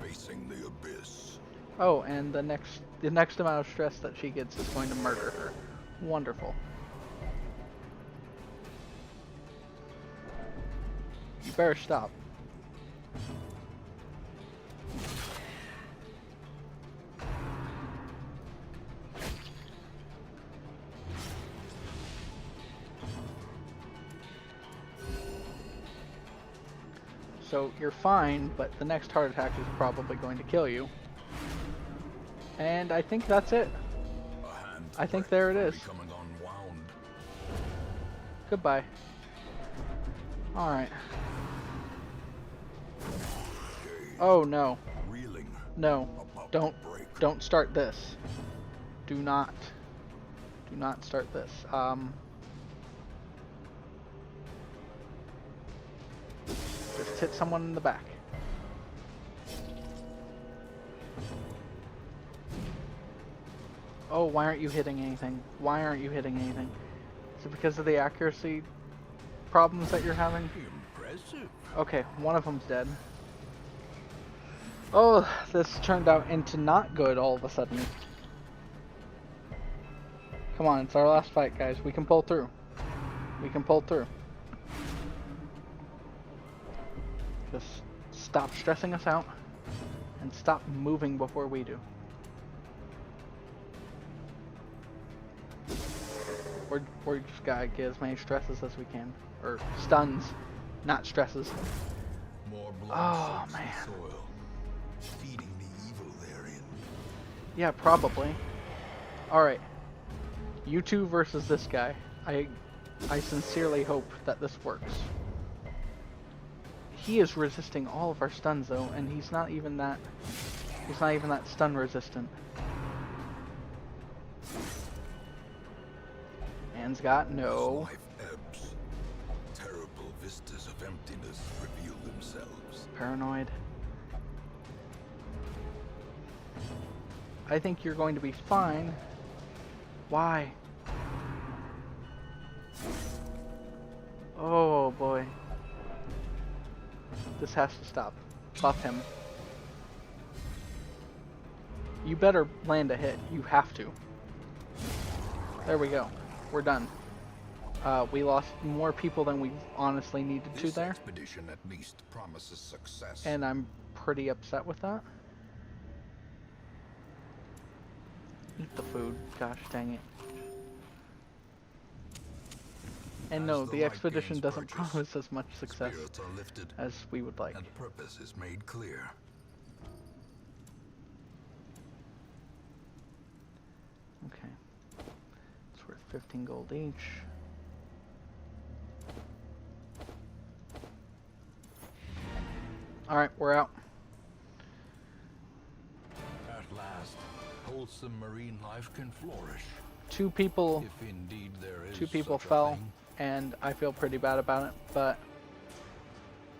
facing the abyss. Oh, and the next amount of stress that she gets is going to murder her. Wonderful. You better stop. So you're fine, but the next heart attack is probably going to kill you. And I think that's it. I think there it is. Becoming unwound. Goodbye. Alright. Oh no. Reeling. No. About Don't to break. don't start this. Do not start this. Just hit someone in the back. Oh, why aren't you hitting anything? Why aren't you hitting anything? Is it because of the accuracy problems that you're having? Impressive. Okay, one of them's dead. Oh, this turned out into not good all of a sudden. Come on, it's our last fight, guys. We can pull through. We can pull through. Just stop stressing us out and stop moving before we do. We're just gotta get as many stresses as we can. Or stuns, not stresses. More Oh, blood man. soil, feeding the evil therein. Yeah, probably. Alright. You two versus this guy. I sincerely hope that this works. He is resisting all of our stuns though, and he's not even that stun resistant. Man's got no. As life ebbs, terrible vistas of emptiness reveal themselves. Paranoid. I think you're going to be fine. Why? Oh boy. This has to stop. Buff him. You better land a hit. You have to. There we go. We're done. We lost more people than we honestly needed to there. This expedition at least promises success. And I'm pretty upset with that. Eat the food. Gosh dang it. And no, the expedition doesn't promise as much success as we would like. And purpose is made clear. Okay. It's worth 15 gold each. Alright, we're out. At last, wholesome marine life can flourish. Two people If indeed there is fell, thing. and I feel pretty bad about it, but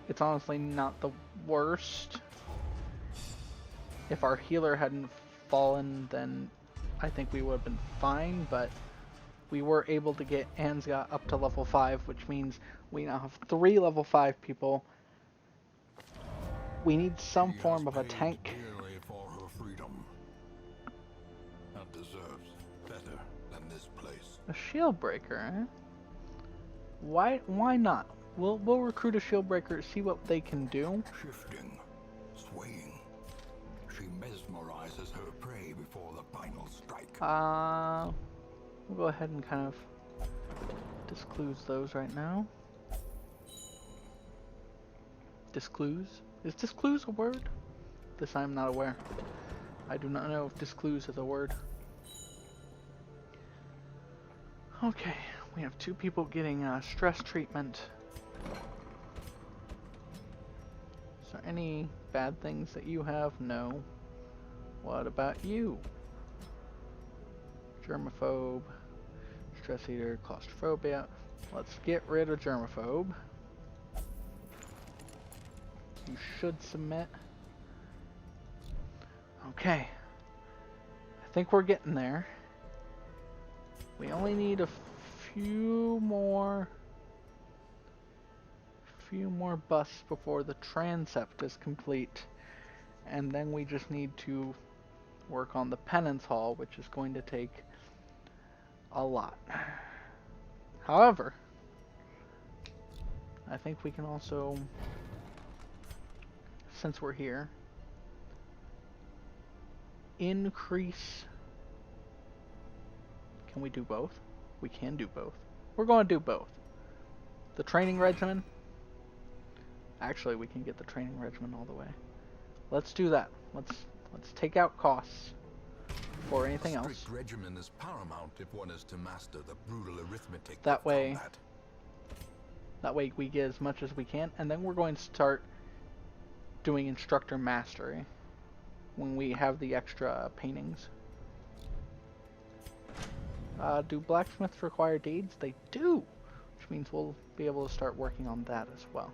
it's honestly not the worst. If our healer hadn't fallen, then I think we would have been fine, but we were able to get Ansga up to level 5, which means we now have 3 level 5 people. We need some form of a tank. Dearly for her freedom. And deserves better than this place. A shield breaker, eh? Why not? We'll recruit a shield breaker, see what they can do. Shifting, swaying. She mesmerizes her prey before the final strike. We'll go ahead and kind of disclose those right now. Disclose? Is disclose a word? This I'm not aware. I do not know if disclose is a word. Okay, we have 2 people getting stress treatment. Is there any bad things that you have? No. What about you? Germaphobe, stress eater, claustrophobia. Let's get rid of germaphobe. You should submit. Okay. I think we're getting there. We only need a few more busts before the transept is complete. And then we just need to work on the penance hall, which is going to take a lot. However, I think we can also, since we're here, increase. Can we do both? We can do both. We're going to do both. The training regimen. Actually, we can get the training regimen all the way. Let's do that. Let's take out costs before anything else. A strict regimen is paramount if one is to master the brutal arithmetic That of way. combat. That way we get as much as we can, and then we're going to start doing instructor mastery when we have the extra paintings. Do blacksmiths require deeds? They do, which means we'll be able to start working on that as well.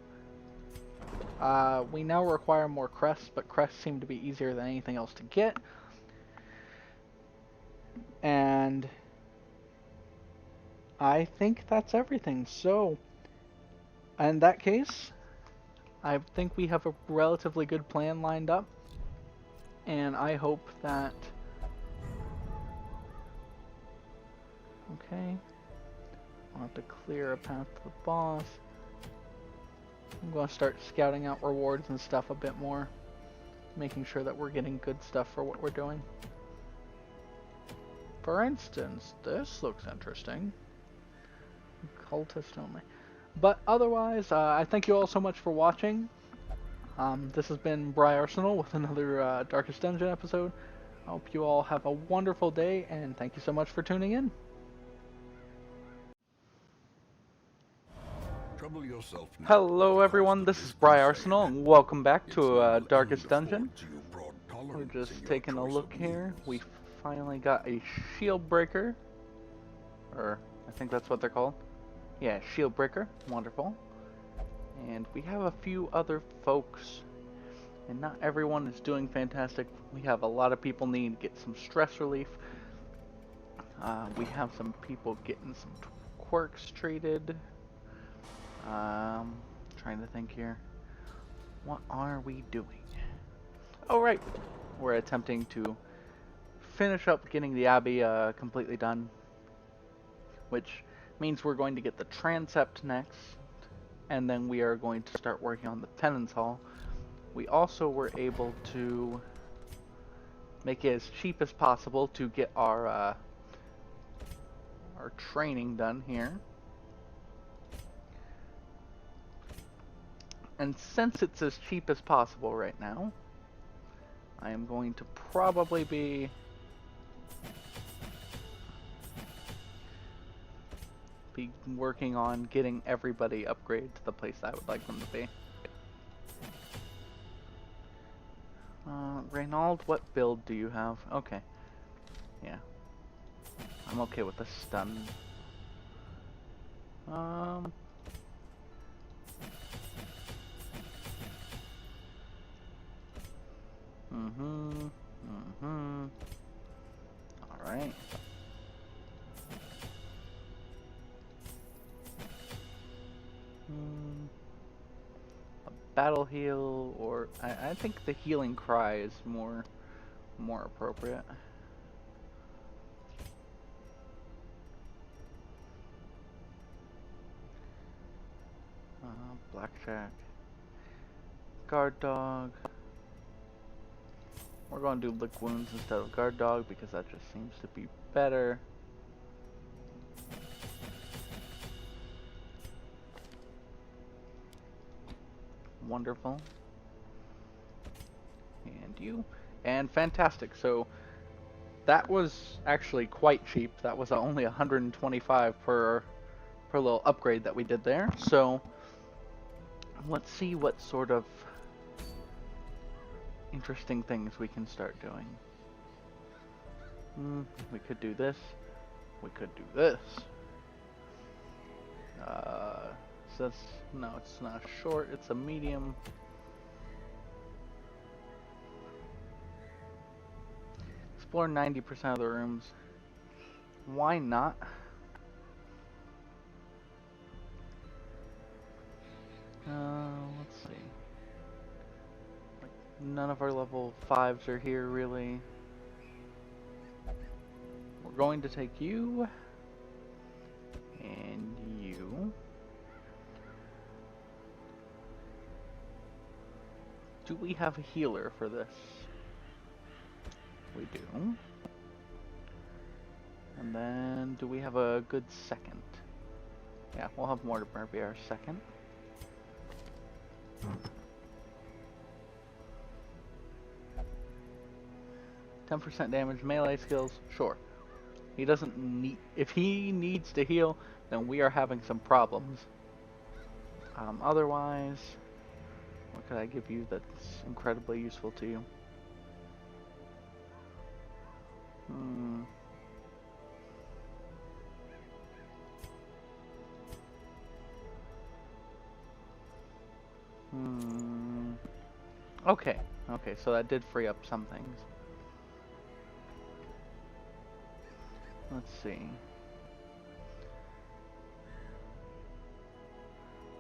We now require more crests, but crests seem to be easier than anything else to get. And I think that's everything. So, in that case, I think we have a relatively good plan lined up. And I hope that... Okay. I'll have to clear a path to the boss. I'm going to start scouting out rewards and stuff a bit more. Making sure that we're getting good stuff for what we're doing. For instance, this looks interesting. Cultist only. But otherwise, I thank you all so much for watching. This has been Briarsenal with another Darkest Dungeon episode. I hope you all have a wonderful day, and thank you so much for tuning in. Trouble yourself not. Hello everyone, this is Briarsenal, and welcome back to Darkest Dungeon. We're just taking a look here. We finally got a shield breaker. Or, I think that's what they're called. Yeah, shield breaker. Wonderful. And we have a few other folks. And not everyone is doing fantastic. We have a lot of people needing to get some stress relief. We have some people getting some quirks treated. Trying to think here. What are we doing? Oh, right. We're attempting to finish up getting the Abbey completely done, which means we're going to get the transept next, and then we are going to start working on the Tenants Hall. We also were able to make it as cheap as possible to get our training done here. And since it's as cheap as possible right now, I am going to probably be working on getting everybody upgraded to the place I would like them to be. Reynald, what build do you have? Okay. Yeah. I'm okay with the stun. Alright. A battle heal, or I think the healing cry is more appropriate. Blackjack. Guard dog. We're going to do lick wounds instead of guard dog because that just seems to be better. Wonderful. And you. And fantastic. So that was actually quite cheap. That was only 125 per little upgrade that we did there. So let's see what sort of interesting things we can start doing. We could do this. We could do this. So that's, no, it's not a short, it's a medium. Explore 90% of the rooms. Why not? Let's see. Like, none of our level 5s are here, really. We're going to take you. And you. Do we have a healer for this? We do. And then, do we have a good second? Yeah, we'll have Mortimer be our second. %10 damage, melee skills, sure. He doesn't need, if he needs to heal, then we are having some problems. Otherwise, what could I give you that's incredibly useful to you? Okay, so that did free up some things. Let's see.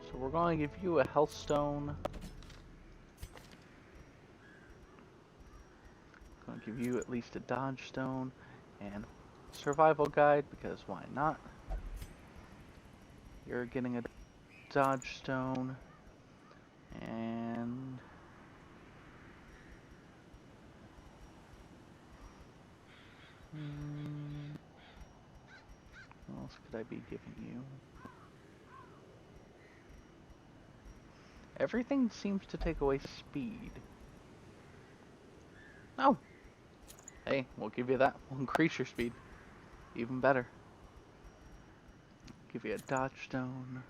So we're going to give you a health stone. Going to give you at least a dodge stone and survival guide, because why not? You're getting a dodge stone and what else could I be giving you? Everything seems to take away speed. Oh! Hey, we'll give you that. We'll increase your speed. Even better. Give you a dodge stone.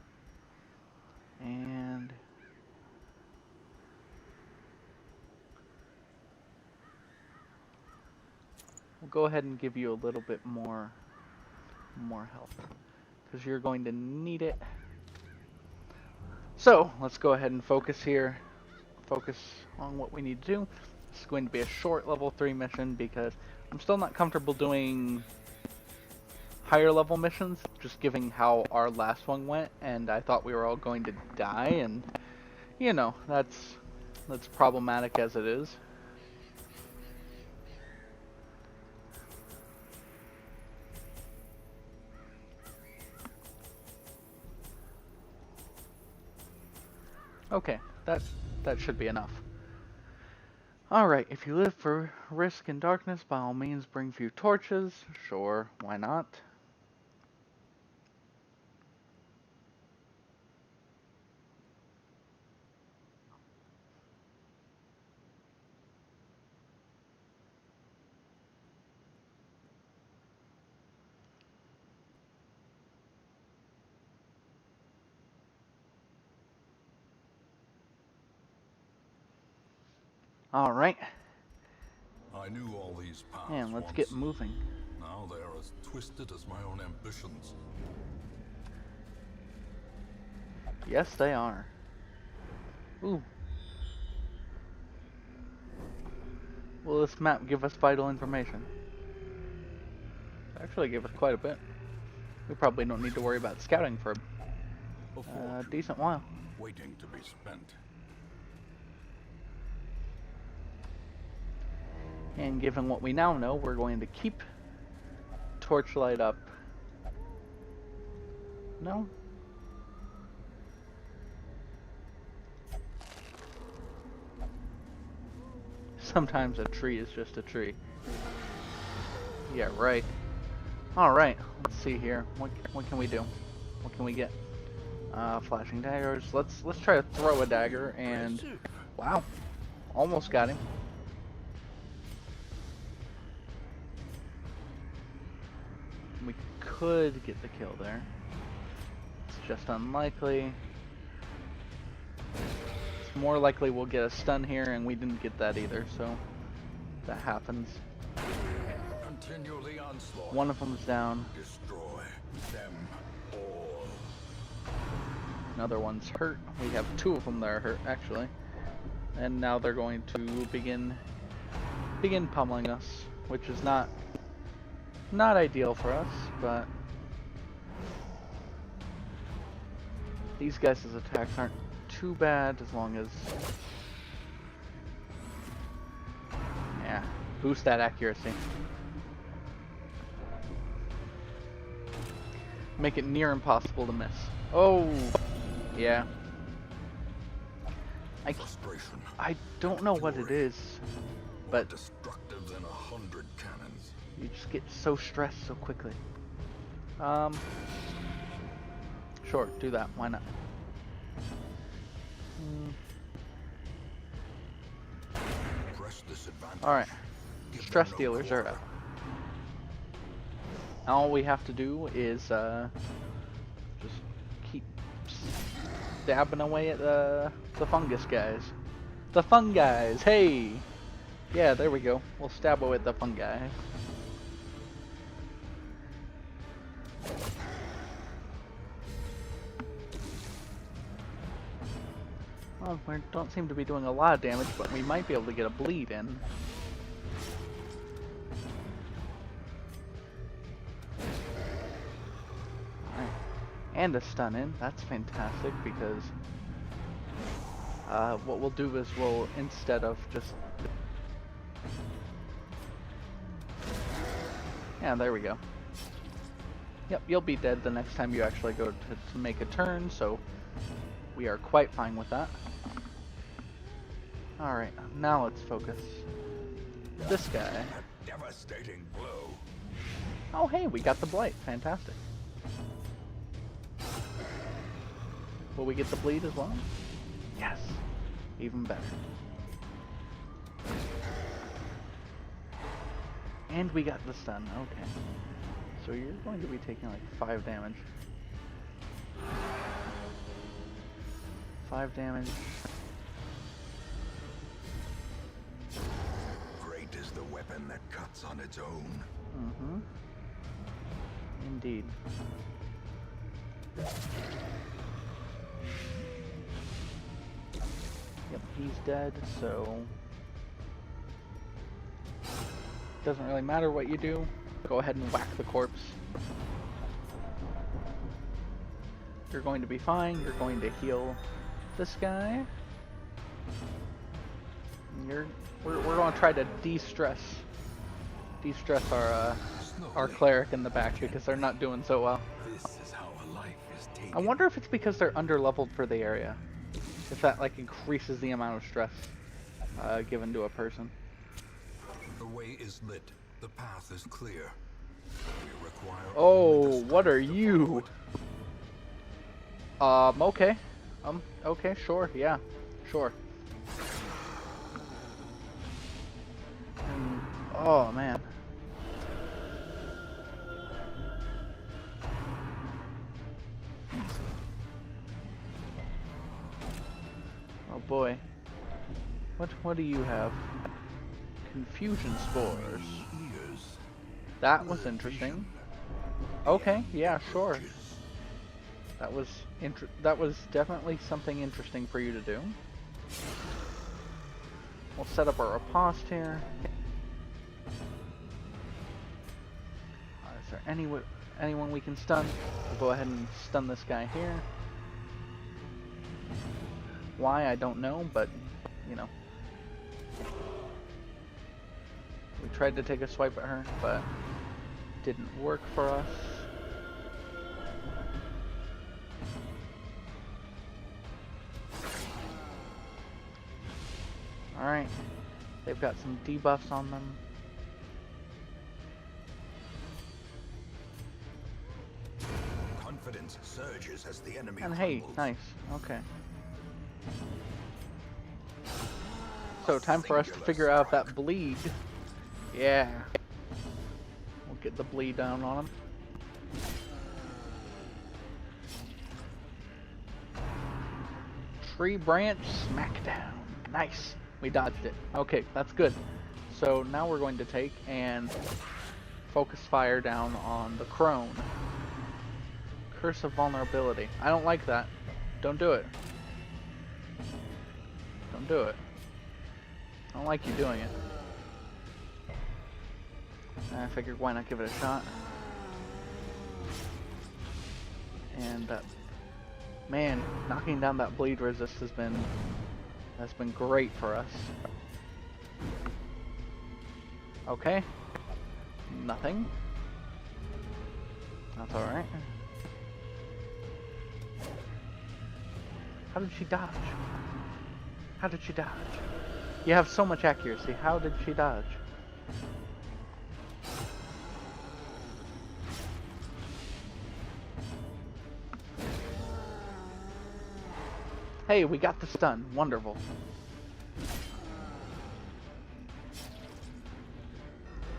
And we'll go ahead and give you a little bit more health, because you're going to need it. So let's go ahead and focus here. Focus on what we need to do. This is going to be a short level 3 mission because I'm still not comfortable doing higher level missions, just given how our last one went, and I thought we were all going to die, and you know, that's That's problematic as it is. Okay, that should be enough. Alright, if you live for risk and darkness, by all means bring few torches. Sure, why not? Alright, I knew all these paths and let's once. get moving. Now they are as twisted as my own ambitions. Yes, they are. Ooh. Will this map give us vital information? Actually give us quite a bit. We probably don't need to worry about scouting for A a fortune decent while. waiting to be spent. And given what we now know, we're going to keep torchlight up. No? Sometimes a tree is just a tree. Yeah, right. Alright, let's see here. What can we do? What can we get? Flashing daggers. Let's try to throw a dagger and wow. Almost got him. We could get the kill there. It's just unlikely. It's more likely we'll get a stun here, and we didn't get that either, so that happens. Continually onslaught. One of them's down. Destroy them all. Another one's hurt. We have two of them that are hurt, actually. And now they're going to begin pummeling us, which is not ideal for us, but these guys' attacks aren't too bad as long as, yeah, boost that accuracy. Make it near impossible to miss. Oh, yeah. I don't know what it is, but Destructive than 100 cannons. you just get so stressed so quickly. Sure, do that. Why not? Press this advantage. Alright. Give them Stress no dealers are quarter. up. All we have to do is just keep stabbing away at the fungus guys. The fun guys, hey! Yeah, there we go. We'll stab away at the fungi. Well, we don't seem to be doing a lot of damage, but we might be able to get a bleed in. Alright. And a stun in. That's fantastic because what we'll do is we'll, instead of just... Yeah, there we go. Yep, you'll be dead the next time you actually go to make a turn, so we are quite fine with that. Alright, now let's focus. This guy. A devastating blow. Oh hey, we got the blight. Fantastic. Will we get the bleed as well? Yes. Even better. And we got the stun. Okay. So you're going to be taking like 5 damage. 5 damage. Great is the weapon that cuts on its own. Mm-hmm. Indeed. Yep, he's dead, so doesn't really matter what you do. Go ahead and whack the corpse. You're going to be fine. You're going to heal this guy. We're going to try to de-stress our cleric in the back because they're not doing so well. This is how a life is taken. I wonder if it's because they're under-leveled for the area. If that like increases the amount of stress given to a person. The way is lit. The path is clear. We require Oh, what are you? Okay. Okay, sure, yeah. Sure. Oh, man. Oh, boy. What do you have? Confusion spores. That was interesting. Okay, yeah, sure. That was definitely something interesting for you to do. We'll set up our riposte here. Is there anyone we can stun? We'll go ahead and stun this guy here. Why, I don't know, but, you know. We tried to take a swipe at her, but didn't work for us. Alright, they've got some debuffs on them. Confidence surges as the enemy And hey, crumbles. nice, okay. So time for us to figure out if that bleed. Yeah. We'll get the bleed down on him. Tree branch smackdown. Nice. We dodged it. Okay, that's good. So now we're going to take and focus fire down on the crone. Curse of vulnerability. I don't like that. Don't do it. Don't do it. I don't like you doing it. I figured why not give it a shot. And man, knocking down that bleed resist has been great for us. Okay. Nothing. That's alright. How did she dodge? How did she dodge? You have so much accuracy. How did she dodge? Hey, we got the stun. Wonderful.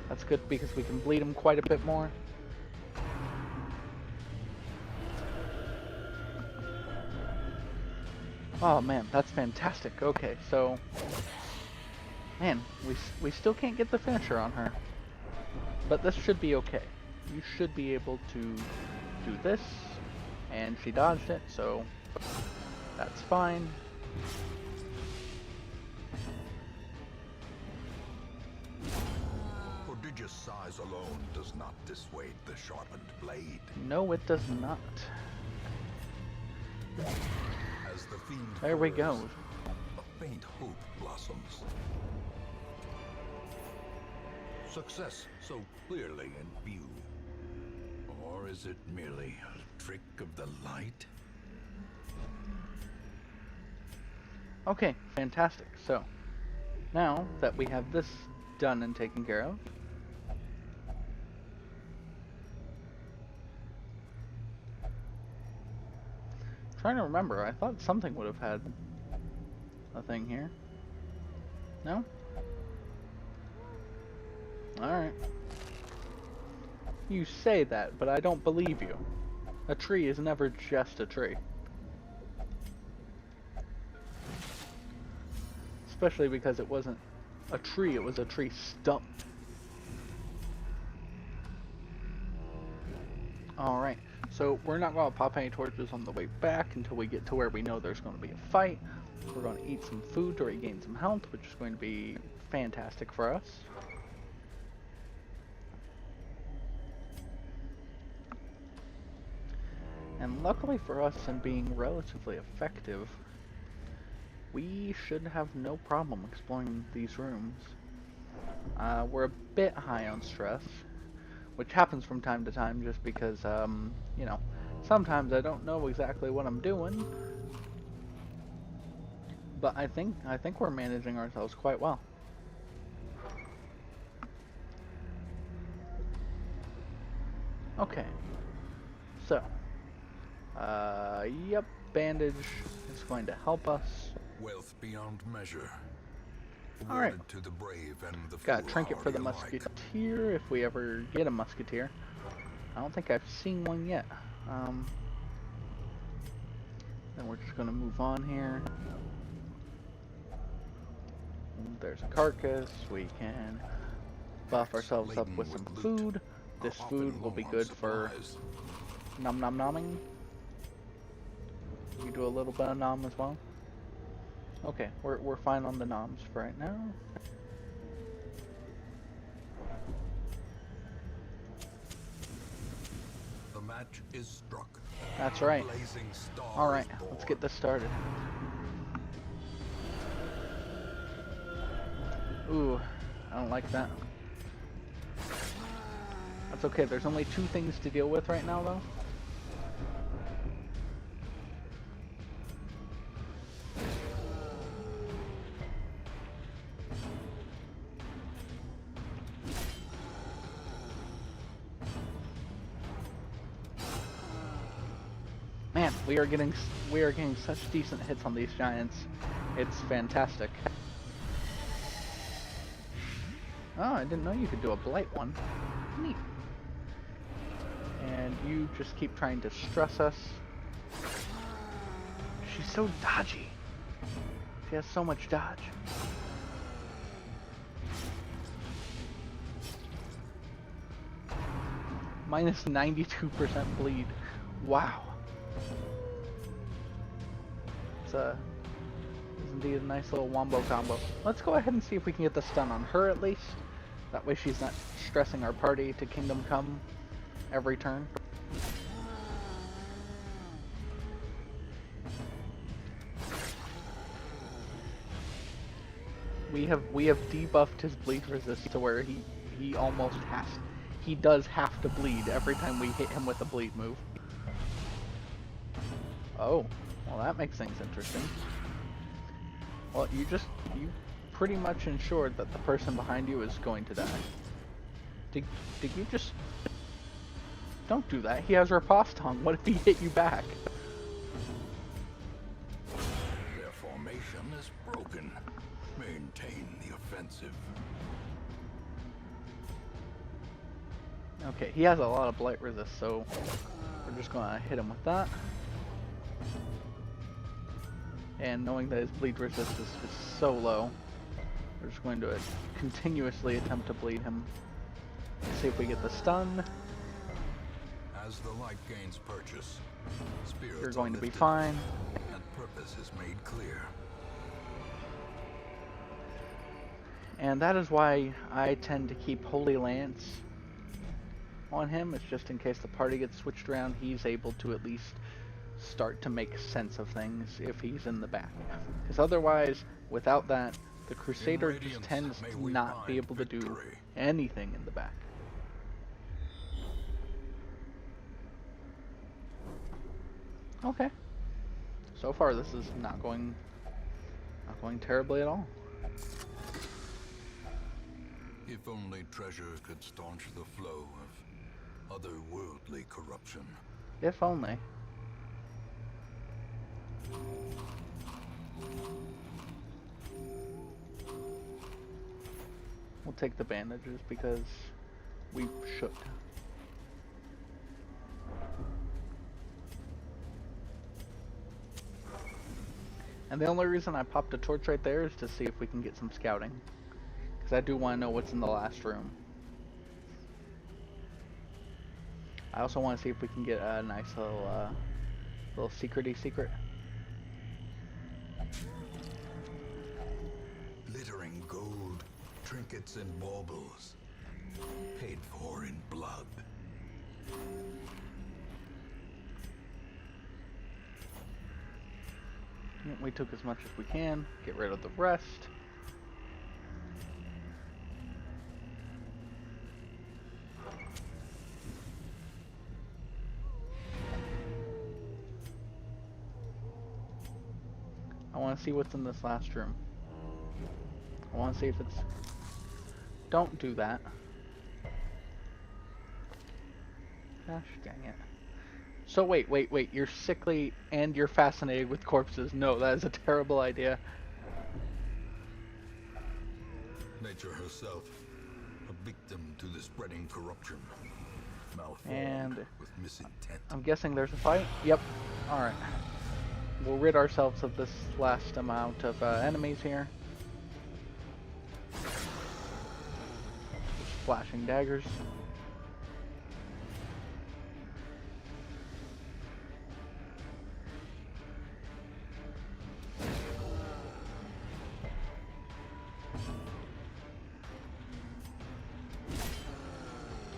That's good because we can bleed him quite a bit more. Oh man, that's fantastic. Okay, so man, we still can't get the finisher on her. But this should be okay. You should be able to do this, and she dodged it, so that's fine. Prodigious size alone does not dissuade the sharpened blade. No, it does not. As the fiend There we go. purrs, a faint hope blossoms. Success so clearly in view. Or is it merely a trick of the light? Okay, fantastic. So, now that we have this done and taken care of, trying to remember, I thought something would have had a thing here. No? Alright. You say that, but I don't believe you. A tree is never just a tree. Especially because it wasn't a tree, it was a tree stump. Alright, so we're not going to pop any torches on the way back until we get to where we know there's going to be a fight. We're going to eat some food to regain some health, which is going to be fantastic for us. And luckily for us, in being relatively effective we should have no problem exploring these rooms. We're a bit high on stress, which happens from time to time just because, you know, sometimes I don't know exactly what I'm doing. But I think we're managing ourselves quite well. Okay. So, yep, bandage is going to help us. Wealth beyond measure. All right. Awarded to the brave and the Got a trinket for the foolhardy alike. musketeer if we ever get a musketeer. I don't think I've seen one yet. Then we're just gonna move on here. There's a carcass. We can buff ourselves up with some food. This food will be good for nom nom nomming. You do a little bit of nom as well. Okay, we're fine on the noms for right now. The match is struck. That's right. Blazing star All right, is born. let's get this started. Ooh, I don't like that. That's okay, there's only 2 things to deal with right now, though. Man, we are getting such decent hits on these giants. It's fantastic. Oh, I didn't know you could do a blight one. Neat. And you just keep trying to stress us. She's so dodgy. She has so much dodge. Minus 92% bleed. Wow. It's indeed a nice little wombo combo. Let's go ahead and see if we can get the stun on her at least. That way she's not stressing our party to Kingdom Come every turn. We have debuffed his bleed resist to where he almost he does have to bleed every time we hit him with a bleed move. Oh, well that makes things interesting. Well, you pretty much ensured that the person behind you is going to die. Did you just... Don't do that. He has riposte on. What if he hit you back? Their formation is broken. Maintain the offensive. Okay, he has a lot of blight resist, so we're just gonna hit him with that. And knowing that his bleed resist is so low, we're just going to continuously attempt to bleed him. Let's see if we get the stun. As the light gains purchase, spirits You're going are to be lifted, fine. and purpose is made clear. And that is why I tend to keep Holy Lance on him. It's just in case the party gets switched around, he's able to at least start to make sense of things if he's in the back. Because otherwise, without that, the Crusader just tends to not be able to do anything in the back. Okay. So far, this is not going terribly at all. If only treasure could staunch the flow of otherworldly corruption. If only. We'll take the bandages because we should. And the only reason I popped a torch right there is to see if we can get some scouting. Because I do want to know what's in the last room. I also want to see if we can get a nice little secret. Glittering gold, trinkets and baubles, paid for in blood. We took as much as we can. Get rid of the rest. I want to see what's in this last room. I want to see if it's... Don't do that. Gosh dang it. So wait. You're sickly and you're fascinated with corpses. No, that is a terrible idea. Nature herself, a victim to the spreading corruption. Malformed And with misintent. I'm guessing there's a fight? Yep. Alright. We'll rid ourselves of this last amount of enemies here. Flashing daggers.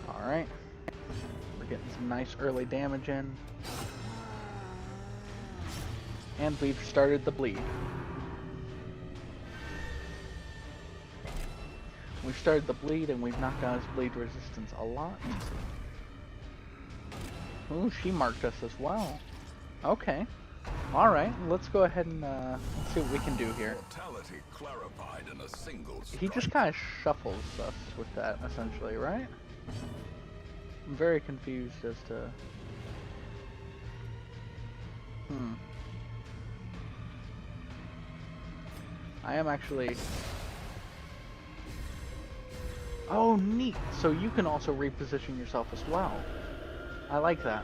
Alright. We're getting some nice early damage in. And we've started the bleed. We've started the bleed and we've knocked down his bleed resistance a lot. Ooh, she marked us as well. Okay. Alright, let's go ahead and let's see what we can do here. Mortality clarified in a single strike. He just kind of shuffles us with that, essentially, right? I'm very confused as to... I am actually... Oh, neat! So you can also reposition yourself as well. I like that.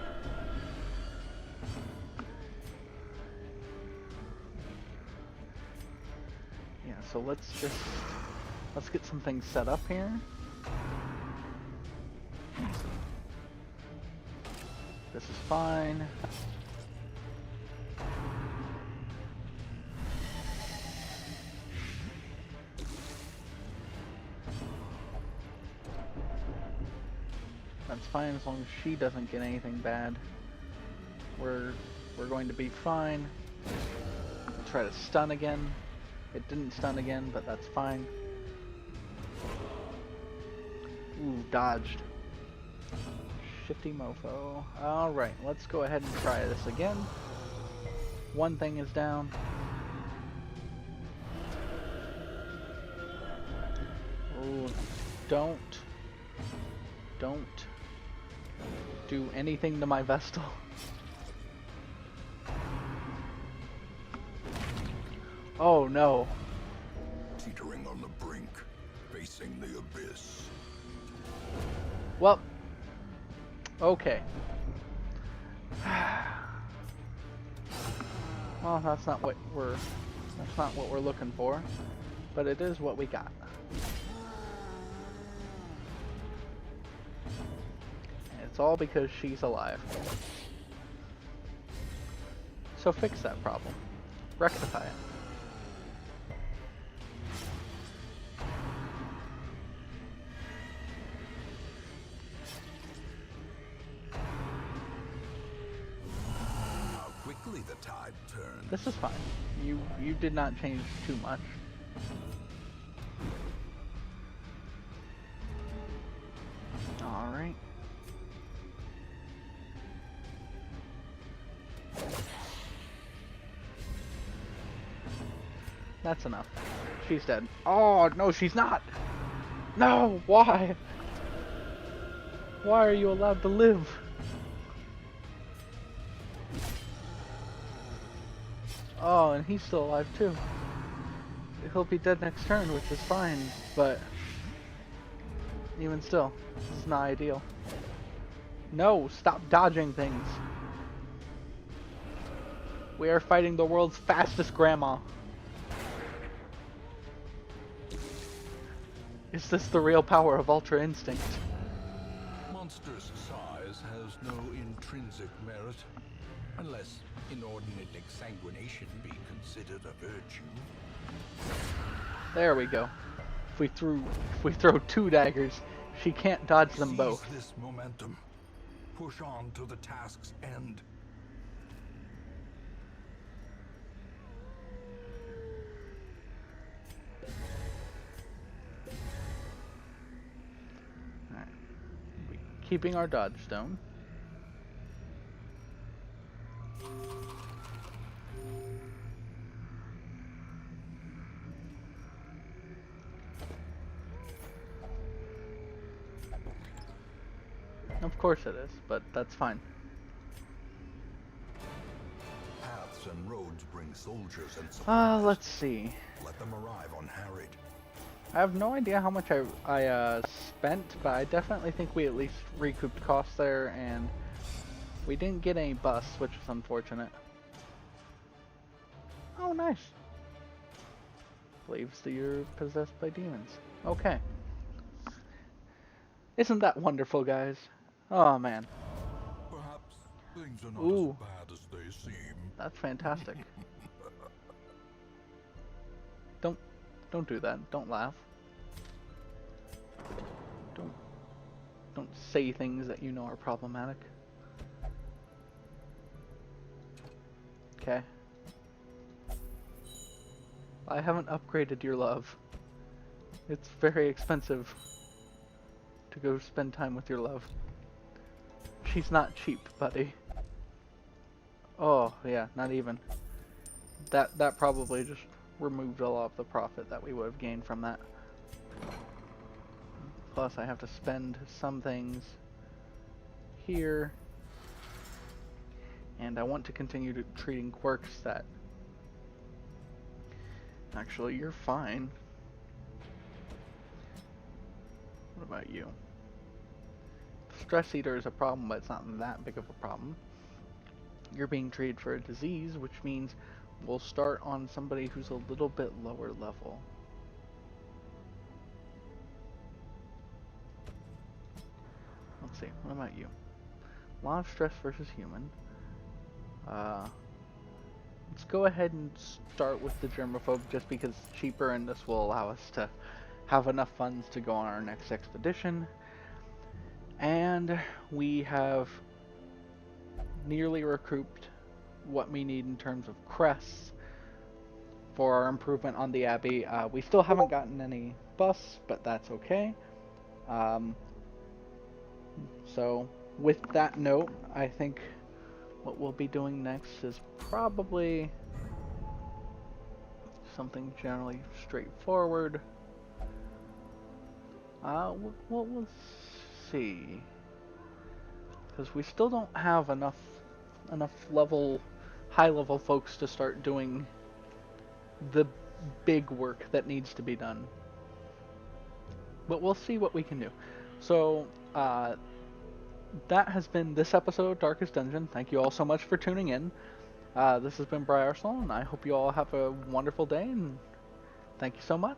Yeah, so let's get some things set up here. This is fine. That's fine as long as she doesn't get anything bad. We're going to be fine. Try to stun again. It didn't stun again, but that's fine. Ooh, dodged. Shifty mofo. Alright, let's go ahead and try this again. One thing is down. Ooh, don't do anything to my Vestal. Oh no. Teetering on the brink, facing the abyss. Well, okay. Well, that's not what we're looking for, but it is what we got. And it's all because she's alive. So fix that problem. Rectify it. The tide turned. This is fine. You did not change too much. All right. That's enough. She's dead. Oh no, she's not. No, why? Why are you allowed to live? Oh, and he's still alive too. He'll be dead next turn, which is fine, but even still, this is not ideal. No, stop dodging things. We are fighting the world's fastest grandma. Is this the real power of Ultra Instinct? Monstrous size has no intrinsic merit, unless inordinate exsanguination be considered a virtue. There we go. If we throw two daggers, she can't dodge them Seize both. this momentum. Push on to the task's end. keeping our dodge stone. Of course it is, but that's fine. Paths and roads bring soldiers and supplies. Let's see. Let them arrive unharried. I have no idea how much I spent, but I definitely think we at least recouped costs there, and we didn't get any busts, which is unfortunate. Oh, nice. Believes that you're possessed by demons. Okay. Isn't that wonderful, guys? Oh, man. Perhaps things are not Ooh. as bad as they seem. That's fantastic. Don't do that. Don't laugh. Don't say things that you know are problematic. Okay. I haven't upgraded your love. It's very expensive to go spend time with your love. She's not cheap, buddy. Oh, yeah, not even. That probably just removed a lot of the profit that we would have gained from that. Plus, I have to spend some things here. And I want to continue treating quirks that... Actually, you're fine. What about you? Stress Eater is a problem, but it's not that big of a problem. You're being treated for a disease, which means we'll start on somebody who's a little bit lower level. Let's see, what about you? A lot of stress versus human. Let's go ahead and start with the germaphobe just because it's cheaper, and this will allow us to have enough funds to go on our next expedition. And we have nearly recouped what we need in terms of crests for our improvement on the Abbey. We still haven't gotten any busts, but that's okay. So with that note, I think what we'll be doing next is probably something generally straightforward. We'll see, because we still don't have enough high level folks to start doing the big work that needs to be done. But we'll see what we can do. So that has been this episode of Darkest Dungeon. Thank you all so much for tuning in. This has been Briarsenal, and I hope you all have a wonderful day, and thank you so much.